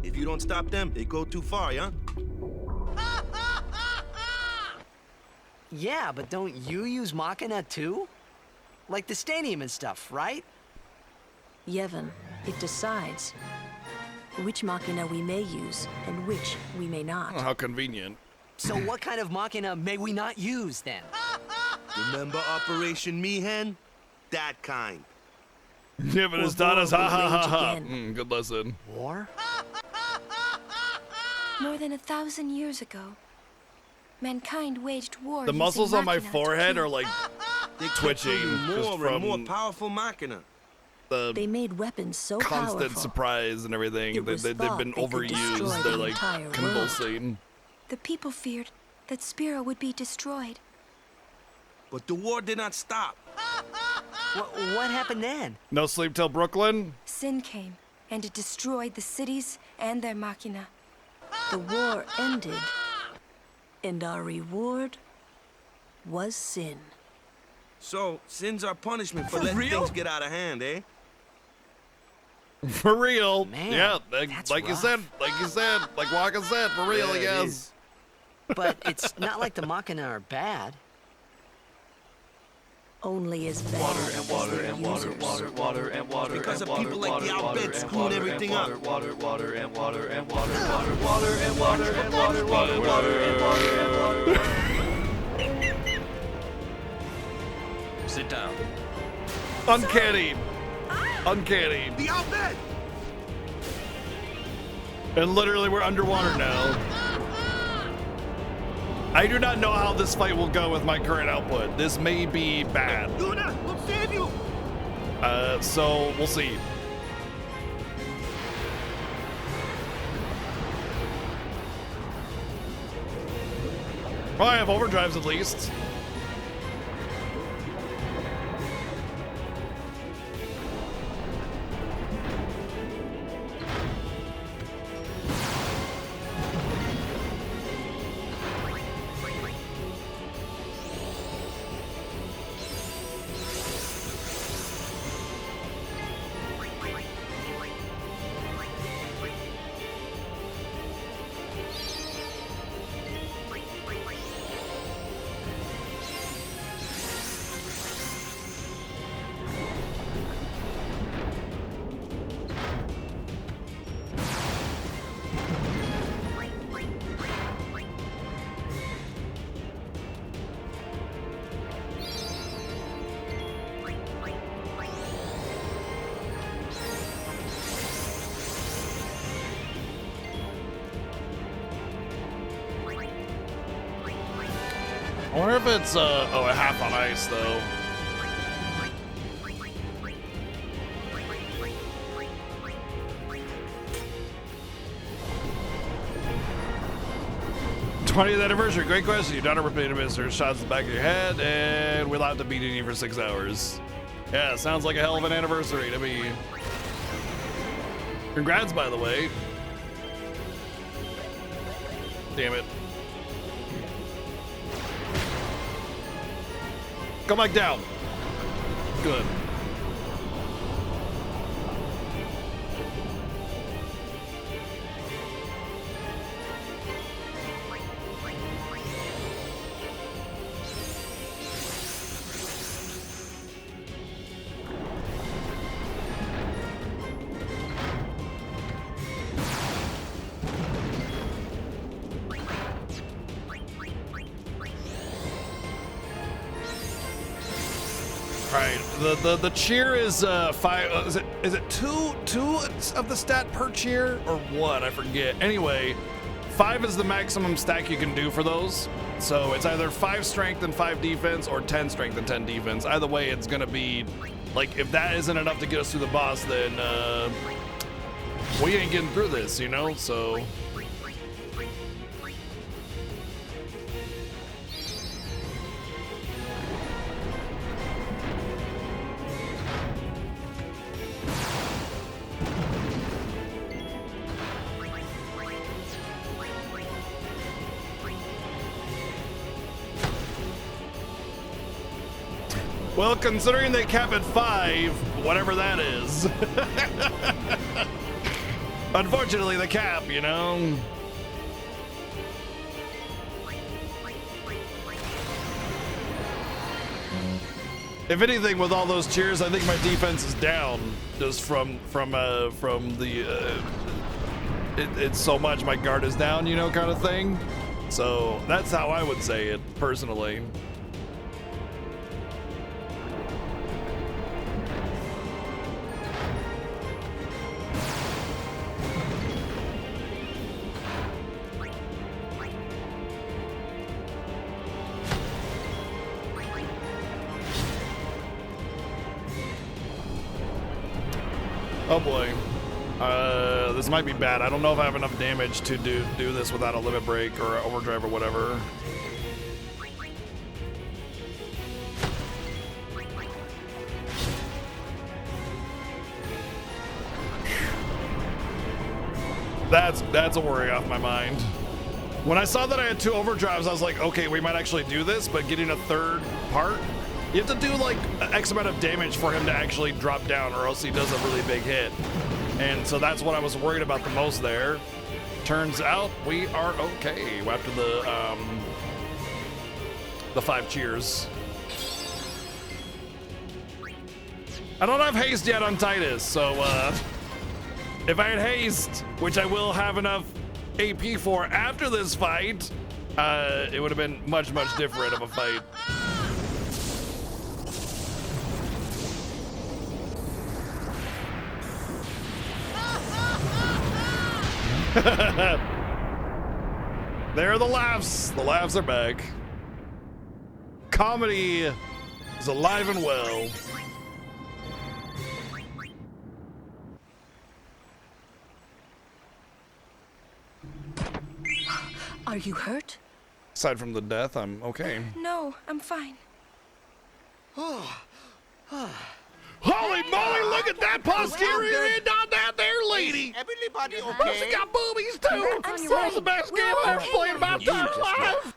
Speaker 8: If you don't stop them, they go too far, yeah?
Speaker 13: Yeah, but don't you use Machina too? Like the stadium and stuff, right?
Speaker 1: Yevon, it decides which Machina we may use and which we may not.
Speaker 2: Oh, how convenient.
Speaker 13: So what kind of Machina may we not use then?
Speaker 8: Remember Operation Mihen? That kind.
Speaker 2: Yevon has taught us, ha ha ha ha. Good lesson.
Speaker 13: War?
Speaker 17: More than 1,000 years ago, mankind waged war.
Speaker 2: The
Speaker 17: using
Speaker 2: muscles on my
Speaker 17: Machina to
Speaker 2: forehead
Speaker 17: kill.
Speaker 2: are like
Speaker 8: They kept
Speaker 2: twitching
Speaker 8: building
Speaker 2: just
Speaker 8: more and more
Speaker 2: from
Speaker 8: powerful Machina.
Speaker 2: the
Speaker 1: They made weapons so
Speaker 2: constant
Speaker 1: powerful.
Speaker 2: surprise and everything.
Speaker 1: It was
Speaker 2: They've
Speaker 1: thought
Speaker 2: been
Speaker 1: they could destroy
Speaker 2: overused.
Speaker 1: the
Speaker 2: They're like
Speaker 1: entire world.
Speaker 2: convulsing.
Speaker 17: The people feared that Spira would be destroyed.
Speaker 8: But the war did not stop.
Speaker 13: What happened then?
Speaker 2: No sleep till Brooklyn?
Speaker 17: Sin came, and it destroyed the cities and their machina.
Speaker 1: The war ended, and our reward was sin.
Speaker 8: So, sin's our punishment for
Speaker 1: For
Speaker 8: letting
Speaker 1: real?
Speaker 8: things get out of hand, eh?
Speaker 2: For real.
Speaker 13: Man,
Speaker 2: yeah,
Speaker 13: that's
Speaker 2: like you
Speaker 13: rough.
Speaker 2: said, like Waka said, for real,
Speaker 8: Yeah, it
Speaker 2: yes.
Speaker 8: is.
Speaker 13: But it's not like the machina are bad.
Speaker 1: Only as bad as their users.
Speaker 8: Because of people like the Outbed screwing everything up.
Speaker 11: Sit down.
Speaker 2: Uncanny. Uncanny.
Speaker 8: The Outbed!
Speaker 2: And literally we're underwater now. I do not know how this fight will go with my current output. This may be bad.
Speaker 8: Luna, we'll save you!
Speaker 2: So we'll see. Well, I have overdrives at least. I wonder if it's a half on ice though. '20th anniversary, great question. Your daughter repeated Mr. shots in the back of your head, and we're allowed to beat you for 6 hours. Yeah, sounds like a hell of an anniversary to me. Congrats, by the way. Damn it. Come back down. Good. Right. The cheer is 5. Is it two of the stat per cheer or what? I forget. Anyway, 5 is the maximum stack you can do for those. So it's either 5 strength and 5 defense or 10 strength and 10 defense. Either way, it's gonna be like if that isn't enough to get us through the boss, then we ain't getting through this, you know. So. Well, considering they cap at 5, whatever that is. Unfortunately, the cap, you know. If anything, with all those cheers, I think my defense is down just from the. It's so much my guard is down, you know, kind of thing. So that's how I would say it personally. Oh boy. This might be bad. I don't know if I have enough damage to do this without a limit break or overdrive or whatever. That's a worry off my mind. When I saw that I had 2 overdrives, I was like, okay, we might actually do this, but getting a 3rd part, you have to do like X amount of damage for him to actually drop down, or else he does a really big hit. And so that's what I was worried about the most there. Turns out we are okay after the 5 cheers. I don't have haste yet on Titus, so if I had haste, which I will have enough AP for after this fight, it would have been much, much different of a fight. There are the laughs. The laughs are back. Comedy is alive and well.
Speaker 1: Are you hurt?
Speaker 2: Aside from the death, I'm okay.
Speaker 17: No, I'm fine.
Speaker 2: Holy moly, look at that posterior end on that there lady!
Speaker 6: Everybody
Speaker 2: Plus it got boobies too! That's the best game I've ever played in my entire life!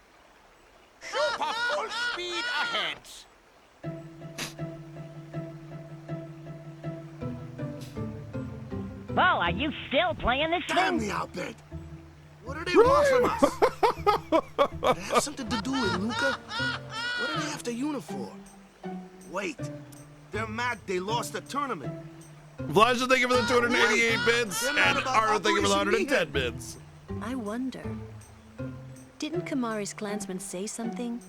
Speaker 6: Super full speed ahead.
Speaker 16: Well, are you still playing this
Speaker 8: Damn
Speaker 16: game?
Speaker 8: the Albed! What do they want from us? They have something to do with Luca? What do they have to Yuna for? Wait, they're mad they lost the tournament.
Speaker 2: Vlad should thank you for the 288 bits, and Aro thank you for the 110 bits.
Speaker 1: I wonder, didn't Kamari's clansmen say something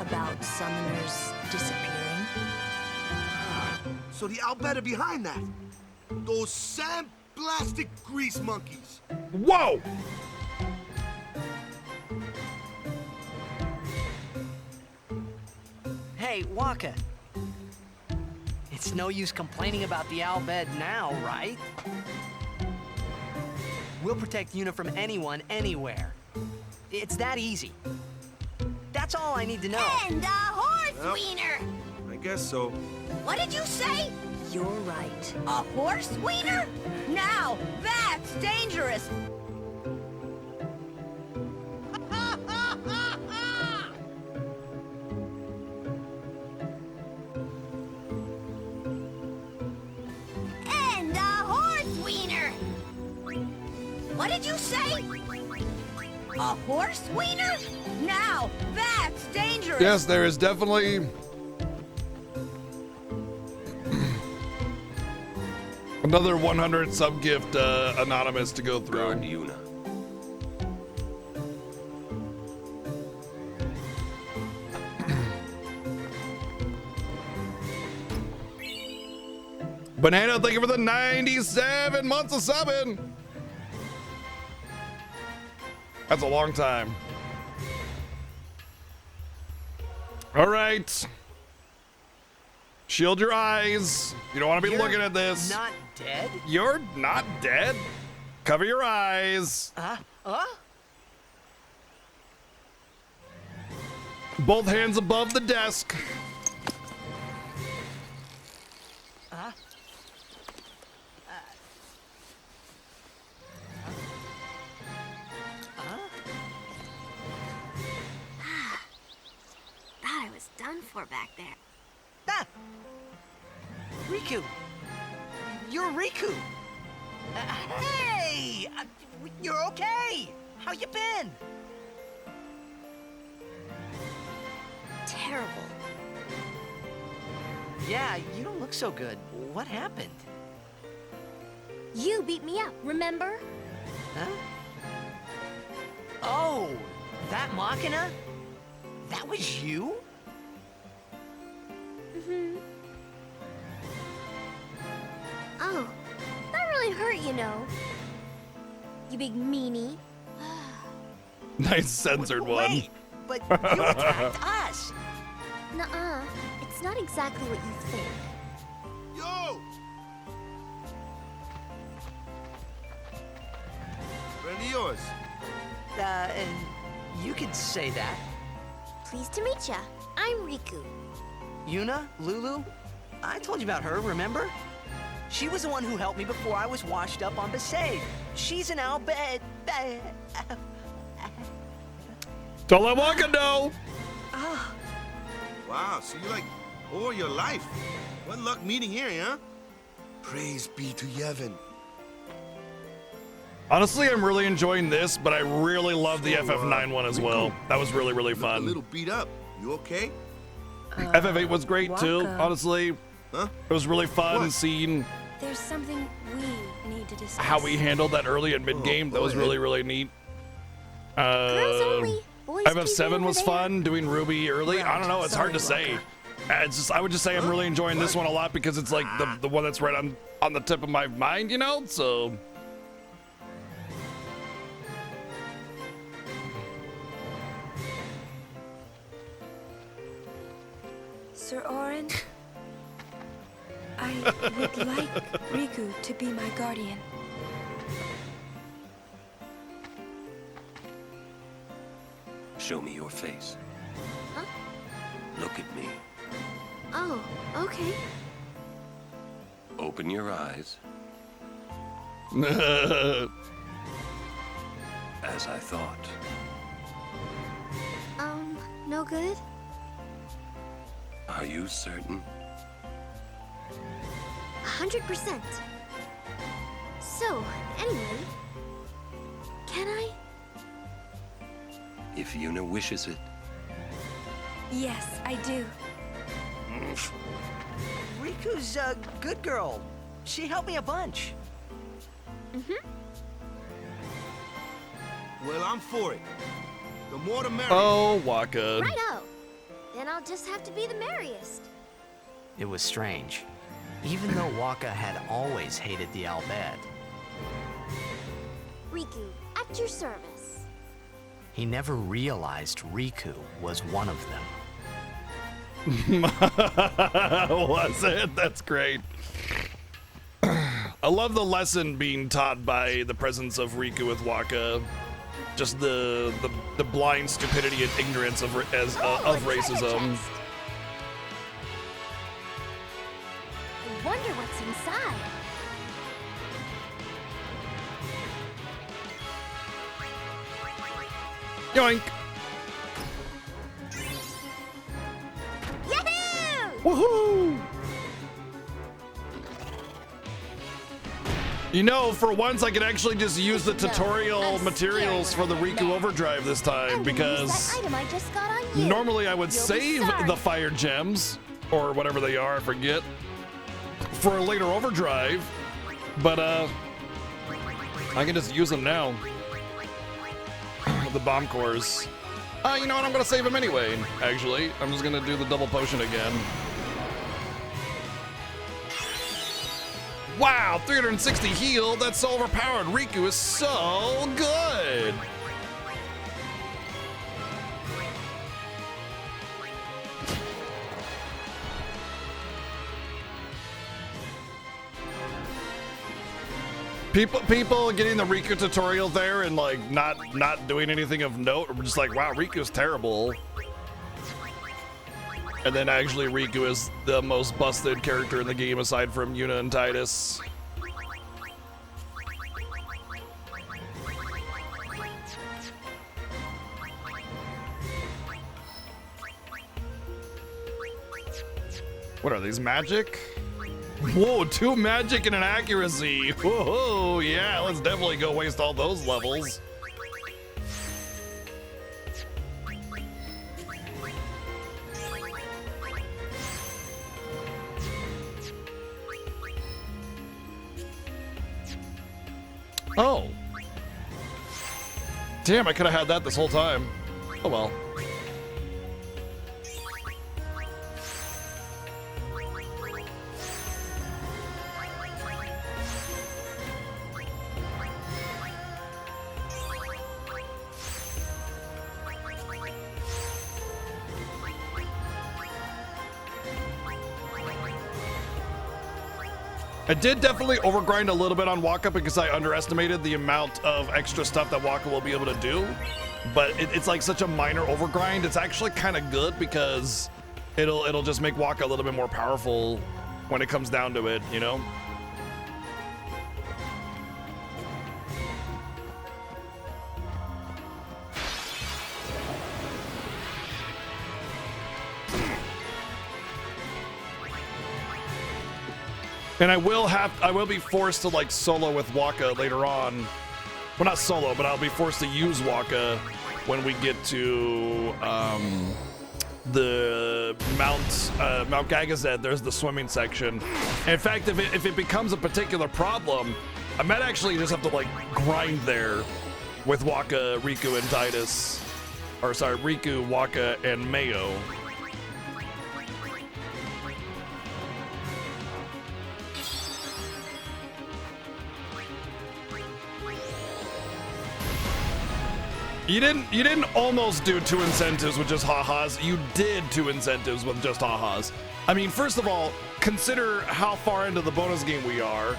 Speaker 1: about summoners disappearing?
Speaker 8: So the Albed are behind that. Those sandblasted grease monkeys.
Speaker 2: Whoa!
Speaker 13: Hey, Waka. It's no use complaining about the Albed now, right? We'll protect Yuna from anyone, anywhere. It's that easy. That's all I need to know.
Speaker 15: And a horse wiener!
Speaker 8: I guess so.
Speaker 15: What did you say?
Speaker 1: You're right.
Speaker 15: A horse wiener? Now, that's dangerous! And a horse wiener! What did you say? A horse wiener? Now, that's dangerous!
Speaker 2: Yes, there is definitely another 100 sub-gift anonymous to go through.
Speaker 11: Guard Yuna.
Speaker 2: Banana, thank you for the 97 months of subbing. That's a long time. All right. Shield your eyes. You don't want to be looking at this.
Speaker 13: Not dead?
Speaker 2: You're not dead. Cover your eyes. Both hands above the desk.
Speaker 15: Thought I was done for back there.
Speaker 13: Riku! You're Riku! Hey! You're okay! How you been?
Speaker 15: Terrible.
Speaker 13: Yeah, you don't look so good. What happened?
Speaker 15: You beat me up, remember?
Speaker 13: Huh? Oh, that Machina? That was you?
Speaker 15: Mm-hmm. Oh, that really hurt, you know. You big meanie.
Speaker 2: Nice censored one.
Speaker 13: Wait, but you attacked us.
Speaker 15: Nuh-uh. It's not exactly what you think.
Speaker 8: Yo! Friend of yours.
Speaker 13: And you could say that.
Speaker 15: Pleased to meet ya. I'm Riku.
Speaker 13: Yuna, Lulu, I told you about her, remember? She was the one who helped me before I was washed up on Besaid. She's an Albed.
Speaker 2: Don't let Waka know.
Speaker 8: Wow, so you like all your life. What luck meeting here, huh? Praise be to Yevon.
Speaker 2: Honestly, I'm really enjoying this, but I really love the FF9 one as well. That was really, really fun.
Speaker 8: A little beat up. You okay?
Speaker 2: FF8 was great too, honestly.
Speaker 8: Huh?
Speaker 2: It was really fun seeing
Speaker 17: There's something we need to discuss.
Speaker 2: how we handled that early and mid game. That was really, really neat.
Speaker 17: Girls only. Boys
Speaker 2: FF7 was fun doing Ruby early. I don't know, it's hard to say. It's just, I would just say I'm really enjoying this one a lot because it's like the one that's right on the tip of my mind, you know? So
Speaker 17: Sir Orin, I would like Riku to be my guardian.
Speaker 11: Show me your face.
Speaker 15: Huh?
Speaker 11: Look at me.
Speaker 15: Oh, okay.
Speaker 11: Open your eyes. As I thought.
Speaker 15: No good?
Speaker 11: Are you certain?
Speaker 15: 100%. So, anyway, can I?
Speaker 11: If Yuna wishes it.
Speaker 17: Yes, I do.
Speaker 13: Riku's a good girl. She helped me a bunch.
Speaker 8: Well, I'm for it. The more the merrier.
Speaker 2: Oh, Waka.
Speaker 15: Righto. Then I'll just have to be the merriest.
Speaker 4: It was strange. Even though Waka had always hated the Albed,
Speaker 15: Riku, at your service.
Speaker 4: he never realized Riku was one of them.
Speaker 2: Was it? That's great. I love the lesson being taught by the presence of Riku with Waka. Just the blind stupidity and ignorance of racism.
Speaker 15: I wonder what's inside.
Speaker 2: Yoink!
Speaker 15: Yahoo!
Speaker 2: Woohoo! You know, for once I could actually just use the tutorial materials for the Riku Overdrive this time because
Speaker 15: That item I just got on you.
Speaker 2: normally I would
Speaker 15: You'll be
Speaker 2: save
Speaker 15: sorry.
Speaker 2: the fire gems or whatever they are, I forget, for a later overdrive, but I can just use them now. The bomb cores. You know what? I'm gonna save them anyway. Actually, I'm just gonna do the double potion again. Wow, 360 heal. That's so overpowered. Riku is so good. People getting the Riku tutorial there and like not doing anything of note, or just like, wow, Riku's terrible. And then actually Riku is the most busted character in the game aside from Yuna and Titus. What are these, magic? Whoa, 2 magic and an accuracy. Whoa, yeah, let's definitely go waste all those levels. Oh. Damn, I could have had that this whole time. Oh well. I did definitely overgrind a little bit on Waka because I underestimated the amount of extra stuff that Waka will be able to do. But it's like such a minor overgrind. It's actually kind of good because it'll just make Waka a little bit more powerful when it comes down to it, you know? And I will be forced to like solo with Waka later on. Well, not solo, but I'll be forced to use Waka when we get to the Mount Gagazet. There's the swimming section. In fact, if it becomes a particular problem, I might actually just have to like grind there with Waka, Riku, and Tidus. Or sorry, Riku, Waka, and Mayo. You didn't almost do 2 incentives with just ha-has. You did 2 incentives with just ha-has. I mean, first of all, consider how far into the bonus game we are.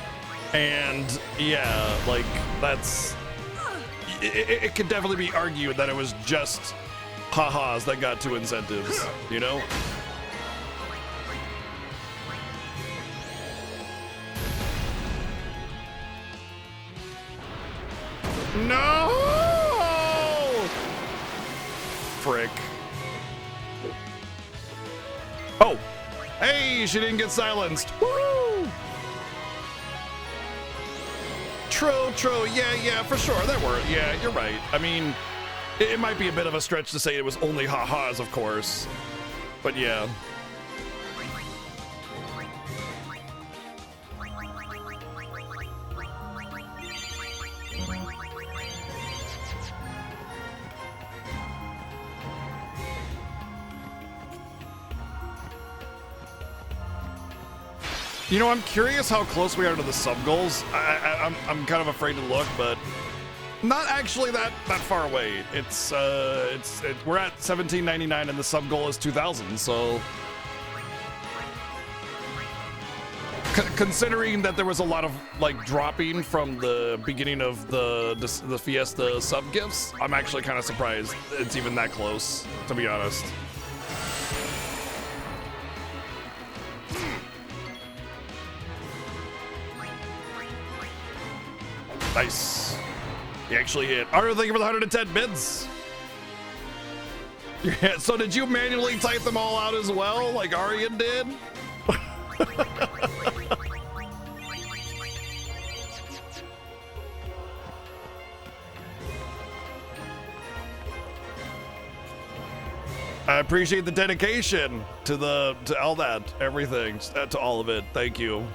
Speaker 2: And yeah, like that's... It could definitely be argued that it was just ha-has that got 2 incentives, you know? No! Frick. Oh! Hey, she didn't get silenced. Woo! True. Yeah, for sure. There were. Yeah, you're right. I mean, it might be a bit of a stretch to say it was only ha-has, of course. But yeah. You know, I'm curious how close we are to the sub goals. I'm kind of afraid to look, but not actually that far away. We're at 1799 and the sub goal is 2000. So considering that there was a lot of like dropping from the beginning of the Fiesta sub gifts, I'm actually kind of surprised it's even that close, to be honest. Nice. You actually hit. Aria, thank you for the 110 bids. Yeah, so did you manually type them all out as well, like Arya did? I appreciate the dedication to all that, everything, to all of it. Thank you.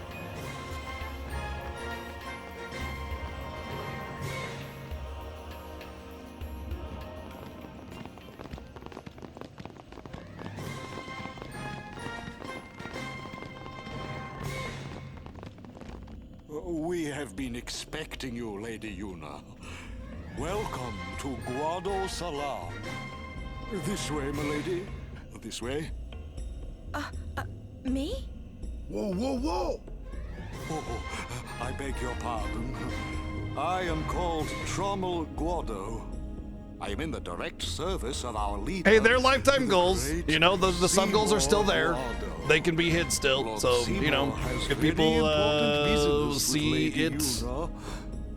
Speaker 7: We have been expecting you, Lady Yuna. Welcome to Guado Salam. This way, my lady. This way.
Speaker 17: Me?
Speaker 7: Whoa! Oh, I beg your pardon. I am called Trommel Guado. I am in the direct service of our leader.
Speaker 2: Hey, they're lifetime goals. You know, the sub goals are still there. They can be hit still. So, you know, if people see it's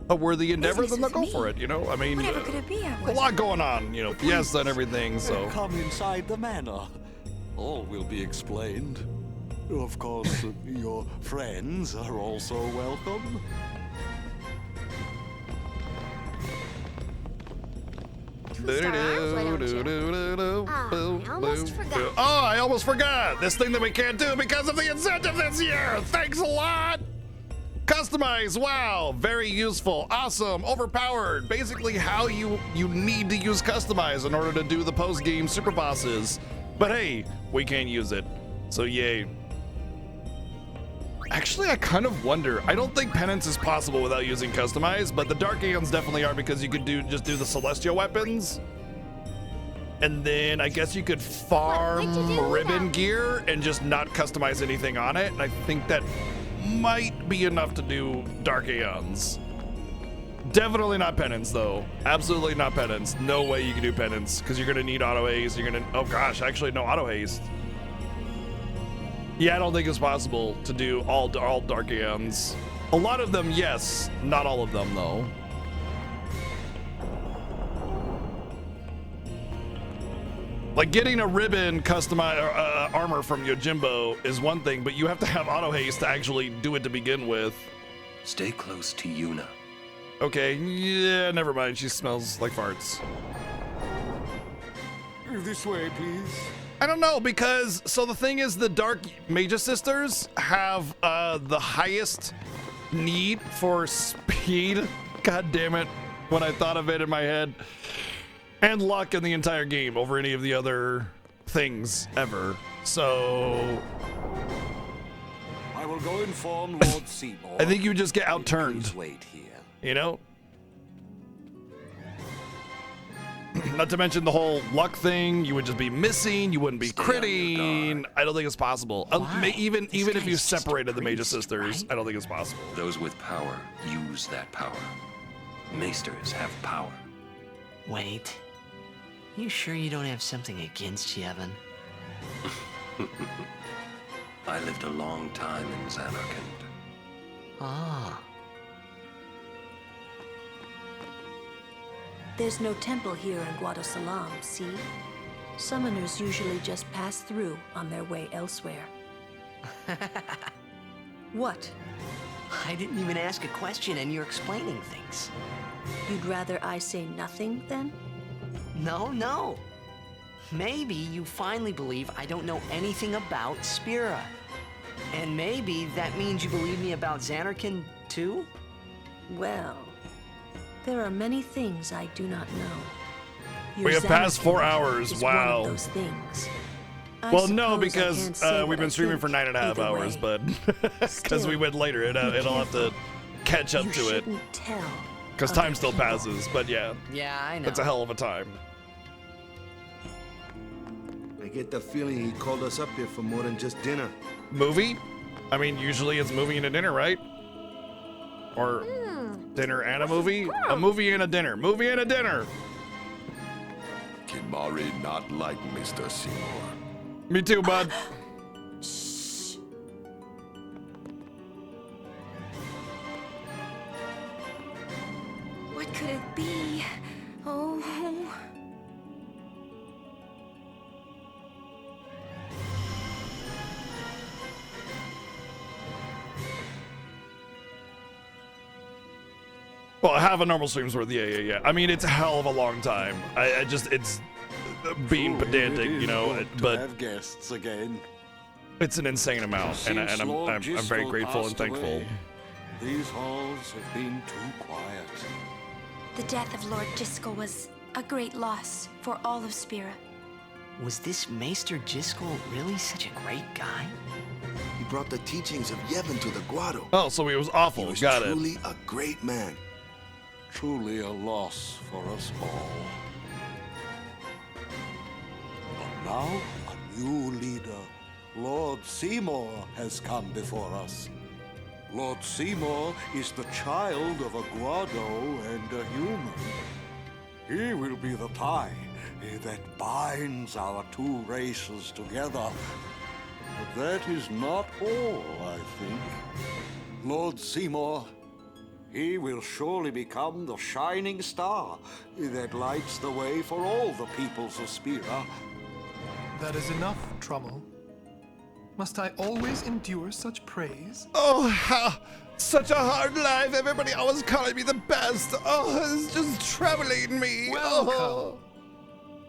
Speaker 2: a worthy endeavor, then they'll go for it, you know? I mean,
Speaker 17: Whatever could it be?
Speaker 2: a lot going on, you know, Fiesta and everything, so.
Speaker 7: Come inside the manor. All will be explained. Of course, your friends are also welcome.
Speaker 2: I almost forgot this thing that we can't do because of the incentive this year. Thanks a lot. Customize, wow, very useful, awesome, overpowered. Basically how you need to use customize in order to do the post-game super bosses. But hey, we can't use it, so yay. Actually, I kind of wonder. I don't think penance is possible without using customize, but the Dark Aeons definitely are because you could just do the Celestial weapons. And then I guess you could farm ribbon gear and just not customize anything on it. And I think that might be enough to do Dark Aeons. Definitely not penance though. Absolutely not penance. No way you can do penance because you're gonna need auto haste. Oh gosh, actually no auto haste. Yeah, I don't think it's possible to do all Dark Aeons. A lot of them, yes. Not all of them, though. Like getting a ribbon customized armor from Yojimbo is one thing, but you have to have auto haste to actually do it to begin with.
Speaker 11: Stay close to Yuna.
Speaker 2: Okay, yeah, never mind. She smells like farts.
Speaker 7: This way, please.
Speaker 2: I don't know, because so the thing is, the Dark Magus Sisters have the highest need for speed. God damn it, when I thought of it in my head. And luck in the entire game over any of the other things ever. So
Speaker 7: I will go inform Lord Seymour.
Speaker 2: I think you just get outturned.
Speaker 7: Please wait here.
Speaker 2: You know? Not to mention the whole luck thing. You would just be missing. You wouldn't be critting. I don't think it's possible. Even if you separated the Magus Sisters, right? I don't think it's possible.
Speaker 11: Those with power use that power. Maesters have power.
Speaker 13: Wait. You sure you don't have something against Yevon?
Speaker 11: I lived a long time in Zanarkand.
Speaker 13: Ah.
Speaker 1: There's no temple here in Guadosalam, see? Summoners usually just pass through on their way elsewhere. What?
Speaker 13: I didn't even ask a question and you're explaining things.
Speaker 1: You'd rather I say nothing, then?
Speaker 13: No. Maybe you finally believe I don't know anything about Spira. And maybe that means you believe me about Zanarkand, too?
Speaker 1: Well, there are many things I do not know.
Speaker 2: We have passed 4 hours. Wow.
Speaker 1: One of those things.
Speaker 2: Well, no, because we've been streaming for 9.5 hours, but because we went later, it'll have to catch up to it. Because time still passes, but yeah.
Speaker 13: Yeah, I know.
Speaker 2: That's a hell of a time.
Speaker 8: I get the feeling he called us up here for more than just dinner.
Speaker 2: Movie? I mean, usually it's movie and a dinner, right? Or dinner and a movie? A movie and a dinner. Movie and a dinner.
Speaker 9: Kimari not like Mr. Seymour.
Speaker 2: Me too, bud.
Speaker 17: What could it be? Oh.
Speaker 2: Well, half a normal stream's worth. Yeah. I mean, it's a hell of a long time. It's being pedantic, you know, but
Speaker 7: have guests again.
Speaker 2: It's an insane amount, and I'm very grateful and thankful.
Speaker 7: Away. These halls have been too quiet.
Speaker 17: The death of Lord Jiskel was a great loss for all of Spira.
Speaker 13: Was this Maester Jiskel really such a great guy?
Speaker 8: He brought the teachings of Yevon to the Guado.
Speaker 2: Oh, so he was awful.
Speaker 8: He was
Speaker 2: Got it.
Speaker 8: Truly a great man.
Speaker 7: Truly a loss for us all. But now, a new leader, Lord Seymour, has come before us. Lord Seymour is the child of a Guado and a human. He will be the tie that binds our two races together. But that is not all, I think. Lord Seymour, he will surely become the shining star that lights the way for all the peoples of Spira.
Speaker 22: That is enough, Trommel. Must I always endure such praise?
Speaker 2: Oh, such a hard life. Everybody always calling me the best. Oh, it's just troubling me.
Speaker 22: Welcome.
Speaker 2: Oh.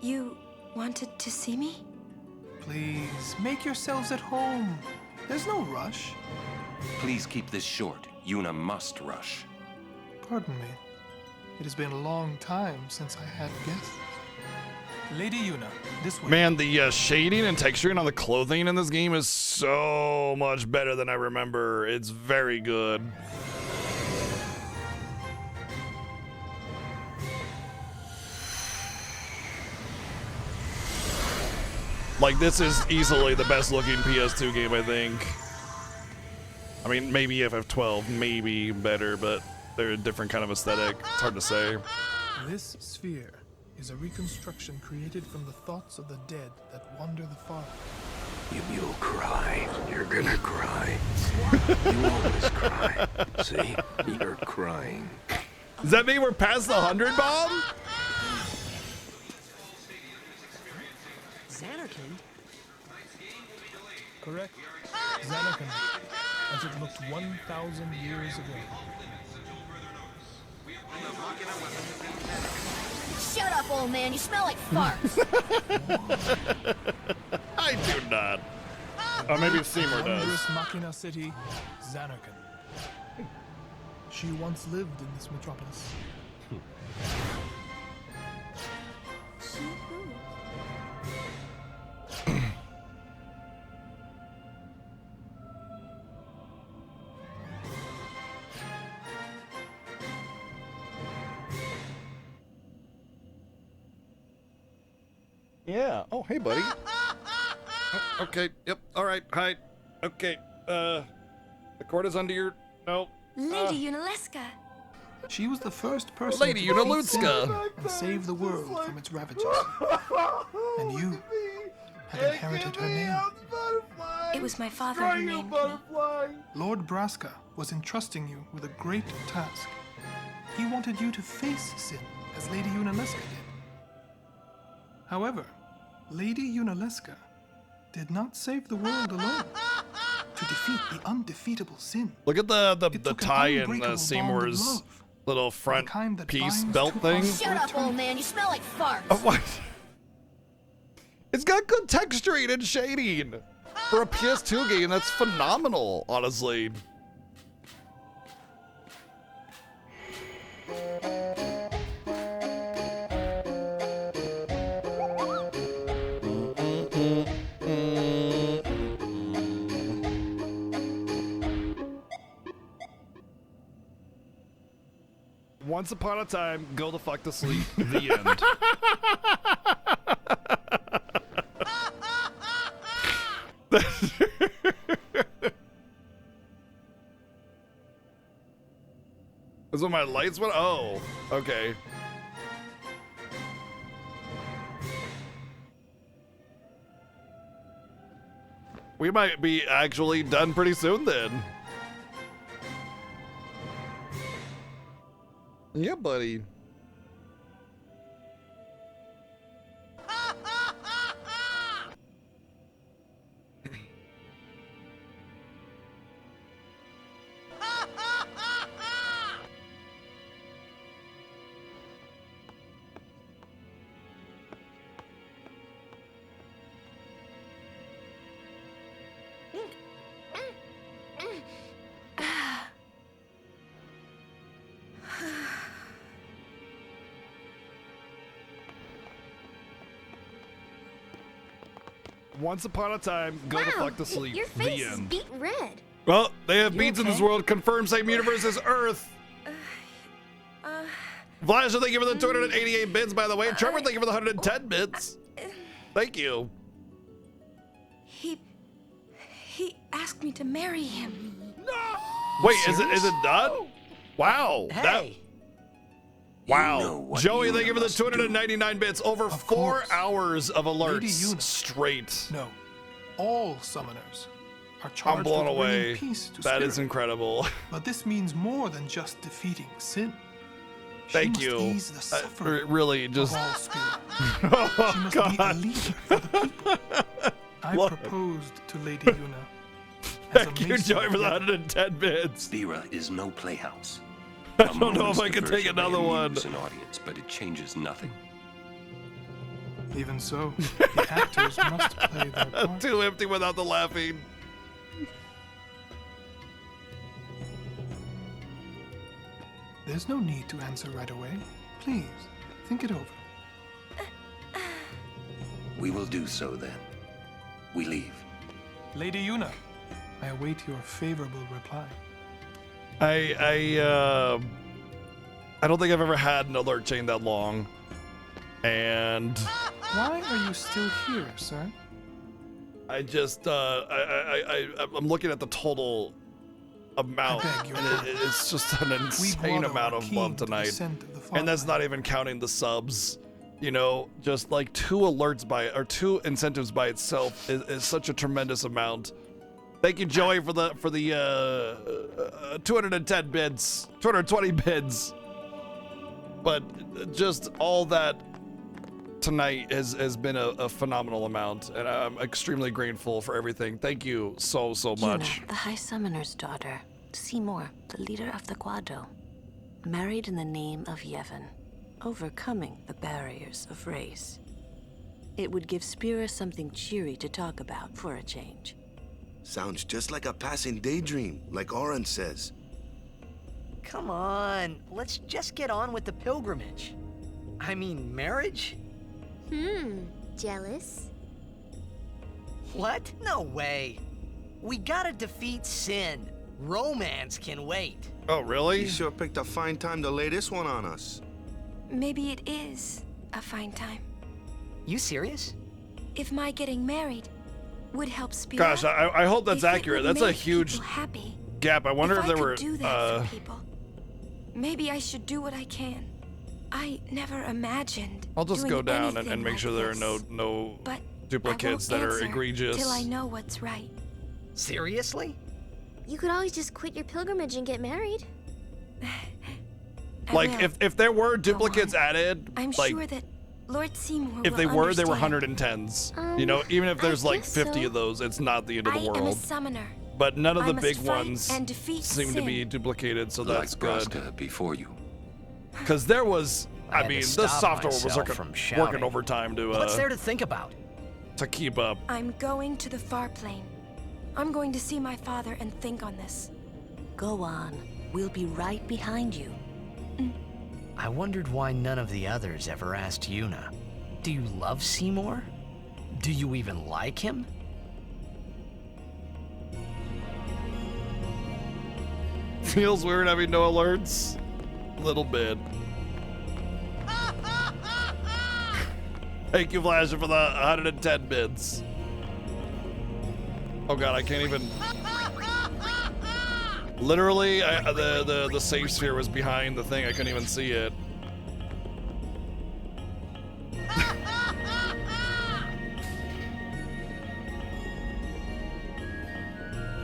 Speaker 17: You wanted to see me?
Speaker 22: Please, make yourselves at home. There's no rush.
Speaker 11: Please keep this short. Yuna must rush.
Speaker 22: Pardon me. It has been a long time since I had guests. Lady Yuna, this way.
Speaker 2: Man, the shading and texturing on the clothing in this game is so much better than I remember. It's very good. Like, this is easily the best looking PS2 game, I think. I mean, maybe FF12, maybe better, but they're a different kind of aesthetic. It's hard to say.
Speaker 22: This sphere is a reconstruction created from the thoughts of the dead that wander the far.
Speaker 6: You'll cry. You're gonna cry. You always cry. See? You're crying.
Speaker 2: Does that mean we're past the 100 bomb?
Speaker 13: Xanarkand?
Speaker 22: Correct. Xanarkand, as it looked 1,000 years ago.
Speaker 15: Shut up, old man. You smell like farts.
Speaker 2: I do not. Oh, maybe Seymour does.
Speaker 22: Wondrous Machina City, Xanarkand. She once lived in this metropolis.
Speaker 2: Yeah. Oh, hey, buddy. Oh, okay. Yep. All right. Hi. Okay. The cord is under your. No.
Speaker 17: Lady Unaleska.
Speaker 22: She was the first person
Speaker 2: Lady
Speaker 22: to defeat
Speaker 2: Unalutska.
Speaker 22: sin and save the world from its ravages. And you have inherited her name.
Speaker 17: It was my father who named me.
Speaker 22: Lord Braska was entrusting you with a great task. He wanted you to face sin as Lady Unaleska did. However, Lady Unaleska did not save the world alone. To defeat the undefeatable sin,
Speaker 2: Look at the tie in
Speaker 22: unbreakable
Speaker 2: Seymour's
Speaker 22: bond of
Speaker 2: little front
Speaker 22: kind that
Speaker 2: piece
Speaker 22: binds
Speaker 2: belt
Speaker 22: two
Speaker 2: thing.
Speaker 22: hearts
Speaker 15: Shut up, old man. You smell like farts.
Speaker 2: Oh, what? It's got good texturing and shading. For a PS2 game, that's phenomenal, honestly. Once upon a time, go the fuck to sleep. The end. Is when my lights went? Oh, okay. We might be actually done pretty soon then. Yeah, buddy. Once upon a time, go the fuck to sleep.
Speaker 17: Your
Speaker 2: The
Speaker 17: face is
Speaker 2: end.
Speaker 17: beet red.
Speaker 2: Well, they have
Speaker 17: You
Speaker 2: beats in this
Speaker 17: okay?
Speaker 2: world. Confirm same universe as Earth. Flasher, thank you for the 288 bits, by the way. Trevor, thank you for the 110 bits. Thank you.
Speaker 17: He asked me to marry him.
Speaker 2: Wait, is it done? Wow.
Speaker 13: Hey.
Speaker 2: Wow. Joey, thank you for the 299 bits. Over 4
Speaker 22: course.
Speaker 2: hours of
Speaker 22: Lady
Speaker 2: alerts
Speaker 22: Una.
Speaker 2: straight.
Speaker 22: No, all summoners are
Speaker 2: I'm
Speaker 22: charged
Speaker 2: blown
Speaker 22: with
Speaker 2: away.
Speaker 22: bringing peace to
Speaker 2: That is
Speaker 22: spirit.
Speaker 2: incredible.
Speaker 22: But this means more than just defeating sin.
Speaker 2: Thank
Speaker 22: She
Speaker 2: you.
Speaker 22: must ease the suffering
Speaker 2: Really, just.
Speaker 22: of all spirit.
Speaker 2: Oh,
Speaker 22: She must
Speaker 2: God.
Speaker 22: be a leader for the people. I
Speaker 2: What?
Speaker 22: proposed to Lady Una. as a
Speaker 2: Thank you,
Speaker 22: mason
Speaker 2: Joey,
Speaker 22: of
Speaker 2: for the
Speaker 22: Yevon.
Speaker 2: 110 bits.
Speaker 11: Spira is no playhouse.
Speaker 2: I don't know if I can take another one.
Speaker 11: An audience, but it changes nothing.
Speaker 22: Even so, the actors must play their part.
Speaker 2: Too empty without the laughing.
Speaker 22: There's no need to answer right away. Please, think it over.
Speaker 11: We will do so then. We leave.
Speaker 22: Lady Una, I await your favorable reply.
Speaker 2: I don't think I've ever had an alert chain that long. And
Speaker 22: Why are you still here, sir?
Speaker 2: I just I'm looking at the total amount,
Speaker 22: I beg your
Speaker 2: and it's just an insane
Speaker 22: Guado
Speaker 2: amount
Speaker 22: are
Speaker 2: of
Speaker 22: keen
Speaker 2: love
Speaker 22: to the
Speaker 2: tonight.
Speaker 22: scent of the
Speaker 2: And that's not even counting the subs. You know, just like 2 alerts or 2 incentives by itself is such a tremendous amount. Thank you, Joey, for the 210 bids, 220 bids. But just all that tonight has been a phenomenal amount, and I'm extremely grateful for everything. Thank you so much.
Speaker 1: Yuna, the High Summoner's daughter, Seymour, the leader of the Guado, married in the name of Yevon, overcoming the barriers of race. It would give Spira something cheery to talk about for a change.
Speaker 8: Sounds just like a passing daydream, like Oren says.
Speaker 13: Come on, let's just get on with the pilgrimage. I mean, marriage?
Speaker 19: Jealous?
Speaker 13: What? No way. We gotta defeat Sin. Romance can wait.
Speaker 2: Oh, really?
Speaker 8: You sure picked a fine time to lay this one on us.
Speaker 17: Maybe it is a fine time.
Speaker 13: You serious?
Speaker 17: If my getting married would help Spira.
Speaker 2: Gosh, I hope that's accurate. That's a huge gap. I wonder if there were
Speaker 17: do that for people. Maybe I should do what I can. I never imagined.
Speaker 2: I'll just
Speaker 17: doing
Speaker 2: go down and
Speaker 17: anything
Speaker 2: make
Speaker 17: like
Speaker 2: sure there are
Speaker 17: this.
Speaker 2: no
Speaker 17: But
Speaker 2: duplicates that are egregious.
Speaker 17: Till I know what's right.
Speaker 13: Seriously?
Speaker 19: You could always just quit your pilgrimage and get married.
Speaker 2: Like if there were duplicates added,
Speaker 17: I'm
Speaker 2: like,
Speaker 17: sure that Lord Seymour
Speaker 2: if they
Speaker 17: will
Speaker 2: were, they were
Speaker 17: understand.
Speaker 2: 110s. You know, even if there's like 50 of those, it's not the end of the
Speaker 17: I am a
Speaker 2: world.
Speaker 17: summoner.
Speaker 2: But none of
Speaker 17: I
Speaker 2: the
Speaker 17: must
Speaker 2: big
Speaker 17: fight
Speaker 2: ones
Speaker 17: and defeat
Speaker 2: seem to be
Speaker 17: sin.
Speaker 2: duplicated, so
Speaker 11: Like
Speaker 2: that's good.
Speaker 11: Braska before you.
Speaker 2: Because there was, I
Speaker 13: had
Speaker 2: mean,
Speaker 13: to
Speaker 2: the
Speaker 13: stop
Speaker 2: software was
Speaker 13: myself from
Speaker 2: working
Speaker 13: shouting.
Speaker 2: overtime to
Speaker 13: What's there to think about?
Speaker 2: to keep up.
Speaker 17: I'm going to the far plane. I'm going to see my father and think on this.
Speaker 1: Go on. We'll be right behind you.
Speaker 13: I wondered why none of the others ever asked Yuna. Do you love Seymour? Do you even like him?
Speaker 2: Feels weird having no alerts. A little bit. Thank you, Flash, for the 110 bits. Oh god, I can't even. Literally, the safe sphere was behind the thing. I couldn't even see it.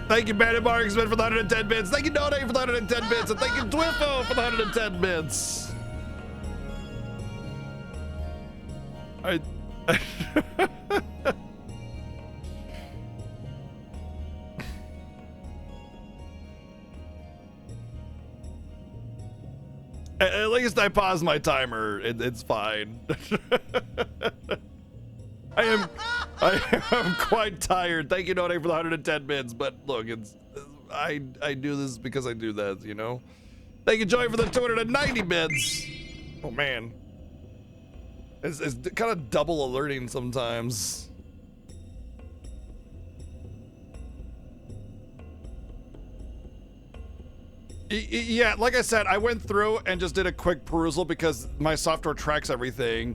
Speaker 2: Thank you, Bandit Marksman, for the 110 bits. Thank you, Donate, for the 110 bits. And thank you, Dwiffo, for the 110 bits. At least I paused my timer. It's fine. I am quite tired. Thank you, Donate, for the 110 bits. But look, I do this because I do that, you know. Thank you, Joy, for the 290 bits. Oh man, it's kind of double alerting sometimes. Yeah, like I said, I went through and just did a quick perusal because my software tracks everything,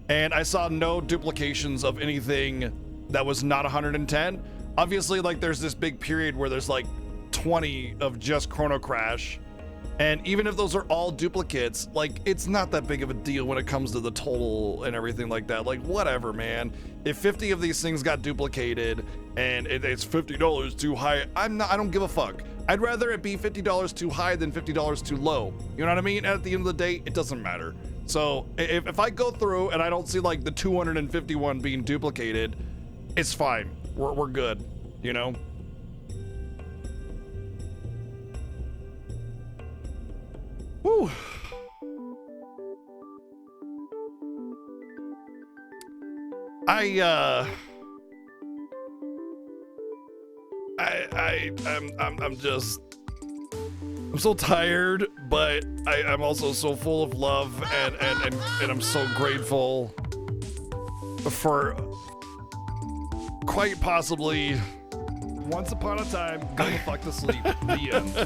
Speaker 2: and I saw no duplications of anything that was not 110. Obviously, like, there's this big period where there's like 20 of just Chrono Crash, and even if those are all duplicates, like, it's not that big of a deal when it comes to the total and everything like that. Like, whatever, man. If 50 of these things got duplicated and it's $50 too high, I don't give a fuck. I'd rather it be $50 too high than $50 too low. You know what I mean? At the end of the day, it doesn't matter. So if I go through and I don't see like the 251 being duplicated, it's fine. We're good, you know? Woo. I'm so tired, but I'm also so full of love and I'm so grateful for quite possibly once upon a time go the fuck to sleep. The end.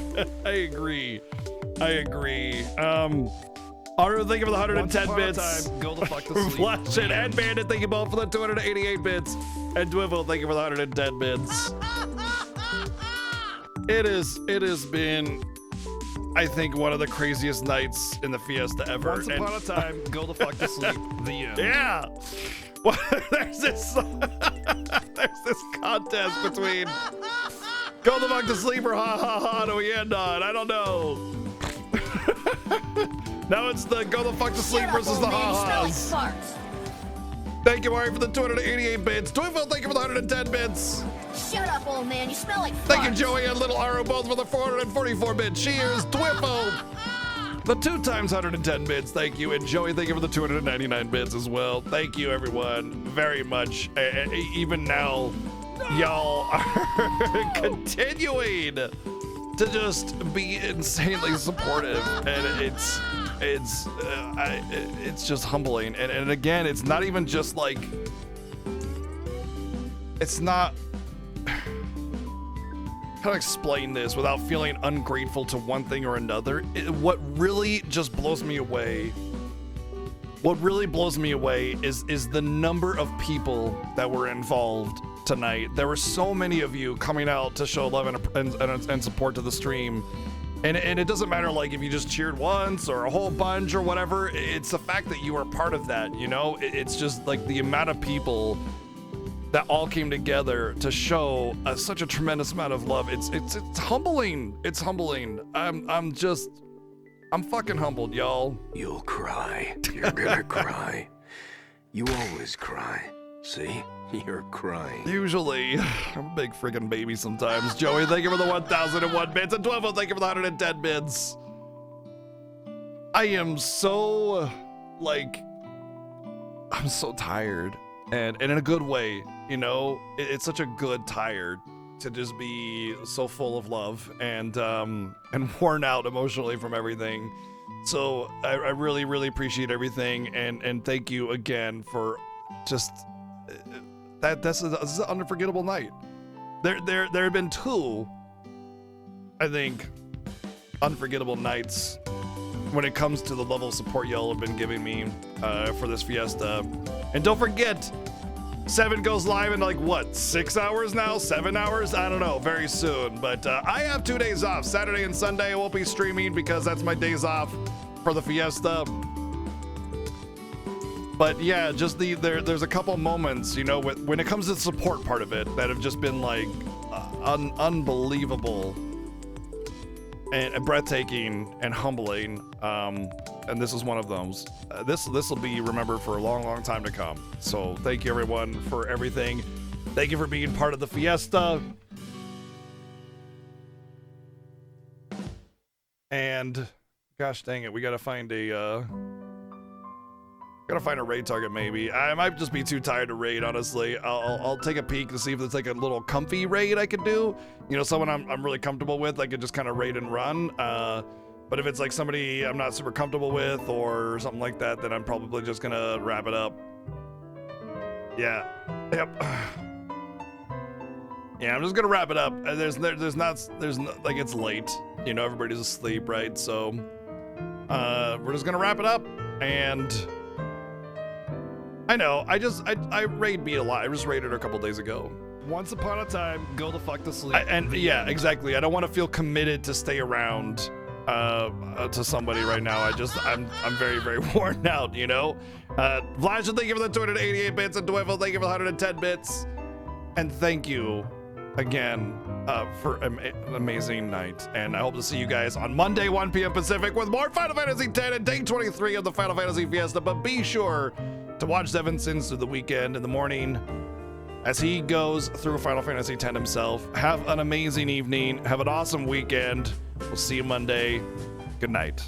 Speaker 2: I agree. Aru, thank you for the 110 bits. Go the fuck to sleep. Flash and Bandit, thank you both for the 288 bits. And Dwiffle, thank you for the 110 bits. It has been, I think, one of the craziest nights in the Fiesta ever.
Speaker 21: Once upon a time, go the fuck to sleep. The end.
Speaker 2: Yeah. Well, there's this contest between go the fuck to sleep or ha ha ha do we end on? I don't know. Now it's the go the fuck to sleep versus the ha-has. Thank you, Ari, for the 288 bits. Twiffle, thank you for the 110 bits.
Speaker 15: Shut up, old man. You smell like
Speaker 2: Thank you,
Speaker 15: farts.
Speaker 2: Joey and Little Aro, both for the 444 bits. Cheers, Twiffle. The 2 times 110 bits, thank you. And Joey, thank you for the 299 bits as well. Thank you, everyone, very much. Even now, y'all are continuing to just be insanely supportive, and it's just humbling. And again, it's not even just like, it's not. How to explain this without feeling ungrateful to one thing or another? What really just blows me away. What really blows me away is the number of people that were involved tonight. There were so many of you coming out to show love and support to the stream. And it doesn't matter like if you just cheered once or a whole bunch or whatever. It's the fact that you are part of that, you know? It's just like the amount of people that all came together to show such a tremendous amount of love. It's humbling. It's humbling. I'm fucking humbled, y'all.
Speaker 6: You'll cry. You're gonna cry. You always cry. See? You're crying.
Speaker 2: Usually, I'm a big freaking baby sometimes. Joey, thank you for the 1001 bits. And 12, thank you for the 110 bits. I am so, I'm so tired. And in a good way, you know? It's such a good tired to just be so full of love and worn out emotionally from everything. So I really, really appreciate everything. And thank you again for just... This is an unforgettable night. There have been 2, I think, unforgettable nights when it comes to the level of support y'all have been giving me for this fiesta. And don't forget, 7 goes live in like what, 6 hours now? 7 hours? I don't know, very soon. But I have 2 days off. Saturday and Sunday I won't be streaming because that's my days off for the fiesta. But yeah, just there's a couple moments, you know, when it comes to the support part of it that have just been like unbelievable and breathtaking and humbling. And this is one of those. This will be remembered for a long, long time to come. So thank you everyone for everything. Thank you for being part of the fiesta. And gosh dang it, we gotta find a raid target maybe. I might just be too tired to raid, honestly. I'll take a peek to see if there's like a little comfy raid I could do. You know, someone I'm really comfortable with, I could just kind of raid and run. But if it's like somebody I'm not super comfortable with or something like that, then I'm probably just gonna wrap it up. Yeah. Yep. Yeah, I'm just gonna wrap it up. There's not like it's late. You know, everybody's asleep, right? So we're just gonna wrap it up. And I know, I raid beat a lot. I just raided her a couple days ago.
Speaker 21: Once upon a time, go the fuck to sleep.
Speaker 2: Yeah, exactly. I don't want to feel committed to stay around to somebody right now. I'm very, very worn out, you know? Vlad, thank you for the 288 bits, and Dwevel, thank you for the 110 bits. And thank you again for an amazing night. And I hope to see you guys on Monday, 1 p.m. Pacific with more Final Fantasy X and day 23 of the Final Fantasy Fiesta. But be sure to watch SevenSins through the weekend in the morning as he goes through Final Fantasy X himself. Have an amazing evening. Have an awesome weekend. We'll see you Monday. Good night.